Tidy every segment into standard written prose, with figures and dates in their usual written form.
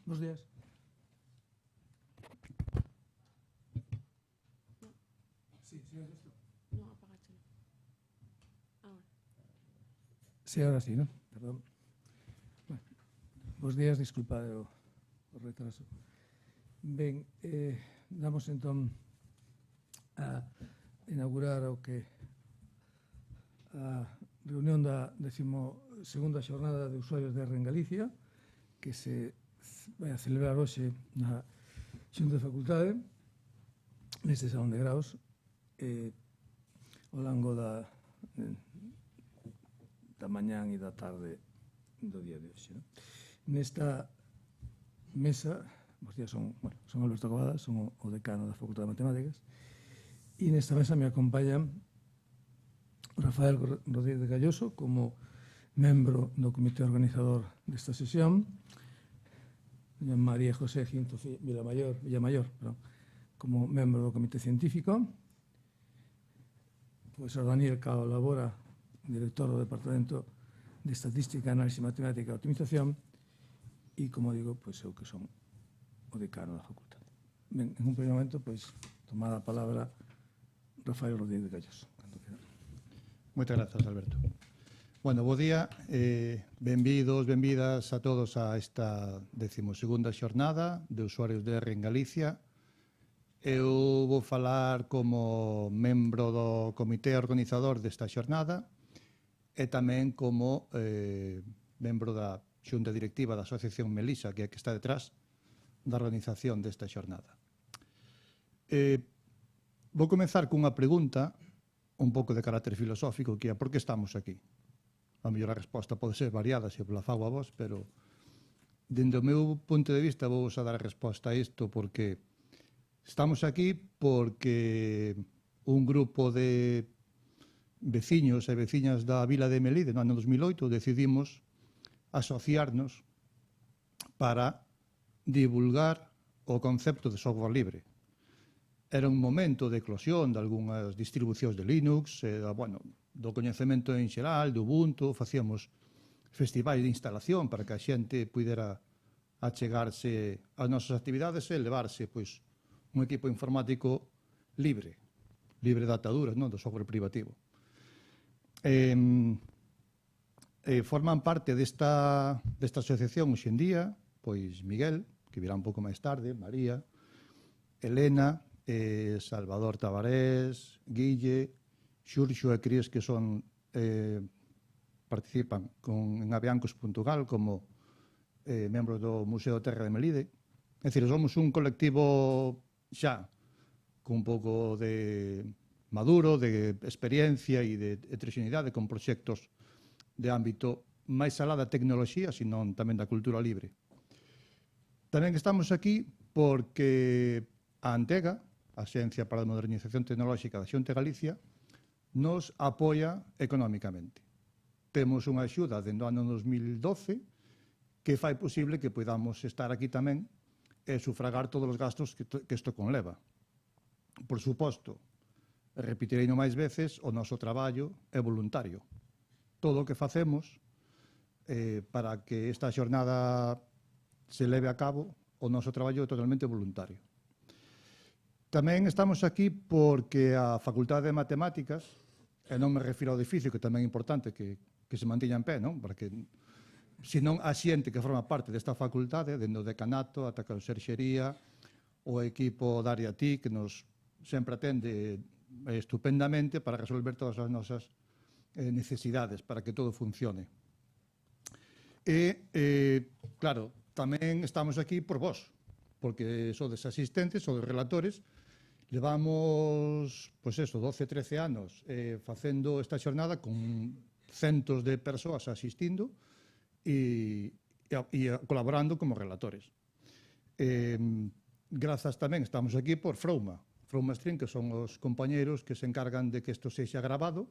Buenos días. Sí, ¿sí esto? No, apágatelo. Ahora. Sí, ahora sí, ¿no? Perdón. Bueno, bos días, disculpade o retraso. Ben, damos entón a inaugurar o que a reunión da 12ª xornada de usuarios de R en Galicia, que se vai a celebrar hoxe na Xunta de Facultade, neste salón de graos, ao longo da mañán e da tarde do día de hoxe. Nesta mesa, os días son Alberto Covada, son o decano da Facultade de Matemáticas, e nesta mesa me acompañan Rafael Rodríguez de Galloso como membro do comité organizador desta sesión, María José Ginto Villamayor, como membro do comité científico, profesor Daniel Calabora, director do Departamento de Estatística, Análisis Matemática e Optimización, e, como digo, eu que son o decano da facultade. Ben, en un primeiro momento, tomada a palabra Rafael Rodríguez de Galloso. Moitas grazas, Alberto. Bueno, bo día, benvidos, benvidas a todos a esta 12ª xornada de usuarios de R en Galicia. Eu vou falar como membro do comité organizador desta xornada e tamén como membro da xunta directiva da Asociación Melisa, que é a que está detrás da organización desta xornada. Vou comenzar cunha pregunta un pouco de carácter filosófico, que é por que estamos aquí? A mellor a resposta pode ser variada se la fago a vos, pero dende o meu punto de vista vou a dar a resposta a isto porque estamos aquí porque un grupo de veciños e veciñas da vila de Melide no ano 2008 decidimos asociarnos para divulgar o concepto de software libre. Era un momento de eclosión de algunhas distribucións de Linux, do coñecemento en xeral, de Ubuntu, facíamos festivais de instalación para que a xente pudera achegarse ás nosas actividades e levarse un equipo informático libre de ataduras, do software privativo. Forman parte desta asociación hoxe en día, Miguel, que virá un pouco máis tarde, María, Elena, Salvador Tabarés, Guille, Xurxo e Cris, que participan en Aviancos.gal como membros do Museo Terra de Melide. É dicir, somos un colectivo xa con un pouco de maduro, de experiencia e de heteroxeneidade, con proxectos de ámbito máis alá da tecnoloxía, senón tamén da cultura libre. Tamén estamos aquí porque a Antega, a Axencia para a Modernización Tecnolóxica da Xunta de Galicia, nos apoia económicamente. Temos unha axuda dende o ano 2012 que fai posible que podamos estar aquí tamén e sufragar todos os gastos que isto conleva. Por suposto, repetirei no máis veces, o noso traballo é voluntario. Todo o que facemos para que esta xornada se leve a cabo, o noso traballo é totalmente voluntario. Tamén estamos aquí porque a Facultade de Matemáticas, e non me refiro ao edificio, que tamén é importante que se mantiña en pé, non? Para que, senón a xente que forma parte desta facultade, dende o decanato, ata a conserxería, o equipo da área TIC, que nos sempre atende estupendamente para resolver todas as nosas necesidades, para que todo funcione. E, claro, tamén estamos aquí por vos, porque sodes asistentes, sodes relatores. Levamos, 12, 13 anos facendo esta xornada con centos de persoas asistindo e colaborando como relatores. Grazas tamén estamos aquí por Frouma Stream, que son os compañeiros que se encargan de que isto sexa grabado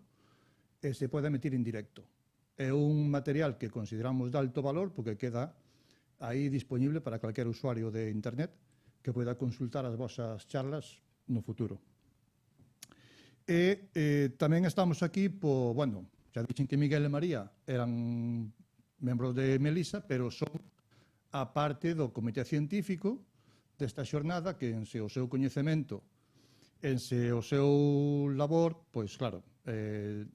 e se pode emitir en directo. É un material que consideramos de alto valor porque queda aí disponible para calquer usuario de internet que poida consultar as vosas charlas no futuro. E tamén estamos aquí, bueno, xa dixen que Miguel e María eran membros de Melisa, pero son a parte do comité científico desta xornada que ense o seu coñecemento, ense o seu labor, pois claro,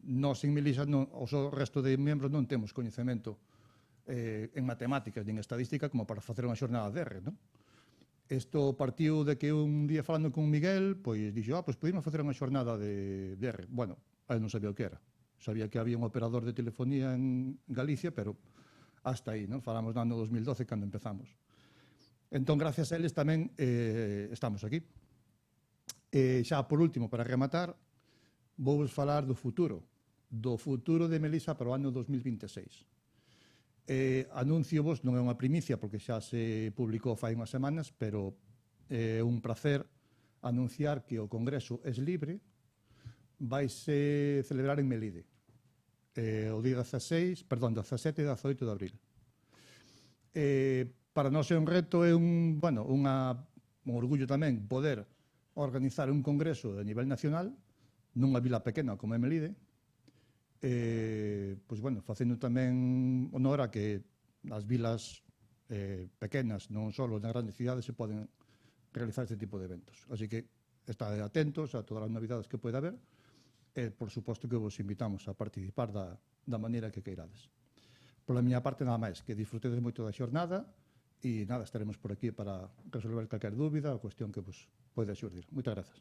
nós en Melisa, o resto de membros non temos coñecemento en matemáticas ni en estadística como para facer unha xornada de R, non? Isto partiu de que un día falando con Miguel, pois dixo, pois podíamos facer unha xornada de R. Bueno, eu non sabía o que era. Sabía que había un operador de telefonía en Galicia, pero hasta aí, non? Falamos no ano 2012 cando empezamos. Entón, gracias a eles tamén estamos aquí. Xa por último, para rematar, vou falar do futuro de Melisa para o ano 2026. Anuncio vos, non é unha primicia porque xa se publicou fai unhas semanas, pero é un placer anunciar que o Congreso Es Libre vaise celebrar en Melide o día 17 e 18 de abril. Para nós é un reto, é un orgullo tamén poder organizar un congreso de nivel nacional nunha vila pequena como é Melide, pois bueno, facendo tamén honor a que as vilas pequenas, non só nas grandes cidades, se poden realizar este tipo de eventos. Así que estad atentos a todas as novidades que poida haber e, por suposto, que vos invitamos a participar da maneira que queirades. Pola miña parte, nada máis, que disfrutedes moito da xornada e nada, estaremos por aquí para resolver calquer dúbida ou cuestión que vos poida xurdir. Moitas grazas.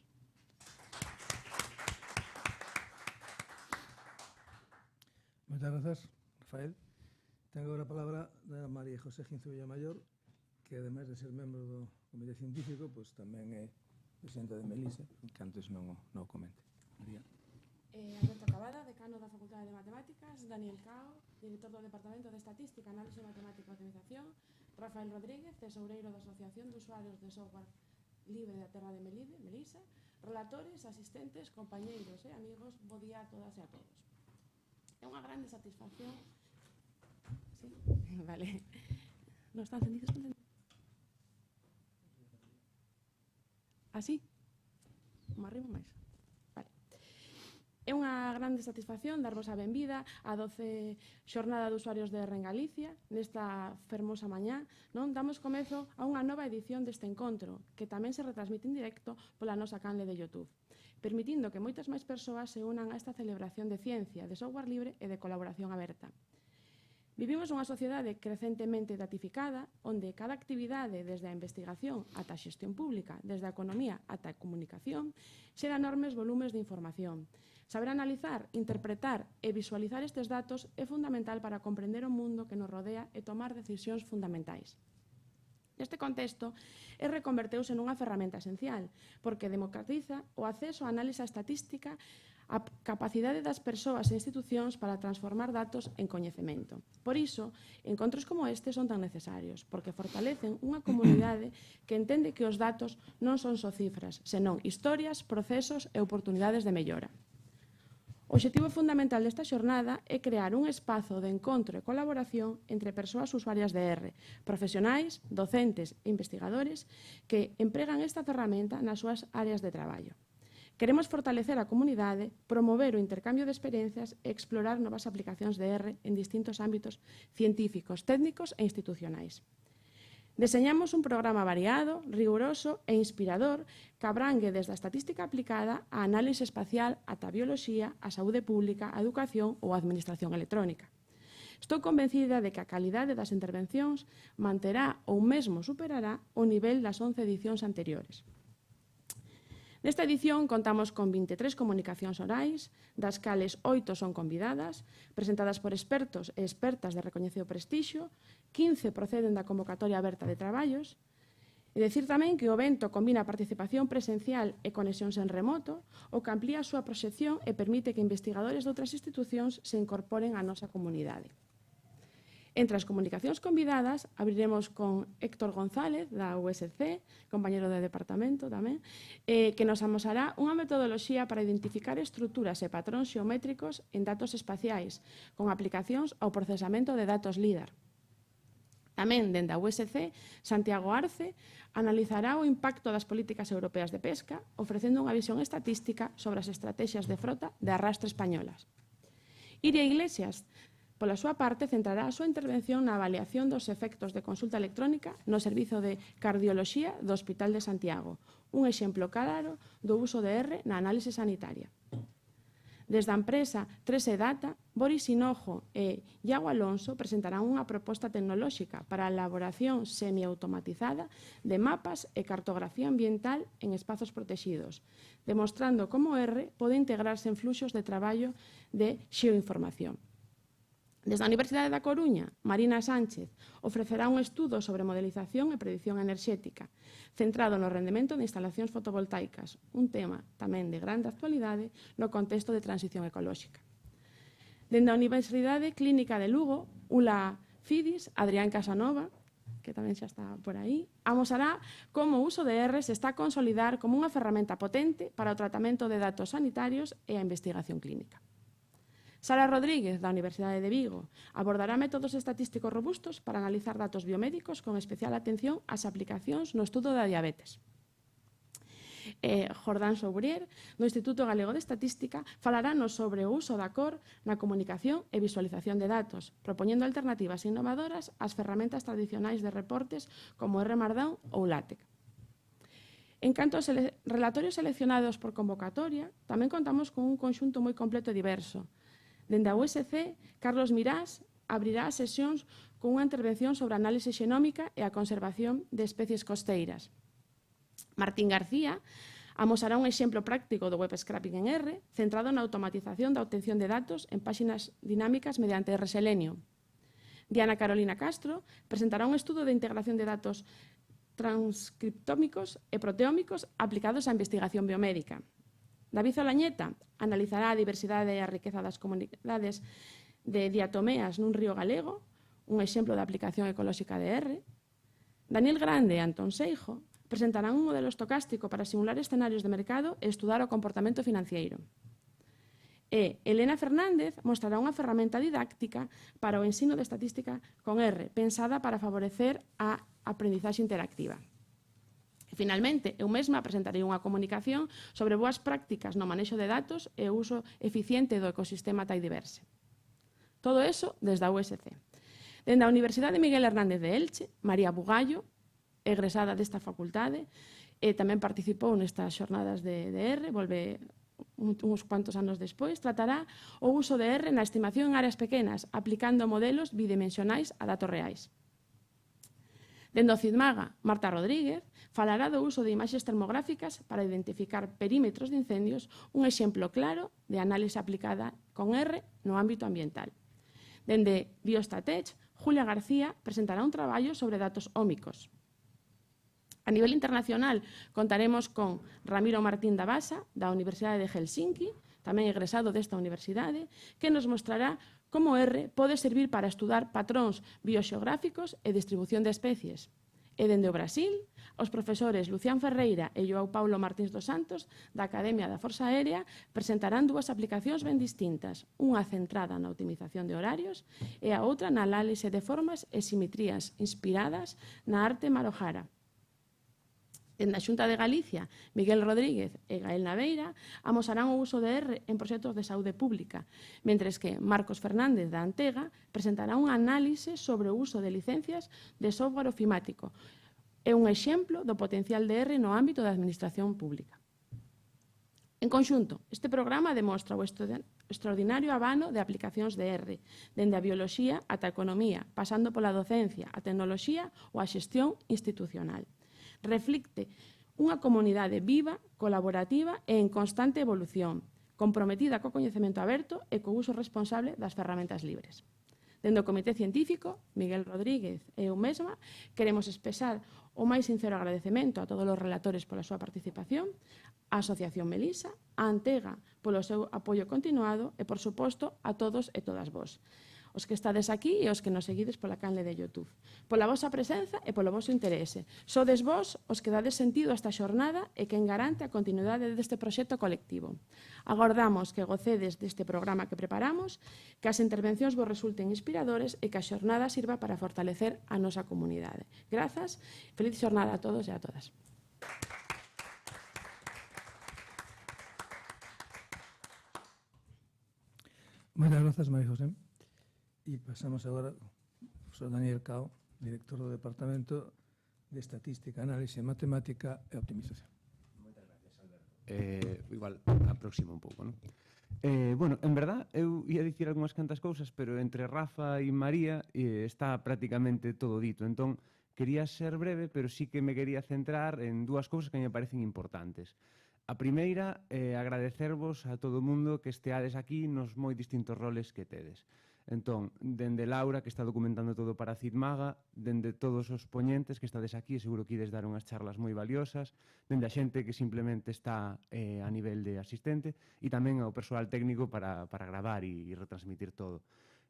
Moitas grazas, Rafael. Tengo agora a palabra da María José Ginzo Villamayor, que ademais de ser membro do Comité Científico, pois tamén é presidenta de Melisa, que antes non o comente. María. Alberto Cavada, decano da Facultade de Matemáticas, Daniel Cao, director do Departamento de Estatística, Análise Matemática e Optimización, Rafael Rodríguez, tesoureiro da Asociación de Usuarios de Software Libre da Terra de Melide, Melisa, relatores, asistentes, compañeiros e amigos, bo día a todas e a todos. É unha grande satisfacción. Sí, vale. Non están encendidos? Así? Un arrimo máis. Vale. É unha grande satisfacción darvos a benvida á 12 Xornada de Usuarios de R en Galicia. Nesta fermosa mañá, non damos comezo a unha nova edición deste encontro, que tamén se retransmite en directo pola nosa canle de YouTube, permitindo que moitas máis persoas se unan a esta celebración de ciencia, de software libre e de colaboración aberta. Vivimos unha sociedade crecentemente datificada, onde cada actividade, desde a investigación ata a xestión pública, desde a economía ata a comunicación, xera enormes volumes de información. Saber analizar, interpretar e visualizar estes datos é fundamental para comprender o mundo que nos rodea e tomar decisións fundamentais. Neste contexto, R converteuse nunha ferramenta esencial, porque democratiza o acceso á análise estatística, a capacidade das persoas e institucións para transformar datos en coñecemento. Por iso, encontros como este son tan necesarios, porque fortalecen unha comunidade que entende que os datos non son só cifras, senón historias, procesos e oportunidades de mellora. O obxectivo fundamental desta xornada é crear un espazo de encontro e colaboración entre persoas usuarias de R, profesionais, docentes e investigadores que empregan esta ferramenta nas súas áreas de traballo. Queremos fortalecer a comunidade, promover o intercambio de experiencias e explorar novas aplicacións de R en distintos ámbitos científicos, técnicos e institucionais. Deseñamos un programa variado, riguroso e inspirador que abrangue desde a estatística aplicada a análise espacial ata a bioloxía, a saúde pública, a educación ou a administración electrónica. Estou convencida de que a calidade das intervencións manterá ou mesmo superará o nivel das 11 edicións anteriores. Nesta edición contamos con 23 comunicacións orais, das cales 8 son convidadas, presentadas por expertos e expertas de recoñecido prestixio, 15 proceden da convocatoria aberta de traballos, e decir tamén que o evento combina participación presencial e conexións en remoto, o que amplía a súa proxección e permite que investigadores de outras institucións se incorporen á nosa comunidade. Entre as comunicacións convidadas, abriremos con Héctor González, da USC, compañero de departamento tamén, que nos amosará unha metodoloxía para identificar estruturas e patróns xeométricos en datos espaciais, con aplicacións ao procesamento de datos LIDAR. Tamén, dende a USC, Santiago Arce analizará o impacto das políticas europeas de pesca, ofrecendo unha visión estatística sobre as estrategias de frota de arrastre españolas. Iria Iglesias, pola súa parte, centrará a súa intervención na avaliación dos efectos de consulta electrónica no servizo de cardioloxía do Hospital de Santiago, un exemplo claro do uso de R na análise sanitaria. Desde a empresa 3E Data, Boris Hinojo e Iago Alonso presentarán unha proposta tecnolóxica para a elaboración semiautomatizada de mapas e cartografía ambiental en espazos protegidos, demostrando como R pode integrarse en fluxos de traballo de xeoinformación. Desde a Universidade da Coruña, Marina Sánchez ofrecerá un estudo sobre modelización e predicción enerxética, centrado no rendemento de instalacións fotovoltaicas, un tema tamén de grande actualidade no contexto de transición ecolóxica. Dende a Universidade Clínica de Lugo, ULA Fidis, Adrián Casanova, que tamén xa está por aí, amosará como o uso de R se está a consolidar como unha ferramenta potente para o tratamento de datos sanitarios e a investigación clínica. Sara Rodríguez, da Universidade de Vigo, abordará métodos estatísticos robustos para analizar datos biomédicos con especial atención ás aplicacións no estudo da diabetes. Jordán Sobrier, do Instituto Galego de Estatística, falarános sobre o uso da cor na comunicación e visualización de datos, propoñendo alternativas innovadoras ás ferramentas tradicionais de reportes como R Markdown ou LaTeX. En canto aos relatorios seleccionados por convocatoria, tamén contamos con un conxunto moi completo e diverso. Dende a USC, Carlos Mirás abrirá as sesións con unha intervención sobre a análise xenómica e a conservación de especies costeiras. Martín García amosará un exemplo práctico do web scraping en R, centrado na automatización da obtención de datos en páxinas dinámicas mediante R Selenium. Diana Carolina Castro presentará un estudo de integración de datos transcriptómicos e proteómicos aplicados á investigación biomédica. David Olañeta analizará a diversidade e a riqueza das comunidades de diatomeas nun río galego, un exemplo de aplicación ecolóxica de R. Daniel Grande e Antón Seijo presentarán un modelo estocástico para simular escenarios de mercado e estudar o comportamento financiero. E Elena Fernández mostrará unha ferramenta didáctica para o ensino de estatística con R, pensada para favorecer a aprendizaxe interactiva. E, finalmente, eu mesma presentarei unha comunicación sobre boas prácticas no manexo de datos e o uso eficiente do ecosistema Taidiverse. Todo eso desde a USC. Dende a Universidade Miguel Hernández de Elche, María Bugallo, egresada desta facultade, e tamén participou nestas xornadas de R, volve uns cuantos anos despois, tratará o uso de R na estimación en áreas pequenas, aplicando modelos bidimensionais a datos reais. Dende o CIDMAGA, Marta Rodríguez falará do uso de imaxes termográficas para identificar perímetros de incendios, un exemplo claro de análise aplicada con R no ámbito ambiental. Dende Biostatech, Julia García presentará un traballo sobre datos ómicos. A nivel internacional, contaremos con Ramiro Martín da Basa, da Universidade de Helsinki, tamén egresado desta universidade, que nos mostrará como R pode servir para estudar patróns bioxeográficos e distribución de especies. E dende o Brasil, os profesores Lucián Ferreira e João Paulo Martins dos Santos, da Academia da Forza Aérea, presentarán dúas aplicacións ben distintas, unha centrada na optimización de horarios e a outra na análise de formas e simetrías inspiradas na arte marojara. Dende a Xunta de Galicia, Miguel Rodríguez e Gael Naveira amosarán o uso de R en proxectos de saúde pública, mentres que Marcos Fernández da Antega presentará unha análise sobre o uso de licencias de software ofimático e un exemplo do potencial de R no ámbito da administración pública. En conxunto, este programa demostra o extraordinario abano de aplicacións de R, dende a bioloxía ata a economía, pasando pola docencia, a tecnoloxía ou a xestión institucional. Reflicte unha comunidade viva, colaborativa e en constante evolución, comprometida co coñecemento aberto e co uso responsable das ferramentas libres. Dende o Comité Científico, Miguel Rodríguez e eu mesma, queremos expresar o máis sincero agradecemento a todos os relatores pola súa participación, a Asociación Melisa, a Antega polo seu apoio continuado e, por suposto, a todos e todas vós. os que estades aquí e os que nos seguides pola canle de YouTube. Pola vosa presenza e polo voso interese. Sodes vos os que dades sentido a esta xornada e quen garante a continuidade deste proxecto colectivo. Agardamos que gocedes deste programa que preparamos, que as intervencións vos resulten inspiradores e que a xornada sirva para fortalecer a nosa comunidade. Grazas, feliz xornada a todos e a todas. Moitas grazas, María José. E pasamos agora ao profesor Daniel Cao, director do Departamento de Estatística, Análise Matemática e Optimización. Moitas gracias, Alberto. Igual, aproximo un pouco, non? Bueno, en verdad, eu ia dicir algunhas cantas cousas, pero entre Rafa e María está prácticamente todo dito. Entón, quería ser breve, pero sí que me quería centrar en dúas cousas que me parecen importantes. A primeira é agradecervos a todo o mundo que esteades aquí nos moi distintos roles que tedes. Entón, dende Laura, que está documentando todo para Citmaga, dende todos os poñentes que estades aquí, seguro que ides dar unhas charlas moi valiosas, dende a xente que simplemente está a nivel de asistente e tamén ao persoal técnico para gravar e retransmitir todo.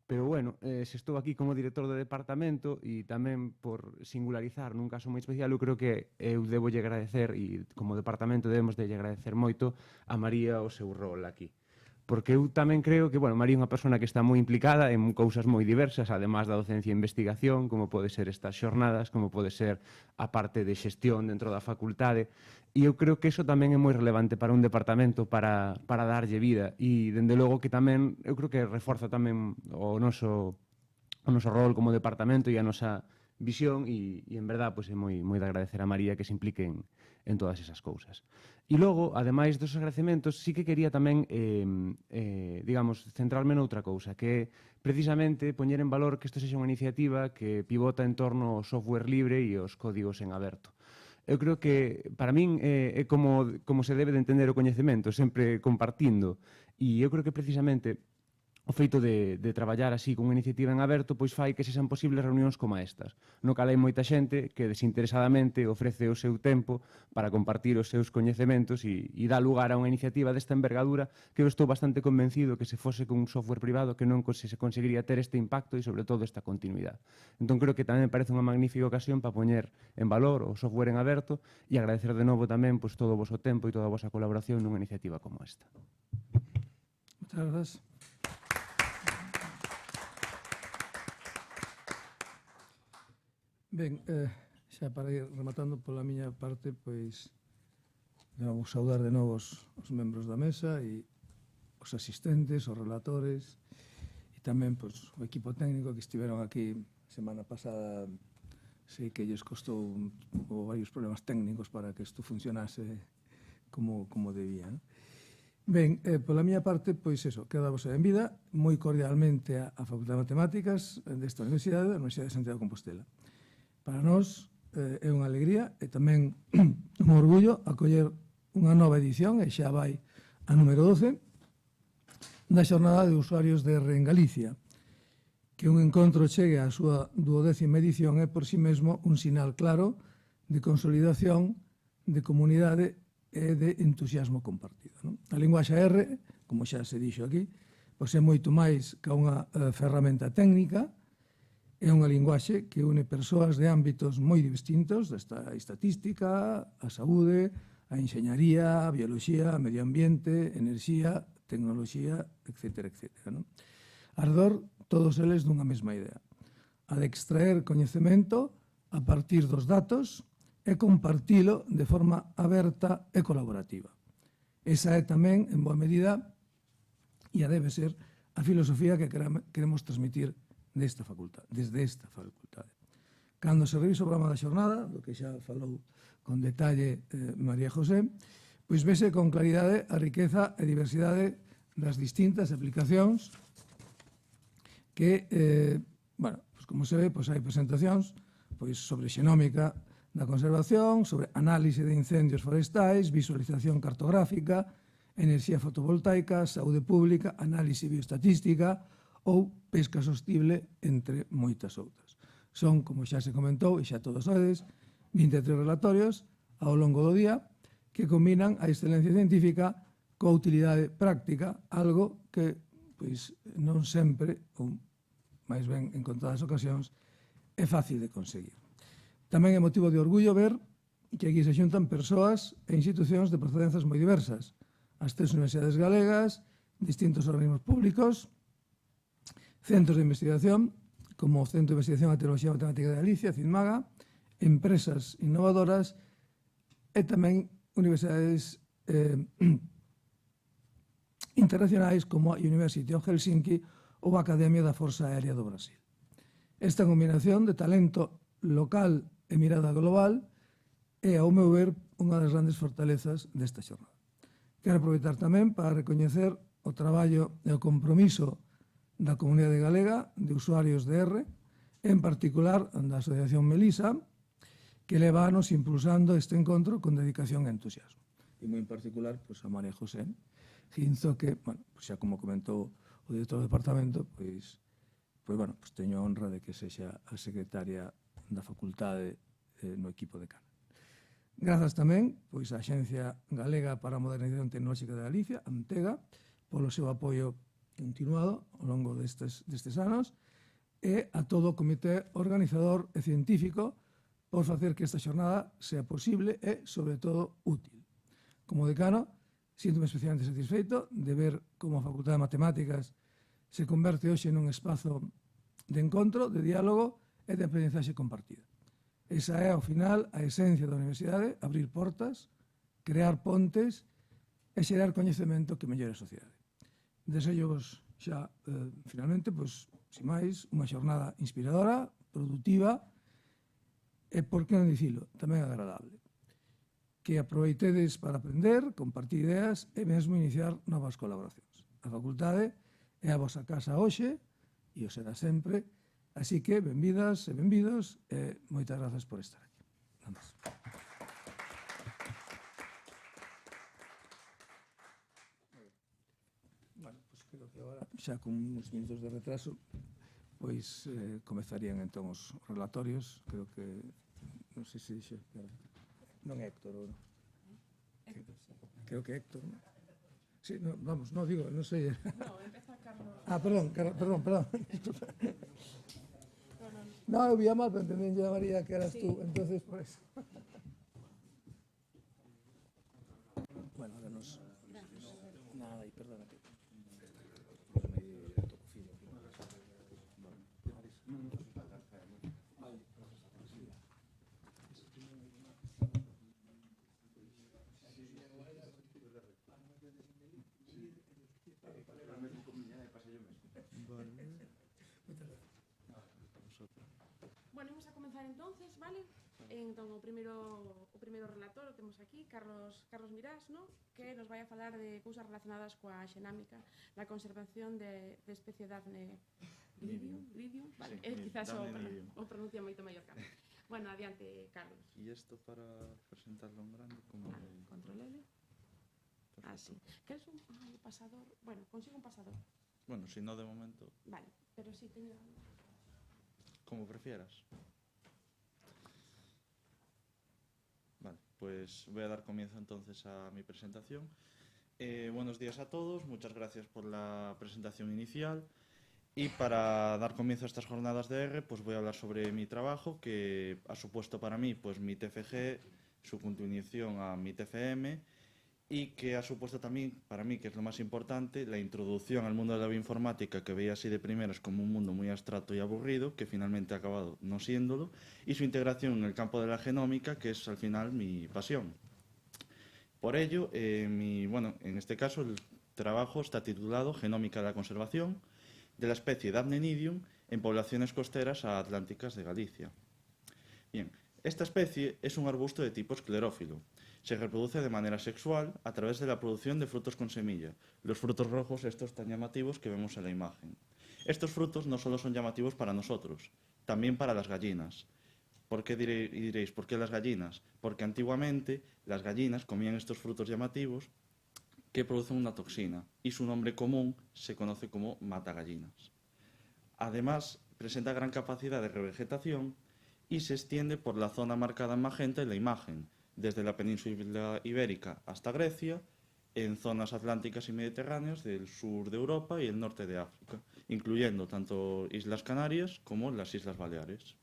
Pero, bueno, se estou aquí como director do departamento e tamén por singularizar nun caso moi especial, eu creo que eu debolle agradecer e como departamento debemos de agradecer moito a María o seu rol aquí. Porque eu tamén creo que, bueno, María é unha persona que está moi implicada en cousas moi diversas, además da docencia e investigación, como pode ser estas xornadas, como pode ser a parte de xestión dentro da facultade, e eu creo que iso tamén é moi relevante para un departamento para darlle vida, e, dende logo, que tamén, eu creo que reforza tamén o noso rol como departamento e a nosa visión, e en verdad, pois, é moi de agradecer a María que se implique en todas esas cousas. E logo, ademais dos agradecementos, sí que quería tamén, digamos, centrarme noutra cousa, que é precisamente poñer en valor que isto sexa unha iniciativa que pivota en torno ao software libre e aos códigos en aberto. Eu creo que, para min, é como se debe de entender o coñecemento, sempre compartindo. E eu creo que precisamente o feito de traballar así con unha iniciativa en aberto pois fai que sexan posibles reunións como estas, no cal hai moita xente que desinteresadamente ofrece o seu tempo para compartir os seus coñecementos e dá lugar a unha iniciativa desta envergadura que eu estou bastante convencido que se fose con un software privado que non se conseguiría ter este impacto e sobre todo esta continuidade. Entón creo que tamén parece unha magnífica ocasión para poñer en valor o software en aberto e agradecer de novo tamén pois, todo o voso tempo e toda a vosa colaboración nunha iniciativa como esta. Muchas gracias. Ben, xa para ir rematando pola miña parte, pois vou saudar de novo os membros da mesa e os asistentes, os relatores e tamén pois, o equipo técnico que estiveron aquí semana pasada. Sei que lles costou varios problemas técnicos para que isto funcionase como debía, non? Ben, pola miña parte, pois eso, quedamos en vida moi cordialmente a Facultade de Matemáticas desta Universidade, a Universidade de Santiago de Compostela. Para nós é unha alegría e tamén un orgullo acoller unha nova edición, e xa vai a número 12, da Xornada de Usuarios de R en Galicia. Que un encontro chegue á súa 12ª edición é por si mesmo un sinal claro de consolidación, de comunidade e de entusiasmo compartido. Non? A linguaxe R, como xa se dixo aquí, pois é moito máis que unha ferramenta técnica. É unha linguaxe que une persoas de ámbitos moi distintos, desta estatística, a saúde, a enxeñaría, a bioloxía, a medio ambiente, enerxía, tecnoloxía, etc. Non? Ardor, todos eles dunha mesma idea. A de extraer coñecemento a partir dos datos e compartilo de forma aberta e colaborativa. Esa é tamén, en boa medida, e a debe ser, a filosofía que queremos transmitir desde esta facultade. Cando se revisa o programa da xornada, do que xa falou con detalle María José, pois vese con claridade a riqueza e diversidade das distintas aplicacións que, bueno, pois como se ve, pois hai presentacións pois sobre xenómica da conservación, sobre análise de incendios forestais, visualización cartográfica, enerxía fotovoltaica, saúde pública, análise bioestatística ou pesca sostible, entre moitas outras. Son, como xa se comentou, e xa todos sabedes, 23 relatorios ao longo do día que combinan a excelencia científica coa utilidade práctica, algo que pois, non sempre, ou máis ben en contadas ocasións, é fácil de conseguir. Tamén é motivo de orgullo ver que aquí se xuntan persoas e institucións de procedenzas moi diversas, as 3 universidades galegas, distintos organismos públicos, centros de investigación, como o Centro de Investigación e Tecnoloxía Matemática de Galicia, CINMAGA, empresas innovadoras e tamén universidades internacionais como a University of Helsinki ou a Academia da Forza Aérea do Brasil. Esta combinación de talento local e mirada global é, ao meu ver, unha das grandes fortalezas desta xornada. Quero aproveitar tamén para recoñecer o traballo e o compromiso da comunidade galega de usuarios de R, en particular da Asociación Melisa, que leva anos impulsando este encontro con dedicación e entusiasmo. E moi en particular, a María José Ginzo, que, xa como comentou o director do departamento, teño a honra de que sexa a secretaria da facultade no equipo de Cana. Grazas tamén á Axencia Galega para a Modernización Tecnolóxica de Galicia, AMTEGA, polo seu apoio continuado ao longo destes anos, e a todo o comité organizador e científico por facer que esta xornada sea posible e, sobre todo, útil. Como decano, sinto-me especialmente satisfeito de ver como a Facultade de Matemáticas se converte hoxe nun espazo de encontro, de diálogo e de aprendizaxe compartida. Esa é, ao final, a esencia da universidade, abrir portas, crear pontes e xerar coñecemento que mellore a sociedade. Desexo-vos xa, finalmente, sin máis, unha xornada inspiradora, produtiva e, por que non dicilo, tamén agradable. Que aproveitedes para aprender, compartir ideas e mesmo iniciar novas colaboracións. A facultade é a vosa casa hoxe e o será sempre, así que benvidas e benvidos e moitas grazas por estar aquí. Vamos. Creo que agora, xa con uns minutos de retraso, comezarían entón os relatorios. Creo que, non sei se dixe, non é Héctor, ou non? Creo que é Héctor, non? Sí, vamos, non digo, non sei. No, empeza Carlos. Perdón. Non, eu vía mal, pero entendín ya, María, que eras tú, entonces, por eso. Bueno, ahora nos... Nada, y perdónate. Bueno, imos a comenzar entonces, vale? Entón, o primeiro relator o temos aquí, Carlos Mirás, ¿no? Que nos vai a falar de cousas relacionadas coa xenámica, na conservación de especie Daphne Lidium, vale? Quizás o pronuncia moito mellor que a mí. Bueno, adiante, Carlos. E isto para presentarlo en grande como... Control L. Así. Queres un pasador? Bueno, consigo un pasador. Bueno, si no de momento... Vale, pero si teño... Como prefieras. Vale, pues voy a dar comienzo entonces a mi presentación. Buenos días a todos, muchas gracias por la presentación inicial. Y para dar comienzo a estas jornadas de R, pues voy a hablar sobre mi trabajo, que ha supuesto para mí pues mi TFG, su continuación a mi TFM, y que ha supuesto también, para mí, que es lo más importante, la introducción al mundo de la bioinformática, que veía así de primeras como un mundo muy abstracto y aburrido, que finalmente ha acabado no siéndolo, y su integración en el campo de la genómica, que es al final mi pasión. Por ello, en este caso, el trabajo está titulado Genómica de la conservación de la especie Daphne nidium en poblaciones costeras atlánticas de Galicia. Bien, esta especie es un arbusto de tipo esclerófilo. Se reproduce de manera sexual a través de la producción de frutos con semilla. Los frutos rojos, estos tan llamativos que vemos en la imagen. Estos frutos no solo son llamativos para nosotros, también para las gallinas. ¿Por qué diréis, por qué las gallinas? Porque antiguamente las gallinas comían estos frutos llamativos que producen una toxina y su nombre común se conoce como matagallinas. Además, presenta gran capacidad de revegetación y se extiende por la zona marcada en magenta en la imagen, desde la península ibérica hasta Grecia en zonas atlánticas y mediterráneas del sur de Europa y el norte de África, incluyendo tanto Islas Canarias como las Islas Baleares.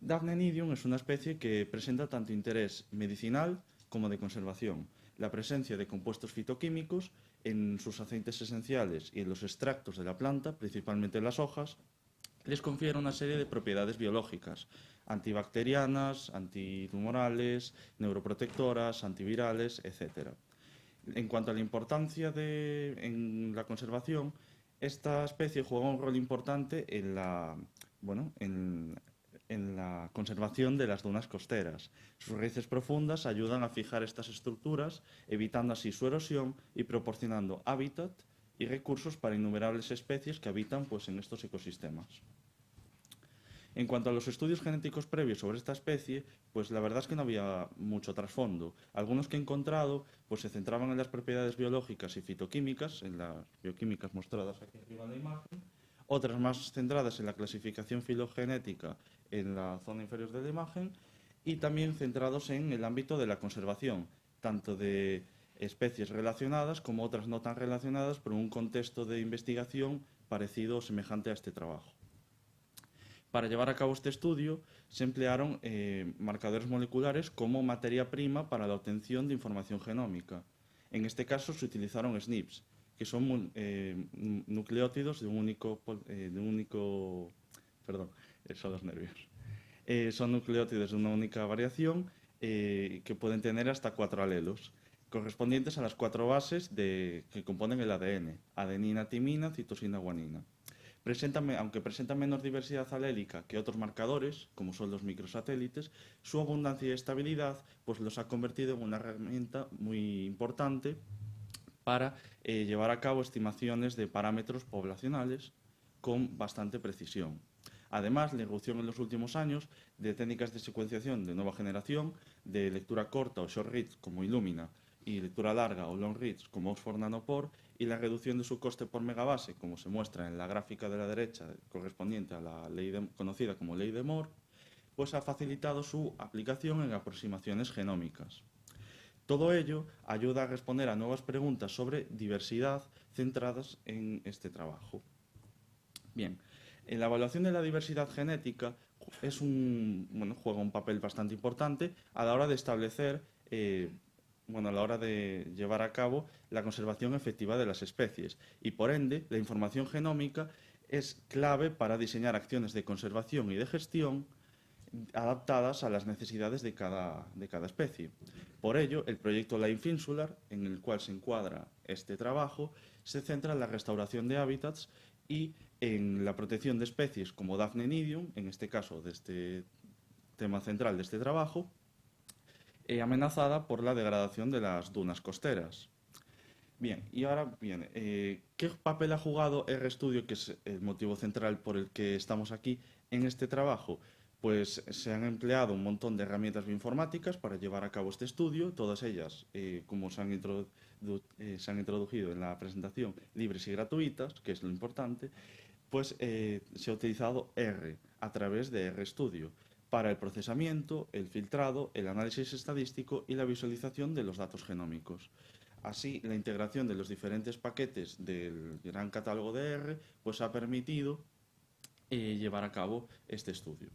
Daphne nidium es una especie que presenta tanto interés medicinal como de conservación. La presencia de compuestos fitoquímicos en sus aceites esenciales y en los extractos de la planta, principalmente en las hojas, les confiere una serie de propiedades biológicas, antibacterianas, antitumorales, neuroprotectoras, antivirales, etc. En cuanto a la importancia en la conservación, esta especie juega un rol importante en la conservación de las dunas costeras. Sus raíces profundas ayudan a fijar estas estructuras, evitando así su erosión y proporcionando hábitat y recursos para innumerables especies que habitan en estos ecosistemas. En cuanto a los estudios genéticos previos sobre esta especie, la verdad es que no había mucho trasfondo. Algunos que he encontrado se centraban en las propiedades biológicas y fitoquímicas, en las bioquímicas mostradas aquí arriba en la imagen, otras más centradas en la clasificación filogenética en la zona inferior de la imagen y también centrados en el ámbito de la conservación, tanto de especies relacionadas como otras no tan relacionadas, pero en un contexto de investigación parecido o semejante a este trabajo. Para llevar a cabo este estudio se emplearon marcadores moleculares como materia prima para la obtención de información genómica. En este caso se utilizaron SNPs, que son nucleótidos de un único perdón, son los nervios. Son nucleótidos de una única variación que pueden tener hasta 4 alelos, correspondientes a las 4 bases que componen el ADN: adenina, timina, citosina, guanina. Aunque presentan menor diversidad alélica que otros marcadores, como son los microsatélites, su abundancia y estabilidad los ha convertido en una herramienta muy importante para llevar a cabo estimaciones de parámetros poblacionales con bastante precisión. Además, la irrupción en los últimos años de técnicas de secuenciación de nueva generación, de lectura corta o short reads como Illumina y lectura larga o long reads como Oxford Nanopore, y la reducción de su coste por megabase, como se muestra en la gráfica de la derecha correspondiente a la ley conocida como ley de Moore, ha facilitado su aplicación en aproximaciones genómicas. Todo ello ayuda a responder a nuevas preguntas sobre diversidad centradas en este trabajo. Bien, en la evaluación de la diversidad genética juega un papel bastante importante a la hora de establecer a la hora de llevar a cabo la conservación efectiva de las especies y, por ende, la información genómica es clave para diseñar acciones de conservación y de gestión adaptadas a las necesidades de cada especie. Por ello, el proyecto Life Insular, en el cual se encuadra este trabajo, se centra en la restauración de hábitats y en la protección de especies como Daphne nidium, en este caso de este tema central de este trabajo, amenazada por la degradación de las dunas costeras. Bien, y ahora viene, ¿qué papel ha jugado RStudio, que es el motivo central por el que estamos aquí en este trabajo? Pues se han empleado un montón de herramientas bioinformáticas para llevar a cabo este estudio, todas ellas, como se han introducido en la presentación, libres y gratuitas, que es lo importante. Se ha utilizado R a través de RStudio para el procesamiento, el filtrado, el análisis estadístico y la visualización de los datos genómicos. Así, la integración de los diferentes paquetes del gran catálogo de R ha permitido llevar a cabo este estudio.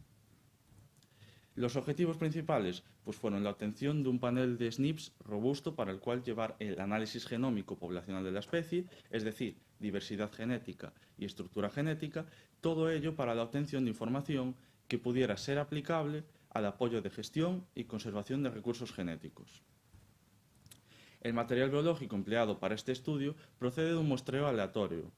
Los objetivos principales fueron la obtención de un panel de SNPs robusto para el cual llevar el análisis genómico poblacional de la especie, es decir, diversidad genética y estructura genética, todo ello para la obtención de información que pudiera ser aplicable al apoyo de gestión y conservación de recursos genéticos. El material biológico empleado para este estudio procede de un muestreo aleatorio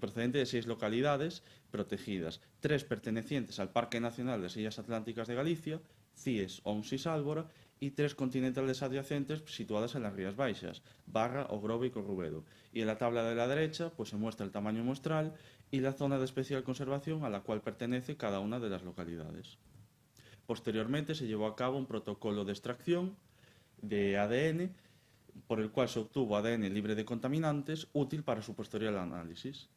procedente de 6 localidades protegidas, 3 pertenecientes al Parque Nacional de las Illas Atlánticas de Galicia, Cies, Ons y Sálvora, y 3 continentales adyacentes situadas en las Rías Baixas, Barra, Ogrove y Corrubedo. Y en la tabla de la derecha se muestra el tamaño muestral y la zona de especial conservación a la cual pertenece cada una de las localidades. Posteriormente se llevó a cabo un protocolo de extracción de ADN por el cual se obtuvo ADN libre de contaminantes, útil para su posterior análisis.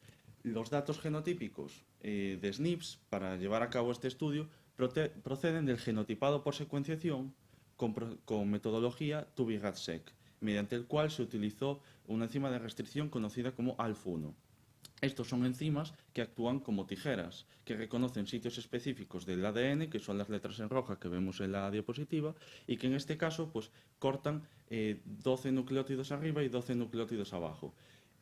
Los datos genotípicos de SNPs para llevar a cabo este estudio proceden del genotipado por secuenciación con metodología 2bGAT-seq. mediante el cual se utilizó una enzima de restricción conocida como ALF1. Estos son enzimas que actúan como tijeras, que reconocen sitios específicos del ADN, que son las letras en roja que vemos en la diapositiva, y que en este caso pues, cortan 12 nucleótidos arriba y 12 nucleótidos abajo.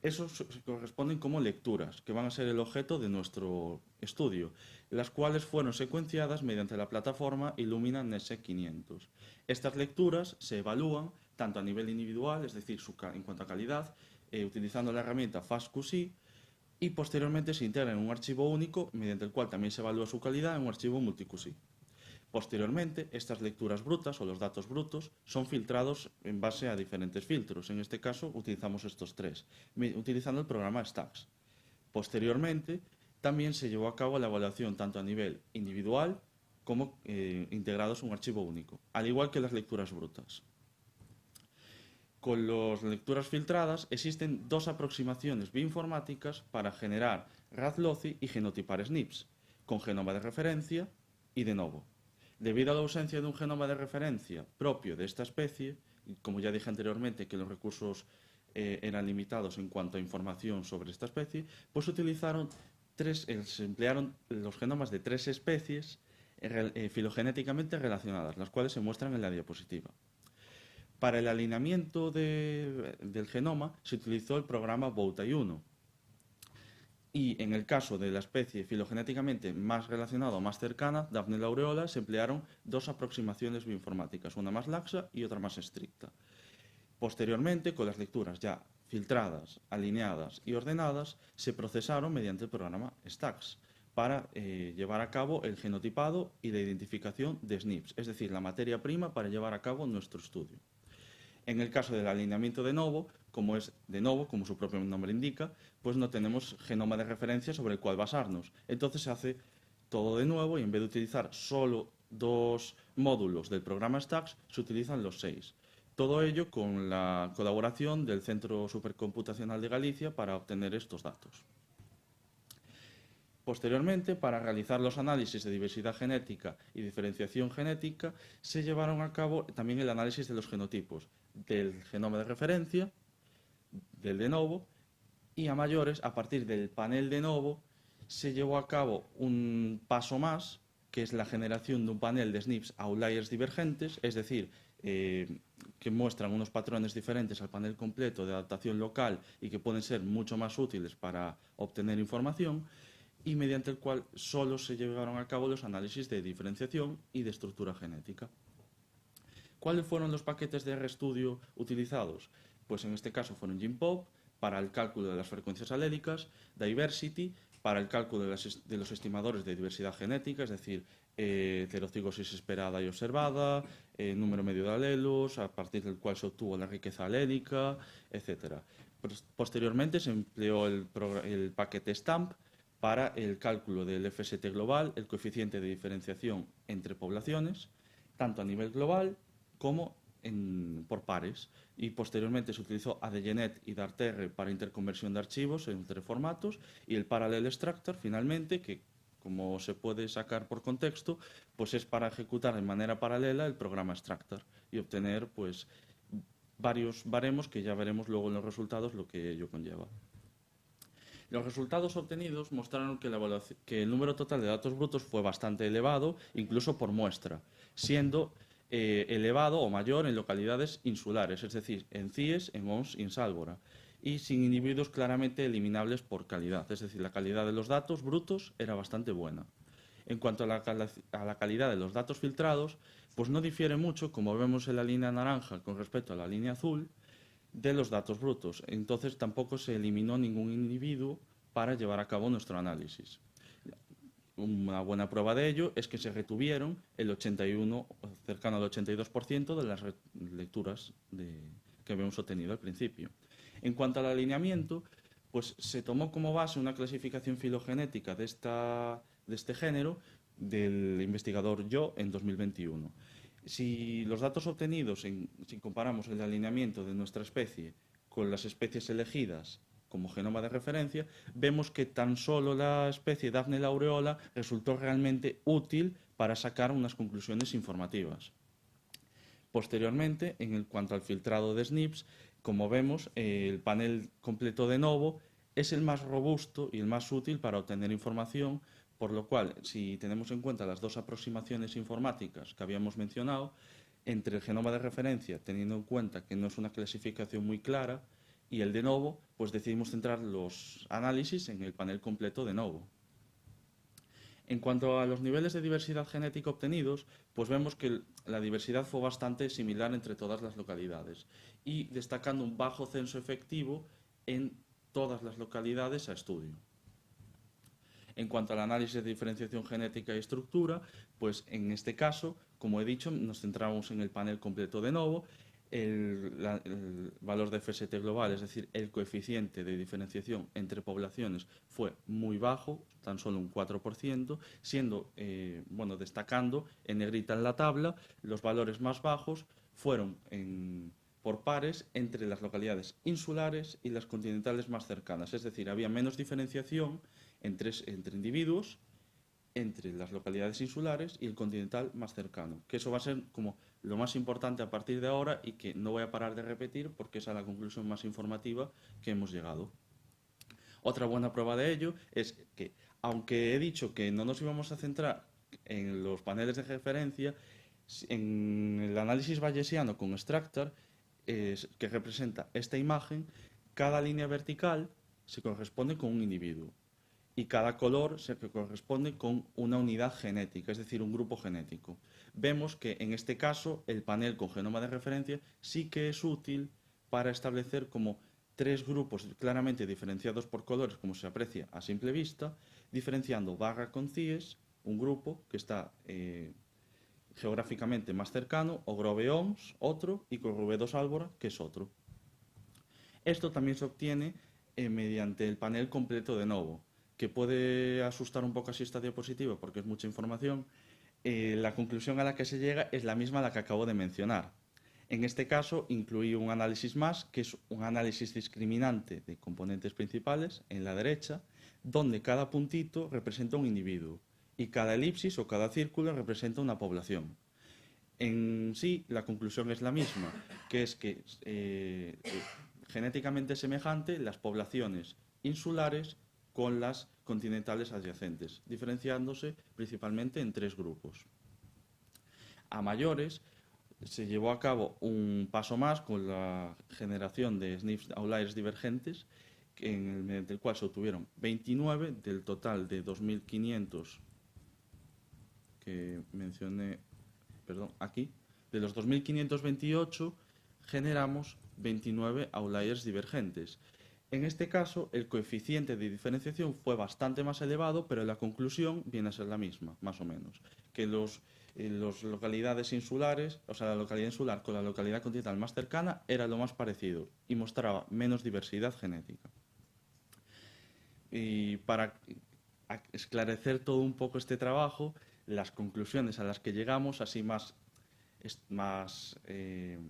Esos se corresponden como lecturas, que van a ser el objeto de nuestro estudio, las cuales fueron secuenciadas mediante la plataforma Illumina NESEC 500. Estas lecturas se evalúan tanto a nivel individual, es decir, en cuanto a calidad, utilizando la herramienta FastQC, y posteriormente se integra en un archivo único, mediante el cual también se evalúa su calidad en un archivo multiQC. Posteriormente, estas lecturas brutas o los datos brutos son filtrados en base a diferentes filtros. En este caso, utilizamos estos tres, utilizando el programa Stacks. Posteriormente, también se llevó a cabo la evaluación tanto a nivel individual como integrados en un archivo único, al igual que las lecturas brutas. Con las lecturas filtradas existen dos aproximaciones bioinformáticas para generar RAD-LOCI y genotipar SNPs, con genoma de referencia y de novo. Debido a la ausencia de un genoma de referencia propio de esta especie, como ya dije anteriormente que los recursos eran limitados en cuanto a información sobre esta especie, pues se emplearon los genomas de 3 especies filogenéticamente relacionadas, las cuales se muestran en la diapositiva. Para el alineamiento del genoma se utilizó el programa Bowtie1. Y en el caso de la especie filogenéticamente más relacionada o más cercana, Daphne aureola, se emplearon dos aproximaciones bioinformáticas, una más laxa y otra más estricta. Posteriormente, con las lecturas ya filtradas, alineadas y ordenadas, se procesaron mediante el programa Stacks para llevar a cabo el genotipado y la identificación de SNPs, es decir, la materia prima para llevar a cabo nuestro estudio. En el caso del alineamiento de novo, como es de novo, como su propio nombre indica, pues no tenemos genoma de referencia sobre el cual basarnos. Entonces se hace todo de nuevo y en vez de utilizar solo 2 módulos del programa Stacks, se utilizan los 6. Todo ello con la colaboración del Centro Supercomputacional de Galicia para obtener estos datos. Posteriormente, para realizar los análisis de diversidad genética y diferenciación genética, se llevaron a cabo también el análisis de los genotipos, del genoma de referencia, del de novo, y a mayores, a partir del panel de novo, se llevó a cabo un paso más, que es la generación de un panel de SNPs outliers divergentes, es decir, que muestran unos patrones diferentes al panel completo de adaptación local y que pueden ser mucho más útiles para obtener información, y mediante el cual solo se llevaron a cabo los análisis de diferenciación y de estructura genética. ¿Cuáles fueron los paquetes de RStudio utilizados? Pues en este caso fueron GenPop para el cálculo de las frecuencias alélicas, Diversity para el cálculo de los estimadores de diversidad genética, es decir, heterocigosis esperada y observada, número medio de alelos, a partir del cual se obtuvo la riqueza alélica, etc. Posteriormente se empleó el paquete STAMP para el cálculo del FST global, el coeficiente de diferenciación entre poblaciones, tanto a nivel global como por pares. Y posteriormente se utilizó ADGenet y DARTR para interconversión de archivos entre formatos, y el Parallel Extractor, finalmente, que como se puede sacar por contexto, pues es para ejecutar de manera paralela el programa Extractor y obtener pues varios baremos que ya veremos luego en los resultados lo que ello conlleva. Los resultados obtenidos mostraron que el número total de datos brutos fue bastante elevado, incluso por muestra, siendo elevado o mayor en localidades insulares, es decir, en CIES, en ONS y en Sálvora, y sin individuos claramente eliminables por calidad, es decir, la calidad de los datos brutos era bastante buena. En cuanto a la calidad de los datos filtrados, pues no difiere mucho, como vemos en la línea naranja con respecto a la línea azul, de los datos brutos. Entonces tampoco se eliminó ningún individuo para llevar a cabo nuestro análisis. Una buena prueba de ello es que se retuvieron el 81, cercano al 82% de las lecturas que habíamos obtenido al principio. En cuanto al alineamiento, pues se tomó como base una clasificación filogenética de este género del investigador Yo en 2021. Si los datos obtenidos, si comparamos el alineamiento de nuestra especie con las especies elegidas como genoma de referencia, vemos que tan solo la especie Daphne aureola resultó realmente útil para sacar unas conclusiones informativas. Posteriormente, cuanto al filtrado de SNPs, como vemos, el panel completo de Novo es el más robusto y el más útil para obtener información, por lo cual, si tenemos en cuenta las dos aproximaciones informáticas que habíamos mencionado, entre el genoma de referencia, teniendo en cuenta que no es una clasificación muy clara, y el de Novo, pues decidimos centrar los análisis en el panel completo de Novo. En cuanto a los niveles de diversidad genética obtenidos, pues vemos que la diversidad fue bastante similar entre todas las localidades y destacando un bajo censo efectivo en todas las localidades a estudio. En cuanto al análisis de diferenciación genética y estructura, pues en este caso, como he dicho, nos centramos en el panel completo de Novo. El valor de FST global, es decir, el coeficiente de diferenciación entre poblaciones, fue muy bajo, tan solo un 4%, siendo, destacando en negrita en la tabla, los valores más bajos fueron por pares entre las localidades insulares y las continentales más cercanas, es decir, había menos diferenciación entre individuos entre las localidades insulares y el continental más cercano, que eso va a ser como lo más importante a partir de ahora y que no voy a parar de repetir porque esa es la conclusión más informativa que hemos llegado. Otra buena prueba de ello es que, aunque he dicho que no nos íbamos a centrar en los paneles de referencia, en el análisis bayesiano con Extractor, que representa esta imagen, cada línea vertical se corresponde con un individuo y cada color se corresponde con una unidad genética, es decir, un grupo genético. Vemos que en este caso el panel con genoma de referencia sí que es útil para establecer como tres grupos claramente diferenciados por colores, como se aprecia a simple vista, diferenciando barra con CIES, un grupo que está geográficamente más cercano, o Grove-OMS, otro, y con Rubedos Álvora, que es otro. Esto también se obtiene mediante el panel completo de Novo, que puede asustar un poco así esta diapositiva porque es mucha información. La conclusión a la que se llega es la misma a la que acabo de mencionar. En este caso incluí un análisis más, que es un análisis discriminante de componentes principales en la derecha, donde cada puntito representa un individuo y cada elipsis o cada círculo representa una población. En sí, la conclusión es la misma, que es que genéticamente semejante las poblaciones insulares con las continentales adyacentes, diferenciándose principalmente en tres grupos. A mayores, se llevó a cabo un paso más con la generación de SNPs outliers divergentes, mediante el cual se obtuvieron 29 del total de 2.500 que mencioné, perdón, aquí. De los 2.528 generamos 29 outliers divergentes. En este caso, el coeficiente de diferenciación fue bastante más elevado, pero la conclusión viene a ser la misma, más o menos, que las localidades insulares, o sea, la localidad insular con la localidad continental más cercana era lo más parecido y mostraba menos diversidad genética. Y para esclarecer todo un poco este trabajo, las conclusiones a las que llegamos, así más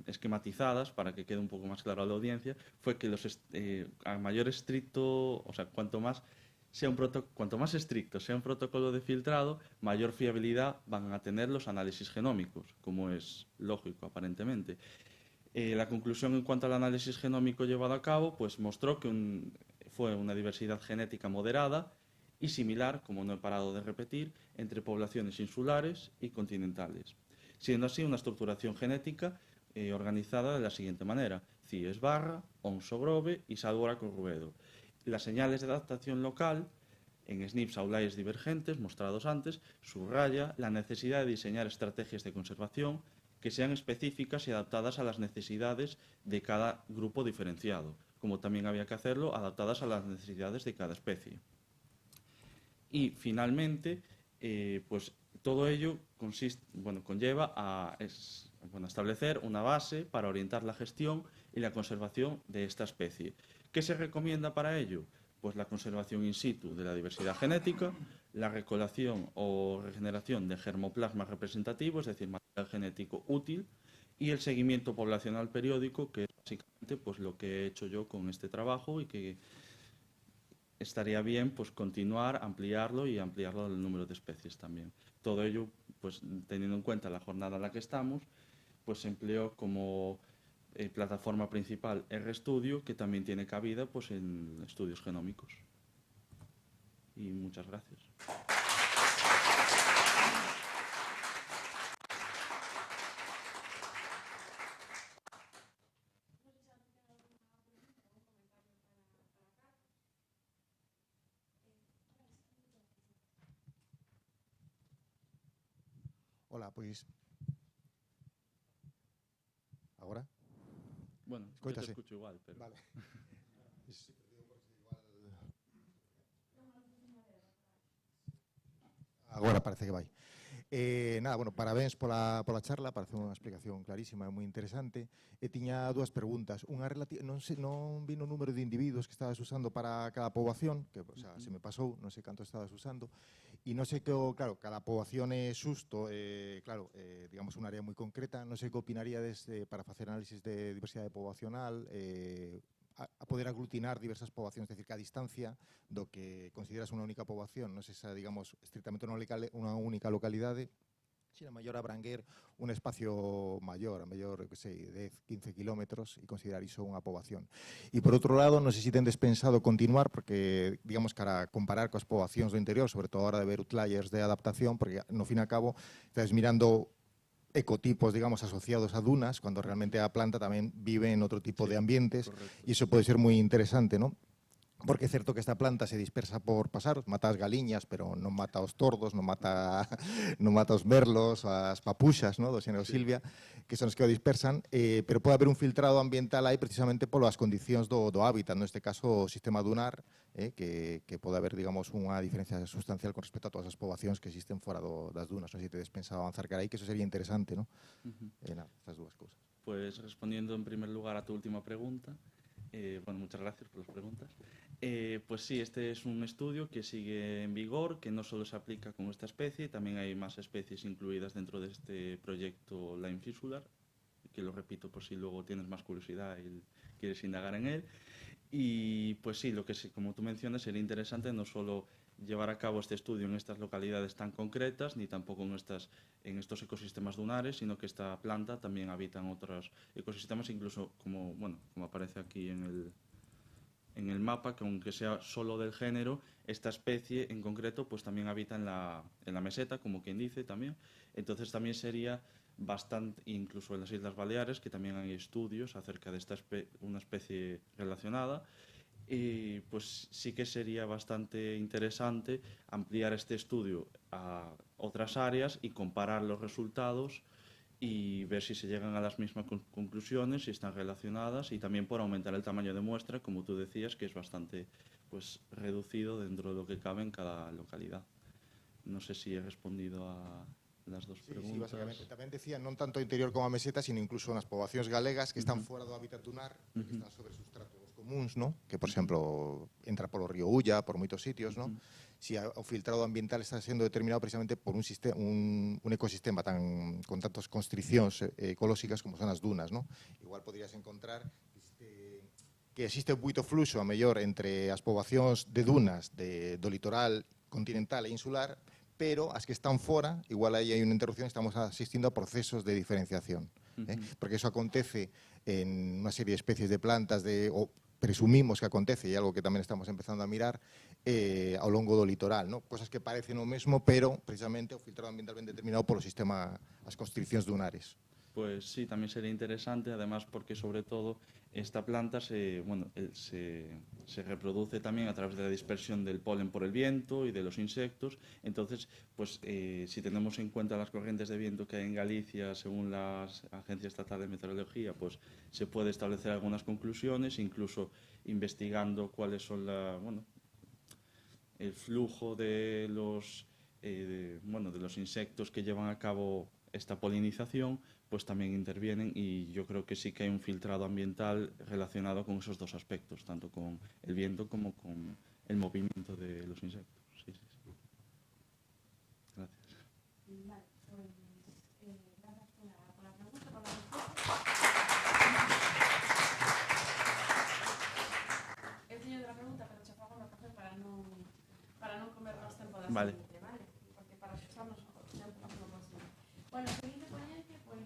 esquematizadas, para que quede un poco más claro a la audiencia, fue que a mayor estricto, o sea, cuanto más estricto sea un protocolo de filtrado, mayor fiabilidad van a tener los análisis genómicos, como es lógico aparentemente. La conclusión en cuanto al análisis genómico llevado a cabo, pues mostró que fue una diversidad genética moderada y similar, como no he parado de repetir, entre poblaciones insulares y continentales, siendo así una estructuración genética organizada de la siguiente manera: CIES barra, OMS o Grove y Sálvora con Rubedo. Las señales de adaptación local en SNPs outliers divergentes mostrados antes subraya la necesidad de diseñar estrategias de conservación que sean específicas y adaptadas a las necesidades de cada grupo diferenciado, como también había que hacerlo adaptadas a las necesidades de cada especie. Y finalmente, pues todo ello conlleva a establecer una base para orientar la gestión y la conservación de esta especie. ¿Qué se recomienda para ello? Pues la conservación in situ de la diversidad genética, la recolección o regeneración de germoplasma representativo, es decir, material genético útil, y el seguimiento poblacional periódico, que es básicamente pues, lo que he hecho yo con este trabajo y que estaría bien pues, continuar, ampliarlo y ampliarlo al número de especies también. Todo ello, pues teniendo en cuenta la jornada en la que estamos, pues se empleó como plataforma principal RStudio, que también tiene cabida pues en estudios genómicos. Y muchas gracias. Hola, pois... Agora? Bueno, yo te Escóitase. escucho igual, pero... Vale. Agora parece que vai. Nada, bueno, parabéns pola charla, parece unha explicación clarísima e moi interesante. E tiña dúas preguntas. Unha non vi no número de individuos que estabas usando para cada poboación, que o sea, se me pasou, non sei canto estabas usando. E non sei que, claro, cada poboación é xusto, claro, digamos, unha área moi concreta. Non sei que opinaríades para facer análisis de diversidade poboacional, a poder aglutinar diversas poboacións, é dicir, que a distancia do que consideras unha única poboación, non sei se, digamos, estritamente unha única localidade, se era maior abranguer un espacio maior, a mellor, que sei, 10, 15 kilómetros e considerar iso unha poboación. E por outro lado, non sei se tendes pensado continuar, porque, digamos, cara a comparar coas poboacións do interior, sobre todo a hora de ver outliers de adaptación, porque, no fin e a cabo, estás mirando ecotipos, digamos, asociados a dunas, cuando realmente a planta tamén vive en outro tipo de ambientes, e iso pode ser moi interesante, non? Porque é certo que esta planta se dispersa por pasaros, mata as galiñas, pero non mata os tordos, non mata os merlos, as papuxas, no, do xénero Silvia, que son os que o dispersan, pero pode haber un filtrado ambiental aí precisamente polas condicións do hábitat, neste caso o sistema dunar, que pode haber, digamos, unha diferencia sustancial con respecto a todas as poboacións que existen fora das dunas. Non sei se tedes pensado avanzar cara aí, que eso sería interesante, ¿no? Nada, estas dúas cousas. Pues respondiendo en primer lugar a tu última pregunta, bueno, muchas gracias por las preguntas. Pues sí, este es un estudio que sigue en vigor, que no solo se aplica con esta especie, también hay más especies incluidas dentro de este proyecto Lime Fisular, que lo repito por si luego tienes más curiosidad y quieres indagar en él. Y pues sí, lo que como tú mencionas, sería interesante no solo llevar a cabo este estudio en estas localidades tan concretas, ni tampoco en estos ecosistemas dunares, sino que esta planta también habita en otros ecosistemas, incluso como aparece aquí en el mapa, que aunque sea solo del género, esta especie en concreto pues también habita en la meseta, como quien dice también. Entonces también sería bastante, incluso en las Islas Baleares, que también hay estudios acerca de una especie relacionada, y pues sí que sería bastante interesante ampliar este estudio a otras áreas y comparar los resultados y ver si se llegan a las mismas conclusiones, si están relacionadas, y también por aumentar el tamaño de muestra, como tú decías, que es bastante pues reducido dentro de lo que cabe en cada localidad. No sé si he respondido a las dos preguntas. Sí, basicamente. Tamén decía, non tanto interior como a meseta, sino incluso nas poboacións galegas que están fora do hábitat dunar, que están sobre sustratos comuns, ¿no? Que, por exemplo, entra polo río Ulla, por moitos sitios, ¿no? Si o filtrado ambiental está sendo determinado precisamente por un ecosistema con tantas constricións ecolóxicas como son as dunas, ¿no? Igual podrías encontrar que existe moito fluxo, a mellor, entre as poboacións de dunas do litoral continental e insular, pero as que están fora, igual aí hai unha interrupción, estamos asistindo a procesos de diferenciación. Porque eso acontece en unha serie de especies de plantas, ou presumimos que acontece, e algo que tamén estamos empezando a mirar, ao longo do litoral, ¿no? Cosas que parecen o mesmo, pero precisamente o filtrado ambiental ben determinado polo sistema, as constriccións dunares. Pues sí, también sería interesante, además porque sobre todo esta planta se reproduce también a través de la dispersión del polen por el viento y de los insectos. Entonces, pues si tenemos en cuenta las corrientes de viento que hay en Galicia, según la Agencia Estatal de Meteorología, pues se puede establecer algunas conclusiones, incluso investigando cuáles son el flujo de los insectos que llevan a cabo esta polinización, pues también intervienen, y yo creo que sí que hay un filtrado ambiental relacionado con esos dos aspectos, tanto con el viento como con el movimiento de los insectos. Sí. Gracias. Vale, pues gracias por la pregunta, por la respuesta. El señor de la pregunta, pero chafamos la café para no comer más tiempo de la siguiente, ¿vale? Porque para asustarnos, ya empezamos lo posible. Bueno, siguiente ponencia, pues,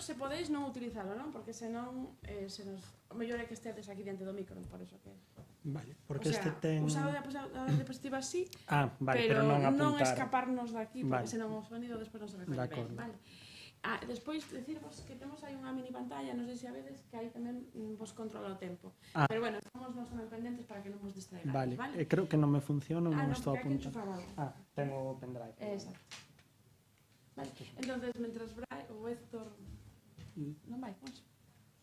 se podéis, non utilizalo, non? Porque senón, o mellor é que estedes aquí diante do micro, por eso que... Vale, O porque sea, este ten... usado a diapositiva sí, vale, pero non non apuntar. escaparnos daqui, porque Vale. senón o sonido despois non se recolle De ben, acordo. vale? Despois, decirvos que temos aí unha mini pantalla, non sei se a vedes, que aí tamén vos controla o tempo. Pero bueno, estamos nos tamén pendentes para que non vos distraigades, Vale, vale? creo que non me funciona, non Non, estou porque hai que apuntando. enchufar algo. Tengo o pendrive. Exacto. Vale, entonces, mentras Brai ou Héctor... Non vai, Monse?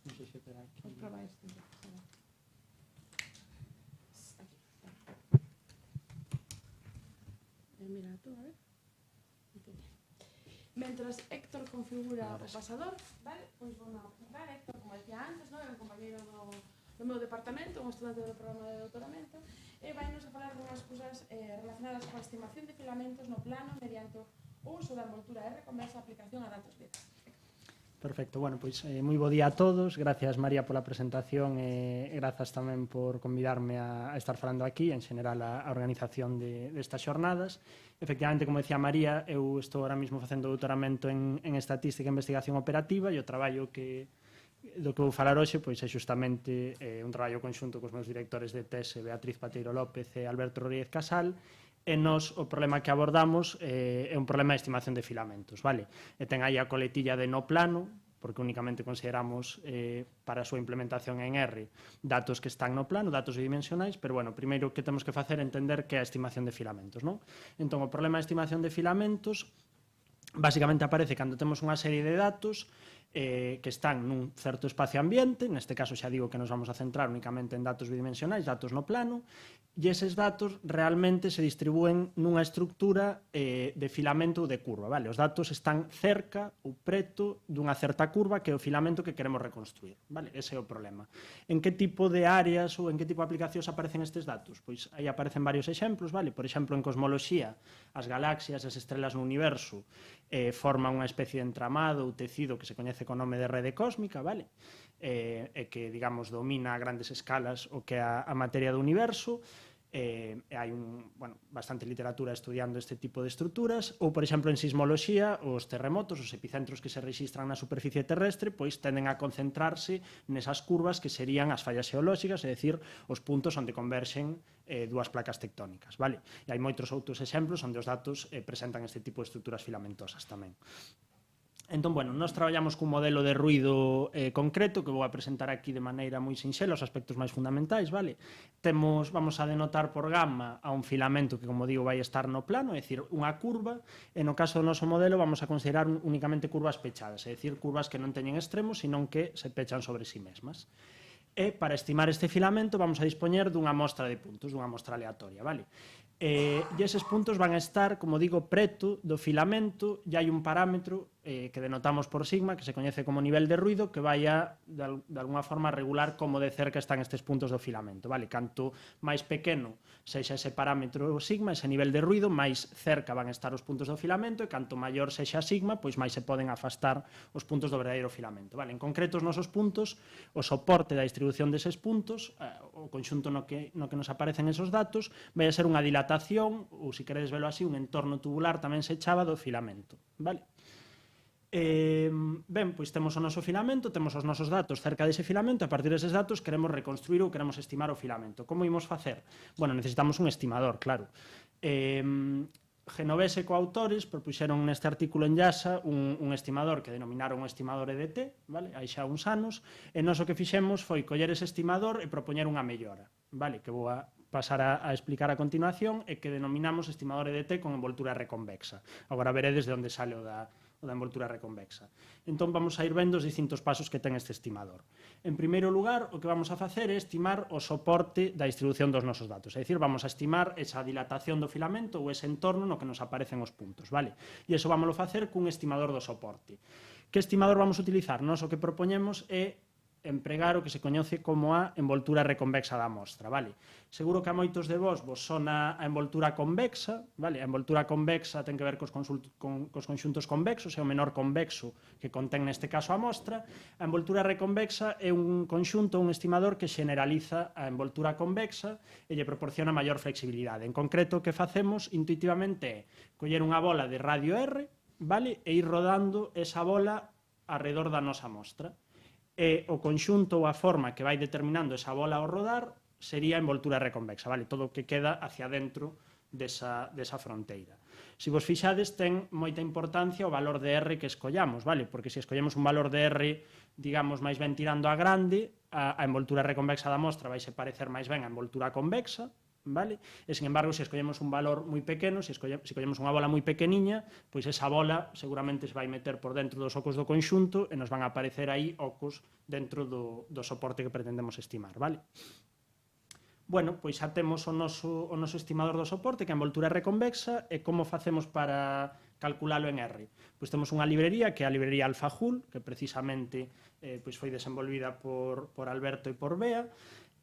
Non sei se terá aquí. Vamos probar este. Aquí. Mira tú, a ver. Aquí. Mentras Héctor configura o pasador, vale? Pois vou a apuntar, Héctor, como decía antes, non? É un compañeiro do meu departamento, un estudante do programa de doutoramento, e vai nos a falar dunhas cousas relacionadas coa estimación de filamentos no plano mediante o uso da envoltura R con esa aplicación a datos litres. Perfecto, bueno, pois moi bo día a todos, gracias María pola presentación e grazas tamén por convidarme a estar falando aquí, en general a organización destas xornadas. Efectivamente, como decía María, eu estou ahora mesmo facendo doutoramento en Estatística e Investigación Operativa e o traballo do que vou falar hoxe pois é xustamente un traballo conxunto cos meus directores de tese, Beatriz Pateiro López e Alberto Rodríguez Casal, e nos o problema que abordamos é un problema de estimación de filamentos, vale? E ten aí a coletilla de no plano, porque únicamente consideramos para a súa implementación en R datos que están no plano, datos bidimensionais, pero bueno, primeiro que temos que facer é entender que é a estimación de filamentos, non? Entón, o problema de estimación de filamentos basicamente aparece cando temos unha serie de datos que están nun certo espacio ambiente, neste caso xa digo que nos vamos a centrar únicamente en datos bidimensionais, datos no plano, e eses datos realmente se distribúen nunha estructura de filamento ou de curva, vale? Os datos están cerca ou preto dunha certa curva que é o filamento que queremos reconstruir, vale? Ese é o problema. En que tipo de áreas ou en que tipo de aplicacións aparecen estes datos? Pois aí aparecen varios exemplos, vale? Por exemplo, en cosmoloxía, as galaxias, as estrelas no universo forman unha especie de entramado ou tecido que se coñece co nome de rede cósmica, vale? E que, digamos, domina a grandes escalas o que é a materia do universo. Hai bastante literatura estudiando este tipo de estruturas, ou, por exemplo, en sismoloxía, os terremotos, os epicentros que se rexistran na superficie terrestre, pois tenden a concentrarse nesas curvas que serían as fallas xeolóxicas, é dicir, os puntos onde converxen dúas placas tectónicas, vale? E hai moitos outros exemplos onde os datos presentan este tipo de estruturas filamentosas tamén. Entón, bueno, nós traballamos cun modelo de ruido concreto que vou a presentar aquí de maneira moi sinxela os aspectos máis fundamentais, vale? Vamos a denotar por gamma a un filamento que, como digo, vai estar no plano, é dicir, unha curva, e no caso do noso modelo vamos a considerar únicamente curvas pechadas, é dicir, curvas que non teñen extremos, senón que se pechan sobre si mesmas. E para estimar este filamento vamos a dispoñer dunha mostra de puntos, dunha mostra aleatoria, vale? E eses puntos van a estar, como digo, preto do filamento, e hai un parámetro que denotamos por sigma, que se coñece como nivel de ruido, que vai a, de alguna forma, regular como de cerca están estes puntos do filamento, vale? Canto máis pequeno sexa ese parámetro sigma, ese nivel de ruido, máis cerca van estar os puntos do filamento, e canto maior sexa sigma, pois máis se poden afastar os puntos do verdadeiro filamento, vale? En concreto, os nosos puntos, o soporte da distribución deses puntos, o conxunto no que nos aparecen esos datos, vai a ser unha dilatación, ou, se queredes velo así, un entorno tubular tamén se chava do filamento, vale? Ben, pois temos o noso filamento, temos os nosos datos cerca dese filamento, e a partir deses datos queremos reconstruir ou queremos estimar o filamento. Como imos facer? Bueno, necesitamos un estimador, claro. Genovese e coautores propuxeron neste artículo en Yasa un estimador que denominaron o estimador EDT, vale? Hai xa uns anos, e nós o que fixemos foi coller ese estimador e propoñer unha mellora, vale? Que vou a pasar a explicar a continuación, e que denominamos estimador EDT con envoltura reconvexa. Agora veredes de onde sale o da envoltura reconvexa. Entón vamos a ir vendo os distintos pasos que ten este estimador. En primeiro lugar, o que vamos a facer é estimar o soporte da distribución dos nosos datos, é dicir, vamos a estimar esa dilatación do filamento ou ese entorno no que nos aparecen os puntos, vale? E iso vamos a facer cun estimador do soporte. Que estimador vamos a utilizar? Nós o que propoñemos é empregar o que se coñece como a envoltura reconvexa da mostra, vale? Seguro que a moitos de vos sona a envoltura convexa, vale? A envoltura convexa ten que ver cos conxuntos convexos, é o menor convexo que contén neste caso a mostra. A envoltura reconvexa é un conxunto, un estimador que generaliza a envoltura convexa e lle proporciona maior flexibilidade. En concreto, o que facemos intuitivamente é coller unha bola de radio R, vale? E ir rodando esa bola arredor da nosa mostra. E o conxunto ou a forma que vai determinando esa bola ao rodar sería a envoltura R convexa, vale? Todo o que queda hacia dentro desa fronteira. Se vos fixades, ten moita importancia o valor de R que escollamos, vale? Porque se escollemos un valor de R, digamos, máis ben tirando a grande, a envoltura R convexa da mostra vai se parecer máis ben a envoltura convexa, vale? E, sin embargo, se escollemos un valor moi pequeno, se escollemos unha bola moi pequeniña, pois esa bola seguramente se vai meter por dentro dos ocos do conxunto e nos van a aparecer aí ocos dentro do soporte que pretendemos estimar, vale? Bueno, pois xa temos o noso estimador do soporte, que é a envoltura R convexa, e como facemos para calculalo en R? Pois temos unha librería, que é a librería AlphaJoule, que precisamente pois foi desenvolvida por Alberto e por Bea,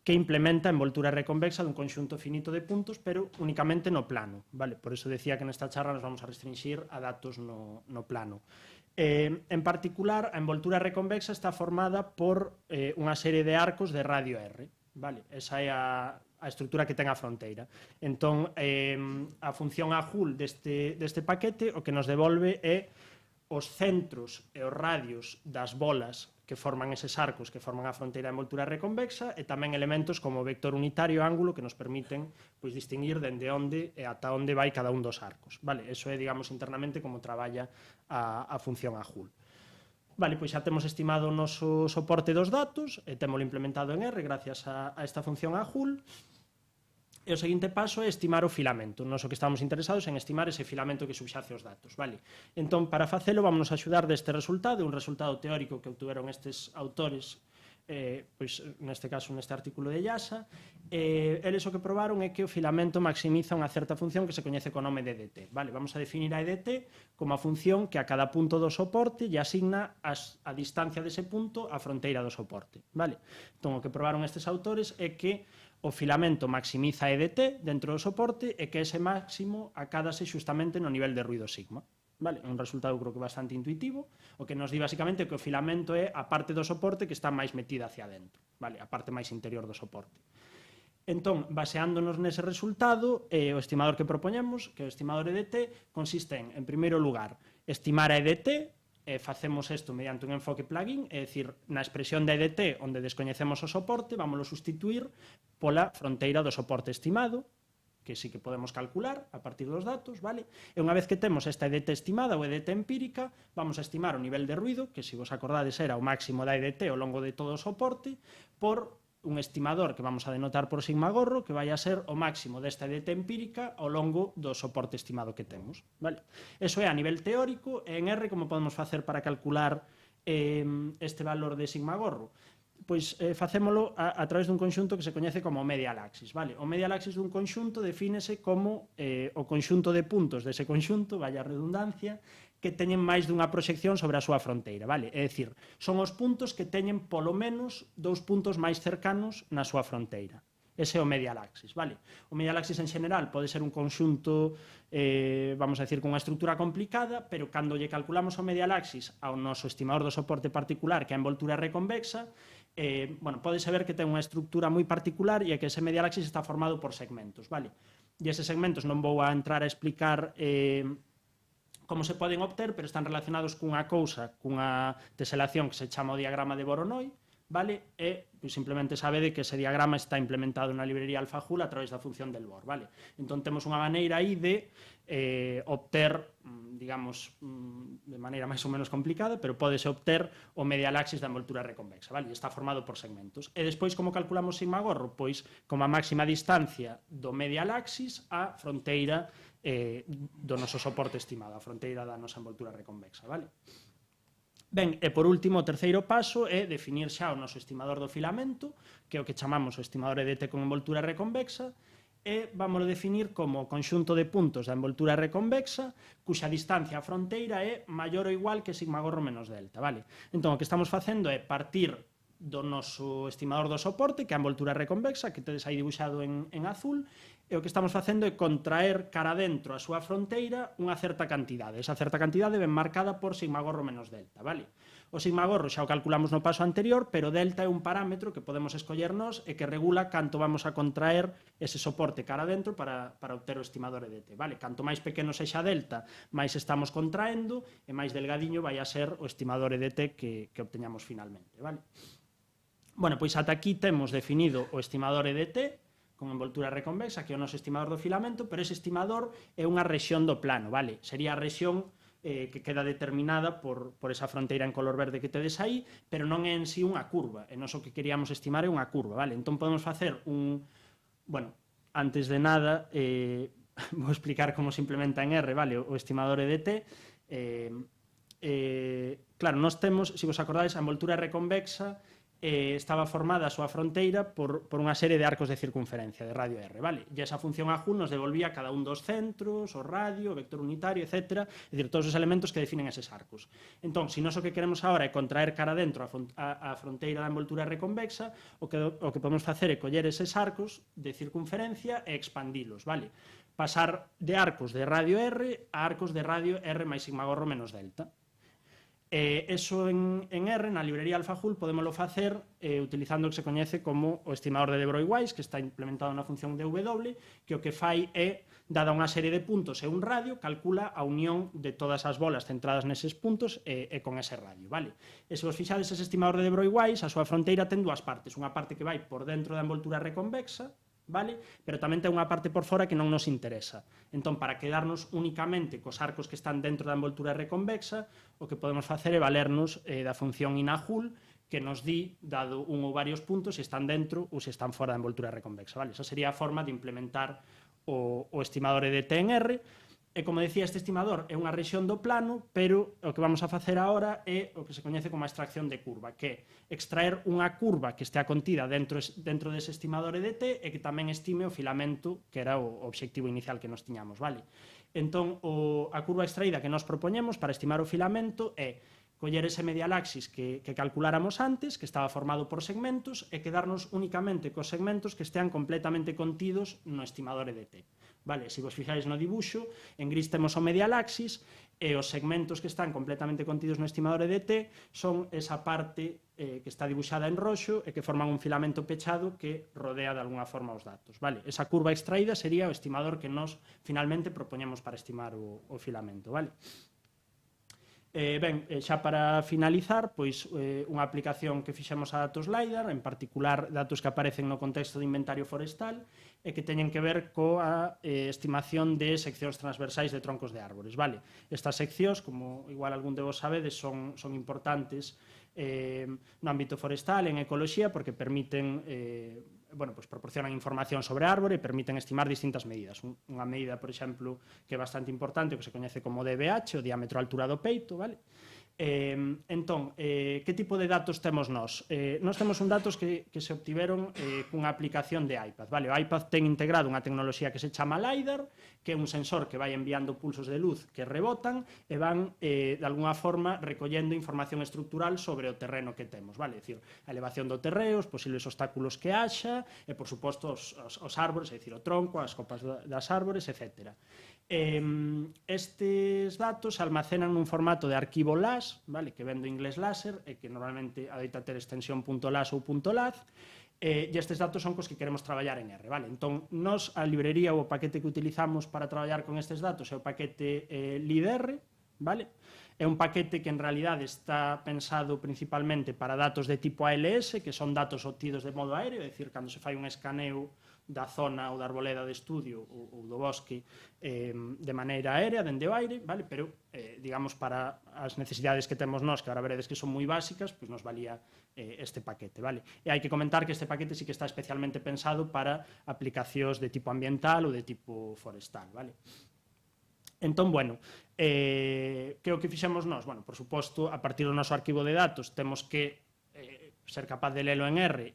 que implementa a envoltura R convexa dun conxunto finito de puntos, pero únicamente no plano, vale? Por eso decía que nesta charla nos vamos a restringir a datos no plano. En particular, a envoltura R convexa está formada por unha serie de arcos de radio R, vale? Esa é a estrutura que ten a fronteira. Entón, a función a Joule deste paquete o que nos devolve é os centros e os radios das bolas que forman eses arcos que forman a fronteira de envoltura R convexa e tamén elementos como vector unitario e ángulo que nos permiten pois distinguir dende onde e ata onde vai cada un dos arcos. Vale? Eso é, digamos, internamente como traballa a función a Joule. Vale, pois xa temos estimado o noso soporte dos datos e témolo implementado en R gracias a esta función a Joule. E o seguinte paso é estimar o filamento. Nos o que estamos interesados en estimar ese filamento que subxace os datos. Vale? Entón, para facelo, vámonos a axudar deste resultado, un resultado teórico que obtuveron estes autores, pois neste caso neste artículo de Yasa. Eles o que probaron é que o filamento maximiza unha certa función que se coñece co nome de EDT. Vale? Vamos a definir a EDT como a función que a cada punto do soporte lle asigna a distancia dese punto á fronteira do soporte. Vale? Entón, o que probaron estes autores é que o filamento maximiza EDT dentro do soporte e que ese máximo acádase xustamente no nivel de ruido sigma. Vale? Un resultado creo que bastante intuitivo. O que nos di basicamente que o filamento é a parte do soporte que está máis metida hacia dentro. Vale? A parte máis interior do soporte. Entón, baseándonos nese resultado, o estimador que propoñemos, que é o estimador EDT, consiste en primeiro lugar, estimar a EDT. Facemos isto mediante un enfoque plugin, é dicir, na expresión da EDT onde descoñecemos o soporte, vámoslo sustituir pola fronteira do soporte estimado, que sí que podemos calcular a partir dos datos, vale? E unha vez que temos esta EDT estimada ou EDT empírica, vamos a estimar o nivel de ruido, que se vos acordades era o máximo da EDT ao longo de todo o soporte, por un estimador que vamos a denotar por sigma gorro, que vai a ser o máximo desta EDT empírica ao longo do soporte estimado que temos. Vale? Eso é a nivel teórico, e en R como podemos facer para calcular este valor de sigma gorro? Pois facémolo a través dun conxunto que se coñece como medial axis. Vale? O medial axis dun conxunto defínese como o conxunto de puntos dese conxunto, vaya redundancia, que teñen máis dunha proxección sobre a súa fronteira, vale? É dicir, son os puntos que teñen polo menos 2 puntos máis cercanos na súa fronteira. Ese é o medial axis, vale? O medial axis en xeral pode ser un conxunto, vamos a decir, con unha estrutura complicada, pero cando lle calculamos o medial axis ao noso estimador do soporte particular, que é a envoltura R convexa, bueno, pode saber que ten unha estrutura moi particular e é que ese medial axis está formado por segmentos, vale? E eses segmentos non vou a entrar a explicar como se poden obter, pero están relacionados cunha cousa, cunha teselación que se chama o diagrama de Voronoi, vale? E simplemente sabede que ese diagrama está implementado na librería AlphaJoule a través da función del BOR, vale? Entón temos unha maneira aí de obter, digamos, de maneira máis ou menos complicada, pero pódese obter o medial axis da envoltura R convexa, vale? Está formado por segmentos. E despois, como calculamos sigma gorro? Pois, como a máxima distancia do medial axis á fronteira do noso soporte estimado, a fronteira da nosa envoltura R convexa, vale? Ben, e por último, o terceiro paso é definir xa o noso estimador do filamento, que é o que chamamos o estimador EDT con envoltura R convexa, e vámoslo definir como o conxunto de puntos da envoltura R convexa cuxa distancia á fronteira é maior ou igual que sigma gorro menos delta, vale? Entón, o que estamos facendo é partir do noso estimador do soporte, que é a envoltura R convexa, que tedes aí dibuixado en azul, e o que estamos facendo é contraer cara adentro a súa fronteira unha certa cantidade. Esa certa cantidade ben marcada por sigma gorro menos delta, vale? O sigma gorro xa o calculamos no paso anterior, pero delta é un parámetro que podemos escoller nós e que regula canto vamos a contraer ese soporte cara adentro para obter o estimador EDT, vale? Canto máis pequeno sexa delta, máis estamos contraendo e máis delgadiño vai a ser o estimador EDT que obteñamos finalmente, vale? Bueno, pois ata aquí temos definido o estimador EDT con envoltura reconvexa, que é o noso estimador do filamento, pero ese estimador é unha rexión do plano, vale? Sería a rexión que queda determinada por esa fronteira en color verde que tedes aí, pero non é en sí unha curva, e nós o que queríamos estimar é unha curva, vale? Entón podemos facer un... Bueno, antes de nada, vou explicar como se implementa en R, vale? O estimador EDT. Claro, nós temos, se vos acordades, a envoltura reconvexa estaba formada a súa fronteira por unha serie de arcos de circunferencia, de radio R, vale? E esa función a Joule nos devolvía cada un dos centros, o radio, o vector unitario, etc. É dicir, todos os elementos que definen eses arcos. Entón, se nós o que queremos agora é contraer cara dentro a fronteira da envoltura reconvexa, o que podemos facer é coller eses arcos de circunferencia e expandilos, vale? Pasar de arcos de radio R a arcos de radio R máis sigma gorro menos delta. Eso en R, na librería AlphaJoule, podémoslo facer utilizando o que se coñece como o estimador de de Broglie-Weiss, que está implementado na función dW, que o que fai é, dada unha serie de puntos e un radio, calcula a unión de todas as bolas centradas neses puntos e con ese radio, vale? E se vos fixades ese estimador de de Broglie-Weiss, a súa fronteira ten dúas partes, unha parte que vai por dentro da envoltura reconvexa, vale? Pero tamén ten unha parte por fora que non nos interesa. Entón, para quedarnos únicamente cos arcos que están dentro da envoltura reconvexa, o que podemos facer é valernos da función INAJoule, que nos di, dado un ou varios puntos, se están dentro ou se están fora da envoltura reconvexa, vale? Esa sería a forma de implementar o estimador EDT en R. E, como decía, este estimador é unha rexión do plano, pero o que vamos a facer agora é o que se coñece como a extracción de curva, que é extraer unha curva que estea contida dentro dese estimador EDT e que tamén estime o filamento, que era o obxectivo inicial que nos tiñamos, vale? Entón, a curva extraída que nos propoñemos para estimar o filamento é coller ese medial axis que calculáramos antes, que estaba formado por segmentos, e quedarnos únicamente cos segmentos que estean completamente contidos no estimador EDT. Vale, se vos fijáis no dibuixo, en gris temos o medial axis e os segmentos que están completamente contidos no estimador EDT son esa parte que está dibuixada en roxo e que forman un filamento pechado que rodea de alguna forma os datos. Vale, esa curva extraída sería o estimador que nos finalmente propoñemos para estimar o filamento. Vale? Ben, xa para finalizar, pois unha aplicación que fixemos a datos LiDAR, en particular datos que aparecen no contexto de inventario forestal e que teñen que ver coa estimación de seccións transversais de troncos de árbores. Vale? Estas seccións, como igual algún de vos sabedes, son importantes no ámbito forestal, en ecoloxía, porque permiten pues proporcionan información sobre a árbore e permiten estimar distintas medidas. Unha medida, por exemplo, que é bastante importante, que se coñece como DBH, o diámetro altura do peito, vale? Entón, que tipo de datos temos nós? Nós temos un datos que se obtiveron cunha aplicación de iPad, vale? O iPad ten integrado unha tecnoloxía que se chama LiDAR, que é un sensor que vai enviando pulsos de luz que rebotan e van, de alguna forma, recollendo información estructural sobre o terreno que temos, vale? É dicir, a elevación do terreo, os posibles obstáculos que haxa e, por suposto, os árbores, é dicir, o tronco, as copas das árbores, etc. Estes datos se almacenan nun formato de arquivo LAS, vale, que ven do inglés láser e que normalmente adoita ter extensión .las ou .laz, e estes datos son cos que queremos traballar en R, vale? Entón, nos, a librería ou o paquete que utilizamos para traballar con estes datos é o paquete LIDR, vale? É un paquete que en realidade está pensado principalmente para datos de tipo ALS, que son datos obtidos de modo aéreo, é dicir, cando se fai un escaneo da zona ou da arboleda de estudio ou do bosque de maneira aérea, dende o aire, vale? Pero, digamos, para as necesidades que temos nós, que agora veredes que son moi básicas, pois nos valía este paquete, vale? E hai que comentar que este paquete sí que está especialmente pensado para aplicacións de tipo ambiental ou de tipo forestal, vale? Entón, bueno, que o que fixemos nós? Bueno, por suposto, a partir do noso arquivo de datos temos que ser capaz de lelo en R,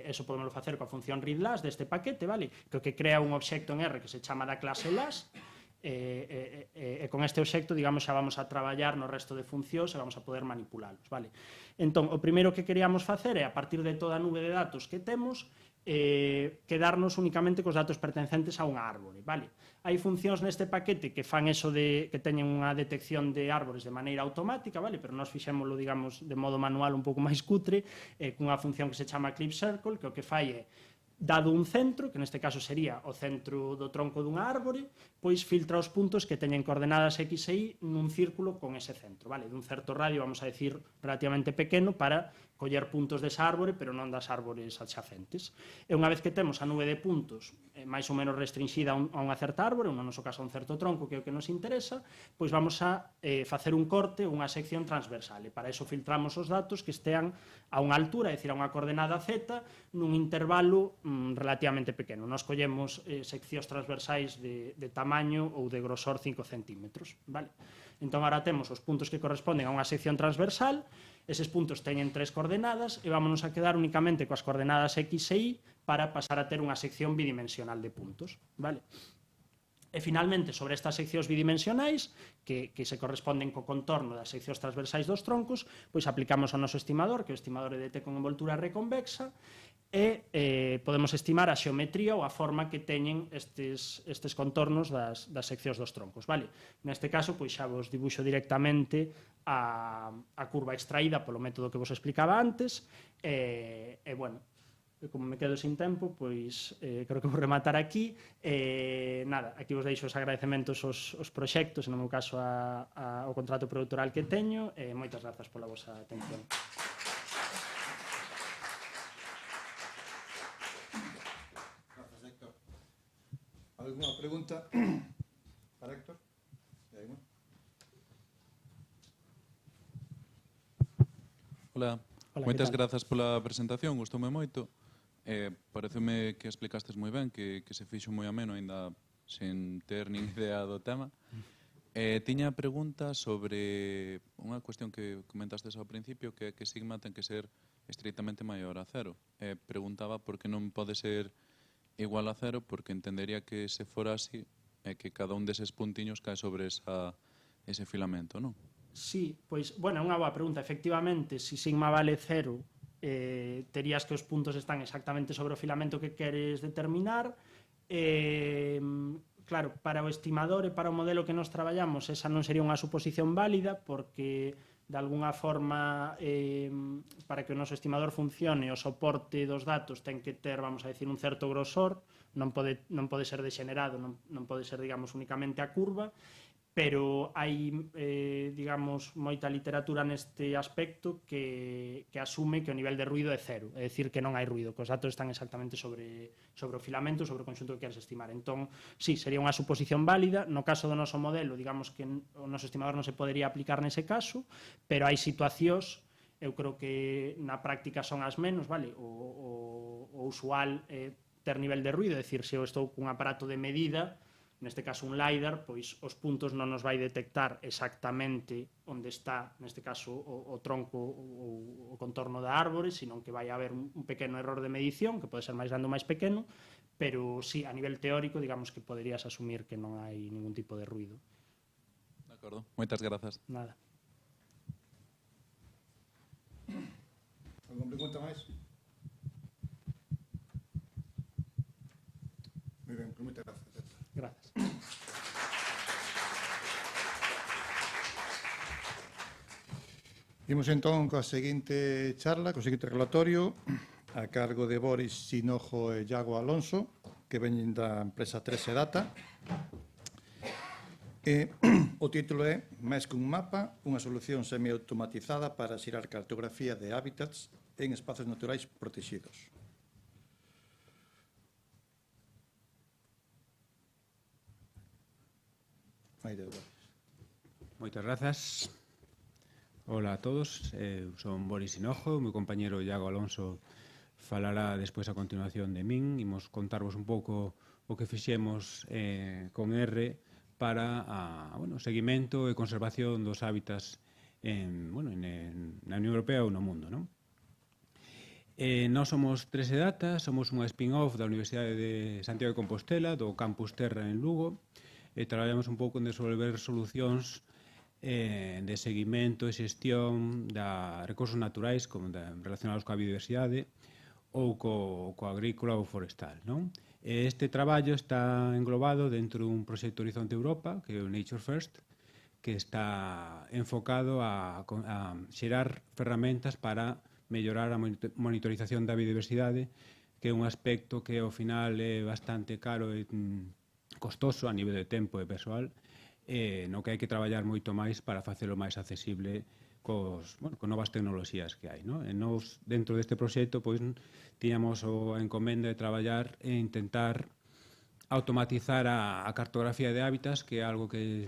eso podemos facer coa función readLAS deste paquete, vale? Que crea un obxecto en R que se chama da clase LAS, e con este obxecto, digamos, xa vamos a traballar no resto de funcións e vamos a poder manipulalos, vale? Entón, o primeiro que queríamos facer é, a partir de toda a nube de datos que temos, quedarnos únicamente cos datos pertencentes a unha árbore, vale? Hai funcións neste paquete que fan eso de que teñen unha detección de árbores de maneira automática, vale? Pero nós fixémoslo, digamos, de modo manual un pouco máis cutre, cunha función que se chama Clip Circle, que o que fai é, dado un centro, que neste caso sería o centro do tronco dunha árbore, pois filtra os puntos que teñen coordenadas X e Y nun círculo con ese centro, vale? Dun certo radio, vamos a decir, relativamente pequeno para coller puntos desa árbore, pero non das árbores adxacentes. E unha vez que temos a nube de puntos máis ou menos restringida a unha certa árbore, no noso caso a un certo tronco, que é o que nos interesa, pois vamos a facer un corte, unha sección transversal. E para iso filtramos os datos que estean a unha altura, é dicir, a unha coordenada Z, nun intervalo relativamente pequeno. Nos collemos seccións transversais de tamaño ou de grosor 5 centímetros, vale? Entón, agora temos os puntos que corresponden a unha sección transversal, eses puntos teñen 3 coordenadas e vámonos a quedar únicamente coas coordenadas X e Y para pasar a ter unha sección bidimensional de puntos, vale? E, finalmente, sobre estas seccións bidimensionais, que se corresponden co contorno das seccións transversais dos troncos, pois aplicamos o noso estimador, que é o estimador EDT con envoltura reconvexa, e podemos estimar a xeometría ou a forma que teñen estes contornos das seccións dos troncos, vale? Neste caso, pois xa vos dibuixo directamente a curva extraída polo método que vos explicaba antes, e bueno, como me quedo sin tempo, pois creo que vou rematar aquí. Nada, aquí vos deixo os agradecementos aos proxectos, no meu caso ao contrato produtoral que teño, e moitas grazas pola vosa atención. Alguna pregunta para Héctor? Hola, moitas grazas pola presentación, gustoume moito. Pareceme que explicastes moi ben, que se fixo moi ameno, aínda sen ter nin idea do tema. Tiña pregunta sobre unha cuestión que comentastes ao principio, que sigma ten que ser estritamente maior a cero. Preguntaba por que non pode ser igual a cero, porque entendería que se fora así, que cada un deses puntiños cae sobre ese filamento, non? Sí, pois, bueno, é unha boa pregunta. Efectivamente, se sigma vale cero, terías que os puntos están exactamente sobre o filamento que queres determinar. Claro, para o estimador e para o modelo que nos traballamos, esa non sería unha suposición válida, porque de alguna forma, para que o noso estimador funcione, o soporte dos datos ten que ter, vamos a decir, un certo grosor, non pode ser degenerado, non pode ser, digamos, únicamente a curva, pero hai, digamos, moita literatura neste aspecto que asume que o nivel de ruido é cero, é dicir, que non hai ruido, que os datos están exactamente sobre o filamento, sobre o conxunto que queres estimar. Entón, sí, sería unha suposición válida. No caso do noso modelo, digamos que o noso estimador non se podería aplicar nese caso, pero hai situacións, eu creo que na práctica son as menos, vale? O usual é ter nivel de ruido, é dicir, se eu estou cun aparato de medida, neste caso un LiDAR, pois os puntos non nos vai detectar exactamente onde está, neste caso, o tronco ou o contorno da árbore, senón que vai haber un pequeno error de medición, que pode ser máis grande ou máis pequeno, pero sí, a nivel teórico, digamos que poderías asumir que non hai ningún tipo de ruido. De acordo, moitas grazas. Nada. Alguna pregunta máis? Moi ben, pues moitas grazas. Grazas. Imos entón coa seguinte charla, co seguinte relatorio, a cargo de Boris Sinojo e Iago Alonso, que veñen da empresa 3 Data. O título é Máis que un mapa, unha solución semiautomatizada para xirar cartografía de hábitats en espazos naturais protegidos. Moitas grazas. Hola a todos, eu son Boris Sinojo, o meu compañero Iago Alonso falará despois a continuación de min. Imos contarvos un pouco o que fixemos con R para o seguimento e conservación dos hábitats na Unión Europea ou no mundo, non? Nós somos 3 Data, somos unha spin-off da Universidade de Santiago de Compostela, do Campus Terra en Lugo, e traballamos un pouco en desenvolver solucións de seguimento e xestión de recursos naturais relacionados coa biodiversidade ou co agrícola ou forestal, non? Este traballo está englobado dentro dun proxecto Horizonte Europa, que é o Nature First, que está enfocado a xerar ferramentas para mellorar a monitorización da biodiversidade, que é un aspecto que ao final é bastante caro e costoso a nivel de tempo e persoal, no que hai que traballar moito máis para facelo máis accesible con novas tecnoloxías que hai. E nos, dentro deste proxecto, tiñamos a encomenda de traballar e intentar automatizar a cartografía de hábitats, que é algo que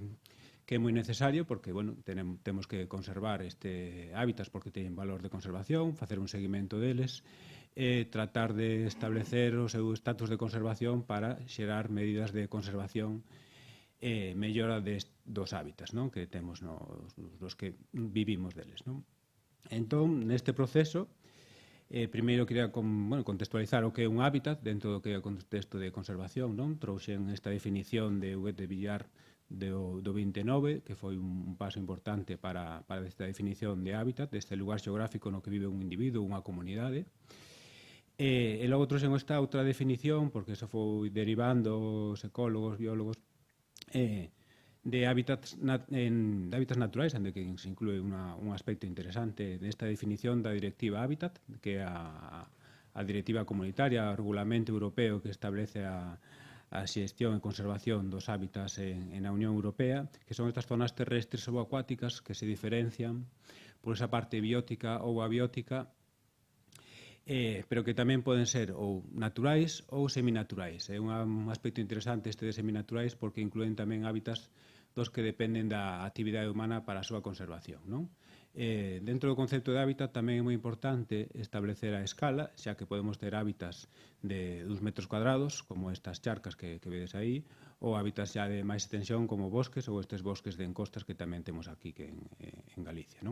é moi necesario, porque temos que conservar este hábitats porque teñen valor de conservación, facer un seguimento deles, tratar de establecer o seu estatus de conservación para xerar medidas de conservación mellora dos hábitats que temos nos que vivimos deles. Entón, neste proceso, primeiro quería contextualizar o que é un hábitat dentro do que é o contexto de conservación. Trouxen esta definición de Huguet de Villar do 29, que foi un paso importante para esta definición de hábitat, deste lugar xeográfico no que vive un individuo, unha comunidade. E logo trouxen esta outra definición, porque eso foi derivando os ecólogos, biólogos, de hábitats naturais, onde que se inclúe un aspecto interesante nesta definición da Directiva Hábitat, que é a Directiva Comunitaria, o Regulamento Europeo que establece a xestión e conservación dos hábitats en a Unión Europea, que son estas zonas terrestres ou acuáticas que se diferencian por esa parte biótica ou abiótica, pero que tamén poden ser ou naturais ou seminaturais. É un aspecto interesante este de seminaturais porque incluen tamén hábitats dos que dependen da actividade humana para a súa conservación. Dentro do concepto de hábitat tamén é moi importante establecer a escala, xa que podemos ter hábitats de 2 metros cuadrados, como estas charcas que vedes aí, ou hábitats xa de máis extensión como bosques ou estes bosques de encostas que tamén temos aquí en Galicia.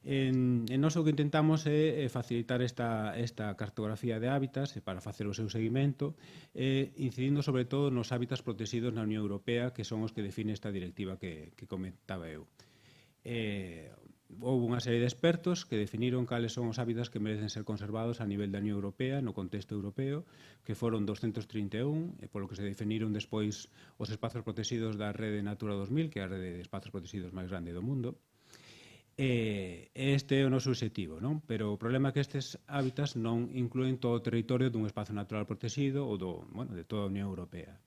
Nós o que intentamos é facilitar esta cartografía de hábitats para facer o seu seguimento, incidindo sobre todo nos hábitats protegidos na Unión Europea, que son os que define esta directiva que comentaba eu. Houve unha serie de expertos que definiron cales son os hábitats que merecen ser conservados a nivel da Unión Europea, no contexto europeo, que foron 231, e polo que se definiron despois os espazos protegidos da rede Natura 2000, que é a rede de espazos protegidos máis grande do mundo. Este é o noso objetivo, pero o problema é que estes hábitats non incluen todo o territorio dun espazo natural protegido ou de toda a Unión Europea.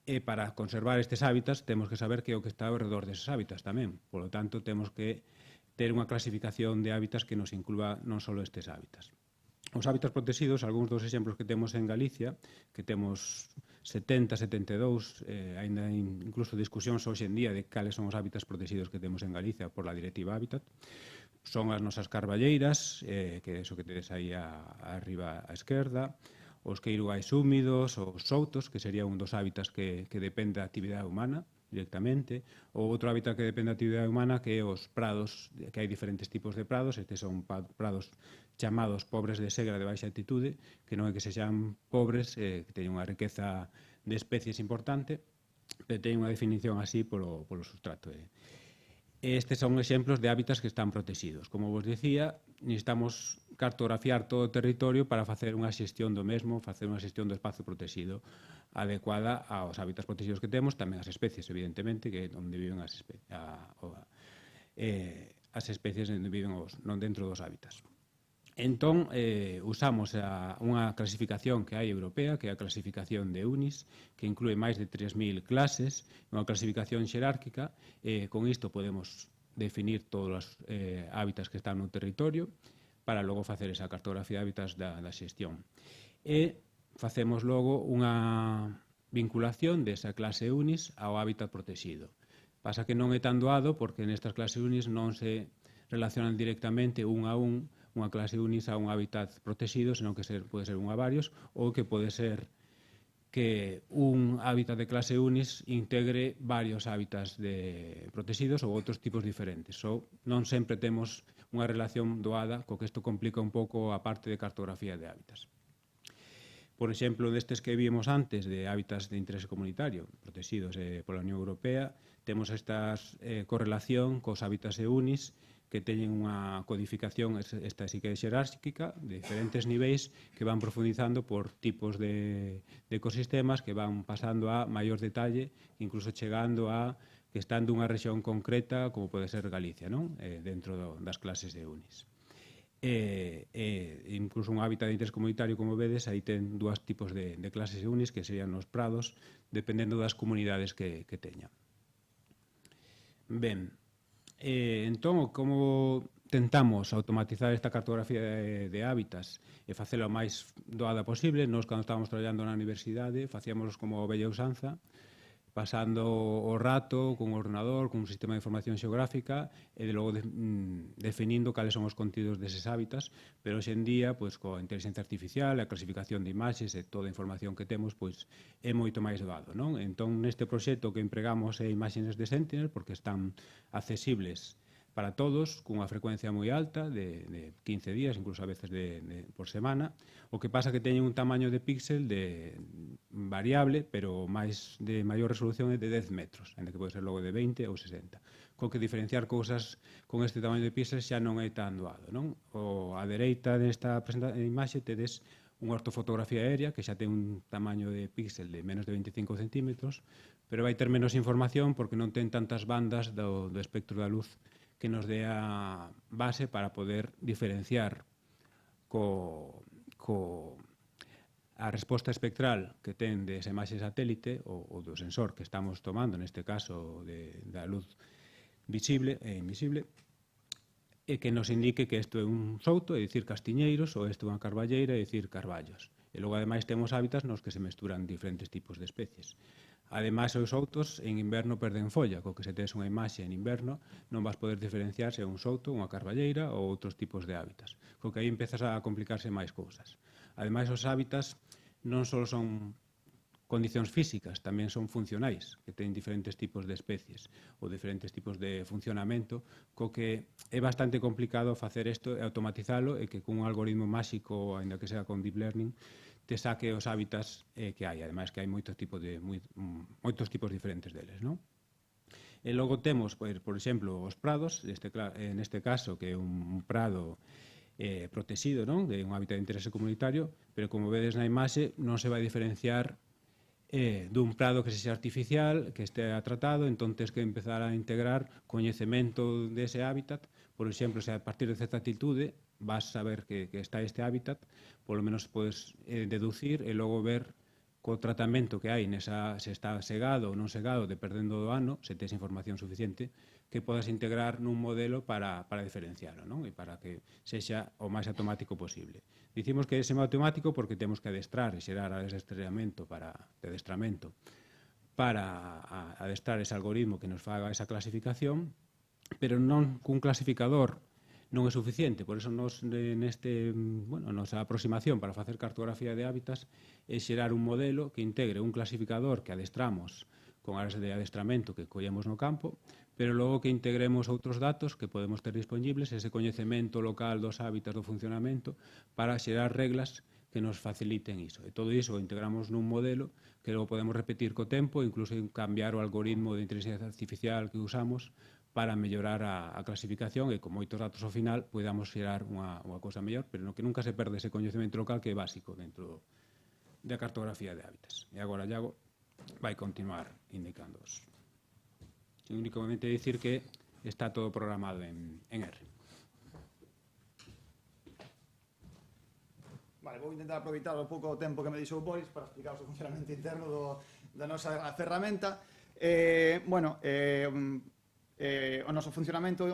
E para conservar estes hábitats temos que saber que é o que está ao redor deses hábitats tamén. Por lo tanto, temos que ter unha clasificación de hábitats que nos inclúa non só estes hábitats. Os hábitats protegidos, algúns dos exemplos que temos en Galicia, que temos 70, 72, ainda incluso discusións hoxe en día de cales son os hábitats protegidos que temos en Galicia por la Directiva Hábitat, son as nosas carballeiras, que é iso que tedes aí arriba á esquerda, os queirugais húmidos, os soutos, que sería un dos hábitats que depende da actividade humana directamente, ou outro hábitat que depende da actividade humana que é os prados, que hai diferentes tipos de prados, estes son prados chamados pobres de segra de baixa altitude, que non é que sexan pobres, que teñen unha riqueza de especies importante, pero teñen unha definición así polo substrato. Estes son exemplos de hábitats que están protegidos. Como vos dicía, necesitamos cartografiar todo o territorio para facer unha xestión do mesmo, facer unha xestión do espazo protegido adecuada aos hábitats protegidos que temos, tamén as especies, evidentemente, que é onde viven as especies onde viven non dentro dos hábitats. Entón, usamos unha clasificación que hai europea, que é a clasificación de UNIS, que inclúe máis de 3.000 clases, unha clasificación xerárquica. Con isto podemos definir todos os hábitats que están no territorio para logo facer esa cartografía de hábitats da xestión. E facemos logo unha vinculación desa clase UNIS ao hábitat protegido. Pasa que non é tan doado porque nestas clases UNIS non se relacionan directamente un a un unha clase UNIS a un hábitat protegido, senón que pode ser un a varios, ou que pode ser que un hábitat de clase UNIS integre varios hábitats protegidos ou outros tipos diferentes. Non sempre temos unha relación doada, co que isto complica un pouco a parte de cartografía de hábitats. Por exemplo, destes que vimos antes de hábitats de interese comunitario protegidos pola Unión Europea, temos esta correlación cos hábitats EUNIS que teñen unha codificación, esta sí que é xerárquica, de diferentes niveis que van profundizando por tipos de ecosistemas que van pasando a maior detalle, incluso chegando a que están dunha rexión concreta, como pode ser Galicia, non? Dentro das clases de EUNIS. Incluso un hábitat de interés comunitario, como vedes, aí ten dúas tipos de clases de EUNIS, que serían os prados, dependendo das comunidades que teñan. Ben, entón, como tentamos automatizar esta cartografía de hábitats e facela o máis doada posible, nós, cando estábamos traballando na universidade, facíamos como bella usanza, pasando o rato con o ordenador, con un sistema de información xeográfica e logo definindo cales son os contidos deses hábitats, pero hoxe en día, coa inteligencia artificial, a clasificación de imaxes e toda a información que temos, é moito máis doado, non? Entón, neste proxecto que empregamos é imaxes de Sentinel, porque están accesibles para todos, cunha frecuencia moi alta, de 15 días, incluso a veces por semana. O que pasa que teñen un tamaño de píxel variable, pero de maior resolución é de 10 metros, ainda que pode ser logo de 20 ou 60. Co que diferenciar cousas con este tamaño de píxel xa non é tan doado, non? A dereita desta imaxe tedes unha ortofotografía aérea que xa ten un tamaño de píxel de menos de 25 centímetros, pero vai ter menos información porque non ten tantas bandas do espectro da luz que nos dé a base para poder diferenciar a resposta espectral que ten desa imaxe satélite ou do sensor que estamos tomando, neste caso da luz visible e invisible, e que nos indique que isto é un souto, é dicir castiñeiros, ou isto é unha carballeira, é dicir carballos. E logo, ademais, temos hábitats nos que se mesturan diferentes tipos de especies. Ademais, os soutos en inverno perden folla, co que se tes unha imaxe en inverno non vas poder diferenciar se é un souto, unha carballeira ou outros tipos de hábitats, co que aí empezas a complicarse máis cousas. Ademais, os hábitats non só son condicións físicas, tamén son funcionais, que teñen diferentes tipos de especies ou diferentes tipos de funcionamento, co que é bastante complicado facer isto e automatizalo e que cun algoritmo máxico, ainda que sea con deep learning, te saque os hábitats que hai. Ademais que hai moitos tipos diferentes deles, non? E logo temos, por exemplo, os prados, neste caso, que é un prado protegido, non? De un hábitat de interese comunitario, pero como vedes na imaxe non se vai diferenciar dun prado que sexa artificial, que este tratado, entón tens que empezar a integrar coñecemento dese hábitat. Por exemplo, se a partir de certa altitude vas a ver que está este hábitat, polo menos podes deducir e logo ver co tratamento que hai se está segado ou non segado, dependendo do ano, se tes información suficiente, que podas integrar nun modelo para diferenciarlo, non? E para que sexa o máis automático posible. Dicimos que é semi-automático porque temos que adestrar e xerar áreas de adestramento para adestrar ese algoritmo que nos faga esa clasificación, pero non cun clasificador non é suficiente. Por iso nosa aproximación para facer cartografía de hábitats é xerar un modelo que integre un clasificador que adestramos con áreas de adestramento que collemos no campo, pero logo que integremos outros datos que podemos ter disponibles, ese coñecemento local dos hábitats do funcionamento, para xerar reglas que nos faciliten iso. E todo iso o integramos nun modelo que logo podemos repetir co tempo, incluso cambiar o algoritmo de inteligencia artificial que usamos para mellorar a clasificación e con moitos datos ao final podamos xerar unha cousa mellor, pero no que nunca se perde ese coñecemento local que é básico dentro da cartografía de hábitats. E agora Iago vai continuar indicándoos. Únicamente dicir que está todo programado en R. Vale, vou intentar aproveitar o pouco tempo que me deixou Boris para explicar o funcionamento interno da nosa ferramenta. O noso funcionamento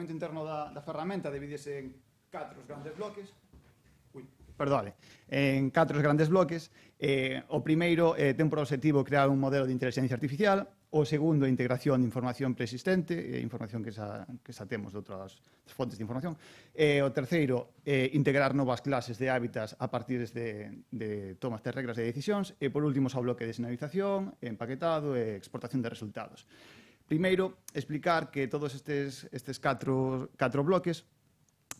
interno da ferramenta divídese en 4 grandes bloques. En 4 grandes bloques. O primeiro ten por objetivo crear un modelo de inteligencia artificial. O segundo, integración de información preexistente, información que xa temos de outras fontes de información. O terceiro, integrar novas clases de hábitats a partir de tomas de reglas de decisións. E, por último, o bloque de señalización, empaquetado e exportación de resultados. Primeiro, explicar que todos estes 4 bloques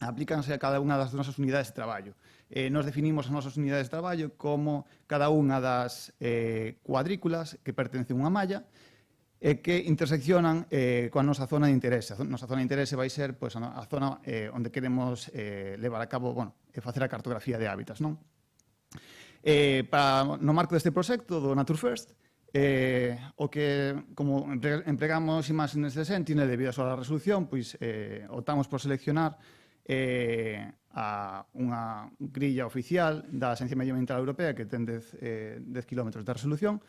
aplícanse a cada unha das nosas unidades de traballo. Nos definimos as nosas unidades de traballo como cada unha das cuadrículas que pertencen a unha malla e que interseccionan coa nosa zona de interese. A nosa zona de interese vai ser pois, a zona onde queremos levar a cabo, facer a cartografía de hábitats, non? No marco deste proxecto do Nature First, o que, como empregamos imaxes de Sentinel debido a súa resolución, pois optamos por seleccionar a unha grilla oficial da Axencia Medioambiental Europea que ten 10 km de resolución.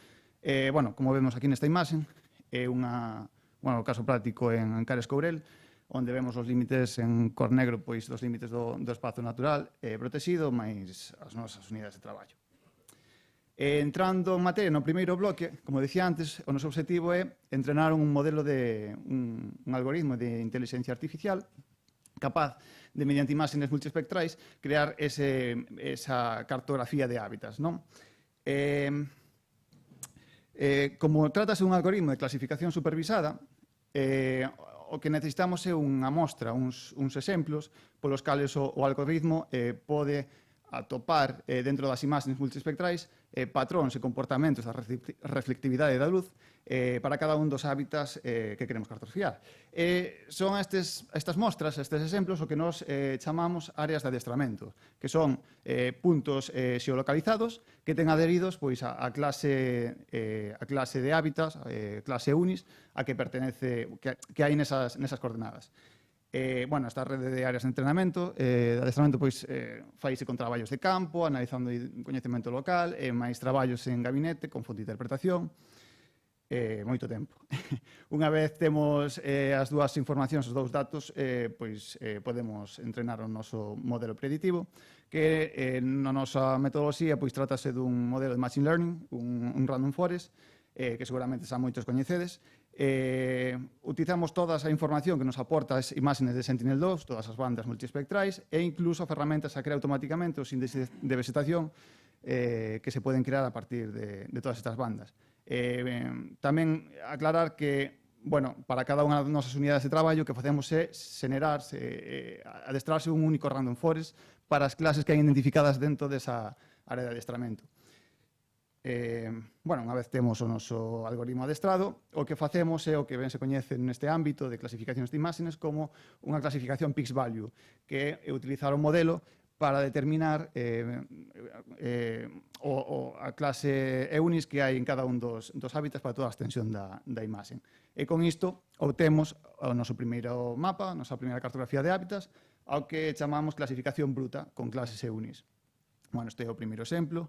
Como vemos aquí nesta imaxe, é o caso práctico en Cares Courel, onde vemos os límites en cor negro, pois dos límites do espazo natural protegido, máis as nosas unidades de traballo. Entrando en materia no primeiro bloque, como decía antes, o noso objetivo é entrenar un modelo un algoritmo de inteligencia artificial capaz de, mediante imaxes multiespectrais, crear esa cartografía de hábitats, non? Como trátase dun algoritmo de clasificación supervisada, o que necesitamos é unha mostra, uns exemplos, polos cales o algoritmo pode atopar dentro das imaxes multiespectrais patróns e comportamentos da reflectividade da luz para cada un dos hábitats que queremos cartografiar. Son estas mostras, estes exemplos, o que nos chamamos áreas de adestramento, que son puntos xeolocalizados que ten adheridos pois, a clase de hábitats, clase UNIS, a que pertenece, que hai nesas coordenadas. Esta rede de áreas de entrenamento, de adestramento, pois, faise con traballos de campo, analizando o coñecemento local, máis traballos en gabinete, con fonte de interpretación, moito tempo. Unha vez temos as dúas informacións, os dous datos, podemos entrenar o noso modelo predictivo, que na nosa metodoloxía trátase dun modelo de machine learning, un random forest, que seguramente xa moitos coñecedes. Utilizamos toda a información que nos aporta as imaxes de Sentinel-2, todas as bandas multiespectrais, e incluso ferramentas a crear automáticamente os índices de vegetación que se poden crear a partir de todas estas bandas. Tamén aclarar que, para cada unha das nosas unidades de traballo, que facemos é adestrarse un único random forest para as clases que hai identificadas dentro desa área de adestramento. Unha vez temos o noso algoritmo adestrado, o que facemos é o que ben se coñece neste ámbito de clasificacións de imaxes como unha clasificación Pix-Value, que é utilizar o modelo para determinar a clase EUNIS que hai en cada un dos hábitats para toda a extensión da imaxe. E con isto obtemos o noso primeiro mapa, a nosa primeira cartografía de hábitats, ao que chamamos clasificación bruta con clases EUNIS. Este é o primeiro exemplo,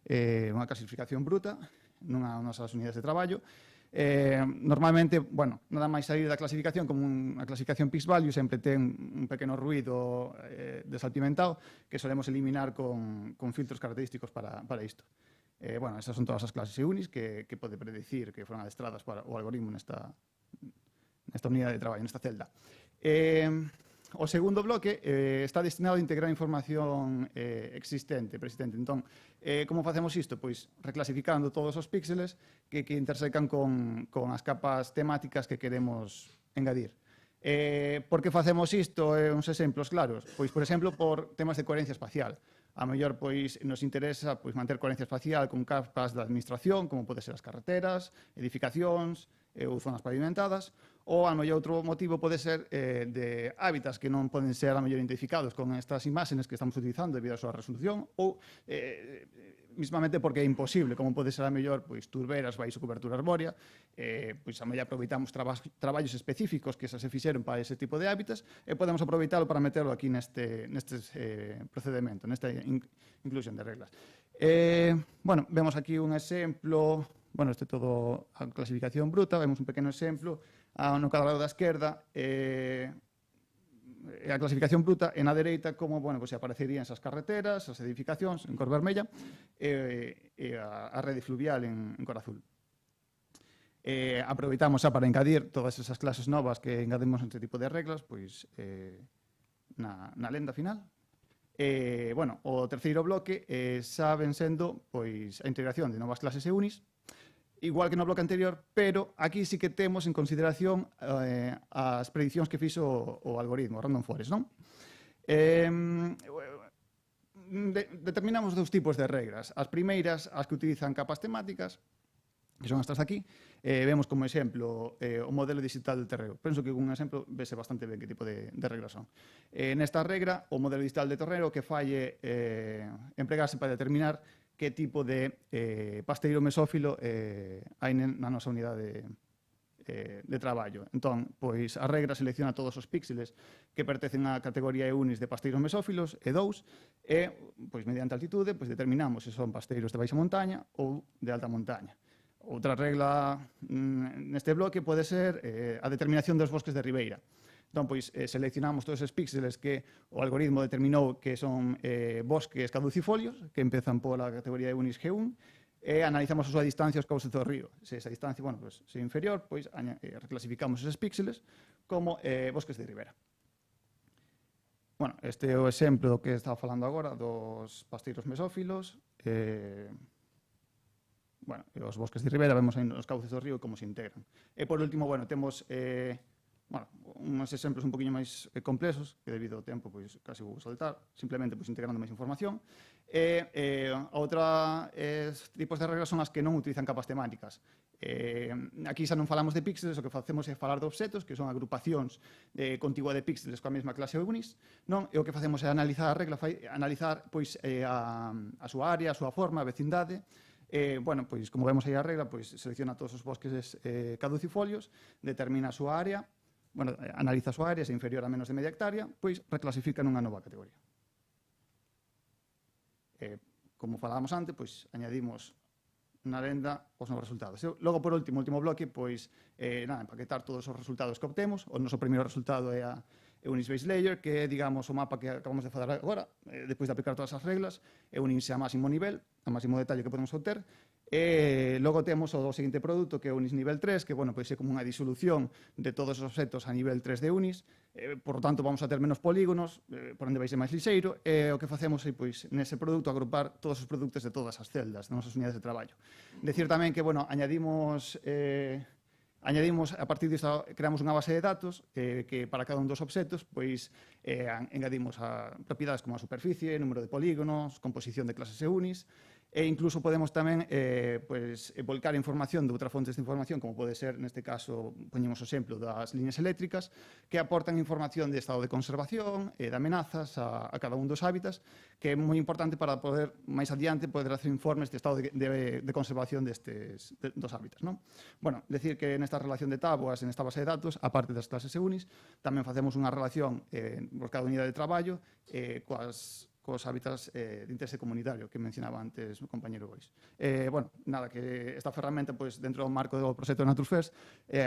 unha clasificación bruta nunha das nosas unidades de traballo. Normalmente, nada máis sair da clasificación como unha clasificación Pix-Value sempre ten un pequeno ruído desaltimentado que solemos eliminar con filtros característicos para isto. Esas son todas as clases EUNIS que pode predecir que foron adestradas para o algoritmo nesta unidade de traballo, nesta celda. O segundo bloque está destinado a integrar información persistente. Entón, como facemos isto? Pois reclasificando todos os píxeles que intersecan con as capas temáticas que queremos engadir. Por que facemos isto? Uns exemplos claros. Pois, por exemplo, por temas de coherencia espacial. A mellor nos interesa manter coherencia espacial con capas de administración, como pode ser as carreteras, edificacións ou zonas pavimentadas, ou a mellor outro motivo pode ser de hábitats que non poden ser a mellor identificados con estas imaxes que estamos utilizando debido a súa resolución, ou mismamente porque é imposible, como pode ser a mellor turberas baixo cobertura arbórea, a mellor aproveitamos traballos específicos que se fixeron para ese tipo de hábitats e podemos aproveitalo para meterlo aquí neste procedimento, nesta inclusión de reglas. Vemos aquí un exemplo. Este é todo a clasificación bruta, vemos un pequeno exemplo no cadrado da esquerda, a clasificación bruta, e na dereita como se aparecerían esas carreteras, as edificacións en cor vermella e a rede fluvial en cor azul. Aproveitamos para engadir todas esas clases novas que engadimos este tipo de reglas na lenda final. O terceiro bloque xa ven sendo a integración de novas clases EUNIS, igual que no bloque anterior, pero aquí sí que temos en consideración as prediccións que fixo o algoritmo, o Random Forest, non? Determinamos dous tipos de regras. As primeiras, as que utilizan capas temáticas, que son estas de aquí, vemos como exemplo o modelo digital del terreo. Penso que con un exemplo vese bastante ben que tipo de regras son. Nesta regra, o modelo digital de terreo que falle empregarse para determinar que tipo de pasteiro mesófilo hai na nosa unidade de traballo. Entón, pois a regra selecciona todos os píxeles que pertencen á categoría EUNIS de pasteiros mesófilos, E2, e, pois, mediante altitude, pois, determinamos se son pasteiros de baixa montaña ou de alta montaña. Outra regla neste bloque pode ser a determinación dos bosques de ribeira. Entón, pois, seleccionamos todos os píxeles que o algoritmo determinou que son bosques caducifolios, que empezan pola categoría EUNIS G1, e analizamos a súa distancia aos cauces do río. Se esa distancia, bueno, pues, se é inferior, pois reclasificamos eses píxeles como bosques de ribera. Bueno, este é o exemplo que estaba falando agora dos pasteiros mesófilos. Bueno, os bosques de ribera, vemos aí nos cauces do río como se integran. E por último, bueno, temos uns exemplos un poquinho máis complexos, que debido ao tempo, pois, casi vou saltar, simplemente pois, integrando máis información. Outra tipos de regras son as que non utilizan capas temáticas. Aquí xa non falamos de píxeles, o que facemos é falar de obxetos, que son agrupacións contigua de píxeles coa mesma clase EUNIS, non? E o que facemos é analizar a regla, analizar pois, a súa área, a súa forma, a vecindade. Bueno, pois, como vemos aí a regla, pois, selecciona todos os bosques caducifolios, determina a súa área, bueno, analiza a súa área, se inferior a menos de media hectárea, pois reclasifica nunha nova categoría. Como falábamos antes, pois añadimos na lenda os novos resultados. Logo, por último bloque, pois, empaquetar todos os resultados que obtemos. O noso primeiro resultado é a EUNIS Base Layer, que é, digamos, o mapa que acabamos de falar agora, despois de aplicar todas as reglas, é un índice a máximo nivel, a máximo detalle que podemos obter. Logo temos o seguinte produto, que é UNIS nivel 3, que, bueno, pois é como unha disolución de todos os obxetos a nivel 3 de UNIS. Por lo tanto, vamos a ter menos polígonos, por onde vai ser máis lixeiro, e o que facemos é, pois, nese produto, agrupar todos os produtos de todas as celdas das nosas unidades de traballo. Decir tamén que, bueno, añadimos, a partir disto, creamos unha base de datos que para cada un dos obxetos, pois, engadimos a propiedades como a superficie, número de polígonos, composición de clases EUNIS, e incluso podemos tamén volcar información de outras fontes de información, como pode ser, neste caso, poñemos o exemplo das liñas eléctricas, que aportan información de estado de conservación e de amenazas a cada un dos hábitats, que é moi importante para poder, máis adiante, poder hacer informes de estado de conservación dos hábitats. Bueno, decir que nesta relación de tábuas, nesta base de datos, aparte das clases EUNIS, tamén facemos unha relación por cada unidade de traballo cos hábitats de interese comunitario que mencionaba antes o compañero Boris. Bueno, nada, que esta ferramenta, pois, dentro do marco do proxecto Naturfest,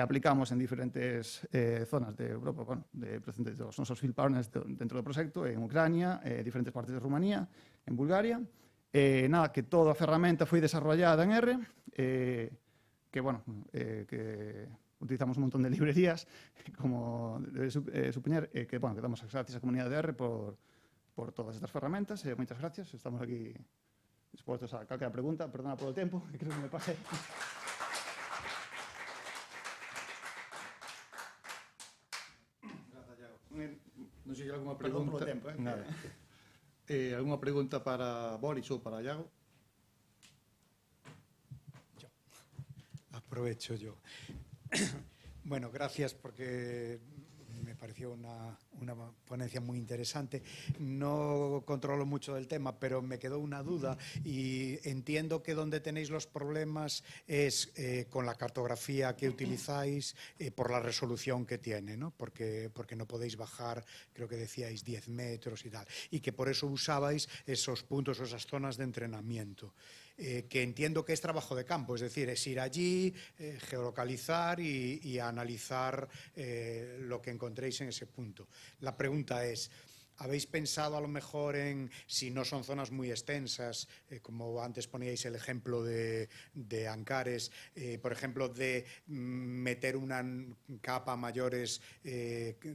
aplicamos en diferentes zonas de Europa, bueno, dos nosos field partners dentro do proxecto, en Ucrania, diferentes partes de Rumanía, en Bulgaria. Nada, que toda a ferramenta foi desarrollada en R, que, bueno, que utilizamos un montón de librerías, como debe supoñer, que, bueno, que damos as gracias á comunidade de R por todas estas ferramentas. Moitas gracias. Estamos aquí dispostos a calquera pregunta. Perdona polo tempo, que creo que me pasei. Gracias, Iago. Non sei se hai alguma pregunta. Perdón polo tempo. Nada. Alguma pregunta para Boris ou para Iago? Aprovecho yo. Bueno, gracias porque me pareció una ponencia muy interesante. No controlo mucho del tema, pero me quedó una duda y entiendo que donde tenéis los problemas es con la cartografía que utilizáis por la resolución que tiene, ¿no? Porque no podéis bajar, creo que decíais 10 metros y tal, y que por eso usabais esos puntos o esas zonas de entrenamiento. Que entiendo que es trabajo de campo, es decir, es ir allí, geolocalizar y analizar lo que encontréis en ese punto. La pregunta es, ¿habéis pensado a lo mejor en, si no son zonas muy extensas, como antes poníais el ejemplo de Ancares, por ejemplo, de meter una capa mayores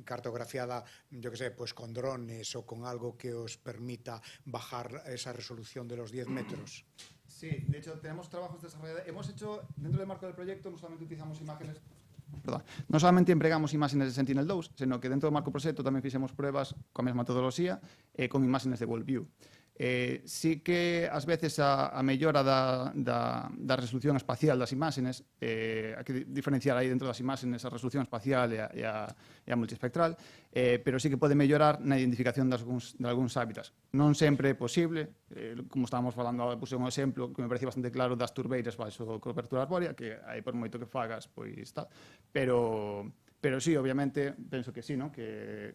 cartografiada, yo qué sé, pues con drones o con algo que os permita bajar esa resolución de los 10 metros? Sí, de hecho tenemos trabajos desarrollados. Hemos hecho, dentro del marco del proyecto, no solamente utilizamos imágenes, non solamente empregamos imágenes de Sentinel-2, sino que dentro do marco do proxecto tamén fixemos pruebas coa mesma metodoloxía con imágenes de WorldView. Sí que ás veces a mellora da resolución espacial das imágenes, hai que diferenciar aí dentro das imágenes a resolución espacial e a multiespectral, pero sí que pode mellorar na identificación de algúns hábitats. Non sempre é posible, como estábamos falando, puse un exemplo que me parecía bastante claro das turbeiras baixo cobertura arbórea, que aí por moito que fagas, pois está, pero sí, obviamente, penso que sí, ¿no? que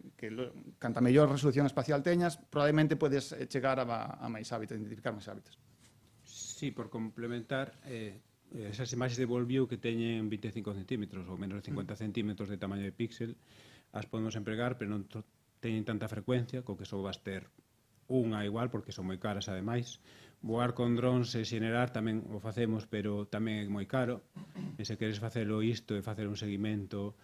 canta mellor resolución espacial teñas, probablemente podes chegar a máis hábitats, identificar máis hábitats. Sí, por complementar, esas imaxes de World View que teñen 25 centímetros ou menos de 50 centímetros de tamaño de píxel, as podemos empregar, pero non teñen tanta frecuencia, co que só vas ter unha igual, porque son moi caras ademais. Voar con drones e xenerar tamén o facemos, pero tamén é moi caro. E se queres facelo isto e facer un seguimento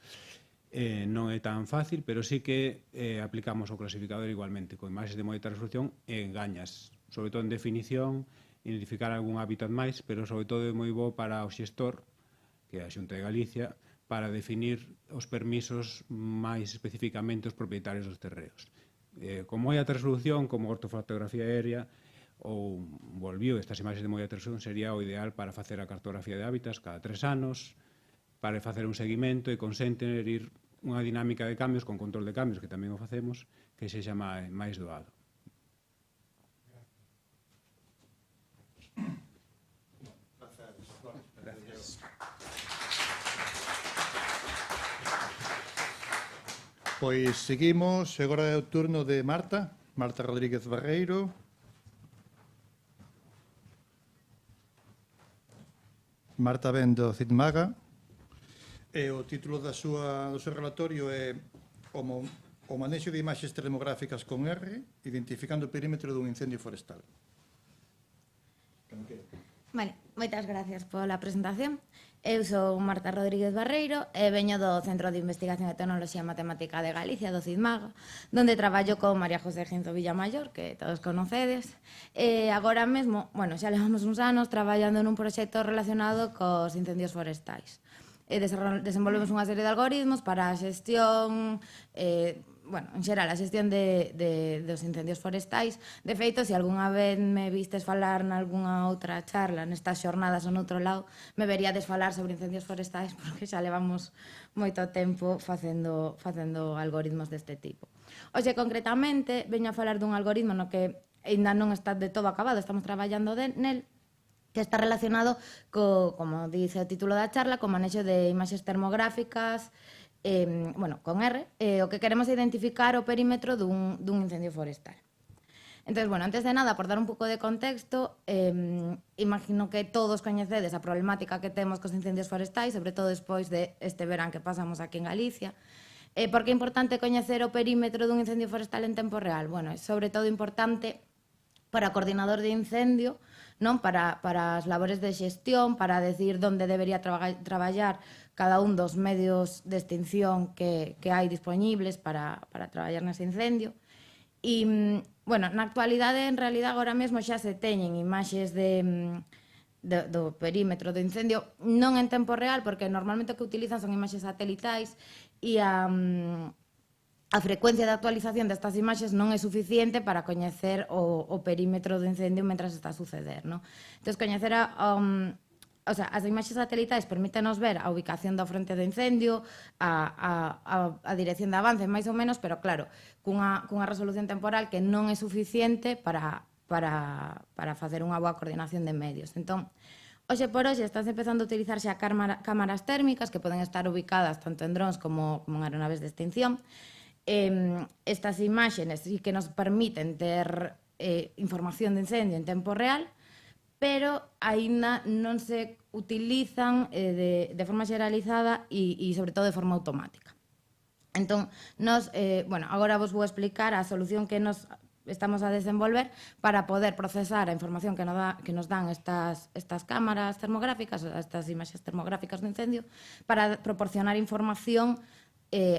non é tan fácil, pero sí que aplicamos o clasificador igualmente, con imaxes de moita resolución e gañas, sobre todo en definición, identificar algún hábitat máis, pero sobre todo é moi bo para o xestor, que é a Xunta de Galicia, para definir os permisos máis especificamente os propietarios dos terreos. Con moi alta resolución, como ortofotografía aérea ou World View, estas imaxes de moi alta resolución sería o ideal para facer a cartografía de hábitats cada 3 anos, para facer un seguimento e consentir ir unha dinámica de cambios con control de cambios, que tamén o facemos, que sexa máis doado. Pois seguimos, agora é o turno de Marta Rodríguez Barreiro. Marta ven do CITMAGA. E o título do seu relatorio é o manexo de imaxes termográficas con R, identificando o perímetro dun incendio forestal. Vale, moitas gracias pola presentación. Eu sou Marta Rodríguez Barreiro e veño do Centro de Investigación e Tecnoloxía Matemática de Galicia, do CITMAGA, donde traballo con María José Ginzo Villamayor, que todos conocedes. E agora mesmo, xa levamos uns anos traballando nun proxecto relacionado cos incendios forestais. Desenvolvemos unha serie de algoritmos para a xestión, en xeral, a xestión dos incendios forestais. De feito, se algunha vez me vistes falar nalgúna outra charla, nestas xornadas ou noutro lado, me veríades falar sobre incendios forestais, porque xa levamos moito tempo facendo algoritmos deste tipo. Oxe, concretamente, veño a falar dun algoritmo no que ainda non está de todo acabado, estamos traballando nel, que está relacionado como dice o título da charla, co manexo de imaxes termográficas, con R, o que queremos é identificar o perímetro dun incendio forestal. Entón, antes de nada, por dar un pouco de contexto, imagino que todos coñecedes a problemática que temos cos incendios forestais, sobre todo despois de este verán que pasamos aquí en Galicia. Por que é importante coñecer o perímetro dun incendio forestal en tempo real? É sobre todo importante para o coordinador de incendio, non para as labores de xestión, para decir onde debería traballar cada un dos medios de extinción que hai disponibles para traballar nese incendio. E, na actualidade, en realidad, agora mesmo xa se teñen imaxes do perímetro do incendio, non en tempo real, porque normalmente o que utilizan son imaxes satellitais e a frecuencia de actualización destas imaxes non é suficiente para coñecer o perímetro do incendio mentras está a suceder, non? Entón, coñecer as imaxes satellitais permítenos ver a ubicación da fronte do incendio, a dirección de avance, máis ou menos, pero claro, cunha resolución temporal que non é suficiente para facer unha boa coordinación de medios. Entón, hoxe por hoxe estás empezando a utilizar xa cámaras térmicas que poden estar ubicadas tanto en drones como en aeronaves de extinción. Estas imaxes sí que nos permiten ter información de incendio en tempo real, pero aínda non se utilizan de forma xeralizada e sobre todo de forma automática. Entón, agora vos vou explicar a solución que nos estamos a desenvolver para poder procesar a información que nos dan estas cámaras termográficas, estas imaxes termográficas do incendio, para proporcionar información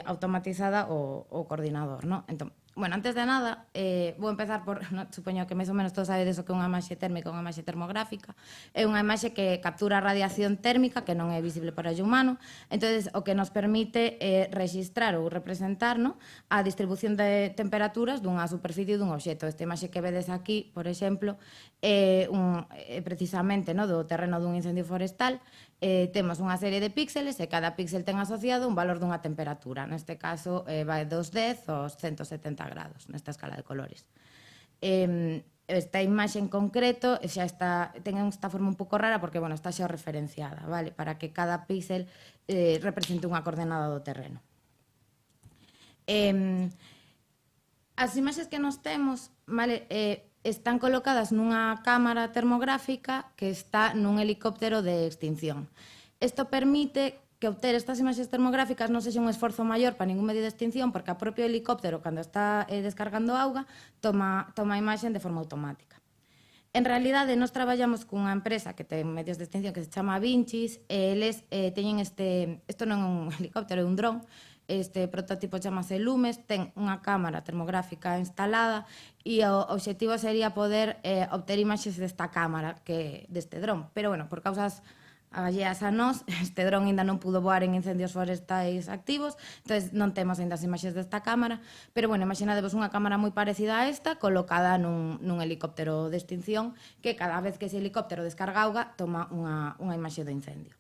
automatizada ao coordinador, non? Entón, Bueno, antes de nada, vou empezar por, supoño que máis ou menos todos sabedes o que é unha imaxe térmica ou unha imaxe termográfica. É unha imaxe que captura a radiación térmica que non é visible para o ollo humano, entonces o que nos permite registrar ou representar a distribución de temperaturas dunha superficie dun obxecto. Esta imaxe que vedes aquí, por exemplo, é precisamente do terreno dun incendio forestal. Temos unha serie de píxeles e cada píxel ten asociado un valor dunha temperatura. Neste caso, vai dos 10 aos 170 grados, nesta escala de colores. Esta imaxe en concreto xa ten esta forma un pouco rara porque, bueno, está xa referenciada, vale? Para que cada píxel represente unha coordenada do terreno. As imaxes que nos temos, vale, están colocadas nunha cámara termográfica que está nun helicóptero de extinción. Isto permite que obter estas imaxes termográficas non sexa un esforzo maior para ningún medio de extinción, porque a propio helicóptero, cando está descargando auga, toma a imaxe de forma automática. En realidade, nós traballamos cunha empresa que ten medios de extinción que se chama Vincis, e eles teñen isto non é un helicóptero, é un dron. Este prototipo chamase Lumes, ten unha cámara termográfica instalada e o obxectivo sería poder obter imaxes desta cámara, deste dron. Pero, bueno, por causas alleas a nós, este dron ainda non pudo voar en incendios forestais activos, entón non temos ainda as imaxes desta cámara, pero, bueno, imaginadevos unha cámara moi parecida a esta, colocada nun helicóptero de extinción, que cada vez que ese helicóptero descarga auga, toma unha imaxe do incendio.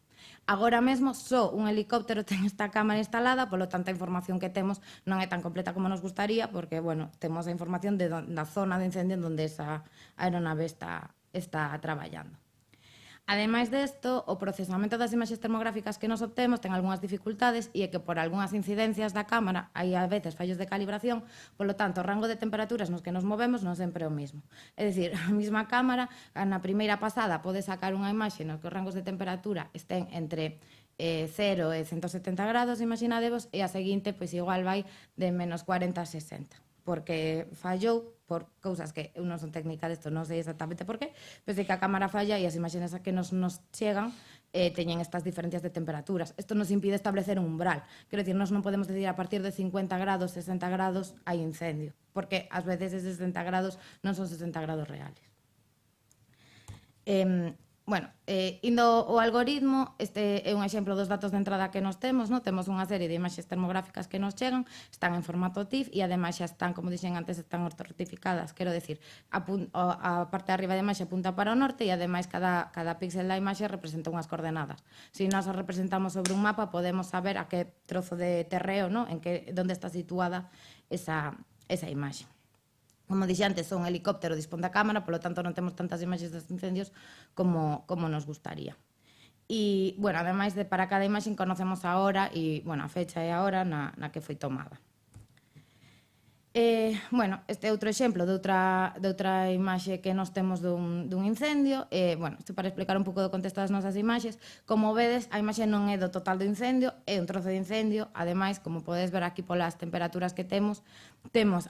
Agora mesmo, só un helicóptero ten esta cámara instalada, polo tanto, a información que temos non é tan completa como nos gustaría, porque, bueno, temos a información da zona de incendio onde esa aeronave está traballando. Ademais desto, o procesamento das imaxes termográficas que nos obtemos ten algunhas dificultades e é que por algunhas incidencias da cámara hai a veces fallos de calibración, polo tanto, o rango de temperaturas nos que nos movemos non sempre é o mismo. É dicir, a mesma cámara, na primeira pasada, pode sacar unha imaxe no que os rangos de temperatura estén entre 0 e 170 grados, imaginadevos, e a seguinte, pois igual vai de menos 40 a 60. Porque fallou por cousas que eu non son técnica desto, non sei exactamente por qué, pero sei que a cámara falla e as imaxes que nos chegan teñen estas diferencias de temperaturas. Isto nos impide establecer un umbral. Quero dicir, nós non podemos decir a partir de 50 grados, 60 grados hai incendio, porque ás veces esos 60 grados non son 60 grados reales. Bueno, indo ao algoritmo, este é un exemplo dos datos de entrada que nos temos, temos unha serie de imaxes termográficas que nos chegan, están en formato TIFF e ademais xa están, como dixen antes, están ortortificadas, quero decir, a parte de arriba da imaxe apunta para o norte e ademais cada píxel da imaxe representa unhas coordenadas. Se nós as representamos sobre un mapa, podemos saber a que trozo de terreo, onde está situada esa imaxe. Como dixi antes, un helicóptero dispón da cámara, polo tanto non temos tantas imaxes dos incendios como nos gustaría. E, bueno, ademais de para cada imaxe conocemos a hora e, bueno, a fecha e a hora na que foi tomada. Bueno, este é outro exemplo de outra imaxe que nos temos dun incendio. Bueno, isto para explicar un pouco do contexto das nosas imaxes. Como vedes, a imaxe non é do total do incendio, é un trozo de incendio. Ademais, como podes ver aquí polas temperaturas que temos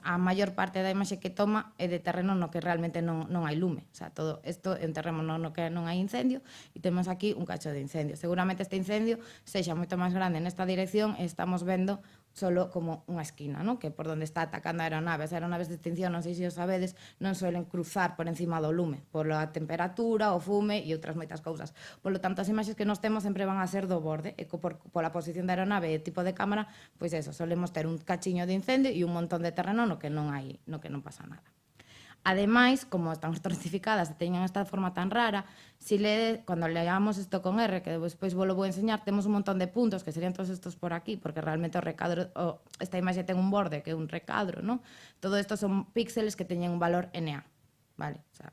a maior parte da imaxe que toma é de terreno no que realmente non hai lume. O sea, todo isto é un terreno no que non hai incendio e temos aquí un cacho de incendio. Seguramente este incendio sexa moito máis grande nesta dirección e estamos vendo solo como unha esquina, que por onde está atacando a aeronave. As aeronaves de extinción, non sei se o sabedes, non suelen cruzar por encima do lume, pola temperatura, o fume e outras moitas cousas. Por lo tanto, as imaxes que nos temos sempre van a ser do borde, e pola posición da aeronave e o tipo de cámara, pois eso, solemos ter un cachiño de incendio e un montón de terreno no que non pasa nada. Ademais, como están ortortificadas e teñen esta forma tan rara, cando leamos isto con R, que despois vos lo vou enseñar, temos un montón de puntos, que serían todos estos por aquí, porque realmente o recadro, esta imaxe ten un borde, que é un recadro, non? Todo isto son píxeles que teñen un valor NA, vale? O sea,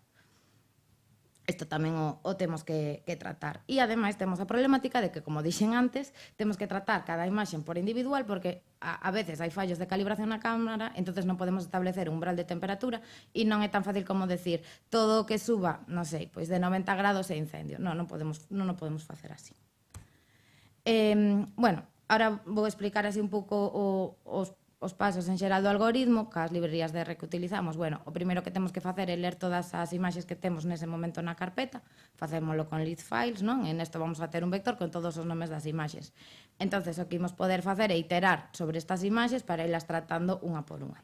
isto tamén o temos que tratar. E, ademais, temos a problemática de que, como dixen antes, temos que tratar cada imaxe por individual, porque a veces hai fallos de calibración na cámara, entonces non podemos establecer un umbral de temperatura e non é tan fácil como decir todo o que suba, non sei, pois de 90 grados é incendio. Non o podemos facer así. Bueno, ahora vou explicar así un pouco os pasos en xeral do algoritmo, cas librerías de R que utilizamos. Bueno, o primeiro que temos que facer é ler todas as imaxes que temos nese momento na carpeta, facémolo con list files, non? E nesto vamos a ter un vector con todos os nomes das imaxes. Entonces, o que imos poder facer é iterar sobre estas imaxes para irlas tratando unha por unha.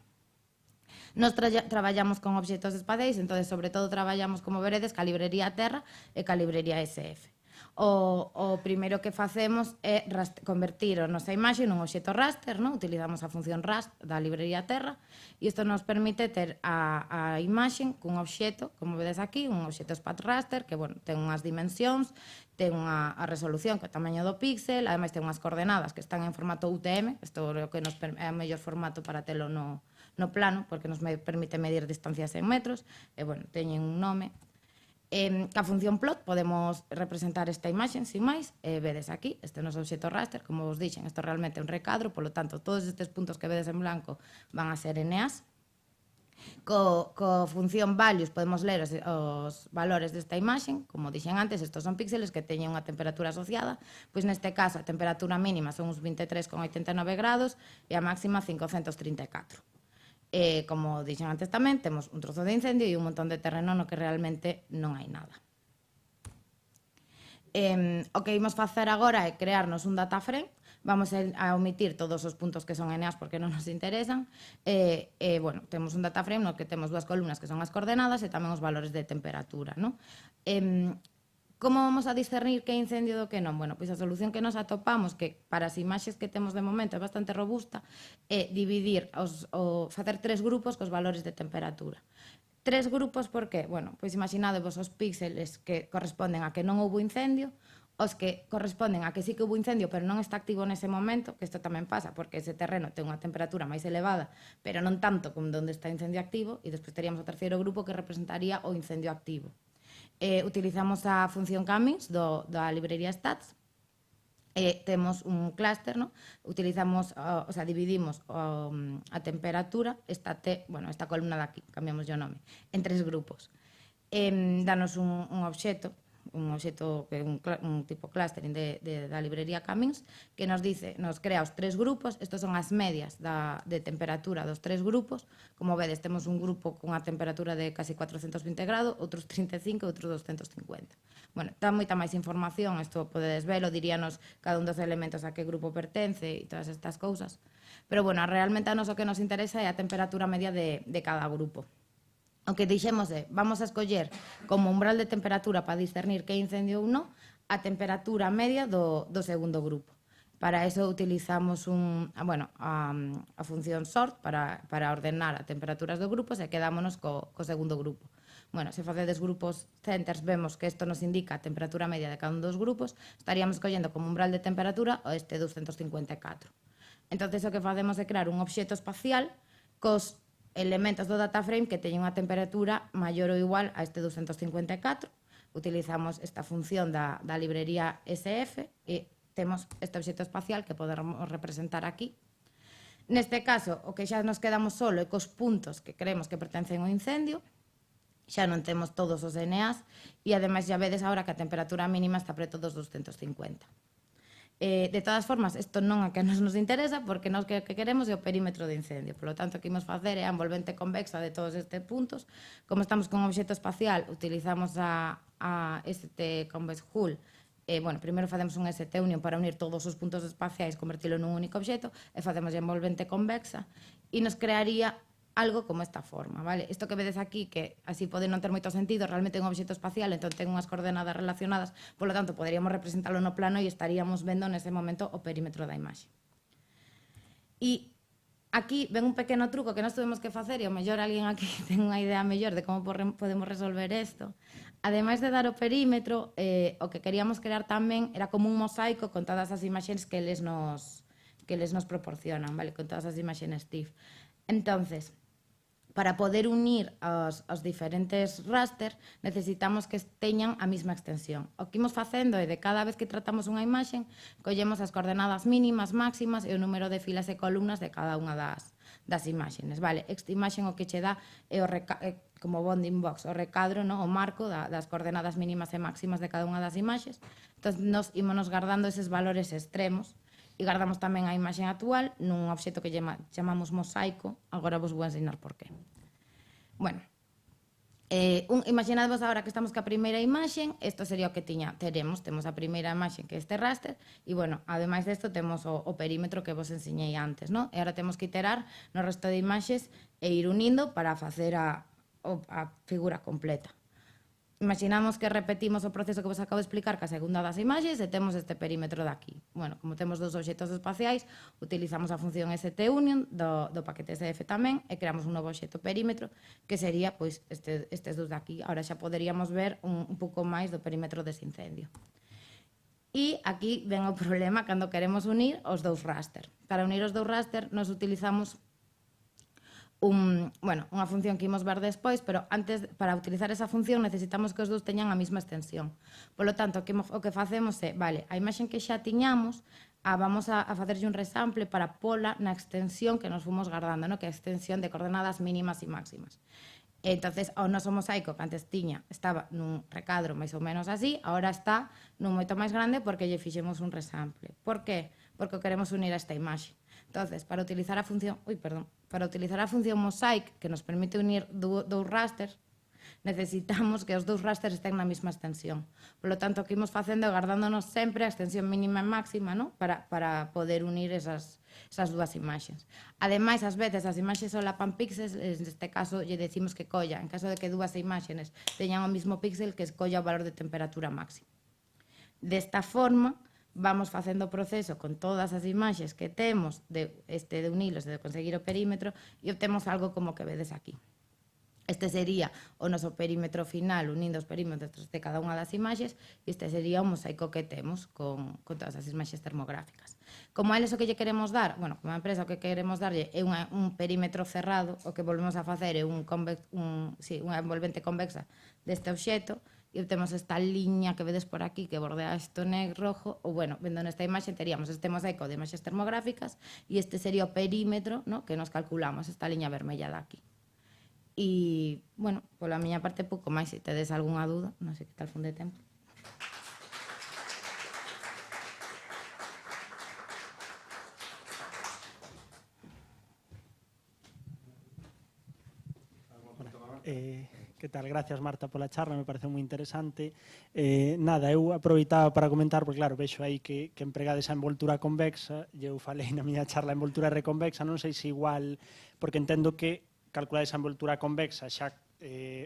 Nos traballamos con obxectos espaciais, entón, sobre todo, traballamos, como veredes, ca librería Terra e ca librería SF. O primeiro que facemos é convertir a nosa imaxe nun obxecto raster, non? Utilizamos a función rast da librería Terra e isto nos permite ter a imaxe cun obxecto, como vedes aquí, un obxecto spat raster que, bueno, ten unhas dimensións, ten a resolución que é o tamaño do píxel, ademais ten unhas coordenadas que están en formato UTM, isto é o que é o mellor formato para telo no plano, porque nos permite medir distancias en metros, e, bueno, teñen un nome. Ca función plot podemos representar esta imaxe, sin máis, vedes aquí, este é o noso obxecto raster, como vos dixen, isto realmente é un recadro, polo tanto, todos estes puntos que vedes en blanco van a ser NAs. Co función values podemos ler os valores desta imaxe, como dixen antes, estos son píxeles que teñen unha temperatura asociada, pois neste caso a temperatura mínima son uns 23,89 grados e a máxima 534. Como dixen antes tamén, temos un trozo de incendio e un montón de terreno no que realmente non hai nada. O que imos facer agora é crearnos un data frame. Vamos a omitir todos os puntos que son NAs porque non nos interesan. Bueno, temos un data frame no que temos dúas columnas que son as coordenadas e tamén os valores de temperatura, non? Como vamos a discernir que é incendio do que non? Bueno, pois a solución que nos atopamos, que para as imaxes que temos de momento é bastante robusta, é dividir, facer 3 grupos cos valores de temperatura. 3 grupos por qué? Bueno, pois imaginadevos os píxeles que corresponden a que non houbo incendio, os que corresponden a que sí que houbo incendio pero non está activo nese momento, que isto tamén pasa porque ese terreno ten unha temperatura máis elevada, pero non tanto como onde está o incendio activo, e despois teríamos o terceiro grupo que representaría o incendio activo. Utilizamos a función Cummings da librería Stats. Temos un clúster, ¿no? Utilizamos, o sea, dividimos a temperatura, esta columna de aquí, cambiamos o nome, en 3 grupos. Danos un obxecto que é un tipo clustering da librería Cummings, que nos dice, nos crea os 3 grupos. Estos son as medias de temperatura dos 3 grupos. Como vedes, temos un grupo con a temperatura de casi 420 grados, outros 35 e outros 250. Bueno, dá moita máis información, isto podedes velo, diríanos cada un dos elementos a que grupo pertence e todas estas cousas. Pero, bueno, realmente a nos o que nos interesa é a temperatura media de cada grupo. O que dixemos é, vamos a escoller como umbral de temperatura para discernir que é incendio ou non, a temperatura media do segundo grupo. Para eso utilizamos a función sort para ordenar a temperaturas dos grupos e quedámonos co segundo grupo. Bueno, se facedes grupos centers, vemos que isto nos indica a temperatura media de cada un dos grupos, estaríamos escollendo como umbral de temperatura o este 254. Entón, o que facemos é crear un obxecto espacial cos elementos do data frame que teñen unha temperatura maior ou igual a este 254. Utilizamos esta función da librería SF e temos este obxecto espacial que podemos representar aquí. Neste caso, o que xa nos quedamos solo é cos puntos que creemos que pertencen ao incendio, xa non temos todos os NAs e ademais xa vedes agora que a temperatura mínima está preto dos 250. De todas formas, isto non é que nos interesa porque nós que queremos é o perímetro de incendio. Por lo tanto, o que imos facer é a envolvente convexa de todos estes puntos. Como estamos con un obxecto espacial, utilizamos a ST Convex Hull. Primeiro facemos un ST Union para unir todos os puntos espaciais, convertilo nun único obxecto, e facemos a envolvente convexa e nos crearía algo como esta forma, vale? Isto que vedes aquí, que así pode non ter moito sentido, realmente é un obxecto espacial, entón ten unhas coordenadas relacionadas, polo tanto, poderíamos representarlo no plano e estaríamos vendo nese momento o perímetro da imaxe. E aquí ven un pequeno truco que nós tuvemos que facer, e ao mellor alguén aquí ten unha idea mellor de como podemos resolver isto. Ademais de dar o perímetro, o que queríamos crear tamén era como un mosaico con todas as imaxes que eles nos proporcionan, vale? Con todas as imaxes TIFF. Entonces, para poder unir os diferentes raster, necesitamos que teñan a mesma extensión. O que imos facendo é de cada vez que tratamos unha imaxe, collemos as coordenadas mínimas, máximas e o número de filas e columnas de cada unha das imaxes. Vale? Esta imaxe o que che dá é como bounding box, o recadro, o marco das coordenadas mínimas e máximas de cada unha das imaxes. Entón, nos ímonos guardando eses valores extremos e guardamos tamén a imaxe actual nun obxecto que chamamos mosaico. Agora vos vou ensinar por qué. Bueno, Imaginadvos agora que estamos ca primeira imaxen, isto sería o que temos a primeira imaxen que é este raster, e, bueno, ademais desto temos o perímetro que vos enseñei antes, non? E agora temos que iterar no resto de imaxes e ir unindo para facer a figura completa. Imaginamos que repetimos o proceso que vos acabo de explicar ca segunda das imaxes e temos este perímetro de aquí. Bueno, como temos dos obxectos espaciais, utilizamos a función STUnion do paquete SF tamén e creamos un novo obxecto perímetro que sería pois estes dos de aquí. Ahora xa poderíamos ver un pouco máis do perímetro dese incendio. E aquí ven o problema cando queremos unir os dous raster. Para unir os dous raster nos utilizamos unha función que imos ver despois, pero antes, para utilizar esa función, necesitamos que os dous teñan a mesma extensión. Polo tanto, o que facemos é, vale, a imaxen que xa tiñamos, vamos a facerlle un resample para pola na extensión que nos fomos guardando, que é a extensión de coordenadas mínimas e máximas. Entonces, o noso mosaico que antes estaba nun recadro máis ou menos así, agora está nun moito máis grande porque lle fixemos un resample. Por qué? Porque o queremos unir a esta imaxe. Entonces, para utilizar a función mosaic, que nos permite unir dous rasters, necesitamos que os dous rasters estén na mesma extensión. Por lo tanto, o que imos facendo é guardándonos sempre a extensión mínima e máxima, para poder unir esas dúas imaxes. Ademais, ás veces, as imaxes solapan píxeles, neste caso, lle decimos que colla, en caso de que dúas imaxes teñan o mesmo píxel, que colla o valor de temperatura máxima. Desta forma, vamos facendo o proceso con todas as imaxes que temos de unilos, de conseguir o perímetro, e obtemos algo como que vedes aquí. Este sería o noso perímetro final unindo os perímetros de cada unha das imaxes, e este sería o mosaico que temos con todas as imaxes termográficas. Como a eles o que lle queremos dar, bueno, como a empresa o que queremos darlle é un perímetro cerrado, o que volvemos a facer é unha envolvente convexa deste obxecto, e obtemos esta liña que vedes por aquí que bordea isto rojo, ou, bueno, vendo nesta imaxe teríamos este mosaico de imaxes termográficas e este sería o perímetro que nos calculamos, esta liña vermella de aquí. E, bueno, pola miña parte pouco máis, se tedes algunha dúda, non sei que tal fun de tempo. Que tal? Gracias, Marta, pola charla, me parece moi interesante. Nada, eu aproveitaba para comentar, porque claro, vexo aí que empregades a envoltura convexa, e eu falei na miña charla a envoltura reconvexa, non sei se igual, porque entendo que calculades a envoltura convexa, xa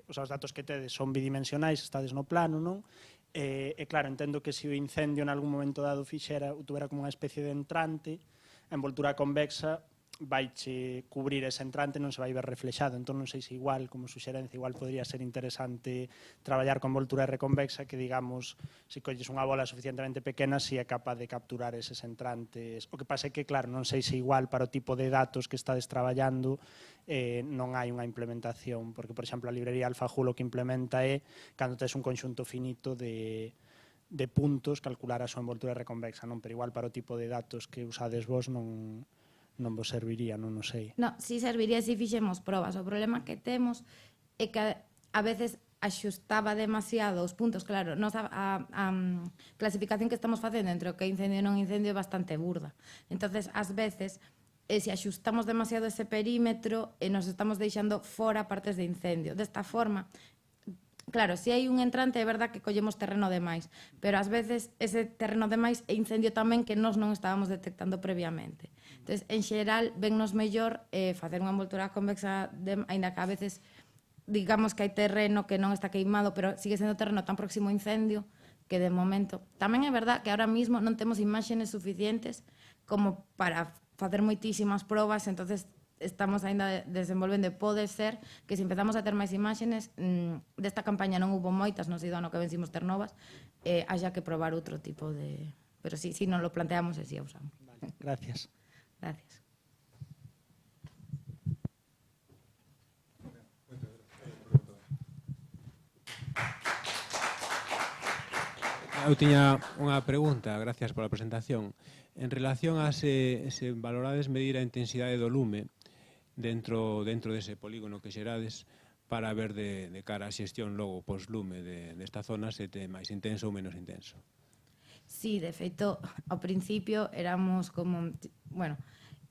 os datos que tedes son bidimensionais, estades no plano, non? E claro, entendo que se o incendio en algún momento dado tuvera como unha especie de entrante, a envoltura convexa vaiche cubrir ese entrante, non se vai ver reflexado. Entón, non sei se igual, como suxerencia, igual podría ser interesante traballar con envoltura reconvexa, que, digamos, se colles unha bola suficientemente pequena, si é capaz de capturar eses entrantes. O que pasa é que, claro, non sei se igual para o tipo de datos que estades traballando non hai unha implementación, porque, por exemplo, a librería AlphaHull o que implementa é, cando tes un conxunto finito de puntos, calcular a súa envoltura reconvexa, non? Pero igual para o tipo de datos que usades vos non vos serviría, non sei. Non, si serviría se fixemos probas. O problema que temos é que a veces axustaba demasiado os puntos. Claro, a clasificación que estamos facendo entre o que é incendio e non incendio é bastante burda. Entonces, ás veces, se axustamos demasiado ese perímetro, nos estamos deixando fora partes de incendio. Desta forma, claro, se hai un entrante é verdad que collemos terreno de máis, pero ás veces ese terreno de máis é incendio tamén que nós non estábamos detectando previamente. Entón, en xeral, vennos mellor facer unha envoltura convexa, aínda que a veces digamos que hai terreno que non está queimado, pero sigue sendo terreno tan próximo ao incendio que de momento. Tamén é verdad que ahora mismo non temos imaxes suficientes como para facer moitísimas probas, entonces estamos ainda desenvolvendo. Pode ser que se empezamos a ter máis imaxes, desta campaña non hubo moitas, non sei do ano que vencimos ter novas, haya que probar outro tipo de... Pero sí, non lo planteamos e sí a usamos. Vale, gracias. Gracias. Eu tiña unha pregunta, gracias pola presentación. En relación a se valorades medir a intensidade do lume dentro dese polígono que xerades para ver de cara a xestión logo pos-lume desta zona se te máis intenso ou menos intenso. Sí, de feito, ao principio éramos como... Bueno,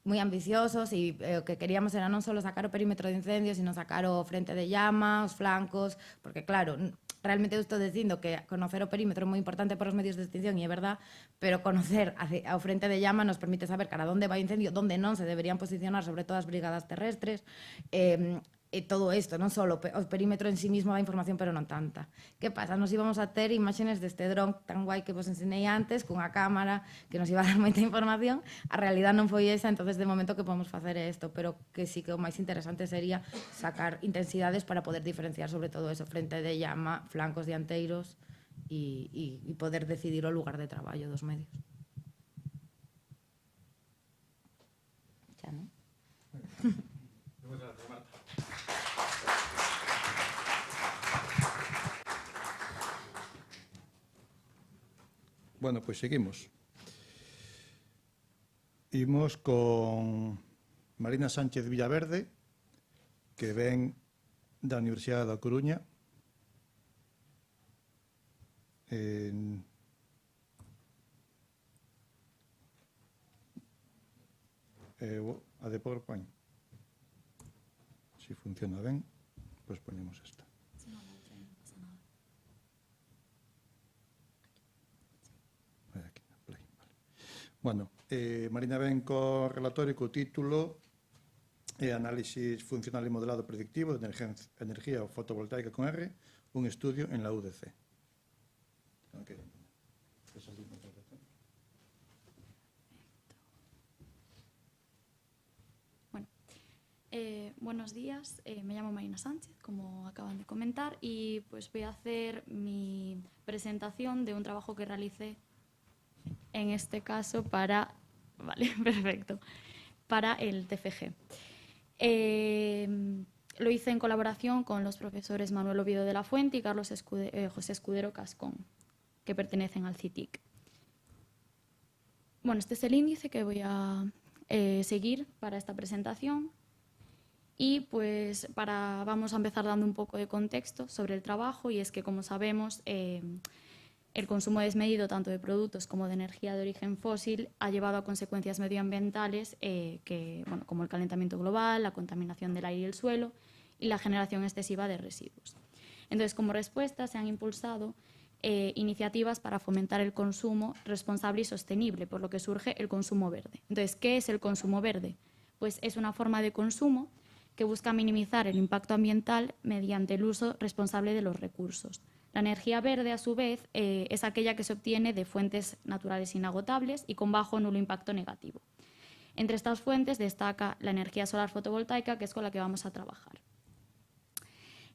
moi ambiciosos e o que queríamos era non só sacar o perímetro de incendio, sino sacar o frente de llama, os flancos, porque claro, realmente eu estou dicindo que conocer o perímetro é moi importante para os medios de extinción e é verdad, pero conocer ao frente de llama nos permite saber cara onde vai o incendio, onde non se deberían posicionar, sobre todo as brigadas terrestres, e todo isto, non só o perímetro en sí mismo da información, pero non tanta. Que pasa? Nos íbamos a ter imaxes deste dron tan guai que vos ensinei antes, cunha cámara que nos iba a dar moita información. A realidad non foi esa, entonces de momento que podemos facer é isto, pero que sí que o máis interesante sería sacar intensidades para poder diferenciar sobre todo eso, frente de llama, flancos dianteiros e poder decidir o lugar de traballo dos medios. Xa, non? Bueno, pois seguimos. Imos con Marina Sánchez Villaverde, que ven da Universidade da Coruña. A de PowerPoint. Si funciona ben, pois ponemos esta. Bueno, Marina ven co relatorio co título Análisis funcional y modelado predictivo de energía fotovoltaica con R, un estudio en la UDC. Okay. Bueno, buenos días, me llamo Marina Sánchez, como acaban de comentar, y pues voy a hacer mi presentación de un trabajo que realicé en este caso para, vale, perfecto, para el TFG. Lo hice en colaboración con los profesores Manuel Oviedo de la Fuente y José Escudero Cascón, que pertenecen al CITIC. Bueno, este es el índice que voy a seguir para esta presentación y pues vamos a empezar dando un poco de contexto sobre el trabajo, y es que, como sabemos, el consumo desmedido tanto de productos como de energía de origen fósil ha llevado a consecuencias medioambientales como el calentamiento global, la contaminación del aire y el suelo y la generación excesiva de residuos. Entonces, como respuesta, se han impulsado iniciativas para fomentar el consumo responsable y sostenible, por lo que surge el consumo verde. Entonces, ¿qué es el consumo verde? Pues es una forma de consumo que busca minimizar el impacto ambiental mediante el uso responsable de los recursos. La energía verde, a su vez, es aquella que se obtiene de fuentes naturales inagotables y con bajo o nulo impacto negativo. Entre estas fuentes destaca la energía solar fotovoltaica, que es con la que vamos a trabajar.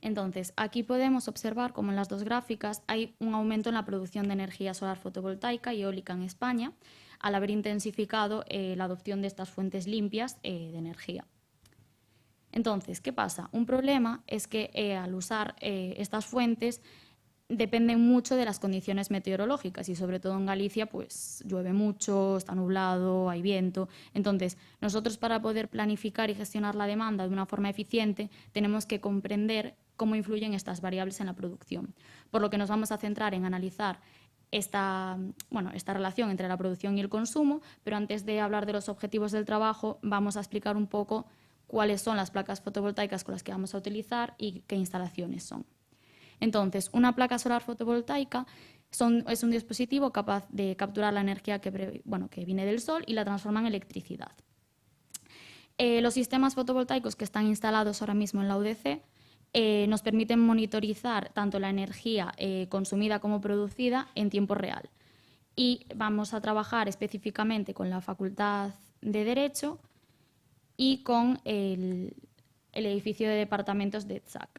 Entonces, aquí podemos observar cómo en las dos gráficas hay un aumento en la producción de energía solar fotovoltaica y eólica en España, al haber intensificado la adopción de estas fuentes limpias de energía. Entonces, ¿qué pasa? Un problema es que al usar estas fuentes dependen mucho de las condiciones meteorológicas y sobre todo en Galicia pues llueve mucho, está nublado, hay viento. Entonces, nosotros para poder planificar y gestionar la demanda de una forma eficiente tenemos que comprender cómo influyen estas variables en la producción. Por lo que nos vamos a centrar en analizar esta relación entre la producción y el consumo, pero antes de hablar de los objetivos del trabajo vamos a explicar un poco cuáles son las placas fotovoltaicas con las que vamos a utilizar y qué instalaciones son. Entonces, una placa solar fotovoltaica es un dispositivo capaz de capturar la energía que viene del sol y la transforma en electricidad. Los sistemas fotovoltaicos que están instalados ahora mismo en la UDC nos permiten monitorizar tanto la energía consumida como producida en tiempo real. Y vamos a trabajar específicamente con la Facultad de Derecho y con el edificio de departamentos de ETSAC.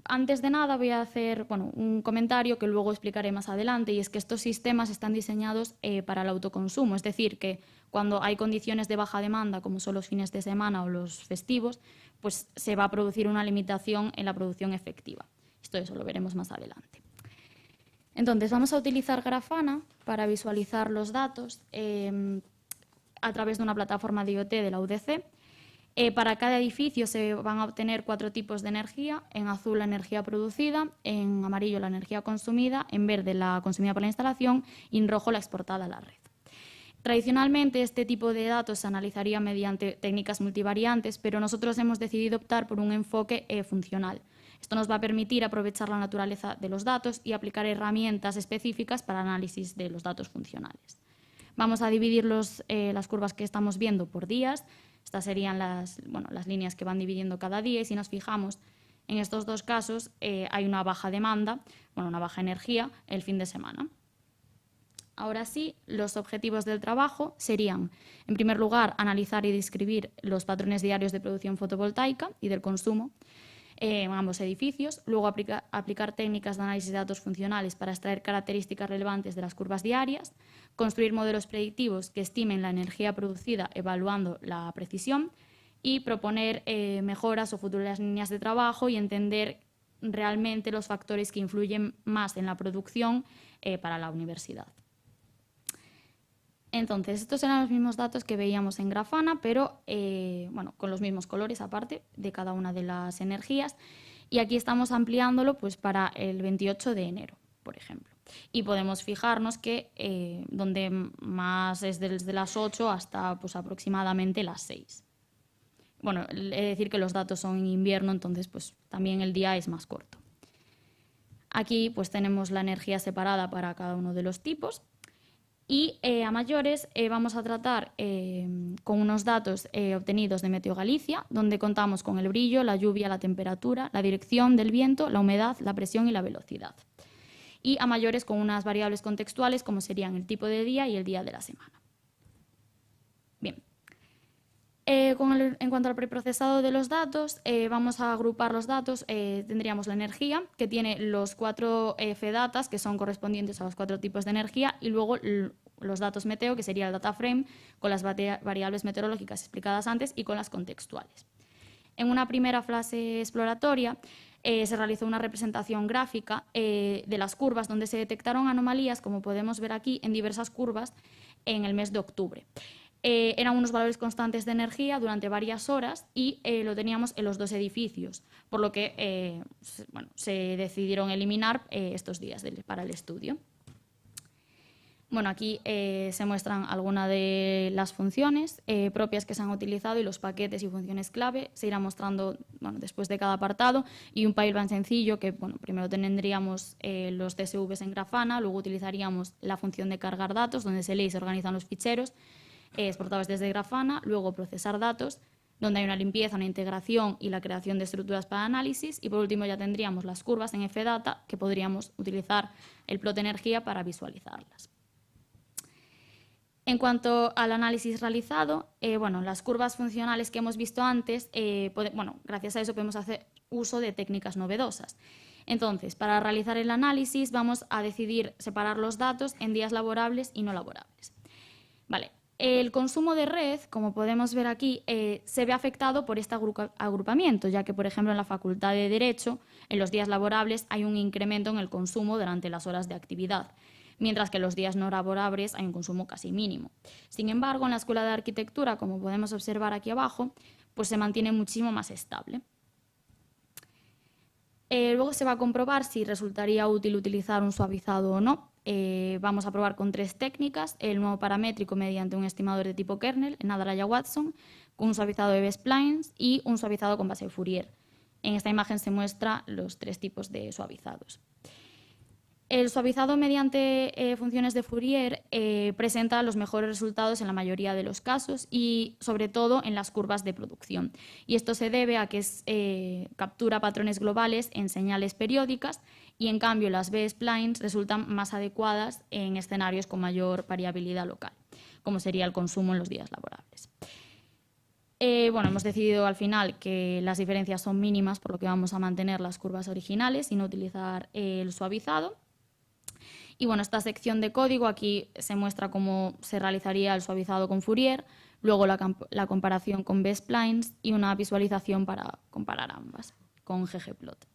Antes de nada voy a hacer un comentario que luego explicaré más adelante, y es que estos sistemas están diseñados para el autoconsumo, es decir, que cuando hay condiciones de baja demanda, como son los fines de semana o los festivos, pues se va a producir una limitación en la producción efectiva. Eso lo veremos más adelante. Entonces, vamos a utilizar Grafana para visualizar los datos a través de una plataforma de IoT de la UDC. Para cada edificio se van a obtener 4 tipos de energía: en azul la energía producida, en amarillo la energía consumida, en verde la consumida por la instalación y en rojo la exportada a la red. Tradicionalmente, este tipo de datos se analizaría mediante técnicas multivariantes, pero nosotros hemos decidido optar por un enfoque funcional. Esto nos va a permitir aprovechar la naturaleza de los datos y aplicar herramientas específicas para análisis de los datos funcionales. Vamos a dividir las curvas que estamos viendo por días. Estas serían las líneas que van dividiendo cada día, y si nos fijamos en estos dos casos, hay una baja demanda, una baja energía el fin de semana. Ahora sí, los objetivos del trabajo serían, en primer lugar, analizar y describir los patrones diarios de producción fotovoltaica y del consumo en ambos edificios, luego aplicar técnicas de análisis de datos funcionales para extraer características relevantes de las curvas diarias, construir modelos predictivos que estimen la energía producida evaluando la precisión y proponer mejoras o futuras líneas de trabajo y entender realmente los factores que influyen más en la producción para la universidad. Entonces, estos eran los mismos datos que veíamos en Grafana, pero con los mismos colores aparte de cada una de las energías. Y aquí estamos ampliándolo pues, para el 28 de enero, por ejemplo. Y podemos fijarnos que donde más es desde las 8 hasta pues, aproximadamente las 6. Bueno, he de decir que los datos son en invierno, entonces pues, también el día es más corto. Aquí pues, tenemos la energía separada para cada uno de los tipos. Y a mayores vamos a tratar con unos datos obtenidos de Meteo Galicia, donde contamos con el brillo, la lluvia, la temperatura, la dirección del viento, la humedad, la presión y la velocidad. Y a mayores con unas variables contextuales como serían el tipo de día y el día de la semana. Bien. En cuanto al preprocesado de los datos, vamos a agrupar los datos. Tendríamos la energía, que tiene los 4 FDatas, que son correspondientes a los 4 tipos de energía, y luego los datos meteo, que sería el data frame, con las variables meteorológicas explicadas antes y con las contextuales. En una primera fase exploratoria, se realizó una representación gráfica de las curvas, donde se detectaron anomalías, como podemos ver aquí, en diversas curvas en el mes de octubre. Eran unos valores constantes de energía durante varias horas y lo teníamos en los 2 edificios, por lo que se decidieron eliminar estos días para el estudio. Bueno, aquí se muestran algunas de las funciones propias que se han utilizado y los paquetes y funciones clave. Se irá mostrando después de cada apartado, y un pipeline sencillo que primero tendríamos los CSVs en Grafana, luego utilizaríamos la función de cargar datos, donde se lee y se organizan los ficheros exportados desde Grafana, luego procesar datos, donde hay una limpieza, una integración y la creación de estructuras para análisis, y por último ya tendríamos las curvas en FData, que podríamos utilizar el plot energía para visualizarlas. En cuanto al análisis realizado, las curvas funcionales que hemos visto antes, gracias a eso podemos hacer uso de técnicas novedosas. Entonces, para realizar el análisis vamos a decidir separar los datos en días laborables y no laborables. Vale. El consumo de red, como podemos ver aquí, se ve afectado por este agrupamiento, ya que, por ejemplo, en la Facultad de Derecho, en los días laborables hay un incremento en el consumo durante las horas de actividad, mientras que en los días no laborables hay un consumo casi mínimo. Sin embargo, en la Escuela de Arquitectura, como podemos observar aquí abajo, pues se mantiene muchísimo más estable. Luego se va a comprobar si resultaría útil utilizar un suavizado o no. Vamos a probar con 3 técnicas: el nuevo paramétrico mediante un estimador de tipo kernel en Adraya-Watson, con un suavizado de B-splines y un suavizado con base de Fourier. En esta imagen se muestran los 3 tipos de suavizados. El suavizado mediante funciones de Fourier presenta los mejores resultados en la mayoría de los casos y sobre todo en las curvas de producción. Y esto se debe a que captura patrones globales en señales periódicas, y en cambio las B-splines resultan más adecuadas en escenarios con mayor variabilidad local, como sería el consumo en los días laborables. Hemos decidido al final que las diferencias son mínimas, por lo que vamos a mantener las curvas originales y no utilizar el suavizado. Y esta sección de código aquí se muestra cómo se realizaría el suavizado con Fourier, luego la comparación con B-splines y una visualización para comparar ambas con ggplot.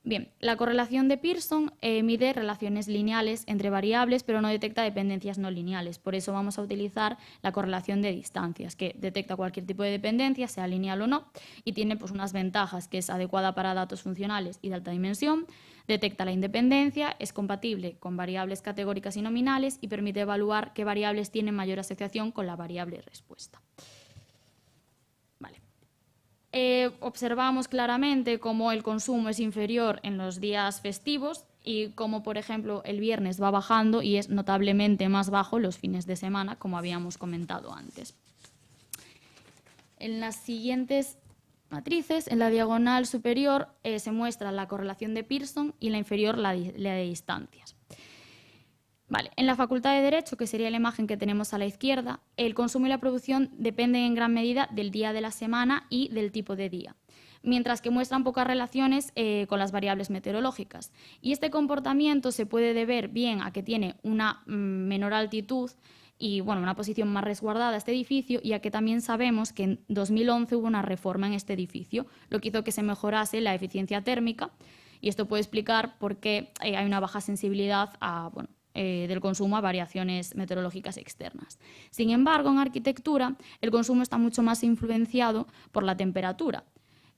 Bien, la correlación de Pearson mide relaciones lineales entre variables, pero no detecta dependencias no lineales. Por eso vamos a utilizar la correlación de distancias, que detecta cualquier tipo de dependencia, sea lineal o no, y tiene pues, unas ventajas, que es adecuada para datos funcionales y de alta dimensión, detecta la independencia, es compatible con variables categóricas y nominales y permite evaluar qué variables tienen mayor asociación con la variable respuesta. Observamos claramente cómo el consumo es inferior en los días festivos y cómo, por ejemplo, el viernes va bajando y es notablemente más bajo los fines de semana, como habíamos comentado antes. En las siguientes matrices, en la diagonal superior se muestra la correlación de Pearson y en la inferior la de distancias. Vale, en la Facultad de Derecho, que sería la imagen que tenemos a la izquierda, el consumo y la producción dependen en gran medida del día de la semana y del tipo de día, mientras que muestran pocas relaciones con las variables meteorológicas. Y este comportamiento se puede deber bien a que tiene una menor altitud y bueno, una posición más resguardada este edificio, y a que también sabemos que en 2011 hubo una reforma en este edificio, lo que hizo que se mejorase la eficiencia térmica, y esto puede explicar por qué hay una baja sensibilidad del consumo a variaciones meteorológicas externas. Sin embargo, en arquitectura, el consumo está mucho más influenciado por la temperatura.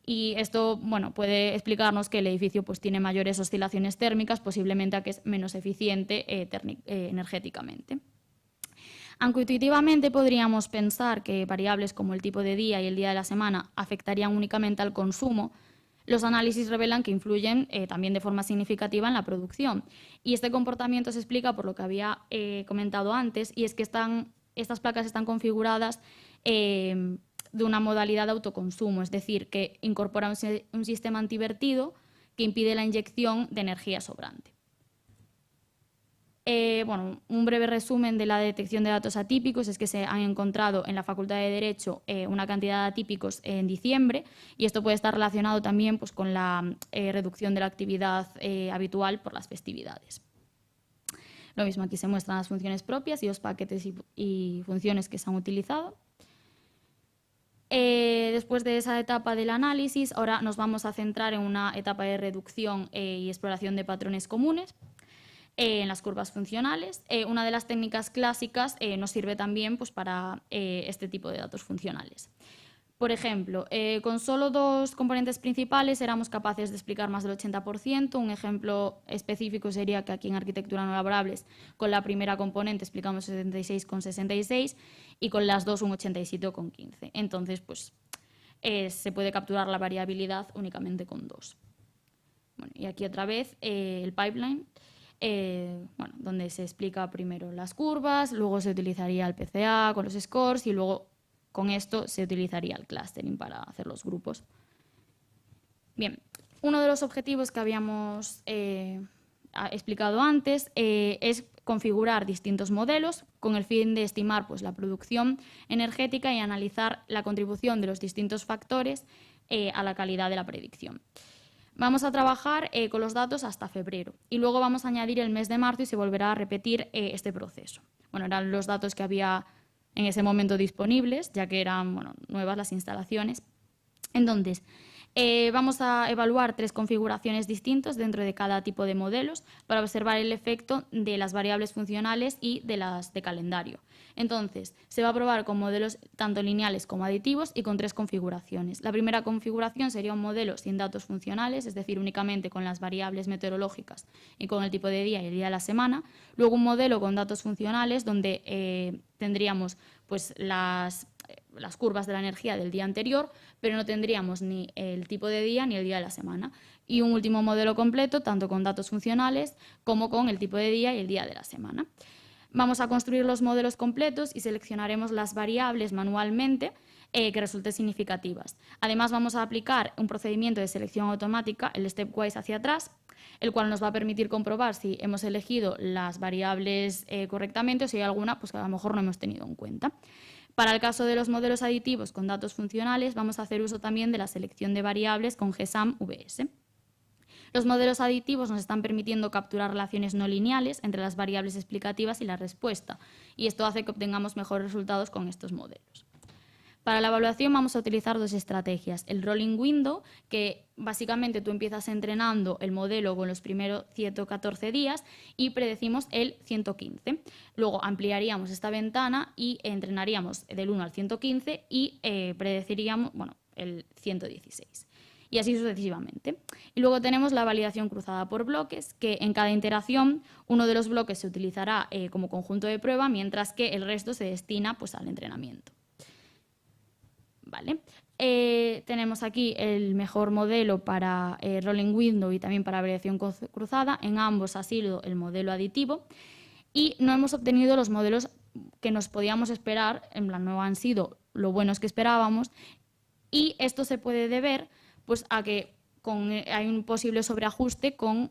Y esto puede explicarnos que el edificio pues, tiene mayores oscilaciones térmicas, posiblemente a que es menos eficiente energéticamente. Aunque intuitivamente podríamos pensar que variables como el tipo de día y el día de la semana afectarían únicamente al consumo, los análisis revelan que influyen también de forma significativa en la producción. Y este comportamiento se explica por lo que había comentado antes, y es que estas placas están configuradas de una modalidad de autoconsumo, es decir, que incorpora un sistema antivertido que impide la inyección de energía sobrante. Un breve resumen de la detección de datos atípicos es que se han encontrado en la Facultad de Derecho una cantidad de atípicos en diciembre, y esto puede estar relacionado también pues, con la reducción de la actividad habitual por las festividades. Lo mismo, aquí se muestran las funciones propias y los paquetes y funciones que se han utilizado. Después de esa etapa del análisis, ahora nos vamos a centrar en una etapa de reducción y exploración de patrones comunes. En las curvas funcionales, una de las técnicas clásicas nos sirve también pues, para este tipo de datos funcionales. Por ejemplo, con solo dos componentes principales éramos capaces de explicar más del 80%. Un ejemplo específico sería que aquí en arquitectura no laborables, con la primera componente explicamos 76,66 y con las dos un 87,15. Entonces, pues, se puede capturar la variabilidad únicamente con dos. Bueno, y aquí otra vez el pipeline. Donde se explica primero las curvas, luego se utilizaría el PCA con los scores y luego con esto se utilizaría el clustering para hacer los grupos. Bien, uno de los objetivos que habíamos explicado antes es configurar distintos modelos con el fin de estimar pues, la producción energética y analizar la contribución de los distintos factores a la calidad de la predicción. Vamos a trabajar con los datos hasta febrero y luego vamos a añadir el mes de marzo y se volverá a repetir este proceso. Eran los datos que había en ese momento disponibles, ya que eran nuevas las instalaciones. Entonces, vamos a evaluar 3 configuraciones distintas dentro de cada tipo de modelos para observar el efecto de las variables funcionales y de las de calendario. Entonces, se va a probar con modelos tanto lineales como aditivos y con 3 configuraciones. La primera configuración sería un modelo sin datos funcionales, es decir, únicamente con las variables meteorológicas y con el tipo de día y el día de la semana. Luego un modelo con datos funcionales donde tendríamos pues, las curvas de la energía del día anterior, pero no tendríamos ni el tipo de día ni el día de la semana. Y un último modelo completo, tanto con datos funcionales como con el tipo de día y el día de la semana. Vamos a construir los modelos completos y seleccionaremos las variables manualmente que resulten significativas. Además, vamos a aplicar un procedimiento de selección automática, el stepwise hacia atrás, el cual nos va a permitir comprobar si hemos elegido las variables correctamente o si hay alguna pues, que a lo mejor no hemos tenido en cuenta. Para el caso de los modelos aditivos con datos funcionales, vamos a hacer uso también de la selección de variables con GSAM-VS. Los modelos aditivos nos están permitiendo capturar relaciones no lineales entre las variables explicativas y la respuesta, y esto hace que obtengamos mejores resultados con estos modelos. Para la evaluación vamos a utilizar dos estrategias. El rolling window, que básicamente tú empiezas entrenando el modelo con los primeros 114 días y predecimos el 115. Luego ampliaríamos esta ventana y entrenaríamos del 1 al 115 y predeciríamos el 116. Y así sucesivamente. Y luego tenemos la validación cruzada por bloques, que en cada iteración uno de los bloques se utilizará como conjunto de prueba, mientras que el resto se destina pues, al entrenamiento. Vale. Tenemos aquí el mejor modelo para rolling window y también para validación cruzada. En ambos ha sido el modelo aditivo y no hemos obtenido los modelos que nos podíamos esperar, en plan no han sido lo buenos que esperábamos, y esto se puede deber pues, a que hay un posible sobreajuste con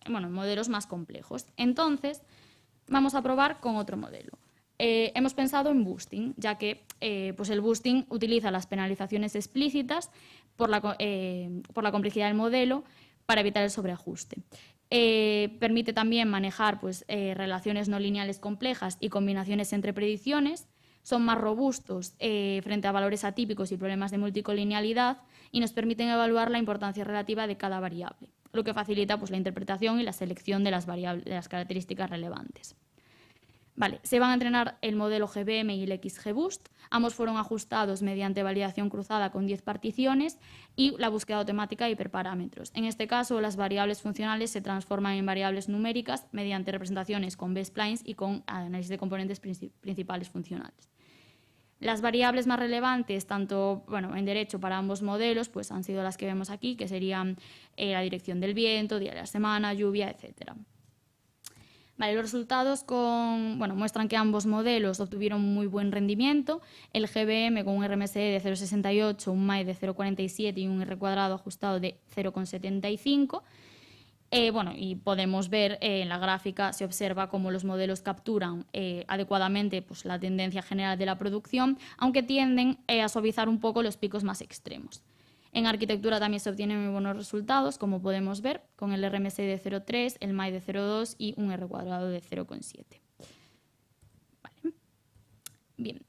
modelos más complejos. Entonces, vamos a probar con otro modelo. Hemos pensado en boosting, ya que pues el boosting utiliza las penalizaciones explícitas por la complejidad del modelo para evitar el sobreajuste. Permite también manejar pues, relaciones no lineales complejas y combinaciones entre predicciones. Son más robustos frente a valores atípicos y problemas de multicolinealidad y nos permiten evaluar la importancia relativa de cada variable, lo que facilita pues, la interpretación y la selección de las características relevantes. Vale, se van a entrenar el modelo GBM y el XGBoost. Ambos fueron ajustados mediante validación cruzada con 10 particiones y la búsqueda automática de hiperparámetros. En este caso, las variables funcionales se transforman en variables numéricas mediante representaciones con B-splines y con análisis de componentes principales funcionales. Las variables más relevantes, tanto en derecho para ambos modelos, pues han sido las que vemos aquí, que serían la dirección del viento, día de la semana, lluvia, etcétera. Vale, los resultados muestran que ambos modelos obtuvieron muy buen rendimiento. El GBM con un RMSE de 0,68, un MAE de 0,47 y un R cuadrado ajustado de 0,75. Y podemos ver en la gráfica, se observa cómo los modelos capturan adecuadamente pues, la tendencia general de la producción, aunque tienden a suavizar un poco los picos más extremos. En arquitectura también se obtienen muy buenos resultados, como podemos ver, con el RMSE de 0,3, el MAE de 0,2 y un R cuadrado de 0,7. Vale. Bien.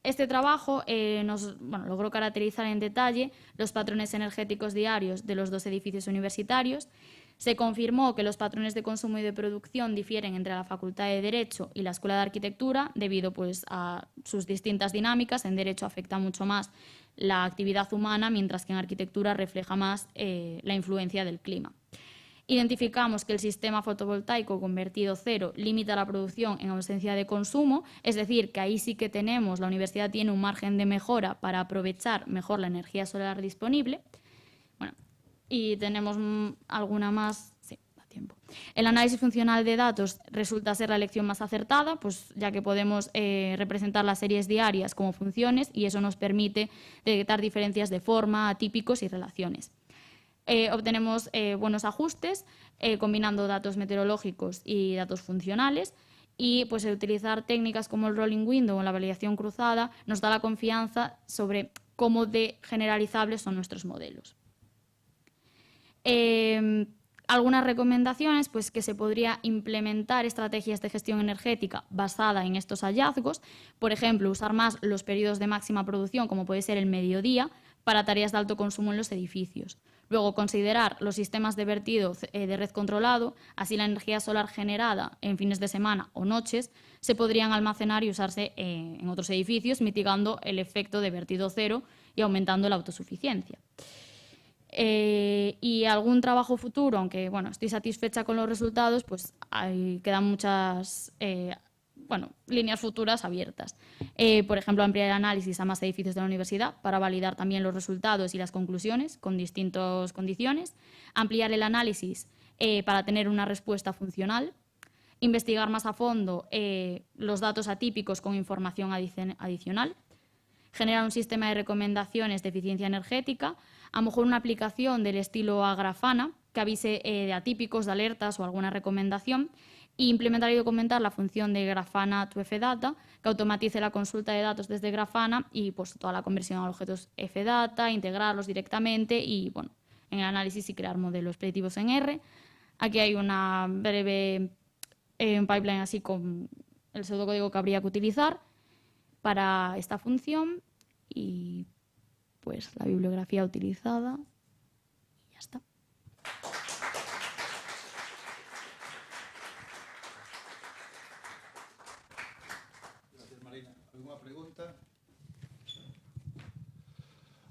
Este trabajo logró caracterizar en detalle los patrones energéticos diarios de los dos edificios universitarios. Se confirmó que los patrones de consumo y de producción difieren entre la Facultad de Derecho y la Escuela de Arquitectura debido pues, a sus distintas dinámicas. En Derecho afecta mucho más la actividad humana, mientras que en Arquitectura refleja más la influencia del clima. Identificamos que el sistema fotovoltaico convertido cero limita la producción en ausencia de consumo, es decir, que ahí sí que la universidad tiene un margen de mejora para aprovechar mejor la energía solar disponible. Y tenemos alguna más. Sí, da tiempo. El análisis funcional de datos resulta ser la elección más acertada, pues ya que podemos representar las series diarias como funciones y eso nos permite detectar diferencias de forma, atípicos y relaciones. Obtenemos buenos ajustes combinando datos meteorológicos y datos funcionales y pues utilizar técnicas como el rolling window o la validación cruzada nos da la confianza sobre cómo de generalizables son nuestros modelos. Algunas recomendaciones, pues que se podría implementar estrategias de gestión energética basada en estos hallazgos, por ejemplo, usar más los periodos de máxima producción, como puede ser el mediodía, para tareas de alto consumo en los edificios. Luego, considerar los sistemas de vertido de red controlado, así la energía solar generada en fines de semana o noches se podrían almacenar y usarse en otros edificios, mitigando el efecto de vertido cero y aumentando la autosuficiencia. Y algún trabajo futuro, aunque estoy satisfecha con los resultados, pues quedan muchas líneas futuras abiertas. Por ejemplo, ampliar el análisis a más edificios de la universidad para validar también los resultados y las conclusiones con distintas condiciones. Ampliar el análisis para tener una respuesta funcional. Investigar más a fondo los datos atípicos con información adicional. Generar un sistema de recomendaciones de eficiencia energética, a lo mejor una aplicación del estilo a Grafana que avise de atípicos, de alertas o alguna recomendación, e implementar y documentar la función de Grafana to FData que automatice la consulta de datos desde Grafana y pues, toda la conversión a objetos FData, integrarlos directamente y en el análisis y crear modelos predictivos en R. Aquí hay una breve pipeline así con el pseudocódigo que habría que utilizar para esta función y pues la bibliografía utilizada y ya está. Gracias, Marina. ¿Alguna pregunta?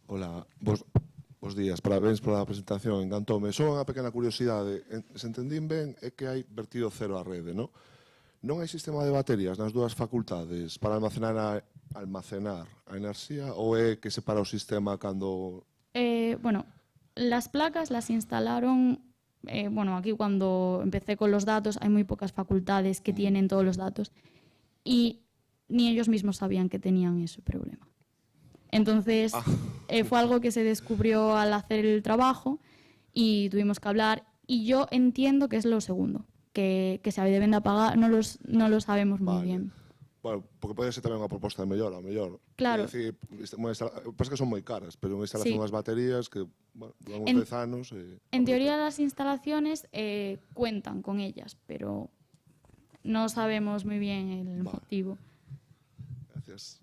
Hola, bos días, parabéns pola presentación, encantoume. Só unha pequena curiosidade, se entendín ben, é que hai vertido cero á rede, non? Non hai sistema de baterías nas dúas facultades para almacenar a enerxía ou é que separa o sistema cando... Bueno, las placas las instalaron, aquí cuando empecé con los datos hay muy pocas facultades que tienen todos los datos y ni ellos mismos sabían que tenían ese problema. Entonces, fue algo que se descubrió al hacer el trabajo y tuvimos que hablar. Y yo entiendo que es lo segundo, que se deben de apagar, no lo sabemos muy bien. Bueno, porque pode ser tamén unha proposta de mellora, mellor. Claro. É dicir, pasa que son moi caras, pero unha instalación das baterías que duran uns 10 anos... En teoría las instalaciones cuentan con ellas, pero no sabemos muy bien el motivo. Gracias.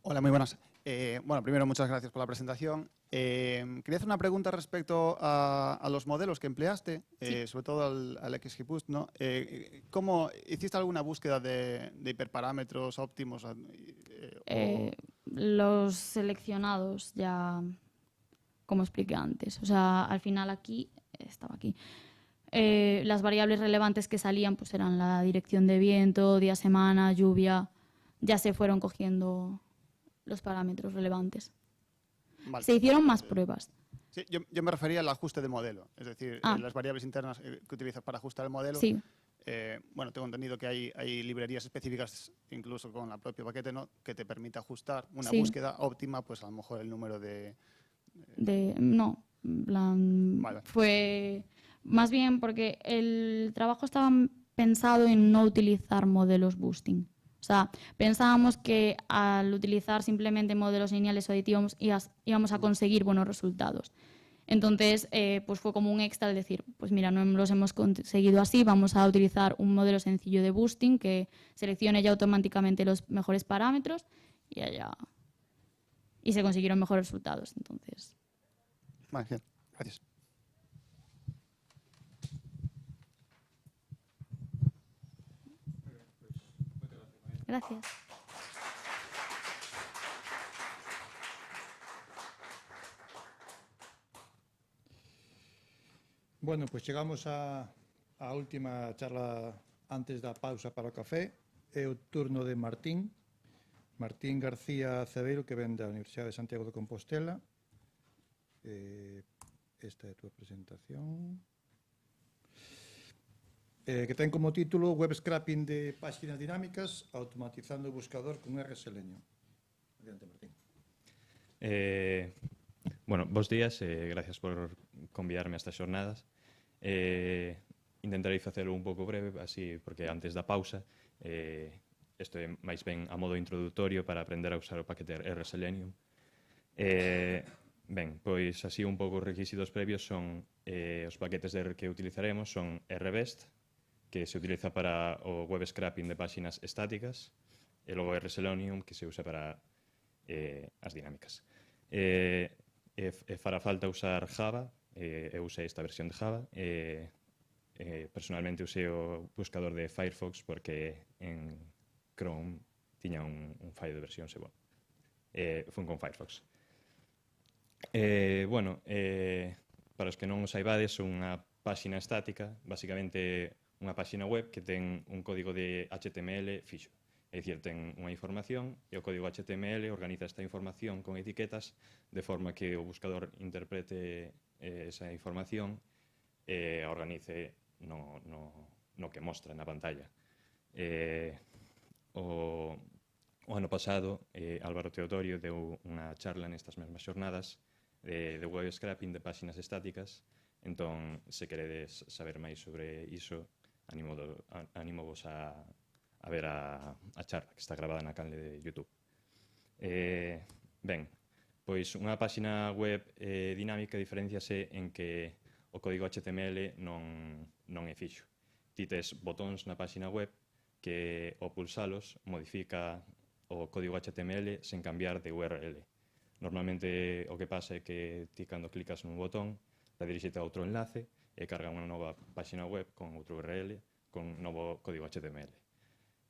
Hola, muy buenas. Primero, muchas gracias por la presentación. Quería hacer una pregunta respecto a los modelos que empleaste, sobre todo al XGBoost, ¿no? ¿Cómo hiciste alguna búsqueda de hiperparámetros óptimos? Los seleccionados ya, como expliqué antes. O sea, al final estaba aquí. Las variables relevantes que salían pues eran la dirección de viento, día, semana, lluvia. Ya se fueron cogiendo los parámetros relevantes. Vale. Se hicieron más pruebas. Sí, yo me refería al ajuste de modelo, es decir, las variables internas que utilizas para ajustar el modelo. Sí. Tengo entendido que hay librerías específicas, incluso con el propio paquete, ¿no?, que te permite ajustar una búsqueda óptima, pues a lo mejor el número de... No, vale. Fue más bien porque el trabajo estaba pensado en no utilizar modelos boosting. O sea, pensábamos que al utilizar simplemente modelos lineales o aditivos íbamos a conseguir buenos resultados. Entonces, pues fue como un extra el decir, pues mira, no los hemos conseguido así, vamos a utilizar un modelo sencillo de boosting que seleccione ya automáticamente los mejores parámetros y se consiguieron mejores resultados. Entonces. Vale, bien. Gracias. Gracias. Bueno, pues chegamos á última charla antes da pausa para o café. É o turno de Martín García Aceveiro, que ven da Universidade de Santiago de Compostela. Esta é a túa presentación. Que ten como título Web Scraping de páxinas dinámicas automatizando o buscador con R Selenium. Adiante, Martín. Bos días, gracias por convidarme a estas xornadas. Intentarei facelo un pouco breve, así, porque antes da pausa, isto é máis ben a modo introductorio para aprender a usar o paquete R Selenium. Pois así un pouco os requisitos previos son os paquetes de R que utilizaremos son RBest, que se utiliza para o web scraping de páxinas estáticas, e logo R Selenium, que se usa para as dinámicas. Fará falta usar Java, eu usei esta versión de Java, personalmente usei o buscador de Firefox porque en Chrome tiña un fallo de versión, fun con Firefox. Para os que non o saibades, unha páxina estática, basicamente unha páxina web que ten un código de HTML fixo. É dicir, ten unha información e o código HTML organiza esta información con etiquetas de forma que o buscador interprete esa información e a organice no que mostra na pantalla. O ano pasado, Álvaro Teodorio deu unha charla nestas mesmas xornadas de web scraping de páxinas estáticas. Entón, se queredes saber máis sobre iso, animovos a ver a charla que está grabada na canle de YouTube. Pois unha páxina web dinámica diferenciase en que o código HTML non é fixo. Ti tes botóns na página web que ao pulsalos modifica o código HTML sen cambiar de URL. Normalmente o que pasa é que ti cando clicas nun botón redirixete a outro enlace e carga unha nova página web con outro URL con novo código HTML.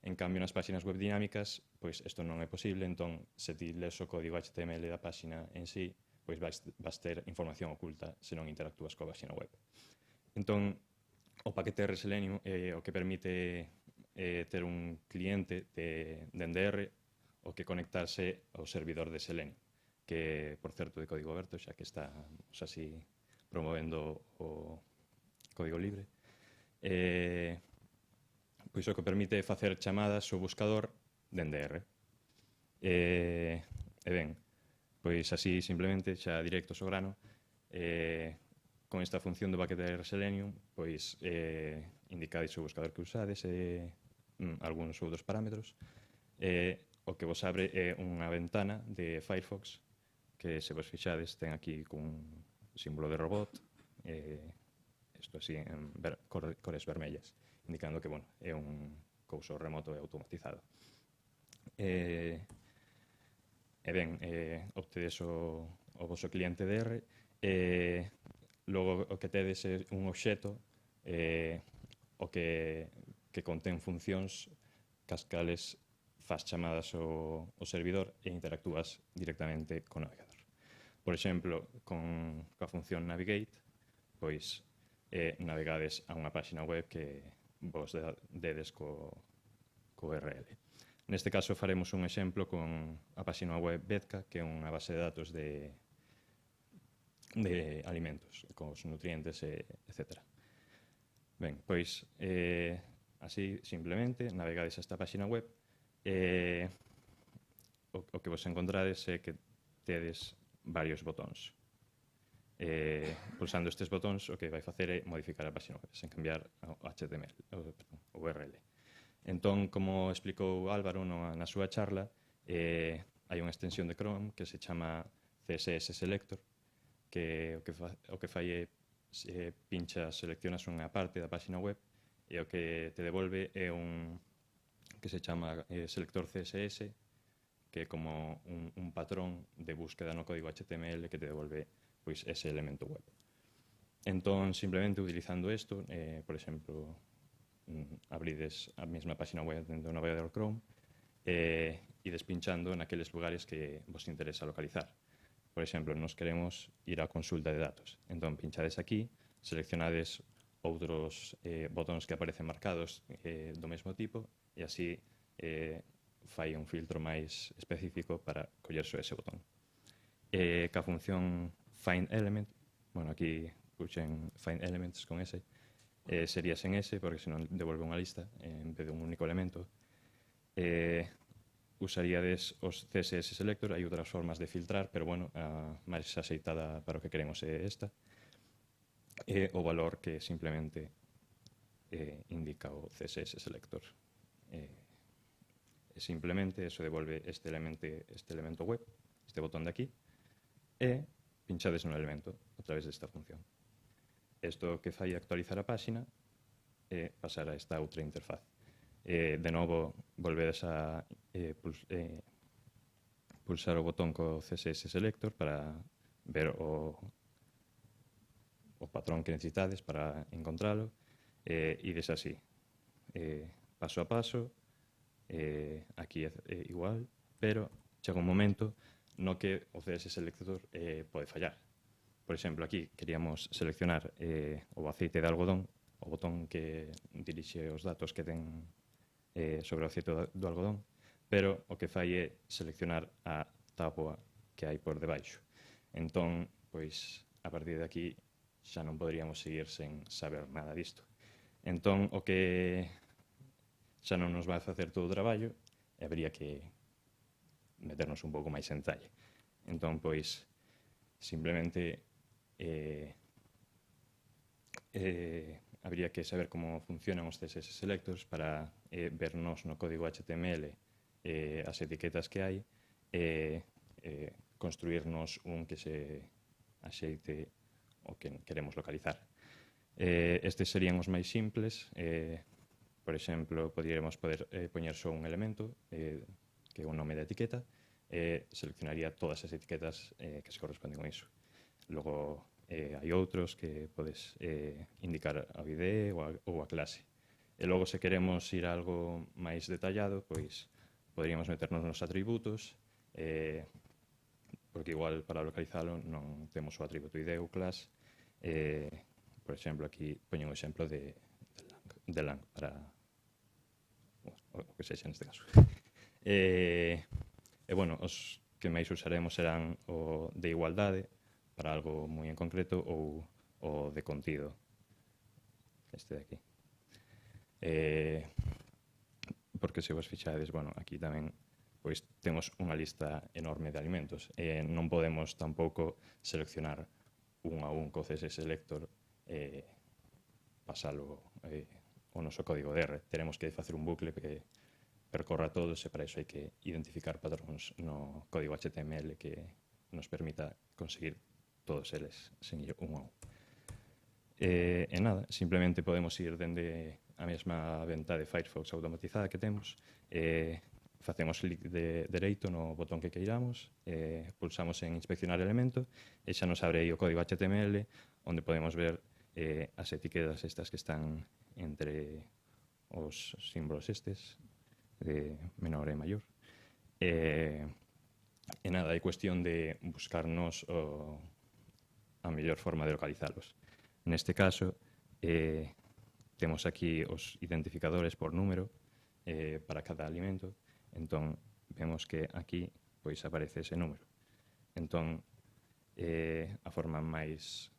En cambio, nas páxinas web dinámicas, pois isto non é posible, entón, se ti les o código HTML da páxina en sí, pois vas ter información oculta se non interactúas coa páxina web. Entón, o paquete R Selenium é o que permite ter un cliente de NDR o que conectarse ao servidor de Selenium, que, por certo, de código aberto, xa que está así promovendo o código libre. Pois o que permite facer chamadas ao buscador de NDR. E ben, pois así simplemente, xa directos ao grano, con esta función do paquete de Selenium, pois indicades o buscador que usades e algúns outros parámetros. O que vos abre é unha ventana de Firefox que, se vos fixades, ten aquí cun símbolo de robot, isto así en cores vermellas, indicando que, bueno, é un couso remoto e automatizado. E ben, obtedes o vosso cliente DR, e logo o que tedes é un obxeto o que contén funcións cas cales faz chamadas ao servidor e interactúas directamente co navegador. Por exemplo, con a función navigate, pois navegades a unha página web que vos dedes co URL. Neste caso faremos un exemplo con a página web Bedka, que é unha base de datos de alimentos, cos nutrientes, etc. Ben, pois, así, simplemente, navegades a esta página web e o que vos encontrades é que tedes varios botóns. Pulsando estes botóns, o que vai facer é modificar a página web, sen cambiar o HTML, o URL. Entón, como explicou Álvaro na súa charla, hai unha extensión de Chrome que se chama CSS Selector, que o que fai é seleccionas unha parte da página web e o que te devolve é un que se chama selector CSS, que é como un patrón de búsqueda no código HTML que te devolve pois ese elemento web. Entón, simplemente, utilizando isto, por exemplo, abrides a mesma página web dentro do navegador Chrome e despinchando naqueles lugares que vos interesa localizar. Por exemplo, nos queremos ir á consulta de datos. Entón, pinchades aquí, seleccionades outros botóns que aparecen marcados do mesmo tipo e así fai un filtro máis específico para coller só ese botón. Ca función find element, bueno, aquí puxen find elements con S, sería sen S, porque senón devolve unha lista en vez de un único elemento. Usaríades os CSS Selector, hai outras formas de filtrar, pero, bueno, a máis aceitada para o que queremos é esta. E o valor que simplemente indica o CSS Selector. Simplemente eso devolve este elemento web, este botón de aquí, e pinchades no elemento a través desta función. Isto que fai actualizar a páxina e pasar a esta outra interfaz. De novo, volvedes a pulsar o botón co CSS Selector para ver o patrón que necesitades para encontralo, e ides así, paso a paso. Aquí é igual, pero chega un momento no que o CSS Selector pode fallar. Por exemplo, aquí queríamos seleccionar o aceite de algodón, o botón que dirixe os datos que ten sobre o aceite do algodón, pero o que fai é seleccionar a táboa que hai por debaixo. Entón, pois, a partir de aquí xa non poderíamos seguir sen saber nada disto. Entón, o que xa non nos vai facer todo o traballo e habría que meternos un pouco máis en detalle. Entón, pois, simplemente habría que saber como funcionan os CSS Selectors para vernos no código HTML as etiquetas que hai e construirnos un que se axeite o que queremos localizar. Estes serían os máis simples. Por exemplo, poderíamos poñer só un elemento, que é o nome da etiqueta, e seleccionaría todas as etiquetas que se corresponden con iso. Logo, hai outros que podes indicar a IDE ou a clase. E logo, se queremos ir a algo máis detallado, pois poderíamos meternos nos atributos, porque igual para localizalo non temos o atributo ID ou class. Por exemplo, aquí poño un exemplo de lang para o que sexa neste caso. E, bueno, os que máis usaremos serán o de igualdade para algo moi en concreto ou o de contido, este de aquí. Porque se vos fixades, bueno, aquí tamén pois temos unha lista enorme de alimentos e non podemos tampouco seleccionar un a un co CSS Selector e pasalo o noso código de R. Teremos que facer un bucle que percorra todos e para iso hai que identificar patróns no código HTML que nos permita conseguir todos eles sen ir un a un. E nada, simplemente podemos ir dende a mesma venta de Firefox automatizada que temos, facemos clic dereito no botón que queiramos, pulsamos en inspeccionar elemento e xa nos abre aí o código HTML onde podemos ver as etiquetas estas que están entre os símbolos estes de menor e maior. E nada, é cuestión de buscarnos a mellor forma de localizalos. Neste caso, temos aquí os identificadores por número para cada alimento. Entón, vemos que aquí pois aparece ese número. Entón, a forma máis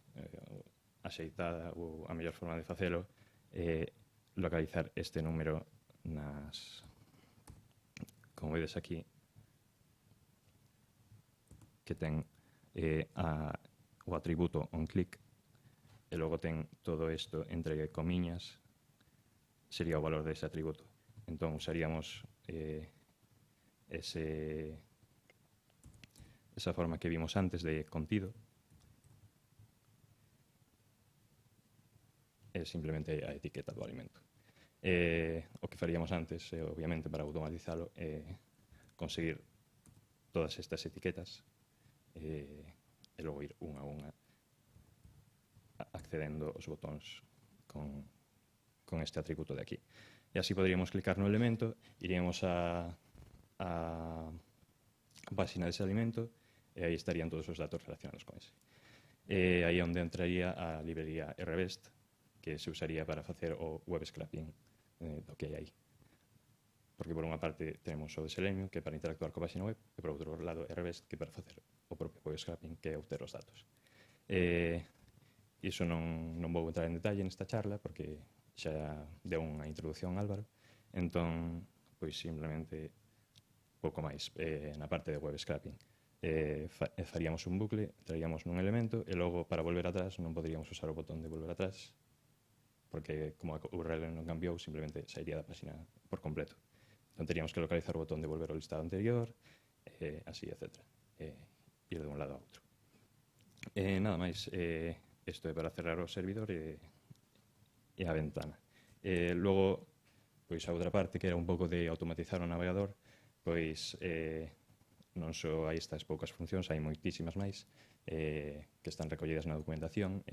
axeitada ou a mellor forma de facelo é localizar este número nas... Como vedes aquí, que ten o atributo onClick e logo ten todo isto entre comiñas, sería o valor dese atributo. Entón, usaríamos esa forma que vimos antes de contido e simplemente a etiqueta do alimento. O que faríamos antes, obviamente, para automatizalo, conseguir todas estas etiquetas e logo ir unha a unha accedendo os botóns con este atributo de aquí. E así poderíamos clicar no elemento, iríamos a página dese alimento e aí estarían todos os datos relacionados con ese. E aí onde entraría a librería RBest, que se usaría para facer o web scraping do que hai aí. Porque por unha parte tenemos o de Selenium, que é para interactuar coa página web, e por outro lado RBest, que é para facer o propio web scraping, que é obter os datos. Iso non vou entrar en detalle nesta charla, porque xa deu unha introducción Álvaro, entón, pois simplemente pouco máis na parte de web scraping. Faríamos un bucle, traíamos nun elemento, e logo para volver atrás non poderíamos usar o botón de volver atrás, porque como a URL non cambiou, simplemente sairía da página por completo. Entón teríamos que localizar o botón de volver ao listado anterior, así, etc. Ir de un lado a outro. Nada máis, isto é para cerrar o servidor e a ventana. Logo, pois a outra parte, que era un pouco de automatizar o navegador, pois non só hai estas poucas funcións, hai moitísimas máis, que están recollidas na documentación.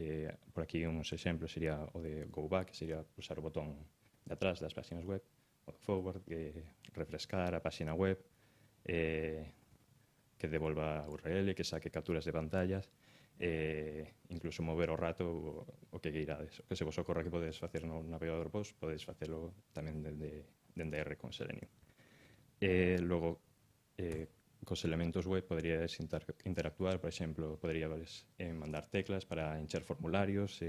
Por aquí uns exemplos sería o de go back, que sería pulsar o botón de atrás das páxinas web, o de forward, refrescar a páxina web, que devolva a URL, que saque capturas de pantallas, incluso mover o rato o que queirades. O que se vos ocorra que podes facer no navegador post, podes facelo tamén dende R con Selenium. Logo, cos elementos web poderíades interactuar, por exemplo, poderíades mandar teclas para encher formularios,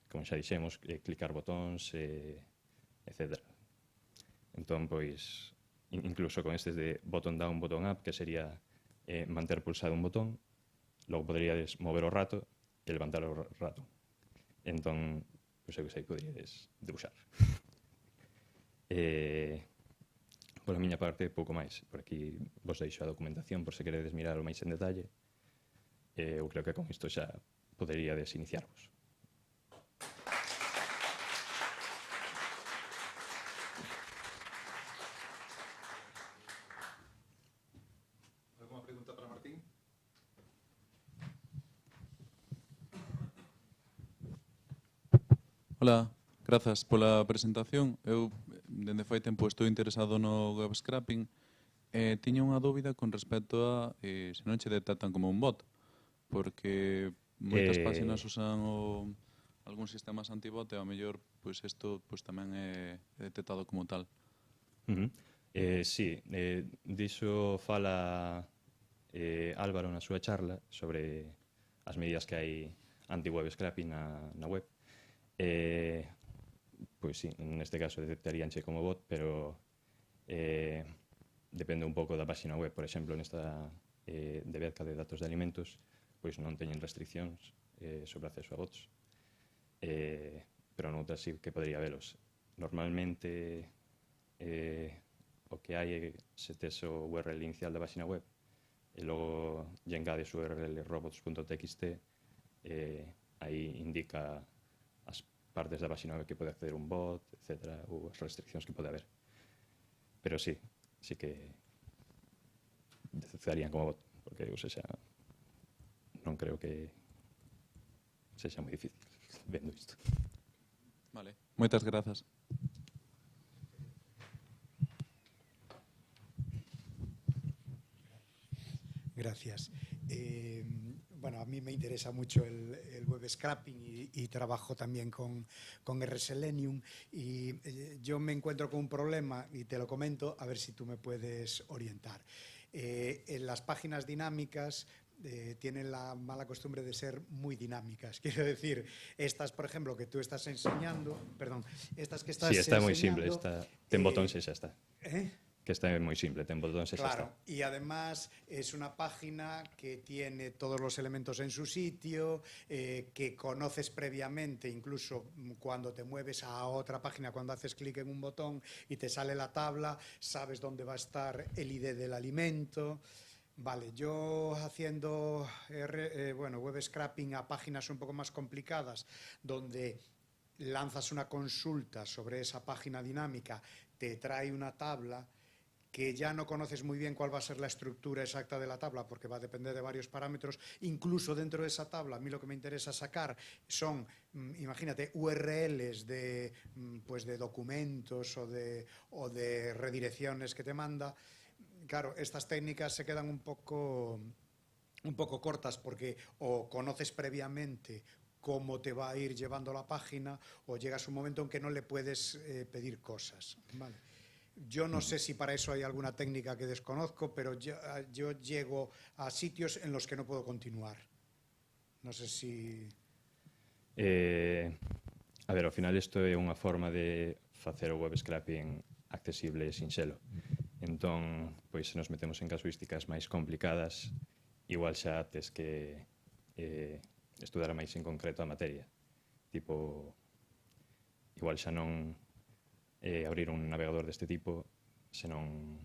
como xa dixemos, clicar botóns, etc. Entón, pois, incluso con estes de botón down, botón up, que sería manter pulsado un botón, logo poderíades mover o rato e levantar o rato. Entón, pois eu sei, poderíades debuxar. Por a miña parte, pouco máis. Por aquí vos deixo a documentación por se queredes mirar o máis en detalle. Eu creo que con isto xa poderíades iniciarvos. Hola, grazas pola presentación. Eu, dende fai tempo, estou interesado no web scraping. Tiña unha dúbida con respecto a se non che detectan como un bot, porque moitas páxinas usan algún sistemas antibot e ao mellor isto tamén é detectado como tal. Sí, diso fala Álvaro na súa charla sobre as medidas que hai anti-web scraping na web. Pois sí, neste caso detectaríanche como bot, pero depende un pouco da página web. Por exemplo, nesta de Bedca de datos de alimentos, pois non teñen restriccións sobre acceso a bots, pero noutras sí que podría velos. Normalmente o que hai é se tes o URL inicial da página web e logo lle engades o URL robots.txt, aí indica as partes da página web que pode acceder un bot, etc., ou as restriccións que pode haber. Pero sí que detectarían como bot, porque, ou seja, non creo que sexa moi difícil vendo isto. Vale, moitas grazas. Gracias. Bueno, a mí me interesa mucho el web scraping y trabajo también con RSelenium y yo me encuentro con un problema y te lo comento a ver si tú me puedes orientar. En las páginas dinámicas tienen la mala costumbre de ser muy dinámicas. Quiero decir, estas, por ejemplo, que tú estás enseñando, perdón, estas que estás enseñando... Sí, está moi simple, ten botóns e xa está. Que está moi simple, ten botóns e xa está. Claro, y además es una página que tiene todos los elementos en su sitio, que conoces previamente, incluso cuando te mueves a otra página, cuando haces clic en un botón y te sale la tabla, sabes dónde va a estar el ID del alimento. Vale, yo haciendo web scraping a páginas un poco más complicadas, donde lanzas una consulta sobre esa página dinámica, te trae una tabla que ya no conoces muy bien cuál va a ser la estructura exacta de la tabla, porque va a depender de varios parámetros. Incluso dentro de esa tabla, a mí lo que me interesa sacar son, imagínate, URLs de documentos o de redirecciones que te manda. Claro, estas técnicas se quedan un poco cortas porque o conoces previamente cómo te va a ir llevando la página o llegas a un momento en que no le puedes pedir cosas. Vale. Yo no sé si para eso hay alguna técnica que desconozco, pero yo llego a sitios en los que no puedo continuar. No sé si... A ver, ao final isto é unha forma de facer o web scraping accesible e sinxelo. Entón, pois se nos metemos en casuísticas máis complicadas, igual xa tes que estudar máis en concreto a materia. Tipo, igual xa non abrir un navegador deste tipo, senón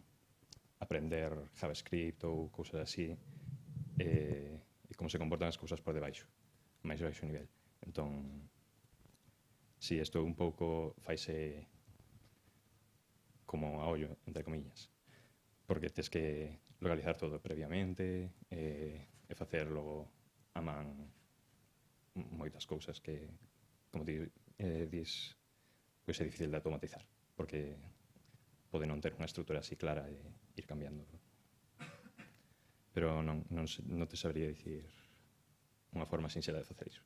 aprender JavaScript ou cousas así, e como se comportan as cousas por debaixo, a máis baixo nivel. Entón, si isto un pouco faise como a ollo, entre comillas, porque tes que localizar todo previamente e facer logo a man moitas cousas que, como dis, pois é difícil de automatizar, porque pode non ter unha estrutura así clara e ir cambiando. Pero non te sabría dicir unha forma sinxela de facer iso.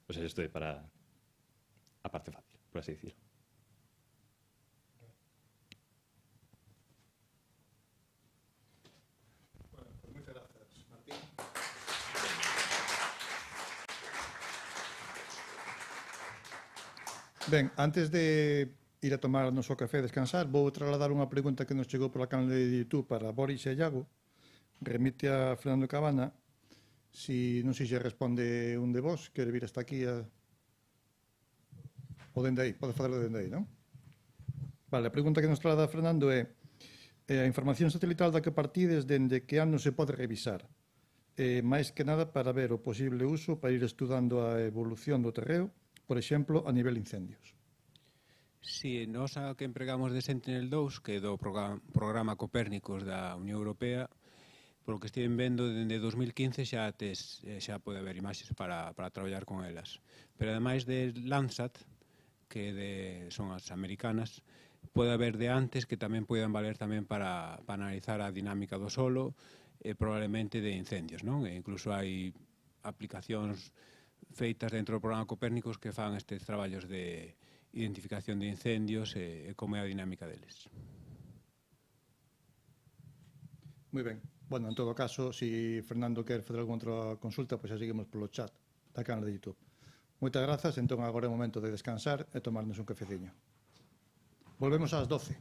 Pois isto é para a parte fácil, por así dicirlo. Ben, antes de ir a tomar o noso café e descansar, vou trasladar unha pregunta que nos chegou pola canal de YouTube para Boris e Iago. Remite a Fernando Cabana. Non sei se responde un de vos, quere vir hasta aquí ou dende aí, pode facerlo dende aí, non? Vale, a pregunta que nos traslada Fernando é a información satelital da que partides dende que ano se pode revisar? máis que nada para ver o posible uso para ir estudando a evolución do terreo, por exemplo, a nivel incendios. Si, nós a que empregamos de Sentinel-2, que é do programa Copérnicos da Unión Europea, Por lo que estive vendo, dende 2015 xa pode haber imaxes para traballar con elas. Pero ademais de Landsat, que son as americanas, pode haber de antes que tamén poden valer tamén para analizar a dinámica do solo e probablemente de incendios, non? E incluso hai aplicacións feitas dentro do programa Copérnicos que fan estes traballos de identificación de incendios e como é a dinámica deles. Moi ben. Bueno, en todo caso, se Fernando quer fazer alguna outra consulta, pois xa seguimos polo chat da canal de YouTube. Moitas grazas, entón agora é o momento de descansar e tomarnos un cafeciño. Volvemos ás 12.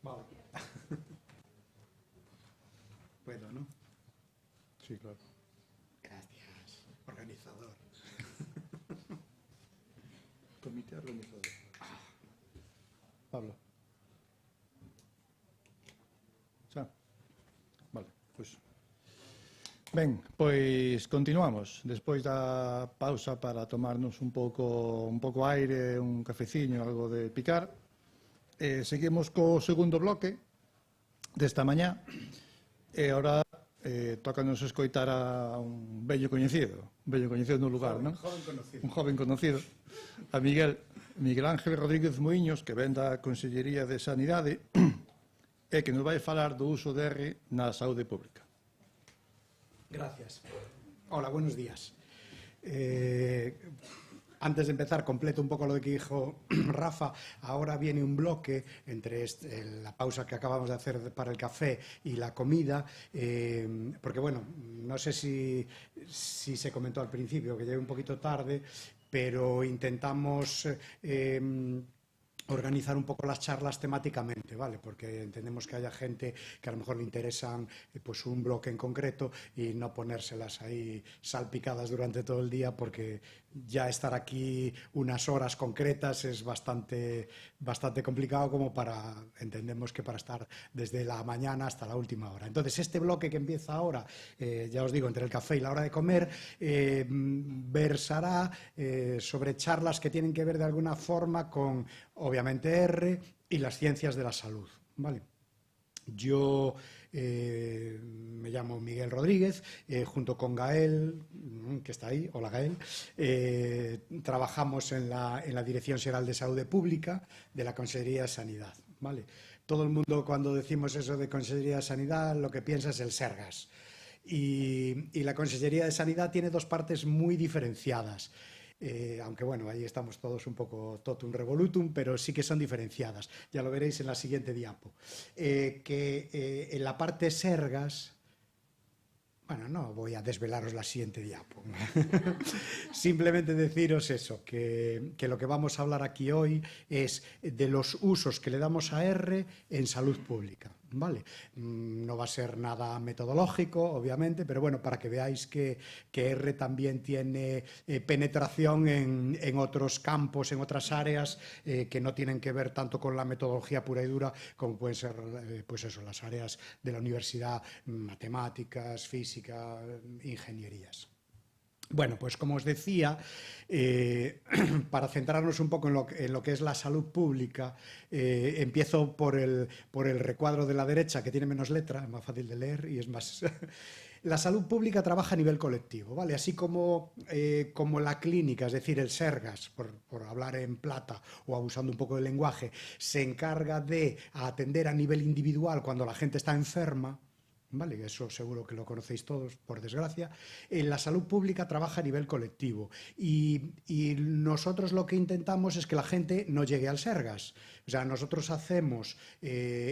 Vale. Puedo, ¿no? Sí, claro. Gracias, organizador. Comité organizador. Pablo. Xa. Vale, pois. Ben, pois continuamos. Despois da pausa para tomarnos un pouco aire, un cafeciño, algo de picar. Seguimos co segundo bloque desta mañá. E agora tócanos escoitar a un vello coñecido no lugar, non? Un joven conocido, a Miguel Ángel Rodríguez Muiños, que ven da Consellería de Sanidade e que nos vai falar do uso de R na saúde pública. Gracias. Hola, buenos días. Antes de empezar, completo un poco lo que dijo Rafa. Ahora viene un bloque entre la pausa que acabamos de hacer para el café y la comida, porque bueno, no sé si se comentó al principio, que llegué un poquito tarde, pero intentamos organizar un poco las charlas temáticamente, ¿vale? Porque entendemos que haya gente que a lo mejor le interesan pues un bloque en concreto y no ponérselas ahí salpicadas durante todo el día, porque ya estar aquí unas horas concretas es bastante complicado, como entendemos que para estar desde la mañana hasta la última hora. Entonces, este bloque que empieza ahora, ya os digo, entre el café y la hora de comer, versará sobre charlas que tienen que ver de alguna forma con, obviamente, R y las ciencias de la salud, ¿vale? Yo me llamo Miguel Rodríguez, junto con Gael, que está ahí, hola Gael, trabajamos en la Dirección Xeral de Saúde Pública de la Consellería de Sanidad, ¿vale? Todo el mundo, cuando decimos eso de Consellería de Sanidad, lo que piensa es el Sergas. Y la Consellería de Sanidad tiene dos partes muy diferenciadas. Aunque bueno, ahí estamos todos un poco totum revolutum, pero sí que son diferenciadas. Ya lo veréis en la siguiente diapo. En la parte Sergas, bueno, no voy a desvelaros la siguiente diapo. Simplemente deciros eso, que lo que vamos a hablar aquí hoy es de los usos que le damos a R en salud pública, ¿vale? No va a ser nada metodológico, obviamente, pero bueno, para que veáis que R también tiene penetración en otros campos, en otras áreas que no tienen que ver tanto con la metodología pura y dura, como pueden ser, pues eso, las áreas de la universidad, matemáticas, física, ingenierías. Bueno, pues como os decía, para centrarnos un poco en lo que es la salud pública, empiezo por el recuadro de la derecha, que tiene menos letra, es más fácil de leer y es más... La salud pública trabaja a nivel colectivo, ¿vale? Así como la clínica, es decir, el Sergas, por hablar en plata o abusando un poco del lenguaje, se encarga de atender a nivel individual cuando la gente está enferma, ¿vale? Eso seguro que lo conocéis todos, por desgracia. La salud pública trabaja a nivel colectivo y nosotros lo que intentamos es que la gente no llegue al Sergas. O sea, nosotros hacemos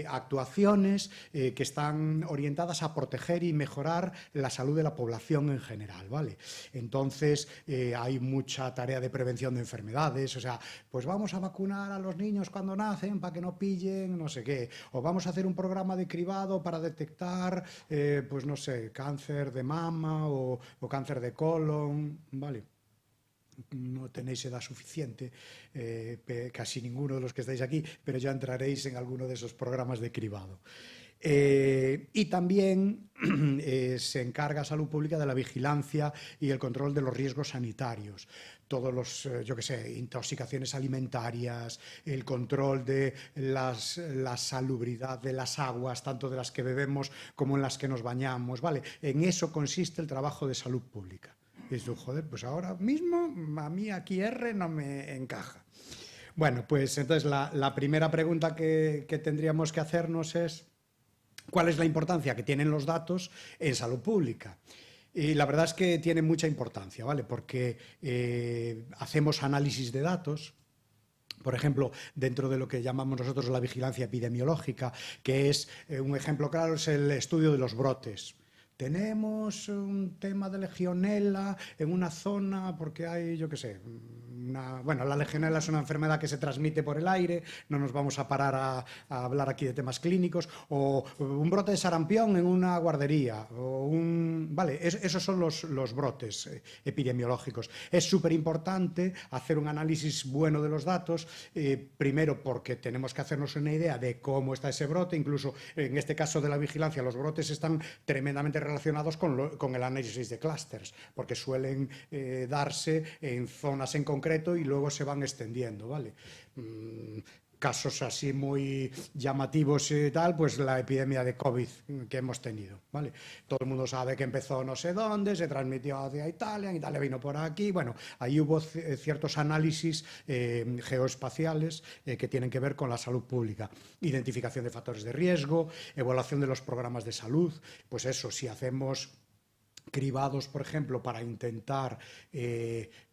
actuaciones que están orientadas a proteger y mejorar la salud de la población en general, ¿vale? Entonces, hay mucha tarea de prevención de enfermedades, o sea, pues vamos a vacunar a los niños cuando nacen para que no pillen no sé qué, o vamos a hacer un programa de cribado para detectar pues no sé, cáncer de mama o cáncer de colon, ¿vale? No tenéis edad suficiente, casi ninguno de los que estáis aquí, pero ya entraréis en alguno de esos programas de cribado. Y también se encarga Salud Pública de la vigilancia y el control de los riesgos sanitarios. Todos los, yo qué sé, intoxicaciones alimentarias, el control de la salubridad de las aguas, tanto de las que bebemos como en las que nos bañamos, ¿vale? En eso consiste el trabajo de salud pública. Y dices, joder, pues ahora mismo a mí aquí R no me encaja. Bueno, pues entonces la primera pregunta que tendríamos que hacernos es ¿cuál es la importancia que tienen los datos en salud pública? Y la verdad es que tiene mucha importancia, ¿vale? Porque hacemos análisis de datos. Por ejemplo, dentro de lo que llamamos nosotros la vigilancia epidemiológica, que es un ejemplo claro, es el estudio de los brotes. tenemos un tema de legionela en una zona porque hay, yo qué sé, bueno, la legionela es una enfermedad que se transmite por el aire, no nos vamos a parar a hablar aquí de temas clínicos, o un brote de sarampión en una guardería, vale, esos son los brotes epidemiológicos. Es súper importante hacer un análisis bueno de los datos, primero porque tenemos que hacernos una idea de cómo está ese brote, incluso en este caso de la vigilancia, los brotes están tremendamente relacionados con el análisis de clústeres, porque suelen darse en zonas en concreto y luego se van extendiendo, ¿vale? Casos así muy llamativos y tal, pues la epidemia de COVID que hemos tenido, ¿vale? Todo el mundo sabe que empezó no sé dónde, se transmitió hacia Italia, en Italia vino por aquí, bueno, ahí hubo ciertos análisis geoespaciales que tienen que ver con la salud pública, identificación de factores de riesgo, evaluación de los programas de salud, pues eso, si hacemos cribados, por ejemplo, para intentar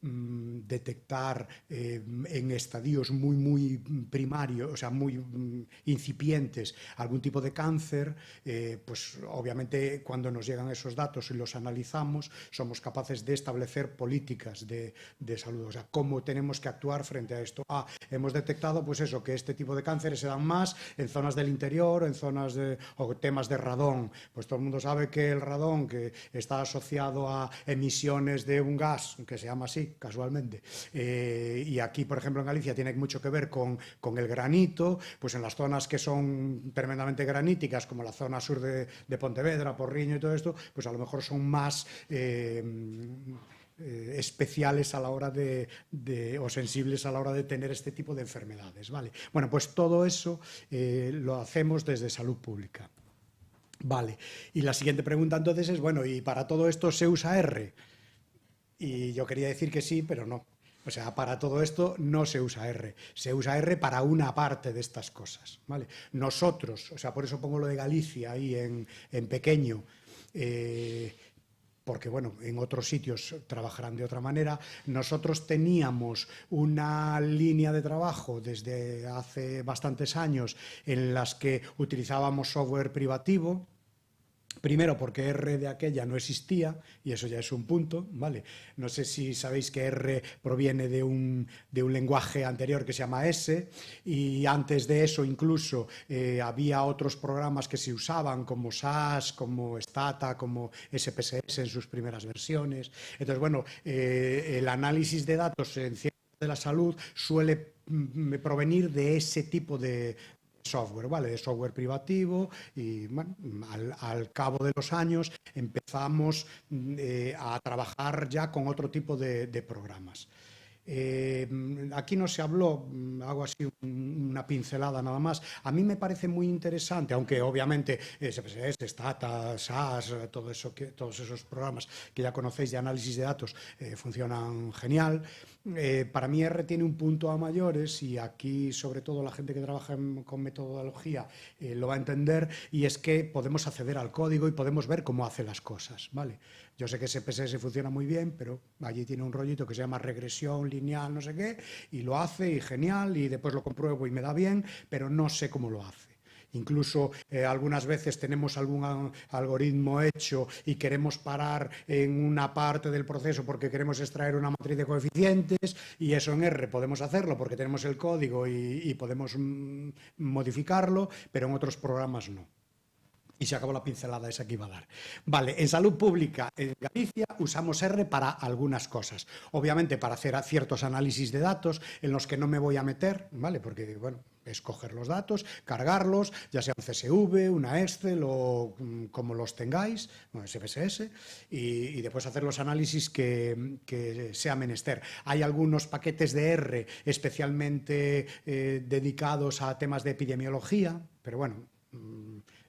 detectar en estadios muy primarios, o sea, muy incipientes, algún tipo de cáncer, pues obviamente cuando nos llegan esos datos y los analizamos, somos capaces de establecer políticas de salud, o sea, cómo tenemos que actuar frente a esto. Hemos detectado, pues eso, que este tipo de cánceres se dan más en zonas del interior, en zonas o temas de radón. Pues todo el mundo sabe que el radón, que está asociado a emisiones de un gas que se llama así, casualmente, y aquí, por ejemplo, en Galicia tiene mucho que ver con el granito, pues en las zonas que son tremendamente graníticas, como la zona sur de Pontevedra, Porriño y todo esto, pues a lo mejor son más especiales a la hora o sensibles a la hora de tener este tipo de enfermedades, ¿vale? Bueno, pues todo eso lo hacemos desde salud pública. Vale, y la siguiente pregunta entonces es, bueno, ¿y para todo esto se usa R? Y yo quería decir que sí, pero no. O sea, para todo esto no se usa R. Se usa R para una parte de estas cosas, ¿vale? Nosotros, o sea, por eso pongo lo de Galicia ahí en pequeño, porque, bueno, en otros sitios trabajarán de otra manera. Nosotros teníamos una línea de trabajo desde hace bastantes años en las que utilizábamos software privativo. Primero, porque R de aquella no existía, y eso ya es un punto, ¿vale? No sé si sabéis que R proviene de un lenguaje anterior que se llama S, y antes de eso incluso había otros programas que se usaban como SAS, como Stata, como SPSS en sus primeras versiones. Entonces, bueno, el análisis de datos en ciencias de la salud suele provenir de ese tipo de software, ¿vale? De software privativo, y bueno, al cabo de los años empezamos a trabajar ya con otro tipo de programas. Aquí no se habló, hago así una pincelada nada más. A mí me parece muy interesante, aunque obviamente SPSS, Stata, SAS, todos esos programas que ya conocéis de análisis de datos funcionan genial. Para mí R tiene un punto a mayores, y aquí sobre todo la gente que trabaja con metodología lo va a entender, y es que podemos acceder al código y podemos ver cómo hace las cosas, ¿vale? Yo sé que SPSS funciona muy bien, pero allí tiene un rollito que se llama regresión lineal, no sé qué, y lo hace, y genial, y después lo compruebo y me da bien, pero no sé cómo lo hace. Incluso algunas veces tenemos algún algoritmo hecho y queremos parar en una parte del proceso porque queremos extraer una matriz de coeficientes, y eso en R podemos hacerlo porque tenemos el código y podemos modificarlo, pero en otros programas no. Y se acabó la pincelada esa que iba a dar. Vale, en salud pública en Galicia usamos R para algunas cosas. Obviamente para hacer ciertos análisis de datos en los que no me voy a meter, ¿vale? Porque, bueno, es coger los datos, cargarlos, ya sea un CSV, una Excel o como los tengáis, bueno, SPSS, y después hacer los análisis que sea menester. Hay algunos paquetes de R especialmente dedicados a temas de epidemiología, pero bueno,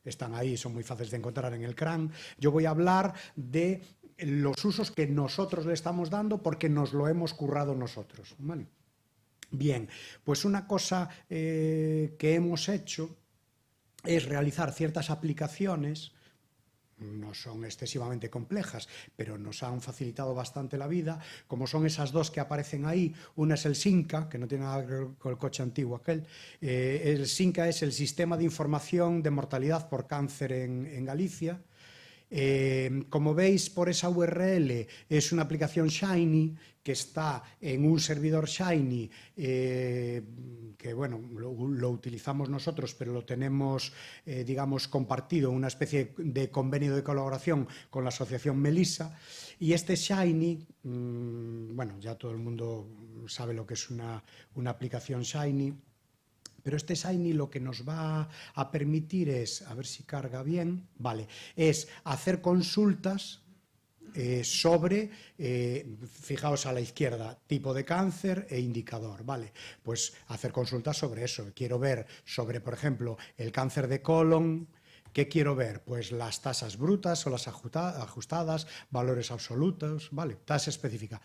están ahí, son muy fáciles de encontrar en el CRAN. Yo voy a hablar de los usos que nosotros le estamos dando porque nos lo hemos currado nosotros, ¿vale? Bien, pues una cosa que hemos hecho es realizar ciertas aplicaciones. No son excesivamente complejas, pero nos han facilitado bastante la vida, como son esas dos que aparecen ahí. Una es el SINCA, que no tiene nada que ver con el coche antiguo aquel. El SINCA es el Sistema de Información de Mortalidad por Cáncer en Galicia, Como veis por esa URL, es una aplicación Shiny que está en un servidor Shiny que, bueno, lo utilizamos nosotros, pero lo tenemos, digamos, compartido en una especie de convenio de colaboración con la asociación Melissa. Y este Shiny, bueno, ya todo el mundo sabe lo que es una aplicación Shiny, pero este Shiny lo que nos va a permitir es, a ver si carga bien, vale, es hacer consultas sobre, fijaos a la izquierda, tipo de cáncer e indicador, ¿vale? Pues hacer consultas sobre eso. Quiero ver sobre, por ejemplo, el cáncer de colon. ¿Qué quiero ver? Pues las tasas brutas o las ajustadas, valores absolutos, ¿vale? Tasa específica.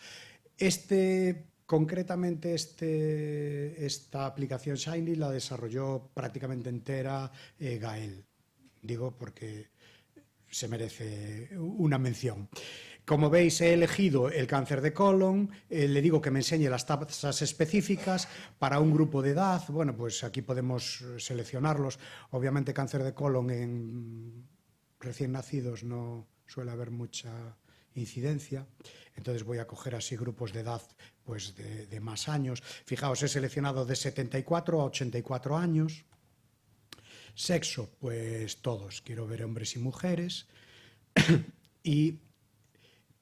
Concretamente, esta aplicación Shiny la desarrolló prácticamente entera Gael. Digo porque se merece una mención. Como veis, he elegido el cáncer de colon, le digo que me enseñe las tasas específicas para un grupo de edad. Bueno, pues aquí podemos seleccionarlos. Obviamente, cáncer de colon en recién nacidos no suele haber mucha incidencia. Entonces voy a coger así grupos de edad pues de más años. Fijaos, he seleccionado de 74 a 84 años. Sexo, pues todos. Quiero ver hombres y mujeres. Y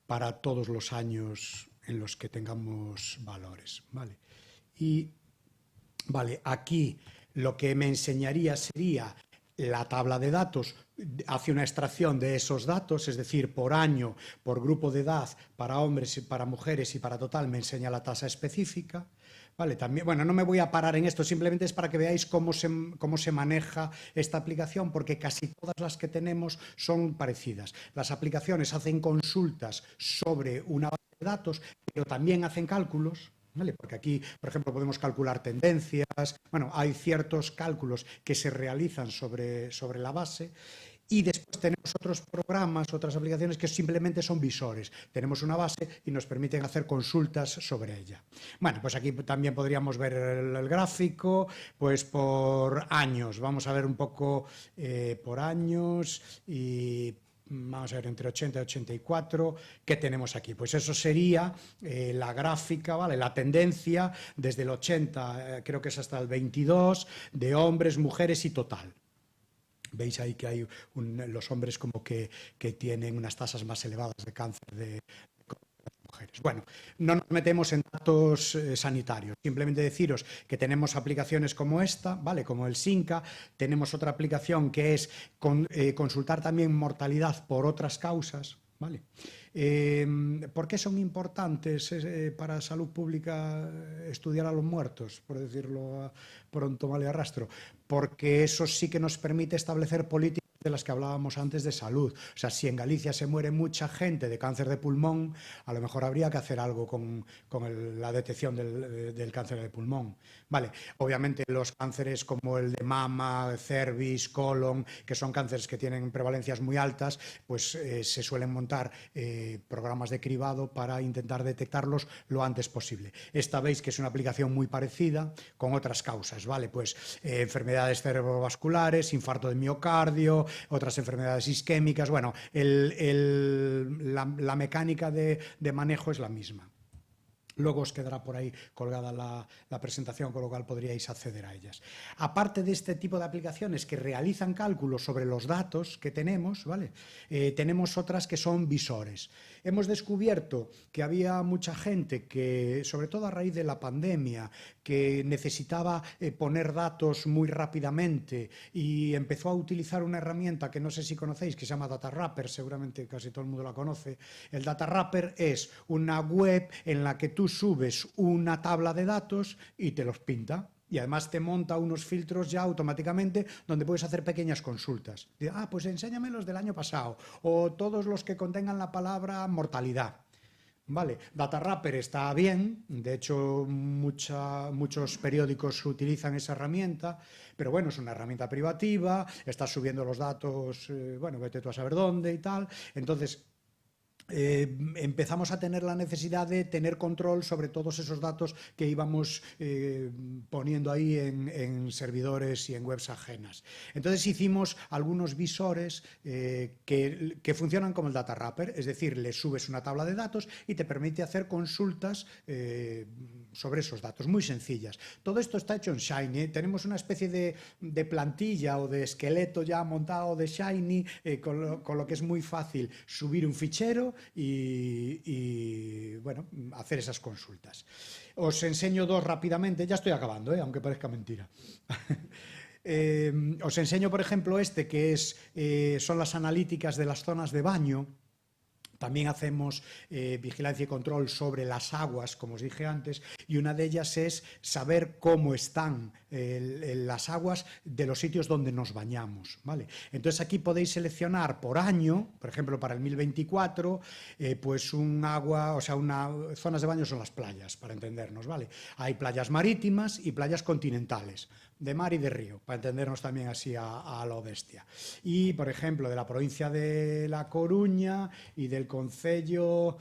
para todos los años en los que tengamos valores, ¿vale? Y, vale, aquí lo que me enseñaría sería la tabla de datos, hace una extracción de esos datos, es decir, por año, por grupo de edad, para hombres y para mujeres y para total me enseña la tasa específica. Vale, también, bueno, no me voy a parar en esto, simplemente es para que veáis cómo se maneja esta aplicación, porque casi todas las que tenemos son parecidas. Las aplicaciones hacen consultas sobre una base de datos, pero también hacen cálculos, ¿vale? Porque aquí, por ejemplo, podemos calcular tendencias, bueno, hay ciertos cálculos que se realizan sobre la base. Y después tenemos otros programas, otras aplicaciones que simplemente son visores. Tenemos una base y nos permiten hacer consultas sobre ella. Bueno, pues aquí también podríamos ver el gráfico, pues por años. Vamos a ver un poco por años y vamos a ver entre 80 y 84, ¿qué tenemos aquí? Pues eso sería la gráfica, ¿vale? La tendencia desde el 80, creo que es hasta el 22, de hombres, mujeres y total. Veis ahí que hay los hombres como que tienen unas tasas más elevadas de cáncer de mujeres. Bueno, no nos metemos en datos sanitarios, simplemente deciros que tenemos aplicaciones como esta, ¿vale? Como el SINCA, tenemos otra aplicación que es consultar también mortalidad por otras causas, ¿vale? ¿Por qué son importantes para salud pública estudiar a los muertos, por decirlo pronto, mal y arrastro? Porque eso sí que nos permite establecer políticas de las que hablábamos antes de salud. O sea, si en Galicia se muere mucha gente de cáncer de pulmón, a lo mejor habría que hacer algo con la detección del cáncer de pulmón. Vale, obviamente los cánceres como el de mama, cervix, colon, que son cánceres que tienen prevalencias muy altas, pues se suelen montar programas de cribado para intentar detectarlos lo antes posible. Esta veis que es una aplicación muy parecida con otras causas, ¿vale? Pues enfermedades cerebrovasculares, infarto de miocardio, otras enfermedades isquémicas. Bueno, la mecánica de manejo es la misma. Luego os quedará por ahí colgada la presentación, con lo cual podríais acceder a ellas. Aparte de este tipo de aplicaciones que realizan cálculos sobre los datos que tenemos, ¿vale? Tenemos otras que son visores. Hemos descubierto que había mucha gente que, sobre todo a raíz de la pandemia, que necesitaba poner datos muy rápidamente y empezó a utilizar una herramienta que no sé si conocéis, que se llama Data Wrapper, seguramente casi todo el mundo la conoce. El Data Wrapper es una web en la que tú subes una tabla de datos y te los pinta. Y además te monta unos filtros ya automáticamente donde puedes hacer pequeñas consultas. Pues enséñame los del año pasado o todos los que contengan la palabra mortalidad. Vale, Data Wrapper está bien, de hecho muchos periódicos utilizan esa herramienta, pero bueno, es una herramienta privativa, estás subiendo los datos, bueno, vete tú a saber dónde y tal. Entonces, empezamos a tener la necesidad de tener control sobre todos esos datos que íbamos poniendo ahí en servidores y en webs ajenas. Entonces hicimos algunos visores que funcionan como el data wrapper, es decir, le subes una tabla de datos y te permite hacer consultas sobre esos datos, muy sencillas. Todo esto está hecho en Shiny, tenemos una especie de plantilla o de esqueleto ya montado de Shiny, con lo que es muy fácil subir un fichero y bueno, hacer esas consultas. Os enseño dos rápidamente, ya estoy acabando, aunque parezca mentira. Os enseño, por ejemplo, este que son las analíticas de las zonas de baño. También hacemos vigilancia y control sobre las aguas, como os dije antes, y una de ellas es saber cómo están las aguas de los sitios donde nos bañamos, ¿vale? Entonces aquí podéis seleccionar por año, por ejemplo para el 2024, pues un agua, o sea, zonas de baño son las playas, para entendernos, ¿vale? Hay playas marítimas y playas continentales, de mar y de río, para entendernos también así a lo bestia. Y, por ejemplo, de la provincia de La Coruña y del concello,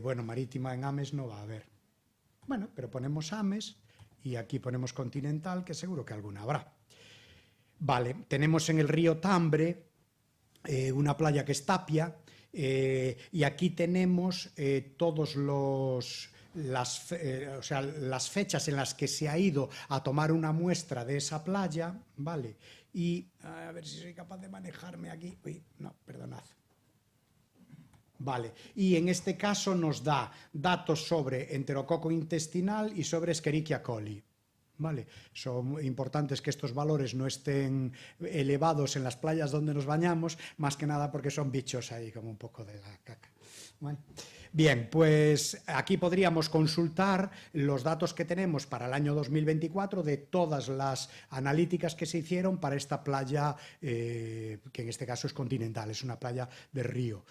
bueno, marítima en Ames no va a haber. Bueno, pero ponemos Ames y aquí ponemos continental, que seguro que alguna habrá. Vale, tenemos en el río Tambre una playa que es Tapia, y aquí tenemos todos las fechas en las que se ha ido a tomar una muestra de esa playa, ¿vale? Y a ver si soy capaz de manejarme aquí. Uy, no, perdonad. Vale, y en este caso nos da datos sobre enterococo intestinal y sobre Escherichia coli. ¿Vale? Son importantes que estos valores no estén elevados en las playas donde nos bañamos, más que nada porque son bichos ahí, como un poco de la caca. ¿Vale? Bien, pues aquí podríamos consultar los datos que tenemos para el año 2024 de todas las analíticas que se hicieron para esta playa, que en este caso es continental, es una playa de río.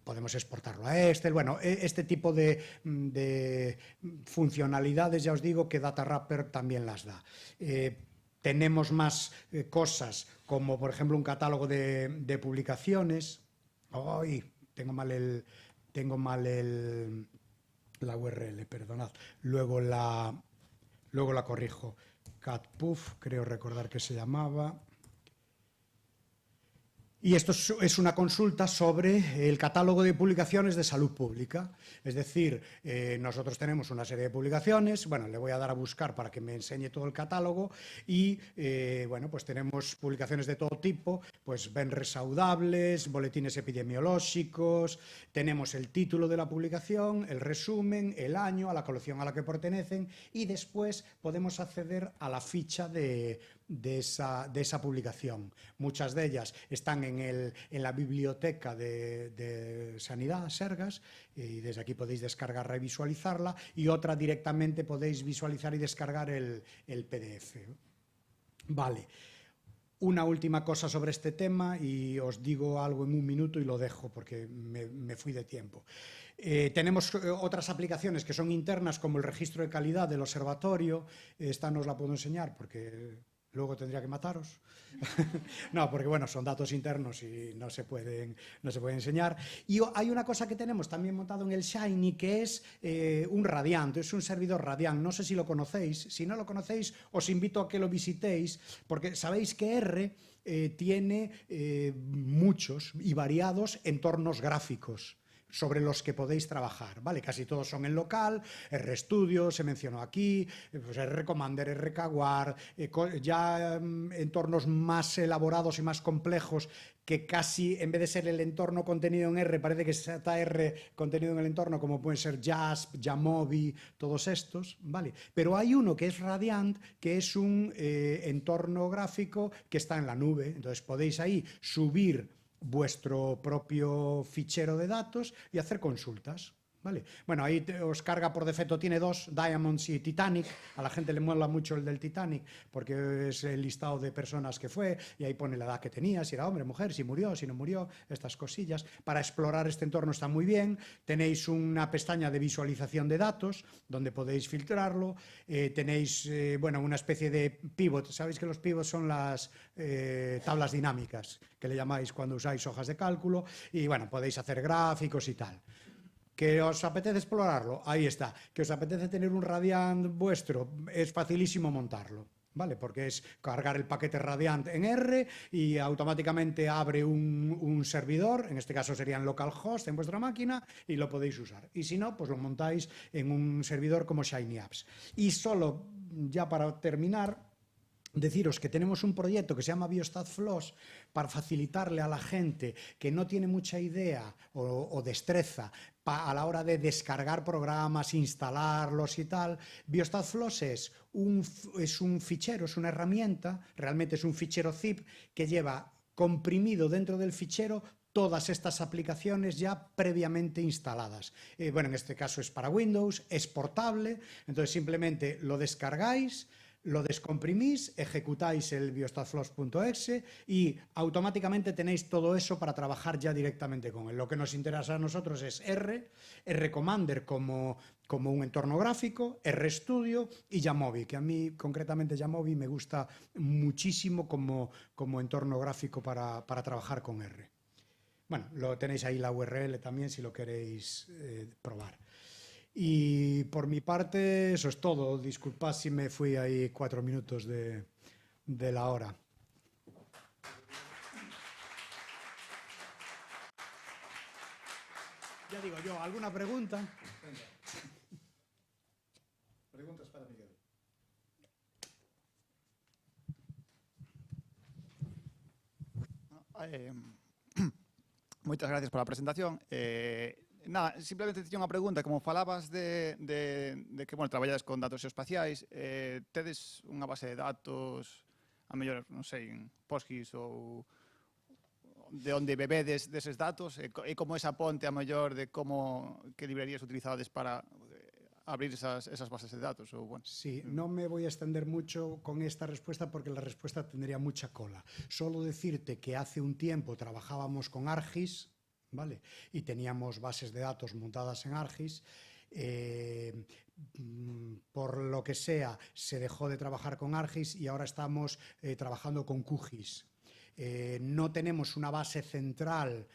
Podemos exportarlo a Excel. Bueno, este tipo de funcionalidades, ya os digo que Data Wrapper también las da. Tenemos más cosas, como por ejemplo un catálogo de publicaciones. ¡Ay! Tengo mal la URL, perdonad. Luego la corrijo. CatPuf, creo recordar que se llamaba. Y esto es una consulta sobre el catálogo de publicaciones de salud pública. Es decir, nosotros tenemos una serie de publicaciones, bueno, le voy a dar a buscar para que me enseñe todo el catálogo y, bueno, pues tenemos publicaciones de todo tipo, pues BENRES saudables, boletines epidemiológicos, tenemos el título de la publicación, el resumen, el año, a la colección a la que pertenecen y después podemos acceder a la ficha de esa publicación. Muchas de ellas están en la biblioteca de Sanidad, Sergas, y desde aquí podéis descargarla y visualizarla, y otra directamente podéis visualizar y descargar el PDF. Vale. Una última cosa sobre este tema y os digo algo en un minuto y lo dejo porque me fui de tiempo. Tenemos otras aplicaciones que son internas como el registro de calidad del observatorio. Esta no os la puedo enseñar porque luego tendría que mataros. No, porque bueno, son datos internos y no se pueden enseñar. Y hay una cosa que tenemos también montado en el Shiny que es un Radiant, es un servidor Radiant. No sé si lo conocéis. Si no lo conocéis, os invito a que lo visitéis, porque sabéis que R tiene muchos y variados entornos gráficos sobre los que podéis trabajar, ¿vale? Casi todos son en local, RStudio se mencionó aquí, pues RCommander, RKWar, ya entornos más elaborados y más complejos que casi en vez de ser el entorno contenido en R, parece que está R contenido en el entorno, como pueden ser JASP, Jamovi, todos estos, ¿vale? Pero hay uno que es Radiant, que es un entorno gráfico que está en la nube, entonces podéis ahí subir vuestro propio fichero de datos y hacer consultas, ¿vale? Bueno, ahí os carga por defecto, tiene dos, Diamonds y Titanic. A la gente le mola mucho el del Titanic porque es el listado de personas que fue y ahí pone la edad que tenía, si era hombre, mujer, si murió, si no murió, estas cosillas. Para explorar este entorno está muy bien. Tenéis una pestaña de visualización de datos donde podéis filtrarlo. Tenéis, bueno, una especie de pivot. Sabéis que los pivots son las tablas dinámicas que le llamáis cuando usáis hojas de cálculo y, bueno, podéis hacer gráficos y tal. ¿Que os apetece explorarlo? Ahí está. ¿Que os apetece tener un Radiant vuestro? Es facilísimo montarlo, ¿vale? Porque es cargar el paquete Radiant en R y automáticamente abre un servidor, en este caso sería en localhost en vuestra máquina, y lo podéis usar. Y si no, pues lo montáis en un servidor como Shiny Apps. Y solo, ya para terminar, deciros que tenemos un proyecto que se llama BiostatFloss para facilitarle a la gente que no tiene mucha idea o destreza a la hora de descargar programas, instalarlos y tal. BiostatFloss es un fichero, es una herramienta, realmente es un fichero zip que lleva comprimido dentro del fichero todas estas aplicaciones ya previamente instaladas. Bueno, en este caso es para Windows, es portable, entonces simplemente lo descargáis, lo descomprimís, ejecutáis el biostatfloss.exe y automáticamente tenéis todo eso para trabajar ya directamente con él. Lo que nos interesa a nosotros es R Commander como un entorno gráfico, RStudio y Jamovi, que a mí concretamente Jamovi me gusta muchísimo como entorno gráfico para trabajar con R. Bueno, lo tenéis ahí la URL también si lo queréis probar. Y por mi parte, eso es todo. Disculpad si me fui ahí 4 minutos de la hora. Ya digo yo, ¿alguna pregunta? Venga. Preguntas para Miguel. Moitas gracias pola presentación. Nada, simplemente tiña unha pregunta. Como falabas de que, bueno, traballades con datos espaciais, tedes unha base de datos, a mellor, non sei, en PostGIS ou de onde bebedes deses datos, e como esa ponte, a mellor, de que librerías utilizades para abrir esas bases de datos. O, bueno. Sí, no me voy a extender mucho con esta respuesta porque la respuesta tendría mucha cola. Solo decirte que hace un tiempo trabajábamos con ArcGIS, ¿vale? Y teníamos bases de datos montadas en ArcGIS. Por lo que sea, se dejó de trabajar con ArcGIS y ahora estamos trabajando con QGIS. No tenemos una base central,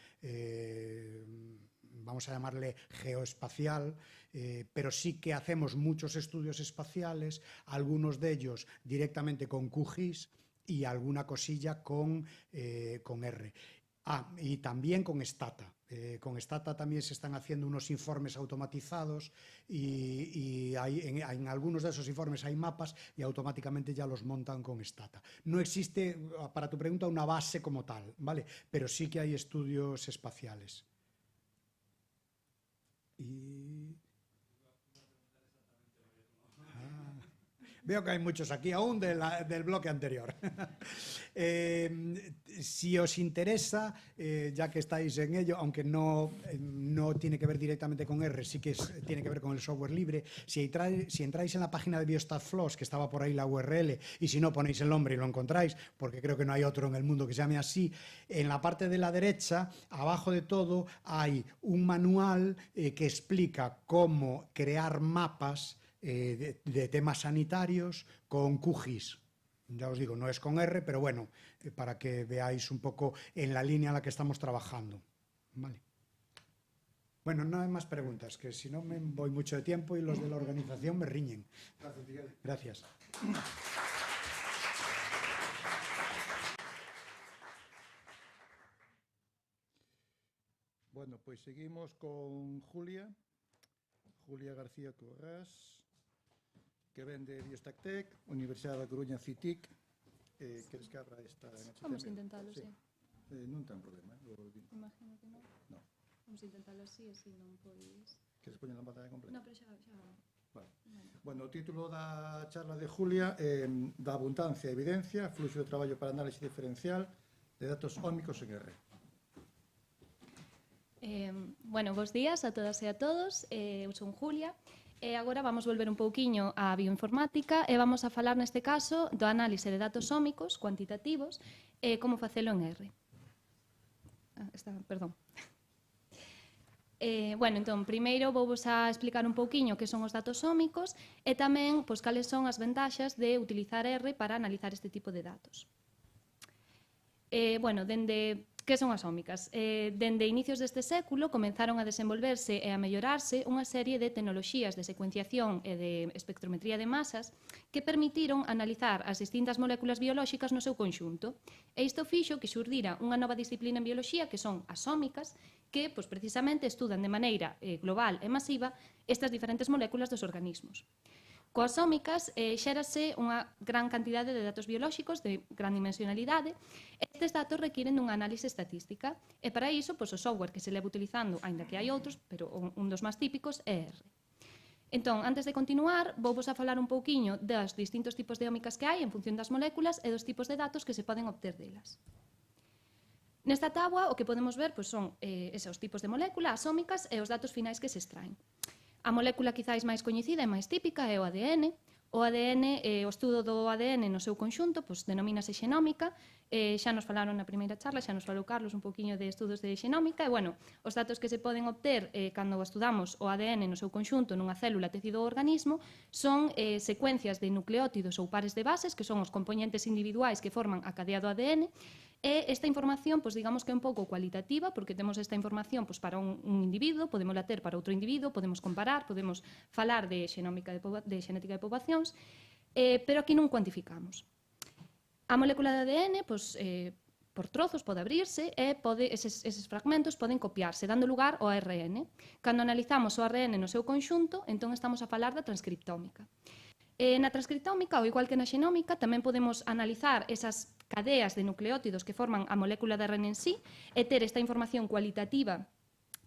vamos a llamarle geoespacial, pero sí que hacemos muchos estudios espaciales, algunos de ellos directamente con QGIS y alguna cosilla con R. Y también con Stata. Con Stata también se están haciendo unos informes automatizados y en algunos de esos informes hay mapas y automáticamente ya los montan con Stata. No existe, para tu pregunta, una base como tal, ¿vale? Pero sí que hay estudios espaciales. Veo que hay muchos aquí aún del bloque anterior. Si os interesa, ya que estáis en ello, aunque no tiene que ver directamente con R, sí que tiene que ver con el software libre, si entráis en la página de BiostatFloss, que estaba por ahí la URL, y si no ponéis el nombre y lo encontráis, porque creo que no hay otro en el mundo que se llame así, en la parte de la derecha, abajo de todo, hay un manual que explica cómo crear mapas de temas sanitarios con QGIS. Ya os digo, no es con R, pero bueno, para que veáis un poco en la línea en la que estamos trabajando. Vale. Bueno, no hay más preguntas, que si no me voy mucho de tiempo y los de la organización me riñen. Gracias, Miguel. Gracias. Bueno, pues seguimos con Julia García Corrás, que ven de Biostactec, Universidade da Coruña CITIC. Queres que abra esta en HTML? Vamos a intentarlo, sí. Non ten problema. Imagino que non. No. Vamos a intentarlo así, así non pois... Queres poñer a pantalla completa? No, pero xa... Vale. Bueno, o título da charla de Julia é da abundancia e evidencia, fluxo de traballo para análise diferencial de datos ómicos en R. Bueno, bos días a todas e a todos. Eu son Julia. E agora vamos volver un pouquiño á bioinformática e vamos a falar neste caso do análise de datos ómicos cuantitativos e como facelo en R. Perdón. Bueno, entón, primeiro vouvos a explicar un pouquiño que son os datos ómicos e tamén pois, cales son as ventaxas de utilizar R para analizar este tipo de datos. Bueno, que son as ómicas? Dende inicios deste século comenzaron a desenvolverse e a mellorarse unha serie de tecnoloxías de secuenciación e de espectrometría de masas que permitiron analizar as distintas moléculas biolóxicas no seu conxunto. E isto fixo que xurdira unha nova disciplina en bioloxía que son as ómicas, que pois, precisamente estudan de maneira global e masiva estas diferentes moléculas dos organismos. Coas ómicas xérase unha gran cantidade de datos biolóxicos de gran dimensionalidade. Estes datos requiren dunha análise estatística e para iso pois, o software que se leva utilizando, aínda que hai outros, pero un dos máis típicos é R. Entón, antes de continuar, vouvos a falar un pouquiño dos distintos tipos de ómicas que hai en función das moléculas e dos tipos de datos que se poden obter delas. Nesta táboa o que podemos ver pois, son esos tipos de molécula, as ómicas e os datos finais que se extraen. A molécula quizáis máis coñecida e máis típica é o ADN. O ADN, o estudo do ADN no seu conxunto, pois, denomínase xenómica. Xa nos falaron na primeira charla, xa nos falou Carlos un poquinho de estudos de xenómica. E, bueno, os datos que se poden obter cando estudamos o ADN no seu conxunto nunha célula, tecido ou organismo son secuencias de nucleótidos ou pares de bases, que son os componentes individuais que forman a cadea do ADN. E esta información, pois, digamos que é un pouco cualitativa, porque temos esta información pois, para un individuo, podemos la ter para outro individuo, podemos comparar, podemos falar de xenómica de xenética de poboacións, pero aquí non cuantificamos. A molécula de ADN, pois, por trozos, pode abrirse e eses fragmentos poden copiarse, dando lugar ao ARN. Cando analizamos o ARN no seu conxunto, entón estamos a falar da transcriptómica. Na transcriptómica, ao igual que na xenómica, tamén podemos analizar esas cadeas de nucleótidos que forman a molécula de ARN en sí e ter esta información cualitativa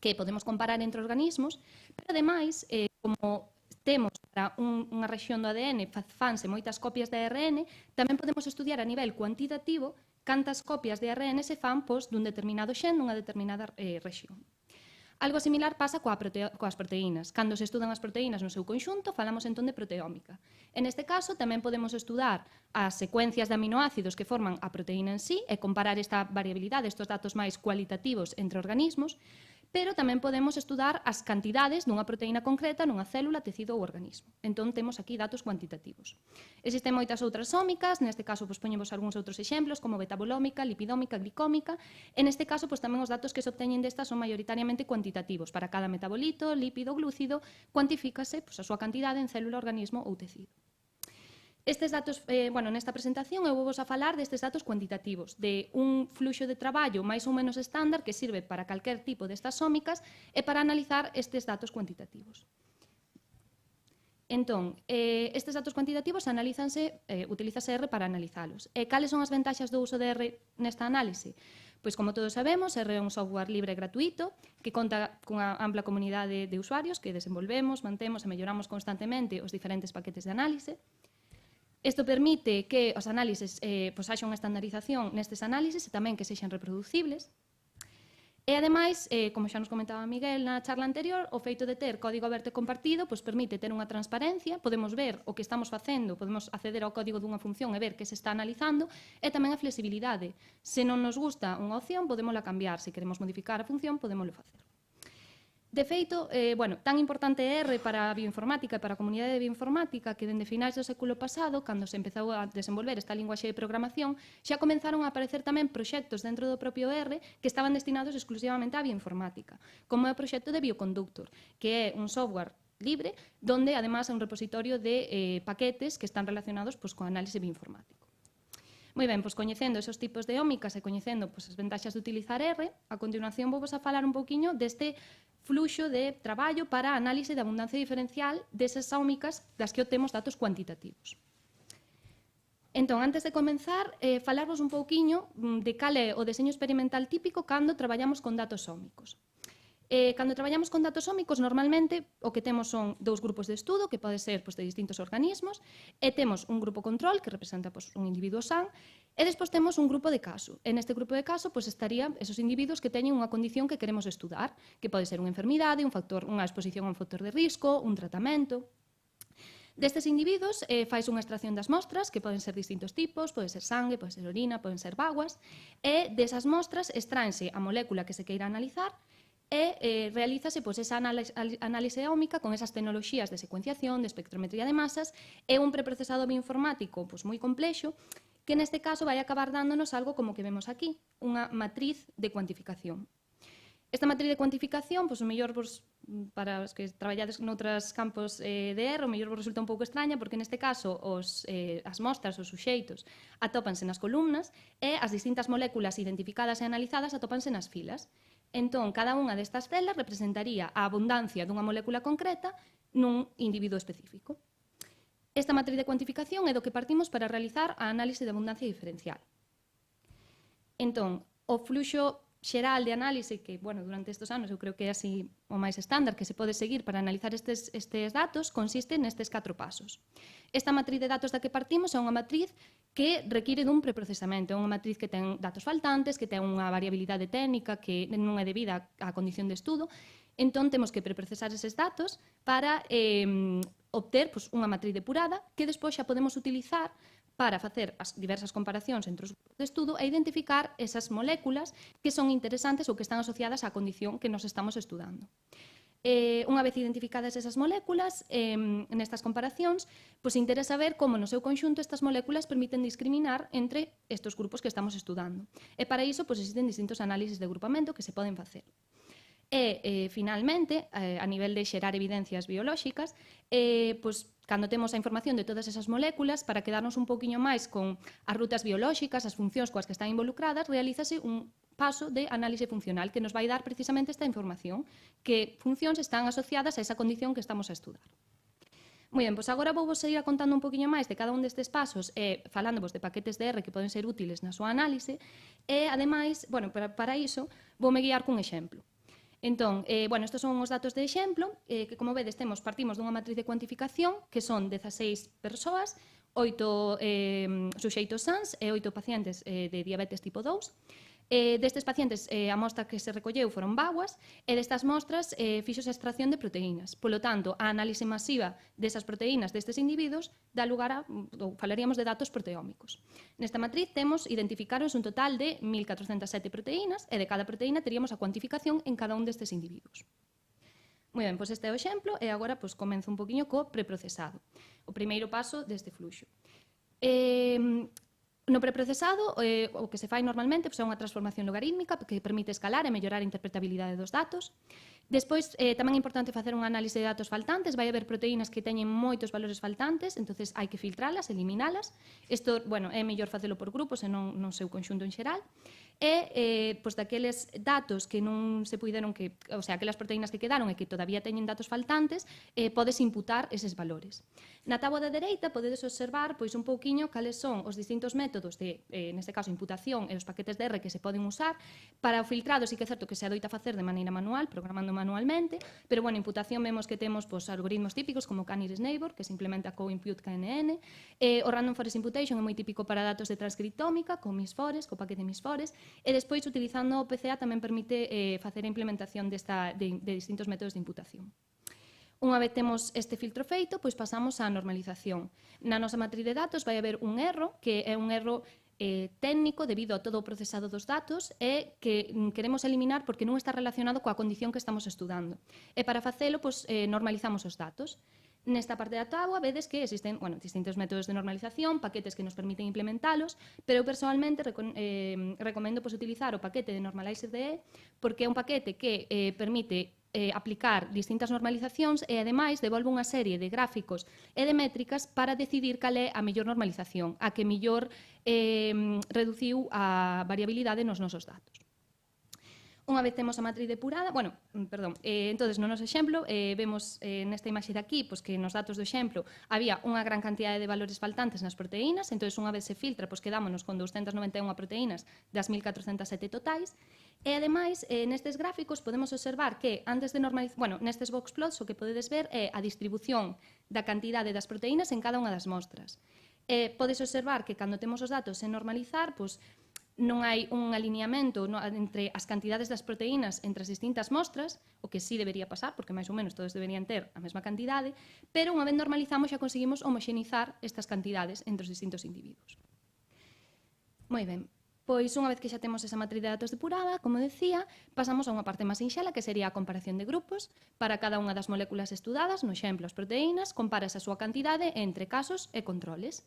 que podemos comparar entre organismos, pero ademais, como temos para unha rexión do ADN fanse moitas copias de ARN, tamén podemos estudiar a nivel cuantitativo cantas copias de ARN se fan dun determinado xen nunha determinada rexión. Algo similar pasa coas proteínas. Cando se estudan as proteínas no seu conxunto, falamos entón de proteómica. En este caso, tamén podemos estudar as secuencias de aminoácidos que forman a proteína en sí e comparar esta variabilidade, estes datos máis cualitativos entre organismos, pero tamén podemos estudar as cantidades dunha proteína concreta nunha célula, tecido ou organismo. Entón, temos aquí datos cuantitativos. Existen moitas outras ómicas, neste caso, poñemos algúns outros exemplos, como betabolómica, lipidómica, glicómica. En este caso, tamén os datos que se obteñen destas son maioritariamente cuantitativos. Para cada metabolito, lípido, glúcido, cuantifícase a súa cantidade en célula, organismo ou tecido. Estes datos, nesta presentación eu vou a falar destes datos cuantitativos, de un fluxo de traballo máis ou menos estándar que sirve para calquer tipo destas ómicas e para analizar estes datos cuantitativos. Entón, estes datos cuantitativos utilízase R para analizalos. E cales son as ventaxas do uso de R nesta análise? Pois, como todos sabemos, R é un software libre e gratuito que conta cunha ampla comunidade de usuarios que desenvolvemos, mantemos e melloramos constantemente os diferentes paquetes de análise. Isto permite que os análises haxa unha estandarización nestes análises e tamén que sexan reproducibles. E, ademais, como xa nos comentaba Miguel na charla anterior, o feito de ter código aberto e compartido permite ter unha transparencia, podemos ver o que estamos facendo, podemos acceder ao código dunha función e ver que se está analizando, e tamén a flexibilidade. Se non nos gusta unha opción, podémola cambiar. Se queremos modificar a función, podémolo facer. De feito, tan importante é R para a bioinformática e para a comunidade de bioinformática que dende finais do século pasado, cando se empezou a desenvolver esta linguaxe de programación, xa comenzaron a aparecer tamén proxectos dentro do propio R que estaban destinados exclusivamente á bioinformática, como é o proxecto de Bioconductor, que é un software libre, donde además é un repositorio de paquetes que están relacionados co análise bioinformático. Moi ben, coñecendo esos tipos de ómicas e coñecendo as ventaxas de utilizar R, a continuación vou a falar un pouquiño deste fluxo de traballo para a análise de abundancia diferencial desas ómicas das que obtemos datos cuantitativos. Entón, antes de comenzar, falarvos un pouquiño de cal é o deseño experimental típico cando traballamos con datos ómicos. Cando traballamos con datos ómicos, normalmente o que temos son dous grupos de estudo, que pode ser de distintos organismos, e temos un grupo control, que representa un individuo san, e despois temos un grupo de caso. En este grupo de caso estarían esos individuos que teñen unha condición que queremos estudar, que pode ser unha enfermidade, unha exposición a un factor de risco, un tratamento. Destes individuos fais unha extracción das mostras, que poden ser distintos tipos, pode ser sangue, pode ser orina, poden ser vaguas, e desas mostras extraense a molécula que se queira analizar e realízase esa análise ómica con esas tecnoloxías de secuenciación, de espectrometría de masas e un preprocesado bioinformático moi complexo que neste caso vai acabar dándonos algo como que vemos aquí, unha matriz de cuantificación. Esta matriz de cuantificación, o mellor para os que traballades noutros campos de R, o mellor vos resulta un pouco extraña, porque neste caso as mostras, os suxeitos, atópanse nas columnas e as distintas moléculas identificadas e analizadas atópanse nas filas. Entón, cada unha destas celas representaría a abundancia dunha molécula concreta nun individuo específico. Esta matriz de cuantificación é do que partimos para realizar a análise de abundancia diferencial. Entón, o fluxo xeral de análise que, durante estes anos eu creo que é así o máis estándar que se pode seguir para analizar estes datos consiste nestes 4 pasos. Esta matriz de datos da que partimos é unha matriz que require dun preprocesamento, é unha matriz que ten datos faltantes, que ten unha variabilidade técnica que non é debida á condición de estudo, entón temos que preprocesar eses datos para obter unha matriz depurada que despois xa podemos utilizar para facer as diversas comparacións entre os grupos de estudo e identificar esas moléculas que son interesantes ou que están asociadas á condición que nos estamos estudando. Unha vez identificadas esas moléculas, nestas comparacións, interesa ver como no seu conxunto estas moléculas permiten discriminar entre estes grupos que estamos estudando. E para iso existen distintos análises de agrupamento que se poden facer. E, finalmente, a nivel de xerar evidencias biolóxicas, cando temos a información de todas esas moléculas, para quedarnos un poquinho máis con as rutas biolóxicas, as funcións coas que están involucradas, realízase un paso de análise funcional que nos vai dar precisamente esta información, que funcións están asociadas a esa condición que estamos a estudar. Moi ben, agora vou seguir contando un poquinho máis de cada un destes pasos e falándovos de paquetes de R que poden ser útiles na súa análise e, ademais, para iso, voume guiar cun exemplo. Entón, estes son os datos de exemplo, que como vedes partimos dunha matriz de cuantificación, que son 16 persoas, 8 suxeitos sans e 8 pacientes de diabetes tipo 2. Destes pacientes, a mostra que se recolleu foron vaguas, e destas mostras fixose a extracción de proteínas. Polo tanto, a análise masiva desas proteínas destes individuos dá lugar ou falaríamos de datos proteómicos. Nesta matriz identificaronse un total de 1.407 proteínas, e de cada proteína teríamos a cuantificación en cada un destes individuos. Moi ben, este é o exemplo, e agora comenzo un poquinho co preprocesado. O primeiro paso deste fluxo. No preprocesado, o que se fai normalmente é unha transformación logarítmica que permite escalar e mellorar a interpretabilidade dos datos. Despois, tamén é importante facer unha análise de datos faltantes. Vai haber proteínas que teñen moitos valores faltantes, entonces hai que filtralas, eliminalas. Isto, é mellor facelo por grupos e non no seu conxunto en xeral. E, daqueles datos que non se puideron, aquelas proteínas que quedaron e que todavía teñen datos faltantes, podes imputar eses valores. Na táboa da dereita podedes observar un pouquiño cales son os distintos métodos de, neste caso, imputación e os paquetes de R que se poden usar. Para o filtrado sí que é certo que se adoita facer de maneira manual, programando manualmente, pero, imputación vemos que temos algoritmos típicos como K-nearest-neighbor, que se implementa co impute KNN, o random forest imputation é moi típico para datos de transcriptómica, co misforest, co paquete misforest, e despois, utilizando o PCA, tamén permite facer a implementación de distintos métodos de imputación. Unha vez temos este filtro feito, pasamos á normalización. Na nosa matriz de datos vai haber un erro, que é un erro técnico debido a todo o procesado dos datos e que queremos eliminar porque non está relacionado coa condición que estamos estudando. E para facelo, normalizamos os datos. Nesta parte da táboa vedes que existen distintos métodos de normalización, paquetes que nos permiten implementalos, pero eu personalmente recomendo utilizar o paquete de Normalizer.de porque é un paquete que permite aplicar distintas normalizacións e, ademais, devolve unha serie de gráficos e de métricas para decidir cal é a mellor normalización, a que mellor reduciu a variabilidade nos nosos datos. Unha vez temos a matriz depurada, entonces no noso exemplo, vemos nesta imaxe de aquí, pois que nos datos do exemplo había unha gran cantidade de valores faltantes nas proteínas, entonces unha vez se filtra, pois quedámonos con 291 proteínas das 1407 totais, e ademais, nestes gráficos podemos observar que antes de normalizar, nestes box plots o que podedes ver é a distribución da cantidade das proteínas en cada unha das mostras. Podes observar que cando temos os datos sen normalizar, pois non hai un alineamento entre as cantidades das proteínas entre as distintas mostras, o que sí debería pasar, porque máis ou menos todos deberían ter a mesma cantidade, pero unha vez normalizamos xa conseguimos homoxenizar estas cantidades entre os distintos individuos. Moi ben, pois unha vez que xa temos esa matriz de datos depurada, como decía, pasamos a unha parte máis sinxela, que sería a comparación de grupos. Para cada unha das moléculas estudadas, no exemplo as proteínas, comparas a súa cantidade entre casos e controles.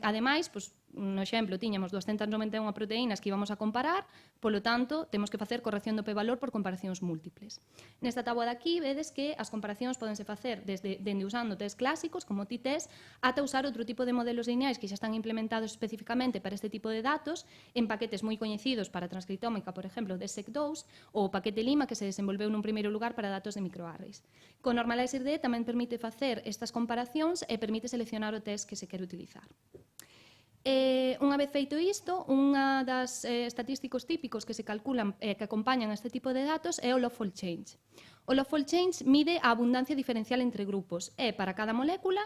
Ademais, no exemplo, tiñamos 291 proteínas que íbamos a comparar, polo tanto, temos que facer corrección do p-valor por comparacións múltiples. Nesta táboa de aquí, vedes que as comparacións podense facer dende usando test clásicos, como t-test, ata usar outro tipo de modelos lineais que xa están implementados especificamente para este tipo de datos, en paquetes moi coñecidos para transcriptómica, por exemplo, de SEC2, ou o paquete Lima, que se desenvolveu nun primeiro lugar para datos de microarrays. Con Normalizer-D tamén permite facer estas comparacións e permite seleccionar o test que se quere utilizar. Unha vez feito isto, unha das estatísticos típicos que se calculan que acompañan a este tipo de datos é o log-fold change. O log-fold change mide a abundancia diferencial entre grupos. É para cada molécula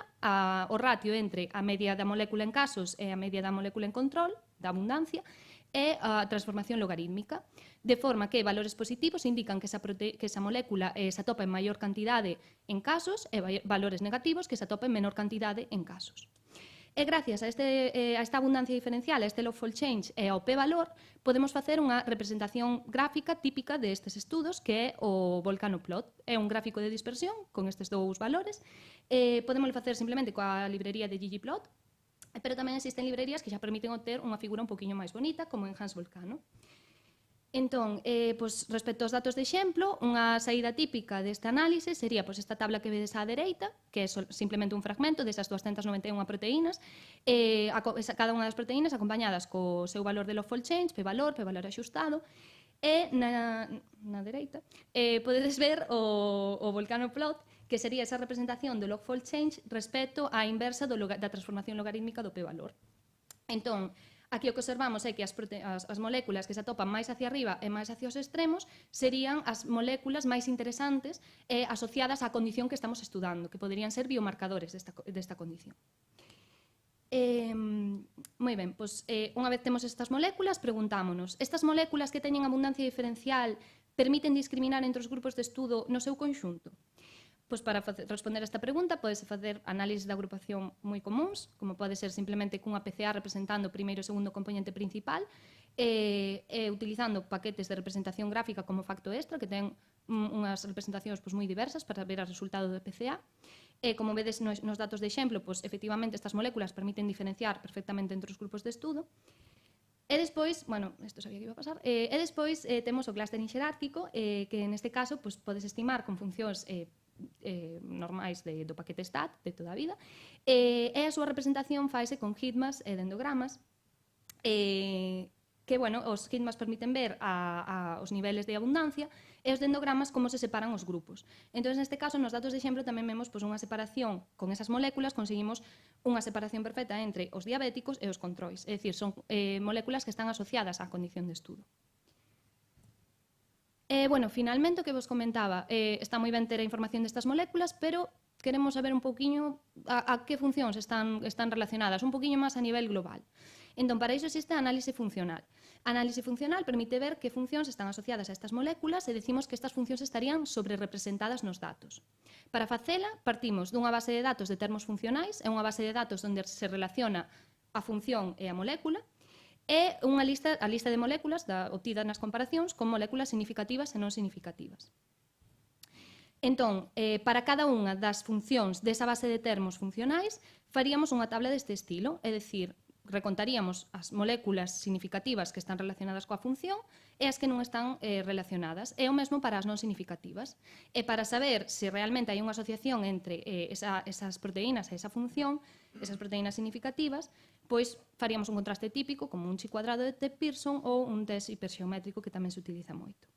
o ratio entre a media da molécula en casos e a media da molécula en control, da abundancia, e a transformación logarítmica, de forma que valores positivos indican que esa molécula se atopa en maior cantidade en casos e valores negativos que se atopa en menor cantidade en casos. E gracias a esta abundancia diferencial, a este log-fold change e ao p-valor, podemos facer unha representación gráfica típica destes estudos, que é o volcano plot. É un gráfico de dispersión con estes dous valores. Podemos facer simplemente coa librería de ggplot, pero tamén existen librerías que xa permiten obter unha figura un poquinho máis bonita, como en Hans Volcano. Entón, respecto aos datos de exemplo, unha saída típica deste análise sería esta tabla que vedes á dereita, que é simplemente un fragmento desas 291 proteínas, cada unha das proteínas acompañadas co seu valor de log-fold change, p-valor axustado, e na dereita podedes ver o volcano plot, que sería esa representación do log-fold change respecto á inversa da transformación logarítmica do p-valor. Entón, aquí o que observamos é que as moléculas que se atopan máis hacia arriba e máis hacia os extremos serían as moléculas máis interesantes e asociadas á condición que estamos estudando, que poderían ser biomarcadores desta condición. Moi ben, unha vez temos estas moléculas, preguntámonos, estas moléculas que teñen abundancia diferencial permiten discriminar entre os grupos de estudo no seu conxunto? Pois para responder a esta pregunta podese facer análises de agrupación moi comuns, como pode ser simplemente cunha PCA representando o primeiro e segundo componente principal, e utilizando paquetes de representación gráfica como Facto Extra, que ten unhas representacións moi diversas para ver o resultado do PCA. Como vedes nos datos de exemplo, efectivamente estas moléculas permiten diferenciar perfectamente entre os grupos de estudo. E despois, isto sabía que iba a pasar, e despois temos o clustering xerárquico, que neste caso podes estimar con funcións normais do paquete stat de toda a vida, e a súa representación faise con heatmaps e dendogramas, que, os heatmaps permiten ver os niveles de abundancia e os dendogramas como se separan os grupos. Entón, neste caso, nos datos de exemplo tamén vemos unha separación con esas moléculas, conseguimos unha separación perfecta entre os diabéticos e os controis, é dicir, son moléculas que están asociadas á condición de estudo. Finalmente, o que vos comentaba, está moi ben ter a información destas moléculas, pero queremos saber un poquinho a que funcións están relacionadas, un poquinho máis a nivel global. Entón, para iso existe a análise funcional. A análise funcional permite ver que funcións están asociadas a estas moléculas e decimos que estas funcións estarían sobre-representadas nos datos. Para facela, partimos dunha base de datos de termos funcionais, é unha base de datos onde se relaciona a función e a molécula, e a lista de moléculas obtida nas comparacións con moléculas significativas e non significativas. Entón, para cada unha das funcións desa base de termos funcionais, faríamos unha tabla deste estilo, é dicir, recontaríamos as moléculas significativas que están relacionadas coa función e as que non están relacionadas. É o mesmo para as non significativas. E para saber se realmente hai unha asociación entre esas proteínas e esa función, esas proteínas significativas, pois faríamos un contraste típico como un chi cuadrado de Pearson ou un test hiperxeométrico que tamén se utiliza moito.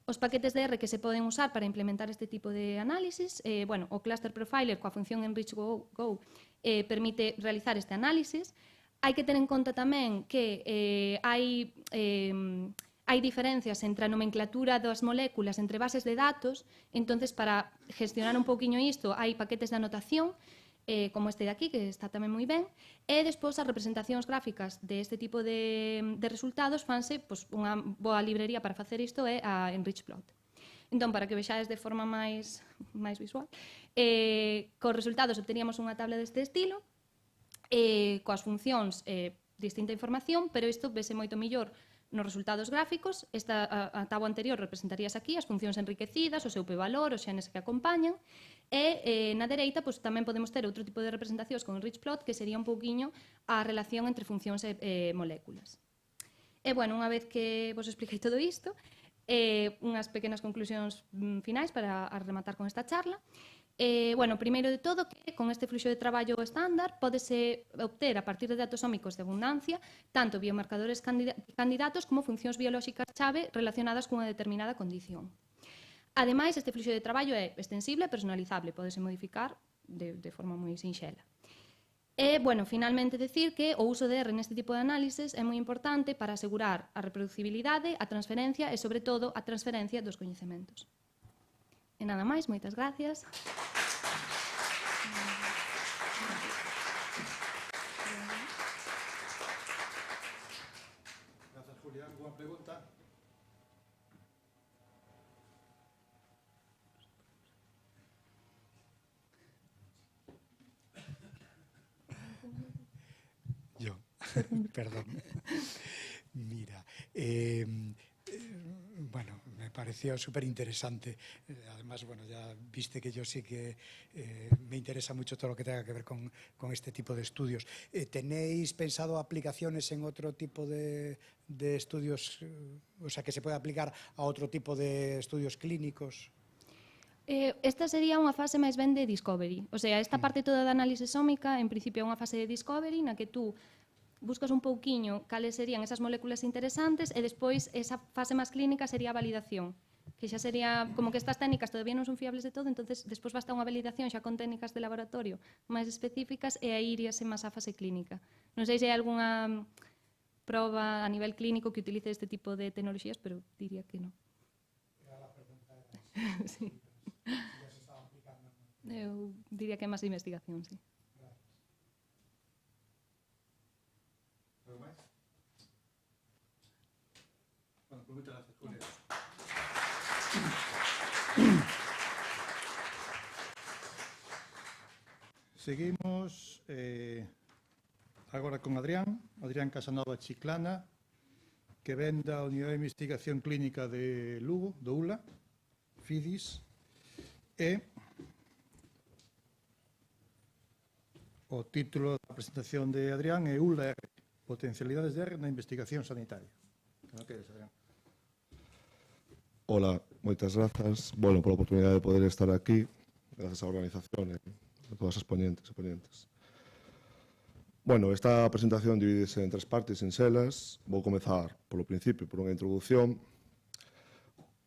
Os paquetes de R que se poden usar para implementar este tipo de análisis, o Cluster Profiler coa función EnrichGo permite realizar este análisis. Hai que ter en conta tamén que hai diferencias entre a nomenclatura das moléculas entre bases de datos, entonces para gestionar un pouquiño isto hai paquetes de anotación, como este de aquí, que está tamén moi ben, e despois as representacións gráficas deste tipo de resultados fanse unha boa librería para facer isto é a EnrichPlot. Entón, para que vexades de forma máis visual, cos resultados obteríamos unha tabla deste estilo, coas funcións distinta información, pero isto vese moito mellor nos resultados gráficos. A táboa anterior representarías aquí as funcións enriquecidas, o seu p-valor, os xenes que acompañan, e na dereita tamén podemos ter outro tipo de representacións con EnrichPlot, que sería un pouquiño a relación entre funcións e moléculas. E, unha vez que vos expliquei todo isto, unhas pequenas conclusións finais para rematar con esta charla. Primeiro de todo, que con este fluxo de traballo estándar pódese obter a partir de datos ómicos de abundancia tanto biomarcadores candidatos como funcións biolóxicas chave relacionadas cunha determinada condición. Ademais, este fluxo de traballo é extensible e personalizable, pódese modificar de forma moi sinxela. E, finalmente, decir que o uso de R neste tipo de análises é moi importante para asegurar a reproducibilidade, a transferencia e, sobre todo, a transferencia dos coñecementos. E nada máis, moitas gracias. Grazas, Julia. Alguna pregunta? Yo, perdón. Mira, me pareció súper interesante. Además, ya viste que yo sí que me interesa mucho todo lo que tenga que ver con este tipo de estudios. ¿Tenéis pensado aplicaciones en otro tipo de estudios, o sea, que se pueda aplicar a otro tipo de estudios clínicos? Esta sería unha fase máis ben de discovery. O sea, esta parte toda da análise sómica, en principio é unha fase de discovery na que tú buscas un pouquiño cales serían esas moléculas interesantes e despois esa fase máis clínica sería a validación, que xa sería como que estas técnicas todavía non son fiables de todo, entonces despois basta unha validación xa con técnicas de laboratorio máis específicas e aí iríase máis á fase clínica. Non sei se hai algunha proba a nivel clínico que utilice este tipo de tecnoloxías, pero diría que non. Sí. Eu diría que é máis investigación, sí. ¿Algo máis? Moitas gracias, Julia. Seguimos agora con Adrián Casanova Chiclana, que ven da Unidade de Investigación Clínica de Lugo, do ULA, FIDIS, e o título da presentación de Adrián é ULA R, Potencialidades de R na Investigación Sanitaria. Que non queres, Adrián? Hola, moitas grazas. Pola oportunidade de poder estar aquí, grazas á organización e a todas as ponentes e ponentes. Esta presentación divídese en tres partes sinxelas. Vou comezar polo principio, por unha introducción.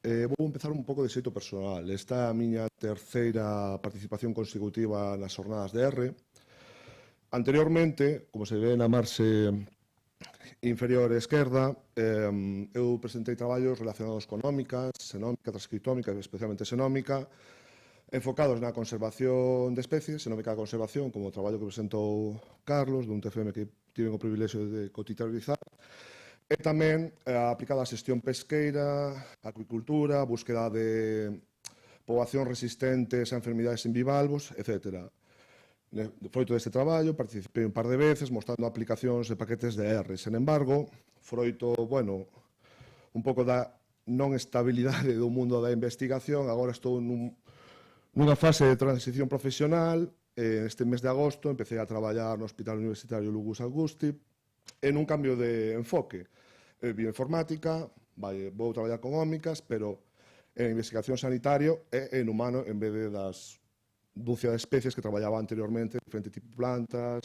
Vou empezar un pouco de xeito personal. Esta é a miña terceira participación consecutiva nas jornadas de R. Anteriormente, como se ve na marxe inferior esquerda, eu presentei traballos relacionados con ómicas, xenómica, transcriptómica, especialmente xenómica, enfocados na conservación de especies, xenómica da conservación, como o traballo que presentou Carlos, dun TFM que tiven o privilexio de cotitularizar, e tamén aplicada a xestión pesqueira, acuicultura, búsqueda de poboacións resistentes a enfermidades en bivalvos, etc. Froito deste traballo, participei un par de veces mostrando aplicacións de paquetes de R. Sen embargo, froito, un pouco da non estabilidade do mundo da investigación, agora estou nunha fase de transición profesional este mes de agosto, empecé a traballar no Hospital Universitario Lugus Augusti en un cambio de enfoque. Bioinformática, vou traballar con ómicas, pero en investigación sanitario e en humano en vez de das dúcia de especies que traballaba anteriormente, diferentes tipos de plantas,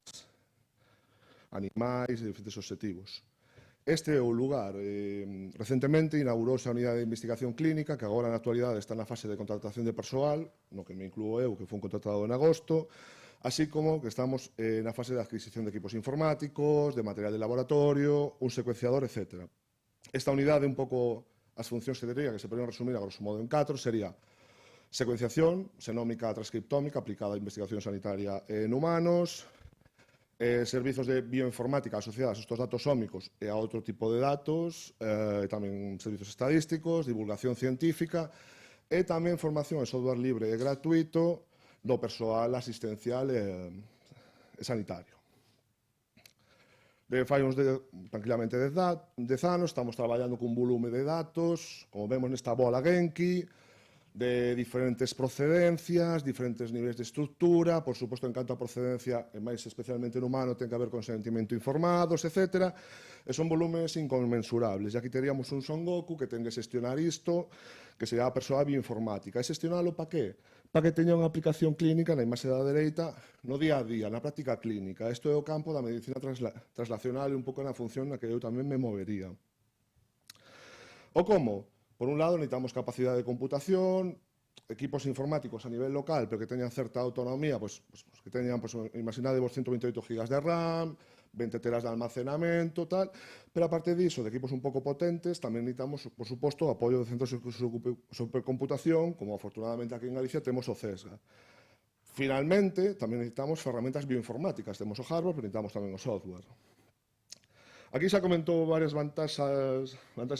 animais e diferentes objetivos. Este é o lugar. Recentemente inaugurouse a unidade de investigación clínica, que agora na actualidade está na fase de contratación de persoal, no que me incluo eu, que fui contratado en agosto, así como que estamos na fase de adquisición de equipos informáticos, de material de laboratorio, un secuenciador, etc. Esta unidade, un pouco as funcións que tería, que se poden resumir a grosso modo en 4, sería secuenciación, xenómica transcriptómica aplicada a investigación sanitaria en humanos, servizos de bioinformática asociados a estos datos ómicos e a outro tipo de datos, tamén servizos estadísticos, divulgación científica e tamén formación en software libre e gratuito do persoal asistencial e sanitario. Fai tranquilamente 10 anos, estamos traballando cun volume de datos, como vemos nesta bola Genki, de diferentes procedencias, diferentes niveis de estructura, por suposto, en canto a procedencia, e máis especialmente no humano, ten que haber consentimento informados, etc. E son volumes inconmensurables. E aquí teríamos un Son Goku que ten que xestionar isto, que sería a persoa bioinformática. E xestionalo para que? Para que teña unha aplicación clínica na imaxe da dereita no día a día, na práctica clínica. Isto é o campo da medicina translacional e un pouco na función na que eu tamén me movería. O como? Por un lado, necesitamos capacidade de computación, equipos informáticos a nivel local, pero que teñan certa autonomía, que teñan, imaginadevos 128 GB de RAM, 20 teras de almacenamento, tal, pero aparte diso, de equipos un pouco potentes, tamén necesitamos, por suposto, o apoio de centros de supercomputación, como afortunadamente aquí en Galicia temos o CESGA. Finalmente, tamén necesitamos ferramentas bioinformáticas, temos o hardware, pero necesitamos tamén o software. Aquí xa comentou varias vantaxes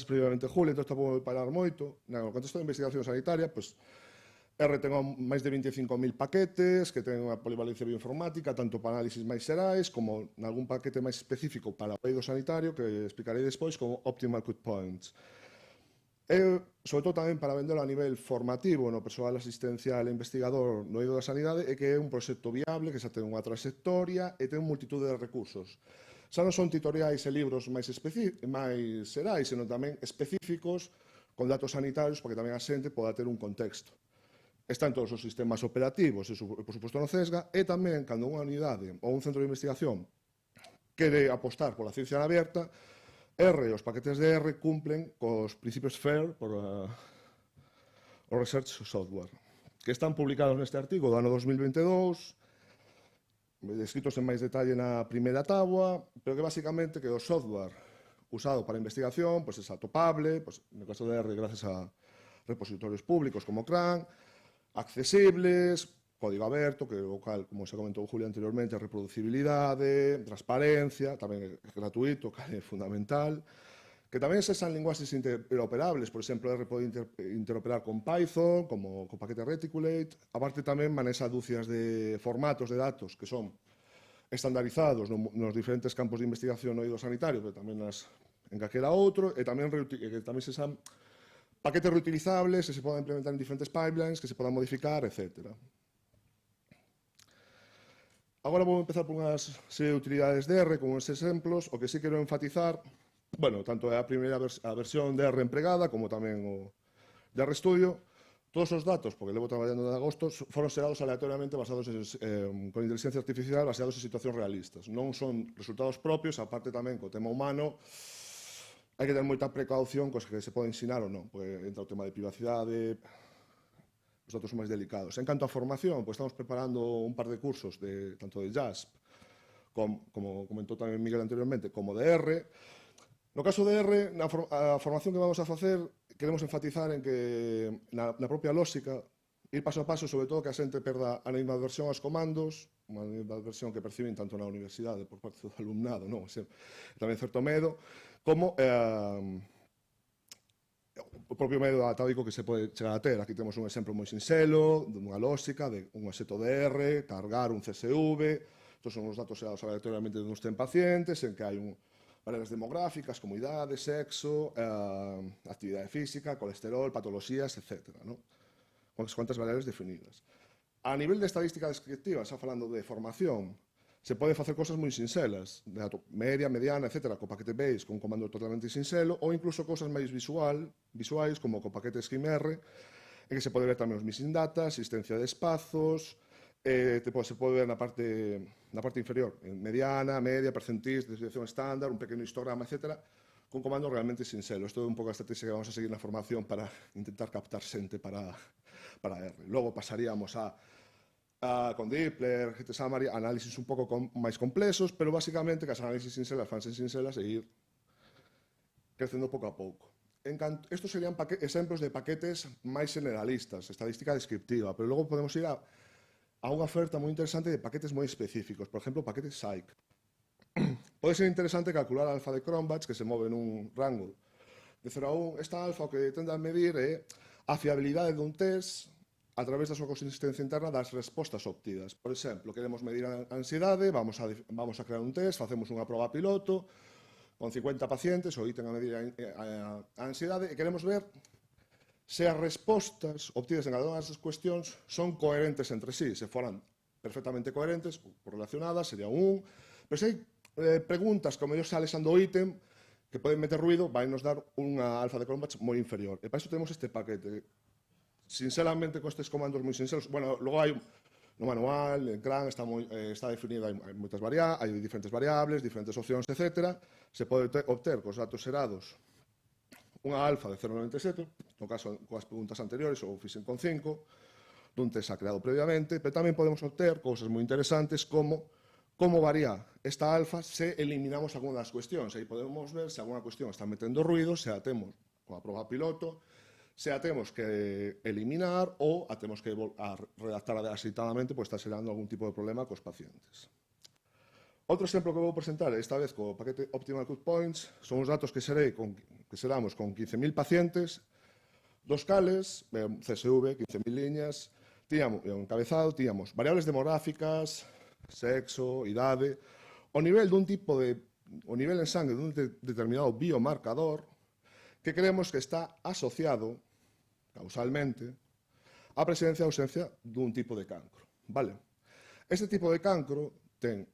previamente Julio, entón tampouco vou parar moito. No contexto de investigación sanitaria, R ten máis de 25.000 paquetes, que ten unha polivalencia bioinformática, tanto para análisis máis xerais, como nalgún paquete máis específico para o eido sanitario, que explicarei despois, como Optimal Cut Points. E, sobre todo, tamén para vendelo a nivel formativo no persoal asistencial e investigador no eido da sanidade, é que é un proxecto viable, que xa ten unha trayectoria e ten multitud de recursos. Xa non son tutoriais e libros máis xerais, senón tamén específicos con datos sanitarios para que tamén a xente poda ter un contexto. Está en todos os sistemas operativos e, por suposto, no CESGA, e tamén, cando unha unidade ou un centro de investigación quere apostar pola ciencia aberta, os paquetes de R cumplen cos principios FAIR por o Research Software, que están publicados neste artigo do ano 2022, descritos en máis detalle na primeira táboa, pero que basicamente que o software usado para investigación é atopable, no caso de R, gracias a repositorios públicos como CRAN, accesibles, código aberto, que o cal, como se comentou Julio anteriormente, reproducibilidade, transparencia, tamén é gratuito, que é fundamental, que tamén sexan linguaxes interoperables, por exemplo, R pode interoperar con Python, como con paquete Reticulate, aparte tamén manexa dúcias de formatos de datos que son estandarizados nos diferentes campos de investigación no eido sanitario, pero tamén en calquera outro, e tamén sexan paquetes reutilizables que se poden implementar en diferentes pipelines, que se podan modificar, etc. Agora vou empezar por unhas serie de utilidades de R, como uns exemplos. O que sí quero enfatizar, tanto é a primeira versión de R empregada, como tamén o de R Studio, todos os datos, porque levo traballando de agosto, foron xerados aleatoriamente basados con inteligencia artificial, baseados en situacións realistas. Non son resultados propios, aparte tamén co tema humano, hai que ter moita precaución cos que se pode ensinar ou non, porque entra o tema de privacidade, os datos máis delicados. En canto a formación, estamos preparando un par de cursos, tanto de JASP, como comentou tamén Miguel anteriormente, como de R. No caso de R, a formación que vamos a facer, queremos enfatizar en que na propia lógica, ir paso a paso, sobre todo que a xente perda a animadversión aos comandos, unha animadversión que perciben tanto na universidade por parte do alumnado, tamén certo medo, como o propio medo atávico que se pode chegar a ter. Aquí temos un exemplo moi sinxelo, dunha lógica, de un obxecto de R, cargar un CSV, estos son os datos xerados aleatoriamente de uns 100 pacientes, en que hai variables demográficas como idade, sexo, actividade física, colesterol, patologías, etc. Con as cuantas variables definidas. A nivel de estadística descriptiva, xa falando de formación, se poden facer cosas moi sinxelas, de media, mediana, etc., co paquete base, con un comando totalmente sinxelo, ou incluso cosas máis visuais, como co paquete SchemR, en que se pode ver tamén os missing data, asistencia de espazos, se pode ver na parte inferior, mediana, media, percentis, desviación estándar, un pequeno histograma, etc., con comando realmente sinxelo. Isto é un pouco a estrategia que vamos a seguir na formación para intentar captar xente para R. Logo pasaríamos con Dippler, GT Summary, análisis un pouco máis complexos, pero basicamente que as análisis sinxelas fanse sinxelas e ir crecendo pouco a pouco. Estos serían exemplos de paquetes máis generalistas, estadística descriptiva, pero logo podemos ir a unha oferta moi interesante de paquetes moi específicos, por exemplo, paquetes Psych. Pode ser interesante calcular a alfa de Cronbach, que se move nun rango de 0 a 1. Esta alfa o que tende a medir é a fiabilidade dun test a través da súa consistencia interna das respostas obtidas. Por exemplo, queremos medir a ansiedade, vamos a crear un test, facemos unha proba piloto con 50 pacientes, o ítem a medir a ansiedade, e queremos ver se as respostas obtidas en cada unha das cuestións son coherentes entre sí. Se foran perfectamente coherentes ou correlacionadas, sería un 1, pero se hai preguntas que ao mellor sale do ítem que poden meter ruido, vai nos dar unha alfa de Cronbach moi inferior. E para iso temos este paquete. Sinceramente, con estes comandos moi sinceros, bueno, logo hai no manual, en CRAN está definido, hai moitas variables, hai diferentes variables, diferentes opcións, etc. Se pode obter cos datos xerados unha alfa de 0,97, no caso coas preguntas anteriores, ou fixen con 5, dun test creado previamente, pero tamén podemos obter cousas moi interesantes como varía esta alfa se eliminamos algunha das cuestións. Aí podemos ver se algunha cuestión está metendo ruido, se a temos coa proba piloto, se a temos que eliminar ou a temos que redactar axeitadamente, pois está xerando algún tipo de problema cos pacientes. Outro exemplo que vou presentar, esta vez co paquete Optimal Cut Points, son os datos que xeramos con 15.000 pacientes, dos cales, CSV, 15.000 liñas, tíamos un encabezado, tíamos variables demográficas, sexo, idade, o nivel en sangue dun determinado biomarcador que creemos que está asociado causalmente á presencia ou ausencia dun tipo de cancro. Vale? Este tipo de cancro ten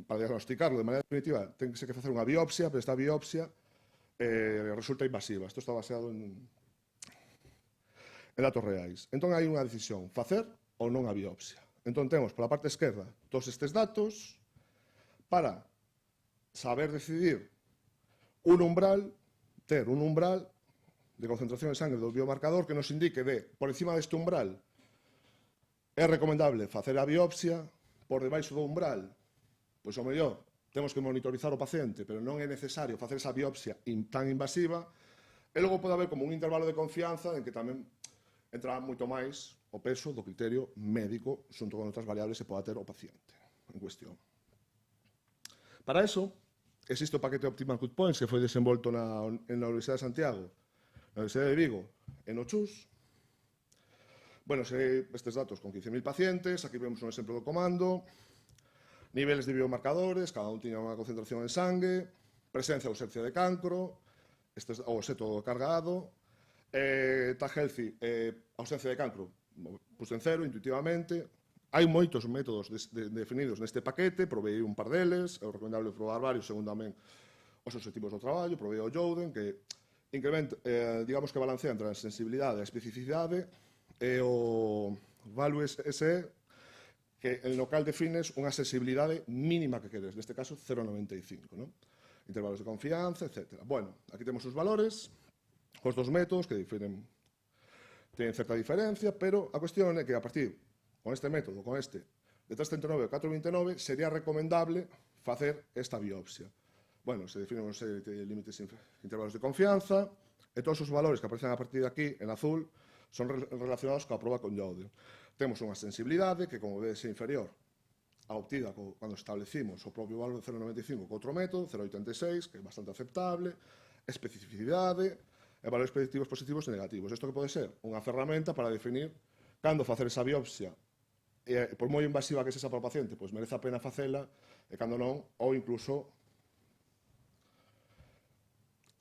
para diagnosticarlo de maneira definitiva ten que facer unha biopsia, pero esta biopsia resulta invasiva. Isto está baseado en datos reais. Entón hai unha decisión, facer ou non a biopsia. Entón temos pola parte esquerda todos estes datos para saber decidir ter un umbral de concentración de sangre do biomarcador que nos indique por encima deste umbral é recomendable facer a biopsia, por debaixo do umbral, pois ao mellor temos que monitorizar o paciente, pero non é necesario facer esa biopsia tan invasiva, e logo pode haber como un intervalo de confianza en que tamén entra moito máis o peso do criterio médico xunto con outras variables que poda ter o paciente en cuestión. Para eso, existe o paquete Optimal Cut Points que foi desenvolto na Universidade de Santiago, na Universidade de Vigo e no CHUS. Bueno, estes datos con 15.000 pacientes, aquí vemos un exemplo do comando, niveles de biomarcadores, cada un tiña unha concentración en sangue, presencia ou ausencia de cancro, o seto cargado, tag healthy, ausencia de cancro, puse en 0 intuitivamente. Hai moitos métodos definidos neste paquete, provei un par deles, é recomendable probar varios según tamén os objetivos do traballo, provei o Joden, que incrementa, digamos que balancea entre a sensibilidade e a especificidade, e o Value SE, que en local defines unha sensibilidade mínima que queres, neste caso 0,95, ¿no? Intervalos de confianza, etc. Bueno, aquí temos os valores, os dos métodos que teñen certa diferencia, pero a cuestión é que a partir con este método, con este, de 339 a 429, sería recomendable facer esta biopsia. Bueno, se definen unha serie de límites intervalos de confianza, e todos os valores que aparecen a partir de aquí, en azul, son relacionados coa proba con Joden. Temos unha sensibilidade que, como vedes, é inferior a obtida cando establecimos o propio valor de 0,95 co outro método, 0,86, que é bastante aceptable, especificidade, e valores predictivos positivos e negativos. Isto que pode ser unha ferramenta para definir cando facer esa biopsia, e por moi invasiva que sexa para o paciente, pois merece a pena facela, e cando non, ou incluso,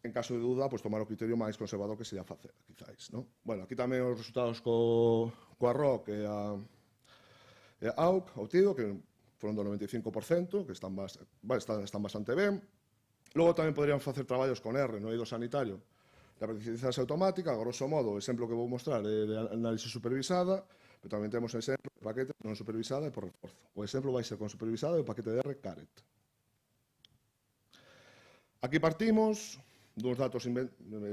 en caso de duda, pois tomar o criterio máis conservador que sería facer, quizáis, non? Bueno, aquí tamén os resultados co coa ROC e a AUC, o TIDO, que foron do 95%, que están bastante ben. Logo tamén poderían facer traballos con R no eido sanitario de aprendizaxe automática. A grosso modo, o exemplo que vou mostrar é de análise supervisada, pero tamén temos un exemplo de paquete non supervisada e por reforzo. O exemplo vai ser con supervisada e o paquete de R Caret. Aquí partimos duns datos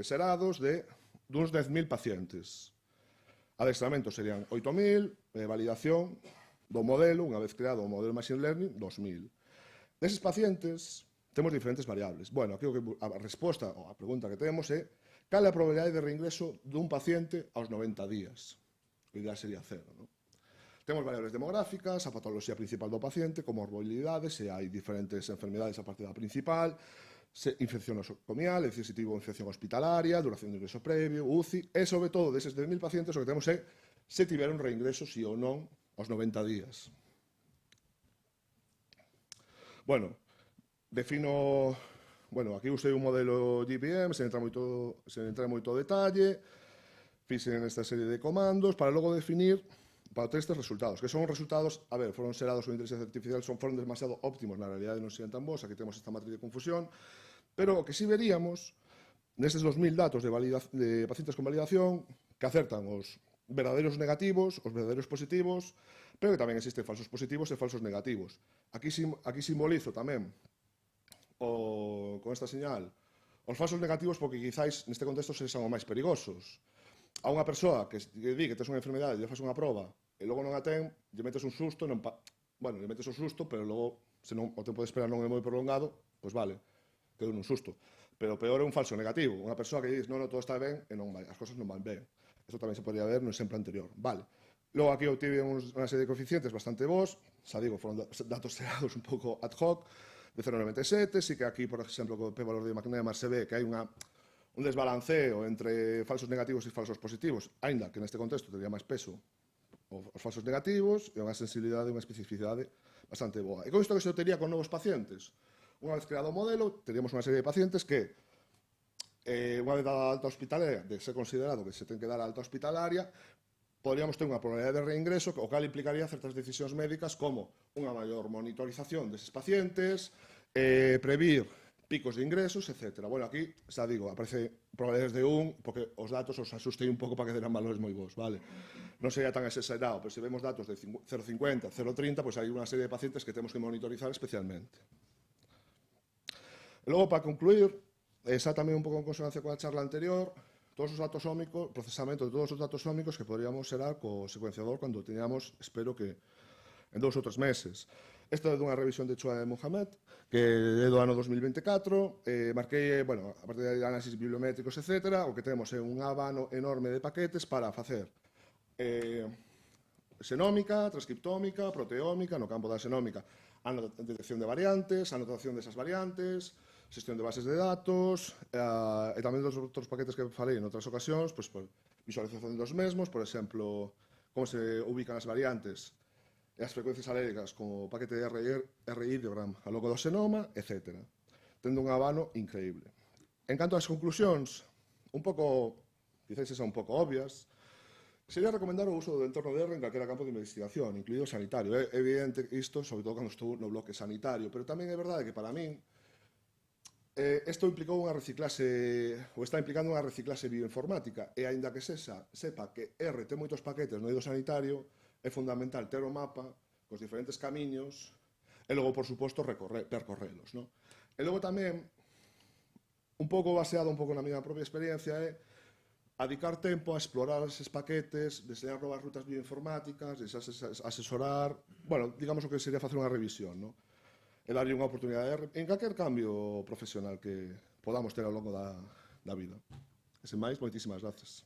xerados de duns 10.000 pacientes. Adestramento serían 8.000, validación do modelo, unha vez creado o modelo Machine Learning, 2.000. Deses pacientes, temos diferentes variables. Bueno, aquí a resposta, ou a pregunta que temos é cal é a probabilidade de reingreso dun paciente aos 90 días. O ideal sería 0, non? Temos variables demográficas, a patoloxía principal do paciente, comorbilidades, se hai diferentes enfermedades a partir da principal, infección nosocomial, é dicir, se tivo infección hospitalaria, duración de ingreso previo, UCI, e sobre todo deses 10.000 pacientes o que temos é se tiveron reingreso, si ou non, aos 90 días. Bueno, defino... Bueno, aquí usei un modelo GPM, sen entrar moito detalle, fixen esta serie de comandos para logo definir para ter estes resultados, que son resultados, a ver, foron xerados con inteligencia artificial, foron demasiado óptimos, na realidade non serían tan bons, aquí temos esta matriz de confusión, pero o que sí veríamos, nestes 2.000 datos de pacientes con validación, que acertan os verdadeiros negativos, os verdadeiros positivos, pero que tamén existen falsos positivos e falsos negativos. Aquí simbolizo tamén con esta señal os falsos negativos porque quizáis neste contexto sexan os máis perigosos. A unha persoa que di que tes unha enfermedade e lle faz unha proba e logo non a ten, lle metes un susto, bueno, lle metes un susto, pero logo, se non, o tempo de espera non é moi prolongado, pois vale, quedou nun susto. Pero o peor é un falso negativo, unha persoa que dices, non, todo está ben, e non vai, as cosas non van ben. Isto tamén se podría ver no exemplo anterior. Vale. Logo aquí obtive unha serie de coeficientes bastante bons, xa digo, foron datos xerados un pouco ad hoc, de 0,97, sí que aquí, por exemplo, co p-valor de McNemar se ve que hai un desbalanceo entre falsos negativos e falsos positivos, aínda que neste contexto teria máis peso os falsos negativos e unha sensibilidade e unha especificidade bastante boa. E con isto que se tería con novos pacientes? Unha vez creado o modelo, teríamos unha serie de pacientes que, unha vez dada a alta hospitalaria, de ser considerado que se ten que dar a alta hospitalaria, poderíamos ter unha probabilidade de reingreso, o cal implicaría certas decisións médicas como unha maior monitorización deses pacientes, previr picos de ingresos, etc. Bueno, aquí, xa digo, aparece probabilidades de 1, porque os datos os asustei un pouco para que deran valores moi bons, vale? Non sería tan exagerado, pero se vemos datos de 0,50, 0,30, pois hai unha serie de pacientes que temos que monitorizar especialmente. E logo, para concluir, xa tamén un pouco en consonancia coa charla anterior, todos os datos ómicos, procesamento de todos os datos ómicos que poderíamos xerar co secuenciador cando teníamos, espero que en 2 ou 3 meses. Esta é dunha revisión de Chua e Mohamed, que é do ano 2024, marquei, bueno, a partir de análisis bibliométricos, etc., o que temos é un abano enorme de paquetes para facer xenómica, transcriptómica, proteómica, no campo da xenómica, a detección de variantes, a anotación desas variantes, xestión de bases de datos, e tamén dos outros paquetes que falei en outras ocasións, pois, por visualización dos mesmos, por exemplo, como se ubican as variantes e as frecuencias alérgicas como o paquete de R-ideogram a logo do xenoma, etc. Tendo un abano increíble. En canto ás conclusións, un pouco, quizás son un pouco obvias, sería recomendar o uso do entorno de R en calquera campo de investigación, incluído o sanitario. É evidente isto, sobre todo cando estou no bloque sanitario, pero tamén é verdade que para min isto implicou unha reciclase, ou está implicando unha reciclase bioinformática, e aínda que sepa que R ten moitos paquetes no eido sanitario, é fundamental ter o mapa cos diferentes camiños e logo, por suposto, percorrelos. No? E logo tamén, un pouco baseado un pouco na miña propia experiencia, é dedicar tempo a explorar eses paquetes, deseñar novas rutas bioinformáticas, asesorar, bueno, digamos o que sería facer unha revisión, no? E darlle unha oportunidade en calquer cambio profesional que podamos ter ao longo da vida. E sen máis, moitísimas grazas.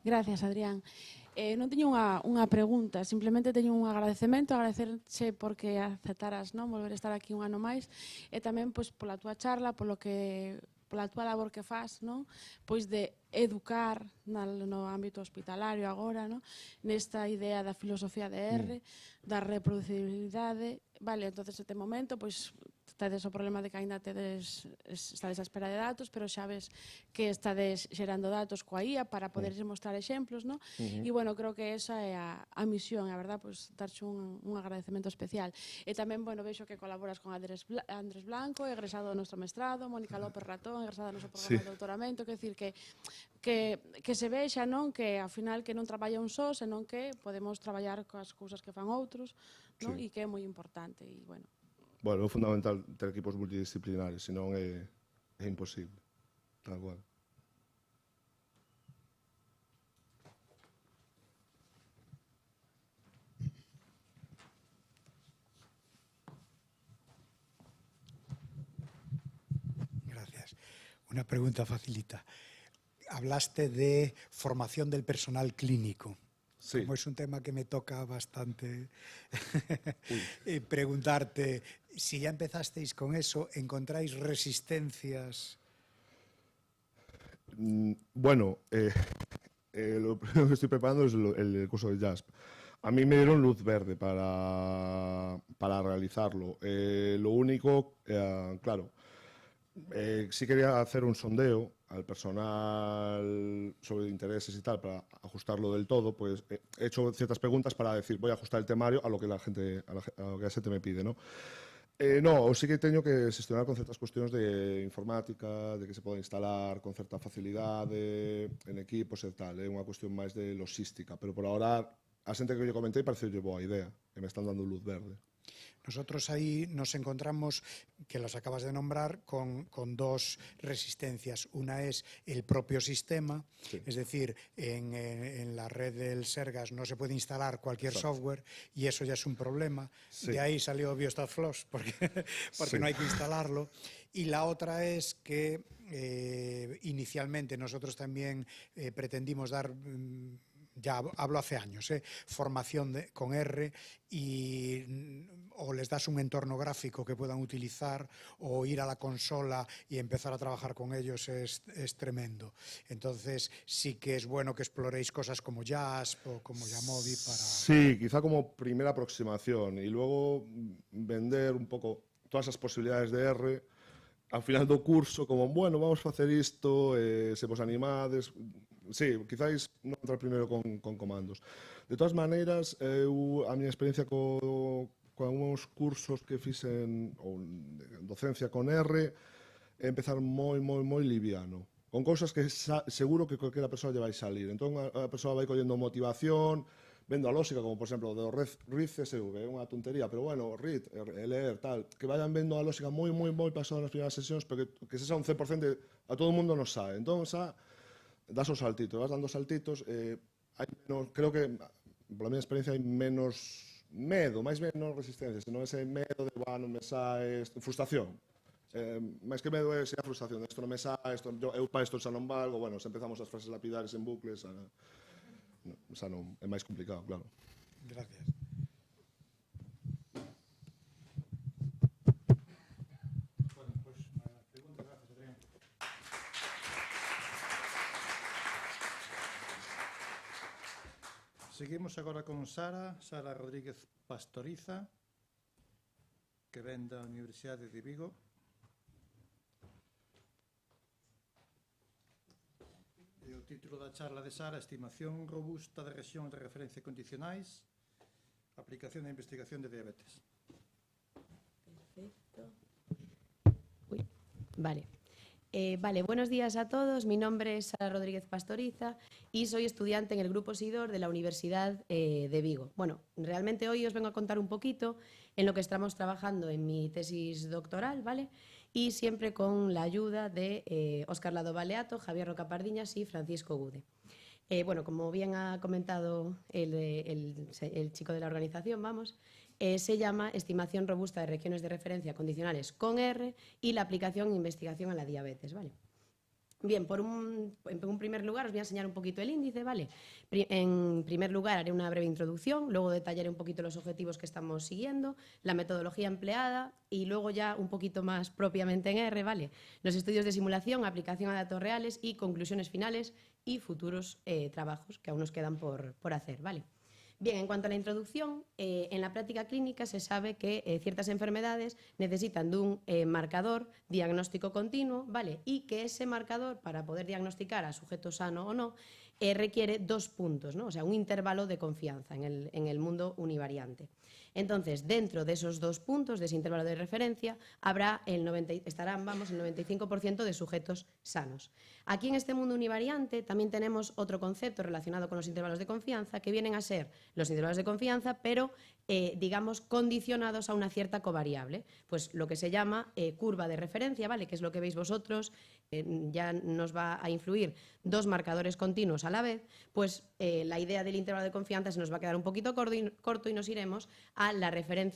Gracias, Adrián. Non teño unha pregunta, simplemente teño un agradecemento, agradecerche porque aceptaras volver a estar aquí un ano máis e tamén pola túa charla, polo que pola túa labor que faz, non? Pois de educar no ámbito hospitalario agora, non? Nesta idea da filosofía de R, da reproducibilidade, vale, entonces neste momento, pois, tedes o problema de que ainda estades a espera de datos, pero xa ves que estades xerando datos coa IA para poderes mostrar exemplos, non? E, bueno, creo que esa é a misión, a verdad, pois, darche un agradecemento especial. E tamén, bueno, vexo que colaboras con Andrés Blanco, egresado do noso mestrado, Mónica López Ratón, egresada do noso programa de doutoramento, que decir que se vexa, non? Que, ao final, que non traballa un só, senón que podemos traballar coas cousas que fan outros, non? E que é moi importante, e, bueno. Bueno, é fundamental ter equipos multidisciplinares, senón é imposible. Tal cual. Gracias. Una pregunta facilita. Hablaste de formación del personal clínico. Sí. Como es un tema que me toca bastante preguntarte, si ya empezasteis con eso, ¿encontráis resistencias? Bueno, lo primero que estoy preparando es el curso de JASP. A mí me dieron luz verde para realizarlo. Lo único, claro, sí quería hacer un sondeo al personal sobre intereses y tal, para ajustarlo del todo, pues he hecho ciertas preguntas para decir, voy a ajustar el temario a lo que la gente me pide, ¿no? No, sí que teño que gestionar con certas cuestións de informática, de que se poda instalar con certa facilidade en equipos e tal, é unha cuestión máis de logística, pero por ahora a xente que yo comentei parece boa idea, e me están dando luz verde. Nosotros ahí nos encontramos, que las acabas de nombrar, con dos resistencias. Una es el propio sistema, es decir, en la red del Sergas no se puede instalar cualquier software y eso ya es un problema. De ahí salió BioStatFloss, porque no hay que instalarlo. Y la otra es que inicialmente nosotros también pretendimos dar... ya hablo hace años, formación con R y o les das un entorno gráfico que puedan utilizar o ir a la consola y empezar a trabajar con ellos es tremendo. Entonces sí que es bueno que exploréis cosas como JASP o como Yamovi para... Sí, quizá como primera aproximación y luego vender un pouco todas as posibilidades de R ao final do curso como, bueno, vamos a facer isto, se vos animades... Sí, quizáis non entrar primeiro con comandos. De todas maneiras, a miña experiencia con uns cursos que fixen ou docencia con R é empezar moi liviano, con cousas que seguro que calquera persoa lle vai salir. Entón, a persoa vai collendo motivación, vendo a lógica, como por exemplo do read CSV, é unha tontería, pero bueno, read, leer, tal, que vayan vendo a lógica moi pasada nas primeiras sesións, pero que se xa un 100% a todo o mundo nos sabe. Entón, xa das os saltitos, vas dando saltitos, hai menos, creo que, pola miña experiencia, hai menos medo, máis menos resistencia, senón ese medo de, non me sae, frustración. Máis que medo é a frustración, isto non me sae, eu para isto xa non valgo, bueno, se empezamos as frases lapidares en bucles, xa non, é máis complicado, claro. Gracias. Seguimos agora con Sara Rodríguez Pastoriza, que ven da Universidade de Vigo. E o título da charla de Sara, Estimación robusta de rexións de referencia condicionais, aplicación da investigación de diabetes. Perfecto. Vale. Buenos días a todos. Mi nombre es Sara Rodríguez Pastoriza y soy estudiante en el Grupo SIDOR de la Universidad de Vigo. Bueno, realmente hoy os vengo a contar un poquito en lo que estamos trabajando en mi tesis doctoral, ¿vale? Y siempre con la ayuda de Óscar Lado Baleato, Javier Roca Pardiñas y Francisco Gude. Bueno, como bien ha comentado el chico de la organización, se llama Estimación robusta de regiones de referencia condicionales con R y la aplicación e investigación a la diabetes, ¿vale? Bien, en un primer lugar os voy a enseñar un poquito el índice, ¿vale? En primer lugar haré una breve introducción, luego detallaré un poquito los objetivos que estamos siguiendo, la metodología empleada y luego ya un poquito más propiamente en R, ¿vale? Los estudios de simulación, aplicación a datos reales y conclusiones finales y futuros trabajos que aún nos quedan por hacer, ¿vale? Bien, en cuanto a la introducción, en la práctica clínica se sabe que ciertas enfermedades necesitan de un marcador diagnóstico continuo, ¿vale? Y que ese marcador, para poder diagnosticar a sujeto sano o no, requiere 2 puntos, ¿no? O sea, un intervalo de confianza en el mundo univariante. Entonces, dentro de esos 2 puntos, de ese intervalo de referencia, estarán el 95% de sujetos sanos. Aquí en este mundo univariante también tenemos otro concepto relacionado con los intervalos de confianza, que vienen a ser los intervalos de confianza, pero digamos, condicionados a una cierta covariable. Pues lo que se llama curva de referencia, ¿vale? Que es lo que veis vosotros, ya nos va a influir 2 marcadores continuos a la vez, pues la idea del intervalo de confianza se nos va a quedar un poquito corto y nos iremos a la región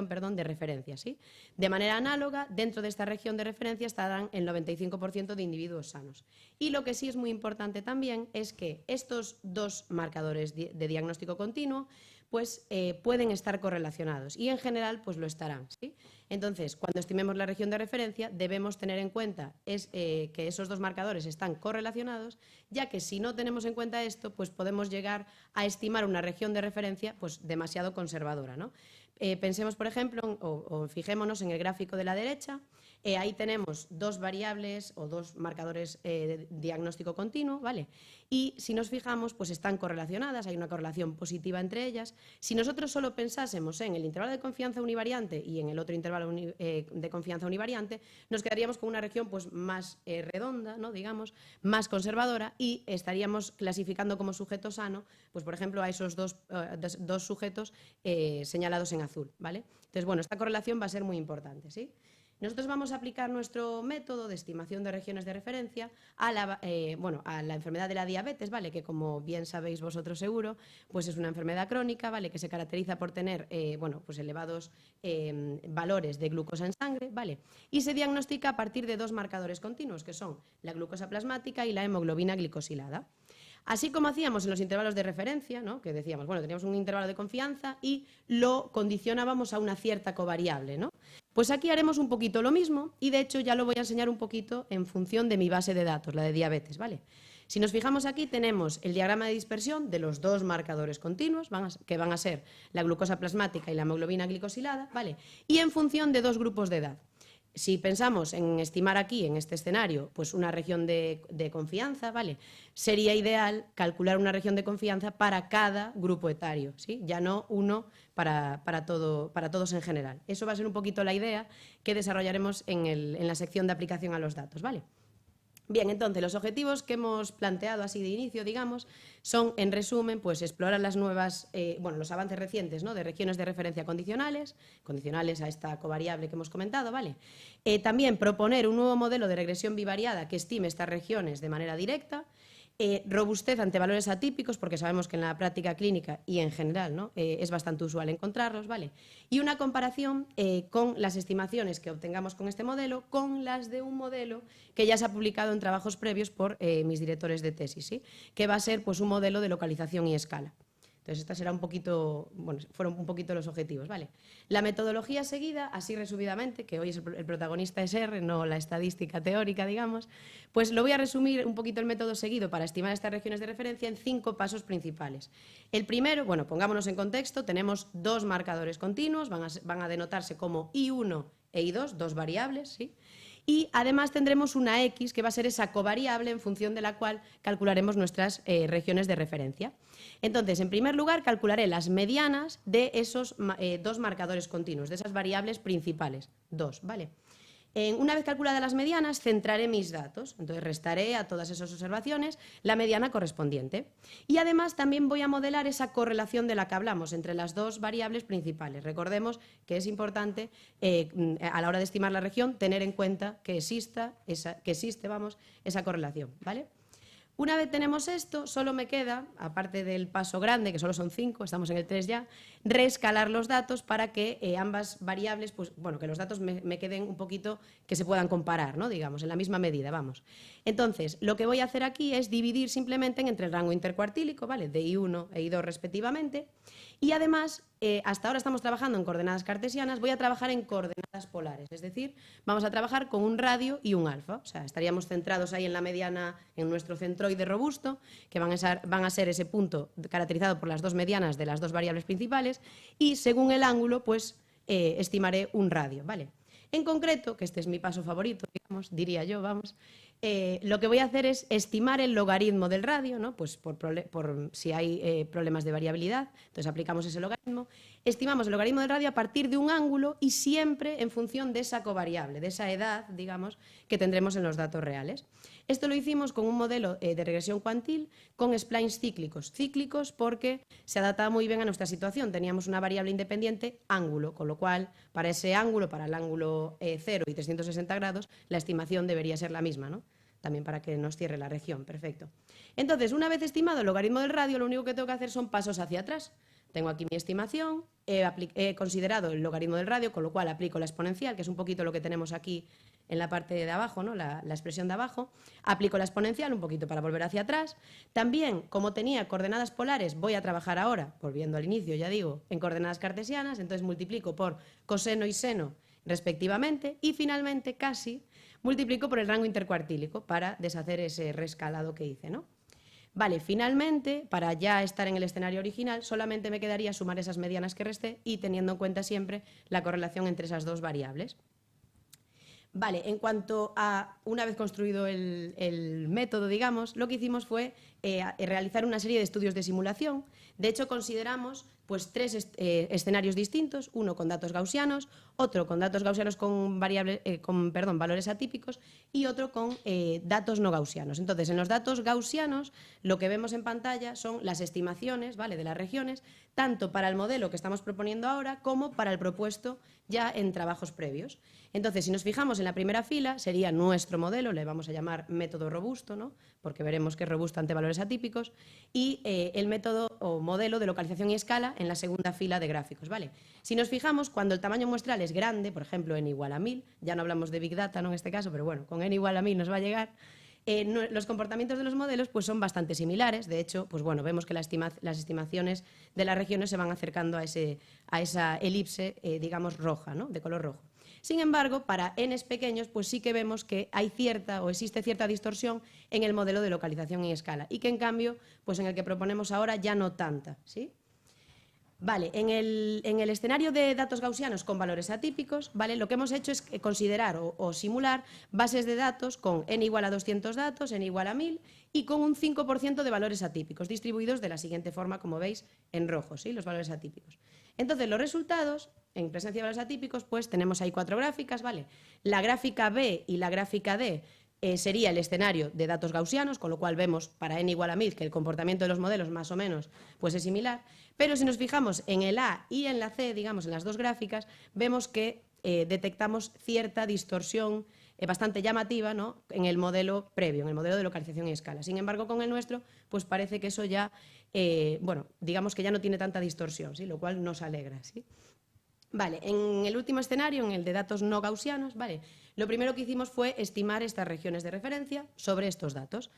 de referencia, ¿sí? De manera análoga, dentro de esta región de referencia estarán el 95% de individuos sanos. Y lo que sí es muy importante también es que estos 2 marcadores de diagnóstico continuo pues pueden estar correlacionados y en general pues lo estarán, ¿sí? Entonces, cuando estimemos la región de referencia debemos tener en cuenta que esos 2 marcadores están correlacionados, ya que si no tenemos en cuenta esto, pues podemos llegar a estimar una región de referencia pues demasiado conservadora, ¿no? Pensemos, por ejemplo, o fijémonos en el gráfico de la derecha, ahí tenemos 2 variables o 2 marcadores de diagnóstico continuo, ¿vale? Y si nos fijamos, pues están correlacionadas, hay una correlación positiva entre ellas. Si nosotros solo pensásemos en el intervalo de confianza univariante y en el otro intervalo de confianza univariante, nos quedaríamos con una región pues más redonda, ¿no? Digamos, más conservadora y estaríamos clasificando como sujeto sano, pues por ejemplo, a esos dos sujetos señalados en azul, ¿vale? Entonces, bueno, esta correlación va a ser muy importante, ¿sí? Nosotros vamos a aplicar nuestro método de estimación de regiones de referencia a la enfermedad de la diabetes, ¿vale? Que como bien sabéis vosotros seguro, pues es una enfermedad crónica, ¿vale? Que se caracteriza por tener pues elevados valores de glucosa en sangre, ¿vale? Y se diagnostica a partir de 2 marcadores continuos, que son la glucosa plasmática y la hemoglobina glicosilada. Así como hacíamos en los intervalos de referencia, ¿no? Que decíamos, bueno, teníamos un intervalo de confianza y lo condicionábamos a una cierta covariable, ¿no? Pues aquí haremos un poquito lo mismo y de hecho ya lo voy a enseñar un poquito en función de mi base de datos, la de diabetes, ¿vale? Si nos fijamos aquí tenemos el diagrama de dispersión de los 2 marcadores continuos, que van a ser la glucosa plasmática y la hemoglobina glicosilada, ¿vale? Y en función de 2 grupos de edad. Si pensamos en estimar aquí, en este escenario, pues una región de confianza, ¿vale? Sería ideal calcular una región de confianza para cada grupo etario, ¿sí? Ya no uno para todos en general. Eso va a ser un poquito la idea que desarrollaremos en la sección de aplicación a los datos, ¿vale? Bien, entonces, los objetivos que hemos planteado así de inicio, digamos, son, en resumen, pues explorar las nuevas, los avances recientes, ¿no? De regiones de referencia condicionales a esta covariable que hemos comentado, ¿vale? También proponer un nuevo modelo de regresión bivariada que estime estas regiones de manera directa, robustez ante valores atípicos, porque sabemos que en la práctica clínica y en general, ¿no? Es bastante usual encontrarlos, ¿vale? Y una comparación con las estimaciones que obtengamos con este modelo con las de un modelo que ya se ha publicado en trabajos previos por mis directores de tesis, ¿sí? Que va a ser pues un modelo de localización y escala. Entonces, esta será fueron un poquito los objetivos, ¿vale? La metodología seguida, así resumidamente, que hoy el protagonista es R, no la estadística teórica, digamos, pues lo voy a resumir un poquito el método seguido para estimar estas regiones de referencia en 5 pasos principales. El primero, bueno, pongámonos en contexto, tenemos 2 marcadores continuos, van a denotarse como I1 e I2, 2 variables, ¿sí? Y además tendremos una X, que va a ser esa covariable en función de la cual calcularemos nuestras regiones de referencia. Entonces, en primer lugar, calcularé las medianas de esos 2 marcadores continuos, de esas variables principales, 2, ¿vale? Una vez calculadas las medianas, centraré mis datos. Entonces, restaré a todas esas observaciones la mediana correspondiente. Y además también voy a modelar esa correlación de la que hablamos entre las 2 variables principales. Recordemos que es importante a la hora de estimar la región tener en cuenta que existe esa correlación, ¿vale? Una vez tenemos esto, solo me queda, aparte del paso grande, que solo son 5, estamos en el 3 ya, reescalar los datos para que ambas variables, pues bueno, que los datos me queden un poquito, que se puedan comparar, ¿no? Digamos, en la misma medida, vamos. Entonces, lo que voy a hacer aquí es dividir simplemente entre el rango intercuartílico, ¿vale? De I1 e I2 respectivamente, y además, hasta ahora estamos trabajando en coordenadas cartesianas, voy a trabajar en coordenadas polares, es decir, vamos a trabajar con un radio y un alfa, o sea, estaríamos centrados ahí en la mediana, en nuestro centroide robusto, que van a ser ese punto caracterizado por las dos medianas de las dos variables principales, y según el ángulo, pues estimaré un radio, ¿vale? En concreto, que este es mi paso favorito, digamos, diría yo, vamos, lo que voy a hacer es estimar el logaritmo del radio, ¿no? Pues por si hay problemas de variabilidad, entonces aplicamos ese logaritmo, estimamos el logaritmo del radio a partir de un ángulo y siempre en función de esa covariable, de esa edad, digamos, que tendremos en los datos reales. Esto lo hicimos con un modelo de regresión cuantil con splines cíclicos porque se adaptaba muy bien a nuestra situación, teníamos una variable independiente, ángulo, con lo cual para ese ángulo, para el ángulo 0 y 360 grados, la estimación debería ser la misma, ¿no? También para que nos cierre la región, perfecto. Entonces, una vez estimado el logaritmo del radio, lo único que tengo que hacer son pasos hacia atrás. Tengo aquí mi estimación, he considerado el logaritmo del radio, con lo cual aplico la exponencial, que es un poquito lo que tenemos aquí en la parte de abajo, ¿no? la expresión de abajo. Aplico la exponencial un poquito para volver hacia atrás. También, como tenía coordenadas polares, voy a trabajar ahora, volviendo al inicio, ya digo, en coordenadas cartesianas, entonces multiplico por coseno y seno respectivamente y finalmente casi multiplico por el rango intercuartílico para deshacer ese reescalado que hice, ¿no? Vale, finalmente, para ya estar en el escenario original, solamente me quedaría sumar esas medianas que resté y teniendo en cuenta siempre la correlación entre esas dos variables. Vale, en cuanto a una vez construido el método, digamos, lo que hicimos fue realizar una serie de estudios de simulación. De hecho, consideramos pues 3 escenarios distintos, uno con datos gaussianos, otro con datos gaussianos con valores atípicos y otro con datos no gaussianos. Entonces, en los datos gaussianos, lo que vemos en pantalla son las estimaciones, ¿vale?, de las regiones, tanto para el modelo que estamos proponiendo ahora como para el propuesto ya en trabajos previos. Entonces, si nos fijamos en la primera fila, sería nuestro modelo, le vamos a llamar método robusto, ¿no?, porque veremos que es robusto ante valores atípicos, y el método o modelo de localización y escala en la segunda fila de gráficos, ¿vale? Si nos fijamos, cuando el tamaño muestral es grande, por ejemplo, n igual a 1000, ya no hablamos de Big Data, ¿no?, en este caso, pero bueno, con n igual a 1000 nos va a llegar, los comportamientos de los modelos pues, son bastante similares. De hecho, pues, bueno, vemos que las estimaciones de las regiones se van acercando a esa elipse, digamos, roja, ¿no?, de color rojo. Sin embargo, para n's pequeños, pues sí que vemos que hay existe cierta distorsión en el modelo de localización y escala y que, en cambio, pues en el que proponemos ahora ya no tanta, ¿sí? Vale, en el escenario de datos gaussianos con valores atípicos, ¿vale?, lo que hemos hecho es considerar o simular bases de datos con n igual a 200 datos, n igual a 1000 y con un 5% de valores atípicos, distribuidos de la siguiente forma, como veis, en rojo, ¿sí?, los valores atípicos. Entonces, los resultados, en presencia de valores atípicos, pues tenemos ahí 4 gráficas, ¿vale? La gráfica B y la gráfica D sería el escenario de datos gaussianos, con lo cual vemos para n igual a 1000 que el comportamiento de los modelos más o menos pues es similar, pero si nos fijamos en el A y en la C, digamos en las dos gráficas, vemos que detectamos cierta distorsión bastante llamativa, ¿no?, en el modelo previo, en el modelo de localización y escala. Sin embargo, con el nuestro, pues parece que eso ya, bueno, digamos que ya no tiene tanta distorsión, ¿sí?, lo cual nos alegra, ¿sí? Vale, en el último escenario, en el de datos no gaussianos, ¿vale?, lo primero que hicimos fue estimar estas regiones de referencia sobre estos datos.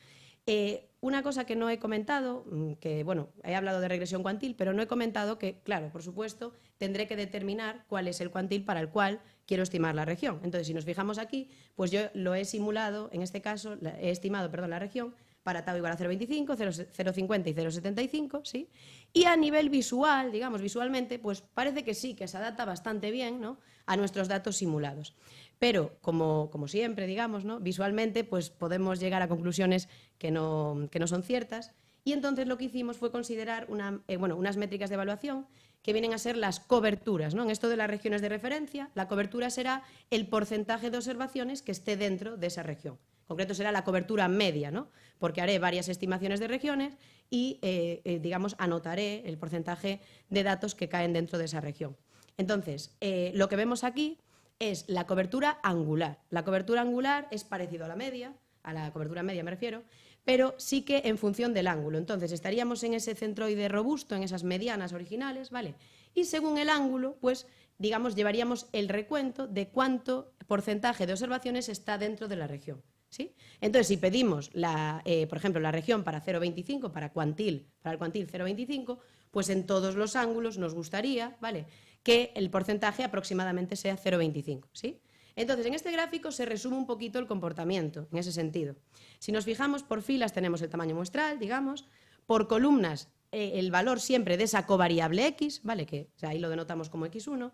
Una cosa que no he comentado, que bueno, he hablado de regresión cuantil, pero no he comentado que, claro, por supuesto, tendré que determinar cuál es el cuantil para el cual quiero estimar la región. Entonces, si nos fijamos aquí, pues yo lo he simulado, en este caso, he estimado, perdón, la región para tau igual a 0,25, 0,50 y 0,75, ¿sí? Y a nivel visual, digamos, visualmente, pues parece que sí, que se adapta bastante bien, ¿no?, a nuestros datos simulados. Pero, como siempre, digamos, ¿no?, visualmente pues podemos llegar a conclusiones que no son ciertas, y entonces lo que hicimos fue considerar unas métricas de evaluación que vienen a ser las coberturas, ¿no? En esto de las regiones de referencia, la cobertura será el porcentaje de observaciones que esté dentro de esa región. En concreto será la cobertura media, ¿no?, porque haré varias estimaciones de regiones y, digamos, anotaré el porcentaje de datos que caen dentro de esa región. Entonces, lo que vemos aquí es la cobertura angular. La cobertura angular es parecido a la media, a la cobertura media me refiero, pero sí que en función del ángulo. Entonces, estaríamos en ese centroide robusto, en esas medianas originales, ¿vale? Y según el ángulo, pues, digamos, llevaríamos el recuento de cuánto porcentaje de observaciones está dentro de la región, ¿sí? Entonces, si pedimos, por ejemplo, la región para 0,25, para el cuantil 0,25, pues en todos los ángulos nos gustaría, ¿vale?, que el porcentaje aproximadamente sea 0,25, ¿sí? Entonces, en este gráfico se resume un poquito el comportamiento, en ese sentido. Si nos fijamos, por filas tenemos el tamaño muestral, digamos, por columnas el valor siempre de esa covariable X, ¿vale?, que ahí lo denotamos como X1,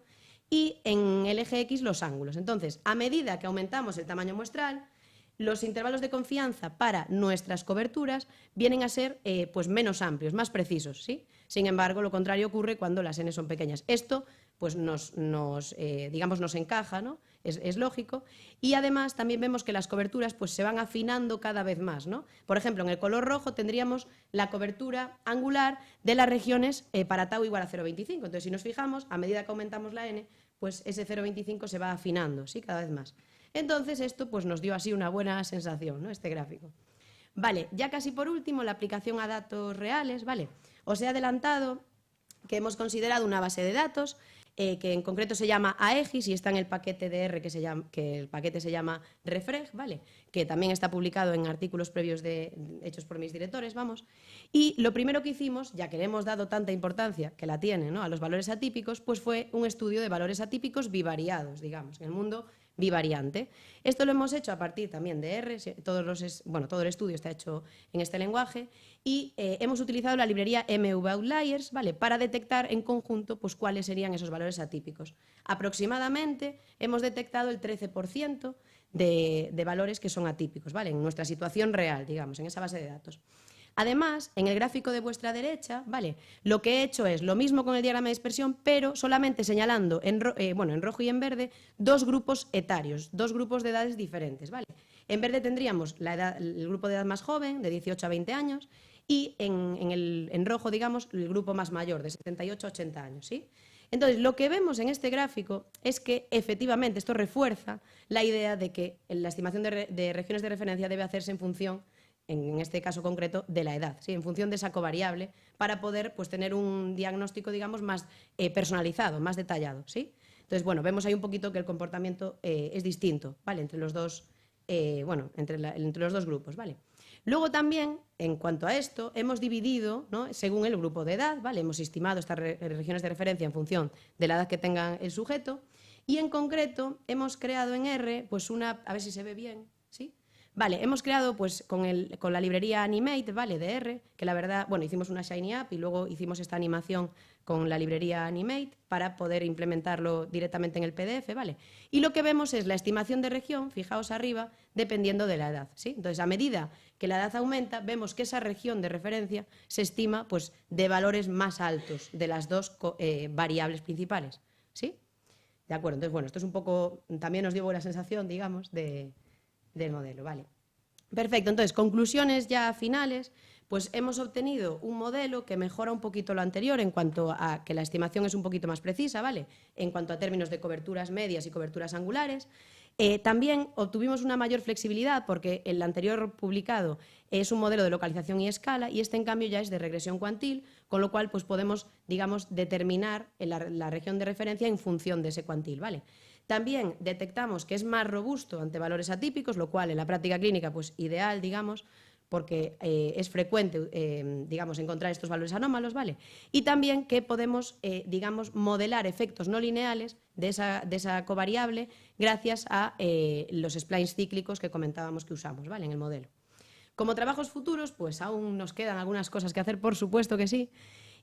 y en el eje X los ángulos. Entonces, a medida que aumentamos el tamaño muestral, los intervalos de confianza para nuestras coberturas vienen a ser pues menos amplios, más precisos, ¿sí? Sin embargo, lo contrario ocurre cuando las n son pequeñas. Esto pues nos encaja, ¿no? Es lógico. Y además también vemos que las coberturas pues se van afinando cada vez más, ¿no? Por ejemplo, en el color rojo tendríamos la cobertura angular de las regiones para tau igual a 0,25. Entonces, si nos fijamos, a medida que aumentamos la n, pues ese 0,25 se va afinando, ¿sí?, cada vez más. Entonces, esto pues nos dio así una buena sensación, ¿no?, este gráfico. Vale, ya casi por último, la aplicación a datos reales, ¿vale? Os he adelantado que hemos considerado una base de datos que en concreto se llama AEGIS y está en el paquete de R que el paquete se llama Refreg, ¿vale?, que también está publicado en artículos previos hechos por mis directores, vamos. Y lo primero que hicimos, ya que le hemos dado tanta importancia, que la tiene, ¿no?, a los valores atípicos, pues fue un estudio de valores atípicos bivariados, digamos, en el mundo bivariante. Esto lo hemos hecho a partir también de R, todo el estudio está hecho en este lenguaje y hemos utilizado la librería MV-Outliers, ¿vale?, para detectar en conjunto pues cuáles serían esos valores atípicos. Aproximadamente hemos detectado el 13% de valores que son atípicos, ¿vale?, en nuestra situación real, digamos, en esa base de datos. Además, en el gráfico de vuestra derecha, ¿vale?, lo que he hecho es lo mismo con el diagrama de dispersión, pero solamente señalando en rojo y en verde dos grupos etarios, dos grupos de edades diferentes, ¿vale? En verde tendríamos el grupo de edad más joven, de 18 a 20 años, y en rojo, digamos, el grupo más mayor, de 78 a 80 años, ¿sí? Entonces, lo que vemos en este gráfico es que, efectivamente, esto refuerza la idea de que la estimación de regiones de referencia debe hacerse en función, en este caso concreto, de la edad, ¿sí?, en función de esa covariable, para poder pues, tener un diagnóstico, digamos, más personalizado, más detallado, ¿sí? Entonces, bueno, vemos ahí un poquito que el comportamiento es distinto, ¿vale?, entre los dos, entre los dos grupos, ¿vale? Luego también, en cuanto a esto, hemos dividido, ¿no?, según el grupo de edad, ¿vale?, hemos estimado estas regiones de referencia en función de la edad que tenga el sujeto y, en concreto, hemos creado en R, pues a ver si se ve bien, ¿sí? Vale, hemos creado pues con la librería Animate, ¿vale?, de R, que la verdad, bueno, hicimos una Shiny App y luego hicimos esta animación con la librería Animate para poder implementarlo directamente en el PDF, ¿vale? Y lo que vemos es la estimación de región, fijaos arriba, dependiendo de la edad, ¿sí? Entonces, a medida que la edad aumenta, vemos que esa región de referencia se estima pues de valores más altos de las dos variables principales, ¿sí? De acuerdo, entonces, bueno, esto es un poco, también nos dio buena sensación, digamos, del modelo, ¿vale? Perfecto, entonces, conclusiones ya finales, pues hemos obtenido un modelo que mejora un poquito lo anterior en cuanto a que la estimación es un poquito más precisa, ¿vale?, en cuanto a términos de coberturas medias y coberturas angulares. También obtuvimos una mayor flexibilidad porque el anterior publicado es un modelo de localización y escala y este, en cambio, ya es de regresión cuantil, con lo cual pues podemos, digamos, determinar la región de referencia en función de ese cuantil, ¿vale? También detectamos que es más robusto ante valores atípicos, lo cual en la práctica clínica pues ideal, digamos, porque es frecuente, digamos, encontrar estos valores anómalos, ¿vale? Y también que podemos, digamos, modelar efectos no lineales de esa covariable gracias a los splines cíclicos que comentábamos que usamos, ¿vale?, en el modelo. Como trabajos futuros, pues aún nos quedan algunas cosas que hacer, por supuesto que sí.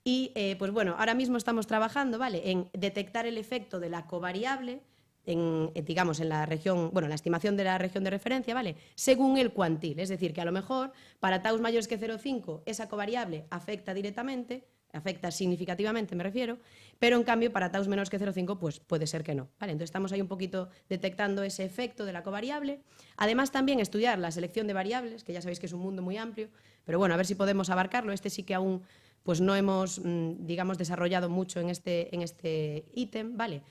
Y, pues bueno, ahora mismo estamos trabajando, ¿vale?, en detectar el efecto de la covariable digamos, en la región, bueno, en la estimación de la región de referencia, ¿vale?, según el cuantil. Es decir, que a lo mejor para taus mayores que 0,5 esa covariable afecta directamente, afecta significativamente, me refiero, pero en cambio para taus menores que 0,5 pues puede ser que no, ¿vale? Entonces estamos ahí un poquito detectando ese efecto de la covariable. Además también estudiar la selección de variables, que ya sabéis que es un mundo muy amplio, pero bueno, a ver si podemos abarcarlo. Este sí que aún pues no hemos, digamos, desarrollado mucho en este ítem, ¿vale?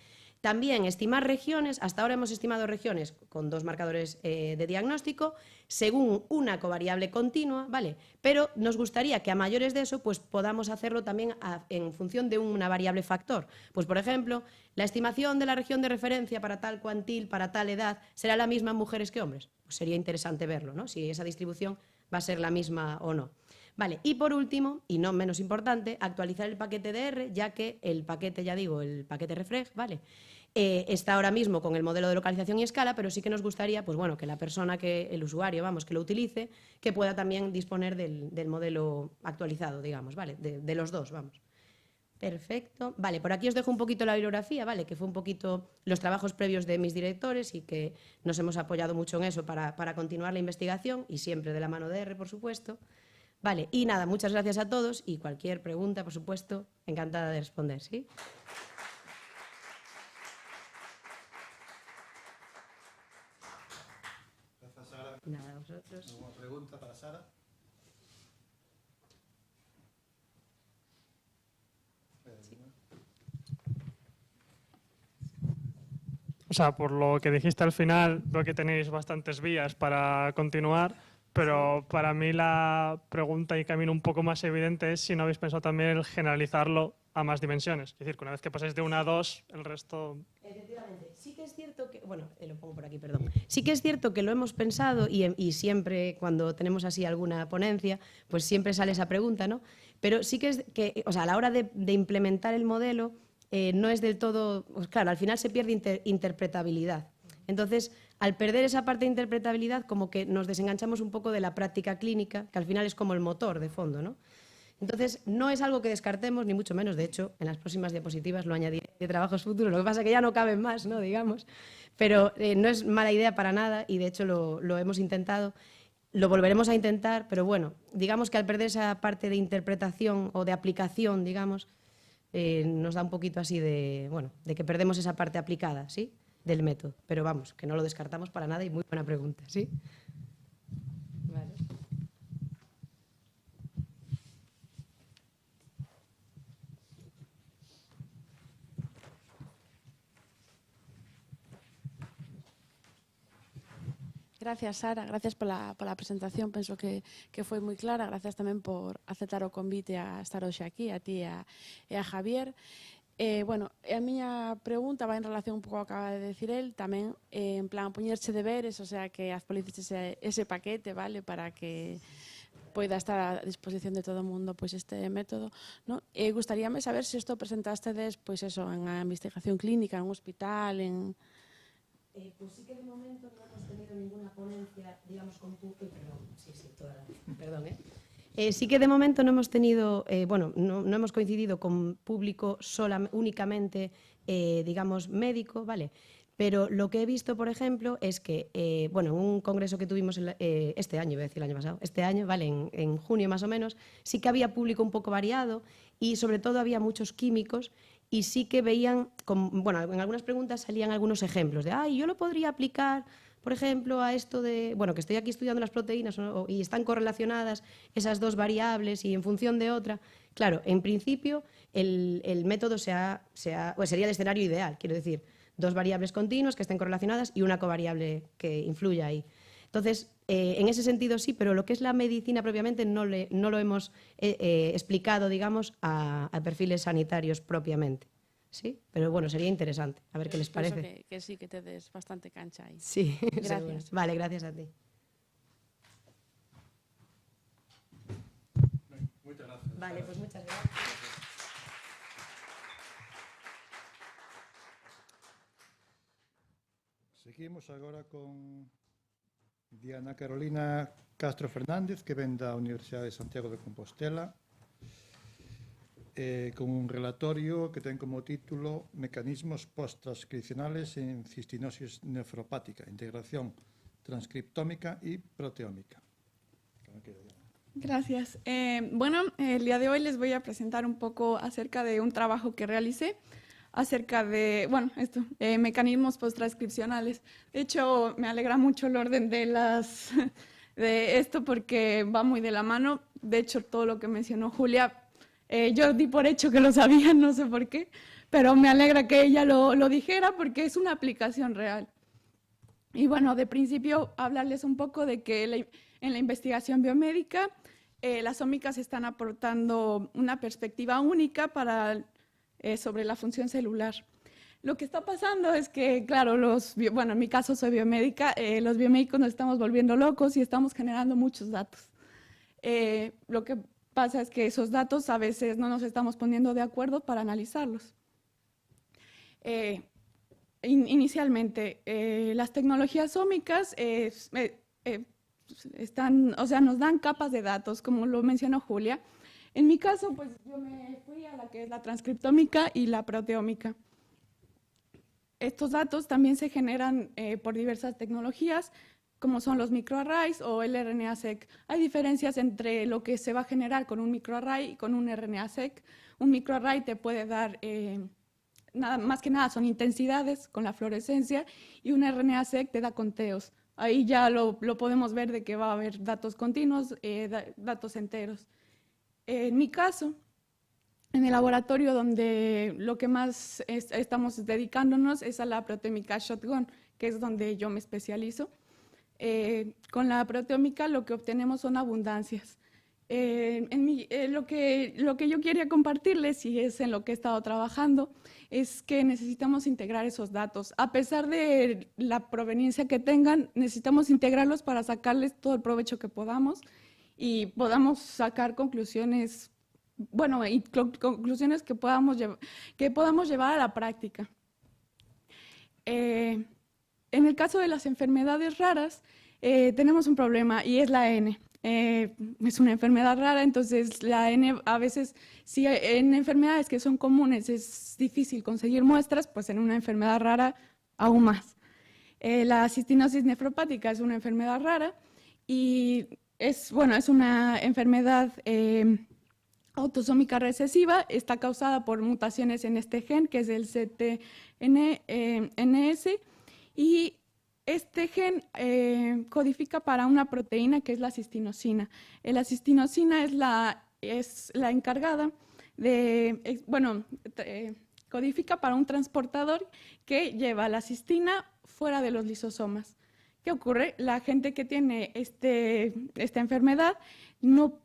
También estimar regiones, hasta ahora hemos estimado regiones con 2 marcadores de diagnóstico según una covariable continua, ¿vale? Pero nos gustaría que a mayores de eso pues podamos hacerlo también en función de una variable factor. Pues por ejemplo, la estimación de la región de referencia para tal cuantil, para tal edad, ¿será la misma en mujeres que hombres? Pues sería interesante verlo, ¿no? Si esa distribución va a ser la misma o no. Vale, y por último, y no menos importante, actualizar el paquete de R, ya que el paquete, ya digo, el paquete Refreg, ¿vale? Está ahora mismo con el modelo de localización y escala, pero sí que nos gustaría, pues bueno, que la persona, el usuario, vamos, que lo utilice, que pueda también disponer del modelo actualizado, digamos, ¿vale? De los dos, vamos. Perfecto. Vale, por aquí os dejo un poquito la bibliografía, ¿vale? Que fue un poquito los trabajos previos de mis directores y que nos hemos apoyado mucho en eso para continuar la investigación y siempre de la mano de R, por supuesto. Vale, y nada, muchas gracias a todos y cualquier pregunta, por supuesto, encantada de responder, ¿sí? Gracias, Sara. Nada, a vosotros. ¿Alguna pregunta para Sara? O sea, por lo que dijiste al final, veo que tenéis bastantes vías para continuar, pero para mí la pregunta y camino un poco más evidente es si no habéis pensado también el generalizarlo a más dimensiones. Es decir, que una vez que pasáis de 1 a 2, el resto... Efectivamente. Sí que es cierto que... Bueno, lo pongo por aquí, perdón. Sí que es cierto que lo hemos pensado y siempre cuando tenemos así alguna ponencia, pues siempre sale esa pregunta, ¿no? Pero sí que es que, o sea, a la hora de implementar el modelo, no es del todo... Pues claro, al final se pierde interpretabilidad. Entonces, al perder esa parte de interpretabilidad, como que nos desenganchamos un poco de la práctica clínica, que al final es como el motor de fondo, ¿no? Entonces, no es algo que descartemos, ni mucho menos. De hecho, en las próximas diapositivas lo añadiré de trabajos futuros. Lo que pasa es que ya no caben más, ¿no? Digamos. Pero no es mala idea para nada y, de hecho, lo hemos intentado. Lo volveremos a intentar, pero bueno, digamos que al perder esa parte de interpretación o de aplicación, digamos, nos da un poquito así de, bueno, de que perdemos esa parte aplicada, ¿sí?, del método. Pero vamos, que no lo descartamos para nada y muy buena pregunta, ¿sí? Vale. Gracias, Sara, gracias pola presentación, penso que foi moi clara, gracias tamén por aceptar o convite a estar hoxe aquí, a ti e a Javier. Bueno, a miña pregunta vai en relación un pouco ao que acaba de decir el, tamén en plan poñerche deberes, o sea, que actualices ese paquete, vale, para que poida estar a disposición de todo o mundo pois este método, ¿no? Gustaríame saber se isto presentastedes, pois eso, en a investigación clínica, en un hospital, en... Pues sí que de momento no hemos tenido ninguna ponencia, digamos, con público, perdón, sí que de momento no hemos tenido, bueno, no hemos coincidido con público únicamente, digamos, médico, ¿vale? Pero lo que he visto, por ejemplo, es que, bueno, en un congreso que tuvimos este año, iba a decir el año pasado, este año, ¿vale? En junio más o menos, sí que había público un poco variado y sobre todo había muchos químicos. Y sí que veían, bueno, en algunas preguntas salían algunos ejemplos de, yo lo podría aplicar, por ejemplo, a esto de, bueno, que estoy aquí estudiando las proteínas y están correlacionadas esas dos variables y en función de otra. Claro, en principio el método pues sería el escenario ideal, quiero decir, dos variables continuas que estén correlacionadas y una covariable que influya ahí. Entonces, en ese sentido sí, pero lo que es la medicina propiamente no lo hemos explicado, digamos, a perfiles sanitarios propiamente. ¿Sí? Pero bueno, sería interesante. A ver qué les parece. Que sí, que te des bastante cancha ahí. Sí, gracias. Vale, gracias a ti. Muchas gracias. Vale, pues muchas gracias. Seguimos agora con Diana Carolina Castro Fernández, que ven da Universidade de Santiago de Compostela, con un relatorio que ten como título Mecanismos post-transcripcionales en cistinosis nefropática, integración transcriptómica y proteómica. Gracias. Bueno, el día de hoy les voy a presentar un poco acerca de un trabajo que realicé acerca de, bueno, mecanismos post-transcripcionales. De hecho, me alegra mucho el orden de esto porque va muy de la mano. De hecho, todo lo que mencionó Julia, yo di por hecho que lo sabía, no sé por qué, pero me alegra que ella lo dijera porque es una aplicación real. Y bueno, de principio hablarles un poco de que en la investigación biomédica las ómicas están aportando una perspectiva única sobre la función celular. Lo que está pasando es que, claro, en mi caso soy biomédica, los biomédicos nos estamos volviendo locos y estamos generando muchos datos. Lo que pasa es que esos datos a veces no nos estamos poniendo de acuerdo para analizarlos. Inicialmente, las tecnologías ómicas nos dan capas de datos, como lo mencionó Julia. En mi caso, pues yo me fui a la que es la transcriptómica y la proteómica. Estos datos también se generan por diversas tecnologías, como son los microarrays o el RNA-seq. Hay diferencias entre lo que se va a generar con un microarray y con un RNA-seq. Un microarray te puede dar, más que nada son intensidades con la fluorescencia, y un RNA-seq te da conteos. Ahí ya lo podemos ver de que va a haber datos continuos, datos enteros. En mi caso, en el laboratorio donde lo que más estamos dedicándonos es a la proteómica shotgun, que es donde yo me especializo. Con la proteómica lo que obtenemos son abundancias. Lo que yo quería compartirles, y es en lo que he estado trabajando, es que necesitamos integrar esos datos. A pesar de la proveniencia que tengan, necesitamos integrarlos para sacarles todo el provecho que podamos y podamos sacar conclusiones, conclusiones que podamos llevar a la práctica. En el caso de las enfermedades raras, tenemos un problema y es la N. Es una enfermedad rara, entonces la N a veces, si en enfermedades que son comunes es difícil conseguir muestras, pues en una enfermedad rara aún más. La cistinosis nefropática es una enfermedad rara y es una enfermedad autosómica recesiva, está causada por mutaciones en este gen, que es el CTNS, y este gen codifica para una proteína que es la cistinosina. La cistinosina es la encargada de, codifica para un transportador que lleva la cistina fuera de los lisosomas. ¿Qué ocurre? La gente que tiene esta enfermedad no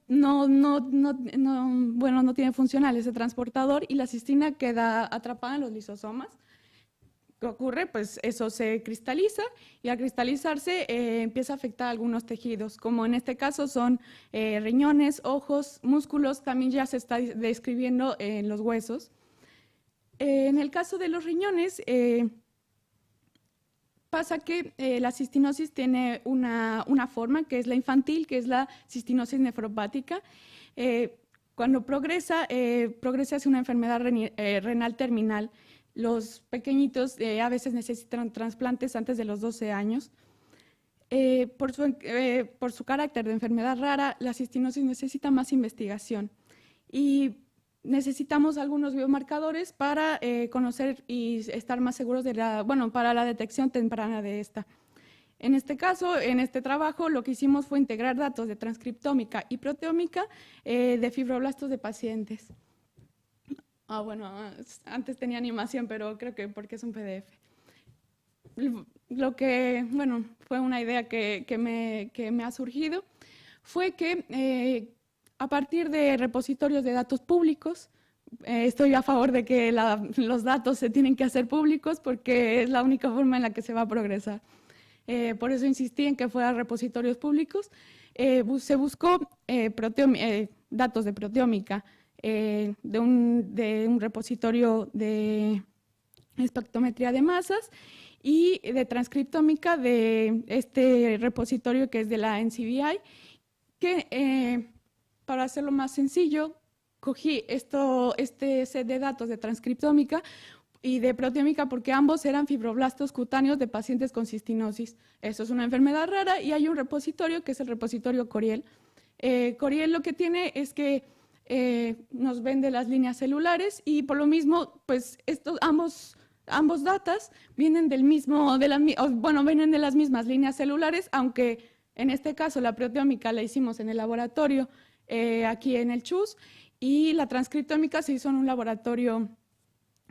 tiene funcional ese transportador y la cistina queda atrapada en los lisosomas. ¿Qué ocurre? Pues eso se cristaliza y al cristalizarse empieza a afectar a algunos tejidos, como en este caso son riñones, ojos, músculos, también ya se está describiendo en los huesos. En el caso de los riñones, pasa que la cistinosis tiene una forma que es la infantil, que es la cistinosis nefropática. Cuando progresa hacia una enfermedad renal terminal. Los pequeñitos a veces necesitan trasplantes antes de los 12 años. Por su carácter de enfermedad rara, la cistinosis necesita más investigación y necesitamos algunos biomarcadores para conocer y estar más seguros para la detección temprana de esta. En este caso, en este trabajo, lo que hicimos fue integrar datos de transcriptómica y proteómica de fibroblastos de pacientes. Antes tenía animación, pero creo que porque es un PDF. Lo que, fue una idea que me ha surgido, fue que a partir de repositorios de datos públicos, estoy a favor de que los datos se tienen que hacer públicos porque es la única forma en la que se va a progresar. Por eso insistí en que fueran repositorios públicos. Se buscó datos de proteómica, de un repositorio de espectrometría de masas y de transcriptómica de este repositorio que es de la NCBI, que para hacerlo más sencillo, cogí este set de datos de transcriptómica y de proteómica porque ambos eran fibroblastos cutáneos de pacientes con cistinosis. Eso es una enfermedad rara y hay un repositorio que es el repositorio Coriell. Coriell lo que tiene es que nos vende las líneas celulares y por lo mismo, pues ambos datas vienen vienen de las mismas líneas celulares, aunque en este caso la proteómica la hicimos en el laboratorio aquí en el CHUS y la transcriptómica se hizo en un laboratorio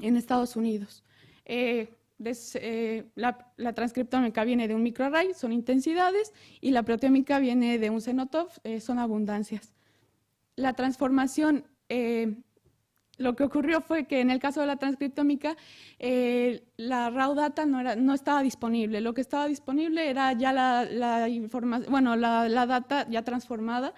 en Estados Unidos. La transcriptómica viene de un microarray, son intensidades, y la proteómica viene de un cenotop, son abundancias. La transformación, lo que ocurrió fue que en el caso de la transcriptómica, la raw data no estaba disponible. Lo que estaba disponible era ya la información, bueno, la data ya transformada,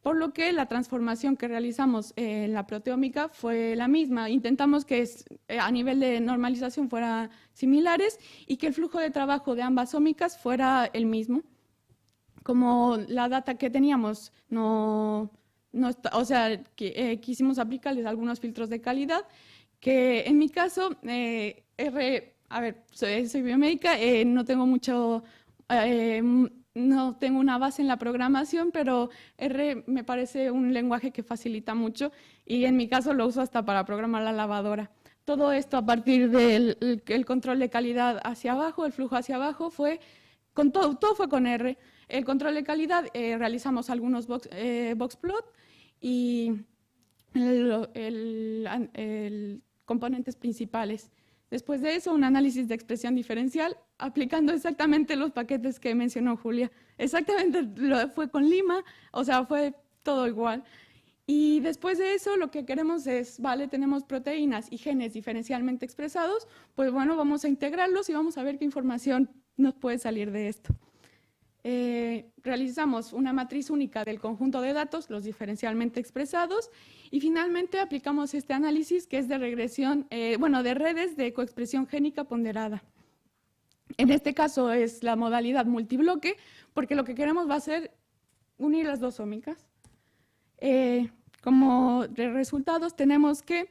por lo que la transformación que realizamos en la proteómica fue la misma. Intentamos que a nivel de normalización fueran similares y que el flujo de trabajo de ambas ómicas fuera el mismo. Como la data que teníamos quisimos aplicarles algunos filtros de calidad, que en mi caso, soy biomédica, no tengo mucho... no tengo una base en la programación, pero R me parece un lenguaje que facilita mucho y en mi caso lo uso hasta para programar la lavadora. Todo esto a partir del control de calidad hacia abajo, el flujo hacia abajo, todo fue con R. El control de calidad, realizamos algunos boxplot y componentes principales. Después de eso, un análisis de expresión diferencial, aplicando exactamente los paquetes que mencionó Julia. Exactamente fue con Lima, o sea, fue todo igual. Y después de eso, lo que queremos es, vale, tenemos proteínas y genes diferencialmente expresados, pues bueno, vamos a integrarlos y vamos a ver qué información nos puede salir de esto. Realizamos una matriz única del conjunto de datos, los diferencialmente expresados, y finalmente aplicamos este análisis que es de regresión, de redes de coexpresión génica ponderada. En este caso es la modalidad multibloque, porque lo que queremos va a ser unir las dos ómicas. Como resultados tenemos que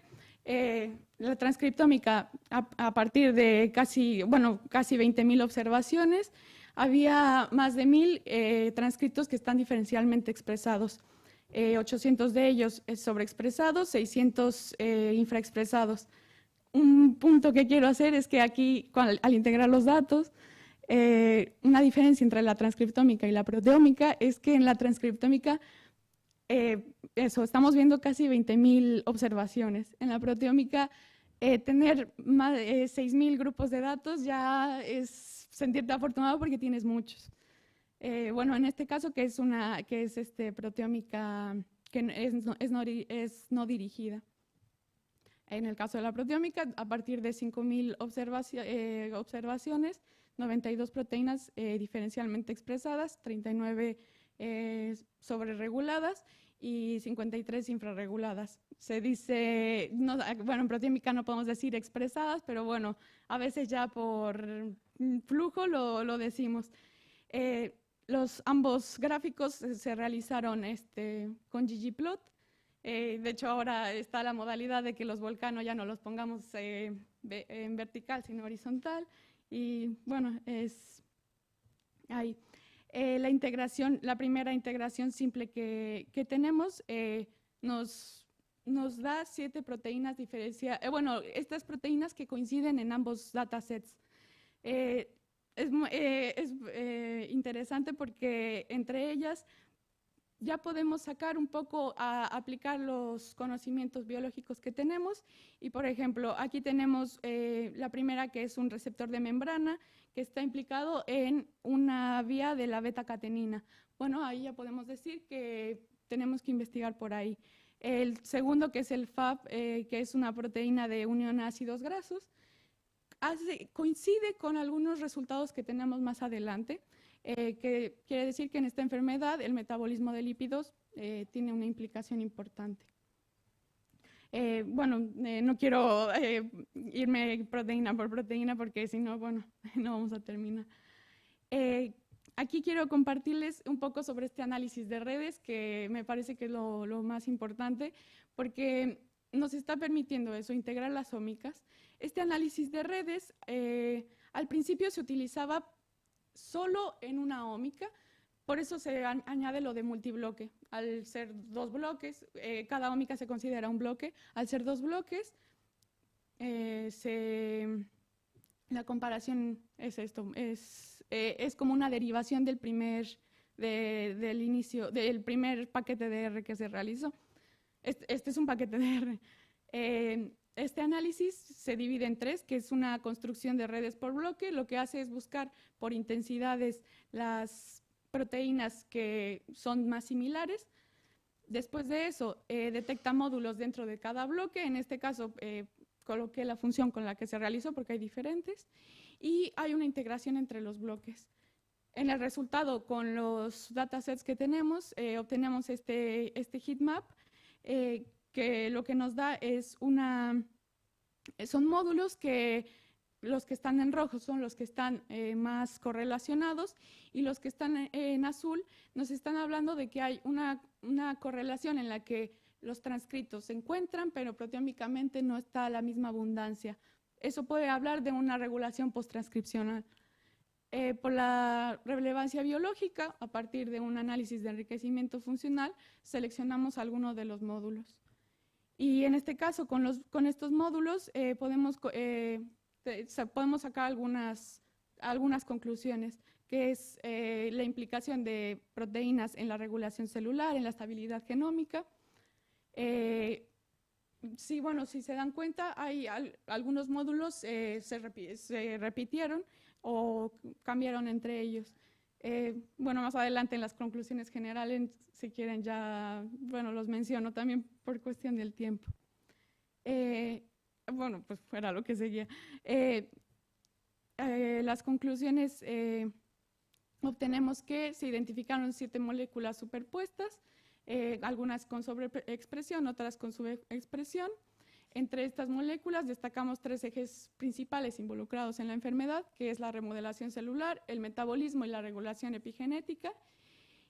la transcriptómica, a partir de casi 20.000 observaciones, había más de 1.000 transcriptos que están diferencialmente expresados. 800 de ellos sobreexpresados, 600 infraexpresados. Un punto que quiero hacer es que aquí, al integrar los datos, una diferencia entre la transcriptómica y la proteómica es que en la transcriptómica, estamos viendo casi 20.000 observaciones. En la proteómica, tener más de 6.000 grupos de datos ya es sentirte afortunado porque tienes muchos. En este caso, que es proteómica que es no dirigida. En el caso de la proteómica, a partir de 5.000 observaciones, 92 proteínas diferencialmente expresadas, 39 sobrereguladas y 53 infrarreguladas. Se dice, en proteómica no podemos decir expresadas, pero bueno, a veces ya por flujo lo decimos. Ambos gráficos se realizaron con ggplot. De hecho, ahora está la modalidad de que los volcanos ya no los pongamos en vertical, sino horizontal. Y bueno, es ahí. La primera integración simple que tenemos nos da 7 proteínas diferenciadas. Estas proteínas que coinciden en ambos datasets. Es interesante porque entre ellas ya podemos sacar un poco a aplicar los conocimientos biológicos que tenemos. Y, por ejemplo, aquí tenemos la primera, que es un receptor de membrana, que está implicado en una vía de la beta-catenina. Bueno, ahí ya podemos decir que tenemos que investigar por ahí. El segundo, que es el FAB, que es una proteína de unión a ácidos grasos, coincide con algunos resultados que tenemos más adelante, que quiere decir que en esta enfermedad el metabolismo de lípidos tiene una implicación importante. No quiero irme proteína por proteína porque si no, no vamos a terminar. Aquí quiero compartirles un poco sobre este análisis de redes, que me parece que es lo más importante, porque nos está permitiendo eso, integrar las ómicas. Este análisis de redes, al principio se utilizaba solo en una ómica, por eso se añade lo de multibloque. Al ser 2 bloques, cada ómica se considera un bloque. Al ser 2 bloques, la comparación es esto, es como una derivación del primer paquete de R que se realizó. Este es un paquete de R. Este análisis se divide en 3, que es una construcción de redes por bloque. Lo que hace es buscar por intensidades las proteínas que son más similares. Después de eso, detecta módulos dentro de cada bloque. En este caso, coloqué la función con la que se realizó porque hay diferentes. Y hay una integración entre los bloques. En el resultado, con los datasets que tenemos, obtenemos este heatmap, que lo que nos da es son módulos que los que están en rojo son los que están más correlacionados, y los que están en azul nos están hablando de que hay una correlación en la que los transcritos se encuentran, pero proteómicamente no está a la misma abundancia. Eso puede hablar de una regulación posttranscripcional. Por la relevancia biológica, a partir de un análisis de enriquecimiento funcional, seleccionamos algunos de los módulos. Y en este caso, con estos módulos, podemos sacar algunas conclusiones, que es la implicación de proteínas en la regulación celular, en la estabilidad genómica. Sí, bueno, si se dan cuenta, hay algunos módulos se repitieron o cambiaron entre ellos. Bueno, más adelante en las conclusiones generales, si quieren ya, bueno, los menciono también por cuestión del tiempo. Bueno, pues fuera lo que seguía. Las conclusiones, obtenemos que se identificaron 7 moléculas superpuestas, algunas con sobreexpresión, otras con subexpresión. Entre estas moléculas destacamos 3 ejes principales involucrados en la enfermedad, que es la remodelación celular, el metabolismo y la regulación epigenética.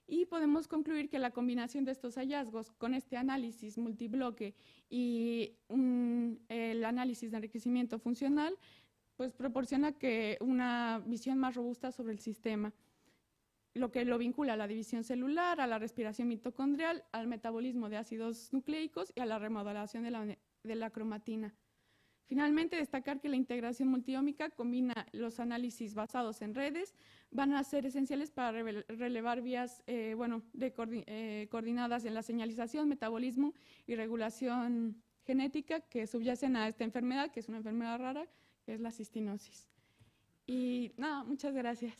Y podemos concluir que la combinación de estos hallazgos con este análisis multibloque y el análisis de enriquecimiento funcional, pues proporciona una visión más robusta sobre el sistema, lo que lo vincula a la división celular, a la respiración mitocondrial, al metabolismo de ácidos nucleicos y a la remodelación de la cromatina. Finalmente, destacar que la integración multiómica combina los análisis basados en redes, van a ser esenciales para relevar vías coordinadas en la señalización, metabolismo y regulación genética que subyacen a esta enfermedad, que es una enfermedad rara, que es la cistinosis. Y nada, muchas gracias.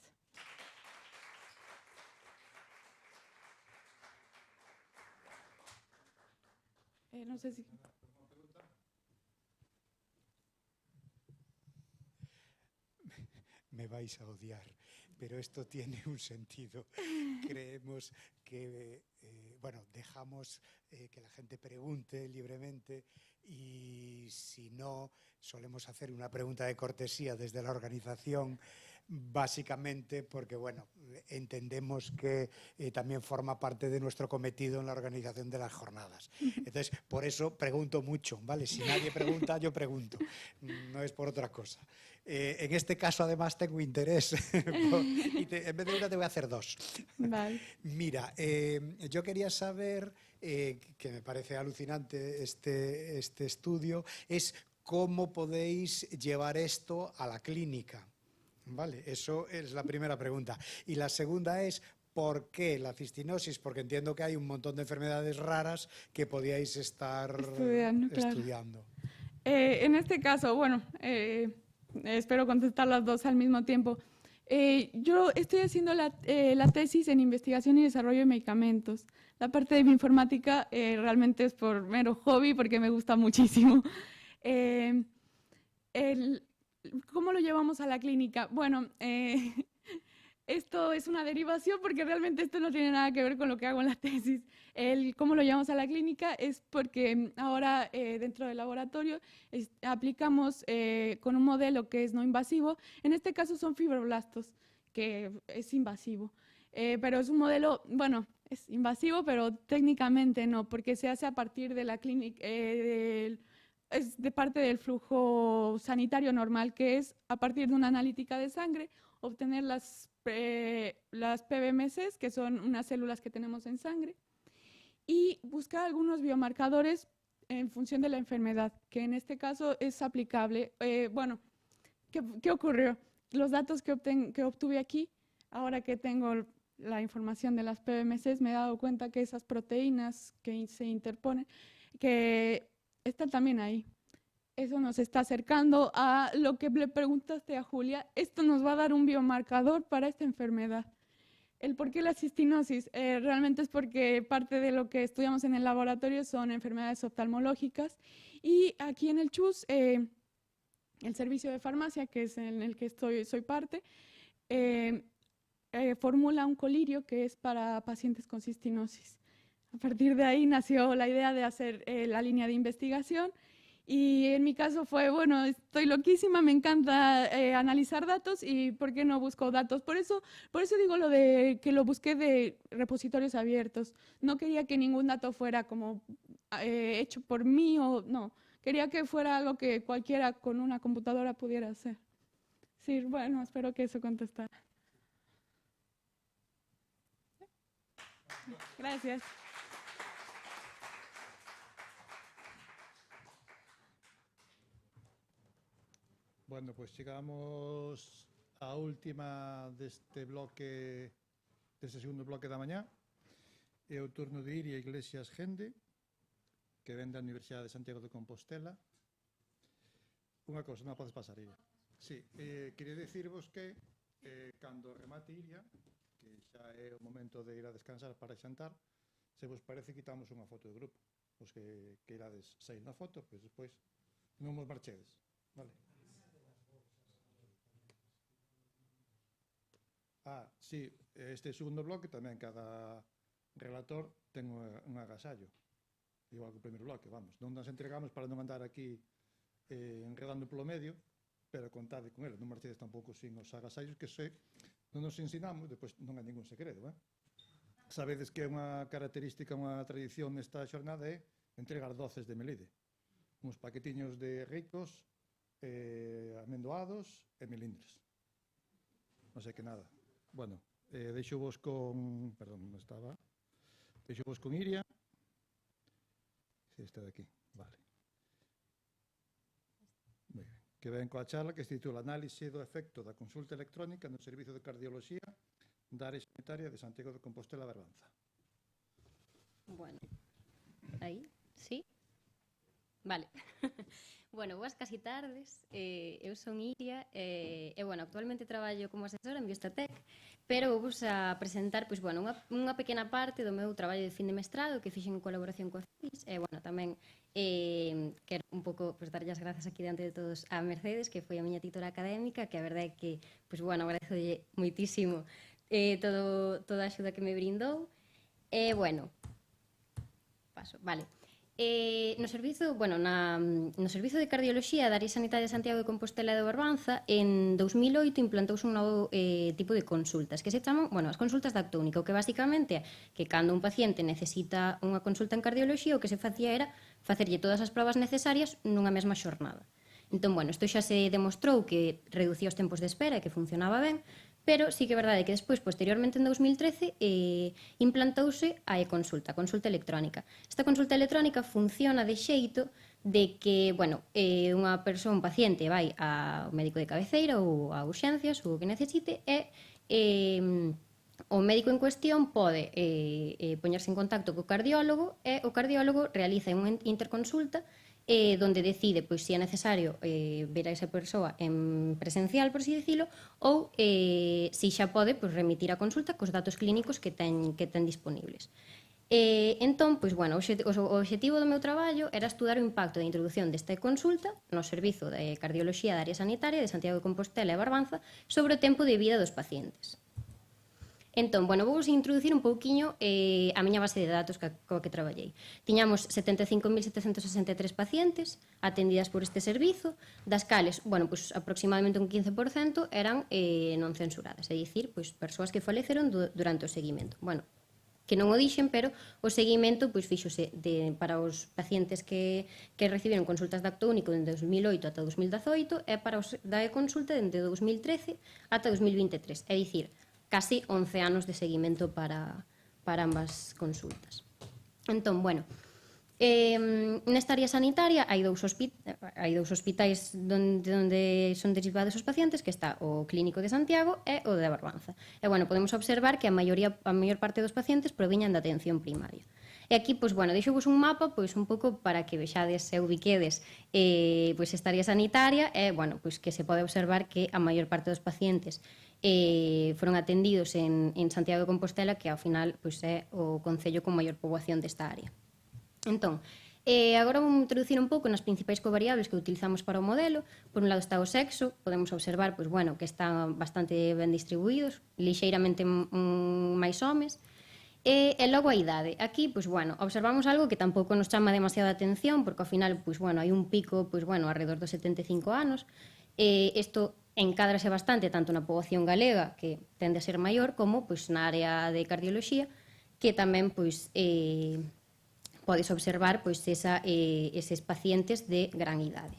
No sé si... Me vais a odiar, pero esto tiene un sentido. Creemos que, bueno, dejamos que la gente pregunte libremente, y si no, solemos hacer una pregunta de cortesía desde la organización, básicamente porque, bueno, entendemos que también forma parte de nuestro cometido en la organización de las jornadas. Entonces, por eso pregunto mucho, ¿vale? Si nadie pregunta, yo pregunto, no es por otra cosa. En este caso, además, tengo interés, y en vez de una te voy a hacer 2. Vale. Mira, yo quería saber, que me parece alucinante este estudio, es cómo podéis llevar esto a la clínica. Vale, eso es la primera pregunta. Y la segunda es, ¿por qué la cistinosis? Porque entiendo que hay un montón de enfermedades raras que podíais estar estudiando. En este caso, bueno, espero contestar las 2 al mismo tiempo. Yo estoy haciendo la tesis en investigación y desarrollo de medicamentos. La parte de bioinformática realmente es por mero hobby, porque me gusta muchísimo. ¿Cómo lo llevamos a la clínica? Bueno, esto es una derivación porque realmente esto no tiene nada que ver con lo que hago en la tesis. ¿Cómo lo llevamos a la clínica? Es porque ahora dentro del laboratorio aplicamos con un modelo que es no invasivo. En este caso son fibroblastos, que es invasivo. Pero es un modelo, bueno, es invasivo, pero técnicamente no, porque se hace a partir de la clínica, es de parte del flujo sanitario normal, que es a partir de una analítica de sangre, obtener las PBMCs, que son unas células que tenemos en sangre, y buscar algunos biomarcadores en función de la enfermedad, que en este caso es aplicable. Bueno, ¿qué ocurrió? Los datos que obtuve aquí, ahora que tengo la información de las PBMCs, me he dado cuenta que esas proteínas que se interponen, que están también ahí. eso nos está acercando a lo que le preguntaste a Julia. Esto nos va a dar un biomarcador para esta enfermedad. El por qué la cistinosis realmente es porque parte de lo que estudiamos en el laboratorio son enfermedades oftalmológicas, y aquí en el CHUS, el servicio de farmacia, que es en el que soy parte, formula un colirio que es para pacientes con cistinosis. A partir de ahí nació la idea de hacer la línea de investigación. Y en mi caso fue, bueno, estoy loquísima, me encanta analizar datos, y ¿por qué no busco datos? Por eso digo lo de que lo busqué de repositorios abiertos. No quería que ningún dato fuera como hecho por mí o no. Quería que fuera algo que cualquiera con una computadora pudiera hacer. Sí, bueno, espero que eso contestara. Gracias. Bueno, pues chegamos á última deste bloque, deste segundo bloque da mañá. É o turno de Iria Iglesias Gende, que ven da Universidade de Santiago de Compostela. Unha cousa, non a podes pasar, Iria. Sí, queria dicirvos que cando remate Iria, que xa é o momento de ir a descansar para xantar, se vos parece quitamos unha foto de grupo. Os que irades sair na foto, pois despois non vos marchedes, vale? Sí, este segundo bloque tamén cada relator ten un agasallo, igual que o primeiro bloque, vamos. Non nos entregamos para non andar aquí enredando polo medio, pero contade con ele, non marchedes tampouco sin os agasallos, que se non nos ensinamos, depois non hai ningún segredo, Sabedes que é unha característica, unha tradición nesta xornada é entregar doces de Melide, uns paquetiños de ricos, amendoados e melindres. Non sei que nada. Bueno, deixo vos con... Perdón, non estaba. Deixo vos con Iria. Esta de aquí, vale. Moi ben. Que ven coa charla que se titula Análise do efecto da consulta electrónica no Servizo de Cardioloxía da área sanitaria de Santiago de Compostela, Barbanza. Bueno, aí, sí? Vale. Bueno, boas casi tardes, eu son Iria, e, bueno, actualmente traballo como asesora en Biostatec, pero vos a presentar, pois, bueno, unha pequena parte do meu traballo de fin de mestrado que fixen en colaboración coa CIS, e, bueno, tamén quero un pouco, pois, darlle as grazas aquí diante de todos a Mercedes, que foi a miña titora académica, que a verdade é que, pois, bueno, agradezolle moitísimo toda a axuda que me brindou, e, bueno, paso, vale. No servizo de cardioloxía da área sanitaria de Santiago de Compostela e de Barbanza, en 2008 implantouse un novo tipo de consultas que se chaman, as consultas de acto único, que basicamente é que cando un paciente necesita unha consulta en cardioloxía, o que se facía era facerlle todas as probas necesarias nunha mesma xornada. Entón, isto xa se demostrou que reducía os tempos de espera e que funcionaba ben, pero sí que é verdade que despois, posteriormente en 2013, implantouse a e-consulta, a consulta electrónica. Esta consulta electrónica funciona de xeito de que, unha persoa, un paciente, vai ao médico de cabeceira ou a urxencias ou o que necesite e o médico en cuestión pode poñerse en contacto co cardiólogo e o cardiólogo realiza unha interconsulta donde decide pois se é necesario ver a esa persoa en presencial, por así dicilo, ou se xa pode pois, remitir a consulta cos datos clínicos que ten disponibles. Entón, pois, o obxectivo do meu traballo era estudar o impacto da introducción desta consulta no Servizo de Cardioloxía da área sanitaria de Santiago de Compostela e Barbanza sobre o tempo de vida dos pacientes. Entón, vou introducir un pouquiño a miña base de datos coa que traballei. Tiñamos 75.763 pacientes atendidas por este servizo, das cales, aproximadamente un 15% eran non censuradas, é dicir, persoas que faleceron durante o seguimento. Que non o dixen, pero o seguimento fíxose para os pacientes que recibiron consultas de acto único dende 2008 ata 2018 e para os da e-consulta dende 2013 ata 2023, é dicir, casi 11 anos de seguimento para ambas consultas. Entón, nesta área sanitaria hai dous hospitais onde son derivados os pacientes, que está o Clínico de Santiago e o de Barbanza. E, podemos observar que a maior parte dos pacientes proviñan da atención primaria. E aquí, pois, bueno, deixo-vos un mapa, pois, un pouco para que vexades e ubiquedes pois, esta área sanitaria e, bueno, pois, que se pode observar que a maior parte dos pacientes foron atendidos en Santiago de Compostela, que ao final pois, é o concello con maior poboación desta área. Entón, agora vou introducir un pouco nas principais covariables que utilizamos para o modelo. Por un lado está o sexo, podemos observar pois, bueno, que están bastante ben distribuídos, lixeiramente máis homes. E logo a idade. Aquí, pois, bueno, observamos algo que tampouco nos chama demasiada atención, porque ao final, pois, bueno, hai un pico, pois, bueno, alrededor dos 75 anos. Isto encadrase bastante tanto na poboación galega, que tende a ser maior, como pois, na área de cardioloxía, que tamén pois, podes observar pois, eses pacientes de gran idade.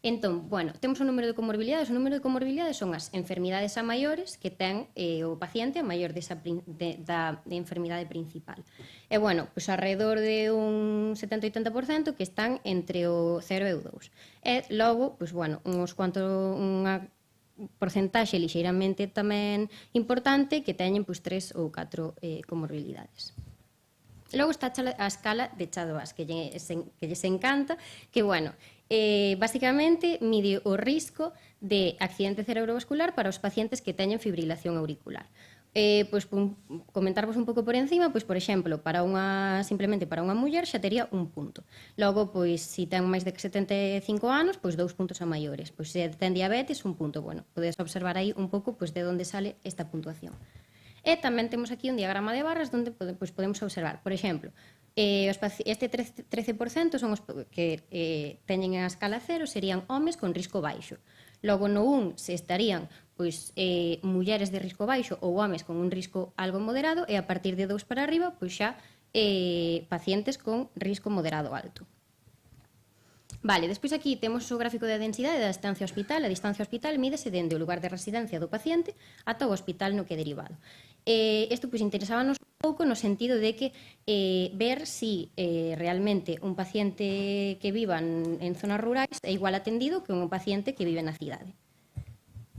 Entón, bueno, temos un número de comorbilidades. O número de comorbilidades son as enfermidades a maiores que ten o paciente a maior da enfermidade principal. E, bueno, pois alrededor de un 70-80% que están entre o 0 e o 2. E logo, pois, bueno, unha porcentaxe lixeiramente tamén importante que teñen pois 3 ou 4 comorbilidades. Logo está a escala de Chadbois, que lles encanta, que, bueno, basicamente mide o risco de accidente cerebrovascular para os pacientes que teñen fibrilación auricular. Pois, comentarvos un pouco por encima, pois, por exemplo, simplemente para unha muller xa tería 1 punto. Logo, pois, se ten máis de 75 anos, pois 2 puntos a maiores. Pois, se ten diabetes, 1 punto. Bueno, podes observar aí un pouco pois, de onde sale esta puntuación. E tamén temos aquí un diagrama de barras onde pois, podemos observar, por exemplo, este 13% son os que teñen a escala 0, serían homes con risco baixo. Logo no 1 se estarían pois, mulleres de risco baixo ou homes con un risco algo moderado e a partir de 2 para arriba pois xa pacientes con risco moderado alto. Vale, despois aquí temos o gráfico de densidade da distancia hospital. A distancia hospital mídese dende o lugar de residencia do paciente ata o hospital no que é derivado. Isto pois, interesábanos un pouco no sentido de que ver si realmente un paciente que viva en zonas rurais é igual atendido que un paciente que vive na cidade.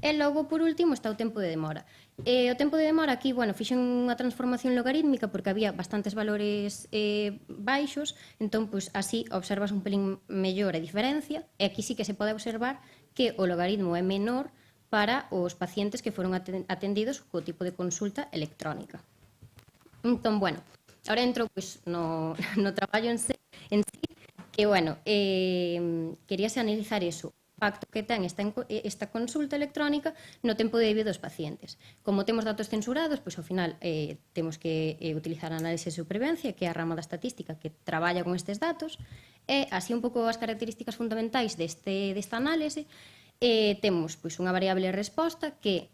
E logo, por último, está o tempo de demora. O tempo de demora aquí, bueno, fixen unha transformación logarítmica porque había bastantes valores baixos, entón, pois, así observas un pelín mellor a diferencia, e aquí sí que se pode observar que o logaritmo é menor para os pacientes que foron atendidos co tipo de consulta electrónica. Entón, bueno, ahora entro pois, no traballo en sí, que, bueno, queríase analizar eso, impacto que ten esta consulta electrónica no tempo de vida dos pacientes. Como temos datos censurados, pois ao final temos que utilizar a análise de supervivencia, que é a rama da estatística que traballa con estes datos, e así un pouco as características fundamentais desta análise. Temos pois, unha variable resposta que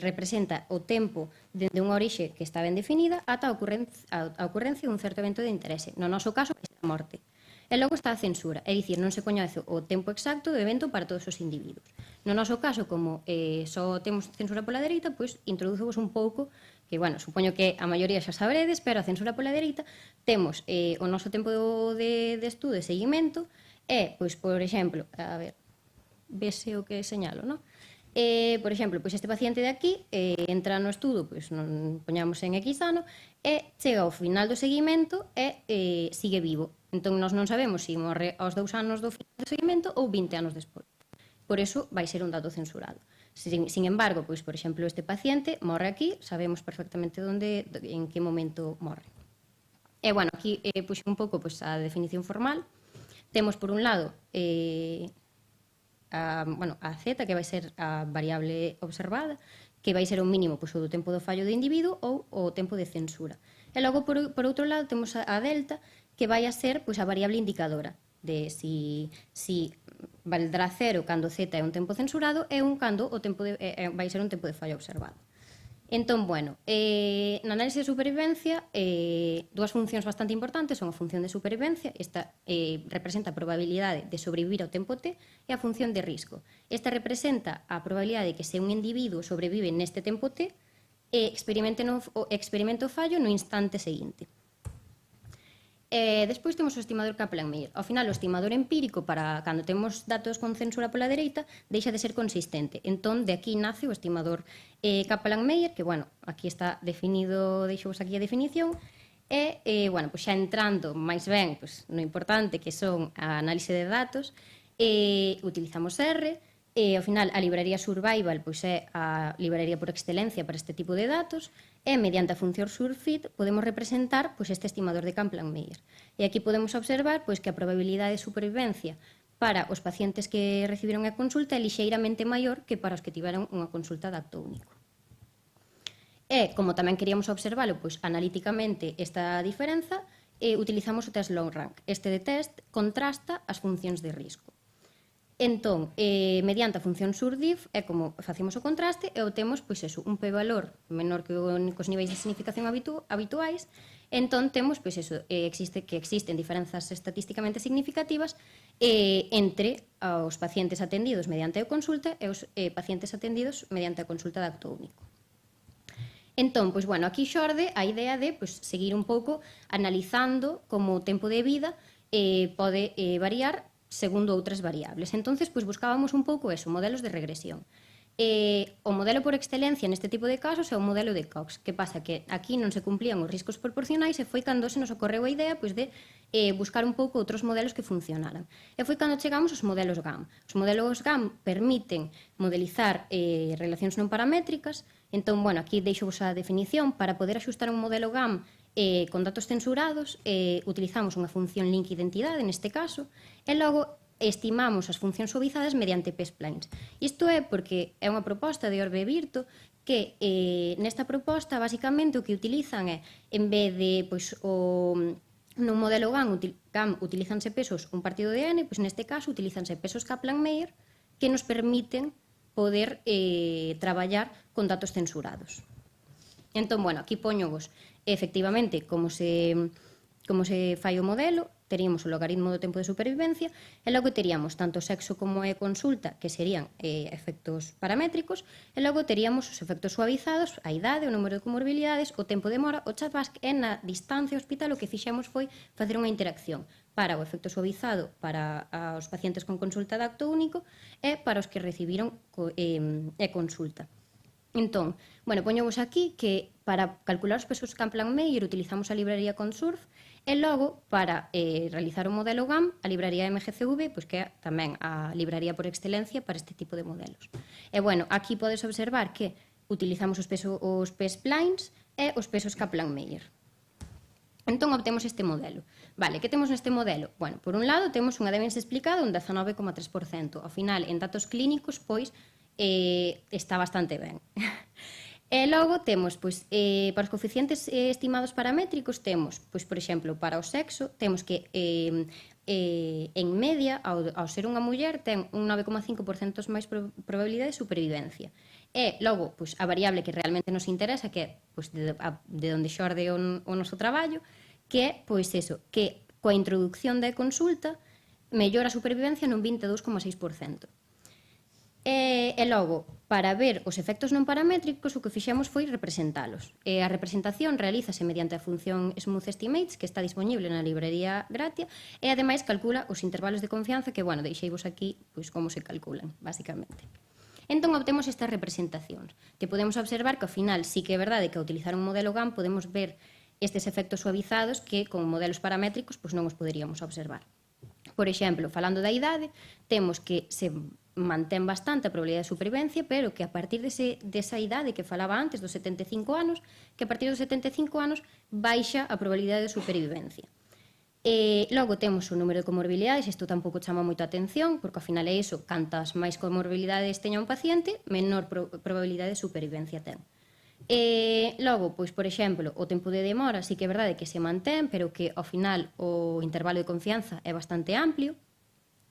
representa o tempo dende unha orixe que está ben definida ata a ocurrencia dun certo evento de interese. No noso caso, a morte. E logo está a censura, é dicir, non se coñece o tempo exacto do evento para todos os individuos. No noso caso, como só temos censura pola dereita, pois introduzovos un pouco, que, bueno, supoño que a maioría xa sabredes, pero a censura pola dereita temos o noso tempo de estudo e seguimento e, pois, por exemplo, a ver, vese o que señalo, non? Por exemplo, pois este paciente de aquí entra no estudo, pois non poñamos en X ano, e chega ao final do seguimento e sigue vivo. Entón, nós non sabemos se morre aos 2 anos do final do seguimento ou 20 anos despois. Por eso, vai ser un dato censurado. Sin embargo, pois, por exemplo, este paciente morre aquí, sabemos perfectamente en que momento morre. E, bueno, aquí puxe un pouco pois, a definición formal. Temos, por un lado, a Z, que vai ser a variable observada, que vai ser o mínimo pois, o do tempo do fallo do individuo ou o tempo de censura. E logo, por outro lado, temos a delta, que vai a ser pois, a variable indicadora de si valdrá 0 cando Z é un tempo censurado e cando vai ser un tempo de fallo observado. Entón, bueno, na análise de supervivencia, dúas funcións bastante importantes son a función de supervivencia, esta representa a probabilidade de sobrevivir ao tempo T, e a función de risco. Esta representa a probabilidade de que se un individuo sobrevive neste tempo T, experimente o fallo no instante seguinte. Despois temos o estimador Kaplan-Meier. Ao final, o estimador empírico, para cando temos datos con censura pola dereita, deixa de ser consistente. Entón, de aquí nace o estimador Kaplan-Meier, que, bueno, aquí está definido, deixo aquí a definición, E, bueno, pois xa entrando máis ben no importante que son a análise de datos, utilizamos R, e ao final a libraría Survival pois é a libraría por excelencia para este tipo de datos, e mediante a función surfit podemos representar pois este estimador de Kaplan-Meier. E aquí podemos observar pois que a probabilidade de supervivencia para os pacientes que recibiron a consulta é lixeiramente maior que para os que tiveron unha consulta de acto único. E, como tamén queríamos observalo pois, analíticamente esta diferenza, utilizamos o test long rank. Este de test contrasta as funcións de risco. Entón, mediante a función surdiff, é como facemos o contraste e obtemos pois, eso, un p-valor menor que os niveis de significación habituais. Entón, temos pois, eso, que existen diferenzas estatísticamente significativas entre os pacientes atendidos mediante a consulta e os pacientes atendidos mediante a consulta de acto único. Entón, pois, bueno, aquí xorde a idea de pois, seguir un pouco analizando como o tempo de vida pode variar segundo outras variables. Entonces, pois, buscábamos un pouco eso, modelos de regresión. O modelo por excelencia neste tipo de casos é o modelo de Cox. Que pasa? Que aquí non se cumplían os riscos proporcionais e foi cando se nos ocorreu a idea pois, de buscar un pouco outros modelos que funcionaran. E foi cando chegamos aos modelos GAM. Os modelos GAM permiten modelizar relacións non paramétricas. Entón, bueno, aquí deixo-vos a definición. Para poder axustar un modelo GAM con datos censurados, utilizamos unha función link identidade, neste caso, e logo estimamos as funcións suavizadas mediante p-splines. Isto é porque é unha proposta de Orbe Virto que nesta proposta, basicamente, o que utilizan é, en vez de, pois, nun modelo GAM utilizanse pesos un partido de n, pois neste caso utilizanse pesos Kaplan-Meier que nos permiten poder traballar con datos censurados. Entón, bueno, aquí poñovos efectivamente como se fai o modelo, teríamos o logaritmo do tempo de supervivencia e logo teríamos tanto sexo como consulta, que serían efectos paramétricos, e logo teríamos os efectos suavizados, a idade, o número de comorbilidades, o tempo de mora, o chatback, e na distancia ao hospital o que fixemos foi facer unha interacción para o efecto suavizado para os pacientes con consulta de acto único e para os que recibiron consulta. Entón, bueno, poñovos aquí que para calcular os pesos Kaplan-Meier utilizamos a libraría Consurf e logo para realizar o modelo GAM a libraría MGCV, pois que é tamén a libraría por excelencia para este tipo de modelos. E bueno, aquí podes observar que utilizamos os p-splines e os pesos Kaplan-Meier. Entón, obtemos este modelo. Vale, que temos neste modelo? Bueno, por un lado, temos unha evidencia explicada un 19,3%. Ao final, en datos clínicos, pois, está bastante ben. E logo temos, pois, para os coeficientes estimados paramétricos, temos, pois, por exemplo, para o sexo, temos que, en media, ao ser unha muller, ten un 9,5% máis probabilidade de supervivencia. E logo, pois, a variable que realmente nos interesa, que é pois, de onde xorde o noso traballo, que é, pois, eso, que coa introducción da consulta mellora a supervivencia nun 22,6%. E logo, para ver os efectos non paramétricos, o que fixemos foi representalos. A representación realízase mediante a función Smooth Estimates, que está disponible na librería Gratia, e ademais calcula os intervalos de confianza, que, bueno, deixeivos aquí pois, como se calculan, basicamente. Entón, obtemos estas representacións, que podemos observar que, ao final, sí que é verdade que ao utilizar un modelo GAM podemos ver estes efectos suavizados que con modelos paramétricos pois, non os poderíamos observar. Por exemplo, falando da idade, temos que se mantén bastante a probabilidade de supervivencia, pero que a partir desa idade que falaba antes, dos 75 anos, que a partir dos 75 anos baixa a probabilidade de supervivencia. Logo temos o número de comorbilidades, isto tampouco chama moito a atención, porque ao final é iso, cantas máis comorbilidades teña un paciente, menor probabilidade de supervivencia ten. Logo, pois, por exemplo, o tempo de demora sí que é verdade que se mantén, pero que ao final o intervalo de confianza é bastante amplio.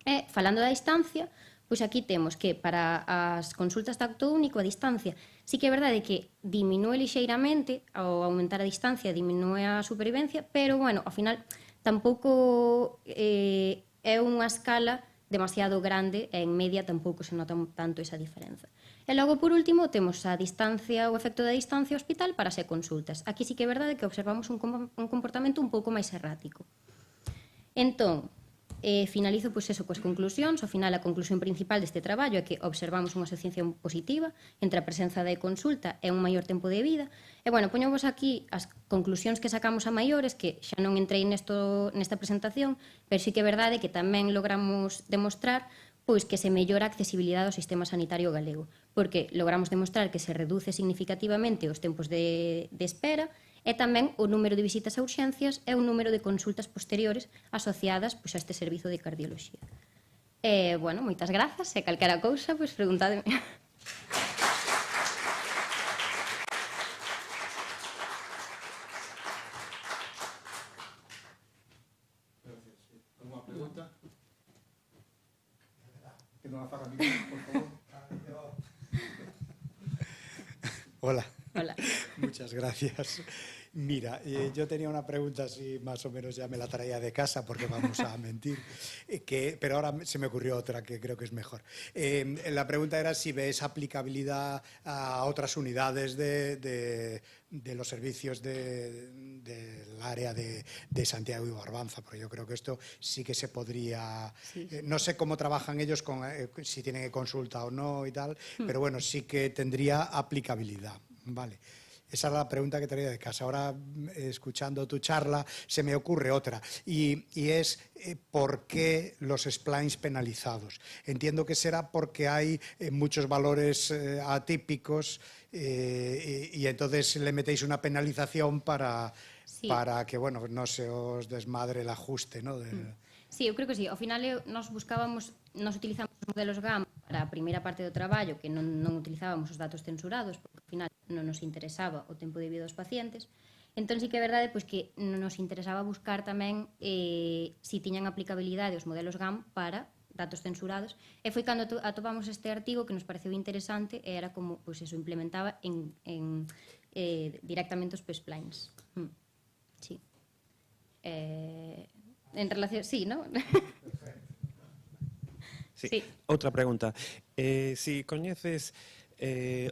E, falando da distancia, pois aquí temos que para as consultas de acto único a distancia sí que é verdade que diminúe lixeiramente, ao aumentar a distancia diminúe a supervivencia, pero, bueno, ao final tampouco é unha escala demasiado grande e en media tampouco se nota tanto esa diferenza. E logo, por último, temos a distancia, o efecto da distancia ao hospital para as consultas. Aquí sí que é verdade que observamos un comportamento un pouco máis errático. Entón, finalizo pois eso coas conclusións. Ao final, a conclusión principal deste traballo é que observamos unha asociación positiva entre a presenza da e-consulta e un maior tempo de vida. E, bueno, poñovos aquí as conclusións que sacamos a maiores, que xa non entrei nesta presentación, pero sí que é verdade que tamén logramos demostrar pois que se mellora a accesibilidade ao sistema sanitario galego, porque logramos demostrar que se reduce significativamente os tempos de espera e tamén o número de visitas a urxencias e o número de consultas posteriores asociadas pois, a este servizo de cardioloxía. Bueno, moitas grazas, e calquera cousa, pois preguntademe. Alguna pregunta? Que non afaga a micro, por favor. Hola. Hola. Muchas gracias. Mira, yo tenía una pregunta así más o menos ya me la traía de casa porque vamos a mentir, pero ahora se me ocurrió otra que creo que es mejor. La pregunta era si ves aplicabilidad a otras unidades de los servicios del área de Santiago y Barbanza, porque yo creo que esto sí que se podría... no sé cómo trabajan ellos, si tienen consulta o no y tal, pero bueno, sí que tendría aplicabilidad. Vale. Esa es la pregunta que traía de casa. Ahora, escuchando tu charla, se me ocurre otra. Y es ¿por qué los splines penalizados? Entiendo que será porque hay muchos valores atípicos y entonces le metéis una penalización para que, bueno, no se os desmadre el ajuste, ¿no? Sí, eu creo que sí. Ao final, nos utilizamos os modelos GAM para a primeira parte do traballo, que non utilizábamos os datos censurados, porque ao final non nos interesaba o tempo de vida dos pacientes. Entón, sí que é verdade que nos interesaba buscar tamén se tiñan aplicabilidade os modelos GAM para datos censurados, e foi cando atopamos este artigo que nos pareceu interesante e era como eso implementaba directamente os splines. Sí. En relación... Sí, ¿no? Sí. Outra pregunta. Si coñeces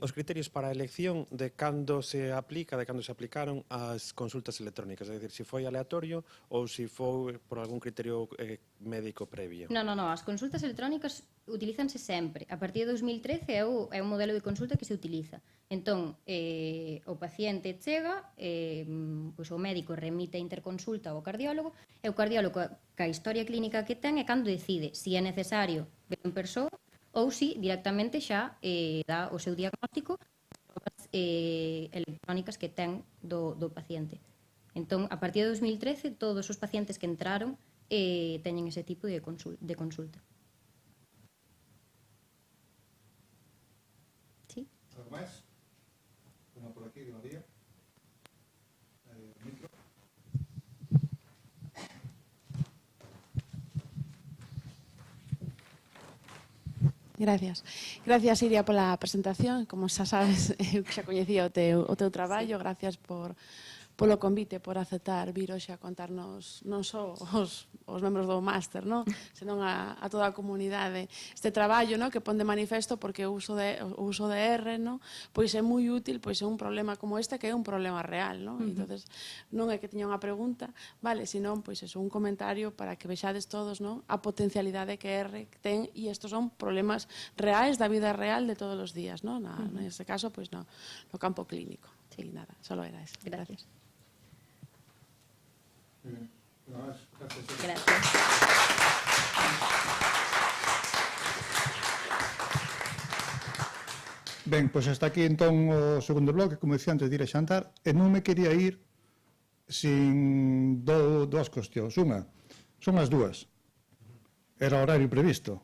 os criterios para a elección de cando se aplicaron as consultas electrónicas, é dicir, se foi aleatorio ou se foi por algún criterio médico previo. Non, as consultas electrónicas utilízanse sempre. A partir de 2013 é o modelo de consulta que se utiliza. Entón, o paciente chega, o médico remite a interconsulta ao cardiólogo, e o cardiólogo, ca historia clínica que ten, é cando decide se é necesario ver en persoa ou se directamente xa dá o seu diagnóstico electrónicas que ten do paciente. Entón, a partir de 2013, todos os pacientes que entraron teñen ese tipo de consulta. Sí? Algo máis? Unha por aquí, que no día. Micro. Gracias. Gracias, Iria, pola presentación. Como xa sabes, eu xa coñecía o teu traballo. Gracias polo convite, por aceptar vir hoxe a contarnos non só os membros do máster, senón a toda a comunidade este traballo que pon de manifesto porque o uso de R pois é moi útil pois é un problema como este que é un problema real. Entonces, non é que tiña unha pregunta, senón pois é un comentario para que vexades todos a potencialidade que R ten, e estos son problemas reais da vida real de todos os días, neste caso pois no campo clínico. E nada, só era eso. Gracias. Gracias. Ben, pois hasta aquí entón o segundo bloque, como dicía antes de ir a xantar, e non me quería ir sin dúas cuestións. Unha, son as dúas. Era horario previsto.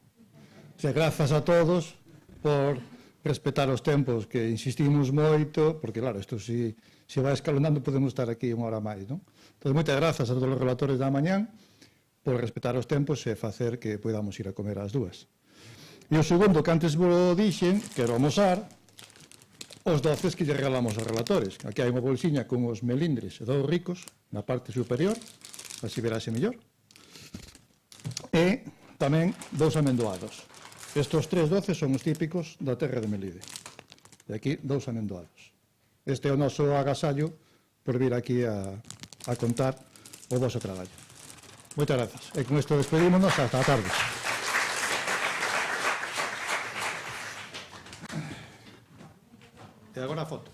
Grazas a todos por respetar os tempos, que insistimos moito, porque claro, isto se vai escalonando podemos estar aquí unha hora máis, non? Entón, moitas grazas a todos os relatores da mañán por respetar os tempos e facer que podamos ir a comer ás dúas. E o segundo, que antes vos dixen, quero almoçar, os doces que lle regalamos aos relatores. Aquí hai unha bolsiña con os melindres e dous ricos na parte superior, así verase mellor. E tamén dous amendoados. Estos tres doces son os típicos da terra de Melide. E aquí dous amendoados. Este é o noso agasallo por vir aquí a contar o vosso traballo. Moitas grazas. E con isto despedímonos hasta a tarde. E agora a foto.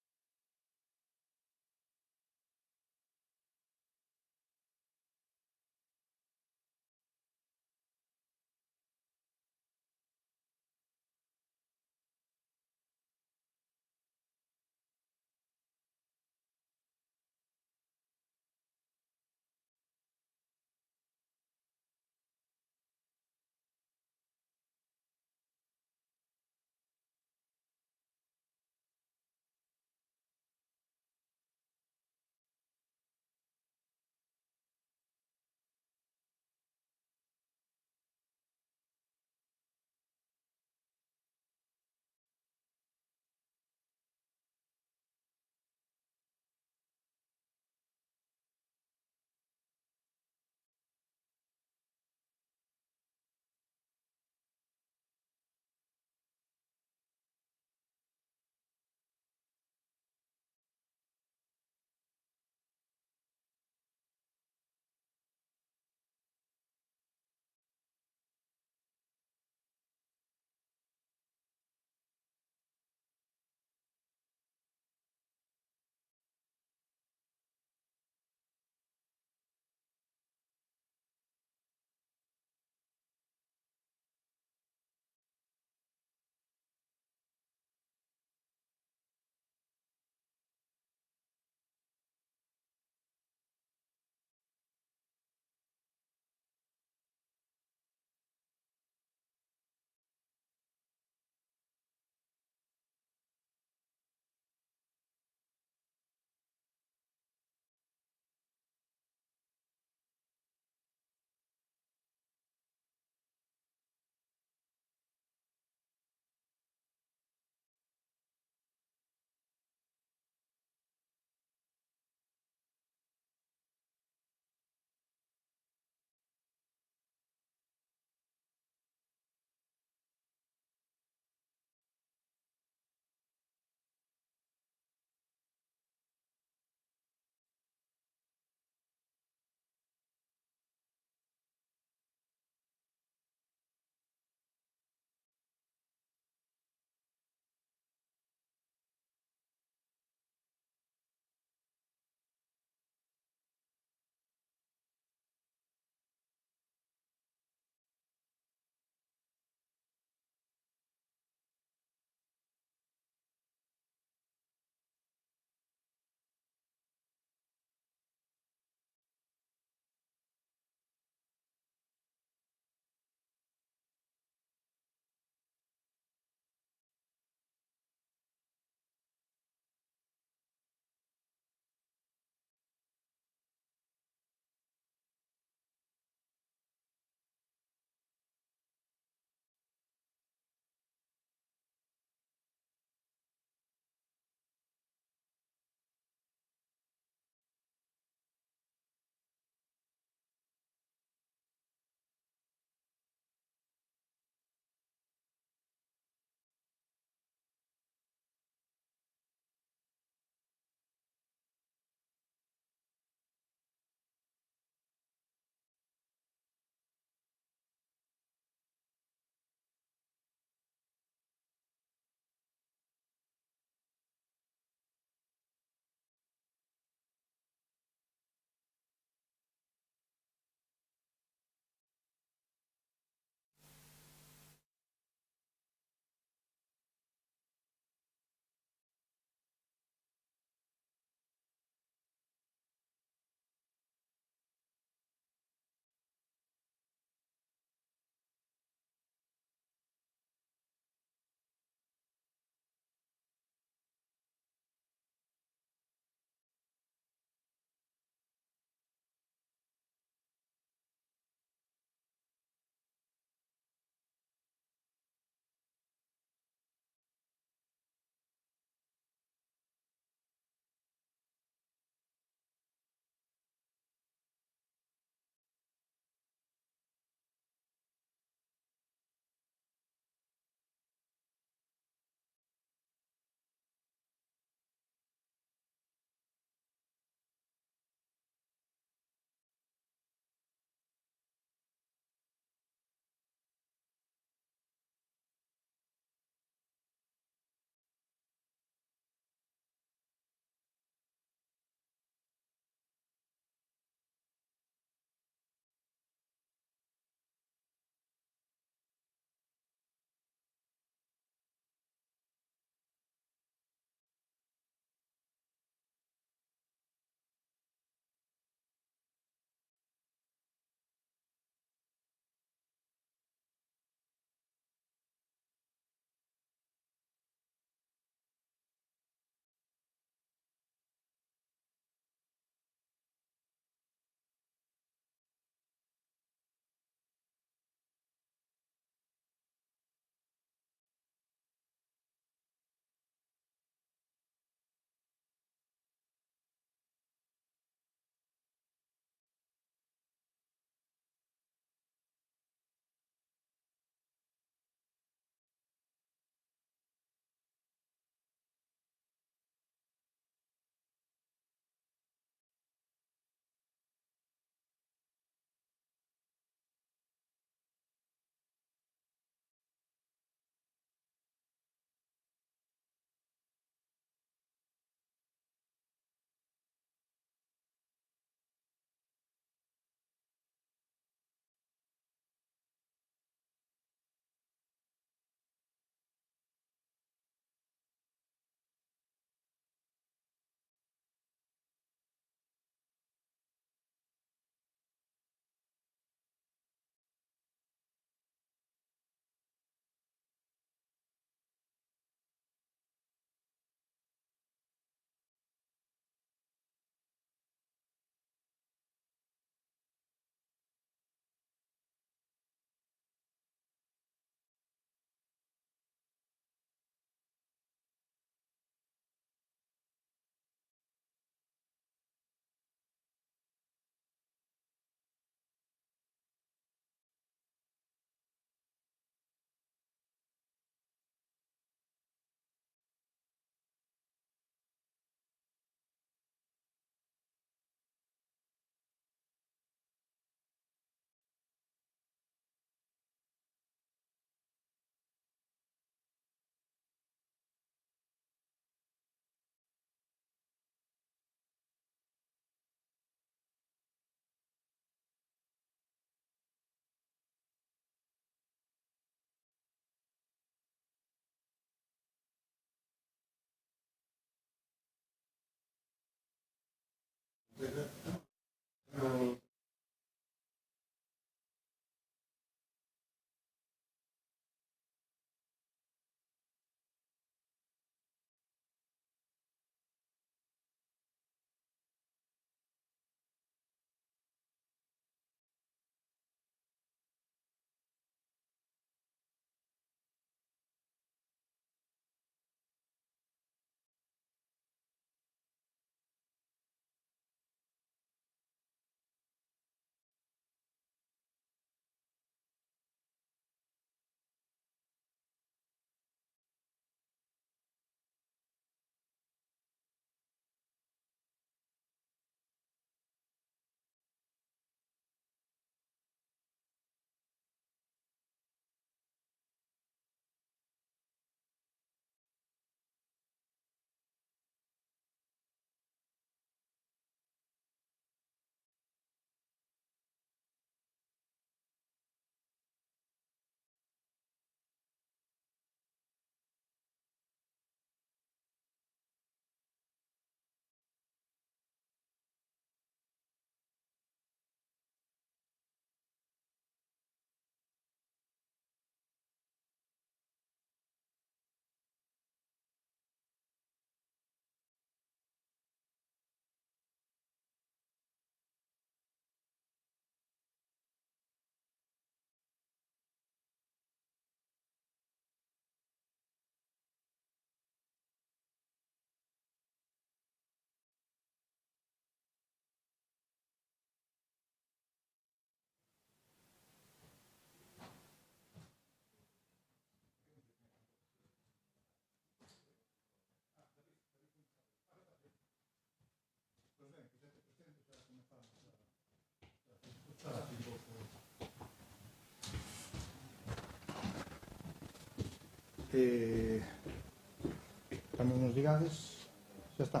Cando nos digades, xa está.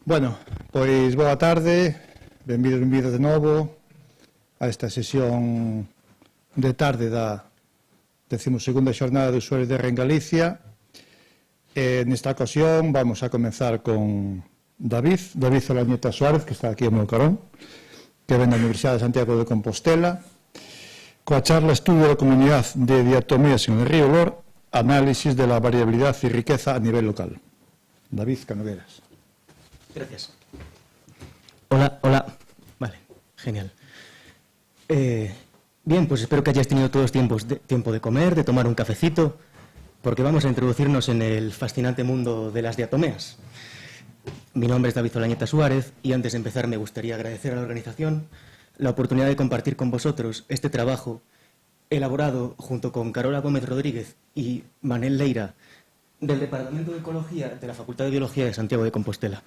Bueno, pois boa tarde, benvidos de novo a esta sesión de tarde da 12ª xornada de usuarios de Rengalicia. Nesta ocasión vamos a comenzar con David Olañeta Suárez, que está aquí ao meu carón, que ven da Universidade de Santiago de Compostela, coa charla Estudio da Comunidade de Diatomeas en el Río Lor, análisis de la variabilidad y riqueza a nivel local. David, cando queras. Gracias. Hola. Vale, genial. Bien, pues espero que hayáis tenido todos tiempo de comer, de tomar un cafecito, porque vamos a introducirnos en el fascinante mundo de las diatomeas. Mi nombre es David Olañeta Suárez y antes de empezar me gustaría agradecer a la organización la oportunidad de compartir con vosotros este trabajo elaborado junto con Carola Gómez Rodríguez y Manel Leira del Departamento de Ecología de la Facultad de Biología de Santiago de Compostela.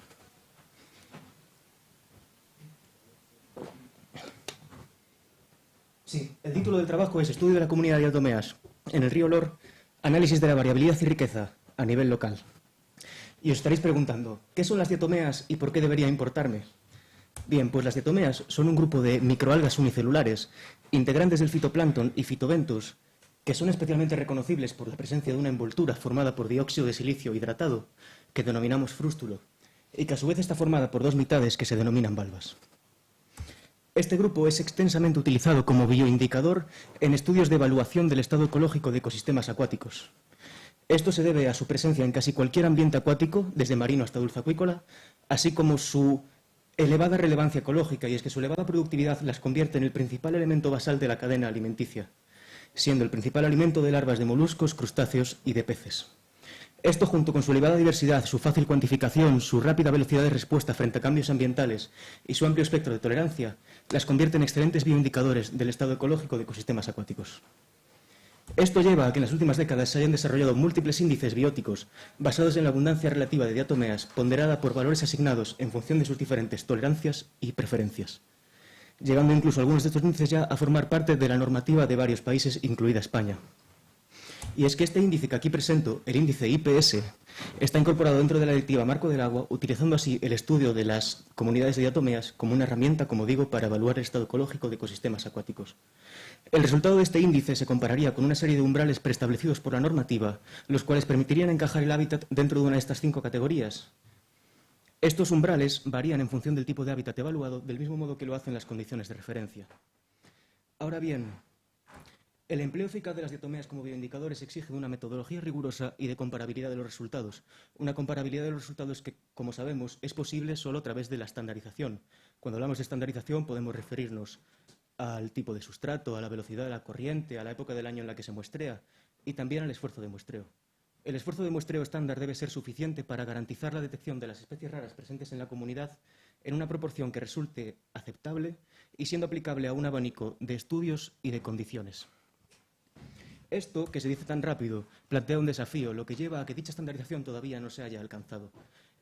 Sí, el título del trabajo es Estudio de la Comunidad de Diatomeas en el Río Lor, análisis de la variabilidad y riqueza a nivel local. Y os estaréis preguntando, ¿qué son las diatomeas y por qué debería importarme? Bien, pues las diatomeas son un grupo de microalgas unicelulares, integrantes del fitoplancton y fitobentos, que son especialmente reconocibles por la presencia de una envoltura formada por dióxido de silicio hidratado, que denominamos frústulo, y que a su vez está formada por dos mitades que se denominan valvas. Este grupo es extensamente utilizado como bioindicador en estudios de evaluación del estado ecológico de ecosistemas acuáticos. Esto se debe a su presencia en casi cualquier ambiente acuático, desde marino hasta dulzacuícola, así como su elevada relevancia ecológica, y es que su elevada productividad las convierte en el principal elemento basal de la cadena alimenticia, siendo el principal alimento de larvas de moluscos, crustáceos y de peces. Esto, junto con su elevada diversidad, su fácil cuantificación, su rápida velocidad de respuesta frente a cambios ambientales y su amplio espectro de tolerancia, las convierte en excelentes bioindicadores del estado ecológico de ecosistemas acuáticos. Esto lleva a que en las últimas décadas se hayan desarrollado múltiples índices bióticos basados en la abundancia relativa de diatomeas, ponderada por valores asignados en función de sus diferentes tolerancias y preferencias, llegando incluso algunos de estos índices ya a formar parte de la normativa de varios países, incluida España. Y es que este índice que aquí presento, el índice IPS, está incorporado dentro de la Directiva Marco del Agua, utilizando así el estudio de las comunidades de diatomeas como una herramienta, como digo, para evaluar el estado ecológico de ecosistemas acuáticos. El resultado de este índice se compararía con una serie de umbrales preestablecidos por la normativa, los cuales permitirían encajar el hábitat dentro de una de estas 5 categorías. Estos umbrales varían en función del tipo de hábitat evaluado, del mismo modo que lo hacen las condiciones de referencia. Ahora bien, el empleo eficaz de las diatomeas como bioindicadores exige de una metodología rigurosa y de comparabilidad de los resultados. Una comparabilidad de los resultados que, como sabemos, es posible solo a través de la estandarización. Cuando hablamos de estandarización podemos referirnos al tipo de sustrato, a la velocidad de la corriente, a la época del año en la que se muestrea y también al esfuerzo de muestreo. El esfuerzo de muestreo estándar debe ser suficiente para garantizar la detección de las especies raras presentes en la comunidad en una proporción que resulte aceptable y siendo aplicable a un abanico de estudios y de condiciones. Esto, que se dice tan rápido, plantea un desafío, lo que lleva a que dicha estandarización todavía no se haya alcanzado.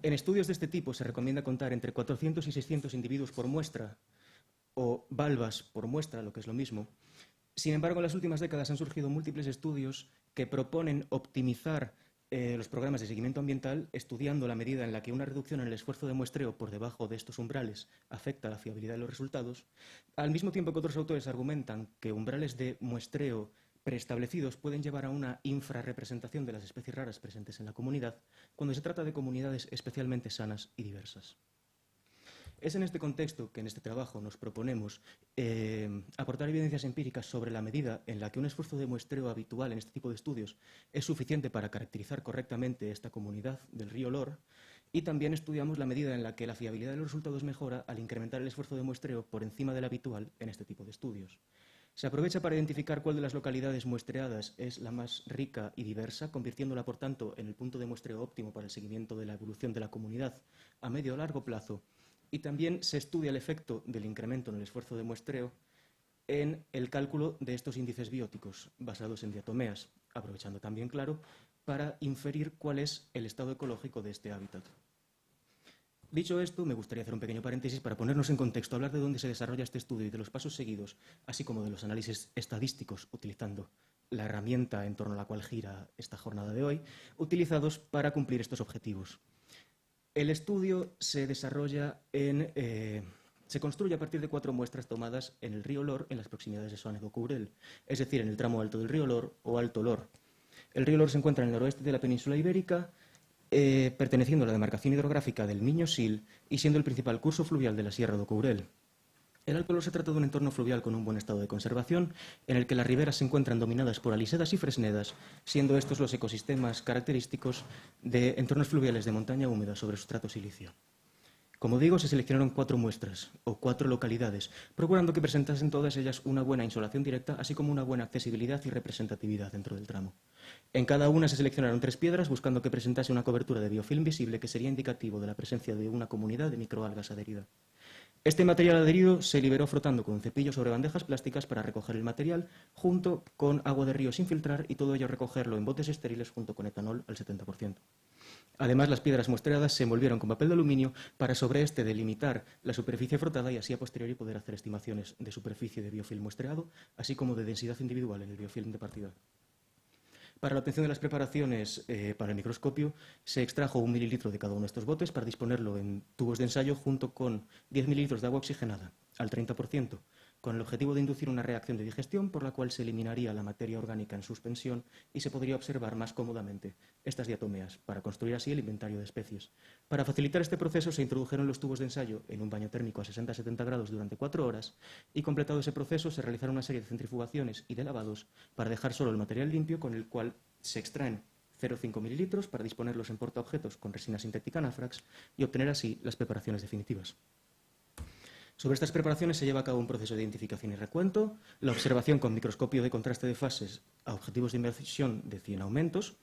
En estudios de este tipo se recomienda contar entre 400 y 600 individuos por muestra o valvas por muestra, lo que es lo mismo. Sin embargo, en las últimas décadas han surgido múltiples estudios que proponen optimizar los programas de seguimiento ambiental estudiando la medida en la que una reducción en el esfuerzo de muestreo por debajo de estos umbrales afecta la fiabilidad de los resultados, al mismo tiempo que otros autores argumentan que umbrales de muestreo preestablecidos pueden llevar a una infrarrepresentación de las especies raras presentes en la comunidad cuando se trata de comunidades especialmente sanas y diversas. Es en este contexto que en este trabajo nos proponemos aportar evidencias empíricas sobre la medida en la que un esfuerzo de muestreo habitual en este tipo de estudios es suficiente para caracterizar correctamente esta comunidad del río Lor, y también estudiamos la medida en la que la fiabilidad de los resultados mejora al incrementar el esfuerzo de muestreo por encima del habitual en este tipo de estudios. Se aprovecha para identificar cuál de las localidades muestreadas es la más rica y diversa, convirtiéndola, por tanto, en el punto de muestreo óptimo para el seguimiento de la evolución de la comunidad a medio o largo plazo. Y también se estudia el efecto del incremento en el esfuerzo de muestreo en el cálculo de estos índices bióticos basados en diatomeas, aprovechando también, claro, para inferir cuál es el estado ecológico de este hábitat. Dicho esto, me gustaría hacer un pequeño paréntesis para ponernos en contexto, hablar de dónde se desarrolla este estudio y de los pasos seguidos, así como de los análisis estadísticos utilizando la herramienta en torno a la cual gira esta jornada de hoy, utilizados para cumplir estos objetivos. El estudio se desarrolla se construye a partir de 4 muestras tomadas en el río Lor, en las proximidades de Soane do Courel, es decir, en el tramo alto del río Lor o Alto Lor. El río Lor se encuentra en el noroeste de la península ibérica, perteneciendo a la demarcación hidrográfica del Miño-Sil y siendo el principal curso fluvial de la Sierra do Courel. El Alto Lor se trata de un entorno fluvial con un buen estado de conservación, en el que las riberas se encuentran dominadas por alisedas y fresnedas, siendo estos los ecosistemas característicos de entornos fluviales de montaña húmeda sobre sustrato silicio. Como digo, se seleccionaron 4 muestras, o 4 localidades, procurando que presentasen todas ellas una buena insolación directa, así como una buena accesibilidad y representatividad dentro del tramo. En cada una se seleccionaron 3 piedras, buscando que presentase una cobertura de biofilm visible que sería indicativo de la presencia de una comunidad de microalgas adherida. Este material adherido se liberó frotando con cepillo sobre bandejas plásticas para recoger el material, junto con agua de río sin filtrar, y todo ello recogerlo en botes estériles junto con etanol al 70%. Además, las piedras muestreadas se envolvieron con papel de aluminio para sobre este delimitar la superficie frotada y así a posteriori poder hacer estimaciones de superficie de biofilm muestreado, así como de densidad individual en el biofilm de partida. Para la obtención de las preparaciones para el microscopio, se extrajo 1 mililitro de cada uno de estos botes para disponerlo en tubos de ensayo junto con 10 mililitros de agua oxigenada al 30%, con el objetivo de inducir una reacción de digestión por la cual se eliminaría la materia orgánica en suspensión y se podría observar más cómodamente estas diatomeas, para construir así el inventario de especies. Para facilitar este proceso se introdujeron los tubos de ensayo en un baño térmico a 60-70 grados durante 4 horas y, completado ese proceso, se realizaron una serie de centrifugaciones y de lavados para dejar solo el material limpio, con el cual se extraen 0,5 mililitros para disponerlos en portaobjetos con resina sintética Nafrax y obtener así las preparaciones definitivas. Sobre estas preparaciones se lleva a cabo un proceso de identificación y recuento, la observación con microscopio de contraste de fases a objetivos de inversión de 100 aumentos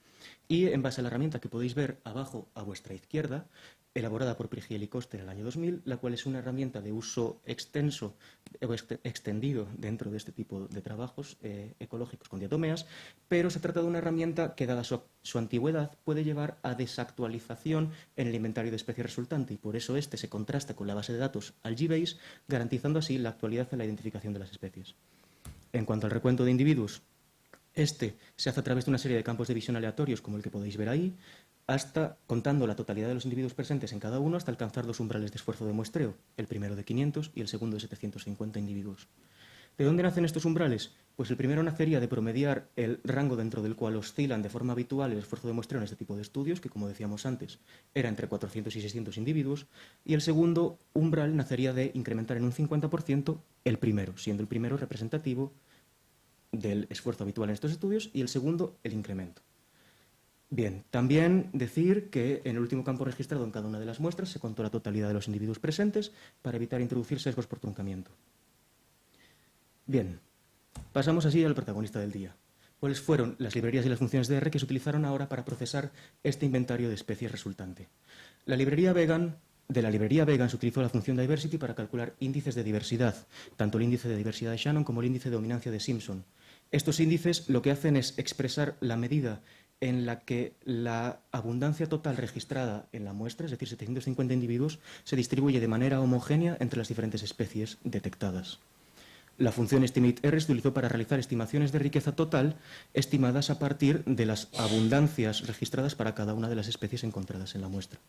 y, en base a la herramienta que podéis ver abajo a vuestra izquierda, elaborada por Prigiel y Coste en el año 2000, la cual es una herramienta de uso extenso o extendido dentro de este tipo de trabajos ecológicos con diatomeas, pero se trata de una herramienta que, dada su antigüedad, puede llevar a desactualización en el inventario de especies resultante, y por eso este se contrasta con la base de datos AlgaBase, garantizando así la actualidad en la identificación de las especies. En cuanto al recuento de individuos, este se hace a través de una serie de campos de visión aleatorios, como el que podéis ver ahí, hasta contando la totalidad de los individuos presentes en cada uno hasta alcanzar 2 umbrales de esfuerzo de muestreo, el primero de 500 y el segundo de 750 individuos. ¿De dónde nacen estos umbrales? Pues el primero nacería de promediar el rango dentro del cual oscilan de forma habitual el esfuerzo de muestreo en este tipo de estudios, que como decíamos antes, era entre 400 y 600 individuos, y el segundo umbral nacería de incrementar en un 50% el primero, siendo el primero representativo del esfuerzo habitual en estos estudios y el segundo el incremento. Bien, también decir que en el último campo registrado en cada una de las muestras se contó la totalidad de los individuos presentes para evitar introducir sesgos por truncamiento. Bien, pasamos así al protagonista del día. ¿Cuáles fueron las librerías y las funciones de R que se utilizaron ahora para procesar este inventario de especies resultante? De la librería Vegan se utilizó la función diversity para calcular índices de diversidad, tanto el índice de diversidad de Shannon como el índice de dominancia de Simpson. Estos índices lo que hacen es expresar la medida en la que la abundancia total registrada en la muestra, es decir, 750 individuos, se distribuye de manera homogénea entre las diferentes especies detectadas. La función estimate-R se utilizó para realizar estimaciones de riqueza total estimadas a partir de las abundancias registradas para cada una de las especies encontradas en la muestra.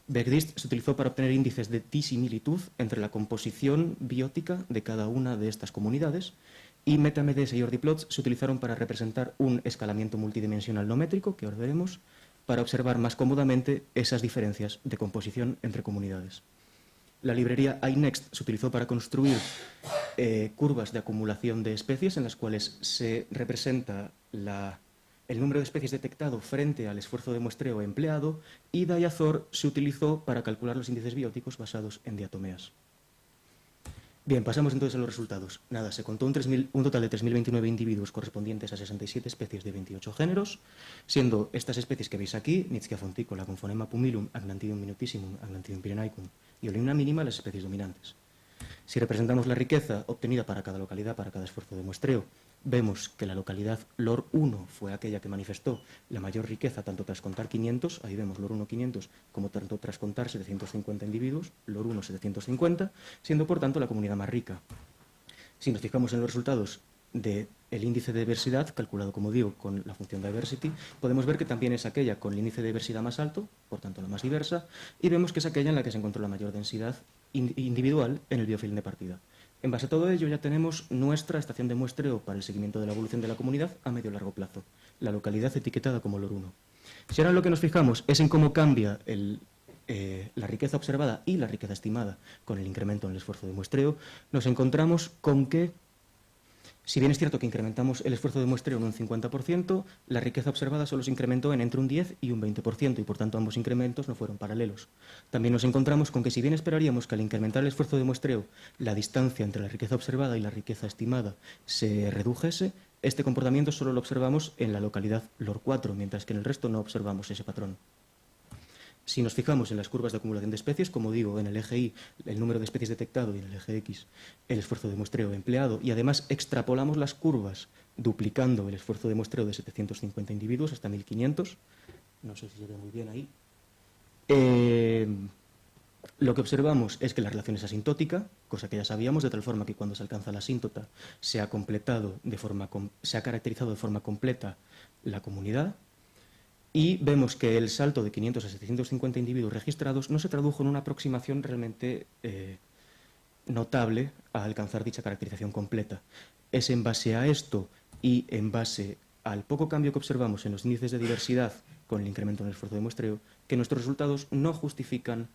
BECDIST se utilizó para obtener índices de disimilitud entre la composición biótica de cada una de estas comunidades, y MetaMDS y ORDIPlots se utilizaron para representar un escalamiento multidimensional no métrico, que ahora veremos, para observar más cómodamente esas diferencias de composición entre comunidades. La librería iNext se utilizó para construir curvas de acumulación de especies en las cuales se representa el número de especies detectado frente al esfuerzo de muestreo empleado, y Diazor se utilizó para calcular los índices bióticos basados en diatomeas. Bien, pasamos entonces a los resultados. Nada, se contó un total de 3.029 individuos correspondientes a 67 especies de 28 géneros, siendo estas especies que veis aquí, Nitschia fonticola, con Phonema pumilum, Agnanthidium minutissimum, Agnanthidium pyrenaicum y Olina minima, las especies dominantes. Si representamos la riqueza obtenida para cada localidad, para cada esfuerzo de muestreo, vemos que la localidad LOR 1 fue aquella que manifestó la mayor riqueza tanto tras contar 500, ahí vemos LOR 1 500, como tanto tras contar 750 individuos, LOR 1 750, siendo por tanto la comunidad más rica. Si nos fijamos en los resultados del índice de diversidad, calculado como digo con la función diversity, podemos ver que también es aquella con el índice de diversidad más alto, por tanto la más diversa, y vemos que es aquella en la que se encontró la mayor densidad individual en el biofilm de partida. En base a todo ello ya tenemos nuestra estación de muestreo para el seguimiento de la evolución de la comunidad a medio largo plazo, la localidad etiquetada como LOR 1. Si ahora lo que nos fijamos es en cómo cambia la riqueza observada y la riqueza estimada con el incremento en el esfuerzo de muestreo, nos encontramos con que, si bien es cierto que incrementamos el esfuerzo de muestreo en un 50%, la riqueza observada solo se incrementó en entre un 10 y un 20%, y por tanto ambos incrementos no fueron paralelos. También nos encontramos con que, si bien esperaríamos que al incrementar el esfuerzo de muestreo la distancia entre la riqueza observada y la riqueza estimada se redujese, este comportamiento solo lo observamos en la localidad LOR 4, mientras que en el resto no observamos ese patrón. Si nos fijamos en las curvas de acumulación de especies, como digo, en el eje Y, el número de especies detectado, y en el eje X, el esfuerzo de muestreo empleado, y además extrapolamos las curvas duplicando el esfuerzo de muestreo de 750 individuos hasta 1.500, no sé si se ve muy bien ahí, lo que observamos es que la relación es asintótica, cosa que ya sabíamos, de tal forma que cuando se alcanza la asíntota se ha caracterizado de forma completa la comunidad. Y vemos que el salto de 500 a 750 individuos registrados no se tradujo en una aproximación realmente notable a alcanzar dicha caracterización completa. Es en base a esto y en base al poco cambio que observamos en los índices de diversidad con el incremento en el esfuerzo de muestreo que nuestros resultados no justifican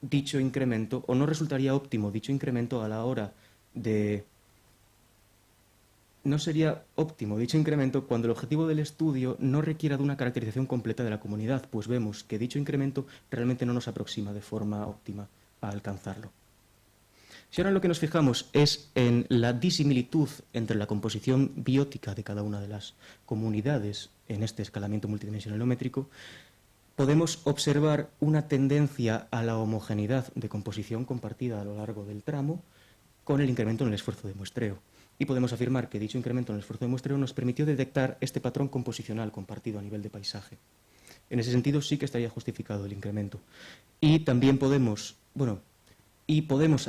dicho incremento, o no resultaría óptimo dicho incremento a la hora de... No sería óptimo dicho incremento cuando el objetivo del estudio no requiera de una caracterización completa de la comunidad, pues vemos que dicho incremento realmente no nos aproxima de forma óptima a alcanzarlo. Si ahora lo que nos fijamos es en la disimilitud entre la composición biótica de cada una de las comunidades en este escalamiento multidimensional no métrico, podemos observar una tendencia a la homogeneidad de composición compartida a lo largo del tramo con el incremento en el esfuerzo de muestreo. Y podemos afirmar que dicho incremento en el esfuerzo de muestreo nos permitió detectar este patrón composicional compartido a nivel de paisaje. En ese sentido sí que estaría justificado el incremento. Y también podemos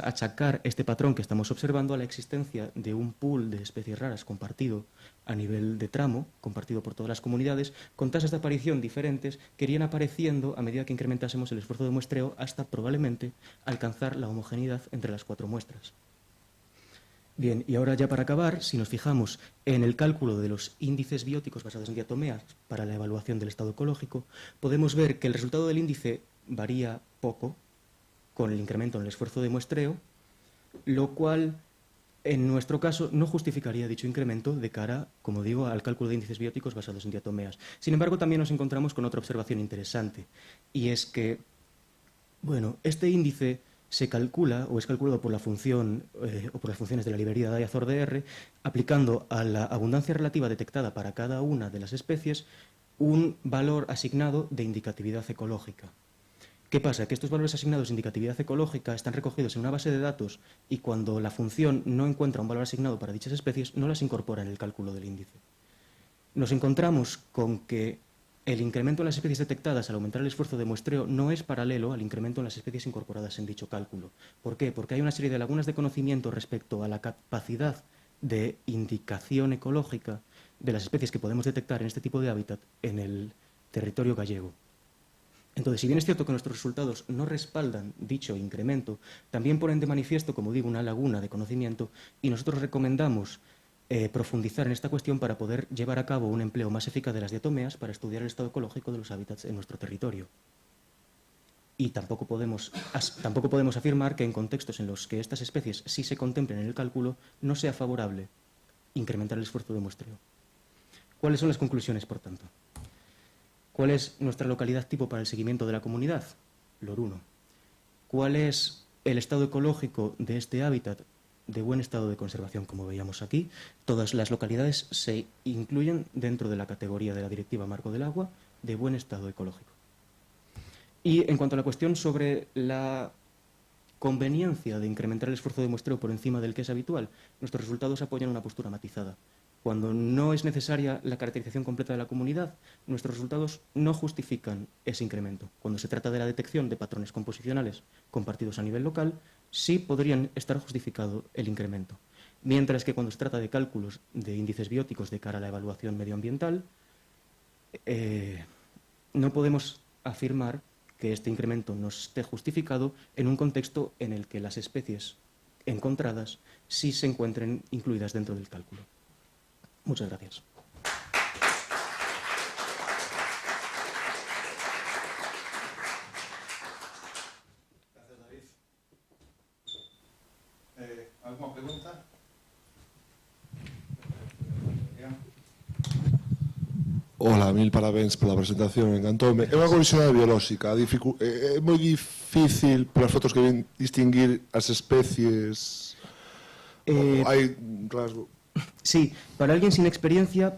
achacar este patrón que estamos observando a la existencia de un pool de especies raras compartido a nivel de tramo, compartido por todas las comunidades, con tasas de aparición diferentes que irían apareciendo a medida que incrementásemos el esfuerzo de muestreo hasta probablemente alcanzar la homogeneidad entre las 4 muestras. Bien, y ahora ya para acabar, si nos fijamos en el cálculo de los índices bióticos basados en diatomeas para la evaluación del estado ecológico, podemos ver que el resultado del índice varía poco con el incremento en el esfuerzo de muestreo, lo cual en nuestro caso no justificaría dicho incremento de cara, como digo, al cálculo de índices bióticos basados en diatomeas. Sin embargo, también nos encontramos con otra observación interesante, y es que, bueno, este índice se calcula o es calculado por la función o por las funciones de la librería de Azor-DR, aplicando a la abundancia relativa detectada para cada una de las especies un valor asignado de indicatividad ecológica. ¿Qué pasa? Que estos valores asignados de indicatividad ecológica están recogidos en una base de datos y cuando la función no encuentra un valor asignado para dichas especies, no las incorpora en el cálculo del índice. Nos encontramos con que el incremento en las especies detectadas al aumentar el esfuerzo de muestreo no es paralelo al incremento en las especies incorporadas en dicho cálculo. ¿Por qué? Porque hay una serie de lagunas de conocimiento respecto a la capacidad de indicación ecológica de las especies que podemos detectar en este tipo de hábitat en el territorio gallego. Entonces, si bien es cierto que nuestros resultados no respaldan dicho incremento, también ponen de manifiesto, como digo, una laguna de conocimiento y nosotros recomendamos profundizar en esta cuestión para poder llevar a cabo un empleo más eficaz de las diatomeas para estudiar el estado ecológico de los hábitats en nuestro territorio. Y tampoco podemos afirmar que en contextos en los que estas especies sí se contemplen en el cálculo no sea favorable incrementar el esfuerzo de muestreo. ¿Cuáles son las conclusiones, por tanto? ¿Cuál es nuestra localidad tipo para el seguimiento de la comunidad? Loruno. ¿Cuál es el estado ecológico de este hábitat de buen estado de conservación, como veíamos aquí? Todas las localidades se incluyen dentro de la categoría de la Directiva Marco del Agua de buen estado ecológico. Y en cuanto a la cuestión sobre la conveniencia de incrementar el esfuerzo de muestreo por encima del que es habitual, nuestros resultados apoyan una postura matizada. Cuando no es necesaria la caracterización completa de la comunidad, nuestros resultados no justifican ese incremento. Cuando se trata de la detección de patrones composicionales compartidos a nivel local, sí podrían estar justificado el incremento. Mientras que cuando se trata de cálculos de índices bióticos de cara a la evaluación medioambiental, no podemos afirmar que este incremento no esté justificado en un contexto en el que las especies encontradas sí se encuentren incluidas dentro del cálculo. Muchas gracias. Gracias, David. ¿Alguna pregunta? Hola, mil parabéns pola presentación, encantoume. É unha curiosidade biolóxica, é moi difícil polas fotos que ven distinguir as especies. Hai rasgo. Sí, para alguien sin experiencia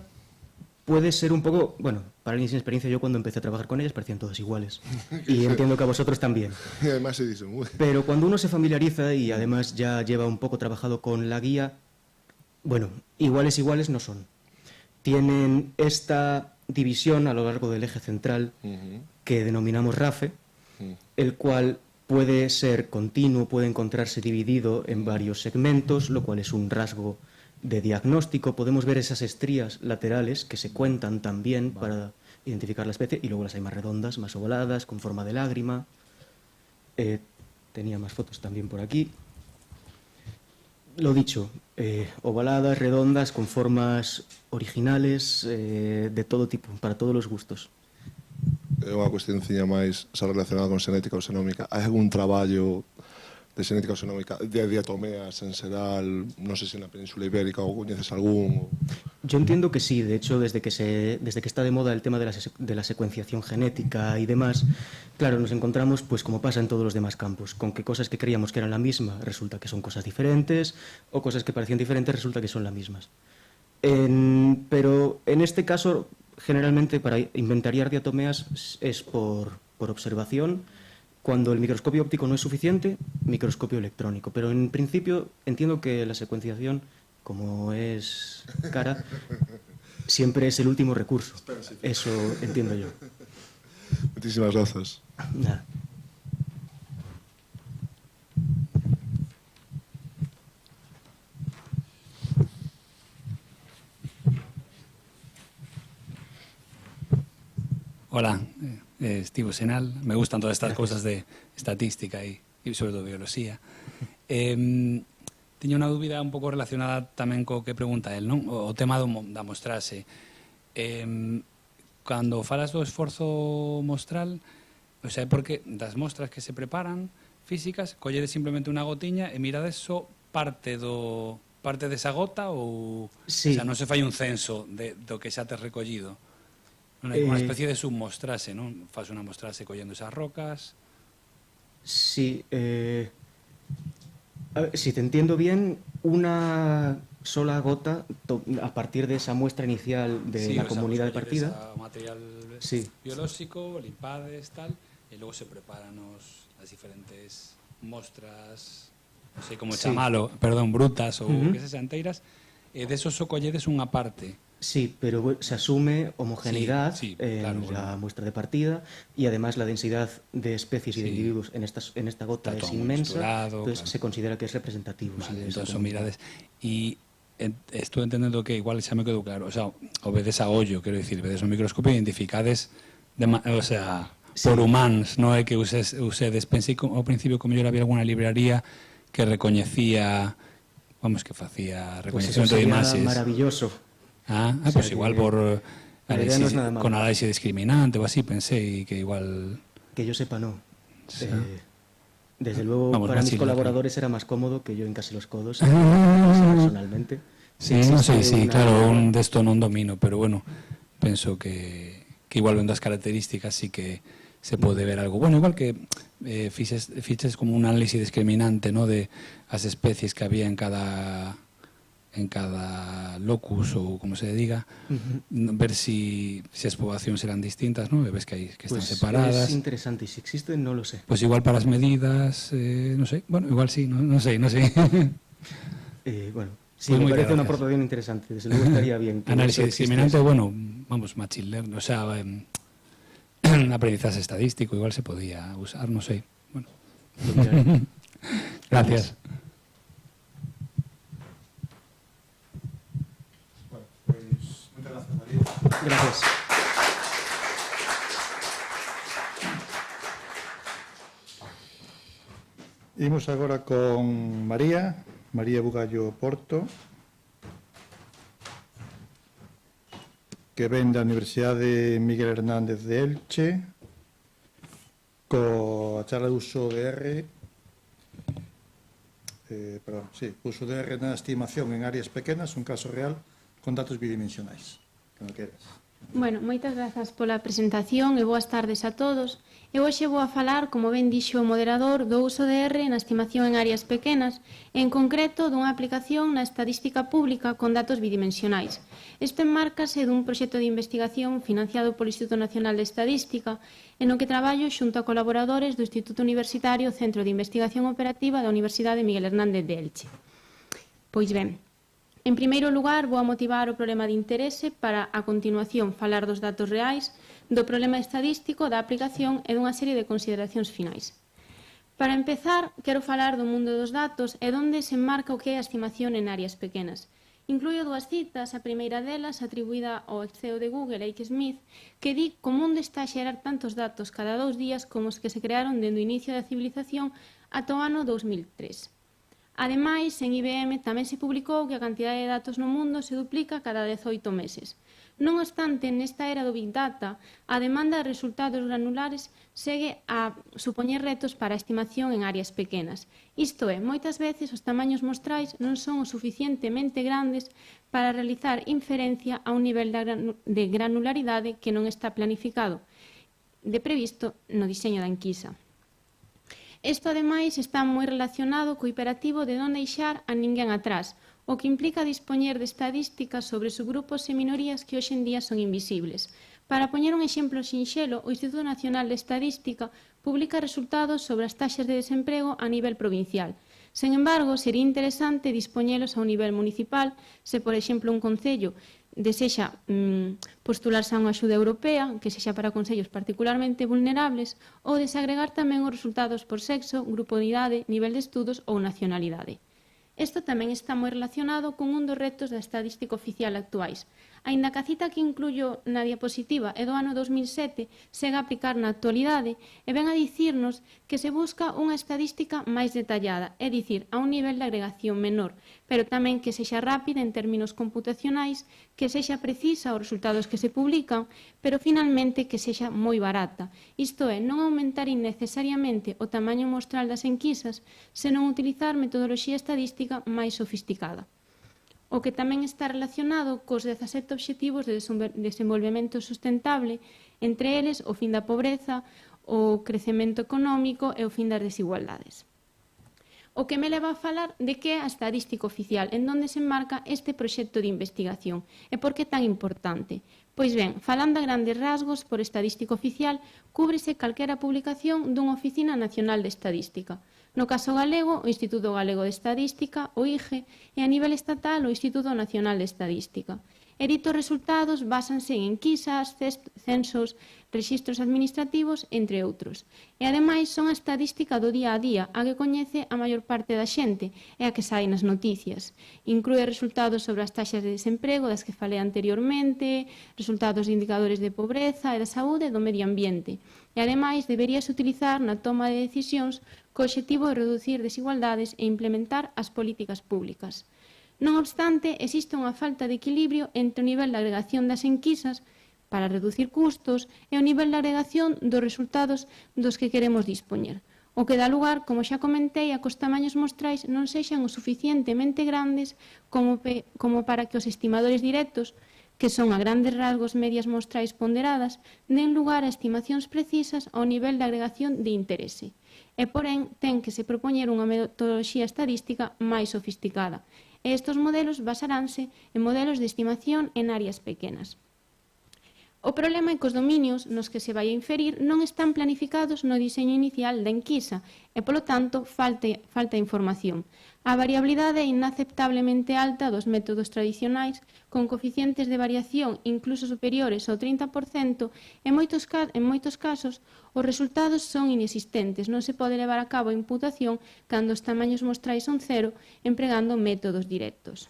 puede ser un poco... Bueno, para alguien sin experiencia, yo cuando empecé a trabajar con ellas parecían todas iguales. Y entiendo que a vosotros también. Y además se dice muy... Pero cuando uno se familiariza y además ya lleva un poco trabajado con la guía, bueno, iguales no son. Tienen esta división a lo largo del eje central que denominamos RAFE, el cual puede ser continuo, puede encontrarse dividido en varios segmentos, lo cual es un rasgo de diagnóstico. Podemos ver esas estrías laterales que se cuentan también para identificar la especie, y luego las hay más redondas, más ovaladas, con forma de lágrima. Tenía más fotos también por aquí. Lo dicho, ovaladas, redondas, con formas originales, de todo tipo, para todos los gustos. É unha cuestionciña máis relacionada con xenética ou xenómica. Hai algún traballo de xenética ou xenómica de diatomeas en xeral, non sei se na Península Ibérica ou coñeces algún? Yo entiendo que sí. De hecho, desde que está de moda el tema de la secuenciación genética y demás, claro, nos encontramos, pues como pasa en todos los demás campos, con que cosas que creíamos que eran la misma resulta que son cosas diferentes, o cosas que parecían diferentes resulta que son las mismas. Pero en este caso, generalmente para inventariar diatomeas es por observación. Cuando el microscopio óptico no es suficiente, microscopio electrónico. Pero en principio entiendo que la secuenciación, como es cara, siempre es el último recurso. Eso entiendo yo. Muchísimas gracias. Nada. Hola, Estivo Senal. Me gustan todas estas cosas de estadística y sobre todo biología. Tiña unha dúbida un pouco relacionada tamén co que pregunta el, non? O tema da mostrase. Cando falas do esforzo mostral, o sea, é porque das mostras que se preparan físicas, colledes simplemente unha gotiña e mirades só parte desa gota ou Sí. o sea, non se fai un censo do que xa tes recollido? Non hai unha especie de submostrase, non? Fas unha mostrase collendo esas rocas. Sí, a ver, si te entiendo bien, una sola gota a partir de esa muestra inicial de la comunidad de partida. Material Sí. biolóxico, limpades, tal, e logo se preparan as diferentes mostras, non sei como Sí. chamalo, perdón, brutas ou Ujú. que se xanteiras, e desos só colledes unha parte. Sí, pero se asume homogeneidad Sí, en claro, la muestra de partida y además la densidad de especies y de individuos en esta gota Está es todo muy inmensa, mesturado, entonces claro. se considera que es representativo. Vale, sí, de esa entón son comunidad. mirades. E estou entendendo que igual xa me quedou claro, o sea, o vedes a ollo, quero dicir, vedes no microscopio e identificades o sea, por humanos, non é que usedes, pensei ao principio que mellor había alguna libraría que recoñecía, vamos, que facía Pues eso recoñecemento de sería imaxes. maravilloso. O sea, pues igual que por la idea no es nada mala. con análisis discriminante ou así, pensei que igual... Que yo sepa, no. Sí. Desde luego, Vamos, para más mis chile, colaboradores era más cómodo que yo encase los codos personalmente. Sí, non sei, sí, claro, un desto non domino, pero bueno, penso que igual vendo as características sí que se pode ver algo. Bueno, igual que fiches como un análisis discriminante, ¿no?, de as especies que había en cada locus ou como se diga, ver si as poblacións eran distintas, ¿no? E ves que están Pues separadas. es interesante, y si existen no lo sé. Pues igual para as medidas, non sei, bueno, igual sí, non sei. Bueno, sí, me parece una aportación interesante, desde luego estaría bien. que Análisis eso existiese. discriminante, bueno, vamos, machine learning, o sea, aprendizaje estadístico, igual se podía usar, no sé. Bueno. Gracias. Bueno, pues muchas gracias, María. Gracias. Imos agora con María Bugallo Porto, que ven da Universidade Miguel Hernández de Elche, coa charla de uso de R, uso de R na estimación en áreas pequenas, un caso real, con datos bidimensionais. Cando queras. Bueno, moitas grazas pola presentación e boas tardes a todos. Eu hoxe vou a falar, como ben dixo o moderador, do uso de R na estimación en áreas pequenas, en concreto dunha aplicación na estadística pública con datos bidimensionais. Isto enmárcase dun proxecto de investigación financiado polo Instituto Nacional de Estadística, en o que traballo xunto a colaboradores do Instituto Universitario Centro de Investigación Operativa da Universidade Miguel Hernández de Elche. Pois ben, en primeiro lugar, vou a motivar o problema de interese para, a continuación, falar dos datos reais, do problema estadístico, da aplicación e dunha serie de consideracións finais. Para empezar, quero falar do mundo dos datos e onde se enmarca o que é a estimación en áreas pequenas. Incluyo dúas citas, a primeira delas atribuída ao ex CEO de Google, Eric Schmidt, que di que o mundo está a xerar tantos datos cada 2 días como os que se crearon dende o inicio da civilización ata o ano 2003. Ademais, en IBM tamén se publicou que a cantidade de datos no mundo se duplica cada 18 meses. Non obstante, nesta era do Big Data, a demanda de resultados granulares segue a supoñer retos para a estimación en áreas pequenas. Isto é, moitas veces os tamaños mostrais non son o suficientemente grandes para realizar inferencia a un nivel de granularidade que non está planificado de previsto no diseño da enquisa. Isto, ademais, está moi relacionado co imperativo de non deixar a ninguén atrás, o que implica dispoñer de estadísticas sobre subgrupos e minorías que hoxe en día son invisibles. Para poñer un exemplo sinxelo, o Instituto Nacional de Estadística publica resultados sobre as taxas de desemprego a nivel provincial. Sen embargo, sería interesante dispoñelos a un nivel municipal, se, por exemplo, un concello desexa postularse a unha axuda europea, que sexa para concellos particularmente vulnerables, ou desagregar tamén os resultados por sexo, grupo de idade, nivel de estudos ou nacionalidade. Isto tamén está moi relacionado con un dos retos da estadística oficial actuais. Aínda que a cita que incluyo na diapositiva é do ano 2007, segue a aplicar na actualidade e ven a dicirnos que se busca unha estadística máis detallada, é dicir, a un nivel de agregación menor, pero tamén que sexa rápida en términos computacionais, que sexa precisa os resultados que se publican, pero finalmente que sexa moi barata. Isto é, non aumentar innecesariamente o tamaño mostral das enquisas, senón utilizar metodoloxía estadística máis sofisticada. O que tamén está relacionado cos 17 obxectivos de desenvolvemento sustentable, entre eles o fin da pobreza, o crecemento económico e o fin das desigualdades. O que me leva a falar de que é a estadística oficial, en donde se enmarca este proxecto de investigación e por que é tan importante. Pois ben, falando a grandes rasgos, por estadística oficial, cúbrese calquera publicación dunha Oficina Nacional de Estadística. No caso galego, o Instituto Galego de Estadística, o IGE, e a nivel estatal, o Instituto Nacional de Estadística. E ditos resultados básanse en enquisas, censos, rexistros administrativos, entre outros. E ademais son a estadística do día a día, a que coñece a maior parte da xente e a que sai nas noticias. Inclúe resultados sobre as taxas de desemprego das que falei anteriormente, resultados de indicadores de pobreza e da saúde e do medio ambiente. E ademais deberíase utilizar na toma de decisións co obxectivo de reducir desigualdades e implementar as políticas públicas. Non obstante, existe unha falta de equilibrio entre o nivel de agregación das enquisas para reducir custos e o nivel de agregación dos resultados dos que queremos dispoñer, o que dá lugar, como xa comentei, a que os tamaños mostrais non sexan o suficientemente grandes como para que os estimadores directos, que son a grandes rasgos medias mostrais ponderadas, den lugar a estimacións precisas ao nivel de agregación de interese. E, porén, ten que se propoñer unha metodoloxía estadística máis sofisticada. E estes modelos basaránse en modelos de estimación en áreas pequenas. O problema é que os dominios nos que se vai a inferir non están planificados no diseño inicial da enquisa e, polo tanto, falta información. A variabilidade é inaceptablemente alta dos métodos tradicionais, con coeficientes de variación incluso superiores ao 30%, en moitos casos os resultados son inexistentes, non se pode levar a cabo a imputación cando os tamaños mostrais son cero empregando métodos directos.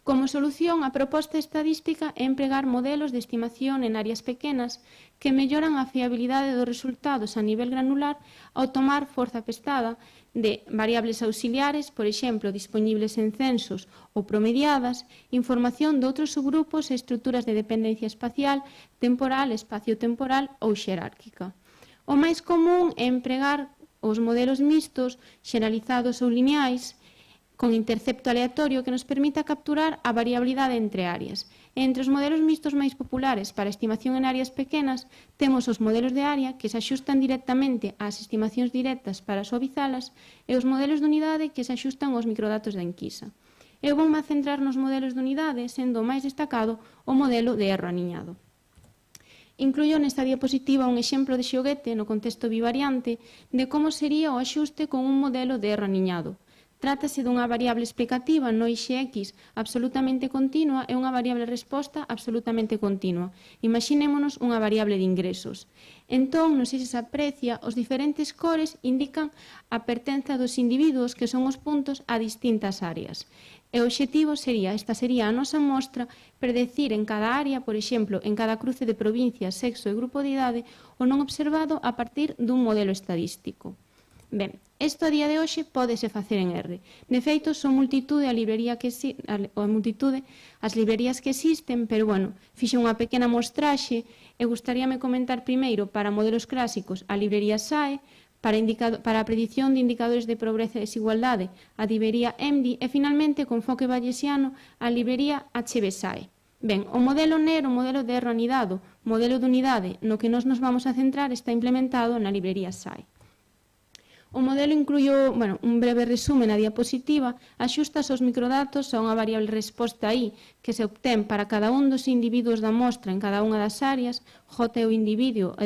Como solución, a proposta estadística é empregar modelos de estimación en áreas pequenas que melloran a fiabilidade dos resultados a nivel granular ao tomar forza prestada de variables auxiliares, por exemplo, disponibles en censos ou promediadas, información de outros subgrupos e estruturas de dependencia espacial, temporal, espacio-temporal ou xerárquica. O máis común é empregar os modelos mixtos, xeralizados ou lineais, con intercepto aleatorio que nos permita capturar a variabilidade entre áreas. Entre os modelos mixtos máis populares para estimación en áreas pequenas, temos os modelos de área que se axustan directamente ás estimacións directas para suavizalas e os modelos de unidade que se axustan aos microdatos da enquisa. Eu voume a centrar nos modelos de unidade, sendo o máis destacado o modelo de erro aniñado. Incluyo nesta diapositiva un exemplo de xoguete no contexto bivariante de como sería o axuste con un modelo de erro aniñado. Trátase dunha variable explicativa no eixe X absolutamente continua e unha variable resposta absolutamente continua. Imaxinémonos unha variable de ingresos. Entón, non sei se se aprecia, os diferentes cores indican a pertenza dos individuos que son os puntos a distintas áreas. E o obxectivo sería, esta sería a nosa mostra, predecir en cada área, por exemplo, en cada cruce de provincias, sexo e grupo de idade, o non observado a partir dun modelo estadístico. Ben, isto a día de hoxe pódese facer en R. De feito, son multitude as librerías que existen, pero, bueno, fixe unha pequena mostraxe e gustaríame comentar primeiro para modelos clásicos a librería SAE, para a predición de indicadores de pobreza e desigualdade a librería EMDI e, finalmente, con foque bayesiano, a librería HBSAE. Ben, o modelo NER, o modelo de erro anidado, modelo de unidade, no que nos vamos a centrar, está implementado na librería SAE. O modelo incluyo, un breve resume na diapositiva, axustas os microdatos a unha variable resposta I que se obtén para cada un dos individuos da mostra en cada unha das áreas, J é o individuo e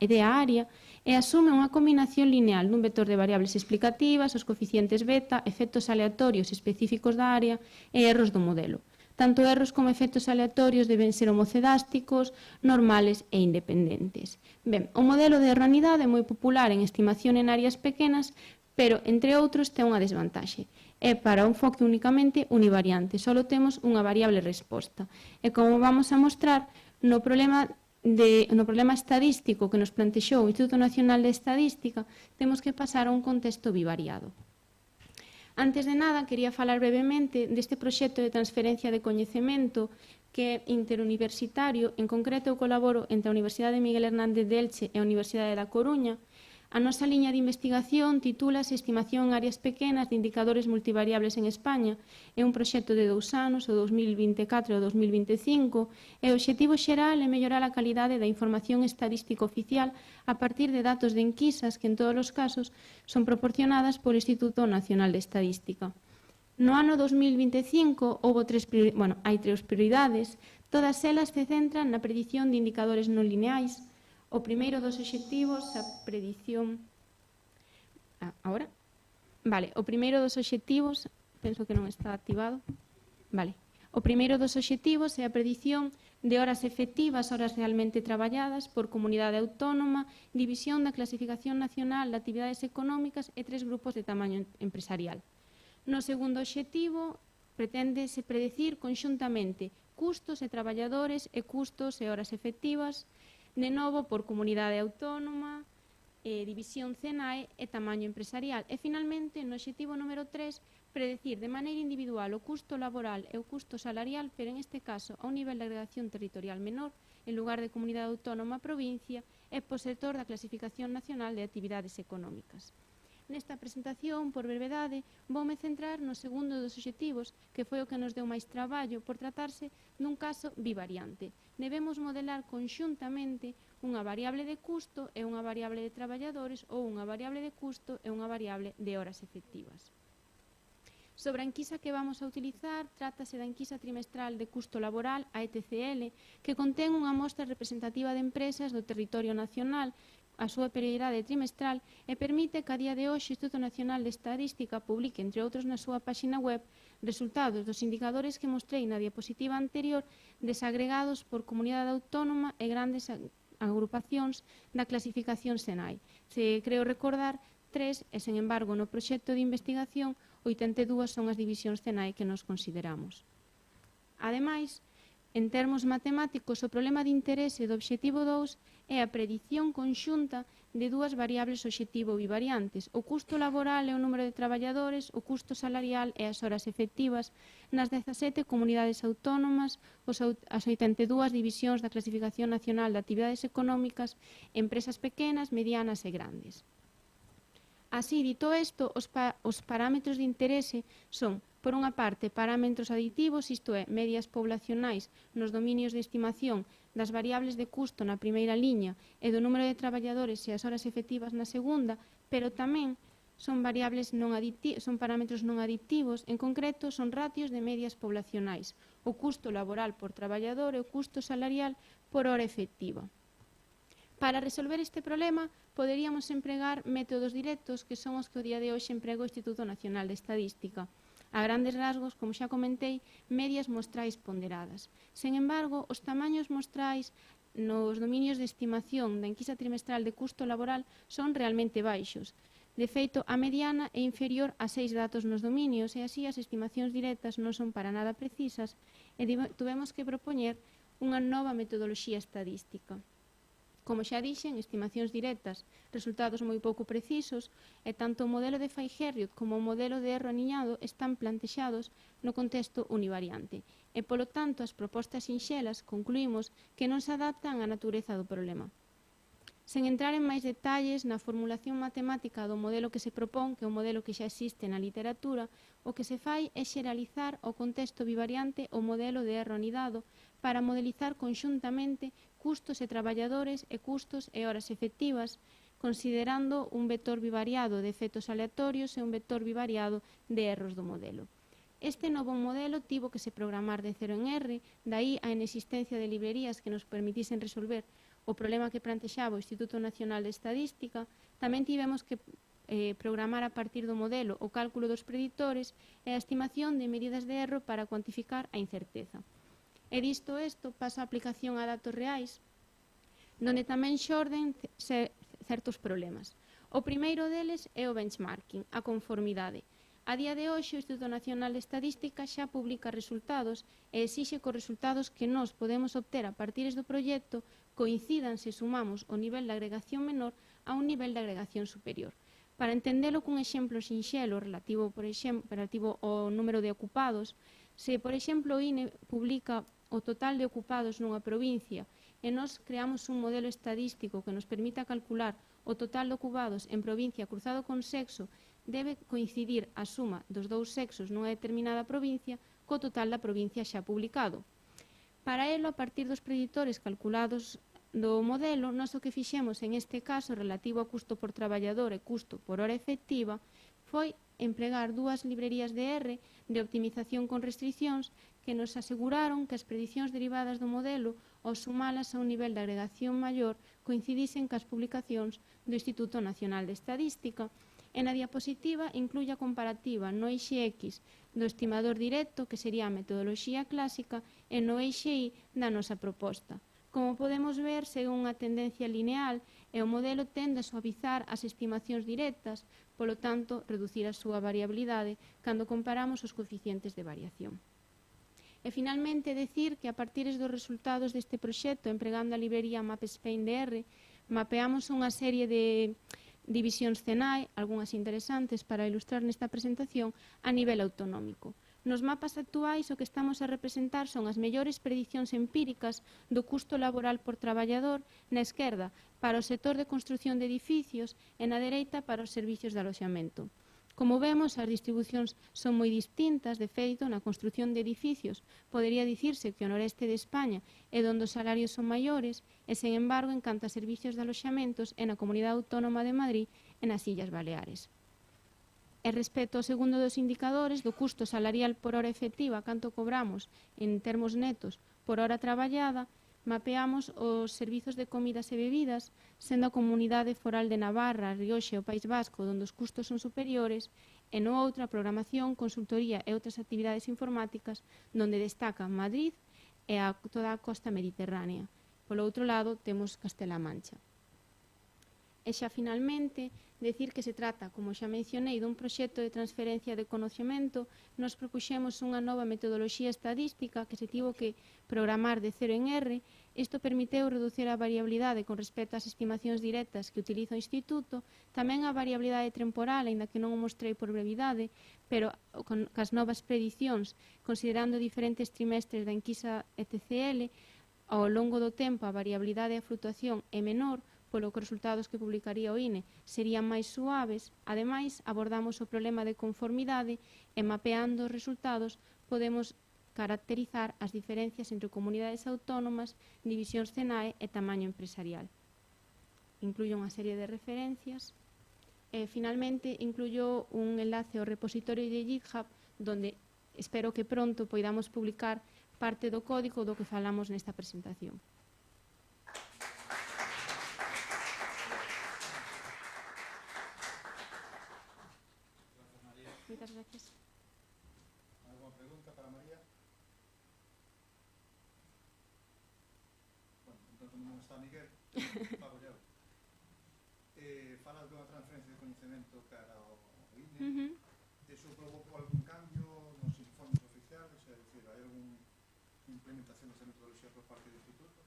D a área, e asume unha combinación lineal dun vector de variables explicativas, os coeficientes beta, efectos aleatorios específicos da área e erros do modelo. Tanto erros como efectos aleatorios deben ser homocedásticos, normales e independentes. Ben, o modelo de erro anidade é moi popular en estimación en áreas pequenas, pero, entre outros, ten unha desvantaxe. É para un enfoque únicamente univariante, só temos unha variable resposta. E como vamos a mostrar, no problema estadístico que nos plantexou o Instituto Nacional de Estadística, temos que pasar a un contexto bivariado. Antes de nada, quería falar brevemente deste proxecto de transferencia de coñecemento que é interuniversitario. En concreto, eu colaboro entre a Universidade Miguel Hernández de Elche e a Universidade da Coruña. A nosa liña de investigación titúlase Estimación en áreas pequenas de indicadores multivariables en España. É un proxecto de 2 anos, o 2024 e o 2025, e o obxectivo xeral é mellorar a calidade da información estadística oficial a partir de datos de enquisas que, en todos os casos, son proporcionadas polo Instituto Nacional de Estadística. No ano 2025 hai 3 prioridades, todas elas se centran na predición de indicadores non lineais. O primeiro dos obxectivos, a predición... Ahora? Vale, o primeiro dos obxectivos, penso que non está activado. Vale. O primeiro dos obxectivos é a predición de horas efectivas, horas realmente traballadas por comunidade autónoma, división da clasificación nacional de actividades económicas e 3 grupos de tamaño empresarial. No segundo obxectivo, preténdese predecir conxuntamente custos e traballadores e custos e horas efectivas, de novo por comunidade autónoma, división CENAE e tamaño empresarial. E, finalmente, no obxectivo número 3, predecir de maneira individual o custo laboral e o custo salarial, pero en este caso a un nivel de agregación territorial menor, en lugar de comunidade autónoma provincia, e por sector da clasificación nacional de actividades económicas. Nesta presentación, por brevedade, voume centrar no segundo dos obxectivos, que foi o que nos deu máis traballo, por tratarse dun caso bivariante. Debemos modelar conxuntamente unha variable de custo e unha variable de traballadores ou unha variable de custo e unha variable de horas efectivas. Sobre a enquisa que vamos a utilizar, trátase da enquisa trimestral de custo laboral, a ETCL, que contén unha mostra representativa de empresas do territorio nacional, a súa periodicidade trimestral, e permite que a día de hoxe o Instituto Nacional de Estadística publique, entre outros, na súa páxina web, resultados dos indicadores que mostrei na diapositiva anterior, desagregados por comunidade autónoma e grandes agrupacións da clasificación SENAI. Se creo recordar, 3, e, sen embargo, no proxecto de investigación, 82 son as divisións CENAI que nos consideramos. Ademais, en termos matemáticos, o problema de interese do obxectivo 2 é a predición conxunta de 2 variables obxectivo bivariantes, o custo laboral e o número de traballadores, o custo salarial e as horas efectivas nas 17 comunidades autónomas, as 82 divisións da Clasificación Nacional de Actividades Económicas, empresas pequenas, medianas e grandes. Así, dito isto, os parámetros de interese son, por unha parte, parámetros aditivos, isto é, medias poblacionais nos dominios de estimación das variables de custo na primeira liña e do número de traballadores e as horas efectivas na segunda, pero tamén son parámetros non aditivos, en concreto son ratios de medias poblacionais, o custo laboral por traballador e o custo salarial por hora efectiva. Para resolver este problema, poderíamos empregar métodos directos que son os que o día de hoxe emprega o Instituto Nacional de Estadística. A grandes rasgos, como xa comentei, medias mostrais ponderadas. Sen embargo, os tamaños mostrais nos dominios de estimación da enquisa trimestral de custo laboral son realmente baixos. De feito, a mediana é inferior a 6 datos nos dominios e así as estimacións directas non son para nada precisas e tuvemos que propoñer unha nova metodoloxía estadística. Como xa dixen, estimacións directas, resultados moi pouco precisos, e tanto o modelo de Fay-Herriot como o modelo de erro aniñado están plantexados no contexto univariante, e, polo tanto, as propostas sinxelas concluímos que non se adaptan á natureza do problema. Sen entrar en máis detalles na formulación matemática do modelo que se propón, que é o modelo que xa existe na literatura, o que se fai é xeralizar ao contexto bivariante o modelo de erro anidado para modelizar conxuntamente custos e traballadores e custos e horas efectivas, considerando un vector bivariado de efectos aleatorios e un vector bivariado de erros do modelo. Este novo modelo tivo que se programar de cero en R, dai a inexistencia de librerías que nos permitisen resolver o problema que plantexaba o Instituto Nacional de Estadística. Tamén tivemos que programar a partir do modelo o cálculo dos predictores e a estimación de medidas de erro para cuantificar a incerteza. E disto isto pasa a aplicación a datos reais, donde tamén xorden certos problemas. O primeiro deles é o benchmarking, a conformidade. A día de hoxe, o Instituto Nacional de Estadística xa publica resultados e exixe que os resultados que nós podemos obter a partir do proxecto coincidan se sumamos o nivel de agregación menor a un nivel de agregación superior. Para entendelo cun exemplo sinxelo relativo ao número de ocupados, se, por exemplo, o INE publica o total de ocupados nunha provincia e nós creamos un modelo estadístico que nos permita calcular o total de ocupados en provincia cruzado con sexo, debe coincidir a suma dos dous sexos nunha determinada provincia co total da provincia xa publicado. Para elo, a partir dos preditores calculados do modelo, nós o que fixemos en este caso relativo a custo por traballador e custo por hora efectiva foi empregar dúas librerías de R de optimización con restriccións que nos aseguraron que as predicións derivadas do modelo, ao sumalas a un nivel de agregación maior, coincidisen cas publicacións do Instituto Nacional de Estadística. En a diapositiva incluye a comparativa no eixe X do estimador directo, que sería a metodoloxía clásica, e no eixe Y da nosa proposta. Como podemos ver, segue unha tendencia lineal e o modelo tende a suavizar as estimacións directas, polo tanto, reducir a súa variabilidade cando comparamos os coeficientes de variación. E, finalmente, decir que a partir dos resultados deste proxecto, empregando a librería MapSpain DR, mapeamos unha serie de divisións CENAE, algunhas interesantes para ilustrar nesta presentación, a nivel autonómico. Nos mapas actuais o que estamos a representar son as mellores predicións empíricas do custo laboral por traballador na esquerda para o sector de construción de edificios e na dereita para os servicios de aloxamento. Como vemos, as distribucións son moi distintas. De feito, na construción de edificios podería dicirse que o noreste de España é onde os salarios son maiores e, sen embargo, en canto a servicios de aloxamentos é na Comunidade Autónoma de Madrid e nas Illas Baleares. E respecto ao segundo dos indicadores do custo salarial por hora efectiva, canto cobramos en termos netos por hora traballada, mapeamos os servizos de comidas e bebidas, sendo a Comunidade Foral de Navarra, Rioxa e o País Vasco onde os custos son superiores, e no outro a programación, consultoría e outras actividades informáticas onde destacan Madrid e toda a costa mediterránea. Polo outro lado, temos Castela-A Mancha. E xa finalmente, decir que se trata, como xa mencionei, dun proxecto de transferencia de conocemento. Nos propuxemos unha nova metodoloxía estadística que se tivo que programar de 0 en R. Isto permiteu reducir a variabilidade con respecto ás estimacións directas que utiliza o Instituto, tamén a variabilidade temporal, aínda que non o mostrei por brevidade, pero cas novas predicións, considerando diferentes trimestres da enquisa ETCL, ao longo do tempo a variabilidade e a flutuación é menor, polo que os resultados que publicaría o INE serían máis suaves. Ademais, abordamos o problema de conformidade e mapeando os resultados podemos caracterizar as diferencias entre comunidades autónomas, divisións CENAE e tamaño empresarial. Incluyo unha serie de referencias. Finalmente, incluyo un enlace ao repositorio de GitHub donde espero que pronto poidamos publicar parte do código do que falamos nesta presentación. Moitas gracias. Alguna pregunta para María? Bueno, entón non está Miguel, pago eu. Falas dunha transferencia de coñecemento cara ao INE. Eso provocou algún cambio nos informes oficiales? É dicir, hai algún implementación desa metodoloxía por parte do Instituto?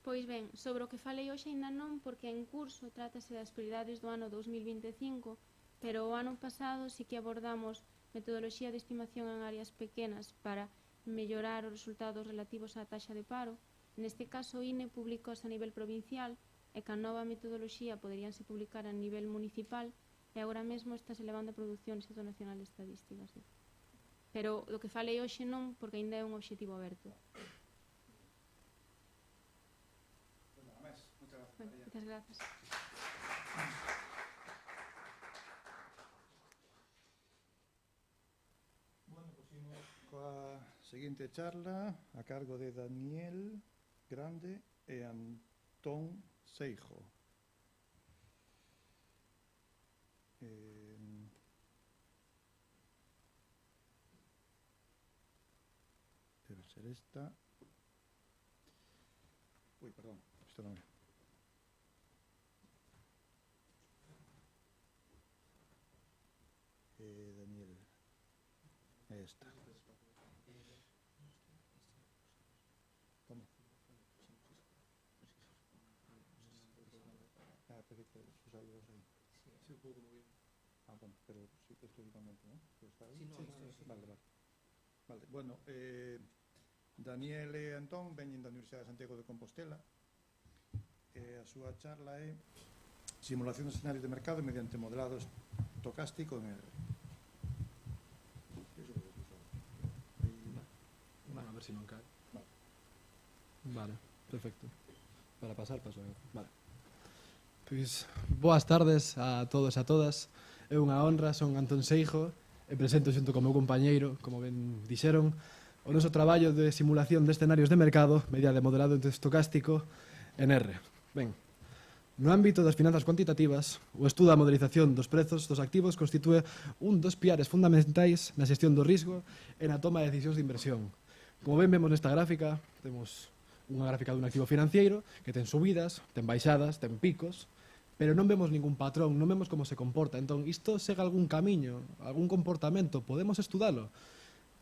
Pois ben, sobre o que falei hoxe ainda non, porque en curso trátase das prioridades do ano 2025, pero o ano pasado sí que abordamos metodoloxía de estimación en áreas pequenas para mellorar os resultados relativos á taxa de paro. Neste caso, o INE publicou a nivel provincial e ca nova metodoloxía poderíanse publicar a nivel municipal e agora mesmo está se levando a produción do Instituto Nacional de Estadística. Sí. Pero do que falei hoxe non, porque ainda é un obxectivo aberto. Moitas grazas. Coa seguinte charla a cargo de Daniel Grande e Antón Seijo. Debe ser esta. Uy, perdón, isto non é. esta. Como? Sí, un pouco moi bien. Bueno, pero sí, específicamente, ¿no? Está aí? Sí. Vale. Vale, bueno, Daniel e Antón veñen da Universidade de Santiago de Compostela. A súa charla é simulación de escenarios de mercado mediante modelado estocástico en R. Bueno, a ver se non cae. Vale, perfecto. Para pasar, paso. Vale. Pois, boas tardes a todos e a todas. É unha honra, son Antón Seijo e presento xunto co meu compañeiro, como ben dixeron, o noso traballo de simulación de escenarios de mercado mediante modelado estocástico en R. Ben, no ámbito das finanzas cuantitativas, o estudo da modelización dos prezos dos activos constitúe un dos piares fundamentais na xestión do risco e na toma de decisións de inversión. Como ben vemos nesta gráfica, temos unha gráfica dun activo financiero que ten subidas, ten baixadas, ten picos, pero non vemos ningún patrón, non vemos como se comporta. Entón, isto segue algún camiño, algún comportamento, podemos estudalo?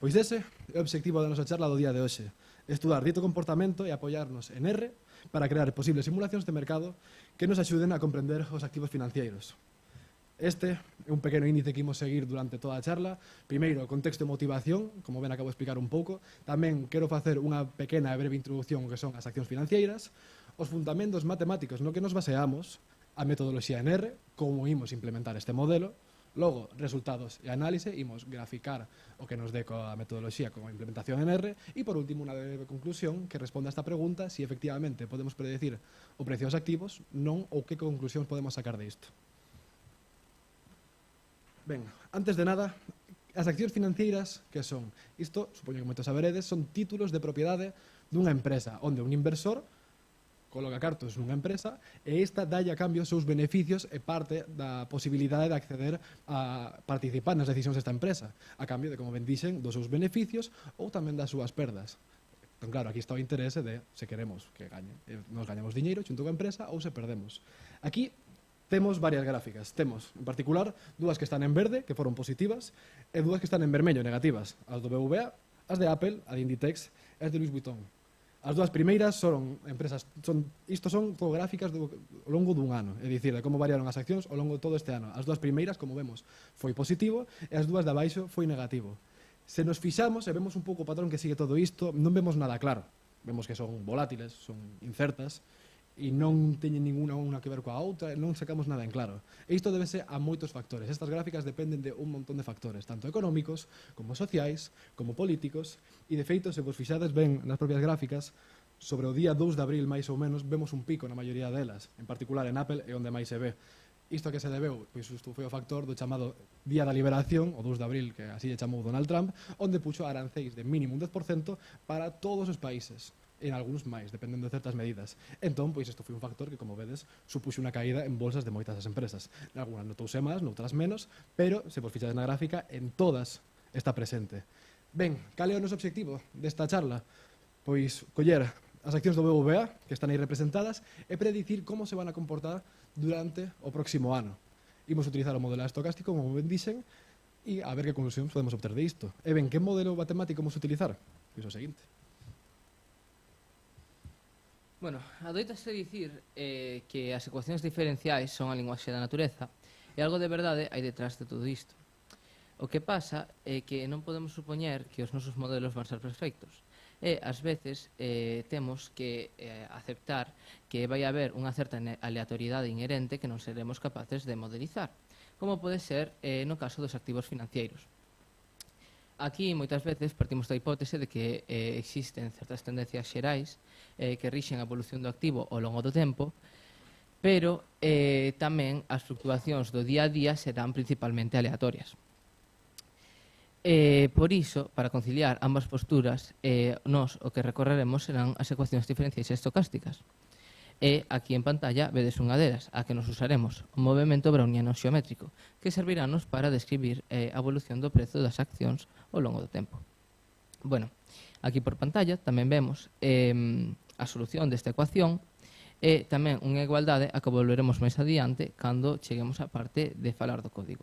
Pois ese é o obxectivo da nosa charla do día de hoxe, estudar dito comportamento e apoiarnos en R para crear posibles simulacións de mercado que nos axuden a comprender os activos financeiros. Este é un pequeno índice que imos seguir durante toda a charla. Primeiro, o contexto e motivación, como ben acabo de explicar un pouco. Tamén quero facer unha pequena e breve introducción ao que son as accións financeiras, os fundamentos matemáticos no que nos baseamos, a metodoloxía en R, como imos implementar este modelo, logo, resultados e análise, imos graficar o que nos dé coa metodoloxía como implementación en R, e por último, unha breve conclusión que responde a esta pregunta si efectivamente podemos predecir o precio dos activos, non, ou que conclusións podemos sacar de isto. Ben, antes de nada, as accións financeiras, que son? Isto, supoño que moitos saberedes, son títulos de propiedade dunha empresa, onde un inversor coloca cartos nunha empresa e esta dalle a cambio os seus beneficios e parte da posibilidade de acceder a participar nas decisións desta empresa, a cambio de, como ben dixen, dos seus beneficios ou tamén das súas perdas. Entón, claro, aquí está o interese de se queremos que gañe. Nos gañamos diñeiro xunto coa empresa ou se perdemos. Aquí temos varias gráficas. Temos, en particular, dúas que están en verde, que foron positivas, e dúas que están en vermello, negativas. As do BBVA, as de Apple, a de Inditex e as de Louis Vuitton. As dúas primeiras son empresas, isto son fotográficas ao longo dun ano, é dicir, de como variaron as accións ao longo de todo este ano. As dúas primeiras, como vemos, foi positivo e as dúas de abaixo foi negativo. Se nos fixamos e vemos un pouco o patrón que sigue todo isto, non vemos nada claro. Vemos que son volátiles, son incertas e non teñen ninguna unha que ver coa outra, non sacamos nada en claro. E isto débese a moitos factores. Estas gráficas dependen de un montón de factores, tanto económicos, como sociais, como políticos, e de feito, se vos fixades ben nas propias gráficas, sobre o día 2 de abril, máis ou menos, vemos un pico na maioría delas, en particular en Apple, é onde máis se ve. Isto que se debeu, pois isto foi o factor do chamado Día da Liberación, o 2 de abril, que así lle chamou Donald Trump, onde puxo arancéis de mínimo un 10% para todos os países, en algúns máis, dependendo de certas medidas. Entón, pois isto foi un factor que, como vedes, supuxo unha caída en bolsas de moitas das empresas. Nalgúnas notouse máis, noutras menos, pero, se vos fixades na gráfica, en todas está presente. Ben, cal é o noso obxectivo desta charla? Pois coller as accións do BBVA, que están aí representadas, e predicir como se van a comportar durante o próximo ano. Imos utilizar o modelo estocástico, como ben dixen, e a ver que conclusións podemos obter de isto. E ben, que modelo matemático vamos utilizar? Pois o seguinte. Bueno, adoitase dicir que as ecuacións diferenciais son a linguaxe da natureza e algo de verdade hai detrás de todo isto. O que pasa é que non podemos supoñer que os nosos modelos van ser perfectos e, ás veces, temos que aceptar que vai haber unha certa aleatoriedade inherente que non seremos capaces de modelizar, como pode ser no caso dos activos financeiros. Aquí, moitas veces, partimos da hipótese de que existen certas tendencias xerais que rixen a evolución do activo ao longo do tempo, pero tamén as fluctuacións do día a día serán principalmente aleatorias. Por iso, para conciliar ambas posturas, nós o que recorreremos serán as ecuacións diferenciais estocásticas. E aquí en pantalla vedes unha delas, a que nos usaremos, o movimento browniano xeométrico, que servirános para describir a evolución do prezo das accións ao longo do tempo. Bueno, aquí por pantalla tamén vemos a solución desta ecuación e tamén unha igualdade a que volveremos máis adiante cando cheguemos á parte de falar do código.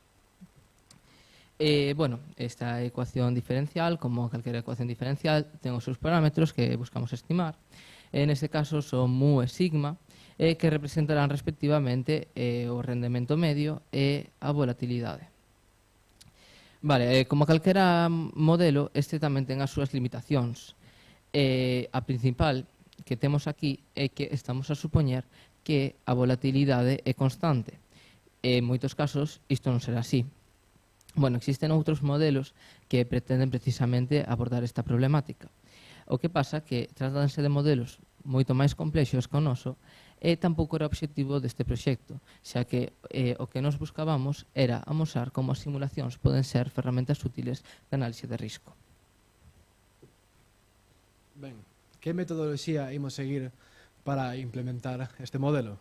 Bueno, esta ecuación diferencial, como calquera ecuación diferencial, ten os seus parámetros que buscamos estimar. En este caso son mu e sigma, que representarán respectivamente o rendemento medio e a volatilidade. Vale, como calquera modelo, este tamén ten as súas limitacións. A principal que temos aquí é que estamos a supoñer que a volatilidade é constante. En moitos casos isto non será así. Bueno, existen outros modelos que pretenden precisamente abordar esta problemática. O que pasa que tratanse de modelos moito máis complexos que o noso e tampouco era o obxectivo deste proxecto, xa que o que nos buscábamos era amosar como as simulacións poden ser ferramentas útiles de análise de risco. Ben, que metodoloxía imos seguir para implementar este modelo?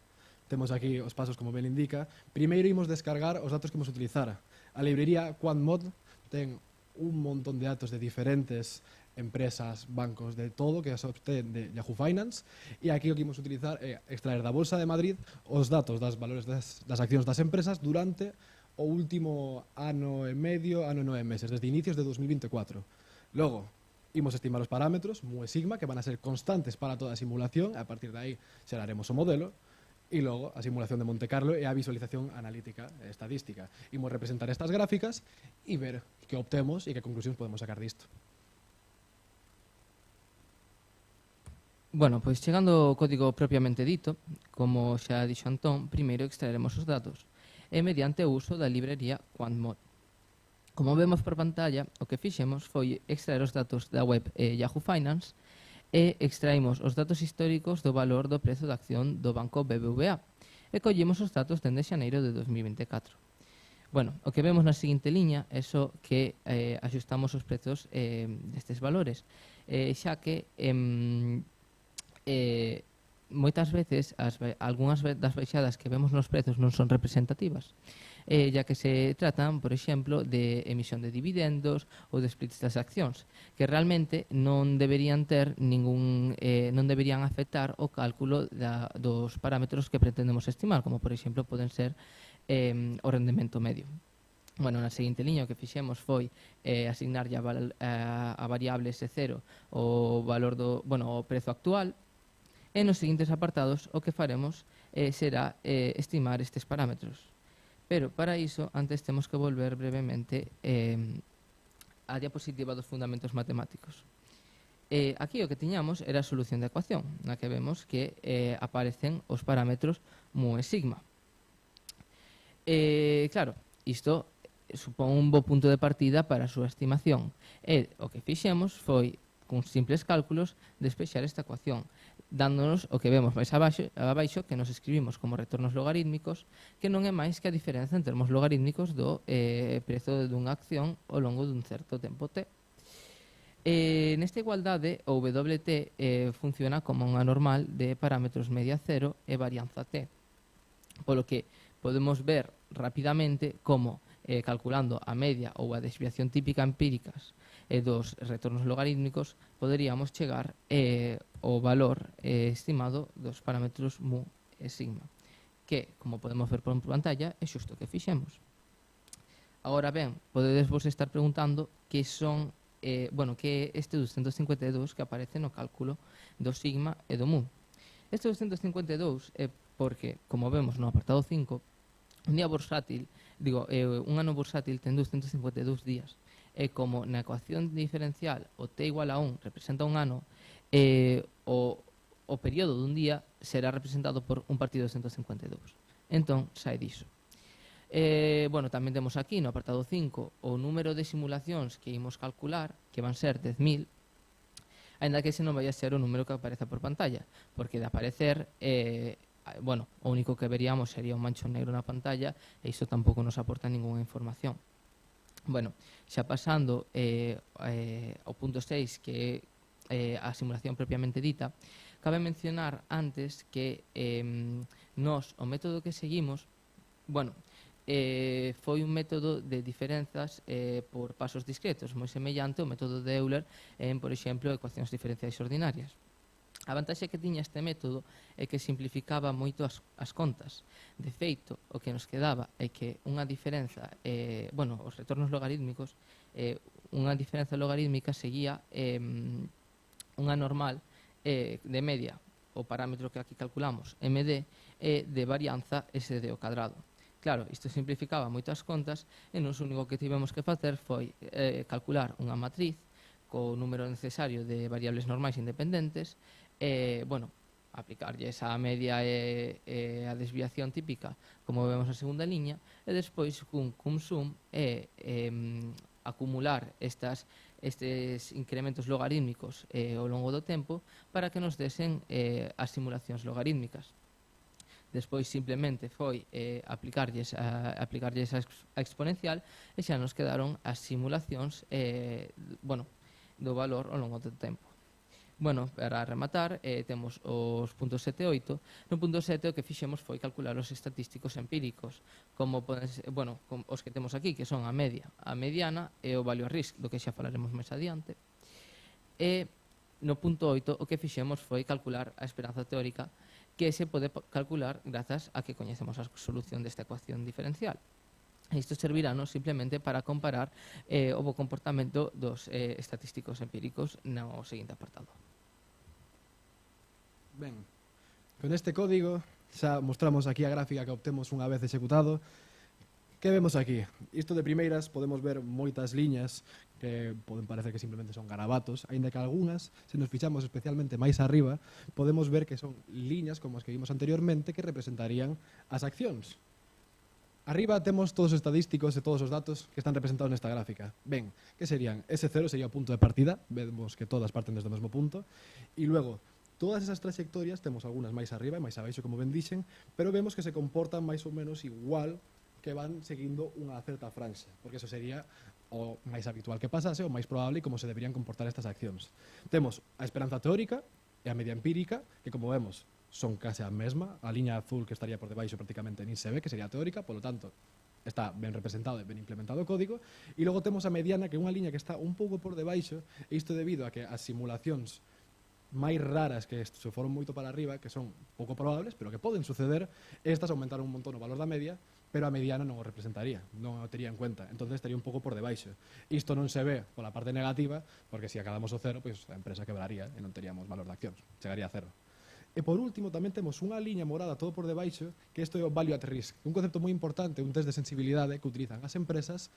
Temos aquí os pasos como ben indica. Primeiro imos descargar os datos que imos utilizar. A librería QuantMod ten un montón de datos de diferentes empresas, bancos, de todo, que se obtén de Yahoo Finance, e aquí o que imos utilizar é extraer da Bolsa de Madrid os datos das valores das accións das empresas durante o último ano e medio, ano e 9 meses, desde inicios de 2024. Logo, imos estimar os parámetros, mu e sigma, que van a ser constantes para toda a simulación, a partir de aí xeraremos o modelo, e logo a simulación de Monte Carlo e a visualización analítica e estadística. Imos representar estas gráficas e ver que obtemos e que conclusións podemos sacar disto. Bueno, pois chegando ao código propiamente dito, como xa dixo Antón, primeiro extraeremos os datos e mediante o uso da librería QuantMod. Como vemos por pantalla, o que fixemos foi extraer os datos da web Yahoo Finance e extraímos os datos históricos do valor do prezo da acción do banco BBVA e collemos os datos dende xaneiro de 2024. Bueno, o que vemos na seguinte liña é só que axustamos os prezos destes valores, xa que moitas veces algunhas das baixadas que vemos nos prezos non son representativas, ya que se tratan, por exemplo, de emisión de dividendos ou de splits das accións, que realmente non deberían ter non deberían afectar o cálculo dos parámetros que pretendemos estimar, como por exemplo poden ser o rendemento medio. Bueno, na seguinte liña o que fixemos foi asignarlle a variable S0 o valor o prezo actual. E nos seguintes apartados o que faremos será estimar estes parámetros. Pero para iso, antes temos que volver brevemente á diapositiva dos fundamentos matemáticos. Aquí o que tiñamos era a solución da ecuación, na que vemos que aparecen os parámetros mu e sigma. Claro, isto supón un bo punto de partida para a súa estimación. E o que fixemos foi, con simples cálculos, despexar esta ecuación, dándonos o que vemos máis abaixo, que nos escribimos como retornos logarítmicos, que non é máis que a diferenza en termos logarítmicos do prezo dunha acción ao longo dun certo tempo t. Nesta igualdade, o WT funciona como unha normal de parámetros media cero e varianza t, polo que podemos ver rapidamente como calculando a media ou a desviación típica empíricas dos retornos logarítmicos, poderíamos chegar ao valor estimado dos parámetros mu e sigma, que, como podemos ver por pantalla, é xusto o que fixemos. Agora ben, podedes vos estar preguntando que son que este 252 que aparece no cálculo do sigma e do mu. Este 252 é porque, como vemos no apartado 5, un ano bursátil ten 252 días. E como na ecuación diferencial o t igual a 1 representa un ano, o período dun día será representado por un partido de 152. Entón, sai diso. Tamén temos aquí no apartado 5 o número de simulacións que imos calcular, que van ser 10.000, ainda que ese non vai a ser o número que apareza por pantalla, porque de aparecer o único que veríamos sería un manchón negro na pantalla e iso tampouco nos aporta ninguna información. Bueno, xa pasando ao punto 6, que é a simulación propiamente dita, cabe mencionar antes que o método que seguimos, foi un método de diferenzas por pasos discretos, moi semellante ao método de Euler en, por exemplo, ecuacións diferenciais ordinarias. A vantaxe que tiña este método é que simplificaba moito as contas. De feito, o que nos quedaba é que unha diferenza, os retornos logarítmicos, unha diferenza logarítmica seguía unha normal de media, o parámetro que aquí calculamos, MD, de varianza SD ao cadrado. Claro, isto simplificaba moitas contas e nos único que tivemos que facer foi calcular unha matriz co número necesario de variables normais independentes, aplicarlle esa media e a desviación típica como vemos na segunda liña e despois cun cum-sum acumular estes incrementos logarítmicos ao longo do tempo para que nos desen as simulacións logarítmicas. Despois simplemente foi aplicarlles a exponencial e xa nos quedaron as simulacións do valor ao longo do tempo. Para rematar, temos os puntos 7 e 8. No punto 7 o que fixemos foi calcular os estatísticos empíricos, como os que temos aquí, que son a media, a mediana e o value at risk, do que xa falaremos máis adiante. E no punto 8 o que fixemos foi calcular a esperanza teórica, que se pode calcular grazas a que coñecemos a solución desta ecuación diferencial. Isto servirá simplemente para comparar o bo comportamento dos estatísticos empíricos no seguinte apartado. Ben, con este código xa mostramos aquí a gráfica que obtemos unha vez executado. Que vemos aquí? Isto de primeiras podemos ver moitas liñas que poden parecer que simplemente son garabatos, aínda que algunhas, se nos fixamos especialmente máis arriba, podemos ver que son liñas como as que vimos anteriormente que representarían as accións. Arriba temos todos os estadísticos e todos os datos que están representados nesta gráfica. Ben, que serían? S0 sería o punto de partida, vemos que todas parten desde o mesmo punto, e logo, todas esas trayectorias, temos algunhas máis arriba e máis abaixo, como ben dixen, pero vemos que se comportan máis ou menos igual, que van seguindo unha certa franxa, porque eso sería o máis habitual que pasase, o máis probable e como se deberían comportar estas accións. Temos a esperanza teórica e a media empírica, que como vemos, son case a mesma. A liña azul que estaría por debaixo prácticamente nin se ve, que sería teórica, polo tanto, está ben representado e ben implementado o código. E logo temos a mediana, que é unha liña que está un pouco por debaixo, e isto debido a que as simulacións máis raras que se foron moito para arriba, que son pouco probables, pero que poden suceder, estas aumentaron un montón o valor da media, pero a mediana non o representaría, non o tería en cuenta, entonces estaría un pouco por debaixo. Isto non se ve pola parte negativa, porque se acabamos o cero, pois a empresa quebraría e non teríamos valor de accións, chegaría a cero. E por último tamén temos unha liña morada todo por debaixo, que isto é o value at risk, un concepto moi importante, un test de sensibilidade que utilizan as empresas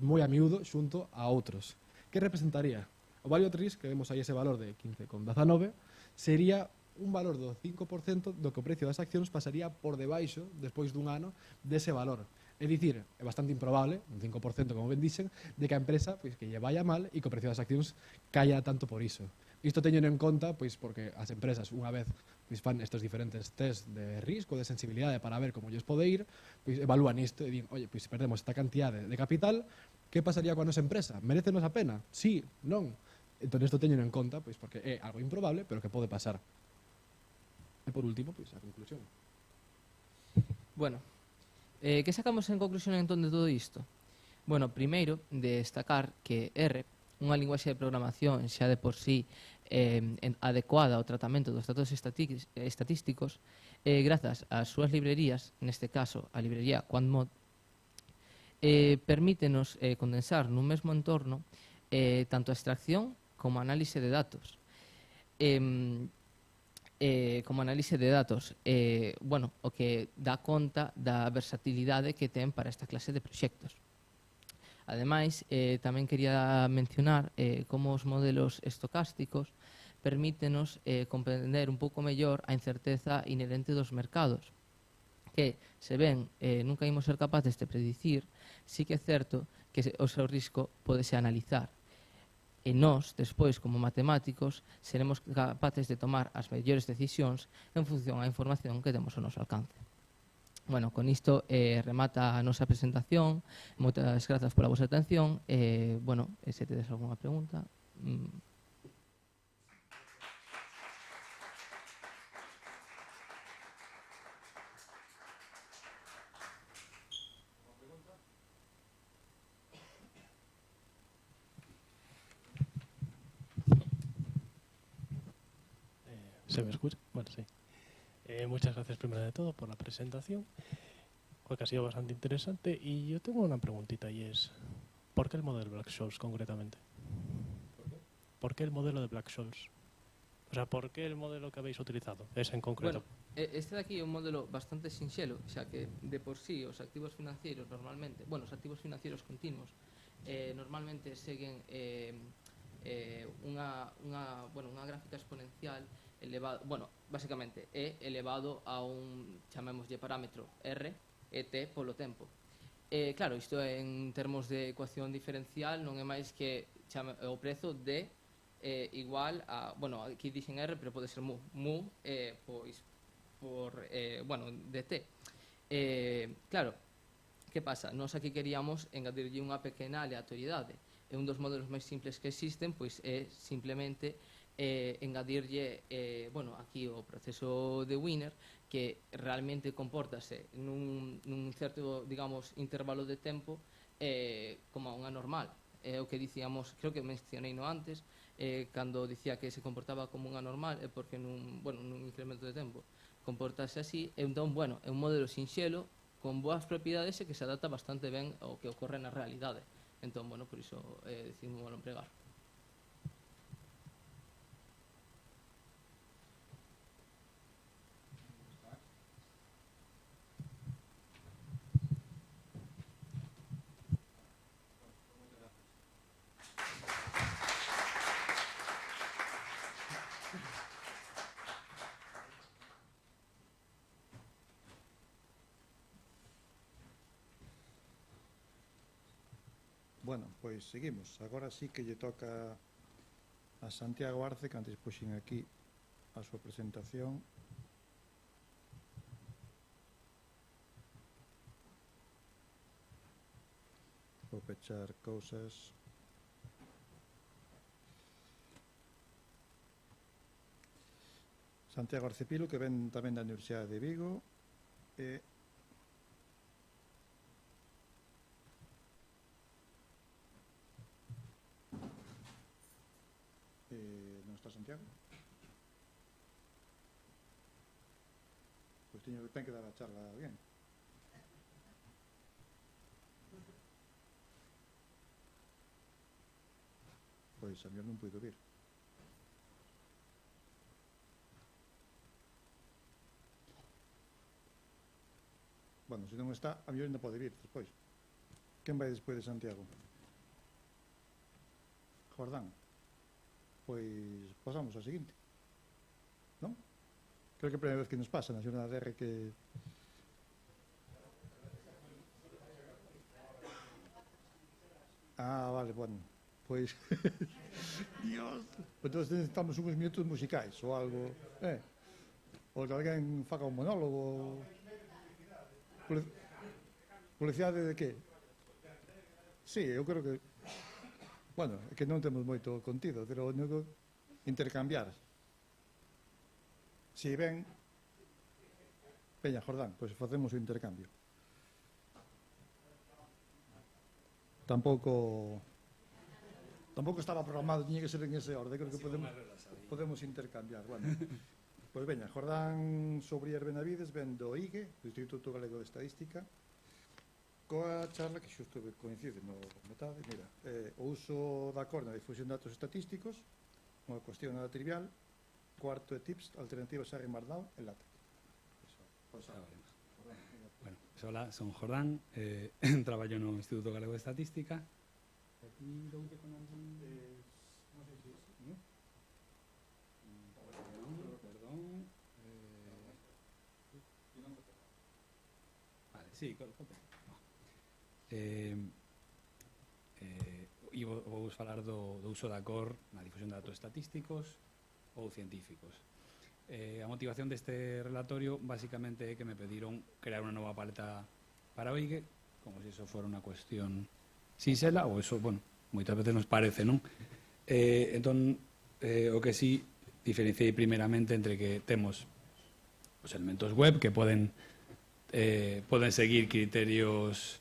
moi a miúdo xunto a outros. Que representaría? O value at risk, que vemos aí ese valor de 15,19, sería un valor do 5% do que o precio das accións pasaría por debaixo, despois dun ano, dese valor. É dicir, é bastante improbable, un 5%, como ben dixen, de que a empresa que lle vaya mal e que o precio das accións caia tanto por iso. Isto teñen en conta, porque as empresas, unha vez fan estes diferentes test de risco, de sensibilidade, para ver como lles pode ir, evalúan isto e din, oye, se perdemos esta cantidade de capital, que pasaría coa nosa empresa? Merécenos a pena? Sí, non? Entón, isto teñen en conta, porque é algo improbable, pero que pode pasar. E por último, a conclusión. Que sacamos en conclusión entón de todo isto? Primeiro, destacar que R, unha linguaxe de programación xa de por sí adecuada ao tratamento dos datos estatísticos, grazas ás súas librerías, neste caso a librería QuantMod, permítenos condensar nun mesmo entorno tanto a extracción como a análise de datos. O que dá conta da versatilidade que ten para esta clase de proxectos. Ademais, tamén quería mencionar como os modelos estocásticos permítenos comprender un pouco mellor a incerteza inherente dos mercados, que, se ben nunca imos ser capaces de predicir, sí que é certo que o seu risco podese analizar. E nós, despois, como matemáticos, seremos capaces de tomar as mellores decisións en función á información que temos ao noso alcance. Con isto remata a nosa presentación. Moitas grazas pola vosa atención. Se tedes algunha pregunta... ¿Se me escucha? Bueno, sí. Muchas gracias primero de todo por la presentación. Creo que ha sido bastante interesante. Y yo tengo una preguntita y es, ¿por qué el modelo Black-Scholes concretamente? ¿Por qué el modelo de Black-Scholes? O sea, ¿por qué el modelo que habéis utilizado? Ese en concreto. Bueno, este de aquí é un modelo bastante sinxelo, xa que de por sí os activos financieros normalmente, bueno, os activos financieros continuos normalmente seguen unha gráfica exponencial elevado, bueno, basicamente é elevado a un, chamémoslle parámetro R e T polo tempo. Claro, isto en termos de ecuación diferencial non é máis que o prezo de igual a, bueno, aquí dixen R, pero pode ser mu, pois, por, bueno, dt. Claro, que pasa? Nós aquí queríamos engadirlle unha pequena aleatoriedade. E un dos modelos máis simples que existen, pois, é simplemente engadirlle, bueno, aquí o proceso de Wiener, que realmente compórtase nun certo, digamos, intervalo de tempo como unha normal. É o que dicíamos, creo que mencionei no antes, cando dicía que se comportaba como unha normal, é porque nun incremento de tempo comportase así. Entón, bueno, é un modelo sinxelo con boas propiedades e que se adapta bastante ben ao que ocorre na realidade. Entón, bueno, por iso decidimos empregar. Bueno, pois seguimos. Agora sí que lle toca a Santiago Arce, que antes puxen aquí a súa presentación. Vou pechar cousas. Santiago Arce Pilo, que ven tamén da Universidade de Vigo, e non está Santiago? Pois ten que dar a charla a alguén. Pois a mellor non puido vir. Bueno, se non está, a mellor ainda pode vir despois. Quen vai despois de Santiago? Jordán. Pois pasamos ao seguinte, non? Creo que é a primeira vez que nos pasa na xornada de R que... Ah, vale, bueno, pois... Dios! Entón necesitamos uns minutos musicais ou algo, ou que alguén faga un monólogo... Publicidade de que? Sí, eu creo que... Bueno, é que non temos moito contido, pero nego intercambiar. Si ven... Veña, Jordán, pois facemos o intercambio. Tampouco estaba programado, tiña que ser en ese orde, creo que podemos intercambiar. Bueno, pois veña, Jordán Sobrier Benavides ven do IGE, do Instituto Galego de Estadística, coa charla que xusto coincide no metade, mira, o uso da cor na difusión de datos estatísticos, unha cuestión nada trivial, cuarto de tips, alternativas a Rimardao en LaTeX. Bueno, hola, son Jordán, traballo no Instituto Galego de Estadística. Aquí doulle con algún... non sei se é, non? Perdón. Vale, sí, correcto. E vou falar do uso da cor na difusión de datos estatísticos ou científicos. A motivación deste relatorio basicamente é que me pediron crear unha nova paleta para o IGE, como se iso fora unha cuestión sinxela, ou eso, bueno, moitas veces nos parece, non? Entón, o que sí diferenciei primeramente entre que temos os elementos web que poden seguir criterios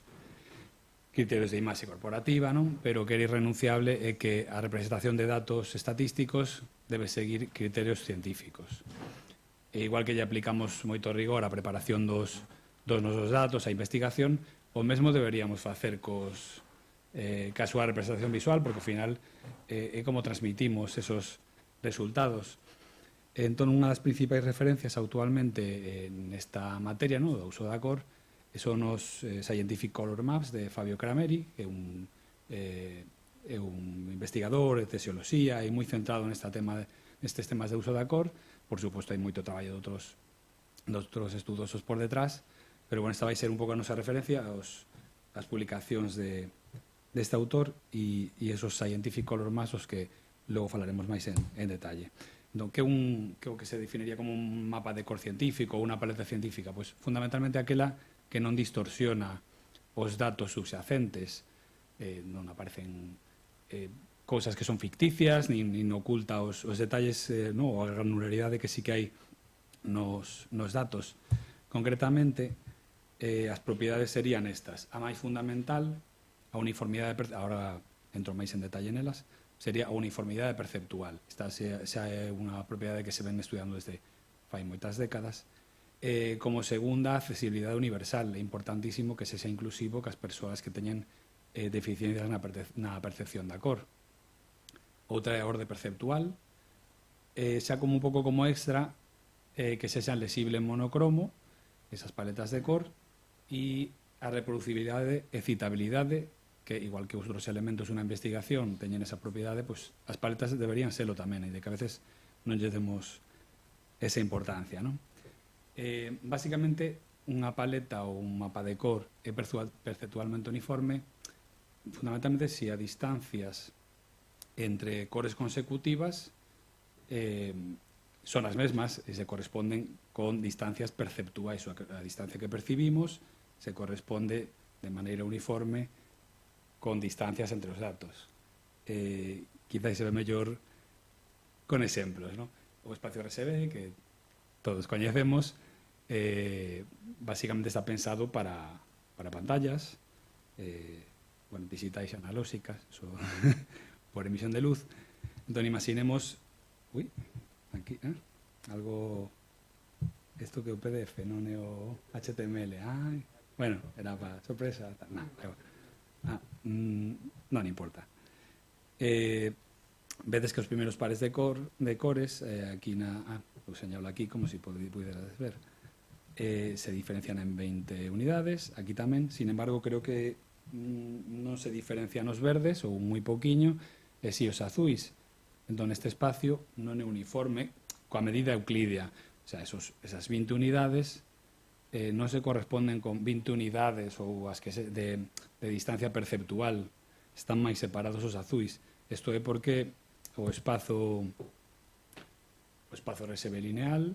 de imaxe corporativa, non? Pero o que é irrenunciable é que a representación de datos estatísticos debe seguir criterios científicos. E igual que lle aplicamos moito rigor á preparación dos nosos datos, á investigación, o mesmo deberíamos facer ca súa representación visual, porque ao final é como transmitimos esos resultados. Entón, unha das principais referencias actualmente nesta materia, do uso da cor, son os Scientific Color Maps de Fabio Crameri, que é un investigador de tesioloxía e moi centrado nestes temas de uso da cor. Por suposto, hai moito traballo de outros estudosos por detrás, pero bueno, esta vai ser un pouco a nosa referencia, as publicacións deste autor e esos Scientific Color Maps os que logo falaremos máis en detalle. Entón, que o que se definiría como un mapa de cor científico ou unha paleta científica? Pois fundamentalmente aquela que non distorsiona os datos subxacentes, non aparecen cousas que son ficticias, nin oculta os detalles, ou a granularidade que sí que hai nos datos. Concretamente, as propiedades serían estas. A máis fundamental, a uniformidade, agora entro máis en detalle nelas, sería a uniformidade perceptual. Esta xa é unha propiedade que se ven estudiando desde fai moitas décadas. Como segunda, a accesibilidade universal. É importantísimo que se xa inclusivo que as persoas que teñen deficiencias na percepción da cor. Outra é a orde perceptual, xa como un pouco como extra, que sexan lesible en monocromo, esas paletas de cor, e a reproducibilidade e citabilidade, que igual que outros elementos dunha investigación teñen esa propiedade, pois as paletas deberían serlo tamén, e de que a veces non lle demos esa importancia, non? Básicamente, unha paleta ou un mapa de cor é perceptualmente uniforme, fundamentalmente se a distancias entre cores consecutivas son as mesmas e se corresponden con distancias perceptuais, ou a distancia que percibimos se corresponde de maneira uniforme con distancias entre os datos. Quizás se ve mellor con exemplos, ¿no? O espacio RGB, que todos coñecemos, basicamente está pensado para pantallas, digitais e analóxicas, por emisión de luz. Entón, imaginemos, aquí, algo, isto que é o PDF, non é o HTML. Bueno, era para sorpresa. Non importa. Vedes que os primeiros pares de cores, aquí o señalo aquí como se puderas ver, se diferencian en 20 unidades, aquí tamén. Sin embargo, creo que non se diferencian os verdes ou moi pouquiño, e si os azuis. Entón, este espacio non é uniforme coa medida euclídea. O sea, esas 20 unidades non se corresponden con 20 unidades ou as que de distancia perceptual. Están máis separados os azuis. Isto é porque o espazo RGB lineal,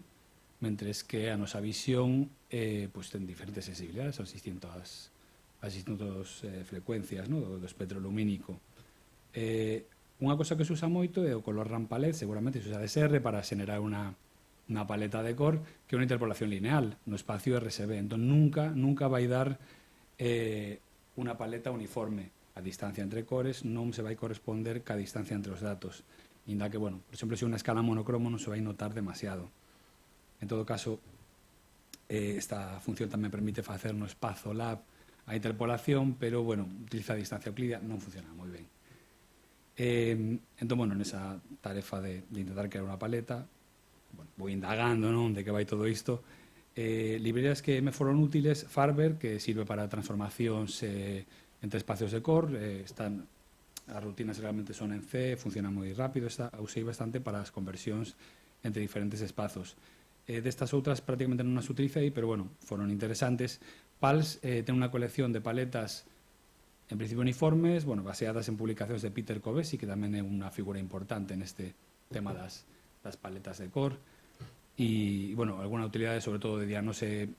mentres que a nosa visión ten diferentes sensibilidades, as distintas frecuencias do espectro lumínico. Unha cosa que se usa moito é o color rampa LED, seguramente se usa DSR para xenerar unha paleta de cor que é unha interpolación lineal no espacio RGB. Entón, nunca vai dar unha paleta uniforme. A distancia entre cores non se vai corresponder ca distancia entre os datos. Inda que, por exemplo, se unha escala monocromo non se vai notar demasiado. En todo caso, esta función tamén permite facer no espazo lab a interpolación, pero, utiliza a distancia euclídea, non funciona moi ben. Entón, nesa tarefa de intentar crear unha paleta, vou indagando, non, de que vai todo isto. Librerías que me foron útiles, Farber, que sirve para transformacións entre espacios de cor, as rutinas realmente son en C, funciona moi rápido, usei bastante para as conversións entre diferentes espazos. Destas outras prácticamente non as utilicei, pero foron interesantes. PALS ten unha colección de paletas en principio uniformes, baseadas en publicacións de Peter Covesi, que tamén é unha figura importante neste tema das paletas de cor, e, alguna utilidade, sobre todo, de diagnose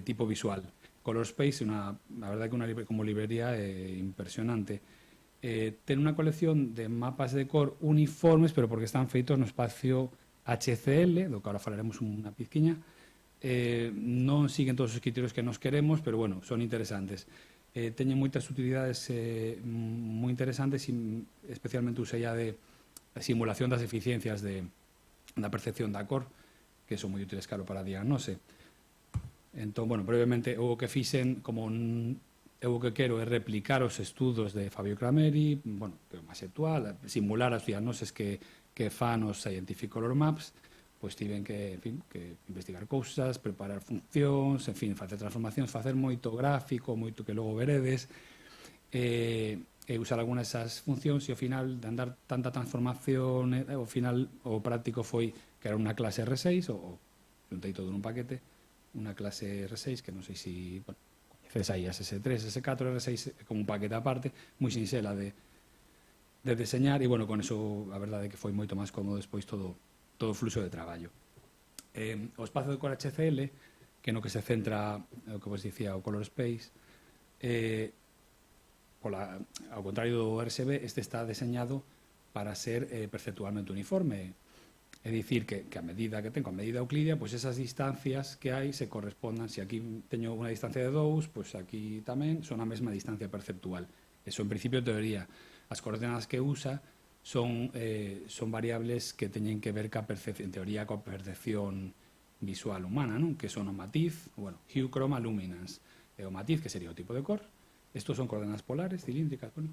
tipo visual. Colorspace, a verdade que como librería é impresionante. Ten unha colección de mapas de cor uniformes, pero porque están feitos no espacio HCL, do que ahora falaremos unha pizquiña. Non siguen todos os criterios que nos queremos, pero, son interesantes. Teñen moitas utilidades moi interesantes, especialmente usei a de simulación das eficiencias da percepción da cor. que son moi útiles, claro, para a diagnose. Entón, bueno, brevemente, o que fixen, como eu o que quero é replicar os estudos de Fabio Crameri, bueno, que é o máis actual, simular as diagnoses que fan os Scientific Color Maps, pois tiven que, en fin, que investigar cousas, preparar funcións, en fin, facer transformacións, facer moito gráfico, moito que logo veredes, e usar algunhas desas funcións, e ao final, de andar tanta transformación, ao final, o práctico foi que era unha clase R6, ou juntei todo nun paquete, unha clase R6, que non sei se, bueno, coñeces aí as S3, S4, R6, como un paquete aparte, moi sinxela de deseñar, e, bueno, con eso, a verdade é que foi moito máis cómodo despois todo o fluxo de traballo. O espazo de Core HCL, que no que se centra, o que vos dicía, o Color Space, ao contrario do RSB, este está deseñado para ser perceptualmente uniforme. É dicir, que a medida que ten, a medida euclídea, pois esas distancias que hai se correspondan. Se aquí teño unha distancia de 2, pois aquí tamén son a mesma distancia perceptual. Eso, en principio, teoría. As coordenadas que usa son variables que teñen que ver en teoría coa percepción visual humana, non? Que son o matiz, bueno, hue, chroma, luminance. E o matiz, que sería o tipo de cor. Estos son coordenadas polares, cilíndricas, bueno,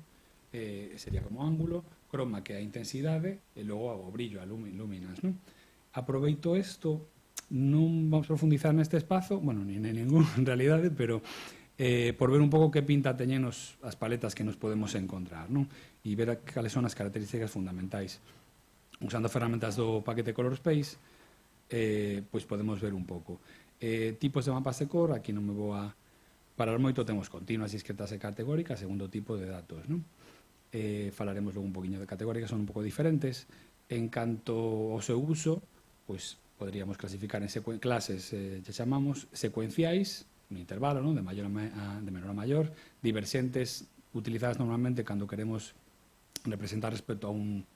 sería como ángulo, croma, que é a intensidade, e logo o brillo, a luminance, non? Aproveito isto, non vamos a profundizar neste espazo, bueno, ni ningún, en realidade, pero por ver un pouco que pinta teñen as paletas que nos podemos encontrar, non? E ver cales son as características fundamentais. Usando ferramentas do paquete Color Space, pois podemos ver un pouco. Tipos de mapas de cor, aquí non me vou a parar moito, temos continuas, discretas e categóricas, segundo tipo de datos, non? Falaremos logo un poquinho de categóricas, son un pouco diferentes. En canto ao seu uso, pois poderíamos clasificar en clases, que chamamos secuenciais, un intervalo, non? De menor a maior, diverxentes, utilizadas normalmente cando queremos representar respecto a un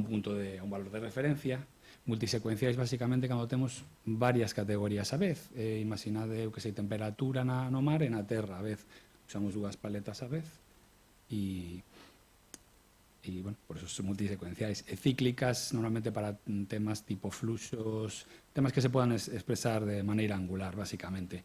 punto a un valor de referencia. Multisecuenciais, basicamente, cando temos varias categorías a vez. Imaginade o que sei, temperatura no mar e na terra a vez. Usamos dúas paletas a vez e bueno, por eso son multisecuenciais. Cíclicas, normalmente para temas tipo fluxos, temas que se podan expresar de maneira angular, basicamente.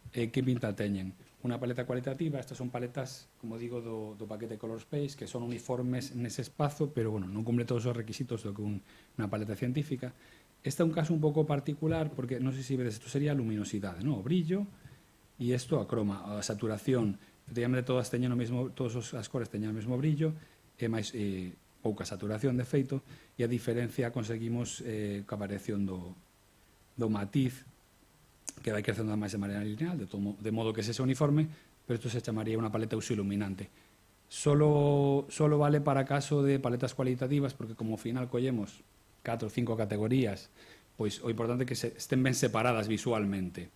Que pinta teñen? Unha paleta cualitativa, estas son paletas, como digo, do paquete Color Space, que son uniformes nese espazo, pero, bueno, non cumple todos os requisitos do que unha paleta científica. Este é un caso un pouco particular, porque, non sei se vedes, isto sería a luminosidade, non? O brillo, e isto a croma, a saturación. Efectivamente, todas as cores teñen o mesmo brillo, e máis pouca saturación, de feito, e a diferencia conseguimos coa variación do matiz, que vai crecendo máis de maneira lineal, de modo que sexa uniforme, pero isto se chamaría unha paleta uso-iluminante. Solo vale para caso de paletas cualitativas, porque como ao final collemos 4 ou 5 categorías, pois o importante é que estén ben separadas visualmente.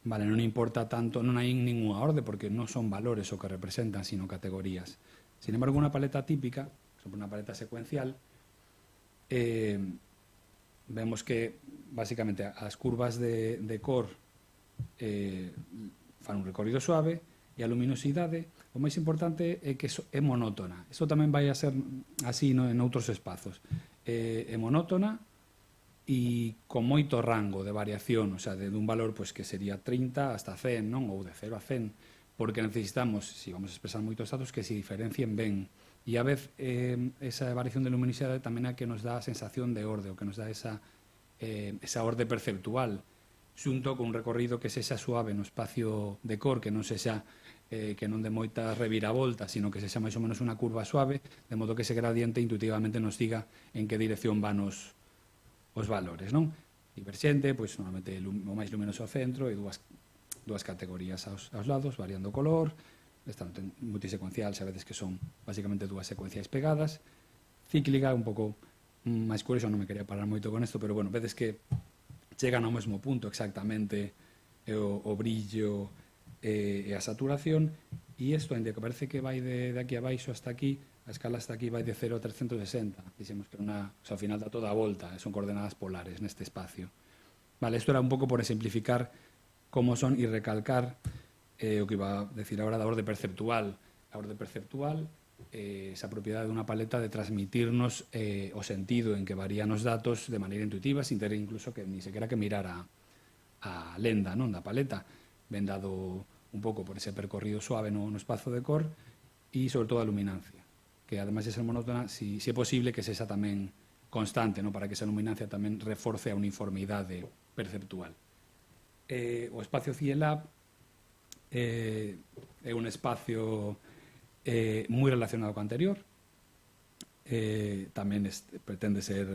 Vale, non importa tanto, non hai ninguna orde, porque non son valores o que representan, sino categorías. Sin embargo, unha paleta típica, sobre unha paleta secuencial, vemos que, basicamente, as curvas de cor fan un recorrido suave, e a luminosidade, o máis importante é que é monótona. Isto tamén vai a ser así en outros espazos. É monótona e con moito rango de variación, o sea, dun valor que sería 30 hasta 100, non? Ou de 0 a 100, porque necesitamos, se vamos a expresar moitos datos, que se diferencien ben. E a vez, esa variación de luminosidade tamén é que nos dá a sensación de orde, o que nos dá esa orde perceptual, xunto con un recorrido que sexa suave no espacio de cor, que non sexa que non de moita reviravolta, sino que sexa máis ou menos unha curva suave, de modo que ese gradiente intuitivamente nos diga en que dirección van os valores, non? Diverxente, pois normalmente o máis luminoso ao centro e dúas categorías aos lados, variando o color, multisecuencial, a veces que son basicamente dúas secuencias pegadas, cíclica, un pouco máis curioso, non me quería parar moito con isto, pero, bueno, vedes que chegan ao mesmo punto exactamente o brillo e a saturación, e isto, ainda que parece que vai de aquí abaixo hasta aquí, a escala hasta aquí vai de 0 a 360, dixemos que ao final dá toda a volta, son coordenadas polares neste espacio. Vale, isto era un pouco por exemplificar como son e recalcar o que iba a decir agora da orde perceptual. A orde perceptual esa propiedade dunha paleta de transmitirnos o sentido en que varían os datos de maneira intuitiva, sin ter incluso que ni sequera que mirar a lenda non da paleta, ben dado un pouco por ese percorrido suave no espazo de cor e sobre todo a luminancia, que ademais de ser monótona, si é posible que sexa tamén constante, non, para que esa luminancia tamén reforce a uniformidade perceptual. O espacio CIELAB é un espacio moi relacionado co anterior, tamén pretende ser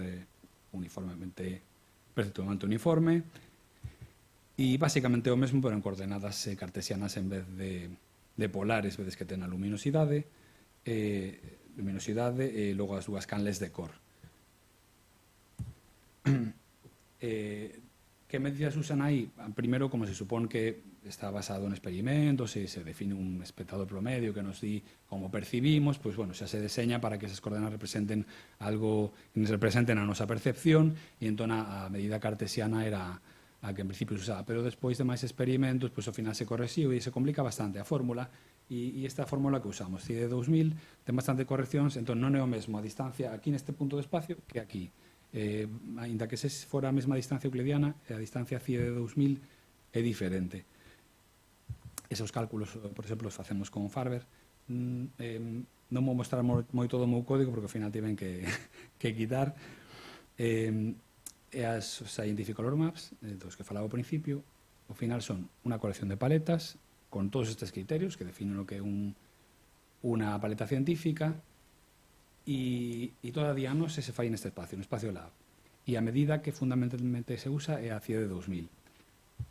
perceptualmente uniforme e basicamente o mesmo pero en coordenadas cartesianas en vez de polares, vedes que ten a luminosidade e logo as dúas canles de cor. Que medidas usan aí? Primeiro, como se supón que está basado en experimentos e se define un espectador promedio que nos di como percibimos, pois, bueno, xa se deseña para que esas coordenadas representen algo que nos representen a nosa percepción e entón a medida cartesiana era a que en principio se usaba, pero despois de máis experimentos, pois ao final se correxiu e se complica bastante a fórmula e esta fórmula que usamos, CIE 2000, ten bastante correccións, entón non é o mesmo a distancia aquí neste punto de espacio que aquí. Ainda que se fora a mesma distancia euclidiana, a distancia CIE de 2000 é diferente. Esos cálculos, por exemplo, os facemos con Farber. Non vou mostrar moito do meu código porque ao final tiven que quitar. E as Scientific Color Maps, dos que falaba ao principio, ao final son unha colección de paletas con todos estes criterios que definen o que é unha paleta científica. E toda a diagnose se fai neste espacio, no espacio lab. E a medida que fundamentalmente se usa é a CIE de 2000.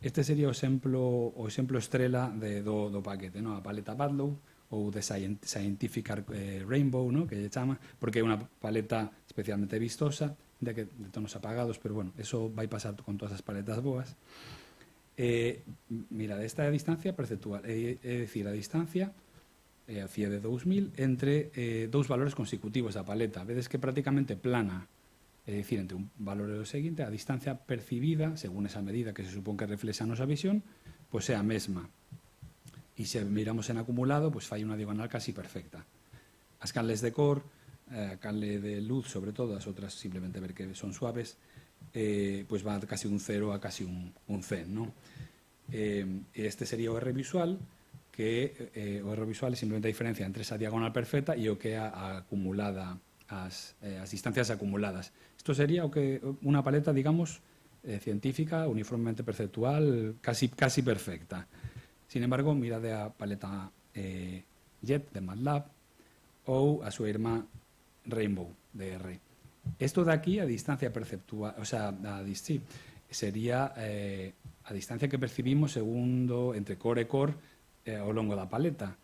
Este sería o exemplo estrela do paquete, a paleta Badlow ou de Scientific Rainbow, que lle chama, porque é unha paleta especialmente vistosa, de tonos apagados, pero bueno, eso vai pasar con todas as paletas boas. Mira, esta é a distancia perceptual, é dicir, a distancia a CIE de 2000 entre dous valores consecutivos da paleta. Vedes que prácticamente plana, é dicir, entre un valor e o seguinte, a distancia percibida, según esa medida que se supón que reflexa a nosa visión, pois é a mesma. E se miramos en acumulado, pois fai unha diagonal casi perfecta. As canles de cor, a canle de luz, sobre todo, as outras simplemente ver que son suaves, pois va casi un 0 a casi un 100, non? Este sería o R visual, que o erro visual é simplemente a diferencia entre esa diagonal perfecta e o que é a acumulada, as distancias acumuladas. Isto sería o que unha paleta, digamos, científica, uniformemente perceptual, casi perfecta. Sin embargo, mirade a paleta JET de MATLAB ou a súa irmá Rainbow de R. Isto de aquí, a distancia perceptual, o sea, sería a distancia que percibimos segundo entre cor e cor ao longo da paleta.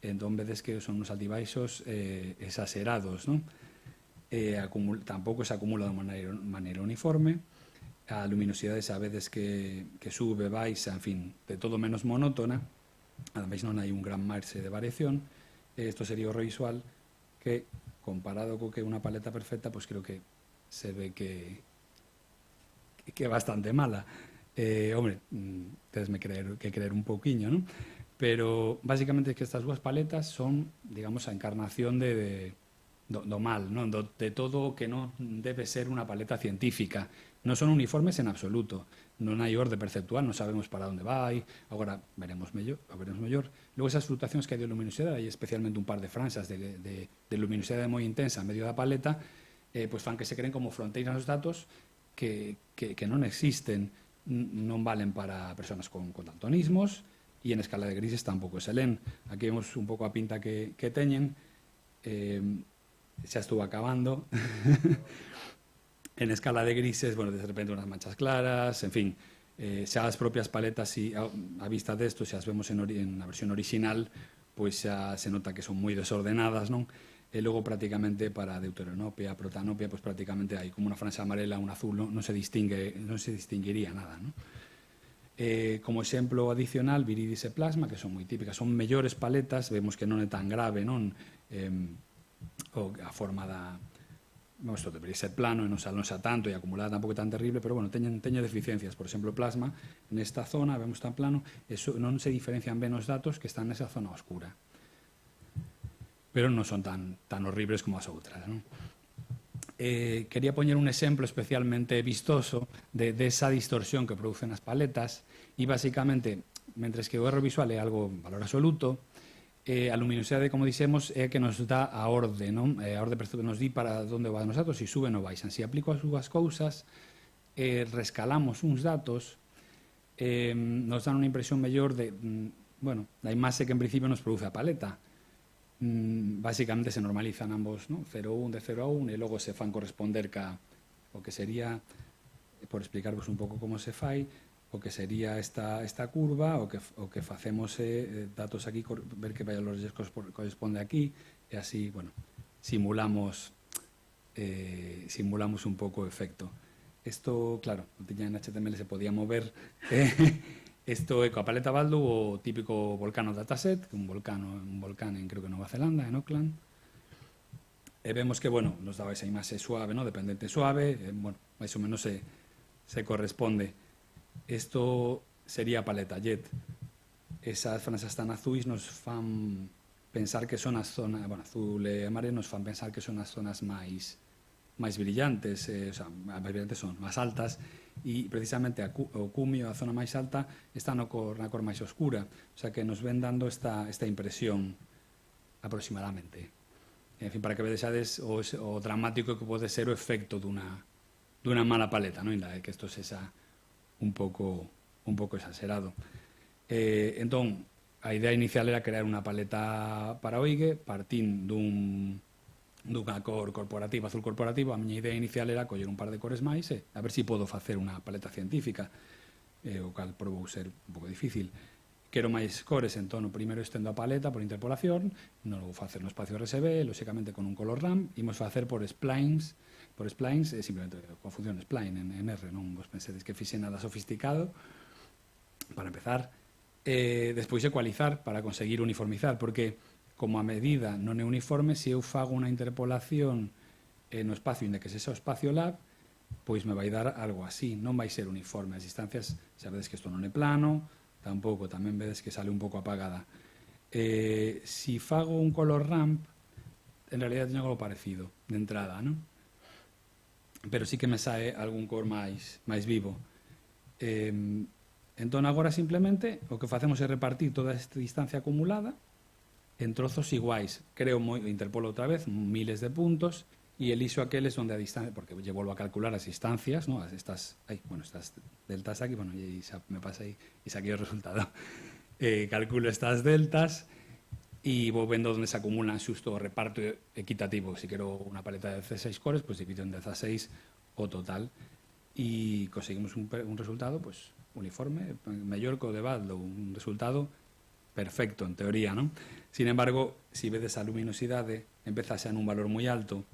Entón vedes que son uns altibaixos exagerados, non? Tampouco se acumula de maneira uniforme. A luminosidade sabedes que sube, baixa, en fin, de todo menos monótona. Ademais non hai un gran marxe de variación. Isto sería o erro visual que, comparado co que é unha paleta perfecta, pois creo que se ve que é bastante mala. Hombre, tedesme que creer un pouquiño, non? Pero, basicamente, que estas dúas paletas son, digamos, a encarnación do mal, non? De todo o que non debe ser unha paleta científica. Non son uniformes en absoluto. Non hai orde perceptual, non sabemos para onde vai. Agora, veremos mellor. Logo, esas fluctuacións que hai de luminosidade, hai especialmente un par de franxas de luminosidade moi intensa en medio da paleta, pois fan que se creen como fronteiras dos datos que non existen, non valen para persoas con daltonismos, e en escala de grises tampouco se len. Aquí vemos un pouco a pinta que teñen. Xa estuvo acabando. En escala de grises, bueno, de repente unhas manchas claras, en fin, xa as propias paletas, a vista desto, xa as vemos na versión original, pois xa se nota que son moi desordenadas, non? E logo prácticamente para deuteranopia, protanopia, pois prácticamente hai como unha franxa amarela, un azul, non se distinguiría nada, non? Como exemplo adicional, viridis e plasma, que son moi típicas, son mellores paletas, vemos que non é tan grave, non? A forma da... Isto debería ser plano e non xa tanto e acumulada tampouco é tan terrible, pero bueno, teñen deficiencias. Por exemplo, plasma, nesta zona, vemos tan plano, non se diferencian ben os datos que están nesa zona oscura. pero non son tan horribles como as outras, non? Quería poñer un exemplo especialmente vistoso de esa distorsión que producen as paletas e, basicamente, mentres que o erro visual é algo valor absoluto, a luminosidade, como dixemos, é que nos dá a orde, non? A orde que nos di para onde van os datos, se suben ou baixan. Se aplico as dúas cousas, rescalamos uns datos, nos dan unha impresión mellor de, bueno, da imaxe que en principio nos produce a paleta. Básicamente se normalizan ambos, ¿no? 0,1 de 0 a 1 e logo se fan corresponder ca o que sería, por explicarvos un pouco como se fai, o que sería esta curva, o que facemos datos aquí, ver que valores corresponde aquí, e así, bueno, simulamos un pouco o efecto. Isto, claro, non tiña en HTML, se podía mover. Isto é coa paleta Baldo, o típico volcano dataset, un volcán en, creo que Nova Zelanda, en Auckland. E vemos que, bueno, nos daba esa imaxe suave, ¿no? Dependente suave, bueno, máis ou menos se corresponde. Isto sería a paleta Jet. Esas franxas tan azuis nos fan pensar que son as zonas, bueno, azul e amarelo nos fan pensar que son as zonas máis brillantes, o sea, máis brillantes son máis altas, e precisamente o cumio, a zona máis alta, está na cor máis oscura, o sea que nos ven dando esta impresión aproximadamente. En fin, para que vedexades o dramático que pode ser o efecto dunha mala paleta, non? Ainda que isto sexa un pouco exagerado. Entón, a idea inicial era crear unha paleta para OIGE, partindo dunha cor corporativa, azul corporativo. A miña idea inicial era coller un par de cores máis e a ver se podo facer unha paleta científica, o cal probou ser un pouco difícil. Quero máis cores, entón o primeiro estendo a paleta por interpolación, non vou facer no espacio RGB, lóxicamente con un color RAM, imos facer por splines, simplemente con función spline en R, non vos pensedes que fixe nada sofisticado, para empezar. Despois ecualizar para conseguir uniformizar, porque como a medida non é uniforme, se eu fago unha interpolación no espacio inda que sexa o espacio lab, pois me vai dar algo así, non vai ser uniforme. As distancias, xa vedes que isto non é plano, tampouco, tamén vedes que sale un pouco apagada. Si fago un color ramp, en realidad teño algo parecido de entrada, non? Pero sí que me sae algún cor máis vivo. Entón, agora simplemente o que facemos é repartir toda esta distancia acumulada en trozos iguais. Interpolo outra vez miles de puntos e elixo aqueles onde a distancia, porque lle volvo a calcular as distancias, ¿no? Estas deltas aquí, bueno, e xa me pasei e saquei o resultado. Calculo estas deltas e vou vendo onde se acumulan xusto o reparto equitativo. Se quero unha paleta de 16 cores, pois divido en 16 o total e conseguimos un resultado pois uniforme, mellor que o de Baldo, un resultado perfecto, en teoría, non? Sin embargo, se vedes a luminosidade, empeza xa nun valor moi alto,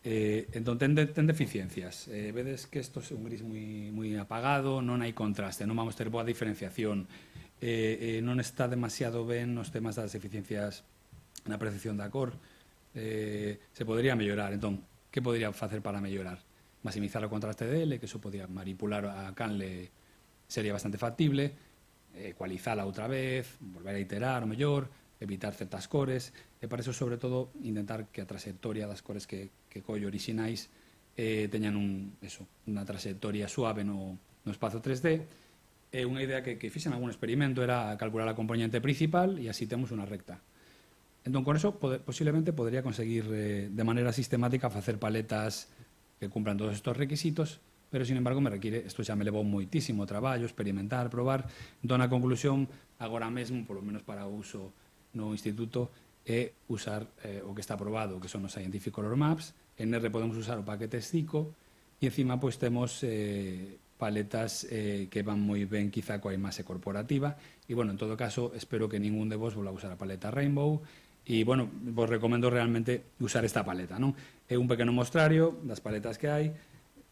entón ten deficiencias. Vedes que isto é un gris moi apagado, non hai contraste, non vamos ter boa diferenciación, non está demasiado ben nos temas das deficiencias na percepción da cor, se podría mellorar. Entón, que podría facer para mellorar? Maximizar o contraste dele, que iso podría manipular a canle, sería bastante factible, ecualizala outra vez, volver a iterar o mellor, evitar certas cores, e para eso, sobre todo, intentar que a trayectoria das cores que collo orixinais teñan unha trayectoria suave no espazo 3D. Unha idea que fixen algún experimento era calcular a componente principal e así temos unha recta. Entón, con eso, posiblemente podría conseguir de maneira sistemática facer paletas que cumplan todos estos requisitos, pero, sin embargo, isto xa me levou moitísimo traballo, experimentar, probar. Entón, a conclusión, agora mesmo, polo menos para o uso no instituto, é usar o que está aprobado, que son os Scientific Color Maps. En R podemos usar o paquete STICO e, encima, pois temos paletas que van moi ben quizá coa imaxe corporativa. E, bueno, en todo caso, espero que ningún de vos volva a usar a paleta Rainbow. E, bueno, vos recomendo realmente usar esta paleta, non? É un pequeno mostrario das paletas que hai.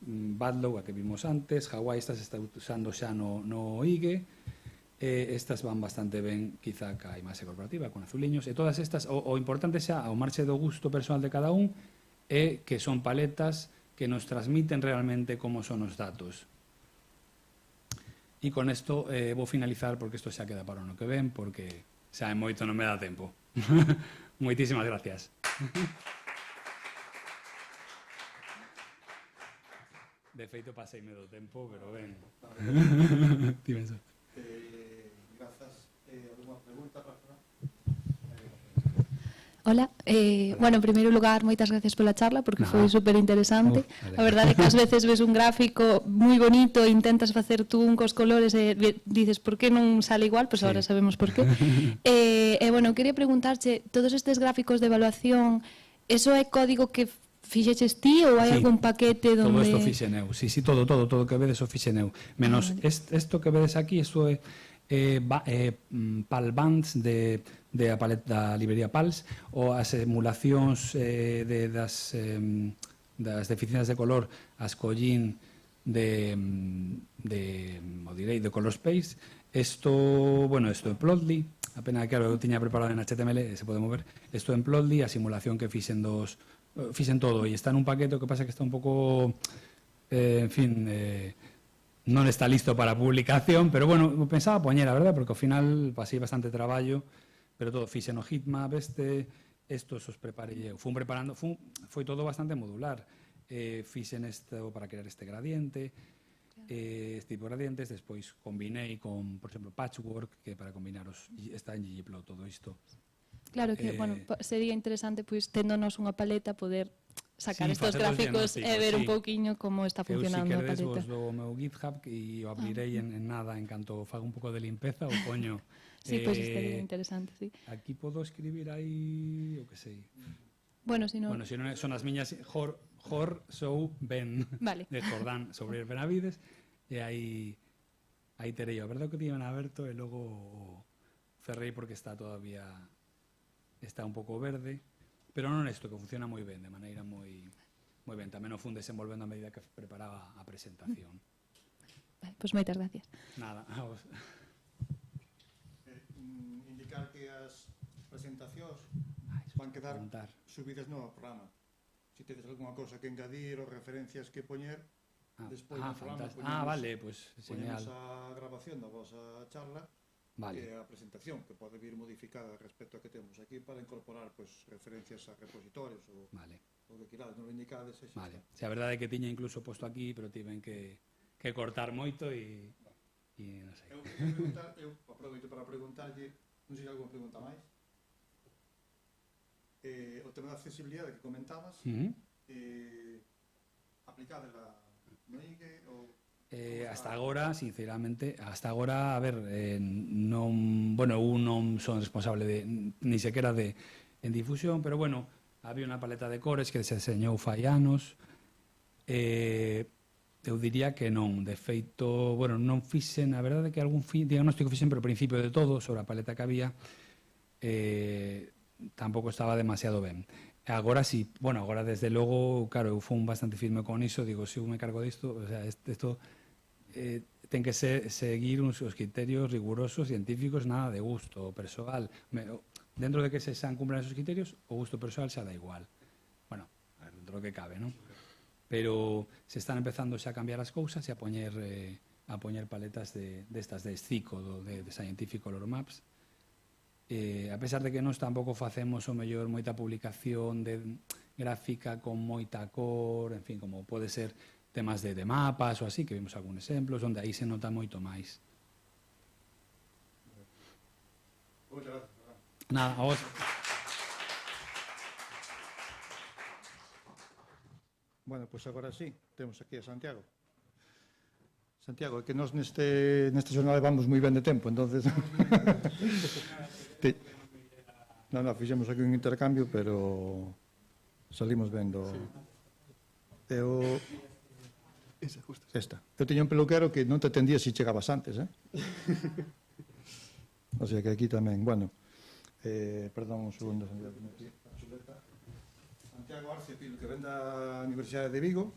Badlow, a que vimos antes, Hawaii, estas está usando xa no IGE, estas van bastante ben quizá ca imaxe corporativa, con azuliños, e todas estas, o importante xa, ao marxe do gusto personal de cada un, é que son paletas que nos transmiten realmente como son os datos. E con isto vou finalizar, porque isto xa queda para o ano que ven, porque xa é moito, non me dá tempo. Moitísimas gracias. De feito, paseime do tempo, pero ben. Dime eso. Grazas. Alguma pregunta, Rafa? Hola, bueno, en primeiro lugar, moitas gracias pola charla porque foi super interesante. A verdade é que ás veces ves un gráfico moi bonito e intentas facer tú un cos colores e dices, por que non sale igual? Pois agora sabemos por qué. Bueno, quería preguntarche, todos estes gráficos de evaluación, eso é código que fixeches ti ou hai algún paquete onde... Todo isto fixen eu. Sí, todo que vedes o fixen eu. Menos isto que vedes aquí, isto é PAL Bands da librería PALS ou as emulacións das deficiencias de color as collín de Color Space. Isto é Plotly, a pena que eu tiña preparado en HTML, se pode mover. Isto en Plotly, a simulación que fixen todo, e está nun paquete, o que pasa que está un pouco, en fin, non está listo para publicación, pero bueno, pensaba poñer, a verdade, porque ao final pasei bastante traballo, pero todo fixen o heatmap estos os preparei eu. Foi todo bastante modular. Fixen isto para crear este gradiente, este tipo de gradientes, despois combinei con, por exemplo, Patchwork, que para combinar está en ggplot todo isto. Claro que, bueno, sería interesante, pois, téndonos unha paleta, poder sacar estes gráficos e ver un pouquiño como está funcionando a paleta. Eu, se queredes, vos do meu GitHub e o abrirei en nada, en canto fago un pouco de limpeza, o poño. Sí, pois estaría interesante, sí. Aquí podo escribir aí, o que sei. Bueno, se non son as miñas Jor Sou Ben, de Jordán sobre Benavides, e aí terei o verdade que tiñan aberto e logo cerrei porque está todavía un pouco verde, pero non isto, que funciona moi ben, de maneira moi ben. Tamén o fun desenvolvendo a medida que preparaba a presentación. Vale, pois moitas gracias. Nada, a vos. Indicar que as presentacións van quedar subidas no programa. Se tedes algunha cousa que engadir ou referencias que poñer, despois no programa ponemos a grabación da vosa charla e a presentación, que pode vir modificada respecto a que temos aquí para incorporar referencias a repositorios ou que quirades, non indicades. Se a verdade é que tiña incluso posto aquí, pero tiven que cortar moito e non sei. Eu aproveito para preguntarlle, non sei se alguna pregunta máis. O tema da accesibilidade que comentabas, aplicádela no IGE ou... Hasta agora, sinceramente, a ver, eu non son responsable ni sequera en difusión, pero bueno, había unha paleta de cores que se deseñou fai anos. Eu diría que non, de feito, non fixen, a verdade que algún diagnóstico fixen, pero ao principio de todo, sobre a paleta que había, tampouco estaba demasiado ben. Agora sí, agora desde logo, claro, eu fun bastante firme con iso, digo, se eu me cargo disto, o sea, isto ten que seguir uns criterios rigurosos, científicos, nada de gusto persoal. Dentro de que se cumplan esos criterios, o gusto persoal xa da igual. Bueno, dentro do que cabe, non? Pero se están empezando xa a cambiar as cousas e a poñer paletas destas de SCICO, de Scientific Color Maps. A pesar de que nós tampouco facemos o mellor moita publicación de gráfica con moita cor, en fin, como pode ser temas de mapas ou así, que vimos algúns exemplos, onde aí se nota moito máis. Nada, a vos. Bueno, pois agora sí, temos aquí a Santiago. Santiago, é que nós neste xornal vamos moi ben de tempo, entonces... Non, fixemos aquí un intercambio, pero salimos vendo... Esta. Eu teño un peluquero que non te atendía se chegabas antes, O sea que aquí tamén, bueno, perdón un segundo, Santiago Arce Pilo, que ven da Universidade de Vigo,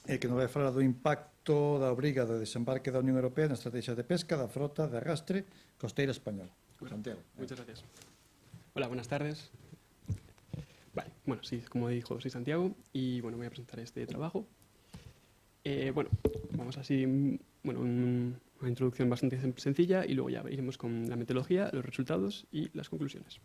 que nos vai falar do impacto da obriga de desembarque da Unión Europea na estrategia de pesca da frota de arrastre costeira española. Santiago. Muchas gracias. Hola, buenas tardes. Vale, bueno, sí, como dijo, soy Santiago y bueno, voy a presentar este trabajo. Bueno, vamos así, bueno, una introducción bastante sencilla y luego ya iremos con la metodología, los resultados y las conclusiones.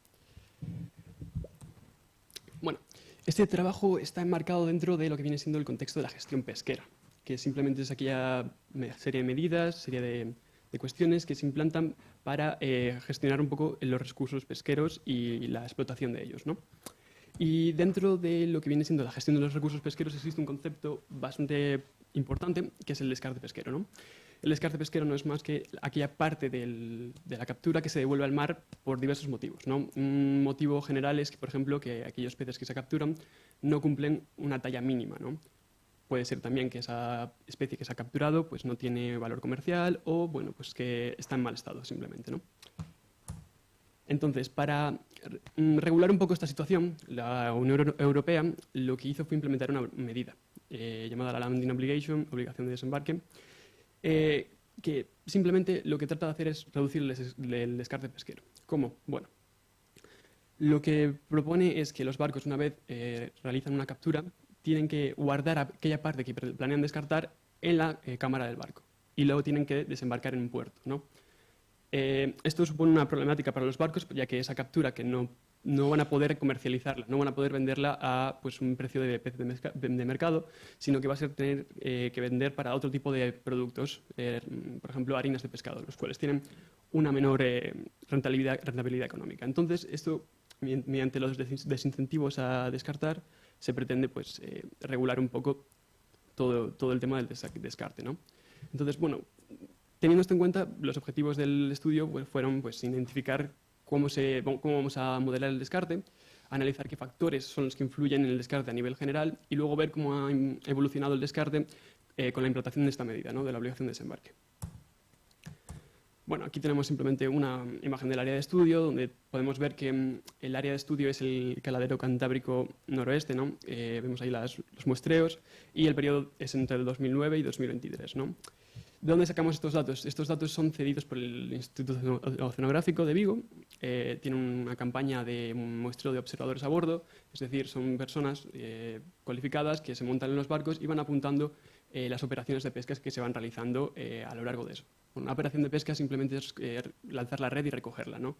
Bueno, este trabajo está enmarcado dentro de lo que viene siendo el contexto de la gestión pesquera, que simplemente es aquella serie de medidas, serie de cuestiones que se implantan para gestionar un poco los recursos pesqueros y la explotación de ellos, ¿no? Y dentro de lo que viene siendo la gestión de los recursos pesqueros existe un concepto bastante importante, que es el descarte pesquero, ¿no? El descarte pesquero no es más que aquella parte de la captura que se devuelve al mar por diversos motivos, ¿no? Un motivo general es que, por ejemplo, que aquellos peces que se capturan no cumplen una talla mínima, ¿no? Puede ser también que esa especie que se ha capturado pues, no tiene valor comercial o bueno, pues que está en mal estado simplemente, ¿no? Entonces, para regular un poco esta situación, la Unión Europea lo que hizo fue implementar una medida llamada la Landing Obligation, obligación de desembarque, que simplemente lo que trata de hacer es reducir el descarte pesquero. ¿Cómo? Bueno, lo que propone es que los barcos, una vez realizan una captura, tienen que guardar aquella parte que planean descartar en la cámara del barco y luego tienen que desembarcar en un puerto, ¿no? Esto supone una problemática para los barcos, ya que esa captura que no van a poder comercializarla, no van a poder venderla a pues, un precio de mercado, sino que va a ser tener que vender para otro tipo de productos, por ejemplo, harinas de pescado, los cuales tienen una menor rentabilidad económica. Entonces, esto, mediante los desincentivos a descartar, se pretende pues, regular un poco todo el tema del descarte, ¿no? Entonces, bueno, teniendo esto en cuenta, los objetivos del estudio pues, fueron pues, identificar cómo vamos a modelar el descarte, analizar qué factores son los que influyen en el descarte a nivel general y luego ver cómo ha evolucionado el descarte con la implantación de esta medida, ¿no? De la obligación de desembarque. Bueno, aquí tenemos simplemente una imagen del área de estudio, donde podemos ver que el área de estudio es el caladero cantábrico noroeste, ¿no? Vemos ahí los muestreos y el periodo es entre el 2009 y 2023, ¿no? ¿De dónde sacamos estos datos? Estos datos son cedidos por el Instituto Oceanográfico de Vigo. Tienen una campaña de muestreo de observadores a bordo, es decir, son personas cualificadas que se montan en los barcos y van apuntando las operaciones de pesca que se van realizando a lo largo de eso. Una operación de pesca simplemente es lanzar la red y recogerla, ¿no?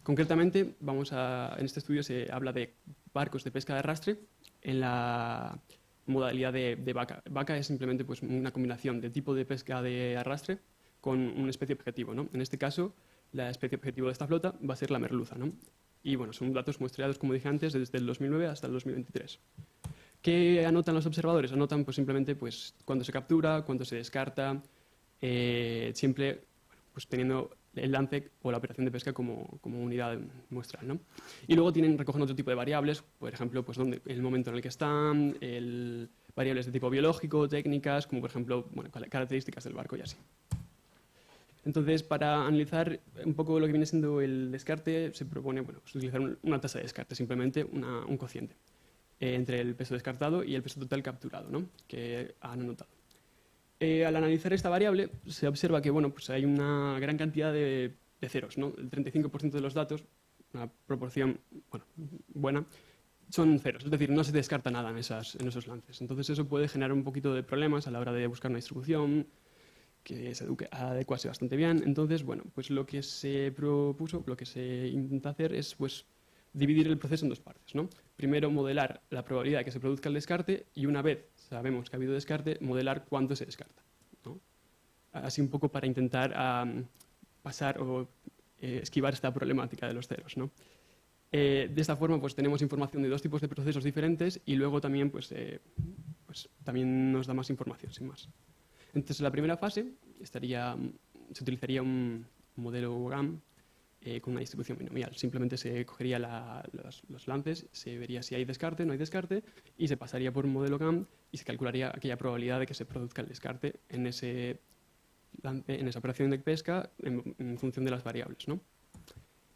Concretamente, en este estudio se habla de barcos de pesca de arrastre en la modalidad de vaca. Vaca es simplemente pues, una combinación de tipo de pesca de arrastre con una especie objetivo, ¿no? En este caso, la especie objetivo de esta flota va a ser la merluza, ¿no? Y bueno, son datos muestreados, como dije antes, desde el 2009 hasta el 2023. ¿Qué anotan los observadores? Anotan pues, simplemente pues, cuándo se captura, cuándo se descarta, siempre pues, teniendo el lance o la operación de pesca como unidad muestral, ¿no? Y luego recogen otro tipo de variables, por ejemplo, pues el momento en el que están, variables de tipo biológico, técnicas, como por ejemplo bueno, características del barco y así. Entonces, para analizar un poco lo que viene siendo el descarte, se propone bueno, pues, utilizar una tasa de descarte, simplemente un cociente entre el peso descartado y el peso total capturado, ¿no? Que han anotado. Al analizar esta variable, se observa que bueno, pues hay una gran cantidad de ceros, ¿no? El 35% de los datos, una proporción bueno, buena, son ceros, es decir, no se descarta nada en esos lances. Entonces eso puede generar un poquito de problemas a la hora de buscar una distribución que se adecuase bastante bien. Entonces, bueno, pues lo que se propuso, lo que se intenta hacer es pues dividir el proceso en dos partes, ¿no? Primero, modelar la probabilidad de que se produzca el descarte y una vez sabemos que ha habido descarte, modelar cuánto se descarta, ¿no? Así un poco para intentar pasar o esquivar esta problemática de los ceros, ¿no? De esta forma pues tenemos información de dos tipos de procesos diferentes y luego también pues también nos da más información, sin más. Entonces en la primera fase se utilizaría un modelo GAM con una distribución binomial. Simplemente se cogería los lances, se vería si hay descarte, no hay descarte, y se pasaría por un modelo GAM y se calcularía aquella probabilidad de que se produzca el descarte en ese lance, en esa operación de pesca en función de las variables, ¿no?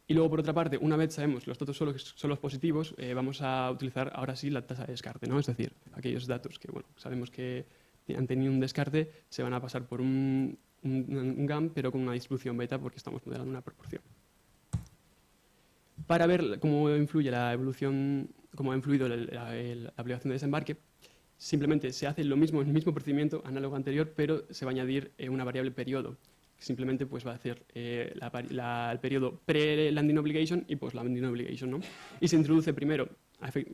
Y luego, por otra parte, una vez sabemos los datos son los positivos, vamos a utilizar ahora sí la tasa de descarte, ¿no? Es decir, aquellos datos que bueno, sabemos que han tenido un descarte se van a pasar por un GAM, pero con una distribución beta porque estamos modelando una proporción. Para ver cómo influye la evolución, cómo ha influido la obligación de desembarque, simplemente se hace lo mismo, el mismo procedimiento análogo anterior, pero se va a añadir una variable periodo, simplemente pues, va a hacer el periodo pre-landing obligation y post-landing obligation, ¿no? Y se introduce primero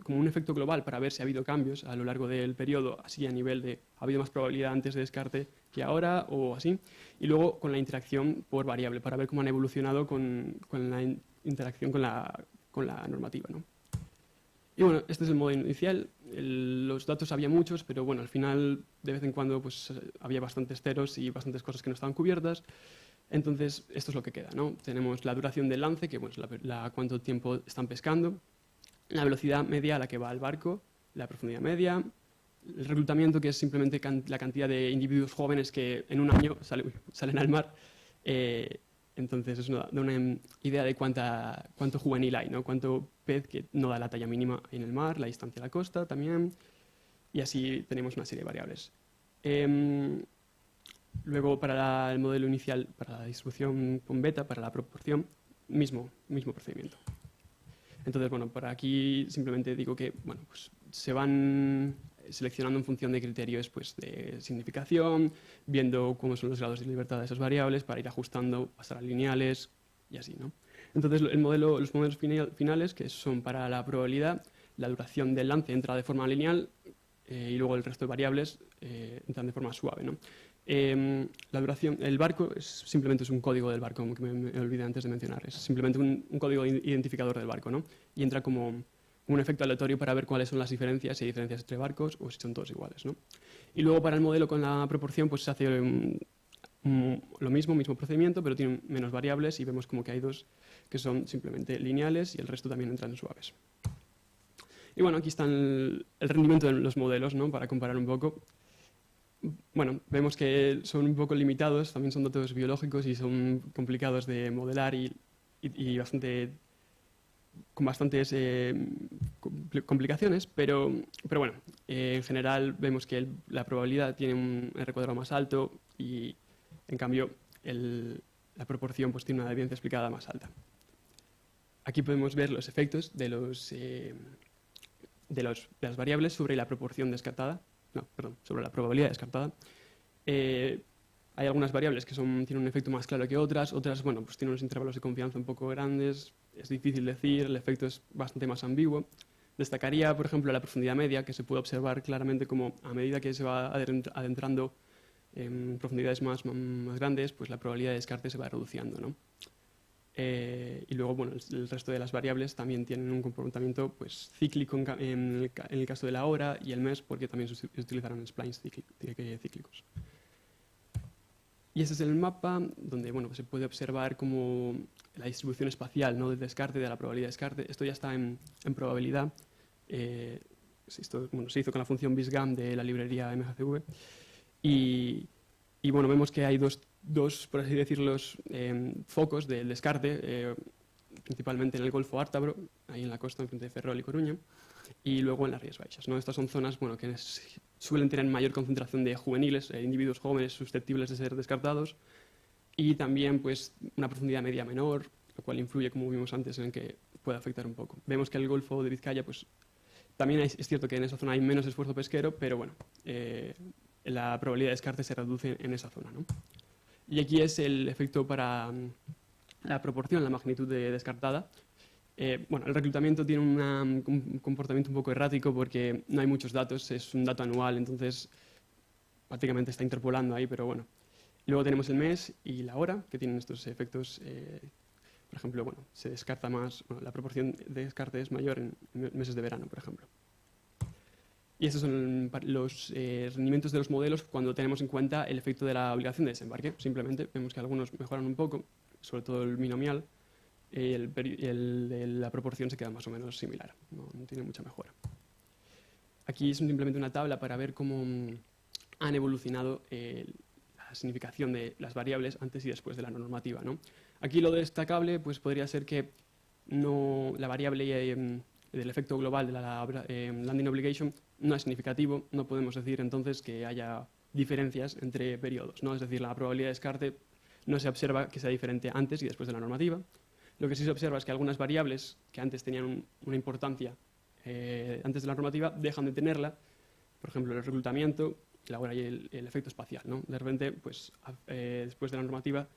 como un efecto global para ver si ha habido cambios a lo largo del periodo, así a nivel de ha habido más probabilidad antes de descarte que ahora o así, y luego con la interacción por variable para ver cómo han evolucionado con la interacción con la normativa, ¿no? Y bueno, este es el modelo inicial. Los datos había muchos, pero bueno, al final de vez en cuando pues, había bastantes ceros y bastantes cosas que no estaban cubiertas. Entonces, esto es lo que queda, ¿no? Tenemos la duración del lance, que bueno, es cuánto tiempo están pescando, la velocidad media a la que va el barco, la profundidad media, el reclutamiento, que es simplemente la cantidad de individuos jóvenes que en un año salen al mar. Entonces, es da una idea de cuánto juvenil hay, ¿no? Cuánto pez que no da la talla mínima en el mar, la distancia a la costa también, y así tenemos una serie de variables. Luego, para el modelo inicial, para la distribución con beta, para la proporción, mismo procedimiento. Entonces, bueno, por aquí simplemente digo que bueno, pues se van seleccionando en función de criterios pues, de significación, viendo cómo son los grados de libertad de esas variables para ir ajustando, pasar a lineales y así, ¿no? Entonces, los modelos finales, que son para la probabilidad, la duración del lance entra de forma lineal y luego el resto de variables entran de forma suave, ¿no? La duración, el barco simplemente es un código del barco, que me olvidé antes de mencionar. Es simplemente un código identificador del barco, ¿no? Y entra como un efecto aleatorio para ver cuáles son las diferencias, si hay diferencias entre barcos o si son todos iguales, ¿no? Y luego para el modelo con la proporción pues se hace lo mismo procedimiento, pero tiene menos variables y vemos como que hay dos que son simplemente lineales y el resto también entran suaves. Y bueno, aquí está el rendimiento de los modelos, ¿no? Para comparar un poco. Bueno, vemos que son un poco limitados, también son datos biológicos y son complicados de modelar y con bastantes complicaciones, pero bueno, en general vemos que la probabilidad tiene un R cuadrado más alto y en cambio la proporción pues, tiene una evidencia explicada más alta. Aquí podemos ver los efectos de las variables sobre la proporción descartada. No, perdón, sobre la probabilidad descartada. Hay algunas variables que tienen un efecto más claro que otras, bueno, pues tienen unos intervalos de confianza un poco grandes, es difícil decir, el efecto es bastante más ambiguo. Destacaría, por ejemplo, la profundidad media, que se puede observar claramente como a medida que se va adentrando en profundidades más grandes, pues la probabilidad de descarte se va reduciendo, ¿no? Y luego, bueno, el resto de las variables también tienen un comportamiento pues, cíclico en el caso de la hora y el mes, porque también se utilizarán splines cíclicos. Y ese es el mapa donde bueno, pues se puede observar como la distribución espacial, ¿no? Del descarte, de la probabilidad de descarte. Esto ya está en probabilidad. Esto se hizo con la función BISGAM de la librería MGCV. Y bueno, vemos que hay dos, por así decirlo, focos del descarte, principalmente en el Golfo Ártabro, ahí en la costa, enfrente de Ferrol y Coruña, y luego en las Rías Baixas, ¿no? Estas son zonas bueno, que suelen tener mayor concentración de juveniles, individuos jóvenes susceptibles de ser descartados, y también pues, una profundidad media menor, lo cual influye, como vimos antes, en que puede afectar un poco. Vemos que el Golfo de Vizcaya, pues, también es cierto que en esa zona hay menos esfuerzo pesquero, pero bueno, la probabilidad de descarte se reduce en esa zona, ¿no? Y aquí es el efecto para la proporción, la magnitud de descartada. Bueno, el reclutamiento tiene un comportamiento un poco errático porque no hay muchos datos, es un dato anual, entonces prácticamente está interpolando ahí, pero bueno. Luego tenemos el mes y la hora, que tienen estos efectos. Por ejemplo, bueno, se descarta más, bueno, la proporción de descarte es mayor en meses de verano, por ejemplo. Y estos son los rendimientos de los modelos cuando tenemos en cuenta el efecto de la obligación de desembarque. Simplemente vemos que algunos mejoran un poco, sobre todo el binomial, y la proporción se queda más o menos similar, no tiene mucha mejora. Aquí es simplemente una tabla para ver cómo han evolucionado la significación de las variables antes y después de la normativa, ¿no? Aquí lo destacable pues, podría ser que la variable del efecto global de la landing obligation no es significativo, no podemos decir entonces que haya diferencias entre periodos, ¿no? Es decir, la probabilidad de descarte no se observa que sea diferente antes y después de la normativa. Lo que sí se observa es que algunas variables que antes tenían una importancia antes de la normativa dejan de tenerla, por ejemplo, el reclutamiento elabora ahí el efecto espacial, ¿no? De repente, pues, después de la normativa,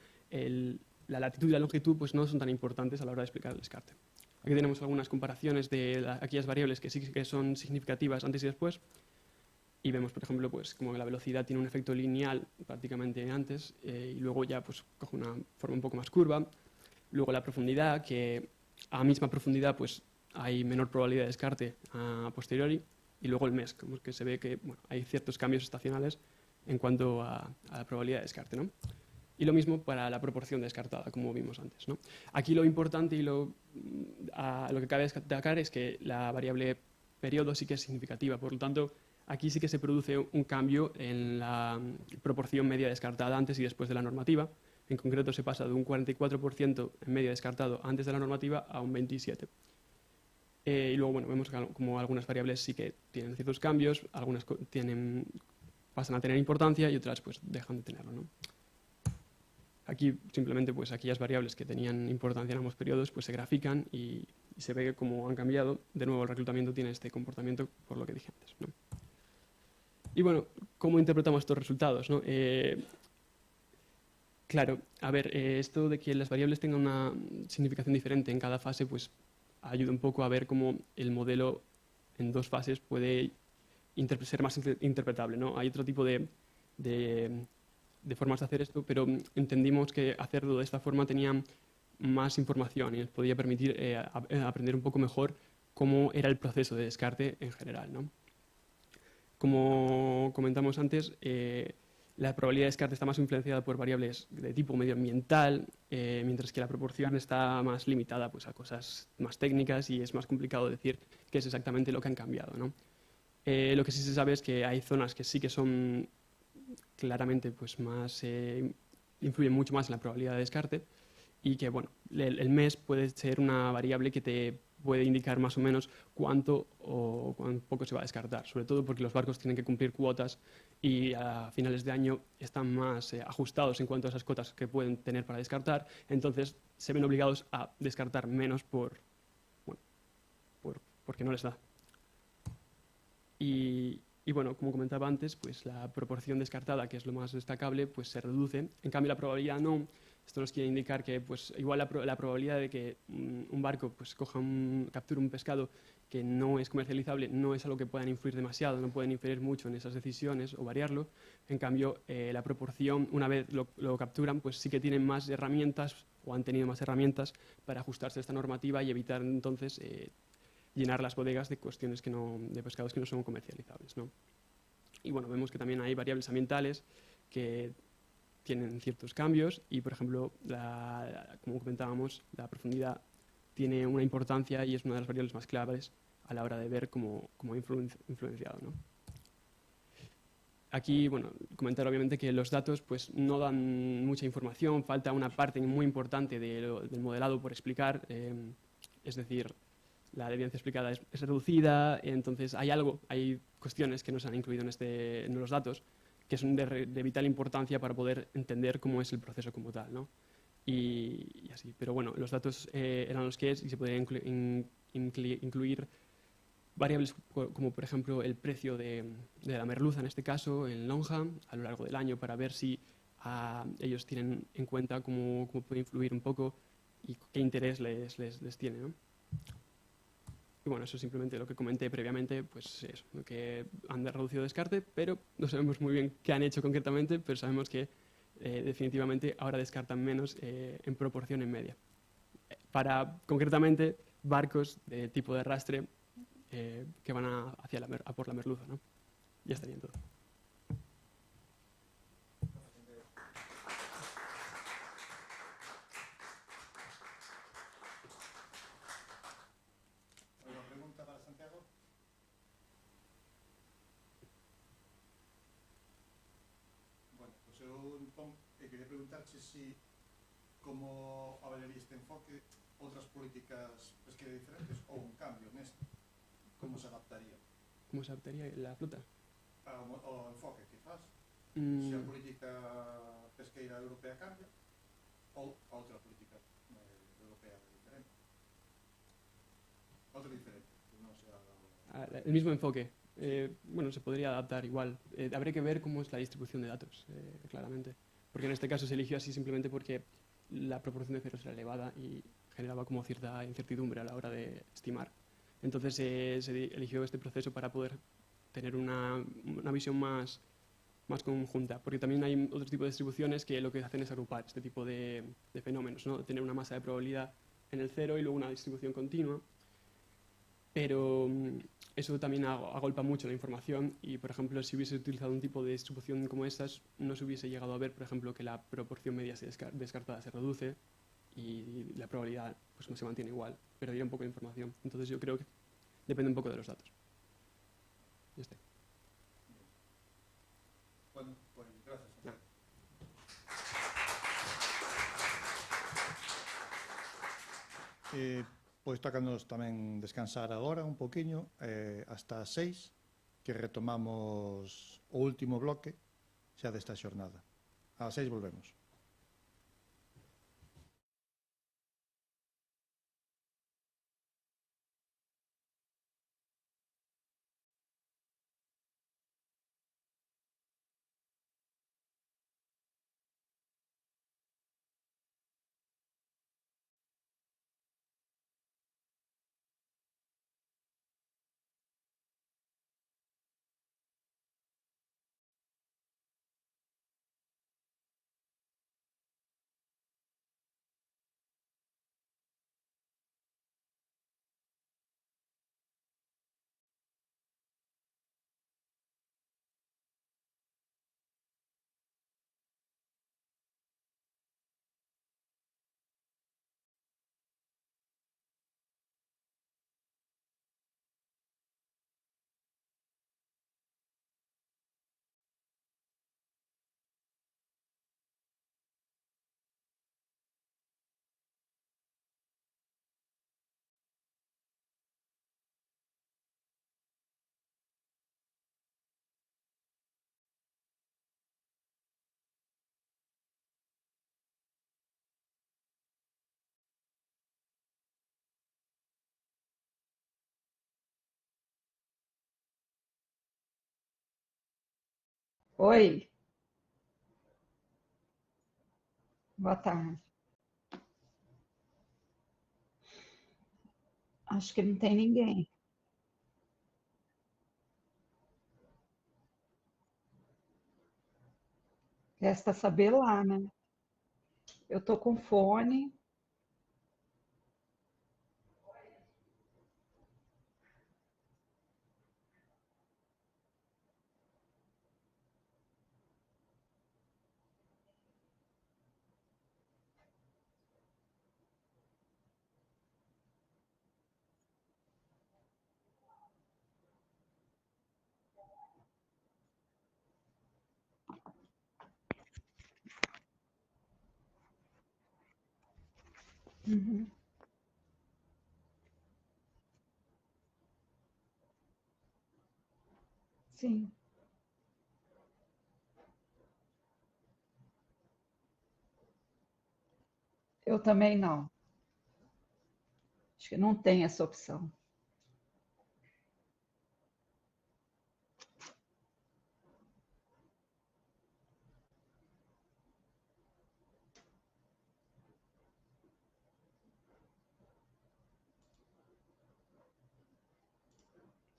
la latitud y la longitud pues, no son tan importantes a la hora de explicar el descarte. Aquí tenemos algunas comparaciones de aquellas variables que sí que son significativas antes y después. Y vemos, por ejemplo, pues, como la velocidad tiene un efecto lineal prácticamente antes y luego ya pues, coge una forma un poco más curva. Luego la profundidad, que a misma profundidad pues, hay menor probabilidad de descarte a posteriori. Y luego el mes, como que se ve que bueno, hay ciertos cambios estacionales en cuanto a la probabilidad de descarte, ¿no? Y lo mismo para la proporción descartada, como vimos antes, ¿no? Aquí lo importante y lo que cabe destacar es que la variable periodo sí que es significativa. Por lo tanto, aquí sí que se produce un cambio en la proporción media descartada antes y después de la normativa. En concreto, se pasa de un 44% en media descartado antes de la normativa a un 27%. Y luego, bueno, vemos como algunas variables sí que tienen ciertos cambios, algunas pasan a tener importancia y otras pues dejan de tenerlo, ¿no? Aquí simplemente pues aquellas variables que tenían importancia en ambos periodos pues se grafican y se ve cómo han cambiado. De nuevo, el reclutamiento tiene este comportamiento por lo que dije antes, ¿no? Y bueno, ¿cómo interpretamos estos resultados, no? Claro, a ver, esto de que las variables tengan una significación diferente en cada fase pues ayuda un poco a ver cómo el modelo en dos fases puede ser más interpretable, ¿no? Hay otro tipo de formas de hacer esto, pero entendimos que hacerlo de esta forma tenía más información y nos podía permitir aprender un poco mejor cómo era el proceso de descarte en general, ¿no? Como comentamos antes, la probabilidad de descarte está más influenciada por variables de tipo medioambiental, mientras que la proporción está más limitada pues, a cosas más técnicas y es más complicado decir qué es exactamente lo que han cambiado, ¿no? Lo que sí se sabe es que hay zonas que sí que son claramente pues, influyen mucho más en la probabilidad de descarte y que bueno, el mes puede ser una variable que te puede indicar más o menos cuánto o cuán poco se va a descartar, sobre todo porque los barcos tienen que cumplir cuotas y a finales de año están más ajustados en cuanto a esas cuotas que pueden tener para descartar, entonces se ven obligados a descartar menos porque no les da. Y bueno, como comentaba antes, pues la proporción descartada, que es lo más destacable, pues se reduce. En cambio, la probabilidad no. Esto nos quiere indicar que pues, igual la probabilidad de que un barco pues, capture un pescado que no es comercializable no es algo que puedan influir demasiado, no pueden inferir mucho en esas decisiones o variarlo. En cambio, la proporción, una vez lo capturan, pues sí que tienen más herramientas o han tenido más herramientas para ajustarse a esta normativa y evitar entonces llenar las bodegas de de pescados que no son comercializables, ¿no? Y bueno, vemos que también hay variables ambientales que tienen ciertos cambios y, por ejemplo, como comentábamos, la profundidad tiene una importancia y es una de las variables más claves a la hora de ver cómo ha influenciado, ¿no? Aquí, bueno, comentar obviamente que los datos pues, no dan mucha información, falta una parte muy importante del modelado por explicar, es decir, la evidencia explicada es reducida, entonces hay cuestiones que no se han incluido en los datos que son de vital importancia para poder entender cómo es el proceso como tal, ¿no? Y así. Pero bueno, los datos eran los que es y se podían incluir variables como, por ejemplo, el precio de la merluza, en este caso, en lonja, a lo largo del año, para ver si ellos tienen en cuenta cómo puede influir un poco y qué interés les tiene, ¿no? Y bueno, eso es simplemente lo que comenté previamente, pues eso, que han reducido descarte, pero no sabemos muy bien qué han hecho concretamente, pero sabemos que definitivamente ahora descartan menos en proporción en media. Para, concretamente, barcos de tipo de arrastre que van a por la merluza, ¿no? Ya estaría en todo. Quería preguntarche si, como avaliaría este enfoque, outras políticas pesqueras diferentes ou un cambio neste, como se adaptaría? ¿Cómo se adaptaría la flota? O enfoque, quizás. Se a política pesqueira europea cambia ou a outra política europea diferente. Outra diferente, que non sea... El mismo enfoque. bueno, se podría adaptar igual. Habría que ver cómo es la distribución de datos, claramente. Porque en este caso se eligió así simplemente porque la proporción de ceros era elevada y generaba como cierta incertidumbre a la hora de estimar. Entonces se eligió este proceso para poder tener una visión más conjunta, porque también hay otro tipo de distribuciones que lo que hacen es agrupar este tipo de fenómenos, ¿no? Tener una masa de probabilidad en el cero y luego una distribución continua, pero eso también agolpa mucho la información y, por ejemplo, si hubiese utilizado un tipo de distribución como estas, no se hubiese llegado a ver, por ejemplo, que la proporción media descartada se reduce y la probabilidad pues no se mantiene igual, pero hay un poco de información. Entonces yo creo que depende un poco de los datos. Ya está. Bueno, pues gracias. No. Pois tócanos tamén descansar agora un poquinho, hasta as 6, que retomamos o último bloque xa desta xornada. Ás 6 volvemos. Oi, boa tarde. Acho que não tem ninguém. Resta saber lá, né? Eu tô com fone. Uhum. Sim, eu também não. Acho que não tem essa opção.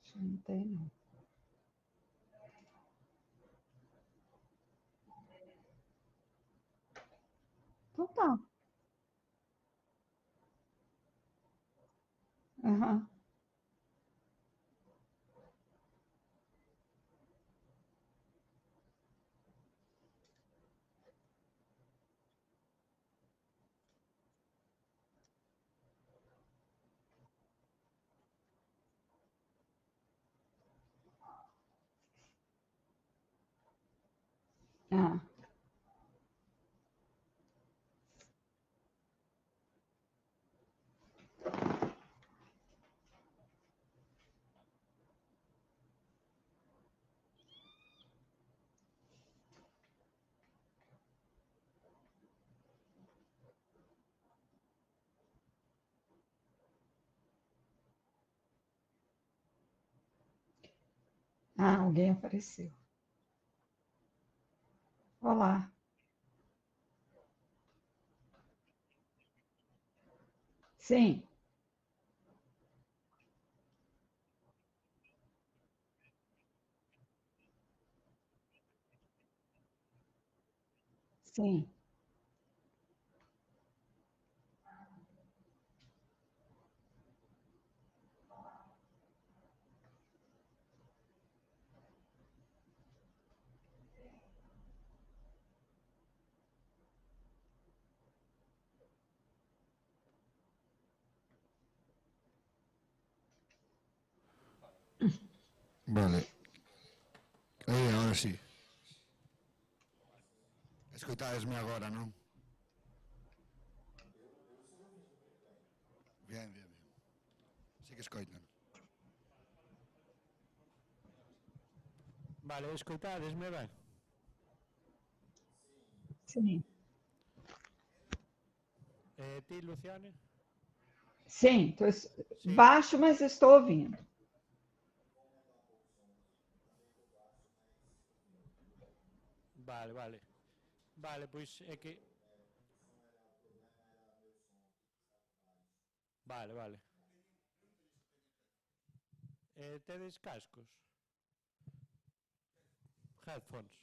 Acho que não tem, não. Então tá. Aham. Ah. Ah, alguém apareceu. Olá. Sim, sim. Vale. Ahora sí. Escoitadesme agora, non? Bien, bien, bien. Sí que escoitan. Vale, escoitadesme ben. Sim. Ti, Luciane? Sim, baixo, mas estou ouvindo. Vale, vale. Vale, pois é que... Vale, vale. Tedes cascos? Headphones?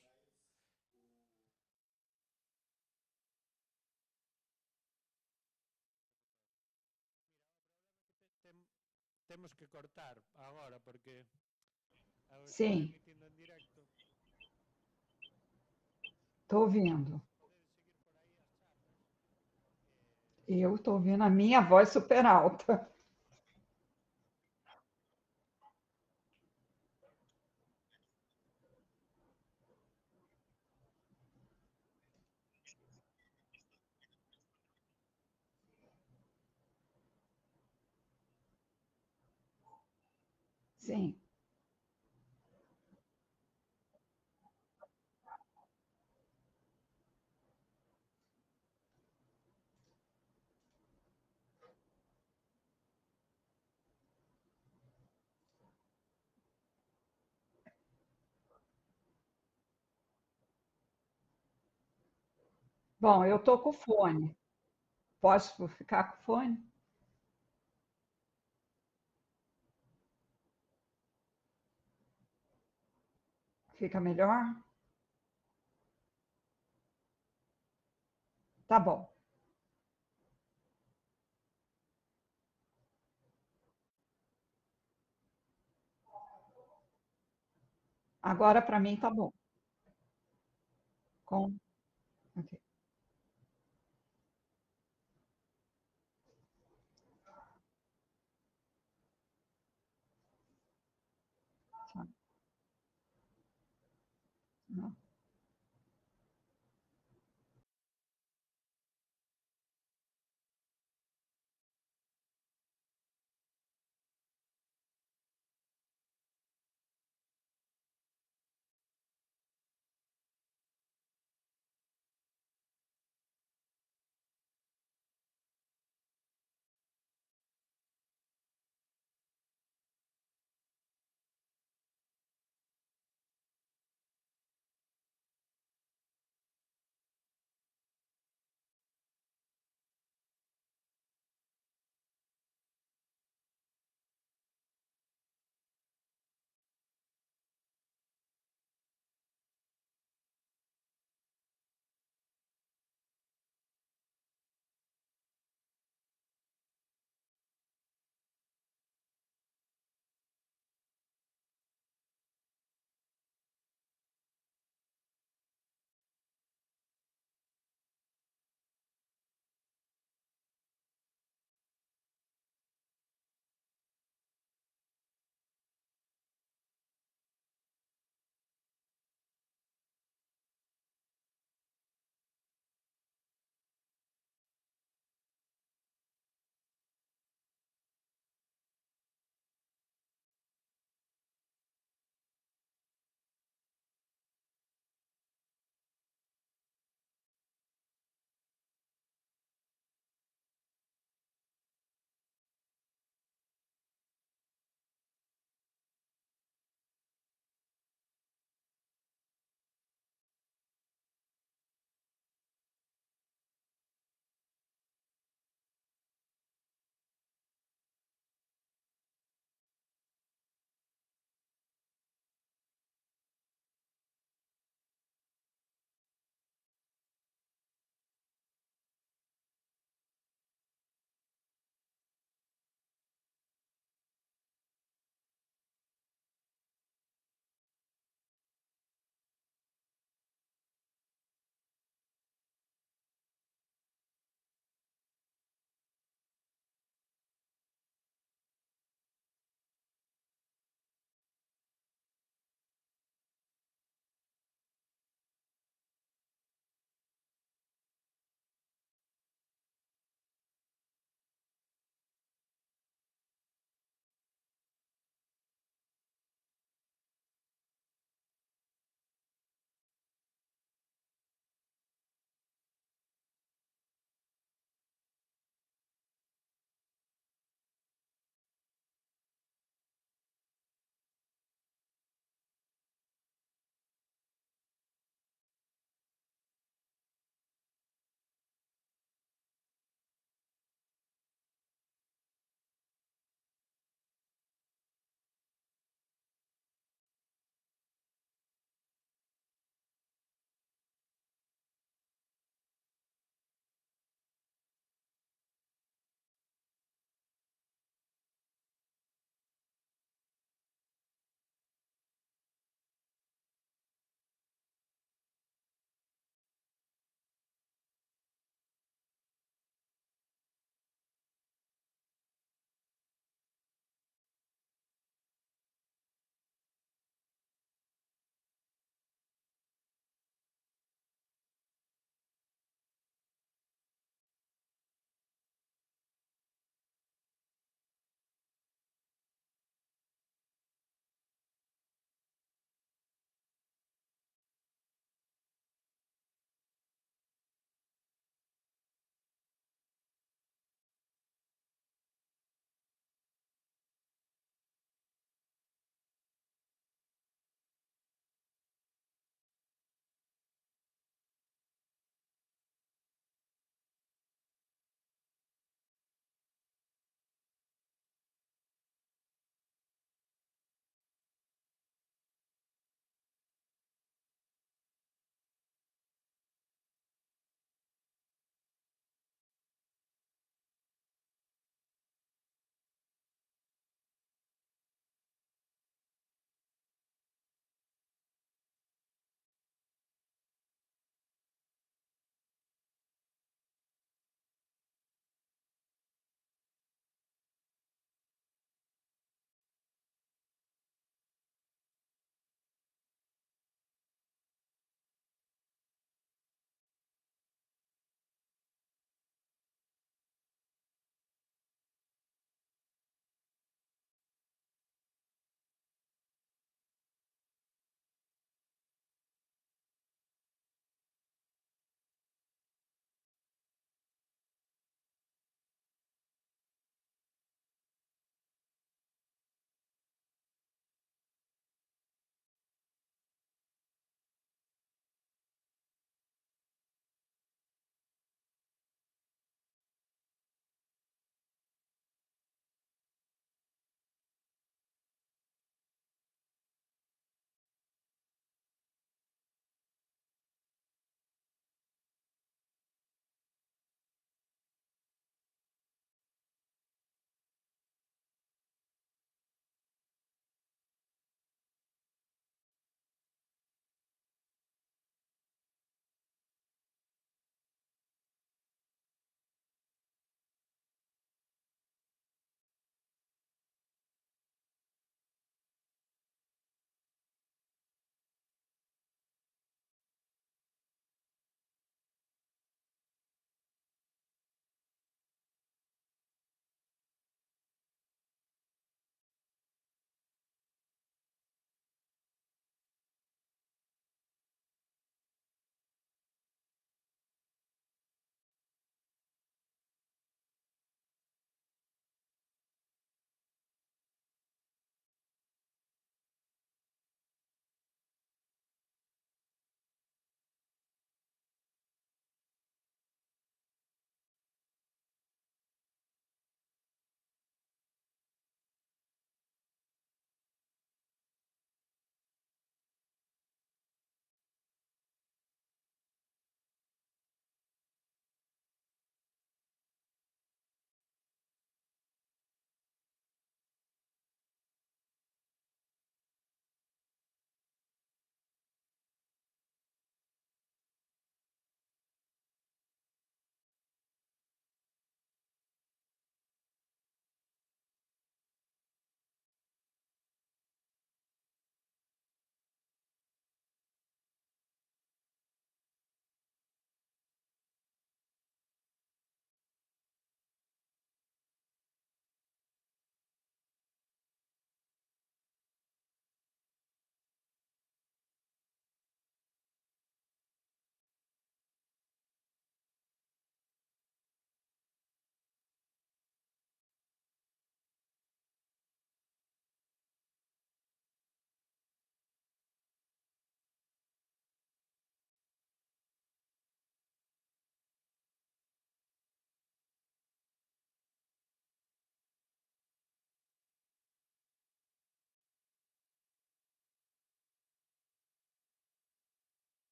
Temos que cortar agora porque estamos Sim, emitindo en directo. estou ouvindo. Eu estou ouvindo a minha voz super alta. Sim. Bom, eu estou com fone. Posso ficar com fone? Fica melhor? Tá bom. Agora para mim tá bom. Com... ok. Tá. Não.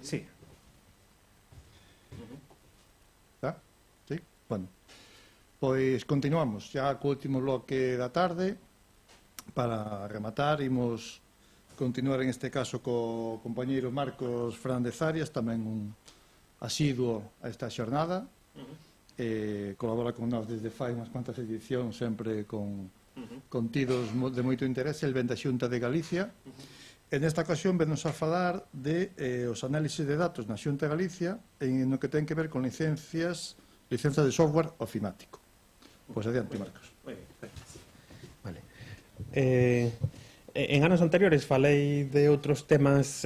Sí. Tá? Sí? Bueno. Pois continuamos xa co último bloque da tarde. Para rematar, imos continuar en este caso co compañeiro Marcos Fernández Arias, tamén un asiduo a esta xornada. Colabora con nós desde fai unhas cuantas edicións, sempre con contidos de moito interese. El ven da Xunta de Galicia. En esta ocasión venos a falar de os análisis de datos na Xunta de Galicia en no que ten que ver con licencia de software ofimático. Pois adiante, Marcos. Vale. En anos anteriores falei de outros temas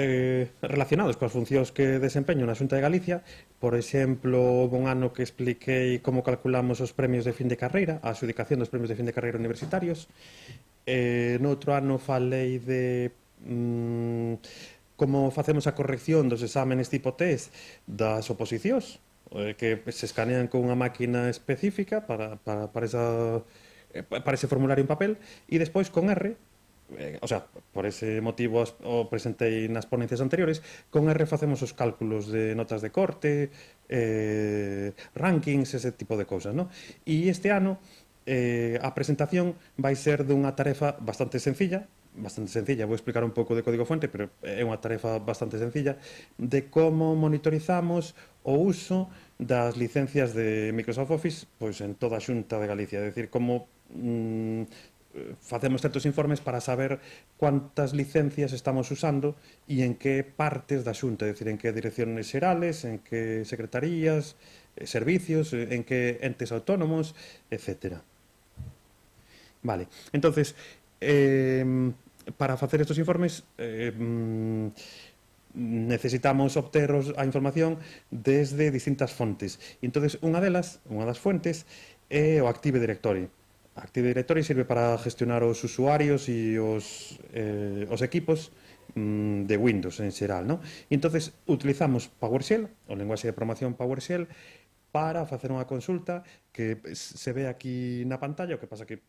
relacionados coas funcións que desempeño na Xunta de Galicia. Por exemplo, houve un ano que expliquei como calculamos os premios de fin de carreira, a adxudicación dos premios de fin de carreira universitarios. Noutro ano falei de como facemos a corrección dos exámenes tipo test das oposicións, que se escanean con unha máquina específica para ese formulario en papel, e despois con R, o sea, por ese motivo o presentei nas ponencias anteriores, con R facemos os cálculos de notas de corte, rankings, ese tipo de cousas, ¿no? E este ano a presentación vai ser dunha tarefa bastante sencilla, vou explicar un pouco de código fuente, pero é unha tarefa bastante sencilla, de como monitorizamos o uso das licencias de Microsoft Office pois en toda a Xunta de Galicia, é dicir, como facemos certos informes para saber cuántas licencias estamos usando e en que partes da Xunta, é dicir, en que direcciones xerales, en que secretarías, servicios, en que entes autónomos, etc. Vale, entonces, para facer estos informes necesitamos obter a información desde distintas fontes. E entonces, unha das fuentes é o Active Directory. Active Directory sirve para gestionar os usuarios e os equipos de Windows en xeral, ¿no? E entonces utilizamos PowerShell, o lenguaxe de programación PowerShell, para facer unha consulta que se ve aquí na pantalla. O que pasa que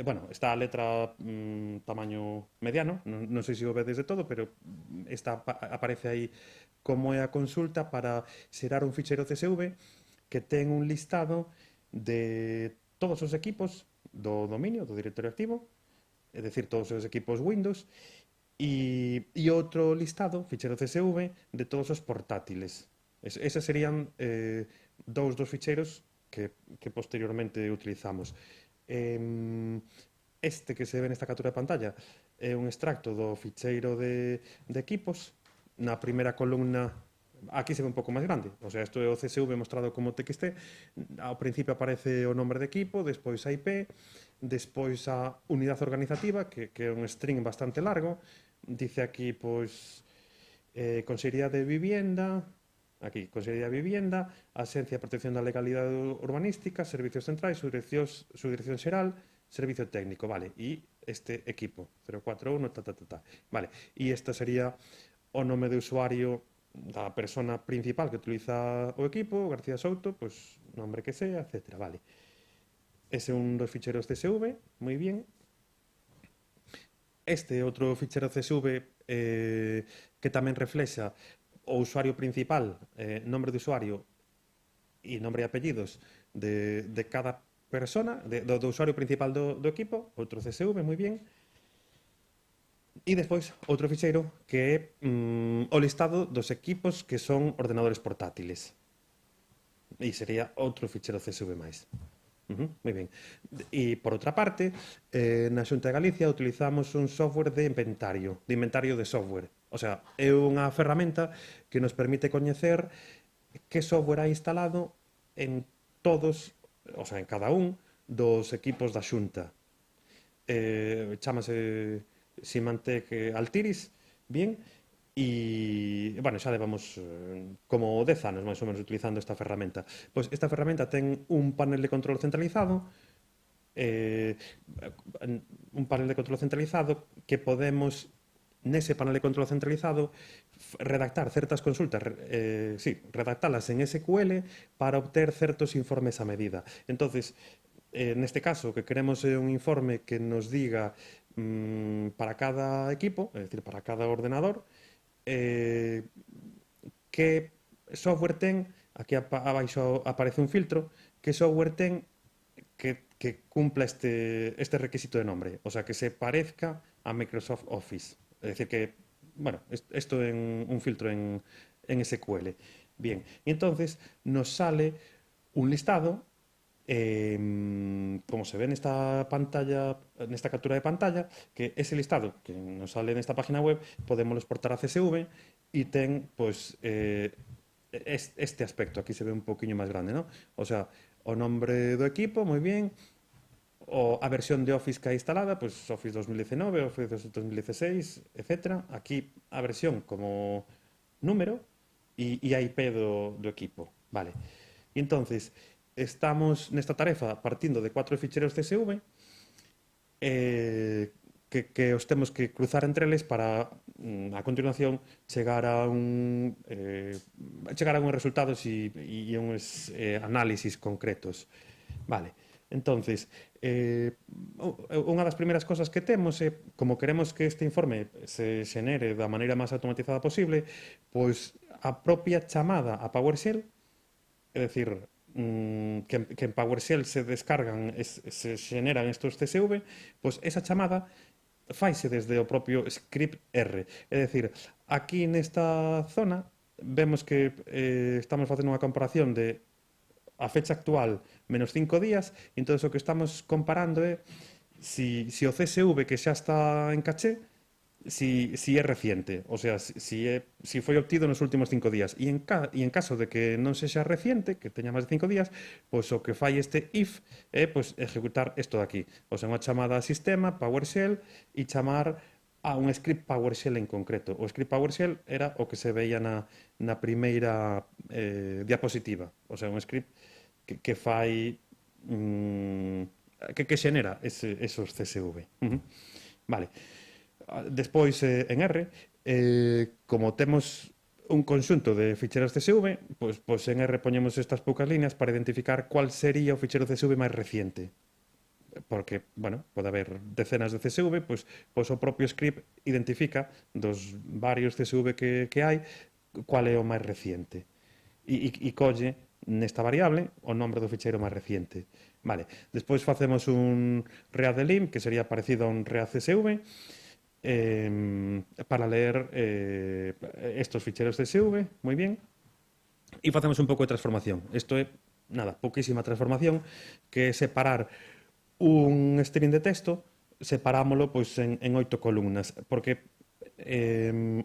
bueno, está a letra tamaño mediano, non sei se o vedes de todo, pero aparece aí como é a consulta para xerar un ficheiro CSV que ten un listado de todos os equipos do dominio, do directorio activo, é dicir, todos os equipos Windows, e outro listado, ficheiro CSV, de todos os portátiles. Eses serían dous dos ficheiros que posteriormente utilizamos. Este que se ve nesta captura de pantalla é un extracto do ficheiro de equipos. Na primeira columna, aquí se ve un pouco máis grande, o sea, isto é o CSV mostrado como TXT. Ao principio aparece o nombre de equipo, despois a IP, despois a unidade organizativa, que é un string bastante largo. Dice aquí, pois, Consellería de Vivienda, aquí, Consellería de Vivienda, Axencia de Protección da Legalidade Urbanística, Servicios Centrais, su Dirección Xeral, Servicio Técnico, vale, e este equipo, 041, vale, e esta sería o nome de usuario da persona principal que utiliza o equipo, García Souto, pois, nombre que sea, etc. Vale. Ese é un dos ficheros CSV, moi bien. Este outro fichero CSV que tamén reflexa o usuario principal, nombre de usuario e nombre e apellidos de cada persona, do usuario principal do equipo, outro CSV, moi bien. E despois, outro ficheiro que é o listado dos equipos que son ordenadores portátiles. E sería outro ficheiro CSV máis. Moi ben. E, por outra parte, na Xunta de Galicia utilizamos un software de inventario de software. O sea, é unha ferramenta que nos permite coñecer que software hai instalado en todos, o sea, en cada un dos equipos da Xunta. Chámase Symantec Altiris, bien, e, bueno, xa levamos como 10 anos máis ou menos utilizando esta ferramenta. Pois esta ferramenta ten un panel de control centralizado, que podemos, nese panel de control centralizado, redactar certas consultas, redactalas en SQL para obter certos informes a medida. Entonces, neste caso, que queremos un informe que nos diga para cada equipo, é dicir, para cada ordenador, que software ten, aquí abaixo aparece un filtro, que software ten que cumpla este requisito de nombre, o sea, que se parezca a Microsoft Office. Es decir, que, bueno, esto en un filtro en SQL. Bien, y entonces nos sale un listado, como se ve en esta pantalla, en esta captura de pantalla, que ese listado que nos sale en esta página web podemos exportar a CSV y ten, pues, este aspecto. Aquí se ve un poquinho máis grande, ¿no? O sea, o nombre do equipo, moi bien, o a versión de Office que hai instalada, pues Office 2019, Office 2016, etc. Aquí a versión como número e a IP do equipo. Vale. E entonces, estamos nesta tarefa partindo de 4 ficheros CSV que os temos que cruzar entre eles para, a continuación, chegar a uns resultados e uns análisis concretos. Vale. Entonces, unha das primeiras cosas que temos é, como queremos que este informe se xenere da maneira máis automatizada posible, pois a propia chamada a PowerShell, é dicir, que en PowerShell se descargan, se xeneran estos CSV, pois esa chamada faise desde o propio script R. É dicir, aquí nesta zona vemos que estamos facendo unha comparación de a fecha actual menos 5 días, e entón o que estamos comparando é si o CSV que xa está en caché, si é reciente, o sea, si foi obtido nos últimos 5 días. E en caso de que non sexa reciente, que teña máis de 5 días, pois o que fai este if é pois ejecutar isto de aquí. O sea, unha chamada a sistema, PowerShell, e chamar a un script PowerShell en concreto. O script PowerShell era o que se veía na primeira diapositiva. O sea, un script que fai que xenera esos CSV. Vale. Despois, en R, como temos un conxunto de ficheros CSV, pois en R poñemos estas poucas líneas para identificar cuál sería o fichero CSV máis reciente. Porque, bueno, pode haber decenas de CSV, pois o propio script identifica dos varios CSV que hai cuál é o máis reciente. E colle nesta variable o nombre do ficheiro máis reciente. Vale. Despois facemos un read de lim, que sería parecido a un read CSV, para leer estos ficheros CSV, moi bien, e facemos un pouco de transformación. Isto é, nada, pouquísima transformación, que é separar un string de texto, separámolo pois en 8 columnas, porque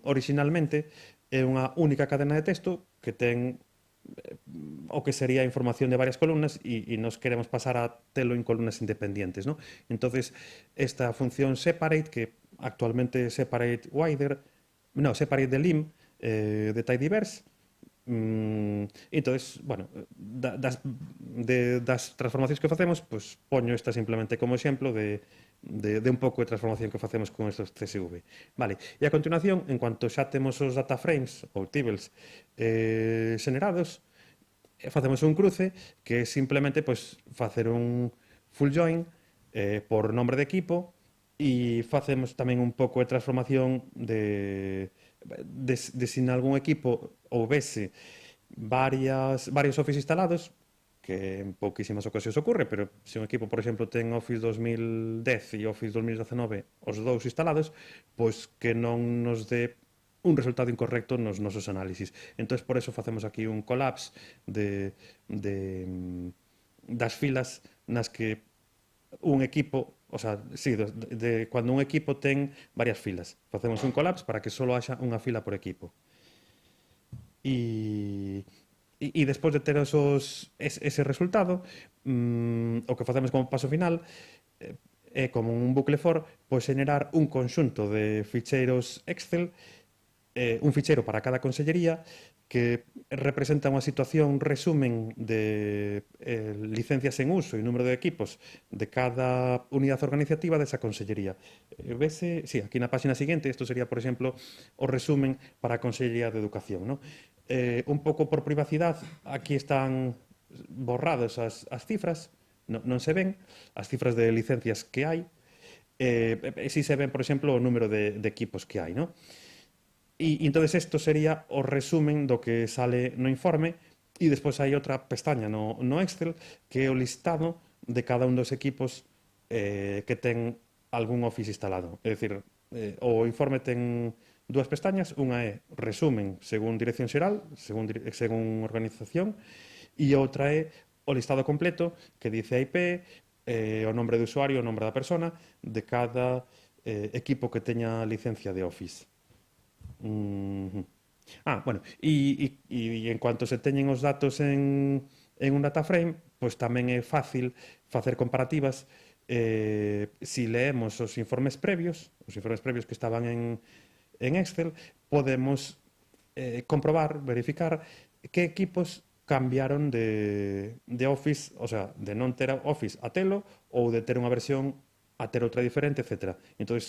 originalmente é unha única cadena de texto que ten o que sería información de varias columnas e nos queremos pasar a telo en columnas independientes, ¿no? Entonces, esta función separate, que actualmente separate de lim, de tidyverse, entonces, bueno, das transformacións que facemos, pues poño esta simplemente como exemplo de un pouco de transformación que facemos con estos CSV. Vale, e a continuación, en cuanto xa temos os data frames ou tables xenerados, facemos un cruce que é simplemente pues, facer un full join por nombre de equipo, e facemos tamén un pouco de transformación de si en algún equipo houvese varios Office instalados, que en pouquísimas ocasións ocorre, pero se un equipo, por exemplo, ten Office 2010 e Office 2019 os dous instalados, pois que non nos dé un resultado incorrecto nos nosos análisis. Entón, por eso facemos aquí un collapse das filas nas que un equipo, o sea, sí, cuando un equipo ten varias filas. Facemos un collapse para que só haxa unha fila por equipo. E despois de ter ese resultado, o que facemos como paso final é como un bucle for, pois xenerar un conxunto de ficheiros Excel, un ficheiro para cada consellería, que representa unha situación resumen de licencias en uso e número de equipos de cada unidade organizativa desa consellería. Vese, sí, aquí na página seguinte, isto sería, por exemplo, o resumen para a Consellería de Educación, ¿no? Un pouco por privacidade, aquí están borradas as cifras, non se ven as cifras de licencias que hai, si se ven, por exemplo, o número de equipos que hai, ¿no? E entonces isto sería o resumen do que sale no informe, e despois hai outra pestaña no Excel que é o listado de cada un dos equipos que ten algún Office instalado. É dicir, o informe ten dúas pestañas, unha é resumen según dirección xeral, según organización, e outra é o listado completo que dice a IP, o nombre de usuario, o nombre da persona de cada equipo que teña licencia de Office. Bueno, e en cuanto se teñen os datos en un data frame, pois tamén é fácil facer comparativas. Si leemos os informes previos que estaban en Excel, podemos comprobar, verificar que equipos cambiaron de Office, o sea, de non ter Office a telo ou de ter unha versión a ter outra diferente, etc. Entón,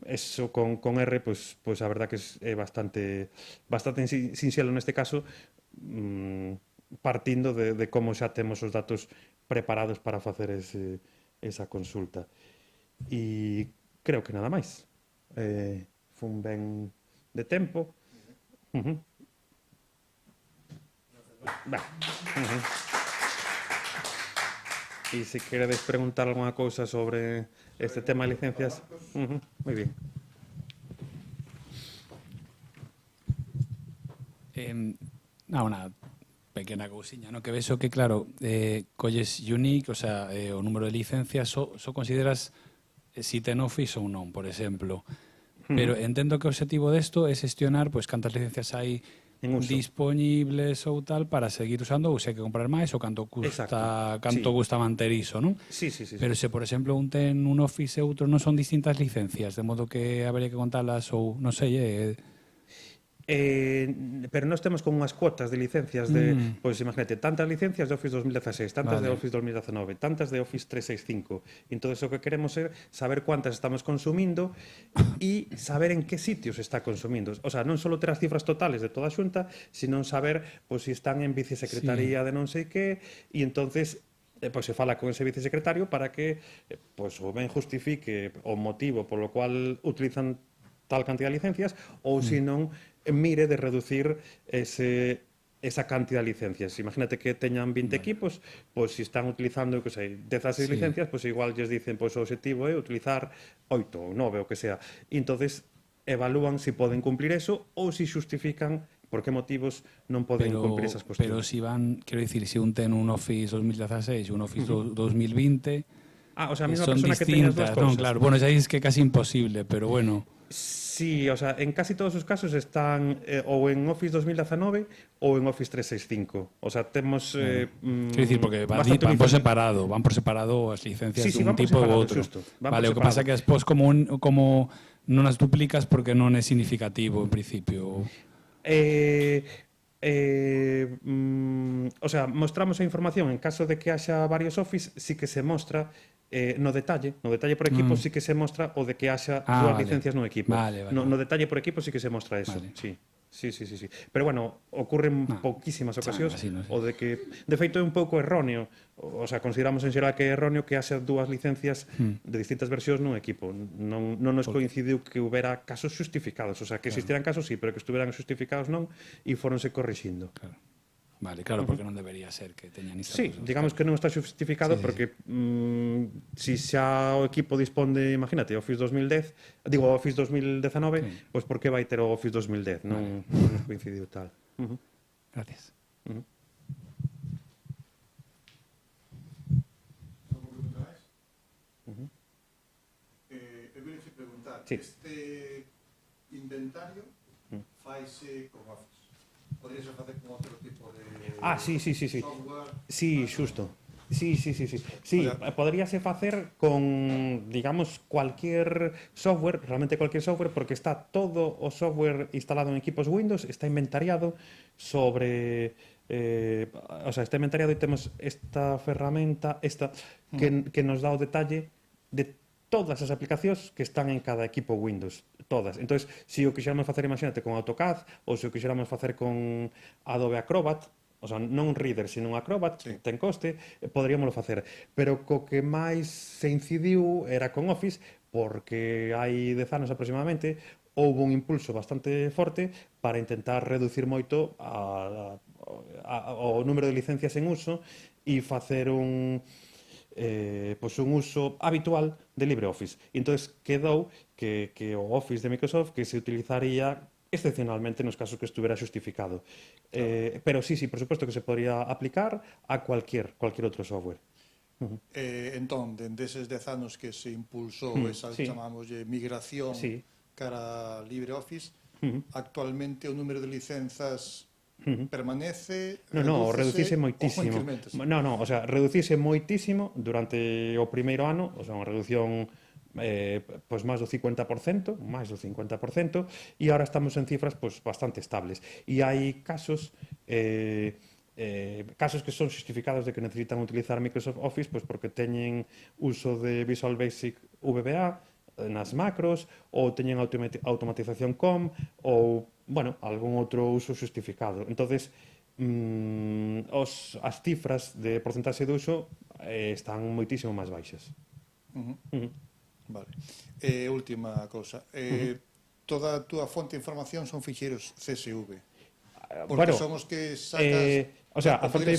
eso con R, pois a verdad que é bastante sinxelo neste caso, partindo de como xa temos os datos preparados para facer esa consulta. E creo que nada máis. Fun ben de tempo. E se queredes preguntar alguna cousa sobre este tema de licencias, moi bien. Unha pequena cousiña, no? Que vexo que, claro, colles unique, o sea, o número de licencias, só consideras si ten Office ou non, por exemplo. Pero entendo que o objetivo desto é xestionar pois cantas licencias hai disponibles ou tal para seguir usando, ou se hai que comprar máis, ou canto gusta manter iso, non? Sí. Pero se, por exemplo, un ten un Office e outro non son distintas licencias, de modo que habería que contalas ou, non sei, pero nós temos como unhas cuotas de licencias de, pois imagínate, tantas licencias de Office 2016, tantas de Office 2019, tantas de Office 365. Entón, o que queremos é saber cuántas estamos consumindo e saber en que sitios está consumindo. O sea, non só ter as cifras totales de toda a xunta, sino saber pois, se están en vicesecretaría de non sei que, e entonces pois se fala con ese vicesecretario para que pois, o ben justifique o motivo polo cual utilizan tal cantidad de licencias, ou se non mire de reducir esa cantidad de licencias. Imagínate que teñan 20 equipos, pois se están utilizando, que sei, 16 licencias, pois igual lles dicen, pois o objetivo é utilizar 8 ou 9 ou que sea. E entonces evalúan se poden cumplir eso ou se xustifican por que motivos non poden cumplir esas cuestións. Pero si van, quero dicir, se un ten un Office 2016 e un Office 2020, o sea, a mesma son persona que teña as distintas, dúas cousas. non? Claro, bueno, xa es que é casi imposible, pero bueno. Sí, o sea, en casi todos os casos están ou en Office 2019 ou en Office 365. O sea, temos quero dicir, porque van por separado as licencias dun tipo ou outro. Vale, o que pasa é que despois como non as duplicas porque non é significativo en principio. O sea, mostramos a información en caso de que haxa varios Office, sí que se mostra no detalle por equipo sí que se mostra o de que haxa dúas licencias no equipo. No detalle por equipo sí que se mostra eso. Sí. Pero bueno, ocurren pouquísimas ocasións o de que, de feito, é un pouco erróneo. O sea, consideramos en xeral que é erróneo que haxa dúas licencias de distintas versións nun equipo. Non nos coincidiu que houbera casos justificados. O sea, que existieran casos sí, pero que estuveran justificados non e foronse corrixindo. Vale, claro, porque non debería ser que teñan isto. Sí, digamos que non está justificado porque si xa o equipo dispón de, imagínate, Office 2010, digo Office 2019, pois por que vai ter o Office 2010? Non coincidiu tal. Gracias. Eu vou preguntar, este inventario faise con Office? Podríase facer con outro tipo de software? Sí, xusto. Sí, podríase facer con, digamos, cualquier software, realmente cualquier software, porque está todo o software instalado en equipos Windows, está inventariado sobre... o sea, está inventariado e temos esta ferramenta que nos dá o detalle de todas as aplicacións que están en cada equipo Windows, todas. Entón, se o quixéramos facer, imagínate, con AutoCAD, ou se o quixéramos facer con Adobe Acrobat, o sea, non un Reader, sino un Acrobat, ten coste, poderíamoslo facer. Pero co que máis se incidiu era con Office, porque hai 10 anos aproximadamente, houve un impulso bastante forte para intentar reducir moito o número de licencias en uso e facer un uso habitual de LibreOffice. E entón quedou que o Office de Microsoft que se utilizaría excepcionalmente nos casos que estuvera xustificado. Pero sí, por suposto que se podría aplicar a cualquier outro software. Entón, dende eses 10 anos que se impulsou esa, chamamos, migración cara a LibreOffice, actualmente o número de licenzas permanece, reducise moitísimo. Reducise moitísimo durante o primeiro ano, o sea, unha reducción máis do 50%, e agora estamos en cifras bastante estables. E hai casos que son justificados de que necesitan utilizar Microsoft Office porque teñen uso de Visual Basic VBA nas macros, ou teñen automatización COM, ou, algún outro uso justificado. Entonces, as cifras de porcentaxe de uso están moitísimo máis baixas. Vale. Última cousa. Toda a túa fonte de información son ficheiros CSV. Porque son os que sacas... a fonte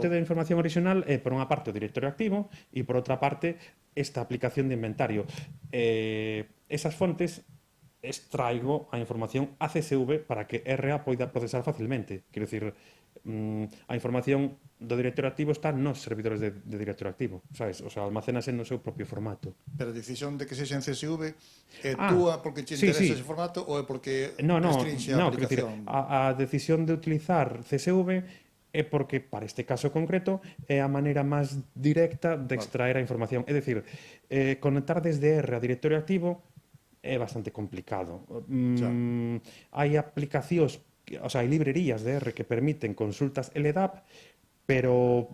de información original é, por unha parte, o directorio activo e, por outra parte, esta aplicación de inventario. Esas fontes extraigo a información a CSV para que RA poida procesar facilmente. Quero dicir, a información do directorio activo está nos servidores de directorio activo, sabes? O sea, almacénase no seu propio formato. Pero a decisión de que sexa en CSV é túa porque te interesa ese formato ou é porque restringe a aplicación? A decisión de utilizar CSV é porque, para este caso concreto, é a maneira máis directa de extraer a información. É dicir, conectar desde R a directorio activo é bastante complicado. Hai aplicacións, hai librerías de R que permiten consultas LDAP, pero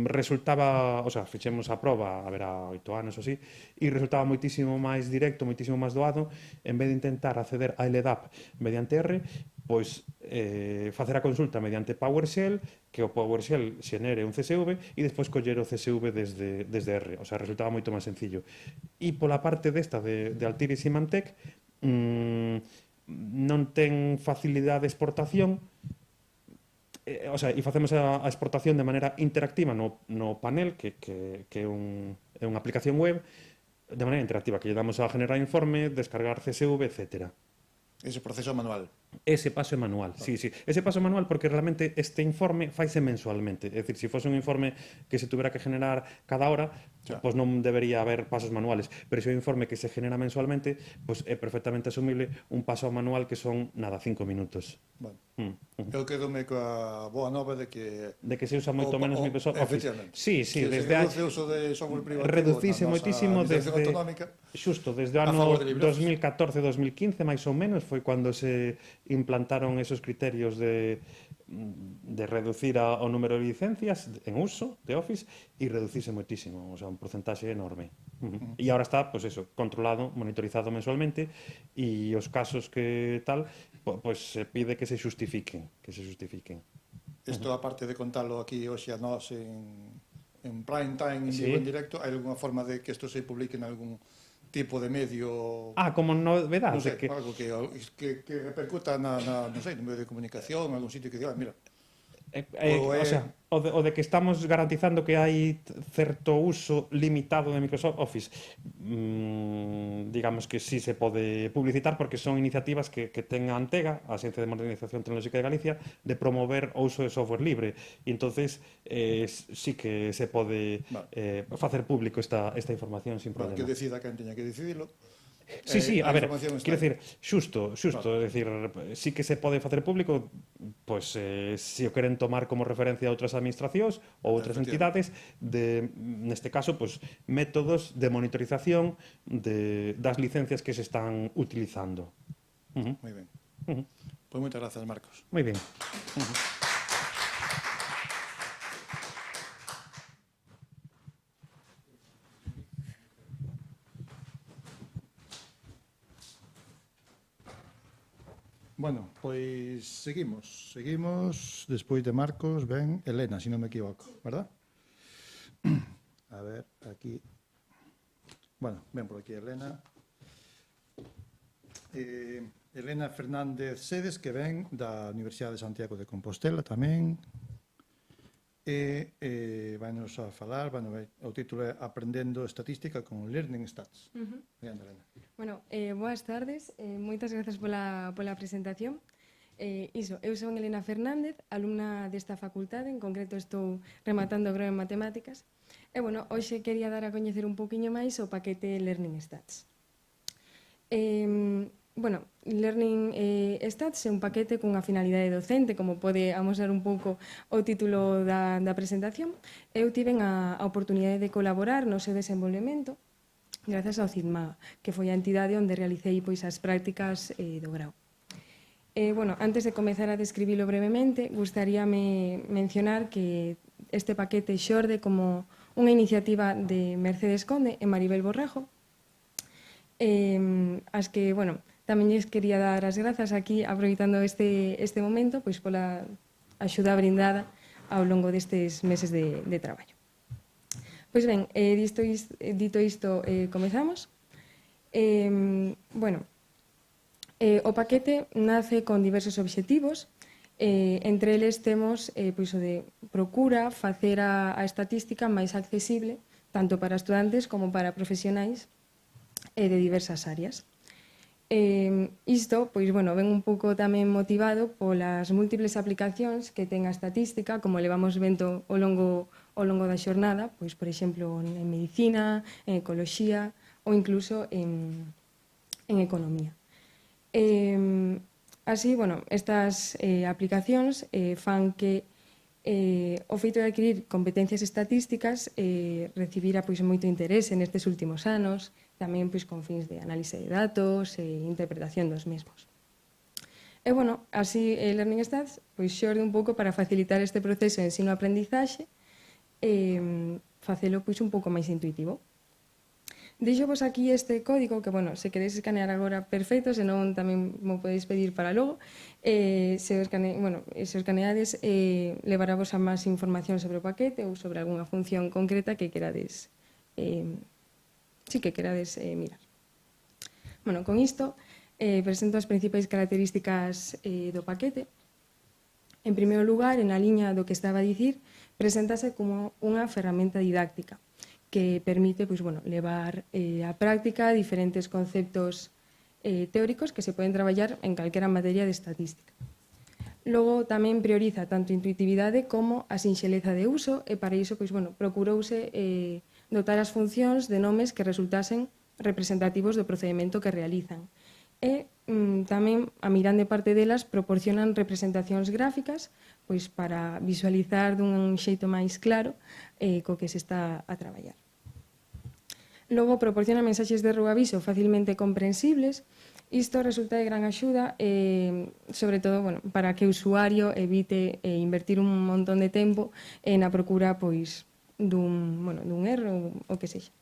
resultaba, fixemos a proba a 8 anos ou así, e resultaba moitísimo máis directo, moitísimo máis doado, en vez de intentar acceder a LDAP mediante R, pois facer a consulta mediante PowerShell, que o PowerShell xenere un CSV e despois coller o CSV desde R. O sea, resultaba moito máis sencillo. E pola parte desta de Altiris e Symantec, non ten facilidade de exportación, e facemos a exportación de maneira interactiva no panel, que é unha aplicación web, de maneira interactiva, que lle damos a generar informe, descargar CSV, etc. Ese proceso manual. Ese paso é manual, sí. Ese paso é manual porque realmente este informe faise mensualmente. É dicir, se fose un informe que se tuvera que generar cada hora, pois non debería haber pasos manuales. Pero se é un informe que se genera mensualmente, pois é perfectamente asumible un paso manual que son, 5 minutos. Eu quedome coa boa nova de que se usa moito menos Microsoft Office. Sí, desde o uso de software privativo reducise moitísimo desde o ano 2014-2015, máis ou menos, foi cando se implantaron esos criterios de reducir o número de licencias en uso de Office e reducirse moitísimo, o sea, un porcentaxe enorme. E agora está, pois eso, controlado, monitorizado mensualmente, e os casos que tal, pois se pide que se justifiquen, Isto, aparte de contalo aquí hoxe a nós en prime time, en vivo, en directo, hai alguna forma de que isto se publique en algún tipo de medio... como novedade. Non sei, algo que repercuta no medio de comunicación, en algún sitio que diga, mira... O de que estamos garantizando que hai certo uso limitado de Microsoft Office, digamos que sí se pode publicitar porque son iniciativas que ten a Antega, a Axencia de Modernización Tecnolóxica de Galicia, de promover o uso de software libre, e entonces sí que se pode facer público esta información sin problema. Que decida quen teña que decidilo. Sí, a ver, quero dicir, xusto, é dicir, sí que se pode facer público, pois, se o queren tomar como referencia a outras administracións ou outras entidades, neste caso, pois, métodos de monitorización das licencias que se están utilizando. Moi ben. Pois moitas grazas, Marcos. Moi ben. Bueno, pois seguimos. Despois de Marcos, ven Elena, se non me equivoco, verdad? A ver, aquí... Bueno, ven por aquí Elena. Elena Fernández Sedes, que ven da Universidade de Santiago de Compostela tamén. E vainos a falar, o título é Aprendendo Estatística con Learning Stats. Elena. Bueno, boas tardes, moitas grazas pola presentación. Eu son Elena Fernández, alumna desta facultade, en concreto estou rematando o grau en matemáticas. E, bueno, hoxe quería dar a coñecer un poquinho máis o paquete Learning Stats. Bueno, Learning Stats é un paquete cunha finalidade docente, como pode amosar un pouco o título da presentación. Eu tiven a oportunidade de colaborar no seu desenvolvemento grazas ao CIDMAGA, que foi a entidade onde realicei as prácticas do grau. Bueno, antes de comezar a describilo brevemente, gustaríame mencionar que este paquete xorde como unha iniciativa de Mercedes Conde e Maribel Borrejo, as que, bueno, tamén lles quería dar as grazas aquí, aproveitando este momento, pois pola axuda brindada ao longo destes meses de traballo. Pois ben, dito isto, comezamos. Bueno, o paquete nace con diversos obxectivos, entre eles temos pois, o de procura facer a estatística máis accesible tanto para estudantes como para profesionais de diversas áreas. Isto, pois, bueno, ven un pouco tamén motivado polas múltiples aplicacións que ten a estatística, como levamos vendo ao longo da xornada, pois, por exemplo, en medicina, en ecoloxía ou incluso en economía. Así, bueno, estas aplicacións fan que o feito de adquirir competencias estatísticas recibira pois moito interese nestes últimos anos, tamén pois con fins de análise de datos e interpretación dos mesmos. E, bueno, así Learning Stats pois xorde un pouco para facilitar este proceso de ensino-aprendizaxe e facelo pois un pouco máis intuitivo. Deixo-vos aquí este código que, bueno, se queréis escanear agora, perfecto, senón tamén mo podéis pedir para logo. Se o escaneades, levaravos a máis información sobre o paquete ou sobre algunha función concreta que querades mirar. Bueno, con isto presento as principais características do paquete. En primeiro lugar, en a liña do que estaba a dicir, preséntase como unha ferramenta didáctica que permite pois, bueno, levar á práctica diferentes conceptos teóricos que se poden traballar en calquera materia de estatística. Logo, tamén prioriza tanto intuitividade como a sinxeleza de uso e para iso pois, bueno, procurouse dotar as funcións de nomes que resultasen representativos do procedimento que realizan. E tamén, a mirande parte delas, proporcionan representacións gráficas pois, para visualizar dun xeito máis claro co que se está a traballar. Logo, proporciona mensaxes de ruaviso facilmente comprensibles. Isto resulta de gran axuda, sobre todo, bueno, para que o usuario evite invertir un montón de tempo na procura pois, dun erro ou o que sexa.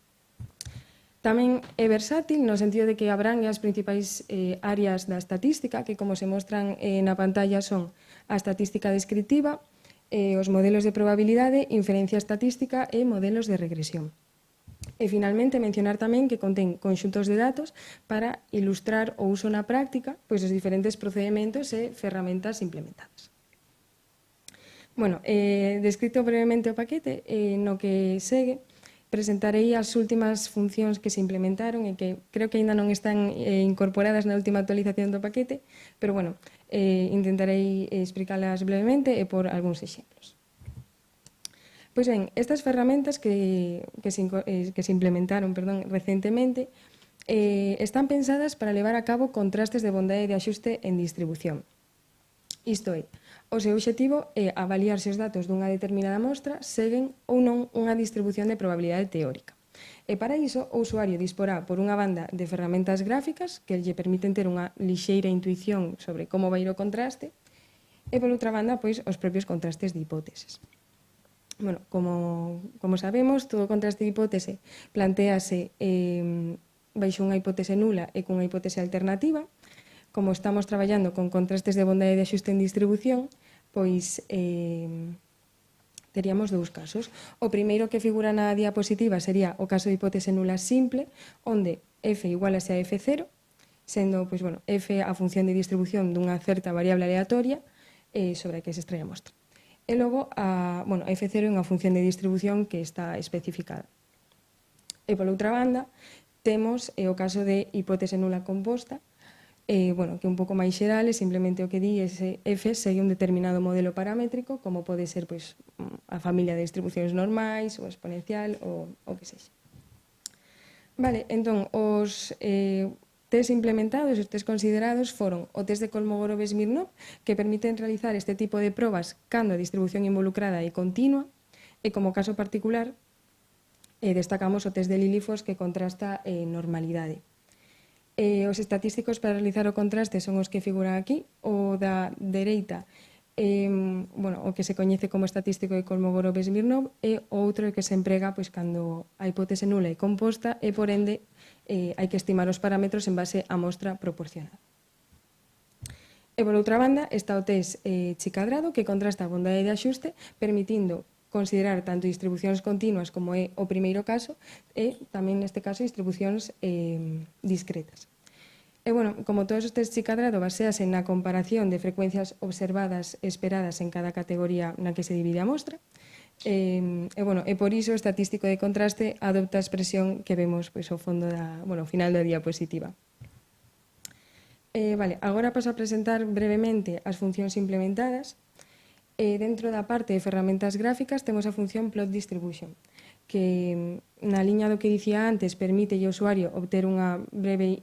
Tamén é versátil no sentido de que abrangue as principais áreas da estatística, que como se mostran na pantalla son a estatística descriptiva, os modelos de probabilidade, inferencia estatística e modelos de regresión. E, finalmente, mencionar tamén que contén conxuntos de datos para ilustrar o uso na práctica pois os diferentes procedementos e ferramentas implementadas. Bueno, descrito brevemente o paquete, no que segue, presentarei as últimas funcións que se implementaron e que creo que ainda non están incorporadas na última actualización do paquete, pero, bueno, intentarei explicalas brevemente e por algúns exemplos. Pois ben, estas ferramentas que se implementaron recentemente están pensadas para levar a cabo contrastes de bondade de axuste en distribución. Isto é, o seu obxectivo é avaliar se os datos dunha determinada mostra seguen ou non unha distribución de probabilidade teórica. E para iso, o usuario disporá por unha banda de ferramentas gráficas que lle permiten ter unha lixeira intuición sobre como vai ir o contraste e, por outra banda, pois, os propios contrastes de hipóteses. Bueno, como sabemos, todo contraste de hipótese plantéase baixo unha hipótese nula e cunha hipótese alternativa. Como estamos traballando con contrastes de bondade de axuste en distribución, pois teríamos dous casos. O primeiro que figura na diapositiva sería o caso de hipótese nula simple, onde f igualase a f0, sendo pois, bueno, f a función de distribución dunha certa variable aleatoria sobre a que se extrae a mostra. E logo, bueno, a f0 é unha función de distribución que está especificada. E pola outra banda, temos o caso de hipótese nula composta, bueno, que é un pouco máis xeral, e simplemente o que di ese f segue un determinado modelo paramétrico, como pode ser pois, a familia de distribucións normais, ou exponencial, ou o que sexa. Vale, entón, os test implementados, os test considerados, foron o test de Kolmogorov-Smirnov, que permiten realizar este tipo de probas cando a distribución involucrada é continua, e como caso particular, destacamos o test de Lilliefors, que contrasta normalidade. Os estatísticos para realizar o contraste son os que figuran aquí. O da dereita, bueno, o que se coñece como estatístico de Kolmogorov-Smirnov, e o outro que se emprega pois, cando a hipótese nula é composta e, por ende, hai que estimar os parámetros en base á mostra proporcionada. E, por outra banda, está o test Chi-Cadrado, que contrasta a bondade de axuste, permitindo considerar tanto distribucións continuas como é o primeiro caso e tamén neste caso distribucións discretas. E, bueno, como todos os test Chi-Cadrado basease na comparación de frecuencias observadas e esperadas en cada categoría na que se divide a mostra, bueno, e por iso o estatístico de contraste adopta a expresión que vemos pois, ao fondo ao final da diapositiva. Vale, agora paso a presentar brevemente as funcións implementadas. Dentro da parte de ferramentas gráficas temos a función Plot Distribution, que na liña do que dicía antes permite ao usuario obter unha breve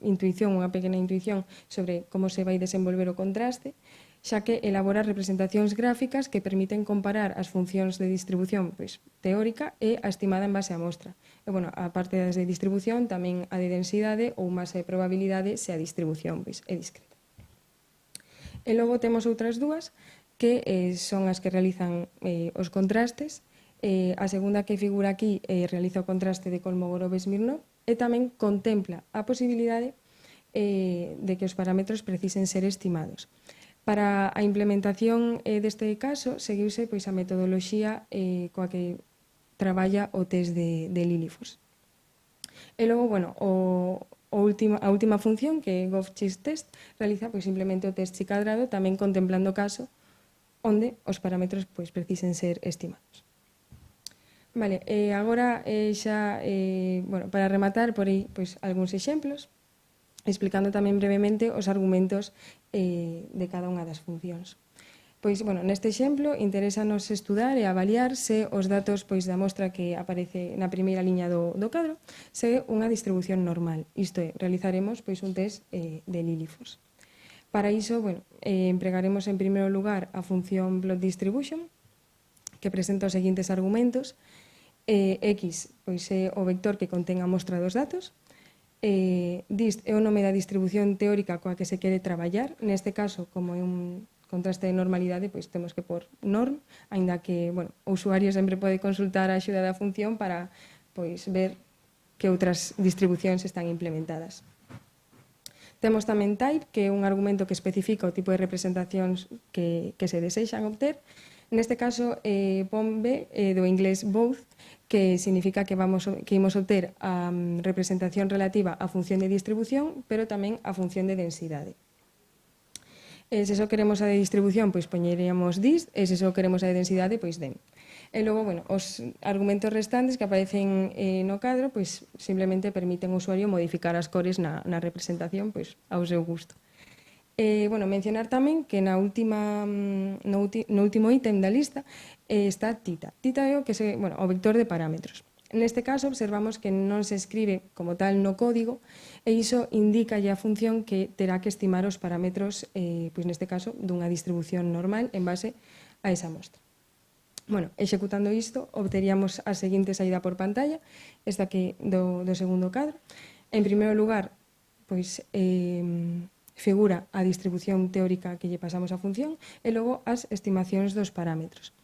intuición, unha pequena intuición sobre como se vai desenvolver o contraste, xa que elabora representacións gráficas que permiten comparar as funcións de distribución pois, teórica e a estimada en base á mostra. E, bueno, a parte das de distribución, tamén a de densidade ou masa de probabilidade se a distribución pois, é discreta. E logo temos outras dúas, que son as que realizan os contrastes. A segunda que figura aquí realiza o contraste de Kolmogorov-Smirnov e tamén contempla a posibilidade de que os parámetros precisen ser estimados. Para a implementación deste caso, seguiuse pois, a metodoloxía coa que traballa o test de Lilliefors. E logo, bueno, a última función, que é GovChess-Test, realiza pois, simplemente o test Chi-Cadrado, tamén contemplando o caso onde os parámetros pois, precisen ser estimados. Vale, agora xa, bueno, para rematar por aí pois, algúns exemplos, explicando tamén brevemente os argumentos de cada unha das funcións. Pois, bueno, neste exemplo, interésanos estudar e avaliar se os datos pois, da mostra que aparece na primeira liña do cadro se unha distribución normal. Isto é, realizaremos pois, un test de Lilliefors. Para iso, bueno, empregaremos en primeiro lugar a función Plot Distribution, que presenta os seguintes argumentos. X pois, é o vector que contén a mostra dos datos. Dist é o nome da distribución teórica coa que se quere traballar. Neste caso, como é un contraste de normalidade, pois temos que pôr norm, aínda que, bueno, o usuario sempre pode consultar a axuda da función para pois, ver que outras distribucións están implementadas. Temos tamén type, que é un argumento que especifica o tipo de representacións que se desexan obter. Neste caso, pon B do inglés both, que significa que imos obter a representación relativa á función de distribución, pero tamén á función de densidade. Se só queremos a de distribución, pois poñeríamos dist, e se só queremos a de densidade, pois dem. E logo, bueno, os argumentos restantes que aparecen no cadro, pois simplemente permiten ao usuario modificar as cores na representación pois, ao seu gusto. Bueno, mencionar tamén que no último ítem da lista está tita. Tita é o vector de parámetros. Neste caso, observamos que non se escribe como tal no código e iso indica a función que terá que estimar os parámetros, pois neste caso, dunha distribución normal en base a esa mostra. Bueno, executando isto, obteríamos a seguinte saída por pantalla, esta que do segundo cadro. En primeiro lugar, pois, figura a distribución teórica que lle pasamos á función e logo as estimacións dos parámetros.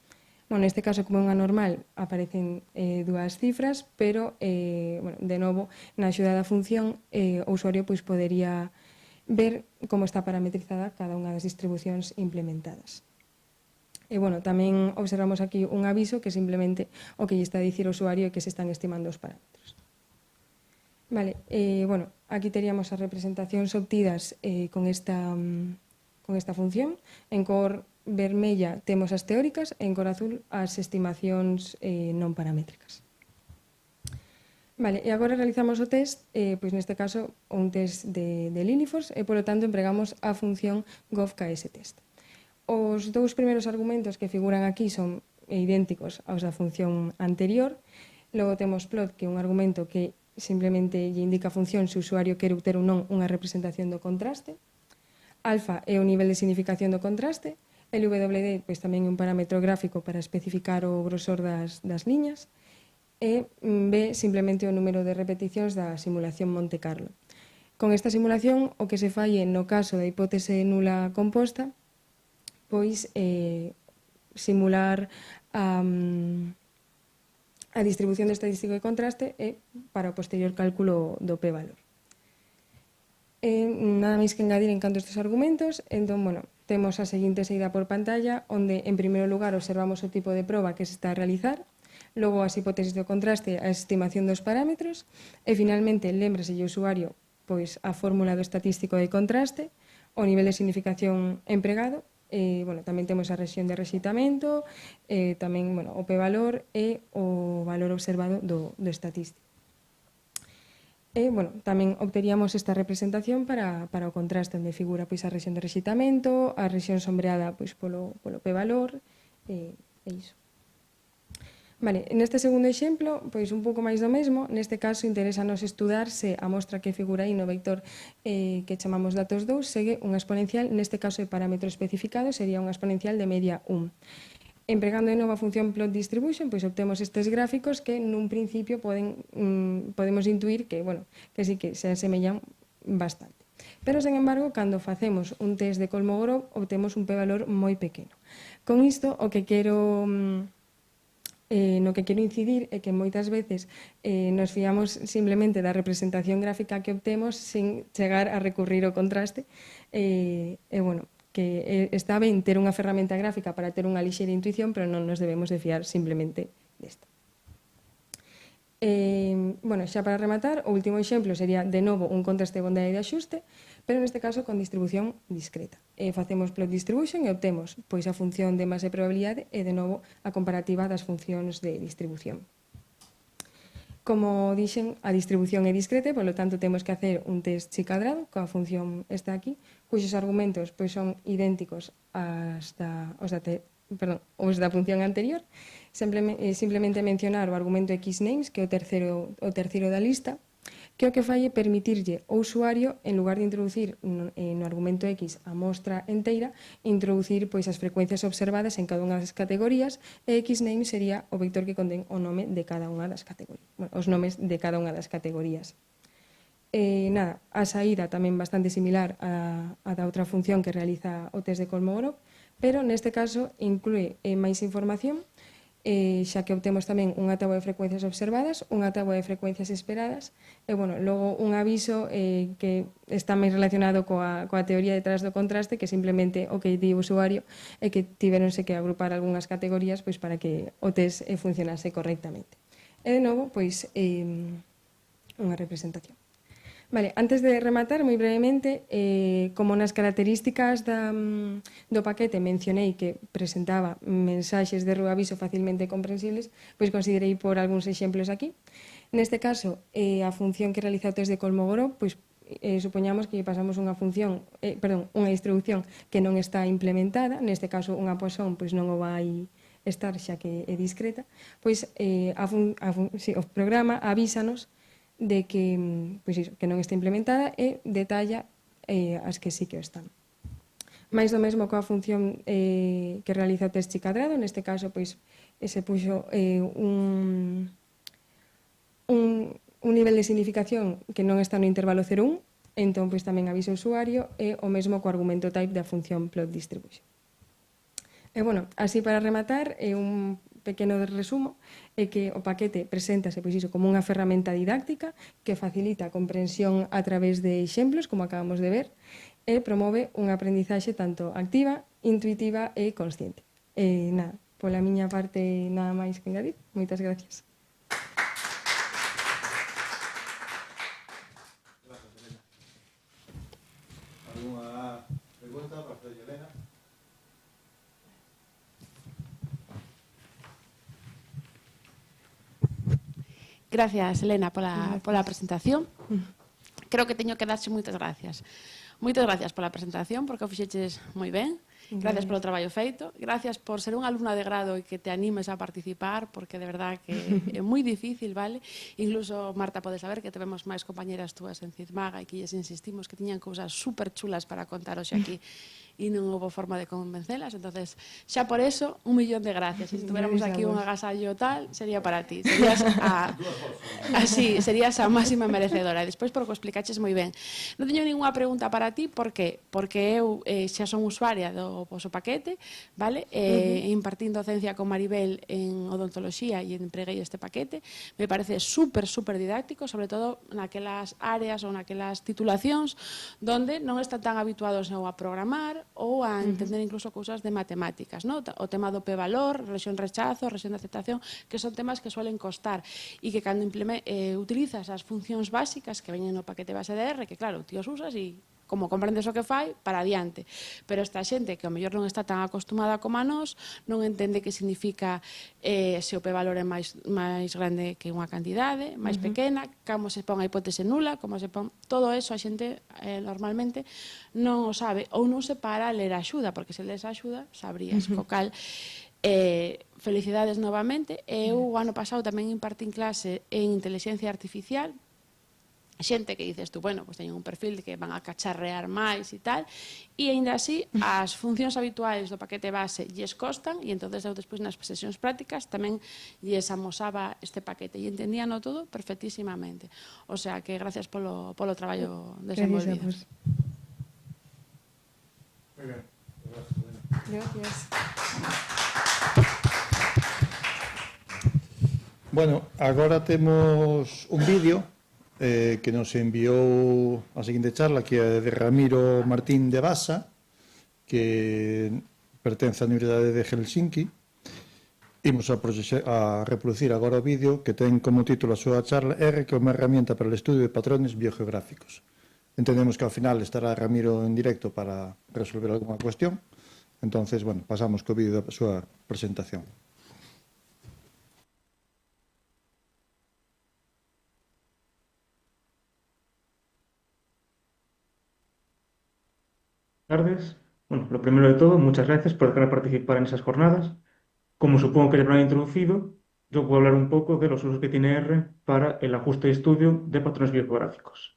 Bueno, neste caso, como é unha normal, aparecen dúas cifras, pero, bueno, de novo, na axuda da función, o usuario pois, podería ver como está parametrizada cada unha das distribucións implementadas. E, bueno, tamén observamos aquí un aviso que simplemente o que lle está a dicir o usuario é que se están estimando os parámetros. Vale, bueno, aquí teríamos as representacións obtidas con esta función. En cor vermella temos as teóricas, en cor azul as estimacións non paramétricas. Vale, e agora realizamos o test, pois neste caso un test de Liniforce e polo tanto empregamos a función govKSTest. Os dous primeiros argumentos que figuran aquí son idénticos aos da función anterior. Logo temos plot, que é un argumento que simplemente lle indica a función se o usuario quere obter ou non unha representación do contraste. Alfa é o nivel de significación do contraste. LWD pois, tamén é un parámetro gráfico para especificar o grosor das liñas. E B simplemente o número de repeticións da simulación Monte Carlo. Con esta simulación, o que se falle no caso da hipótese nula composta, pois simular a distribución de estadístico de contraste e para o posterior cálculo do p-valor. Nada máis que engadir en canto a estes argumentos. Entón, bueno, temos a seguinte saída por pantalla, onde en primeiro lugar observamos o tipo de proba que se está a realizar, logo as hipótesis do contraste, a estimación dos parámetros, e finalmente lembrase o usuario pois a fórmula do estatístico de contraste, o nivel de significación empregado, bueno, tamén temos a rexión de rexeitamento, tamén bueno, o p-valor e o valor observado do estatístico. E, bueno, tamén obteríamos esta representación para o contraste, onde figura pois, a rexión de rexeitamento, a rexión sombreada pois, polo p-valor, e iso. Vale, neste segundo exemplo, pois un pouco máis do mesmo. Neste caso, interésanos estudar se a mostra que figura aí no vector que chamamos datos 2 segue unha exponencial, neste caso de parámetro especificado, sería unha exponencial de media 1. Empregando de novo a función plot distribution, pois obtemos estes gráficos que nun principio podemos intuir que, bueno, que sí que se asemellan bastante. Pero, sen embargo, cando facemos un test de Kolmogorov, obtemos un p-valor moi pequeno. Con isto, o que quero incidir é que moitas veces nos fiamos simplemente da representación gráfica que obtemos sin chegar a recurrir ao contraste e, bueno, que está ben ter unha ferramenta gráfica para ter unha lixeira intuición, pero non nos debemos de fiar simplemente desta. Bueno, xa para rematar, o último exemplo sería de novo un contraste de bondade de axuste, pero neste caso con distribución discreta. Facemos plot distribution e obtemos pois a función de masa e probabilidade e de novo a comparativa das funcións de distribución. Como dixen, a distribución é discreta, polo tanto temos que hacer un test chi cadrado coa función esta aquí, cuxos argumentos pois son idénticos os da función anterior. Simplemente mencionar o argumento xnames, que é o terceiro da lista, que o que fai é permitirlle ao usuario, en lugar de introducir no argumento X a mostra inteira, introducir pois as frecuencias observadas en cada unha das categorías, e xname sería o vector que contén o nome de cada unha das categorías, bueno, os nomes de cada unha das categorías. Nada, a saída tamén bastante similar a da outra función que realiza o test de Kolmogorov, pero neste caso inclúe máis información, xa que obtemos tamén unha táboa de frecuencias observadas, unha táboa de frecuencias esperadas, e, bueno, logo un aviso que está máis relacionado coa teoría detrás do contraste, que simplemente o que di o usuario é que tiveronse que agrupar algunhas categorías pois para que o test funcionase correctamente. E, de novo, pois, unha representación. Vale, antes de rematar, moi brevemente, como nas características do paquete mencionei que presentaba mensaxes de erro aviso facilmente comprensibles, pois considerei por algúns exemplos aquí. Neste caso, a función que realiza o test de Kolmogorov, pois supoñamos que pasamos unha distribución que non está implementada, neste caso unha Poisson pois non o vai estar xa que é discreta, pois o programa avísanos de que, pois iso, que non está implementada e detalla as que sí que están. Mais do mesmo coa función que realiza o test chi cadrado, neste caso pois se puxo un nivel de significación que non está no intervalo 0,1, entón pois tamén avisa o usuario, e o mesmo co argumento type da función plot distribution. E, bueno, así para rematar, un pequeno resumo é que o paquete preséntase pois iso como unha ferramenta didáctica que facilita a comprensión a través de exemplos, como acabamos de ver, e promove unha aprendizaxe tanto activa, intuitiva e consciente. Nada, pola miña parte nada máis que engadir. Moitas gracias. Gracias, Elena, pola presentación. Creo que teño que darche moitas gracias. Moitas gracias pola presentación, porque o fixeches moi ben. Gracias polo traballo feito. Gracias por ser unha alumna de grado e que te animes a participar, porque de verdad que é moi difícil, vale? Incluso, Marta, podes saber que temos máis compañeras túas en Cizmaga e que lles insistimos que tiñan cousas super chulas para contar hoxe aquí e non houve forma de convencelas. Entonces, xa por eso, 1.000.000 de gracias. Se estuviéramos aquí un agasallo tal, sería para ti. Serías así, serías a máxima merecedora. E despois, porque o explicaches moi ben. Non teño ninguna pregunta para ti, por qué? Porque eu xa son usuaria do vosso paquete, vale? Impartín docencia con Maribel en odontoloxía e empreguei este paquete. Me parece super didáctico, sobre todo naquelas áreas ou naquelas titulacións donde non están tan habituados a programar ou a entender incluso cousas de matemáticas, ¿no? O tema do P-valor, rexión-rechazo, rexión de aceptación, que son temas que suelen costar e que cando utilizas as funcións básicas que veñen no paquete base de R, que claro, ti os usas e como comprendes o que fai, para adiante. Pero esta xente que ao mellor non está tan acostumada como a nós, non entende que significa se o P-valor é máis grande que unha cantidade, máis pequena, como se pon a hipótese nula, como se pon... Todo eso a xente normalmente non o sabe, ou non se para a ler a axuda, porque se lees a axuda, sabrías. Co cal, felicidades novamente. Eu o ano pasado tamén impartín clase en inteligencia artificial, xente que dices tú, bueno, pues teñen un perfil que van a cacharrear máis e tal, e aínda así as funcións habituais do paquete base lles costan, e entonces eu despois nas sesións prácticas tamén lles amosaba este paquete e entendíano todo perfectísimamente. O sea que gracias polo traballo desenvolvido. Gracias. Bueno, agora temos un vídeo que nos enviou a seguinte charla, que é de Ramiro Martín de Basa, que pertence á Universidade de Helsinki. Imos a reproducir agora o vídeo que ten como título a súa charla R, que é unha herramienta para o estudio de patrones biogeográficos. Entendemos que ao final estará Ramiro en directo para resolver alguna cuestión. Entonces, bueno, pasamos co vídeo da súa presentación. Buenas tardes. Bueno, lo primero de todo, muchas gracias por dejarme participar en esas jornadas. Como supongo que ya habrán introducido, yo voy a hablar un poco de los usos que tiene R para el ajuste y estudio de patrones biogeográficos.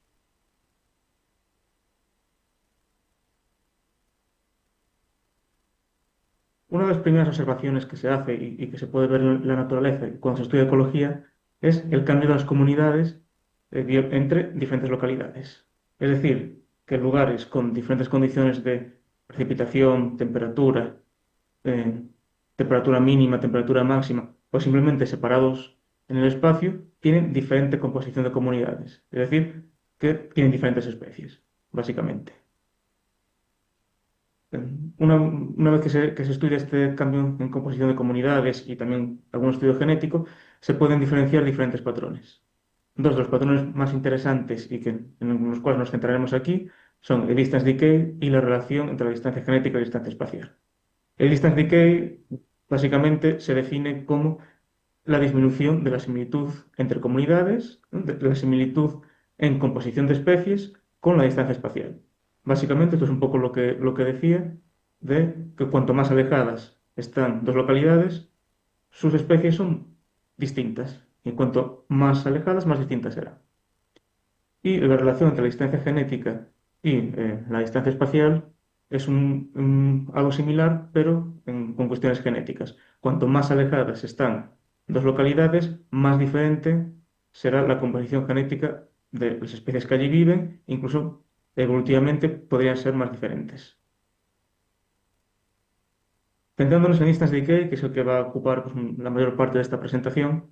Una de las primeras observaciones que se hace y que se puede ver en la naturaleza cuando se estudia ecología es el cambio de las comunidades entre diferentes localidades. Es decir, que lugares con diferentes condiciones de precipitación, temperatura, temperatura mínima, temperatura máxima, o simplemente separados en el espacio, tienen diferente composición de comunidades. Es decir, que tienen diferentes especies, básicamente. Una vez que se estudia este cambio en composición de comunidades y también algún estudio genético, se pueden diferenciar diferentes patrones. Dos de los patrones más interesantes y en los cuales nos centraremos aquí son el distance decay y la relación entre la distancia genética y la distancia espacial. El distance decay básicamente se define como la disminución de la similitud entre comunidades, de la similitud en composición de especies con la distancia espacial. Básicamente esto es un poco lo que decía, de que cuanto más alejadas están dos localidades, sus especies son distintas. Y cuanto más alejadas, más distintas serán. Y la relación entre la distancia genética y la distancia espacial es algo similar, pero con cuestiones genéticas. Cuanto más alejadas están dos localidades, más diferente será la composición genética de las especies que allí viven, incluso evolutivamente podrían ser más diferentes. Centrándonos en distance decay, que es el que va a ocupar la mayor parte de esta presentación,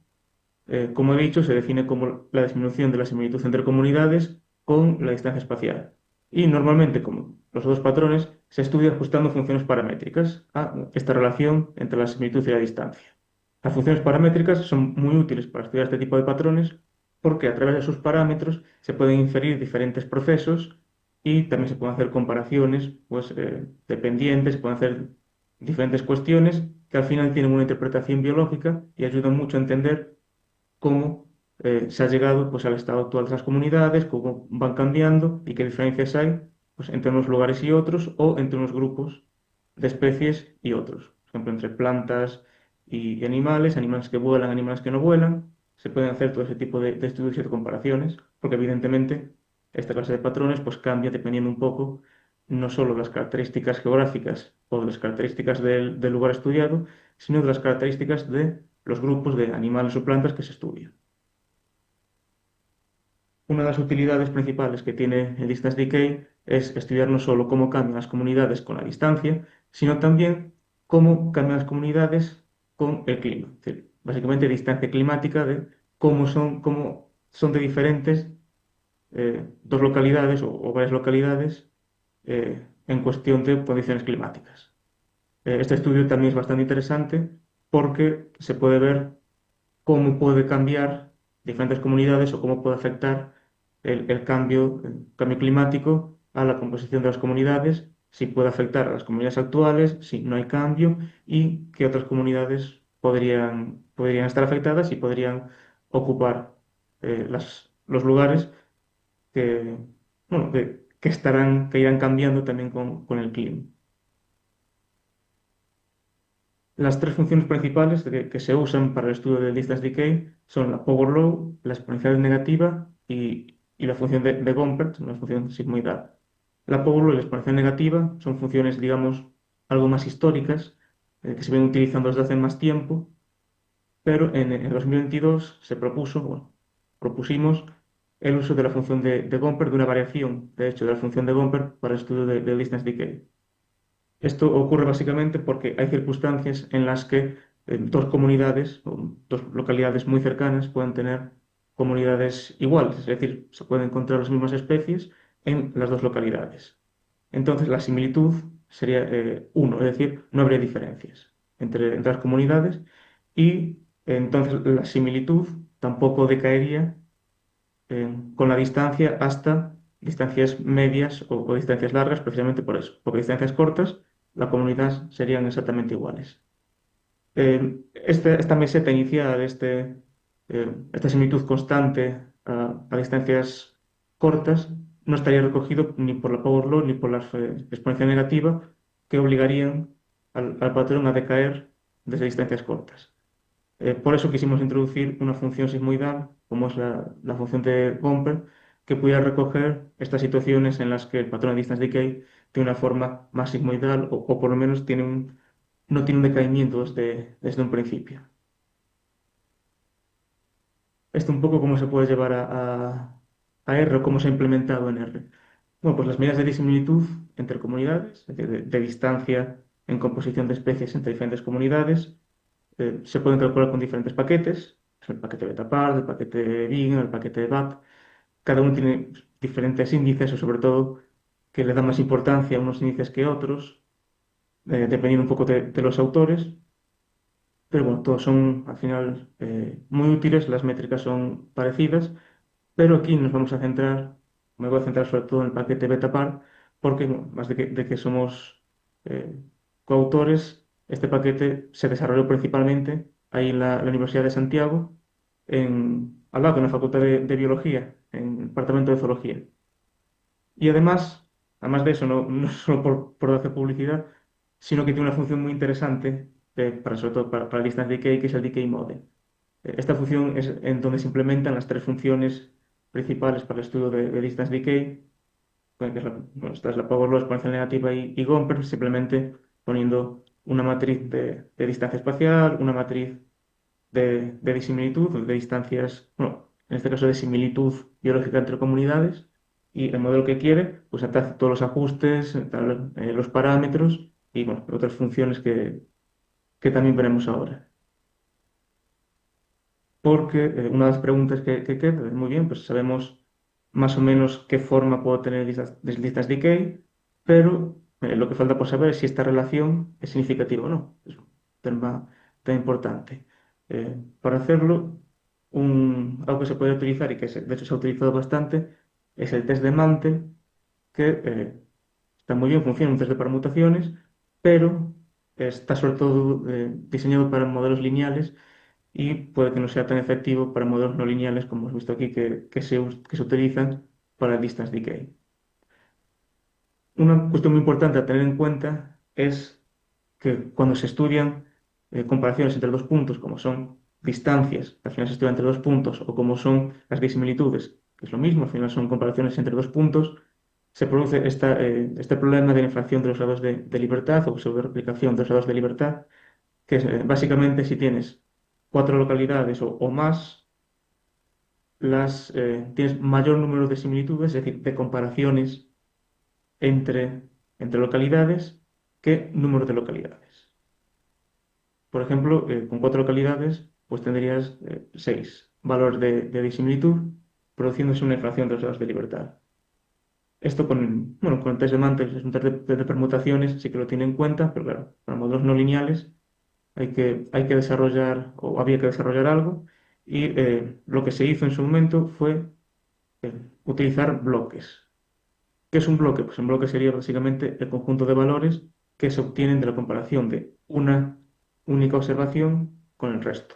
como he dicho, se define como la disminución de la similitud entre comunidades con la distancia espacial. Y normalmente, como los dos patrones, se estudia ajustando funciones paramétricas a esta relación entre la similitud y la distancia. Las funciones paramétricas son muy útiles para estudiar este tipo de patrones porque a través de sus parámetros se pueden inferir diferentes procesos y también se pueden hacer comparaciones pues, dependientes, se pueden hacer diferentes cuestiones que al final tienen una interpretación biológica y ayudan mucho a entender cómo se ha llegado pues, al estado actual de las comunidades, cómo van cambiando y qué diferencias hay pues, entre unos lugares y otros o entre unos grupos de especies y otros. Por ejemplo, entre plantas y animales, animales que vuelan, animales que no vuelan. Se pueden hacer todo ese tipo de estudios y de comparaciones, porque evidentemente esta clase de patrones pues, cambia dependiendo un poco no solo de las características geográficas o de las características del lugar estudiado, sino de las características de los grupos de animales o plantas que se estudian. Una de las utilidades principales que tiene el Distance Decay es estudiar no solo cómo cambian las comunidades con la distancia, sino también cómo cambian las comunidades con el clima. Es decir, básicamente distancia climática de cómo son de diferentes dos localidades o varias localidades en cuestión de condiciones climáticas. Este estudio también es bastante interesante porque se puede ver cómo puede cambiar diferentes comunidades o cómo puede afectar el cambio climático a la composición de las comunidades, si puede afectar a las comunidades actuales, si no hay cambio y qué otras comunidades podrían estar afectadas y podrían ocupar los lugares que, bueno, que irán cambiando también con el clima. Las tres funciones principales que se usan para el estudio del distance decay son la power law, la exponencial negativa y la función de Gompert, una función sigmoidal. La power law y la exponencial negativa son funciones, digamos, algo más históricas, que se vienen utilizando desde hace más tiempo, pero en 2022 propusimos el uso de la función de Gompert, de una variación, de hecho, de la función de Gompert para el estudio del distance decay. Esto ocurre básicamente porque hay circunstancias en las que dos comunidades o dos localidades muy cercanas pueden tener comunidades iguales, es decir, se pueden encontrar las mismas especies en las dos localidades. Entonces la similitud sería 1, es decir, no habría diferencias entre las comunidades y entonces la similitud tampoco decaería con la distancia hasta distancias medias o distancias largas, precisamente por eso, porque distancias cortas la comunidad serían exactamente iguales. Esta meseta inicial, esta similitud constante a distancias cortas, no estaría recogido ni por la power law ni por la exponencial negativa, que obligarían al patrón a decaer desde distancias cortas. Por eso quisimos introducir una función sigmoidal, como es la función de Gompert, que pudiera recoger estas situaciones en las que el patrón de distance decay tiene una forma más sigmoidal o por lo menos no tiene un decaimiento desde un principio. Esto un poco cómo se puede llevar a R o cómo se ha implementado en R. Bueno, pues las medidas de disimilitud entre comunidades, es decir, de distancia en composición de especies entre diferentes comunidades, se pueden calcular con diferentes paquetes, el paquete Betapart, el paquete Bing, el paquete BAP. Cada uno tiene diferentes índices o sobre todo que le dan más importancia a unos índices que a otros, dependiendo un poco de los autores. Pero bueno, todos son al final muy útiles, las métricas son parecidas, pero aquí me voy a centrar sobre todo en el paquete Betapart, porque bueno, más de que somos coautores, este paquete se desarrolló principalmente ahí en la Universidad de Santiago, al lado de una facultad de Biología, en el departamento de Zoología. Y además de eso, no solo por hacer publicidad, sino que tiene una función muy interesante, sobre todo para el distance decay, que es el decay model. Esta función es en donde se implementan las tres funciones principales para el estudio de distance decay, que esta es la power law, exponencial negativa y Gompert, simplemente poniendo una matriz de distancia espacial, una matriz de disimilitud, de distancias, bueno, en este caso de similitud biológica entre comunidades, y el modelo que quiere, pues hace todos los ajustes, los parámetros y bueno, otras funciones que también veremos ahora. Porque una de las preguntas que queda, muy bien, pues sabemos más o menos qué forma puede tener el distance decay, pero lo que falta por saber es si esta relación es significativa o no. Es un tema tan importante. Para hacerlo, algo que se puede utilizar y que de hecho se ha utilizado bastante es el test de Mantel, que está muy bien, funciona un test de permutaciones, pero está sobre todo diseñado para modelos lineales y puede que no sea tan efectivo para modelos no lineales, como hemos visto aquí, que se utilizan para el distance decay. Una cuestión muy importante a tener en cuenta es que cuando se estudian comparaciones entre dos puntos, como son distancias, que al final se estudian entre dos puntos, o como son las disimilitudes, que es lo mismo, al final son comparaciones entre dos puntos, se produce este problema de la inflación de los grados de libertad o sobre replicación de los grados de libertad, que es básicamente si tienes 4 localidades o más, tienes mayor número de similitudes, es decir, de comparaciones entre localidades que número de localidades. Por ejemplo, con 4 localidades, pues tendrías 6 valores de disimilitud, produciéndose una inflación de los grados de libertad. Esto con el test de Mantel es un test de permutaciones, sí que lo tiene en cuenta, pero claro, para modelos no lineales hay que desarrollar, o había que desarrollar algo, y lo que se hizo en su momento fue utilizar bloques. ¿Qué es un bloque? Pues un bloque sería básicamente el conjunto de valores que se obtienen de la comparación de una única observación con el resto.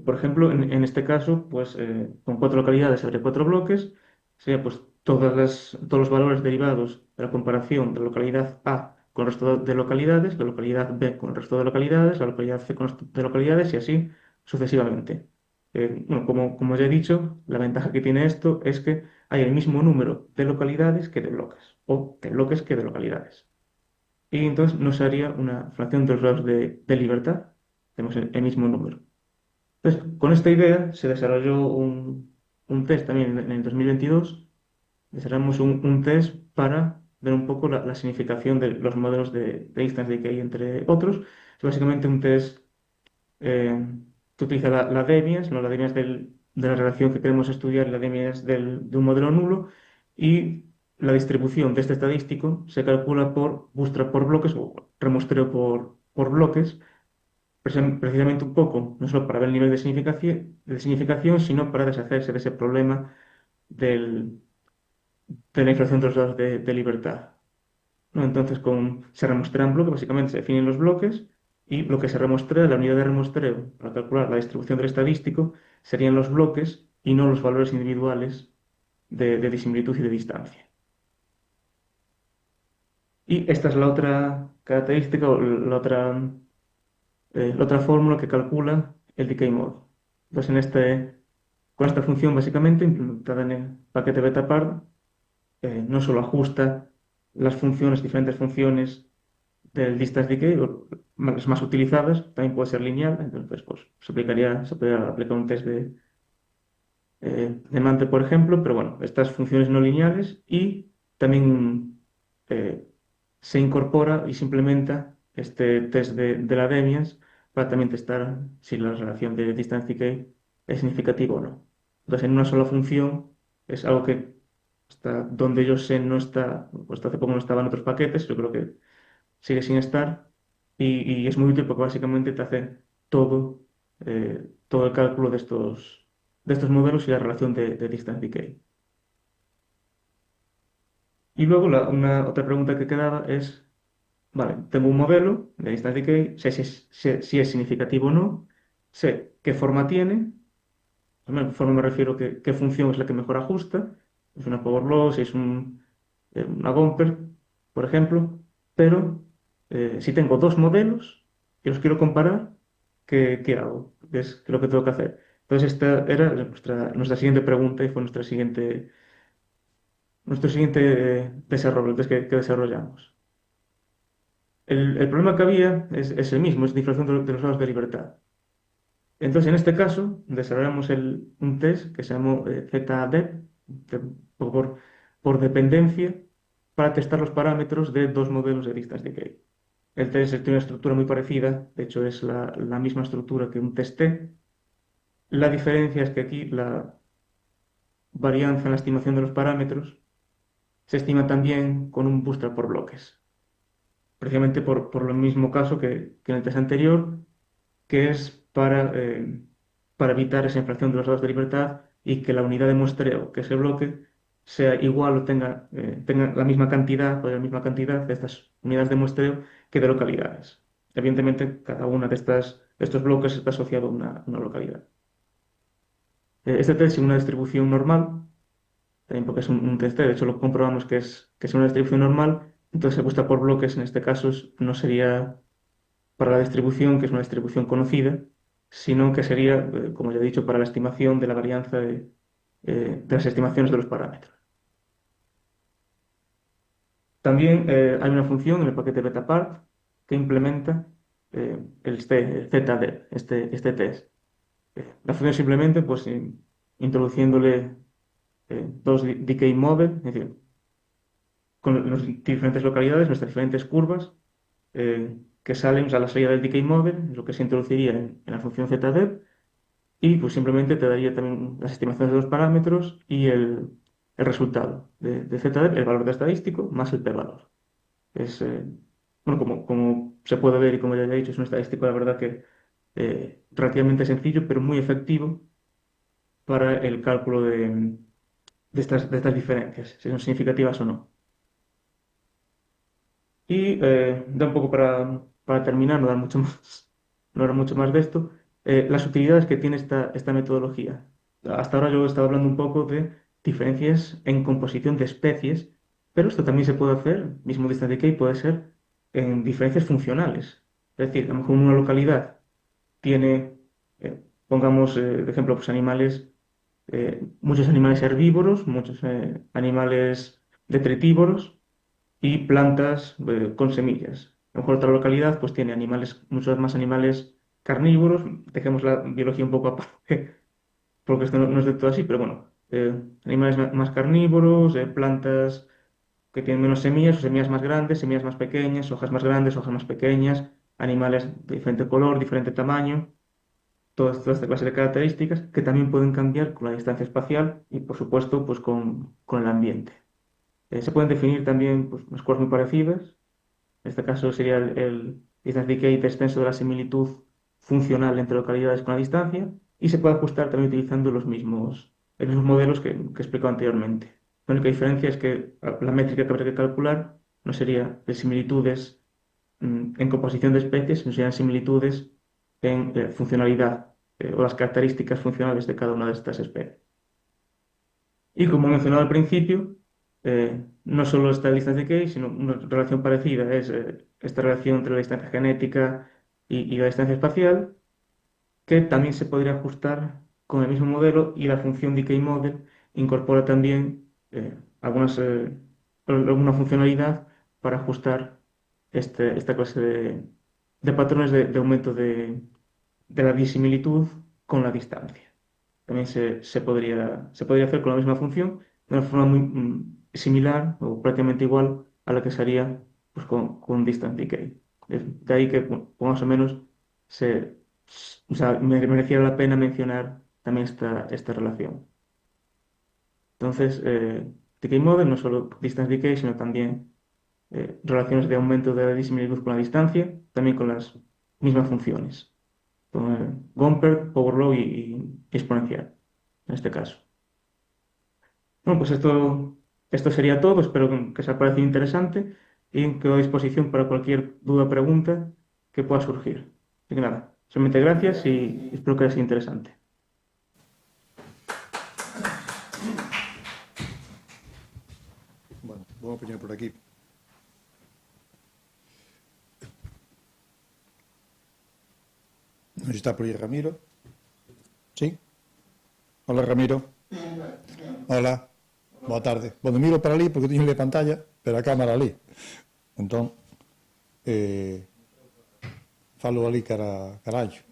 Por ejemplo, en este caso, pues con 4 localidades habría 4 bloques, sería pues todos los valores derivados de la comparación de la localidad A con el resto de localidades, la localidad B con el resto de localidades, la localidad C con el resto de localidades y así sucesivamente. Como ya he dicho, la ventaja que tiene esto es que hay el mismo número de localidades que de bloques, o de bloques que de localidades. Y entonces no se haría una fracción de los grados de libertad, tenemos el mismo número. Entonces, con esta idea se desarrolló un test también en el 2022. Desarrollamos un test para ver un poco la significación de los modelos de distance decay, entre otros. Es básicamente un test que utiliza la Debians, ¿no? La Debians de la relación que queremos estudiar, la Debians de un modelo nulo, y la distribución de este estadístico se calcula por bootstrap por bloques o remuestreo por bloques, precisamente un poco, no solo para ver el nivel de significación, sino para deshacerse de ese problema de la inflación de los grados de libertad, ¿no? Entonces, se remuestrean bloques, básicamente se definen los bloques, y lo que se remuestrea, la unidad de remuestreo, para calcular la distribución del estadístico, serían los bloques y no los valores individuales de disimilitud y de distancia. Y esta es la otra característica, o la otra fórmula que calcula el decay mode. Entonces, con esta función básicamente implementada en el paquete Betapart, no solo ajusta diferentes funciones del distance decay, las más utilizadas, también puede ser lineal, entonces pues, se podría aplicar un test de Mantel, por ejemplo, pero bueno, estas funciones no lineales, y también se incorpora y se implementa este test de la Debians para también testar si la relación de distance decay es significativa o no. Entonces, en una sola función es algo que hasta donde yo sé no está, pues hace poco no estaba en otros paquetes, yo creo que sigue sin estar, y es muy útil porque básicamente te hace todo el cálculo de estos modelos y la relación de distance decay. Y luego otra pregunta que quedaba es, vale, tengo un modelo de distance decay, sé si es significativo o no, sé qué forma tiene, forma me refiero a qué función es la que mejor ajusta, es una power law, si es una Gomper, por ejemplo, pero si tengo dos modelos y los quiero comparar, ¿qué hago? ¿Qué es lo que tengo que hacer? Entonces esta era nuestra siguiente pregunta y fue nuestro siguiente desarrollo, el test que desarrollamos. El problema que había es el mismo, es la inflación de los grados de libertad. Entonces, en este caso, desarrollamos un test que se llamó ZDEP, por dependencia, para testar los parámetros de dos modelos de distance decay. El test tiene una estructura muy parecida, de hecho es la misma estructura que un test T. La diferencia es que aquí la varianza en la estimación de los parámetros se estima también con un bootstrap por bloques. Precisamente por lo mismo caso que en el test anterior, que es para evitar esa inflación de los grados de libertad y que la unidad de muestreo, que es el bloque, sea igual o tenga la misma cantidad o la misma cantidad de estas unidades de muestreo que de localidades. Evidentemente, cada una de estos bloques está asociado a una localidad. Este test es una distribución normal, también porque es un test, de hecho lo comprobamos que es una distribución normal, entonces se ajusta por bloques, en este caso no sería para la distribución, que es una distribución conocida, sino que sería, como ya he dicho, para la estimación de la varianza de las estimaciones de los parámetros. También hay una función en el paquete betapart que implementa el ZDEP, este test. La función simplemente, pues, introduciéndole dos decay model, es decir, con las diferentes localidades, nuestras diferentes curvas que salen, o sea, la salida del decay model, lo que se introduciría en la función ZDEP, y pues simplemente te daría también las estimaciones de los parámetros y el resultado de ZDEP, el valor de estadístico, más el p-valor. Es, bueno, como se puede ver y como ya he dicho, es un estadístico, la verdad que relativamente sencillo, pero muy efectivo para el cálculo de estas diferencias, si son significativas o no. Y da un poco para terminar, no dar mucho más de esto, las utilidades que tiene esta metodología. Hasta ahora yo he estado hablando un poco de diferencias en composición de especies, pero esto también se puede hacer, mismo distance decay puede ser en diferencias funcionales. Es decir, a lo mejor una localidad tiene, pongamos de ejemplo, pues muchos animales herbívoros, muchos animales detritívoros y plantas con semillas. A lo mejor otra localidad pues tiene muchos más animales carnívoros, dejemos la biología un poco aparte, porque esto no es de todo así, pero bueno, animales más carnívoros, plantas que tienen menos semillas, o semillas más grandes, semillas más pequeñas, hojas más grandes, hojas más pequeñas, animales de diferente color, diferente tamaño, toda esta clase de características que también pueden cambiar con la distancia espacial y, por supuesto, pues con el ambiente. Se pueden definir también pues, unas cosas muy parecidas. En este caso sería el distance decay descenso de la similitud funcional entre localidades con la distancia, y se puede ajustar también utilizando los mismos modelos que he explicado anteriormente. La única diferencia es que la métrica que habría que calcular no sería de similitudes en composición de especies, sino serían similitudes en funcionalidad o las características funcionales de cada una de estas especies. Y como he mencionado al principio, no solo está el distance decay, sino una relación parecida es esta relación entre la distancia genética y la distancia espacial, que también se podría ajustar con el mismo modelo, y la función decay model incorpora también alguna funcionalidad para ajustar esta clase de patrones de aumento de la disimilitud con la distancia. También se podría hacer con la misma función de una forma muy similar o prácticamente igual a la que se haría pues, con distance decay. De ahí que más o menos mereciera la pena mencionar también esta relación. Entonces, decay model no solo distance decay, sino también relaciones de aumento de la disimilitud con la distancia, también con las mismas funciones. Gompert, power law y exponencial, en este caso. Bueno, pues esto sería todo. Espero que os haya parecido interesante y quedo a disposición para cualquier duda o pregunta que pueda surgir. Así que nada, solamente gracias y espero que haya sido interesante. Bueno, vamos a poner por aquí. ¿No está por ahí Ramiro? ¿Sí? Hola, Ramiro. Hola. Boa tarde. Bueno, miro para ali porque teño a pantalla, pero a cámara ali. Entón, falo ali carallo.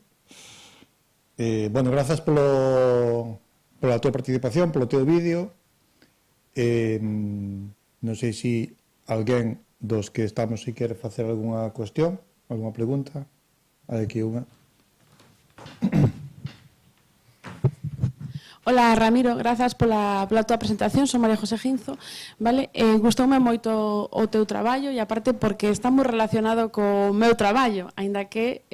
Bueno, grazas pola tua participación, polo teu vídeo. Non sei se alguén dos que estamos se quere facer algunha cuestión, algunha pregunta. Hai aquí unha. Hola, Ramiro, grazas pola tua presentación, son María José Ginzo, vale? Gustoume moito o teu traballo e aparte porque está moi relacionado co meu traballo, aínda que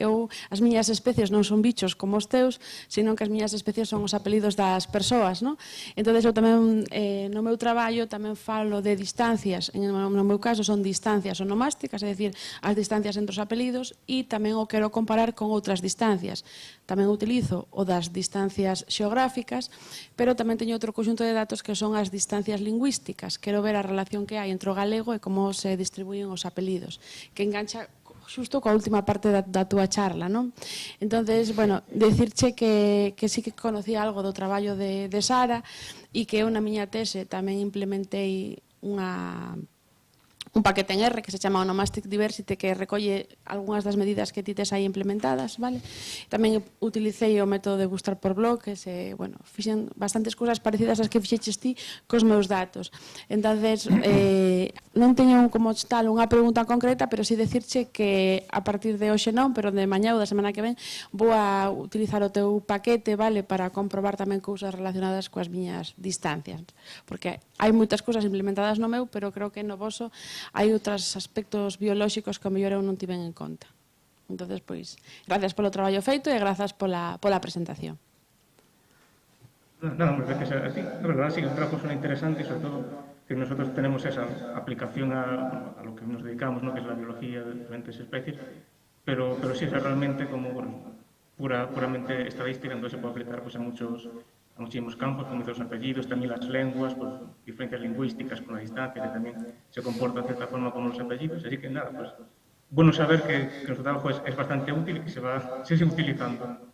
as miñas especies non son bichos como os teus, sino que as miñas especies son os apelidos das persoas, non? Entón, eu tamén, no meu traballo, tamén falo de distancias, no meu caso son distancias onomásticas, é dicir, as distancias entre os apelidos, e tamén o quero comparar con outras distancias. Tamén utilizo o das distancias xeográficas, pero tamén teño outro conxunto de datos que son as distancias lingüísticas. Quero ver a relación que hai entre o galego e como se distribuyen os apelidos, que engancha xusto coa última parte da túa charla, non? Entonces, bueno, decirche que sí que conocía algo do traballo de Sara e que eu na miña tese tamén implementei un paquete en R que se chama Onomastic Diversity, que recolle algunhas das medidas que ti tes aí implementadas, vale? Tamén utilicei o método de buscar por bloques, bueno, fixen bastantes cousas parecidas ás que fixeches ti cos meus datos. Entonces, non teño como tal unha pregunta concreta, pero sí decirche que a partir de hoxe non, pero de mañá ou da semana que ven, vou a utilizar o teu paquete, vale, para comprobar tamén cousas relacionadas coas miñas distancias, porque hai moitas cousas implementadas no meu, pero creo que no voso hai outros aspectos biolóxicos que o mellor eu non tiven en conta. Entonces, pois, gracias polo traballo feito e grazas pola presentación. Nada, gracias a ti. La verdad, sí, otra cosa interesante y sobre todo que nosotros tenemos esa aplicación a lo que nos dedicamos, ¿no? Que es la biología de diferentes especies, pero sí es realmente como puramente estadística, entonces se puede aplicar pues, a muchísimos campos, como los apellidos, también las lenguas, pues, diferencias lingüísticas con la distancia, que también se comportan de cierta forma como los apellidos. Así que nada, pues bueno saber que nuestro trabajo es bastante útil y que se sigue utilizando.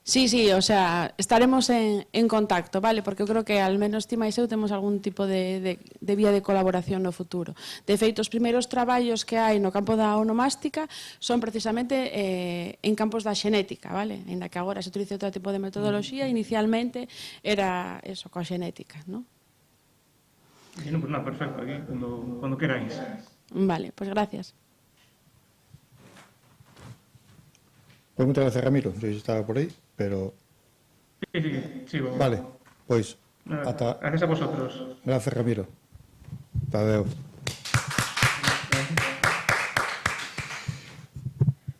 Sí, o sea, estaremos en contacto, vale? Porque eu creo que al menos ti máis eu temos algún tipo de vía de colaboración no futuro. De feito, os primeiros traballos que hai no campo da onomástica son precisamente en campos da xenética, vale? Ainda que agora se utilice outro tipo de metodoloxía, inicialmente era eso, coa xenética, non? Bueno, pues nada, perfecto, aquí, cuando queráis. Vale, pues gracias. Pues muchas gracias, Ramiro. Yo estaba por ahí, pero... Sí, bueno. Vale, pues... Gracias a vosotros. Gracias, Ramiro. Tadeo.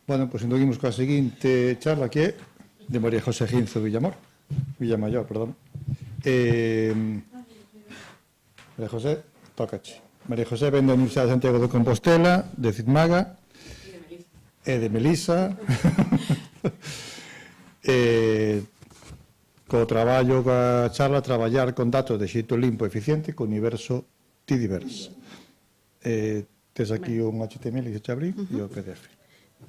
Bueno, pues seguimos coa seguinte charla que é de María José Ginzo Villamayor, perdón. María José, tócache. María José ven da Universidade de Santiago de Compostela, de Citmaga, e de Melisa, co traballo, coa charla, traballar con datos de xeito limpo e eficiente co universo Tidiverse. Tes aquí un HTML que te abrí e o PDF.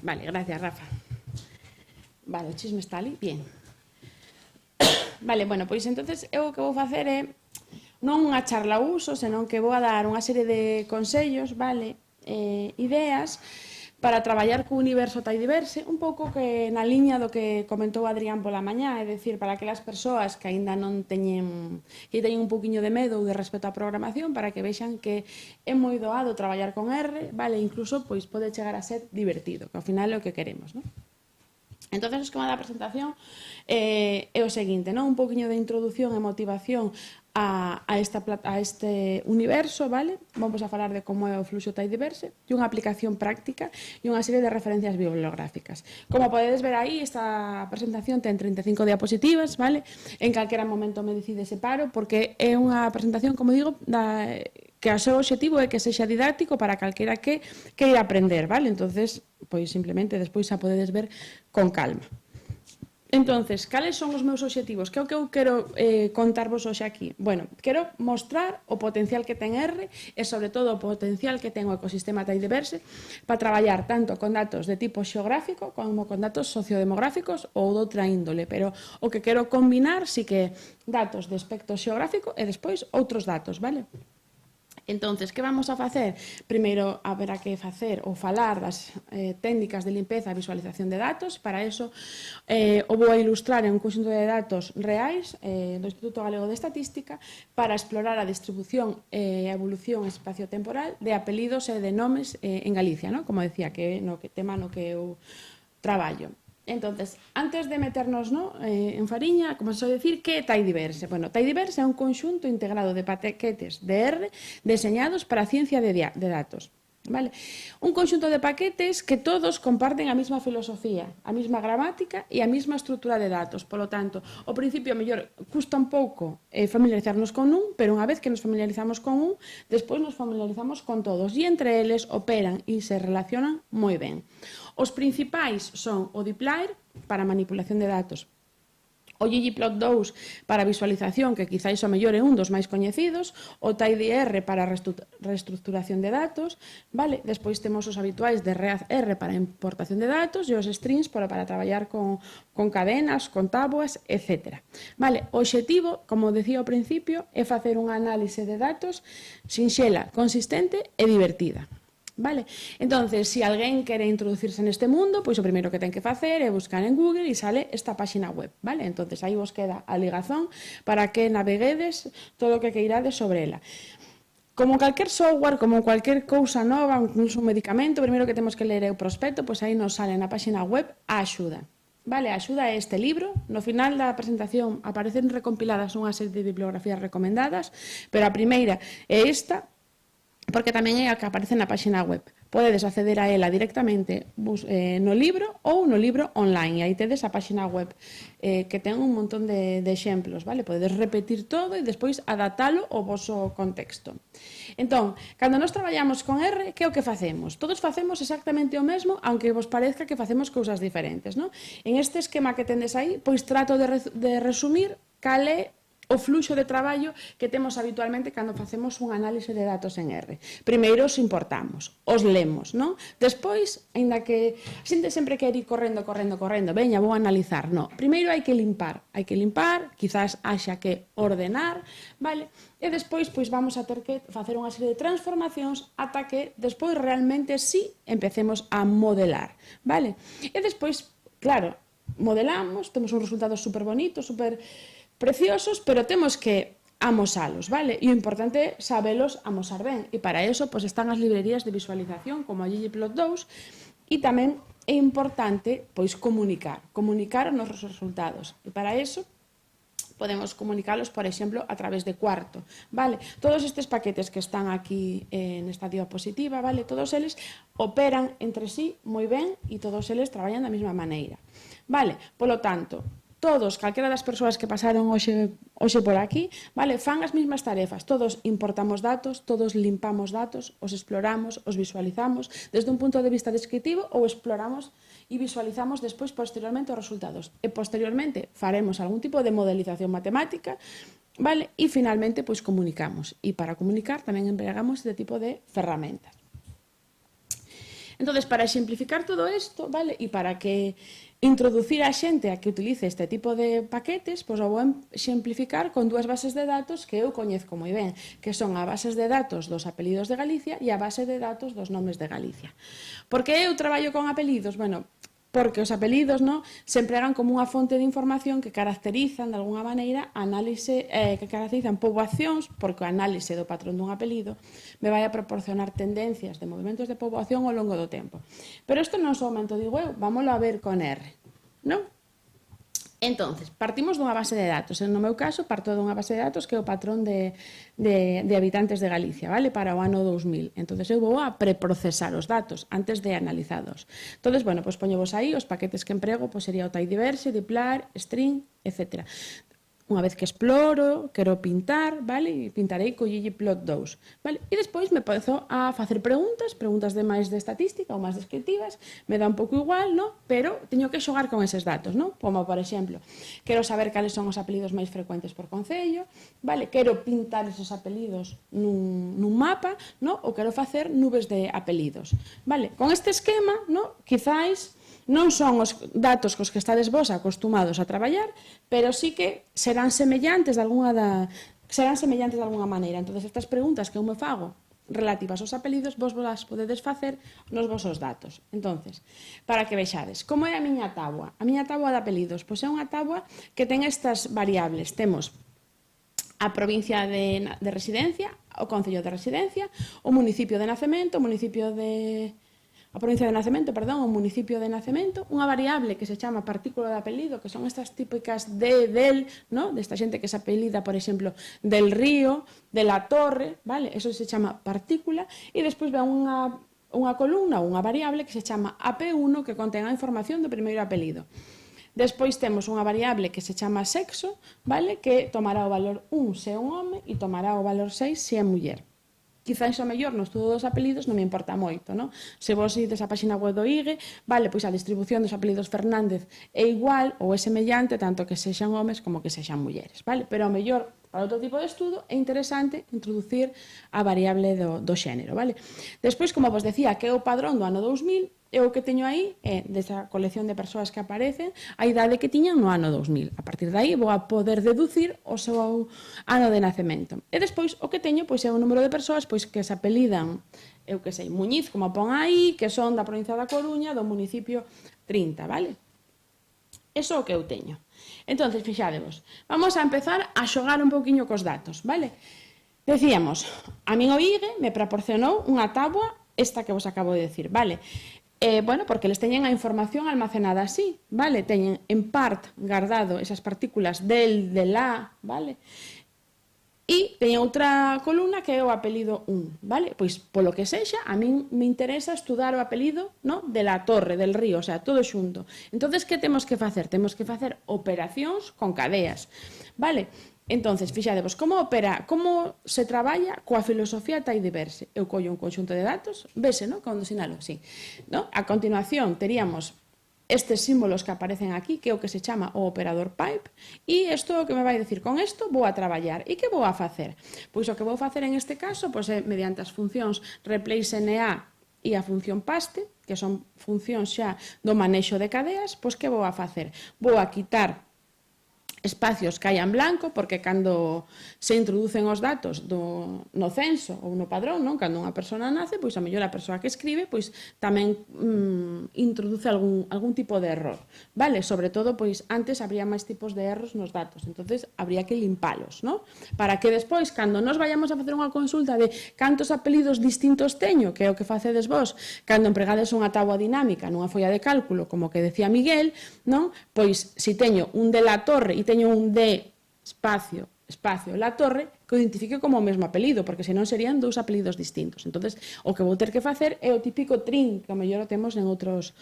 Vale, gracias, Rafa. Vale, o chisme está ali, bien. Vale, bueno, pois entonces eu o que vou facer é non unha charla uso, senón que vou a dar unha serie de consellos, vale, ideas para traballar co universo Tidiverse, un pouco que na liña do que comentou Adrián pola mañá, é dicir, para aquelas persoas que aínda non teñen un poquinho de medo ou de respeto á programación, para que vexan que é moi doado traballar con R, vale, incluso pois pode chegar a ser divertido, que ao final é o que queremos, non? Entón, o esquema da presentación é o seguinte, non? Un poquinho de introdución e motivación a este universo, vale? Vamos a falar de como é o fluxo Tidiverse e unha aplicación práctica e unha serie de referencias bibliográficas. Como podedes ver aí, esta presentación ten 35 diapositivas, vale? En calquera momento me decide separo, porque é unha presentación, como digo, que o seu objetivo é que sexa didáctico para calquera que queira aprender, vale? Entonces, pois simplemente despois a podedes ver con calma. Entonces, cales son os meus obxectivos? Que é o que eu quero contarvos hoxe aquí? Bueno, quero mostrar o potencial que ten R e, sobre todo, o potencial que ten o ecosistema Tidiverse para traballar tanto con datos de tipo xeográfico como con datos sociodemográficos ou doutra índole, pero o que quero combinar sí que datos de aspecto xeográfico e despois outros datos, vale? Entonces, que vamos a facer? Primeiro, haberá que facer ou falar das técnicas de limpeza e visualización de datos. Para eso, o vou a ilustrar en un conxunto de datos reais do Instituto Galego de Estatística para explorar a distribución e a evolución espaciotemporal de apelidos e de nomes en Galicia, ¿no? Como decía, que no tema no que eu traballo. Entonces, antes de meternos en fariña, como se suele decir, que é Tidyverse? Bueno, Tidyverse é un conxunto integrado de paquetes de R deseñados para a ciencia de datos. Vale? Un conxunto de paquetes que todos comparten a mesma filosofía, a mesma gramática e a mesma estrutura de datos. Polo tanto, ao principio, mellor, custa un pouco familiarizarnos con un, pero unha vez que nos familiarizamos con un, despois nos familiarizamos con todos. E entre eles operan e se relacionan moi ben. Os principais son o dplyr, para manipulación de datos, o ggplot2 para visualización, que quizáis o mellor é un dos máis coñecidos, o tidyr para reestructuración de datos, vale? Despois temos os habituais de readr para importación de datos e os strings para traballar con cadenas, con tábuas, etc. Vale? O obxectivo, como decía ao principio, é facer unha análise de datos sinxela, consistente e divertida. Vale? Entonces, se alguén quere introducirse neste mundo, pois o primeiro que ten que facer é buscar en Google e sale esta páxina web, vale? Entonces, aí vos queda a ligazón para que naveguedes todo o que queirades sobre ela. Como calquer software, como calquer cousa nova, incluso un medicamento, o primeiro que temos que ler é o prospecto, pois aí nos sale na páxina web a axuda. Vale, a axuda é este libro. No final da presentación aparecen recompiladas unha serie de bibliografías recomendadas, pero a primeira é esta, porque tamén é a que aparece na páxina web. Podedes acceder a ela directamente no libro ou no libro online. E aí tedes a páxina web que ten un montón de exemplos. Vale? Podedes repetir todo e despois adaptalo ao voso contexto. Entón, cando nos traballamos con R, que é o que facemos? Todos facemos exactamente o mesmo, aunque vos parezca que facemos cousas diferentes. Non? En este esquema que tendes aí, pois trato de resumir cal é o fluxo de traballo que temos habitualmente cando facemos un análise de datos en R. Primeiro os importamos, os lemos, non? Despois, aínda que a xente sempre quer ir correndo, veña, vou analizar, non. Primeiro hai que limpar, quizás haxa que ordenar, vale? E despois, pois vamos a ter que facer unha serie de transformacións ata que despois realmente sí empecemos a modelar, vale? E despois, claro, modelamos, temos un resultado super bonito, super preciosos, pero temos que amosalos, vale? E o importante é sabelos amosar ben. E para eso pois, están as librerías de visualización, como a ggplot2, e tamén é importante pois, comunicar os nosos resultados. E para eso podemos comunicalos, por exemplo, a través de Quarto, vale? Todos estes paquetes que están aquí nesta diapositiva, vale? Todos eles operan entre sí moi ben e todos eles traballan da mesma maneira, vale? Polo tanto, todos, calquera das persoas que pasaron hoxe por aquí, vale, fan as mesmas tarefas. Todos importamos datos, todos limpamos datos, os exploramos, os visualizamos desde un punto de vista descriptivo ou exploramos e visualizamos despois posteriormente os resultados. E posteriormente faremos algún tipo de modelización matemática, vale, e finalmente pois comunicamos. E para comunicar tamén empregamos este tipo de ferramentas. Entonces, para exemplificar todo isto, vale, e para que introducir a xente a que utilice este tipo de paquetes, pois o vou exemplificar con dúas bases de datos que eu coñezco moi ben, que son a bases de datos dos apelidos de Galicia e a base de datos dos nomes de Galicia. Por que eu traballo con apelidos? Bueno, porque os apelidos se empregan como unha fonte de información que caracterizan, de alguna maneira, que caracterizan poboacións, porque o análise do patrón dun apelido me vai a proporcionar tendencias de movimentos de poboación ao longo do tempo. Pero isto non somente digo eu, vámoslo a ver con R, non? Entonces, partimos dunha base de datos. No meu caso, parto dunha base de datos que é o patrón de habitantes de Galicia, vale? Para o ano 2000. Entonces, eu vou a preprocesar os datos antes de analizados. Entonces, bueno, pois poñevos aí os paquetes que emprego, pois sería o tidyverse, dplyr, string, etc. Unha vez que exploro, quero pintar, vale? E pintarei co ggplot2, vale? E despois me podo a facer preguntas de máis de estatística ou máis descriptivas, me dá un pouco igual, non? Pero teño que xogar con eses datos, non? Como, por exemplo, quero saber cales son os apelidos máis frecuentes por concello, vale? Quero pintar esos apelidos nun mapa, non? Ou quero facer nubes de apelidos, vale? Con este esquema, non? Quizáis non son os datos cos que estades vos acostumados a traballar, pero sí que serán semellantes de alguna maneira. Entón, estas preguntas que eu me fago relativas aos apelidos, vos las podedes facer nos vosos datos. Entón, para que vexades, como é a miña táboa? A miña táboa de apelidos, pois é unha táboa que ten estas variables. Temos a provincia de residencia, o concello de residencia, o municipio de nacemento, o municipio de provincia de nacemento, perdón, o municipio de nacemento, unha variable que se chama partícula de apelido, que son estas típicas de, del, ¿no? Desta xente que se apelida, por exemplo, del Río, de la Torre, vale? Eso se chama partícula, e despois ve unha columna ou unha variable que se chama AP1 que contén a información do primeiro apelido. Despois temos unha variable que se chama sexo, vale? Que tomará o valor 1 se é un home e tomará o valor 6 se é muller. Quizás o mellor no estudo dos apelidos non me importa moito, non? Se vos ides á página web do IGE, vale, pois a distribución dos apelidos Fernández é igual ou é semellante tanto que sexan homes como que sexan mulleres, vale? Pero o mellor para outro tipo de estudo é interesante introducir a variable do xénero, vale? Despois, como vos decía, que é o padrón do ano 2000, e o que teño aí é, desa colección de persoas que aparecen, a idade que tiñan no ano 2000. A partir de aí vou a poder deducir o seu ano de nacemento. E despois o que teño pois é o número de persoas pois que se apelidan, eu que sei, Muñiz, como pon aí, que son da provincia da Coruña, do municipio 30, vale? Eso é o que eu teño. Entonces, fixádevos, vamos a empezar a xogar un poquinho cos datos, vale? Decíamos, a min o IGE me proporcionou unha táboa esta que vos acabo de decir, vale? Bueno, porque les teñen a información almacenada así, vale? Teñen en part guardado esas partículas del, de la, vale? E teñen outra columna que é o apelido 1, vale? Pois, polo que sexa, a min me interesa estudar o apelido, no? De la Torre, del Río, o sea, todo xunto. Entonces, que temos que facer? Temos que facer operacións con cadeas, vale? Entonces, fixadevos, como se traballa coa filosofía tai de verse? Eu collo un conxunto de datos, vese, non? Cando sinalo, sí. No? A continuación, teríamos estes símbolos que aparecen aquí, que é o que se chama o operador pipe, e isto o que me vai dicir con isto, vou a traballar. E que vou a facer? Pois o que vou facer en este caso, pois é mediante as funcións replace NA e a función paste, que son funcións xa do manexo de cadeas, pois que vou a facer? Vou a quitar espacios que hai en blanco, porque cando se introducen os datos no censo ou no padrón, non? Cando unha persona nace, pois a mellor a persoa que escribe pois tamén introduce algún tipo de error, vale? Sobre todo, pois antes habría máis tipos de erros nos datos, entonces habría que limpalos, non? Para que despois, cando nos vayamos a facer unha consulta de cantos apelidos distintos teño, que é o que facedes vos, cando empregades unha táboa dinámica nunha folla de cálculo, como que decía Miguel, non? Pois, se teño un de la Torre e teño un de espacio la Torre, que o identifique como o mesmo apelido, porque senón serían dous apelidos distintos. Entonces, o que vou ter que facer é o típico trin, que ao mellor o temos en outras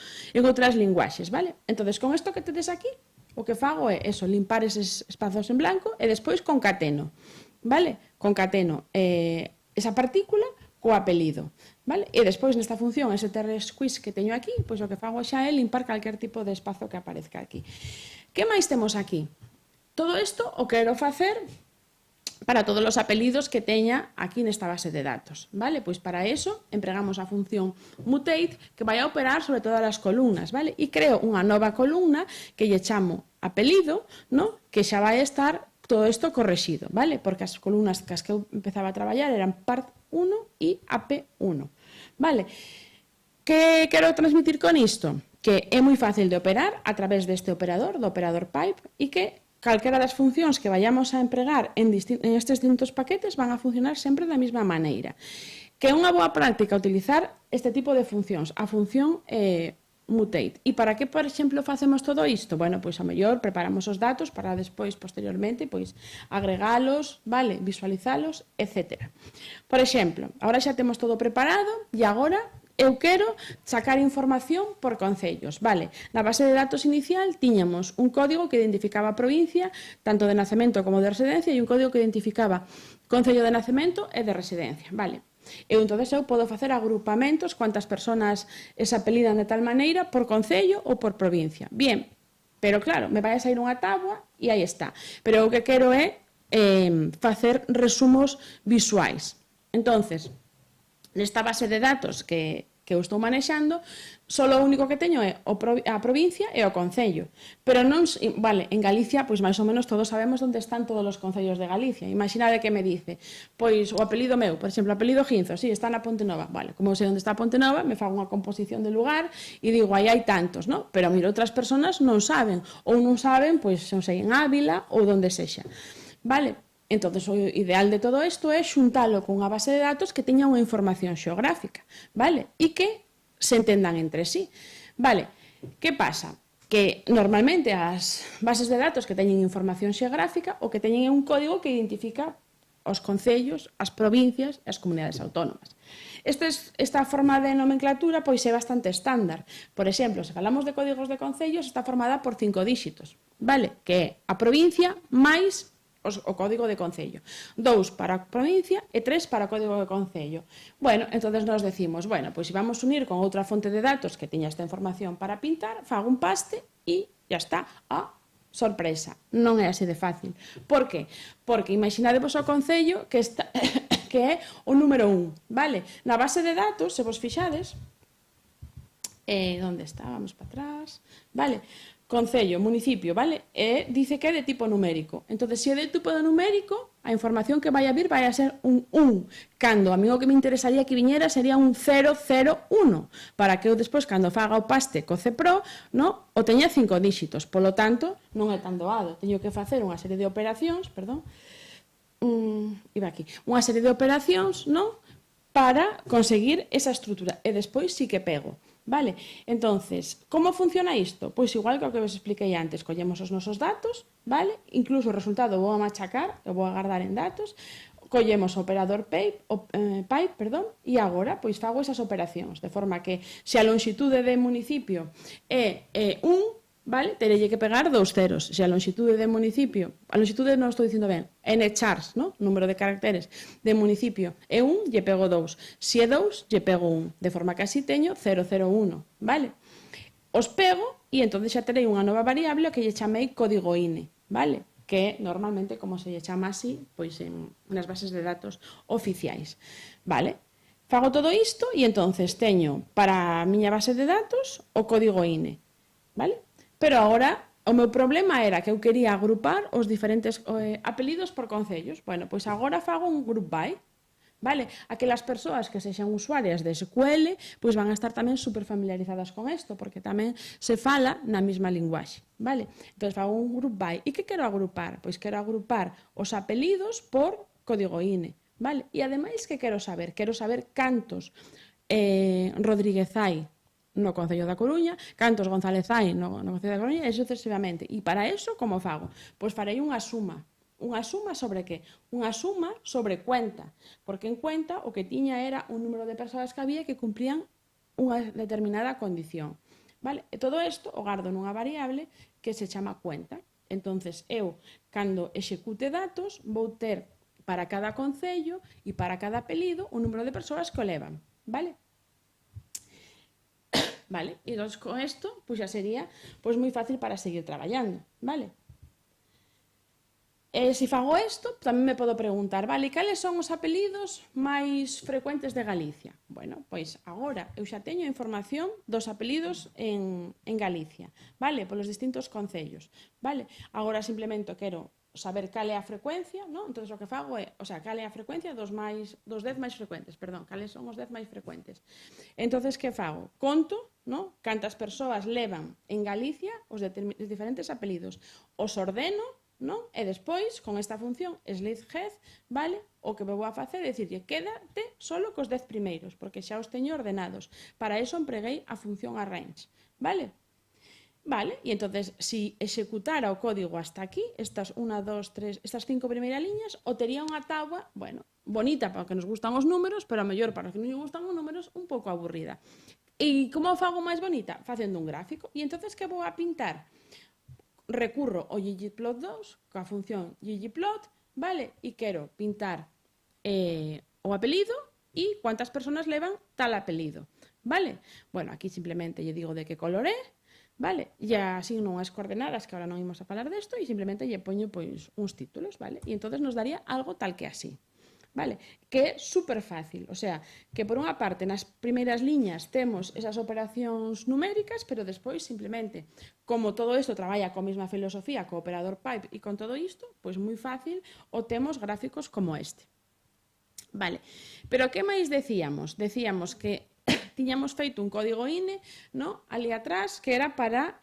linguaxes, vale? Entonces, con isto que tedes aquí, o que fago é eso, limpar eses espazos en blanco e despois concateno, vale? Concateno esa partícula co apelido, vale? E despois nesta función str_squeeze que teño aquí, pois o que fago xa é limpar calquer tipo de espazo que aparezca aquí. Que máis temos aquí? Todo isto o quero facer para todos os apelidos que teña aquí nesta base de datos, vale? Pois para eso empregamos a función mutate que vai a operar sobre todas as columnas, vale? E creo unha nova columna que lle chamo apelido, no? Que xa vai estar todo isto correxido, vale? Porque as columnas que eu empezaba a traballar eran part 1 e AP1, vale? Que quero transmitir con isto? Que é moi fácil de operar a través deste operador, do operador pipe, e que calquera das funcións que vayamos a empregar en estes distintos paquetes van a funcionar sempre da mesma maneira. Que é unha boa práctica utilizar este tipo de funcións, a función mutate. E para que, por exemplo, facemos todo isto? Bueno, pois a mellor preparamos os datos para despois, posteriormente, pois agregalos, vale, visualizalos, etc. Por exemplo, agora xa temos todo preparado e agora eu quero sacar información por concellos, vale? Na base de datos inicial tiñamos un código que identificaba a provincia, tanto de nacemento como de residencia, e un código que identificaba concello de nacemento e de residencia, vale? E entón eu podo facer agrupamentos, cuantas persoas se apelidan de tal maneira por concello ou por provincia. Bien, pero claro, me vai a sair unha táboa e aí está. Pero o que quero é facer resumos visuais. Entonces, nesta base de datos que eu estou manexando, só o único que teño é a provincia e o concello. Pero non, vale, en Galicia, pois máis ou menos todos sabemos onde están todos os concellos de Galicia. Imaginade que me dice, pois o apelido meu, por exemplo, apelido Ginzo, sí, está na Ponte Nova. Vale, como sei onde está a Ponte Nova, me fago unha composición de lugar e digo, aí hai tantos, non? Pero mira, outras persoas non saben, ou non saben, pois, non sei, en Ávila ou donde sexa. Vale? Entón, o ideal de todo isto é xuntalo con unha base de datos que teña unha información xeográfica, vale? E que se entendan entre sí. Vale, que pasa? Que normalmente as bases de datos que teñen información xeográfica o que teñen un código que identifica os concellos, as provincias e as comunidades autónomas. Esta forma de nomenclatura pois é bastante estándar. Por exemplo, se falamos de códigos de concellos, está formada por 5 díxitos, vale? Que é a provincia máis o código de concello. 2 para a provincia e 3 para o código de concello. Bueno, entonces nos decimos, bueno, pois se vamos unir con outra fonte de datos que teña esta información para pintar, fago un paste e ya está. Sorpresa, non é así de fácil. Por qué? Porque imaginadevos o concello que é o número 1, vale? Na base de datos, se vos fixades, onde está? Vamos para atrás, vale? Concello, municipio, vale? Dice que é de tipo numérico. Entón, se é de tipo numérico, a información que vai a vir vai a ser un 1. Cando a mí o que me interesaría que viñera sería un 001, para que eu despois, cando faga o paste co CPRO, o teña 5 díxitos. Polo tanto, non é tan doado. Teño que facer unha serie de operacións, unha serie de operacións, para conseguir esa estrutura. E despois sí que pego. Vale, entonces, como funciona isto? Pois igual que o que vos expliquei antes, collemos os nosos datos, vale? Incluso o resultado vou a machacar, eu vou a guardar en datos, collemos o operador pipe, e agora pois fago esas operacións, de forma que se a longitude de municipio é 1, vale? Terelle que pegar 2 ceros. Se a longitude de municipio, a longitude non estou dicindo ben, nchars, número de caracteres de municipio é 1, lle pego 2. Se é 2, lle pego 1. De forma que así teño 001, vale? Os pego e entón xa terei unha nova variable que lle chamei código INE, vale? Que normalmente, como se lle chama así, pois en nas bases de datos oficiais, vale? Fago todo isto e entonces teño para a miña base de datos o código INE, vale? Pero agora, o meu problema era que eu quería agrupar os diferentes apelidos por concellos. Bueno, pois agora fago un group by, vale? Aquelas persoas que sexan usuarias de SQL, pois van a estar tamén super familiarizadas con isto, porque tamén se fala na mesma linguaxe, vale? Entón fago un group by. E que quero agrupar? Pois quero agrupar os apelidos por código INE, vale? E ademais, que quero saber? Quero saber cantos Rodríguez hai no Concello da Coruña, cantos González hai no Concello da Coruña, e sucesivamente. E para eso, como fago? Pois farei unha suma. Unha suma sobre que? Unha suma sobre cuenta. Porque en cuenta o que tiña era un número de persoas que había que cumplían unha determinada condición. Vale? E todo isto o gardo nunha variable que se chama cuenta. Entonces, eu, cando execute datos, vou ter para cada concello e para cada apelido un número de persoas que o levan. Vale? Vale, e entón con isto pois xa sería pois moi fácil para seguir traballando, vale? E se fago isto, tamén me podo preguntar, vale, cales son os apelidos máis frecuentes de Galicia? Bueno, pois agora eu xa teño información dos apelidos en Galicia, vale, polos distintos concellos, vale? Agora simplemente quero saber cal é a frecuencia, non? Entón, o que fago é, cal é a frecuencia dos 10 máis frecuentes, cales son os 10 máis frecuentes. Entón, que fago? Conto, non? Cantas persoas levan en Galicia os diferentes apelidos. Os ordeno, non? E despois, con esta función, SLICEhead, vale? O que vou a facer é dicirlle, quédate solo cos 10 primeiros, porque xa os teño ordenados. Para iso empreguei a función arrange, vale? Vale, e entonces, se executara o código hasta aquí, estas 1, 2, 3, estas 5 primeiras liñas, o tería unha táboa, bueno, bonita para os que nos gustan os números, pero a mellor para os que non nos gustan os números, un pouco aburrida. E como o fago máis bonita? Facendo un gráfico. E entonces, que vou a pintar? Recurro ao ggplot2, coa función ggplot, vale? E quero pintar o apelido e cuántas persoas levan tal apelido, vale? Bueno, aquí simplemente lle digo de que color é, vale? E asigno unhas coordenadas, que ahora non imos a falar desto, e simplemente lle poño pois uns títulos, vale? E entonces nos daría algo tal que así, vale? Que é super fácil, o sea, que por unha parte nas primeiras liñas temos esas operacións numéricas, pero despois simplemente, como todo isto traballa coa mesma filosofía, co operador pipe e con todo isto, pois moi fácil, o temos gráficos como este. Vale, pero que máis decíamos? Decíamos que tiñamos feito un código INE, no? Ali atrás, que era para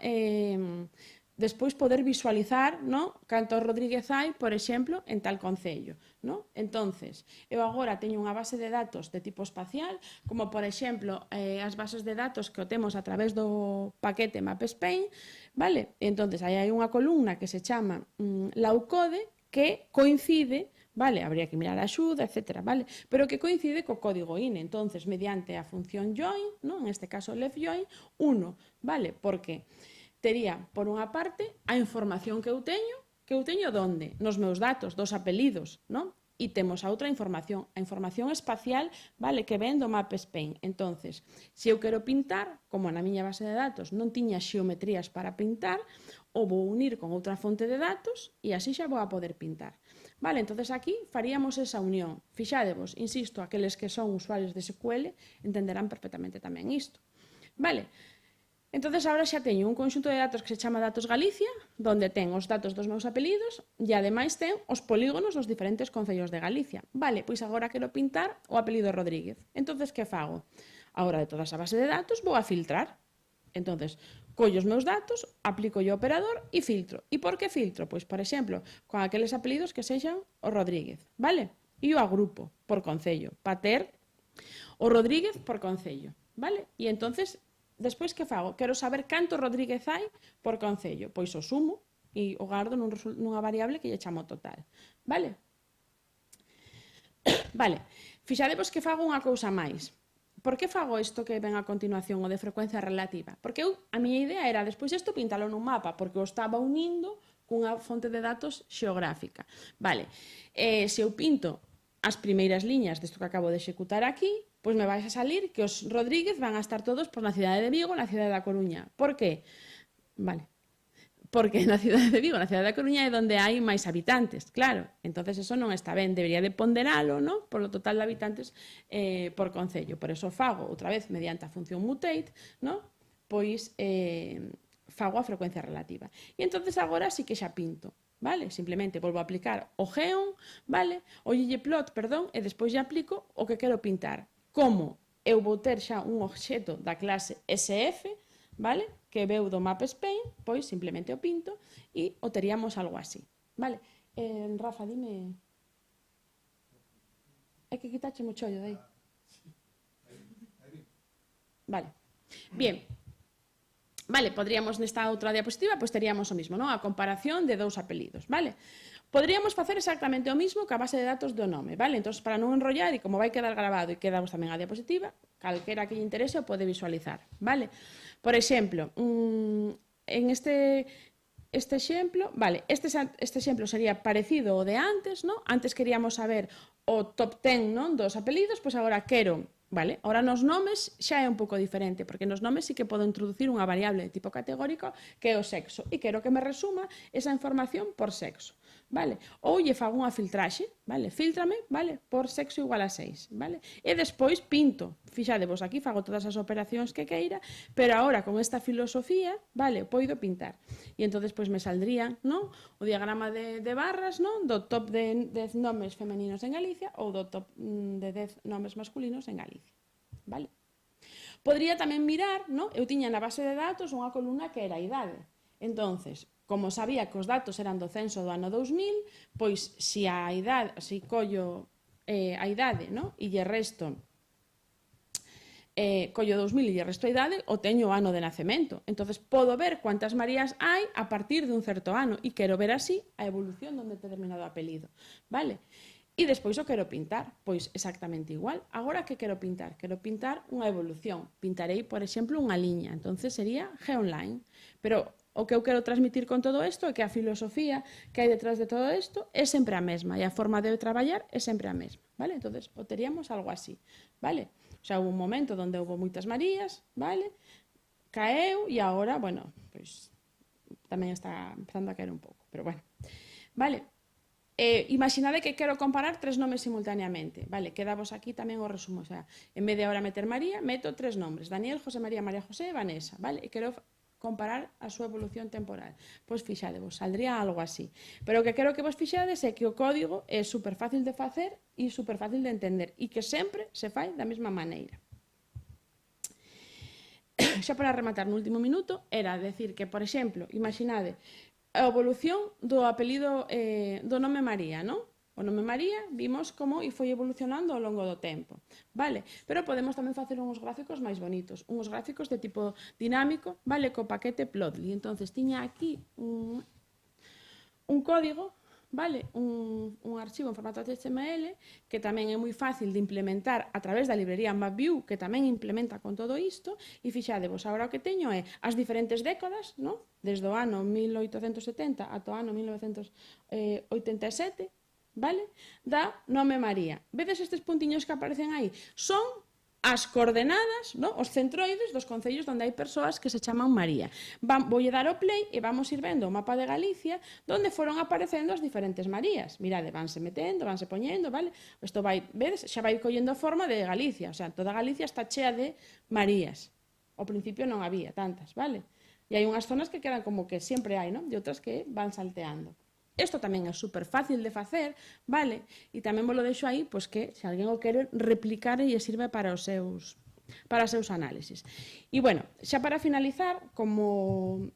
despois poder visualizar, no, cantos Rodríguez hai, por exemplo, en tal concello, no? Entonces, eu agora teño unha base de datos de tipo espacial, como por exemplo, as bases de datos que o temos a través do paquete MapSpain, vale? Entonces, aí hai unha columna que se chama Laucode, que coincide, vale, habría que mirar a axuda, etc., vale, pero que coincide co código INE. Entonces, mediante a función join, no, en este caso left join, 1, vale, porque tería, por unha parte, a información que eu teño donde? Nos meus datos, dos apelidos, non? E temos a outra información, a información espacial, vale, que ven do MapSpain. Entonces, se eu quero pintar, como na miña base de datos non tiña xeometrías para pintar, o vou unir con outra fonte de datos e así xa vou a poder pintar. Vale, entonces aquí faríamos esa unión. Fixádevos, insisto, aqueles que son usuarios de SQL entenderán perfectamente tamén isto. Vale, entonces agora xa teño un conxunto de datos que se chama Datos Galicia, donde ten os datos dos meus apelidos e ademais ten os polígonos dos diferentes concellos de Galicia. Vale, pois agora quero pintar o apelido Rodríguez. Entonces, que fago? Agora de toda esa base de datos vou a filtrar. Entonces, collo os meus datos, aplico o operador e filtro. E por que filtro? Pois, por exemplo, con aqueles apelidos que sexan o Rodríguez, vale? E o agrupo por concello, para ter o Rodríguez por concello, vale? E entonces, despois que fago? Quero saber canto Rodríguez hai por concello. Pois o sumo e o gardo nunha variable que lle chamo total, vale? Vale, fixadevos que fago unha cousa máis. Por que fago isto que ven a continuación, o de frecuencia relativa? Porque a miña idea era, despois isto, pintalo nun mapa, porque o estaba unindo cunha fonte de datos xeográfica. Vale, se eu pinto as primeiras liñas desto que acabo de executar aquí, pois me vais a salir que os Rodríguez van a estar todos na cidade de Vigo, na cidade da Coruña. Por que? Vale, porque na cidade de Vigo, na cidade da Coruña é onde hai máis habitantes, claro. Entonces eso non está ben, debería de ponderalo, ¿no?, polo total de habitantes por concello. Por eso fago, outra vez, mediante a función mutate, ¿no?, pois fago a frecuencia relativa. E entonces agora sí que xa pinto, vale? Simplemente volvo a aplicar o geon, vale? O ggplot, perdón, e despois xa aplico o que quero pintar. Como eu vou ter xa un obxeto da clase SF, vale, que veu do MapSpain, pois simplemente o pinto e o teríamos algo así, vale? Rafa, dime... Hai que quitache mo chollo de aí. Vale, bien. Vale, podríamos nesta outra diapositiva, pois teríamos o mismo, non? A comparación de dous apelidos, vale? Podríamos facer exactamente o mismo que a base de datos do nome, vale? Entón, para non enrollar, e como vai quedar grabado e quedamos tamén a diapositiva, calquera que lle interese o pode visualizar, vale? Por exemplo, en este exemplo, vale, este exemplo sería parecido ao de antes, ¿no? Antes queríamos saber o top 10, ¿no?, dos apelidos, pois agora quero, vale? Ahora nos nomes xa é un pouco diferente, porque nos nomes sí que podo introducir unha variable de tipo categórico que é o sexo, e quero que me resuma esa información por sexo, vale? Ou lle fago unha filtraxe, vale? Filtrame, vale, por sexo igual a 6, vale? E despois pinto, fixadevos, aquí fago todas as operacións que queira, pero agora con esta filosofía, vale, poido pintar. E entón despois me saldría, non, o diagrama de barras, non, do top de 10 nomes femeninos en Galicia ou do top de 10 nomes masculinos en Galicia, vale? Podría tamén mirar, non, eu tiña na base de datos unha columna que era a idade. Entonces, como sabía que os datos eran do censo do ano 2000, pois se a idade, se collo a idade, non, e lle resto collo 2000 e lle resto a idade, o teño o ano de nacemento. Entonces podo ver cuántas Marías hai a partir dun certo ano e quero ver así a evolución dun determinado apelido, vale? E despois o quero pintar, pois exactamente igual. Agora que quero pintar? Quero pintar unha evolución. Pintarei, por exemplo, unha liña. Entonces sería geonline. Pero o que eu quero transmitir con todo isto é que a filosofía que hai detrás de todo isto é sempre a mesma e a forma de traballar é sempre a mesma, vale? Entonces, o teríamos algo así, vale? O sea, houve un momento onde houve moitas Marías, vale? Caeu e agora, bueno, pois tamén está empezando a caer un pouco, pero bueno. Vale? Imaginade que quero comparar 3 nomes simultaneamente, vale? Quedavos aquí tamén o resumo, o sea, en vez de ahora meter María, meto 3 nombres, Daniel, José María, María José e Vanessa, vale? E quero comparar a súa evolución temporal. Pois fixadevos, saldría algo así. Pero o que quero que vos fixades é que o código é super fácil de facer e super fácil de entender e que sempre se fai da mesma maneira. xa para rematar no último minuto, era decir que, por exemplo, imaginade, a evolución do apelido do nome María, non? O nome María vimos como foi evolucionando ao longo do tempo, vale? Pero podemos tamén facer uns gráficos máis bonitos, uns gráficos de tipo dinámico, vale? Co paquete Plotly. Entonces, tiña aquí un código, vale? Un arxivo en formato HTML que tamén é moi fácil de implementar a través da librería MapView, que tamén implementa con todo isto, e fixadevos, agora o que teño é as diferentes décadas, non? Desde o ano 1870 ata o ano 1987, vale? Da nome María. Vedes estes puntiños que aparecen aí? Son as coordenadas, no? Os centroides dos concellos onde hai persoas que se chaman María. Voulle dar o play e vamos ir vendo o mapa de Galicia onde foron aparecendo as diferentes Marías. Mirade, vanse metendo, vanse poñendo, vale? Isto vai, vedes, xa vai collendo forma de Galicia, o sea, toda Galicia está chea de Marías. Ao principio non había tantas, vale? E hai unhas zonas que quedan como que sempre hai, non? E outras que van salteando. Isto tamén é super fácil de facer, vale? E tamén vos lo deixo aí, pois que se alguén o quere replicar e sirve para os seus análisis. E, bueno, xa para finalizar, como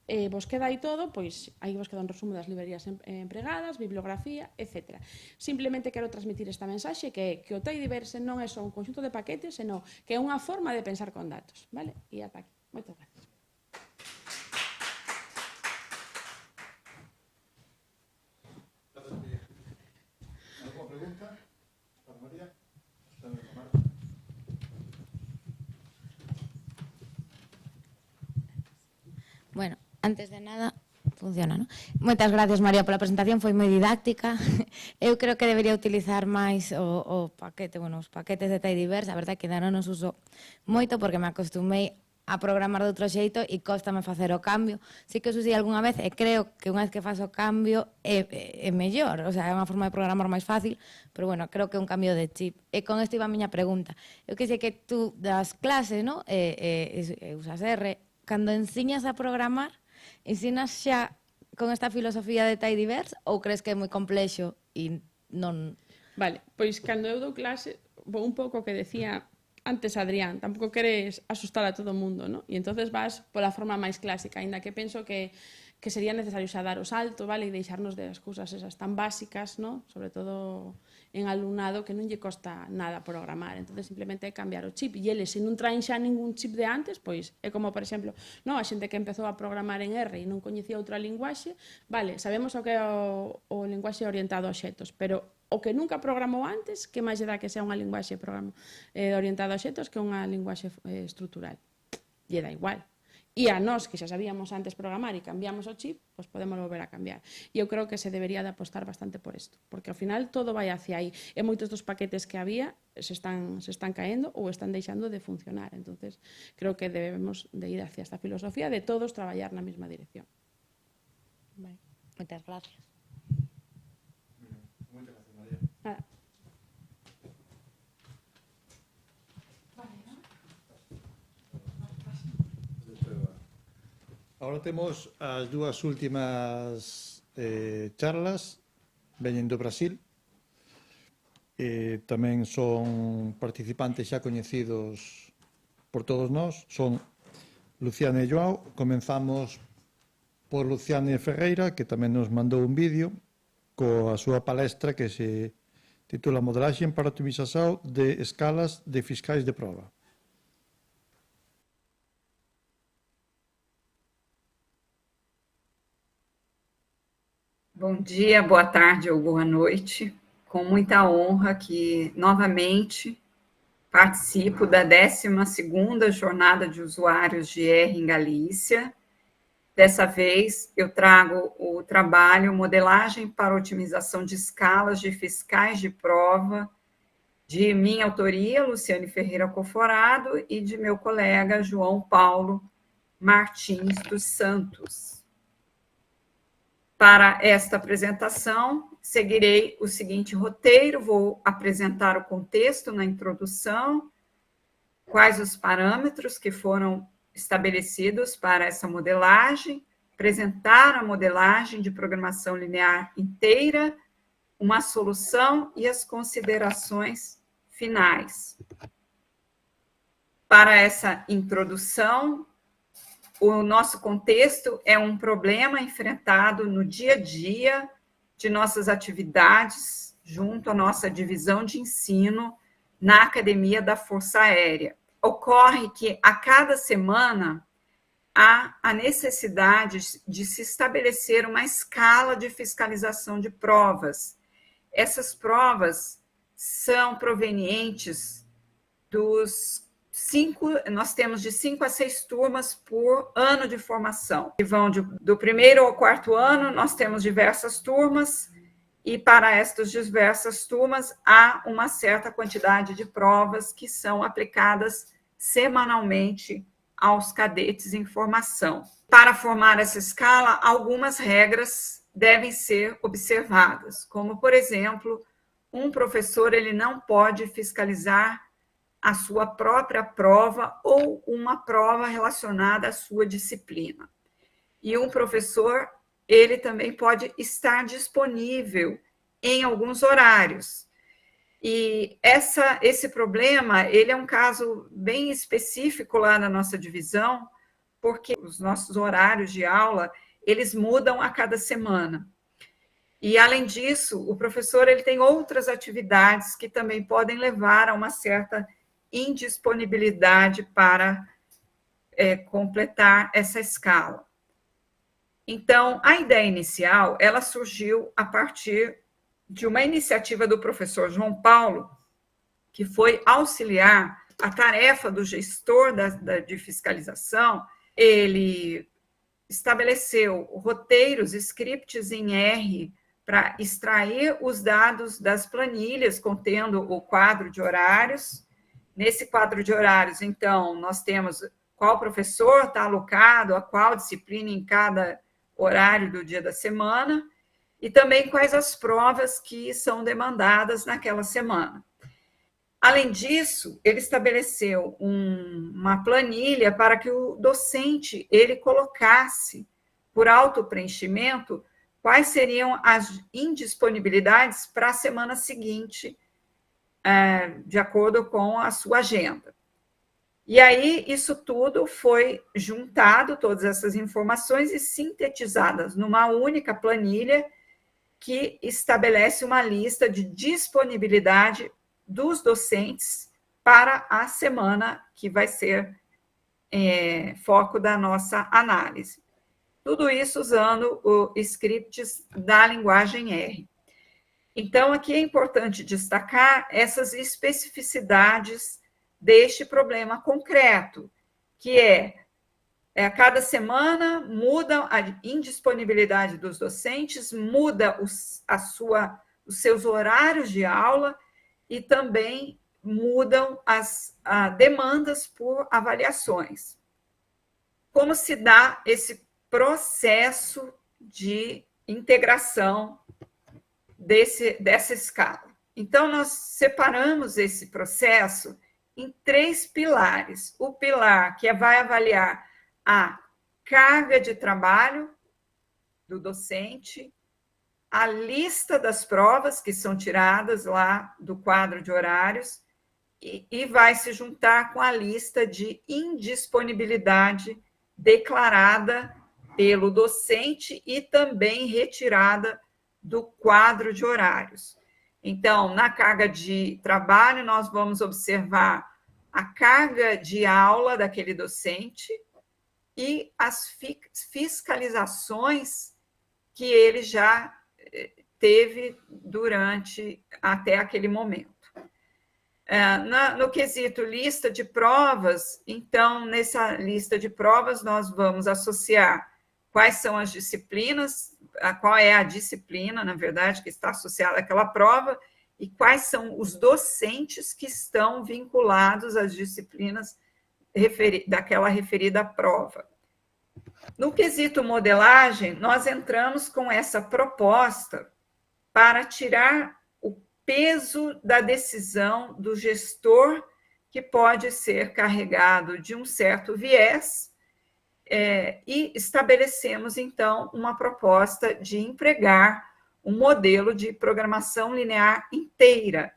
vos queda aí todo, pois aí vos queda un resumo das librerías empregadas, bibliografía, etc. Simplemente quero transmitir esta mensaxe que o Tidyverse non é só un conxunto de paquetes, senón que é unha forma de pensar con datos, vale? E ata aquí. Moitas gracias. Pregunta para María. Bueno, antes de nada, funciona, non? Moitas gracias, María, pola presentación, foi moi didáctica. Eu creo que debería utilizar máis o paquete, bueno, os paquetes de Tidyverse, a verdade que non os uso moito porque me acostumei a programar de outro xeito e cóstame facer o cambio. Si que os usei algunha vez e creo que unha vez que faço o cambio é mellor, o sea, é unha forma de programar máis fácil, pero bueno, creo que é un cambio de chip. E con isto iba a miña pregunta. Eu que sei que tú das clases, non? Usas R, cando ensiñas a programar, ensinas xa con esta filosofía de Tidyverse ou crees que é moi complexo e non... Vale, pois cando eu dou clase, vou un pouco que decía antes Adrián, tampouco queres asustar a todo o mundo, ¿no? E entonces vas pola forma máis clásica, aínda que penso que sería necesario xa dar o salto, vale, e deixarnos das cousas esas tan básicas, ¿no? Sobre todo en alumnado que non lle costa nada programar, entonces simplemente é cambiar o chip, e eles, se non traen xa ningún chip de antes, pois é como, por exemplo, no, a xente que empezou a programar en R e non coñecía outra linguaxe, vale, sabemos o que é o linguaxe orientado a obxectos, pero o que nunca programou antes, que máis lle dá que sea unha linguaxe orientada a obxectos que unha linguaxe estrutural. Lle dá igual. E a nós, que xa sabíamos antes programar e cambiamos o chip, pois podemos volver a cambiar. E eu creo que se debería de apostar bastante por isto, porque ao final todo vai hacia aí. E moitos dos paquetes que había se están caendo ou están deixando de funcionar. Entonces, creo que debemos de ir hacia esta filosofía de todos traballar na mesma dirección. Vale. Moitas gracias. Nada. Ahora temos as dúas últimas charlas, veñen do Brasil, tamén son participantes xa coñecidos por todos nós, son Luciana e Joao. Comenzamos por Luciana Ferreira, que tamén nos mandou un vídeo coa súa palestra que se titula Modelaxe para a optimización de escalas de fiscais de prova. Bom dia, boa tarde ou boa noite. Com muita honra que, novamente, participo da 12ª Jornada de Usuários de R em Galícia. Dessa vez, eu trago o trabalho Modelagem para Otimização de Escalas de Fiscais de Prova, de minha autoria, Luciane Ferreira Coforado, e de meu colega João Paulo Martins dos Santos. Para esta apresentação, seguirei o seguinte roteiro: vou apresentar o contexto na introdução, quais os parâmetros que foram estabelecidos para essa modelagem, apresentar a modelagem de programação linear inteira, uma solução e as considerações finais. para essa introdução. O nosso contexto é um problema enfrentado no dia a dia de nossas atividades junto à nossa divisão de ensino na Academia da Força Aérea. Ocorre que a cada semana há a necessidade de se estabelecer uma escala de fiscalização de provas. Essas provas são provenientes nós temos de 5 a 6 turmas por ano de formação. E vão do 1º ao 4º ano, nós temos diversas turmas, e para estas diversas turmas há uma certa quantidade de provas que são aplicadas semanalmente aos cadetes em formação. Para formar essa escala, algumas regras devem ser observadas, como, por exemplo, um professor ele não pode fiscalizar a sua própria prova ou uma prova relacionada à sua disciplina. E um professor, ele também pode estar disponível em alguns horários. E esse problema, ele é um caso bem específico lá na nossa divisão, porque os nossos horários de aula, eles mudam a cada semana. E, além disso, o professor ele tem outras atividades que também podem levar a uma certa indisponibilidade para completar essa escala. Então, a ideia inicial, ela surgiu a partir de uma iniciativa do professor João Paulo, que foi auxiliar a tarefa do gestor de fiscalização. Ele estabeleceu roteiros, scripts em R, para extrair os dados das planilhas contendo o quadro de horários. Nesse quadro de horários, então, nós temos qual professor está alocado a qual disciplina em cada horário do dia da semana, e também quais as provas que são demandadas naquela semana. Além disso, ele estabeleceu uma planilha para que o docente ele colocasse, por autopreenchimento, quais seriam as indisponibilidades para a semana seguinte, de acordo com a sua agenda. E aí, isso tudo foi juntado, todas essas informações, e sintetizadas numa única planilha que estabelece uma lista de disponibilidade dos docentes para a semana que vai ser foco da nossa análise. Tudo isso usando os scripts da linguagem R. Então, aqui é importante destacar essas especificidades deste problema concreto, que a cada semana muda a indisponibilidade dos docentes, muda os seus horários de aula e também mudam as demandas por avaliações. Como se dá esse processo de integração dessa escala? Então, nós separamos esse processo em 3 pilares. O pilar que vai avaliar a carga de trabalho do docente, a lista das provas que são tiradas lá do quadro de horários e vai se juntar com a lista de indisponibilidade declarada pelo docente e também retirada do quadro de horários. Então, na carga de trabalho, nós vamos observar a carga de aula daquele docente e as fiscalizações que ele já teve até aquele momento. No quesito lista de provas, então, nessa lista de provas, nós vamos associar quais são as disciplinas, qual é a disciplina, na verdade, que está associada àquela prova, e quais são os docentes que estão vinculados às disciplinas daquela referida prova. No quesito modelagem, nós entramos com essa proposta para tirar o peso da decisão do gestor, que pode ser carregado de um certo viés, e estabelecemos, então, uma proposta de empregar um modelo de programação linear inteira.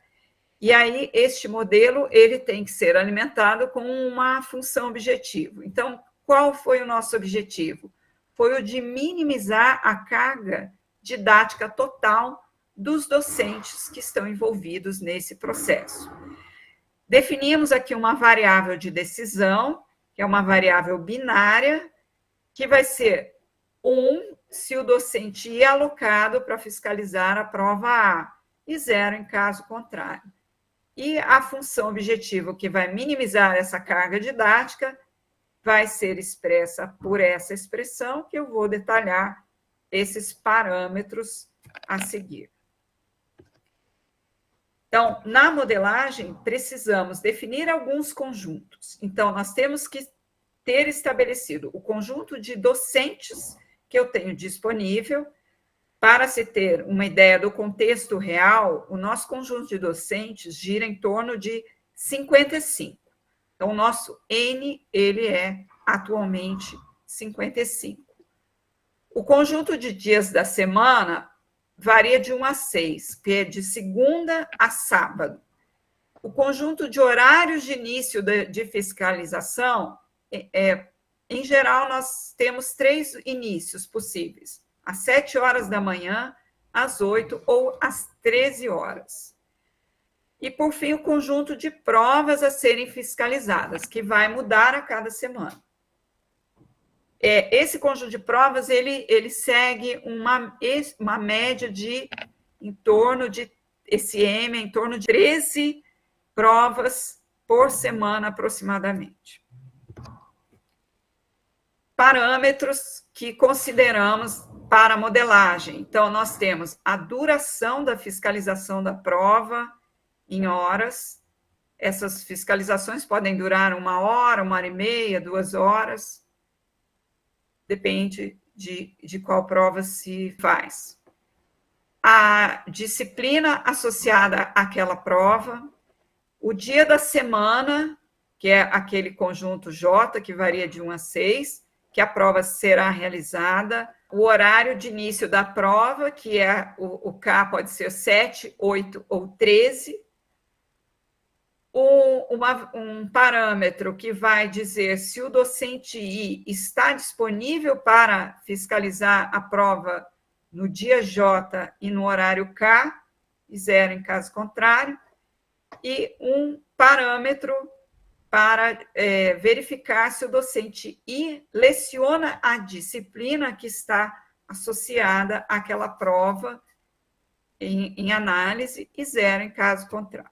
E aí, este modelo ele tem que ser alimentado com uma função objetivo. Então, qual foi o nosso objetivo? Foi o de minimizar a carga didática total dos docentes que estão envolvidos nesse processo. Definimos aqui uma variável de decisão, que é uma variável binária, que vai ser 1 se o docente é alocado para fiscalizar a prova A, e 0 em caso contrário. E a função objetivo que vai minimizar essa carga didática vai ser expressa por essa expressão, que eu vou detalhar esses parâmetros a seguir. Então, na modelagem, precisamos definir alguns conjuntos. Então, nós temos que ter estabelecido o conjunto de docentes que eu tenho disponível. Para se ter uma ideia do contexto real, o nosso conjunto de docentes gira em torno de 55. Então, o nosso N, ele é atualmente 55. O conjunto de dias da semana varia de 1 a 6, que é de segunda a sábado. O conjunto de horários de início de fiscalização, em geral, nós temos 3 inícios possíveis: às 7 horas da manhã, às 8 ou às 13 horas. E, por fim, o conjunto de provas a serem fiscalizadas, que vai mudar a cada semana. Esse conjunto de provas, ele segue uma média de, em torno de, esse M, em torno de 13 provas por semana, aproximadamente. Parâmetros que consideramos para a modelagem. Então, nós temos a duração da fiscalização da prova em horas. Essas fiscalizações podem durar 1 hora, 1h30, 2 horas. Depende de qual prova se faz. A disciplina associada àquela prova. O dia da semana, que é aquele conjunto J, que varia de 1 a 6, que a prova será realizada. O horário de início da prova, que é o K, pode ser 7, 8 ou 13. Um parâmetro que vai dizer se o docente I está disponível para fiscalizar a prova no dia J e no horário K, e 0 em caso contrário. E um parâmetro para verificar se o docente I leciona a disciplina que está associada àquela prova em análise, e 0 em caso contrário.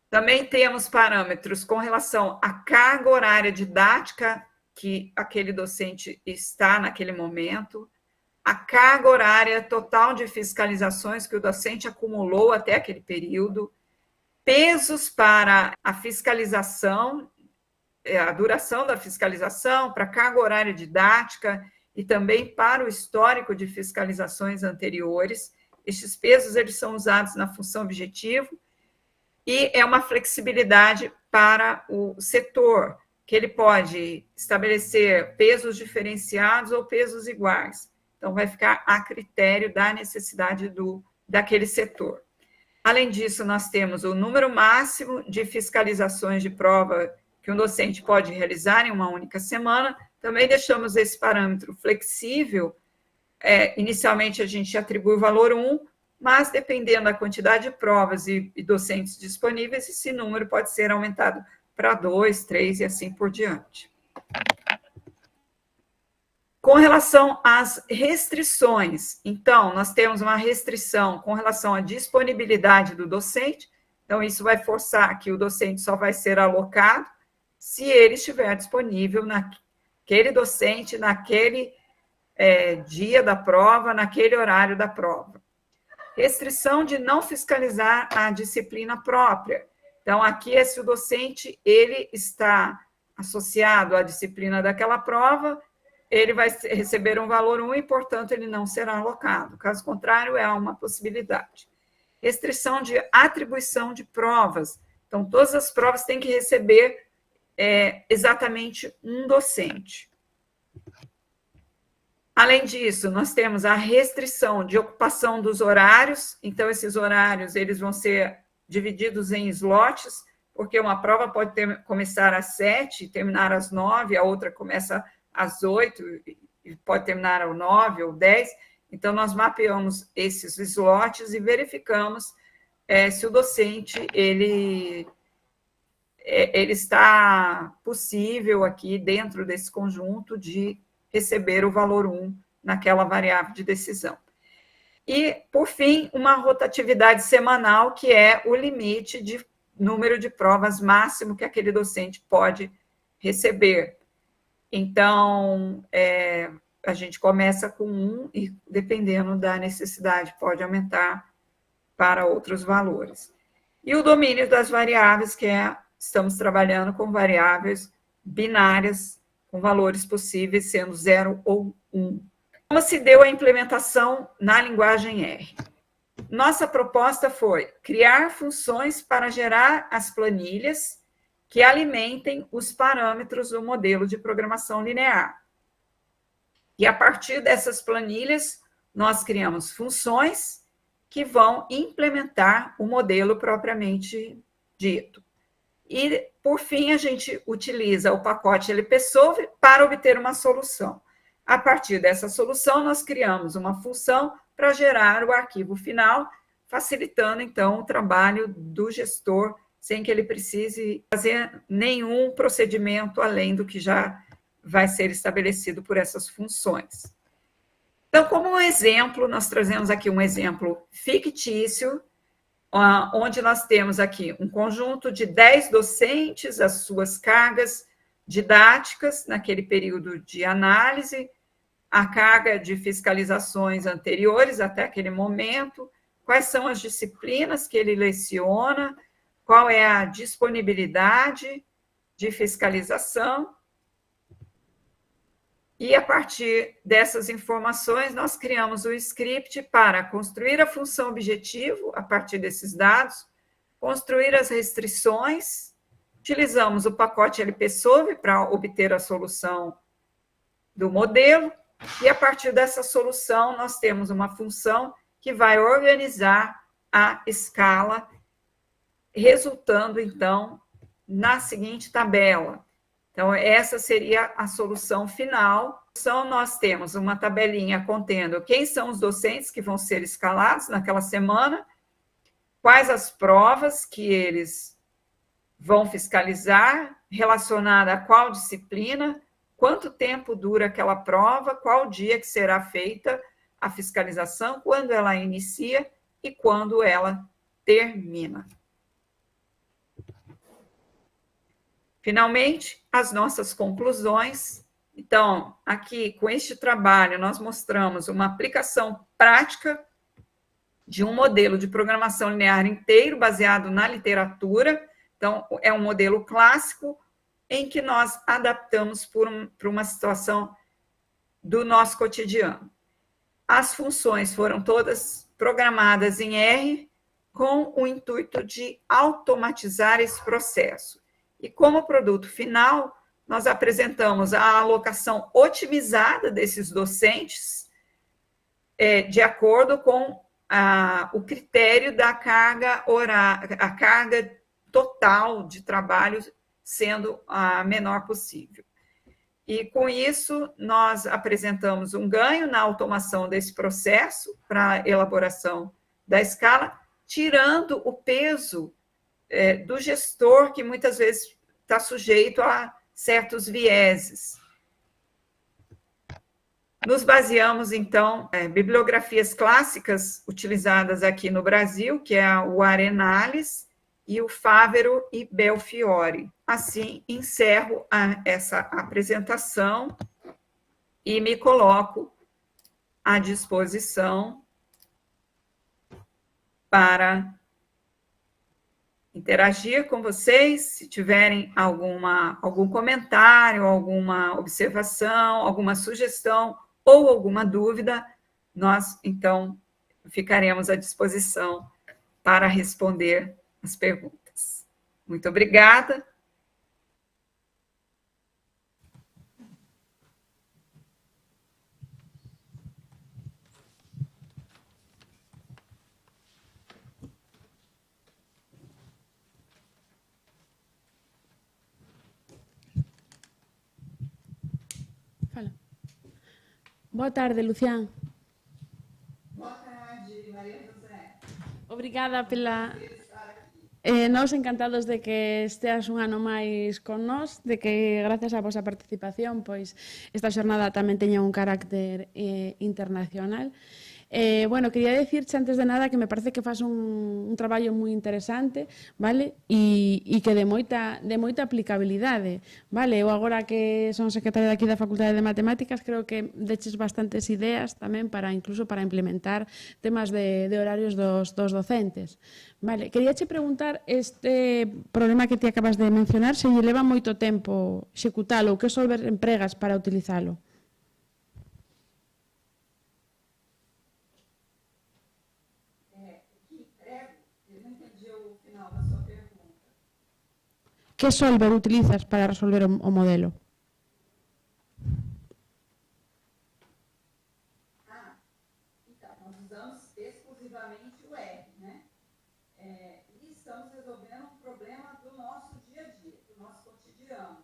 Também temos parâmetros com relação à carga horária didática que aquele docente está naquele momento, a carga horária total de fiscalizações que o docente acumulou até aquele período, pesos para a fiscalização, a duração da fiscalização, para a carga horária didática e também para o histórico de fiscalizações anteriores. Estes pesos eles são usados na função objetivo e é uma flexibilidade para o setor, que ele pode estabelecer pesos diferenciados ou pesos iguais. Então, vai ficar a critério da necessidade daquele setor. Além disso, nós temos o número máximo de fiscalizações de prova que um docente pode realizar em uma única semana. Também deixamos esse parâmetro flexível. Inicialmente, a gente atribui o valor 1, mas, dependendo da quantidade de provas e docentes disponíveis, esse número pode ser aumentado para 2, 3 e assim por diante. Com relação às restrições, então, nós temos uma restrição com relação à disponibilidade do docente. Então, isso vai forçar que o docente só vai ser alocado se ele estiver disponível naquele docente, naquele dia da prova, naquele horário da prova. Restrição de não fiscalizar a disciplina própria. Então, aqui é se o docente ele está associado à disciplina daquela prova, ele vai receber um valor 1 e, portanto, ele não será alocado. Caso contrário, é uma possibilidade. Restrição de atribuição de provas. Então, todas as provas têm que receber exatamente um docente. Além disso, nós temos a restrição de ocupação dos horários, então esses horários eles vão ser divididos em slots, porque uma prova pode começar às 7 e terminar às 9, a outra começa às 8 e pode terminar às 9 ou 10. Então, nós mapeamos esses slots e verificamos se o docente ele está possível aqui dentro desse conjunto de receber o valor 1 naquela variável de decisão. E, por fim, uma rotatividade semanal, que é o limite de número de provas máximo que aquele docente pode receber. Então, a gente começa com 1 e, dependendo da necessidade, pode aumentar para outros valores. E o domínio das variáveis, que estamos trabalhando com variáveis binárias, com valores possíveis, sendo 0 ou 1. Como se deu a implementação na linguagem R? Nossa proposta foi criar funções para gerar as planilhas que alimentem os parâmetros do modelo de programação linear. E a partir dessas planilhas, nós criamos funções que vão implementar o modelo propriamente dito. E, por fim, a gente utiliza o pacote LPsolve para obter uma solução. A partir dessa solução, nós criamos uma função para gerar o arquivo final, facilitando, então, o trabalho do gestor, sem que ele precise fazer nenhum procedimento além do que já vai ser estabelecido por essas funções. Então, como um exemplo, nós trazemos aqui um exemplo fictício, onde nós temos aqui um conjunto de 10 docentes, as suas cargas didáticas naquele período de análise, a carga de fiscalizações anteriores até aquele momento, quais são as disciplinas que ele leciona, qual é a disponibilidade de fiscalização. E, a partir dessas informações, nós criamos o script para construir a função objetivo, a partir desses dados, construir as restrições, utilizamos o pacote LPsolve para obter a solução do modelo, e, a partir dessa solução, nós temos uma função que vai organizar a escala, resultando, então, na seguinte tabela. Então, essa seria a solução final. Então, nós temos uma tabelinha contendo quem são os docentes que vão ser escalados naquela semana, quais as provas que eles vão fiscalizar, relacionada a qual disciplina, quanto tempo dura aquela prova, qual dia que será feita a fiscalização, quando ela inicia e quando ela termina. Finalmente, as nossas conclusões. Então, aqui, com este trabalho, nós mostramos uma aplicação prática de um modelo de programação linear inteiro baseado na literatura. Então, é um modelo clássico em que nós adaptamos para uma situação do nosso cotidiano. As funções foram todas programadas em R com o intuito de automatizar esse processo. E como produto final, nós apresentamos a alocação otimizada desses docentes de acordo com o critério da carga horária, a carga total de trabalho sendo a menor possível. E, com isso, nós apresentamos um ganho na automação desse processo para a elaboração da escala, tirando o peso do gestor, que muitas vezes está sujeito a certos vieses. Nos baseamos, então, em bibliografias clássicas utilizadas aqui no Brasil, que é o Arenales e o Fávero e Belfiore. Assim, encerro essa apresentação e me coloco à disposição para interagir com vocês, se tiverem algum comentário, alguma observação, alguma sugestão ou alguma dúvida, nós, então, ficaremos à disposição para responder as perguntas. Muito obrigada. Boa tarde, Lucián. Boa tarde, Maria José. Obrigada pela... Nós encantados de que esteas un ano máis con nós, de que gracias á vosa participación pois esta xornada tamén teña un carácter internacional. Bueno, quería dicirche antes de nada que me parece que faz un traballo moi interesante, vale? E que de moita aplicabilidade, vale? Eu agora que son secretaria aquí da Facultade de Matemáticas creo que deches bastantes ideas tamén para incluso para implementar temas de horarios dos docentes. Vale, queríache preguntar este problema que ti acabas de mencionar, se lle leva moito tempo executalo ou que solver empregas para utilizalo? Que solver utilizas para resolver o modelo? Então, nós usamos exclusivamente o R, né? E estamos resolvendo um problema do nosso dia a dia, do nosso cotidiano.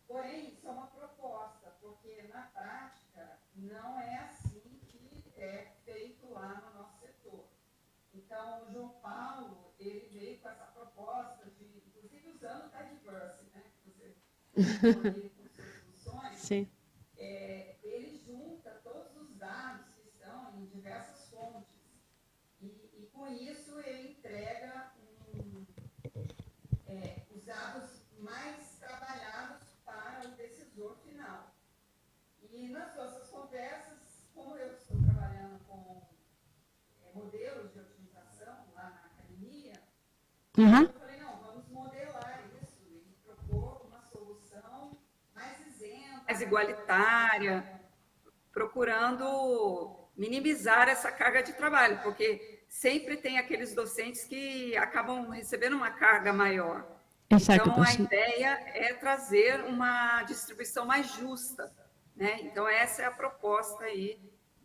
Porém, isso é uma proposta, porque na prática não é assim que é feito lá no nosso setor. Então, o João Paulo, ele veio com essa proposta de, inclusive usando o Tidyverse, né, que você escolheu com suas funções, Sim. Ele junta todos os dados que estão em diversas fontes e com isso ele entrega os dados mais trabalhados para o decisor final. E nas nossas conversas, como eu estou trabalhando com modelos de otimização lá na academia, eu falei, não, vamos modelar isso e propor uma solução mais isenta, mais igualitária, procurando minimizar essa carga de trabalho, porque sempre tem aqueles docentes que acabam recebendo uma carga maior. Exacto, Então, pues a sí. ideia é trazer uma distribuição mais justa, né? Então, essa é a proposta aí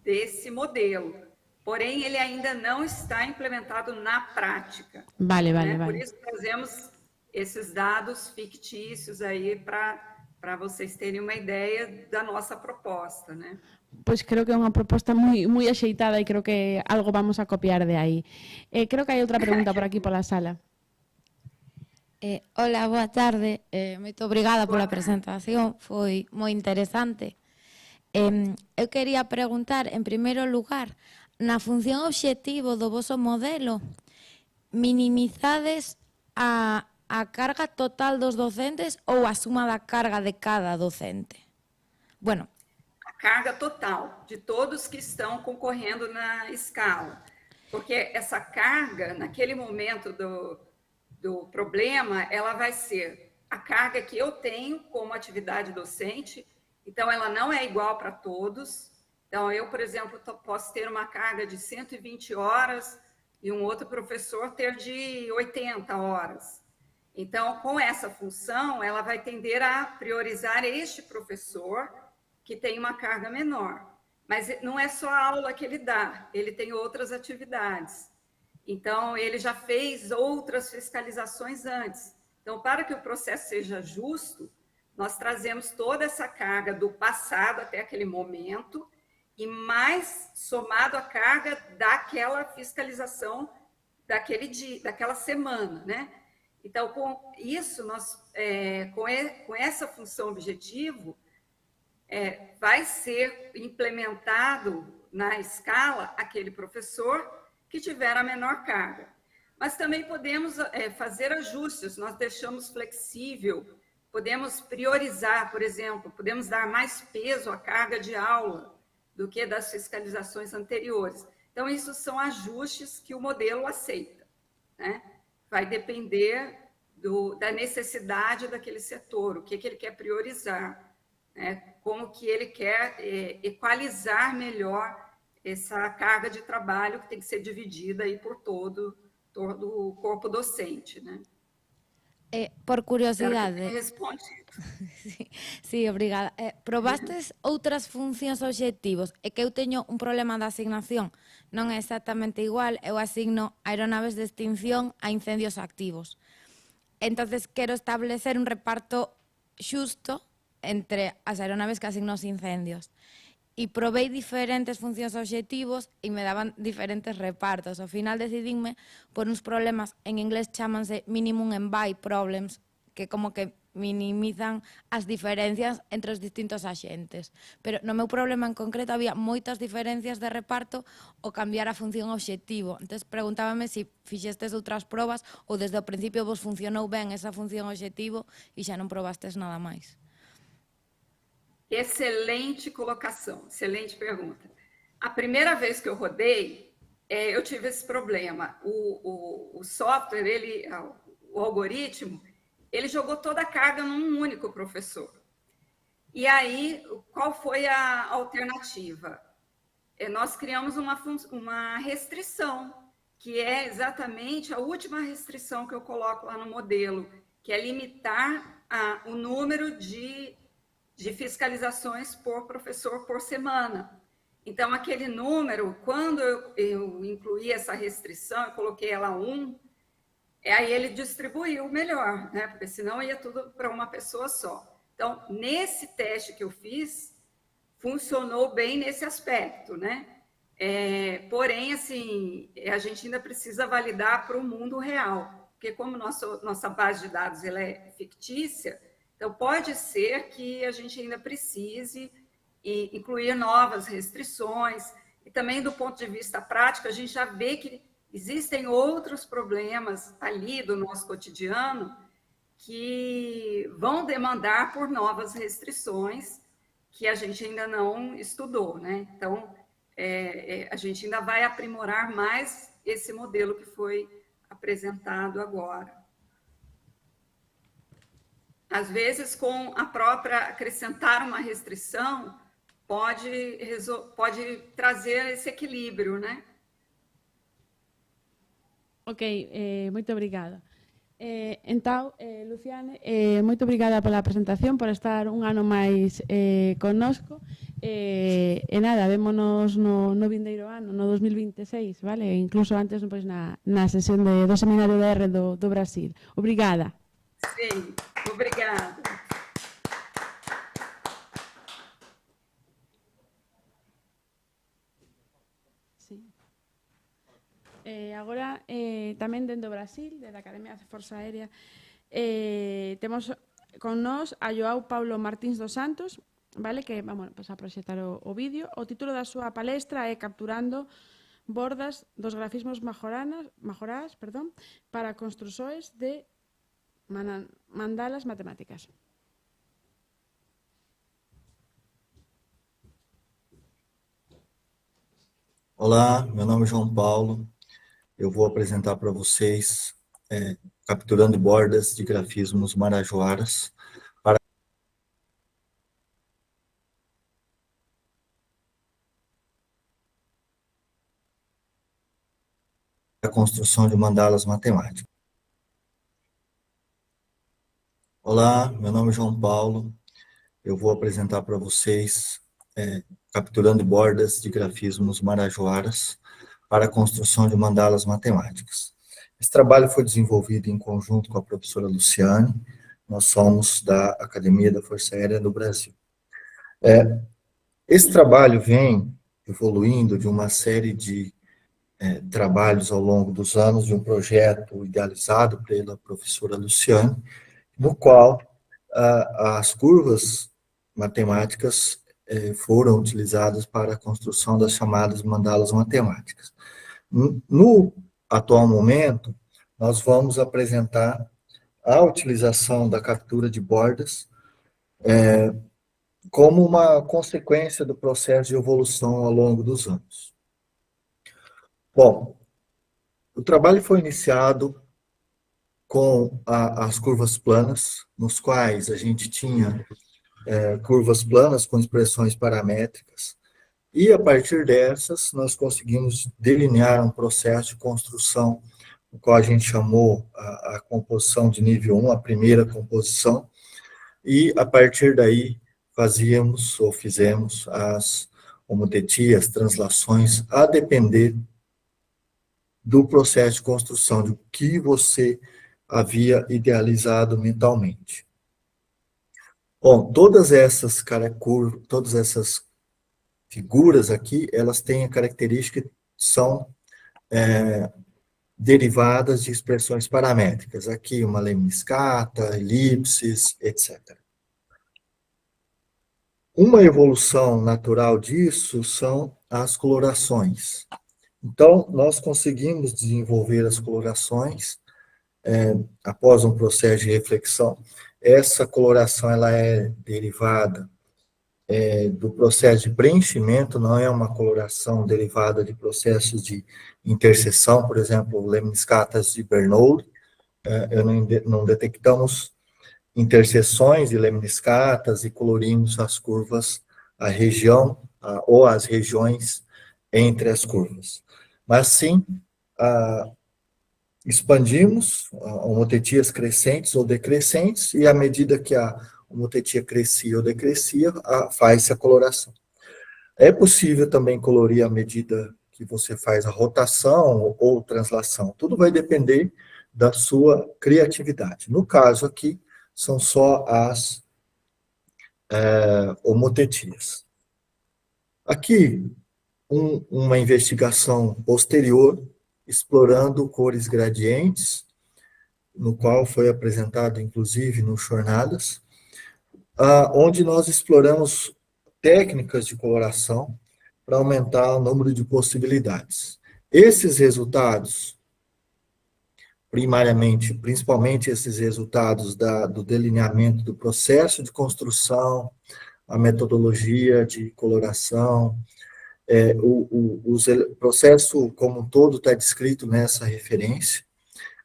desse modelo. Porém, ele ainda não está implementado na prática. Vale, vale, né? vale. Por isso, trazemos esses dados fictícios aí para vocês terem uma ideia da nossa proposta, né? Pois creo que é unha proposta moi axeitada e creo que algo vamos a copiar de aí. Creo que hai outra pregunta por aquí pola sala. Hola, boa tarde. Moito obrigada pola presentación, foi moi interesante. Eu quería preguntar, en primeiro lugar, na función obxectivo do voso modelo, minimizades a carga total dos docentes ou a suma da carga de cada docente? Bueno, carga total de todos que estão concorrendo na escala. Porque essa carga, naquele momento do problema, ela vai ser a carga que eu tenho como atividade docente, então ela não é igual para todos. Então, eu, por exemplo, posso ter uma carga de 120 horas e um outro professor ter de 80 horas. Então, com essa função, ela vai tender a priorizar este professor que tem uma carga menor. Mas não é só a aula que ele dá, ele tem outras atividades. Então, ele já fez outras fiscalizações antes. Então, para que o processo seja justo, nós trazemos toda essa carga do passado até aquele momento e mais somado a carga daquela fiscalização daquele dia, daquela semana, né? Então, com isso, nós, com essa função objetivo, vai ser implementado na escala aquele professor que tiver a menor carga. Mas também podemos fazer ajustes, nós deixamos flexível, podemos priorizar, por exemplo, podemos dar mais peso à carga de aula do que das fiscalizações anteriores. Então, isso são ajustes que o modelo aceita, né? Vai depender da necessidade daquele setor, o que ele quer priorizar, né? Como que ele quer equalizar melhor essa carga de trabalho que tem que ser dividida aí por todo o corpo docente, né? Por curiosidade... Responde. Sí, obrigada. Probastes outras funcións obxectivos? É que eu teño un problema de asignación. Non é exactamente igual, eu asigno aeronaves de extinción a incendios activos. Entonces, quero establecer un reparto xusto entre as aeronaves que asigno aos incendios. e probei diferentes funcións obxectivos e me daban diferentes repartos. Ao final decidínme por uns problemas, en inglés chamanse minimum and buy problems, que como que minimizan as diferencias entre os distintos axentes. Pero no meu problema en concreto había moitas diferencias de reparto ao cambiar a función obxectivo. Entón, preguntábame se fixestes outras probas ou desde o principio vos funcionou ben esa función obxectivo e xa non probastes nada máis. Excelente colocação, excelente pergunta. A primeira vez que eu rodei, eu tive esse problema. O software, o algoritmo, ele jogou toda a carga num único professor. E aí, qual foi a alternativa? Nós criamos uma restrição, que é exatamente a última restrição que eu coloco lá no modelo, que é limitar o número de fiscalizações por professor por semana. Então, aquele número, quando eu incluí essa restrição, eu coloquei ela 1, aí ele distribuiu melhor, né? Porque senão ia tudo para uma pessoa só. Então, nesse teste que eu fiz, funcionou bem nesse aspecto, né? Porém, assim, a gente ainda precisa validar para o mundo real, porque como nossa base de dados ela é fictícia, então pode ser que a gente ainda precise incluir novas restrições, e também do ponto de vista prático, a gente já vê que existem outros problemas ali do nosso cotidiano que vão demandar por novas restrições que a gente ainda não estudou, né? Então, a gente ainda vai aprimorar mais esse modelo que foi apresentado agora. Às vezes, com a própria acrescentar uma restrição, pode trazer esse equilíbrio, né? Ok, moito obrigada. Entón, Luciane, moito obrigada pola presentación, por estar un ano máis connosco. E nada, vémonos no vindeiro ano, no 2026, vale? Incluso antes pois, na sesión do Seminario de R do Brasil. Obrigada. Sim, obrigada. Agora, tamén dentro do Brasil, da Academia de Forza Aérea, temos con nós a Joao Paulo Martins dos Santos, vale, que vamos a proxectar o vídeo. O título da súa palestra é Capturando bordas dos grafismos majorás para construções de mandalas matemáticas. Olá, meu nome é João Paulo. Eu vou apresentar para vocês capturando bordas de grafismos marajoaras para a construção de mandalas matemáticas. Olá, meu nome é João Paulo. Eu vou apresentar para vocês capturando bordas de grafismos marajoaras para a construção de mandalas matemáticas. Esse trabalho foi desenvolvido em conjunto com a professora Luciane. Nós somos da Academia da Força Aérea do Brasil. Esse trabalho vem evoluindo de uma série de trabalhos ao longo dos anos, de um projeto idealizado pela professora Luciane, no qual as curvas matemáticas foram utilizadas para a construção das chamadas mandalas matemáticas. No atual momento, nós vamos apresentar a utilização da captura de bordas como uma consequência do processo de evolução ao longo dos anos. Bom, o trabalho foi iniciado com as curvas planas, nos quais a gente tinha curvas planas com expressões paramétricas, e a partir dessas nós conseguimos delinear um processo de construção, o qual a gente chamou a composição de nível 1, a primeira composição, e a partir daí fizemos as homotetias, translações, a depender do processo de construção, do que você havia idealizado mentalmente. Bom, todas essas figuras aqui, elas têm a característica que são derivadas de expressões paramétricas. Aqui uma lemniscata, elipses, etc. Uma evolução natural disso são as colorações. Então, nós conseguimos desenvolver as colorações após um processo de reflexão. Essa coloração ela é derivada do processo de preenchimento, não é uma coloração derivada de processos de interseção, por exemplo, lemniscatas de Bernoulli. Não detectamos interseções de lemniscatas e colorimos as curvas, a região ou as regiões entre as curvas. Mas sim, expandimos homotetias crescentes ou decrescentes, e à medida que a homotetia crescia ou decrescia, faz-se a coloração. É possível também colorir à medida que você faz a rotação ou translação. Tudo vai depender da sua criatividade. No caso aqui, são só as homotetias. Aqui, uma investigação posterior, explorando cores gradientes, no qual foi apresentado, inclusive, no Jornadas, onde nós exploramos técnicas de coloração para aumentar o número de possibilidades. Esses resultados, principalmente esses resultados do delineamento do processo de construção, a metodologia de coloração, o processo como um todo está descrito nessa referência.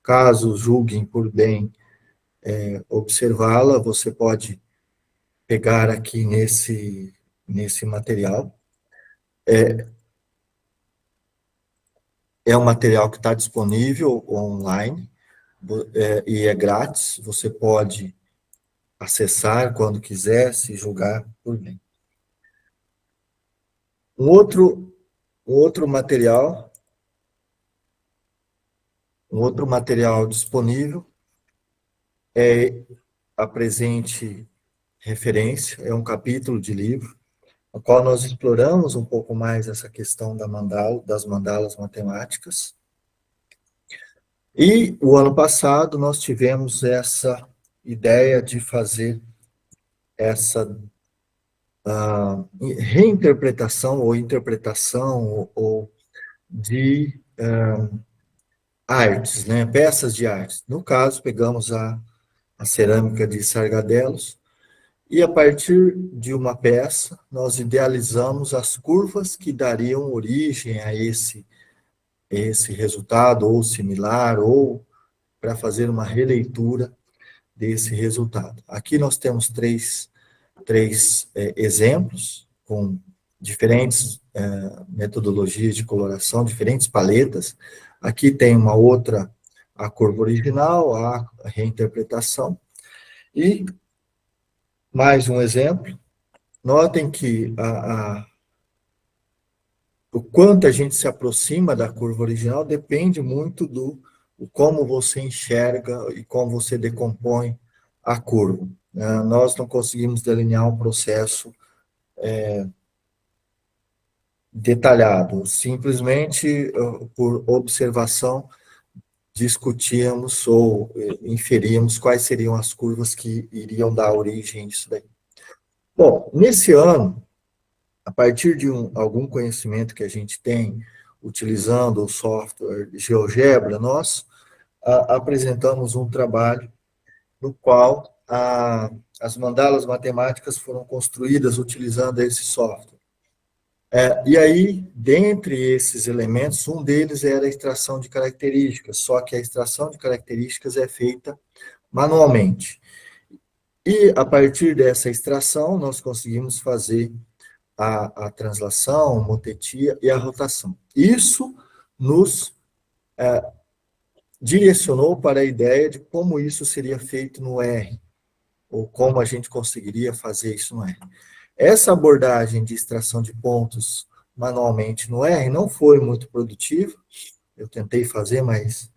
Caso julguem por bem observá-la, você pode pegar aqui nesse material. É um material que está disponível online e é grátis. Você pode acessar quando quiser, se julgar por bem. Um outro material disponível é a presente referência, é um capítulo de livro, no qual nós exploramos um pouco mais essa questão das mandalas matemáticas. E o ano passado nós tivemos essa ideia de fazer essa reinterpretação ou interpretação ou de artes, né, peças de arte. No caso, pegamos a cerâmica de Sargadelos e, a partir de uma peça, nós idealizamos as curvas que dariam origem a esse resultado, ou similar, ou para fazer uma releitura desse resultado. Aqui nós temos três exemplos com diferentes metodologias de coloração, diferentes paletas. Aqui tem uma outra, a curva original, a reinterpretação. E mais um exemplo. Notem que o quanto a gente se aproxima da curva original depende muito do como você enxerga e como você decompõe a curva. Nós não conseguimos delinear um processo detalhado, simplesmente por observação discutíamos ou inferíamos quais seriam as curvas que iriam dar origem a isso daí. Bom, nesse ano, a partir de algum conhecimento que a gente tem, utilizando o software GeoGebra, nós apresentamos um trabalho no qual as mandalas matemáticas foram construídas utilizando esse software. E aí, dentre esses elementos, um deles era a extração de características, só que a extração de características é feita manualmente. E, a partir dessa extração, nós conseguimos fazer a translação, a homotetia e a rotação. Isso nos direcionou para a ideia de como isso seria feito no R, ou como a gente conseguiria fazer isso no R. Essa abordagem de extração de pontos manualmente no R não foi muito produtiva. Eu tentei fazer, mas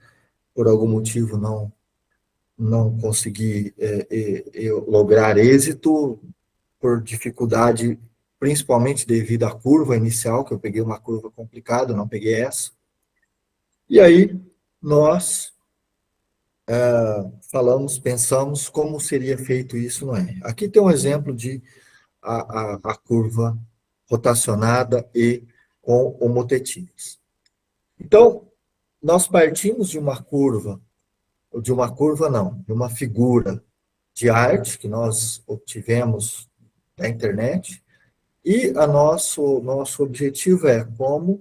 por algum motivo não consegui lograr êxito por dificuldade principalmente devido à curva inicial, que eu peguei uma curva complicada, não peguei essa. E aí, nós pensamos como seria feito isso no R. Aqui tem um exemplo de a curva rotacionada e com homotetivas. Então, nós partimos de uma figura de arte que nós obtivemos da internet, e nosso objetivo é como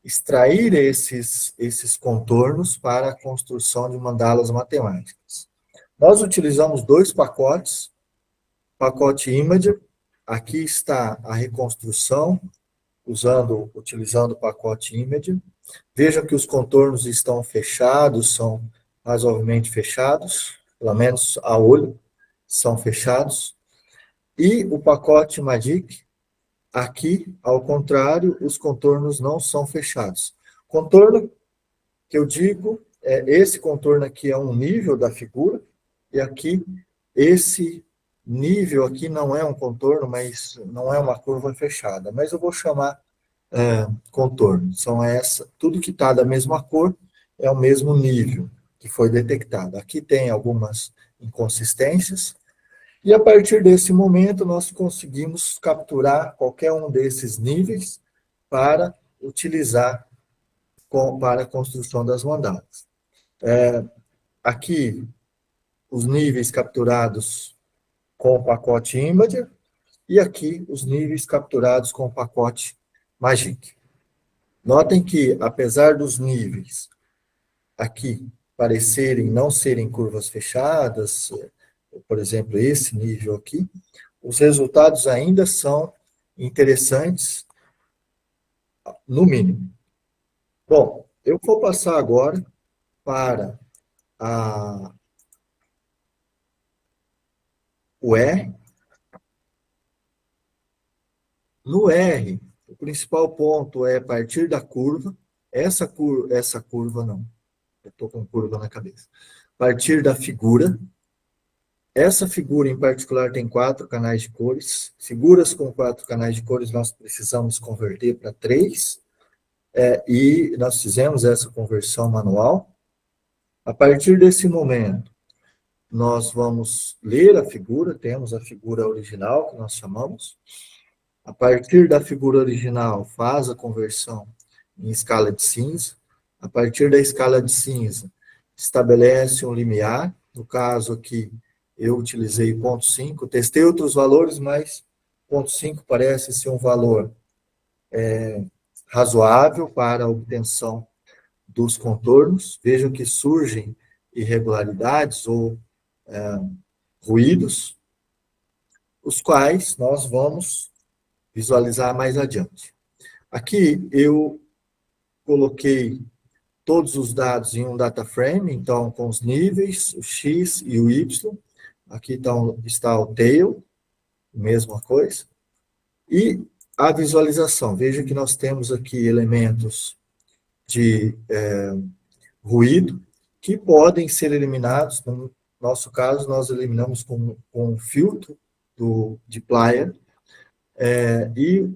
extrair esses contornos para a construção de mandalas matemáticas. Nós utilizamos 2 pacotes, pacote Imager, aqui está a reconstrução, utilizando o pacote Imager. Vejam que os contornos estão fechados, são razoavelmente fechados, pelo menos a olho, são fechados. E o pacote Magic, aqui, ao contrário, os contornos não são fechados. Contorno que eu digo, esse contorno aqui é um nível da figura, e aqui, esse nível aqui não é um contorno, mas não é uma curva fechada, mas eu vou chamar contorno. Tudo que está da mesma cor é o mesmo nível que foi detectado. Aqui tem algumas inconsistências, e a partir desse momento nós conseguimos capturar qualquer um desses níveis para utilizar para a construção das mandalas. Aqui, os níveis capturados com o pacote Imager, e aqui os níveis capturados com o pacote Magic. Notem que, apesar dos níveis aqui parecerem não serem curvas fechadas, por exemplo, esse nível aqui, os resultados ainda são interessantes, no mínimo. Bom, eu vou passar agora para o R. No R, o principal ponto é partir da curva. Essa curva não. Eu estou com curva na cabeça. Partir da figura. Essa figura, em particular, tem 4 canais de cores. Figuras com 4 canais de cores, nós precisamos converter para 3. E nós fizemos essa conversão manual. A partir desse momento, nós vamos ler a figura. Temos a figura original, que nós chamamos. A partir da figura original, faz a conversão em escala de cinza. A partir da escala de cinza, estabelece um limiar. No caso aqui, eu utilizei 0,5. Testei outros valores, mas 0,5 parece ser um valor razoável para a obtenção dos contornos. Vejam que surgem irregularidades ou ruídos, os quais nós vamos visualizar mais adiante. Aqui eu coloquei todos os dados em um data frame, então com os níveis, o X e o Y. Aqui está o tail, mesma coisa. E a visualização. Veja que nós temos aqui elementos de ruído que podem ser eliminados. No nosso caso, nós eliminamos com um filtro de Plier. E,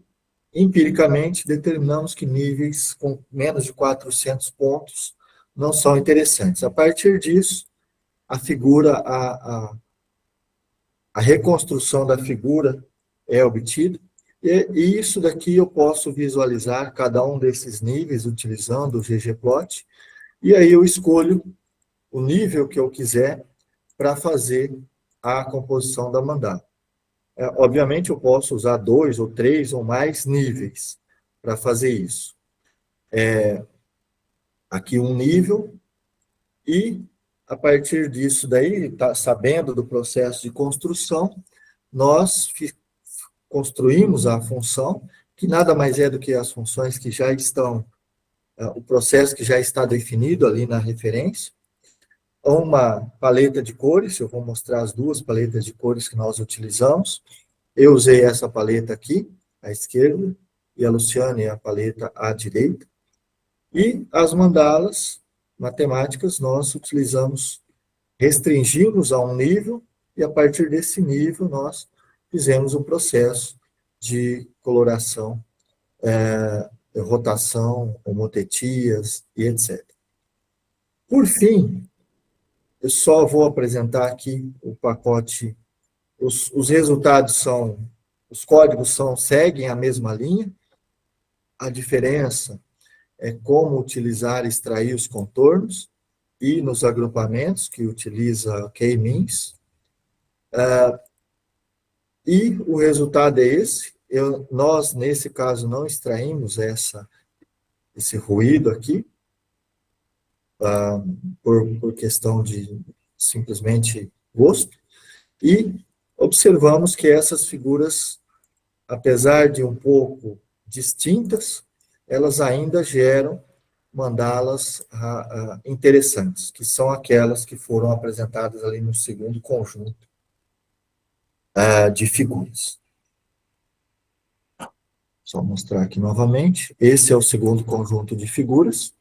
empiricamente, determinamos que níveis com menos de 400 pontos não são interessantes. A partir disso, a figura, a reconstrução da figura é obtida, e isso daqui eu posso visualizar cada um desses níveis utilizando o ggplot, e aí eu escolho o nível que eu quiser para fazer a composição da mandala. Obviamente, eu posso usar 2 ou 3 ou mais níveis para fazer isso. Aqui um nível, e a partir disso daí, sabendo do processo de construção, nós construímos a função, que nada mais é do que as funções que já estão, o processo que já está definido ali na referência. Uma paleta de cores, eu vou mostrar as 2 paletas de cores que nós utilizamos. Eu usei essa paleta aqui, à esquerda, e a Luciane a paleta à direita. E as mandalas matemáticas nós restringimos a um nível, e a partir desse nível nós fizemos o processo de coloração, rotação, homotetias e etc. Por fim, eu só vou apresentar aqui o pacote. Os resultados os códigos seguem a mesma linha. A diferença é como utilizar e extrair os contornos e nos agrupamentos, que utiliza K-means. E o resultado é esse. Nós, nesse caso, não extraímos esse ruído aqui, por questão de simplesmente gosto, e observamos que essas figuras, apesar de um pouco distintas, elas ainda geram mandalas interessantes, que são aquelas que foram apresentadas ali no segundo conjunto de figuras. Só mostrar aqui novamente. Esse é o segundo conjunto de figuras.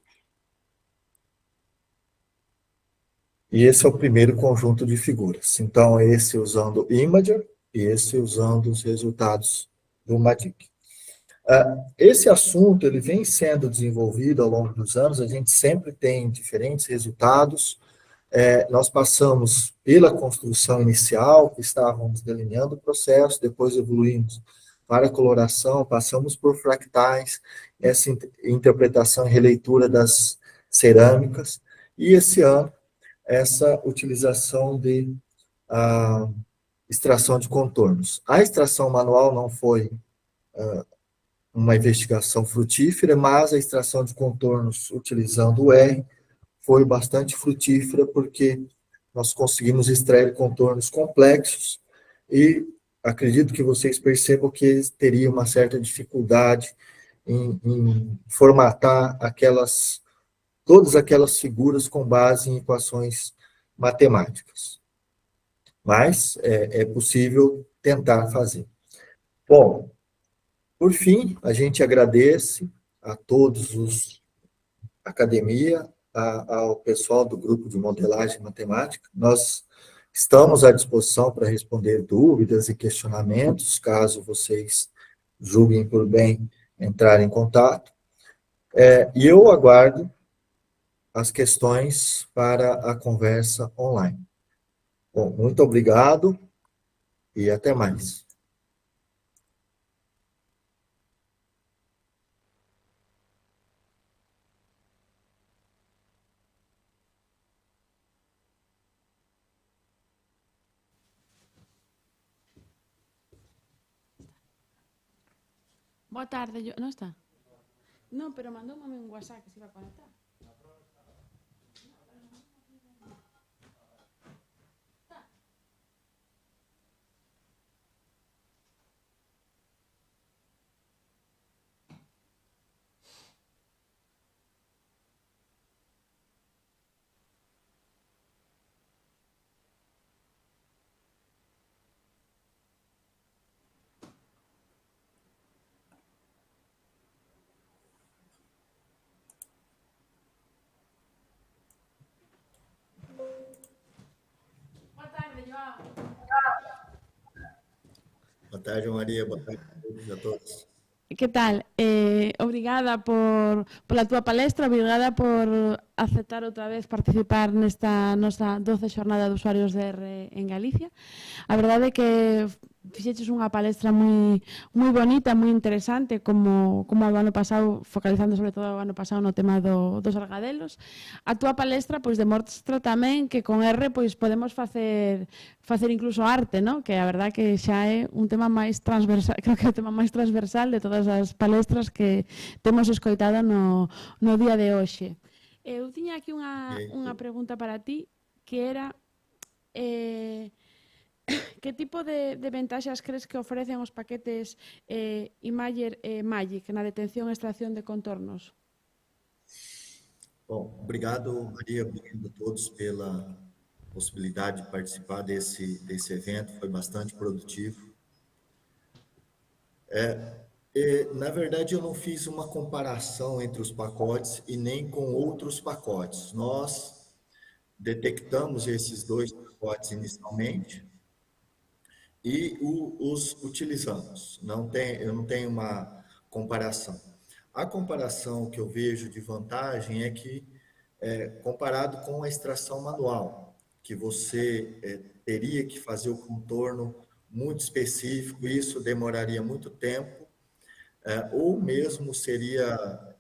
E esse é o primeiro conjunto de figuras. Então, esse usando Imager e esse usando os resultados do Magic. Esse assunto ele vem sendo desenvolvido ao longo dos anos, a gente sempre tem diferentes resultados. Nós passamos pela construção inicial, que estávamos delineando o processo, depois evoluímos para a coloração, passamos por fractais, essa interpretação e releitura das cerâmicas, e esse ano, essa utilização de extração de contornos. A extração manual não foi uma investigação frutífera, mas a extração de contornos utilizando o R foi bastante frutífera, porque nós conseguimos extrair contornos complexos e acredito que vocês percebam que teria uma certa dificuldade em formatar todas aquelas figuras com base em equações matemáticas. Mas é possível tentar fazer. Bom, por fim, a gente agradece a todos academia, ao pessoal do grupo de modelagem matemática. Nós estamos à disposição para responder dúvidas e questionamentos, caso vocês julguem por bem entrar em contato. E eu aguardo as questões para a conversa online. Bom, muito obrigado e até mais. Boa tarde, não está? Não, pero mandou-me um WhatsApp que se vai conectar. Boa tarde, Maria. Boa tarde a todos. Que tal? Obrigada pola túa palestra, obrigada por aceptar outra vez participar nesta nosa 12 xornada de usuarios de R en Galicia. A verdade é que fixeches unha palestra moi bonita, moi interesante, como o ano pasado, focalizando sobre todo o ano pasado no tema dos argadelos. A túa palestra pois demostra tamén que con R pois podemos facer incluso arte, ¿no? Que a verdade que xa é un tema máis transversal, creo que é o tema máis transversal de todas as palestras que temos escoitado no día de hoxe. Eu tiña aquí unha pregunta para ti, que era que tipo de ventaxas crees que ofrecen os paquetes Imager e Magic na detención e extracción de contornos? Bom, obrigado, Maria, obrigado a todos pela possibilidade de participar desse evento, foi bastante produtivo. Na verdade, eu não fiz uma comparação entre os pacotes e nem com outros pacotes. Nós detectamos esses dois pacotes inicialmente e os utilizamos. Eu não tenho uma comparação. A comparação que eu vejo de vantagem é que, comparado com a extração manual, que você teria que fazer o contorno muito específico, isso demoraria muito tempo, ou mesmo seria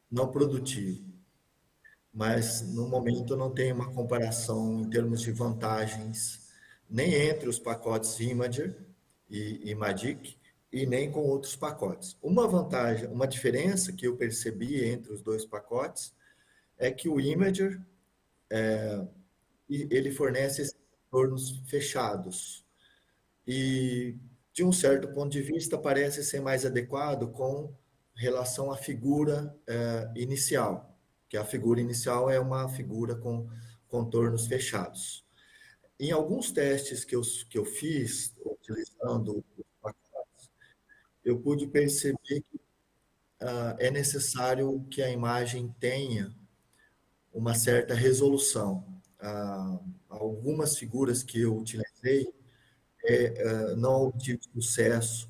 não produtivo. Mas, no momento, eu não tenho uma comparação em termos de vantagens, nem entre os pacotes Imager e Magic, e nem com outros pacotes. Uma vantagem, uma diferença que eu percebi entre os dois pacotes é que o Imager, ele fornece esses contornos fechados. E, de um certo ponto de vista, parece ser mais adequado com relação à figura inicial, que a figura inicial é uma figura com contornos fechados. Em alguns testes que eu fiz, utilizando os pacotes, eu pude perceber que é necessário que a imagem tenha uma certa resolução. Algumas figuras que eu utilizei não obtive sucesso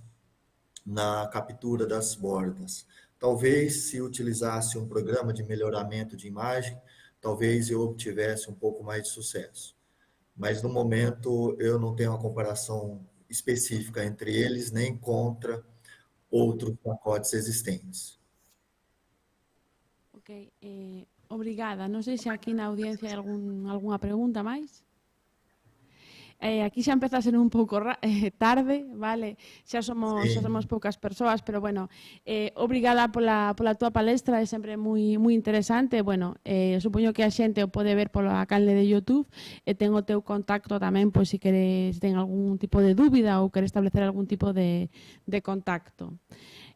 na captura das bordas. Talvez, se utilizasse um programa de melhoramento de imagem, talvez eu obtivesse um pouco mais de sucesso. Mas, no momento, eu não tenho uma comparação específica entre eles, nem contra outros pacotes existentes. Ok, obrigada. Non sei se aquí na audiencia hai algunha pregunta máis. Aquí xa empeza a ser un pouco tarde, vale? Xa somos poucas persoas, pero bueno, obrigada pola túa palestra, é sempre moi interesante. Bueno, supoño que a xente o pode ver pola canle de YouTube, e ten o teu contacto tamén, pois se queres, ten algún tipo de dúbida ou queres establecer algún tipo de contacto.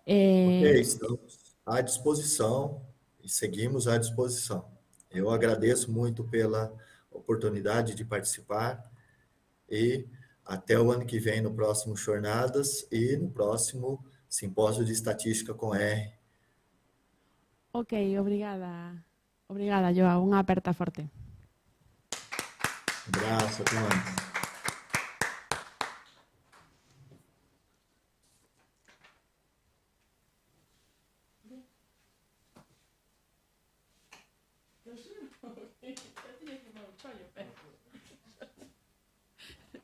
Ok, estamos à disposição e seguimos à disposição. Eu agradeço muito pela oportunidade de participar. E até o ano que vem no próximo Jornadas e no próximo Simpósio de Estatística com R. Ok, obrigada. Obrigada, Joao. Unha aperta forte. Um abraço, até mais.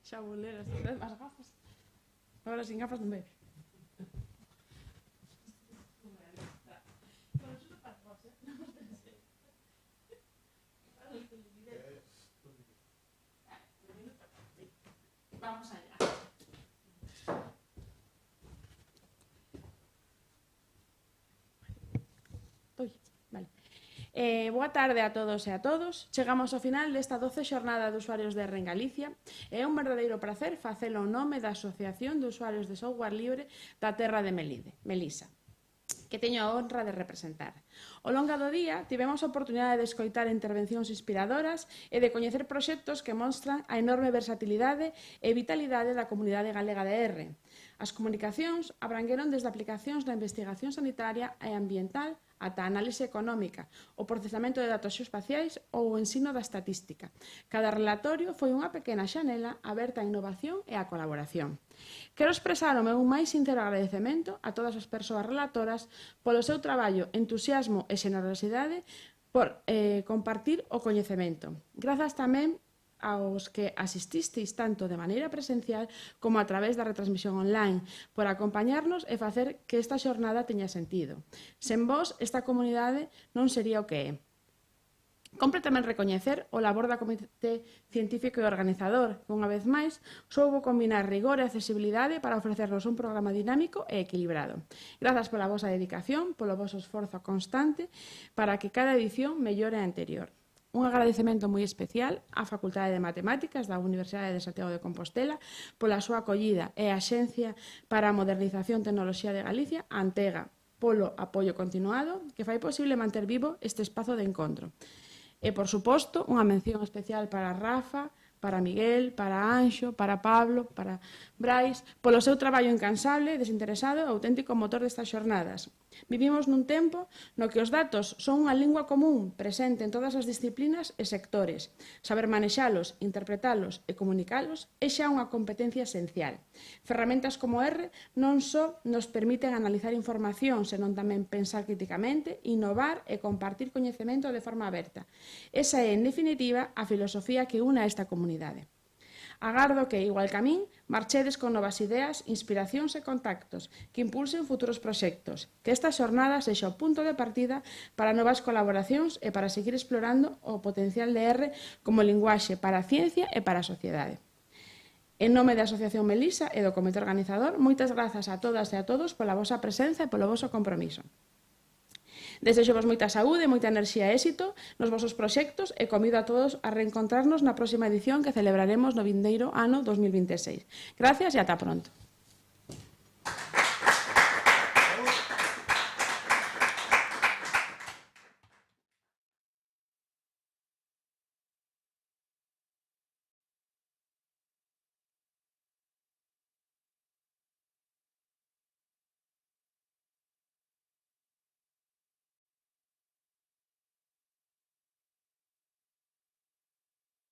Xa boleras, tes máis gafas. Agora sin gafas non ves. Vamos allá. Boa tarde a todos e a todos. Chegamos ao final desta 12 xornada de usuarios de R en Galicia. É un verdadeiro prazer facelo en nome da Asociación de Usuarios de Software Libre da Terra de Melisa, que teño a honra de representar. Ao longo do día tivemos a oportunidade de escoitar intervencións inspiradoras e de coñecer proxectos que mostran a enorme versatilidade e vitalidade da comunidade galega de R. As comunicacións abrangueron desde aplicacións da investigación sanitaria e ambiental ata a análise económica, o procesamento de datos xeoespaciais ou o ensino da estatística. Cada relatorio foi unha pequena xanela aberta á innovación e á colaboración. Quero expresar o meu máis sincero agradecemento a todas as persoas relatoras polo seu traballo, entusiasmo e xenerosidade por compartir o coñecemento. Grazas tamén aos que asististeis tanto de maneira presencial como a través da retransmisión online, por acompañarnos e facer que esta xornada teña sentido. Sen vos, esta comunidade non sería o que é. Compre tamén recoñecer o labor da Comité Científico e Organizador, que unha vez máis soubo combinar rigor e accesibilidade para ofrecernos un programa dinámico e equilibrado. Grazas pola vosa dedicación, polo voso esforzo constante para que cada edición mellore a anterior. Un agradecemento moi especial á Facultade de Matemáticas da Universidade de Santiago de Compostela pola súa acollida e a Axencia para a Modernización e Tecnoloxía de Galicia, Antega, polo apoio continuado que fai posible manter vivo este espazo de encontro. E, por suposto, unha mención especial para Rafa, para Miguel, para Anxo, para Pablo, para Brais, polo seu traballo incansable, desinteresado e auténtico motor destas xornadas. Vivimos nun tempo no que os datos son unha lingua común presente en todas as disciplinas e sectores. Saber manexalos, interpretalos e comunicalos é xa unha competencia esencial. Ferramentas como R non só nos permiten analizar información, senón tamén pensar críticamente, innovar e compartir coñecemento de forma aberta. Esa é, en definitiva, a filosofía que une a esta comunidade. Agardo que, igual que a min, marchedes con novas ideas, inspiracións e contactos que impulsen futuros proxectos, que esta xornada sexa o punto de partida para novas colaboracións e para seguir explorando o potencial de R como linguaxe para a ciencia e para a sociedade. En nome da Asociación Melisa e do Comité Organizador, moitas grazas a todas e a todos pola vosa presenza e polo voso compromiso. Desexo-vos moita saúde, moita enerxía e éxito nos vosos proxectos e convido a todos a reencontrarnos na próxima edición que celebraremos no vindeiro ano 2026. Gracias e ata pronto.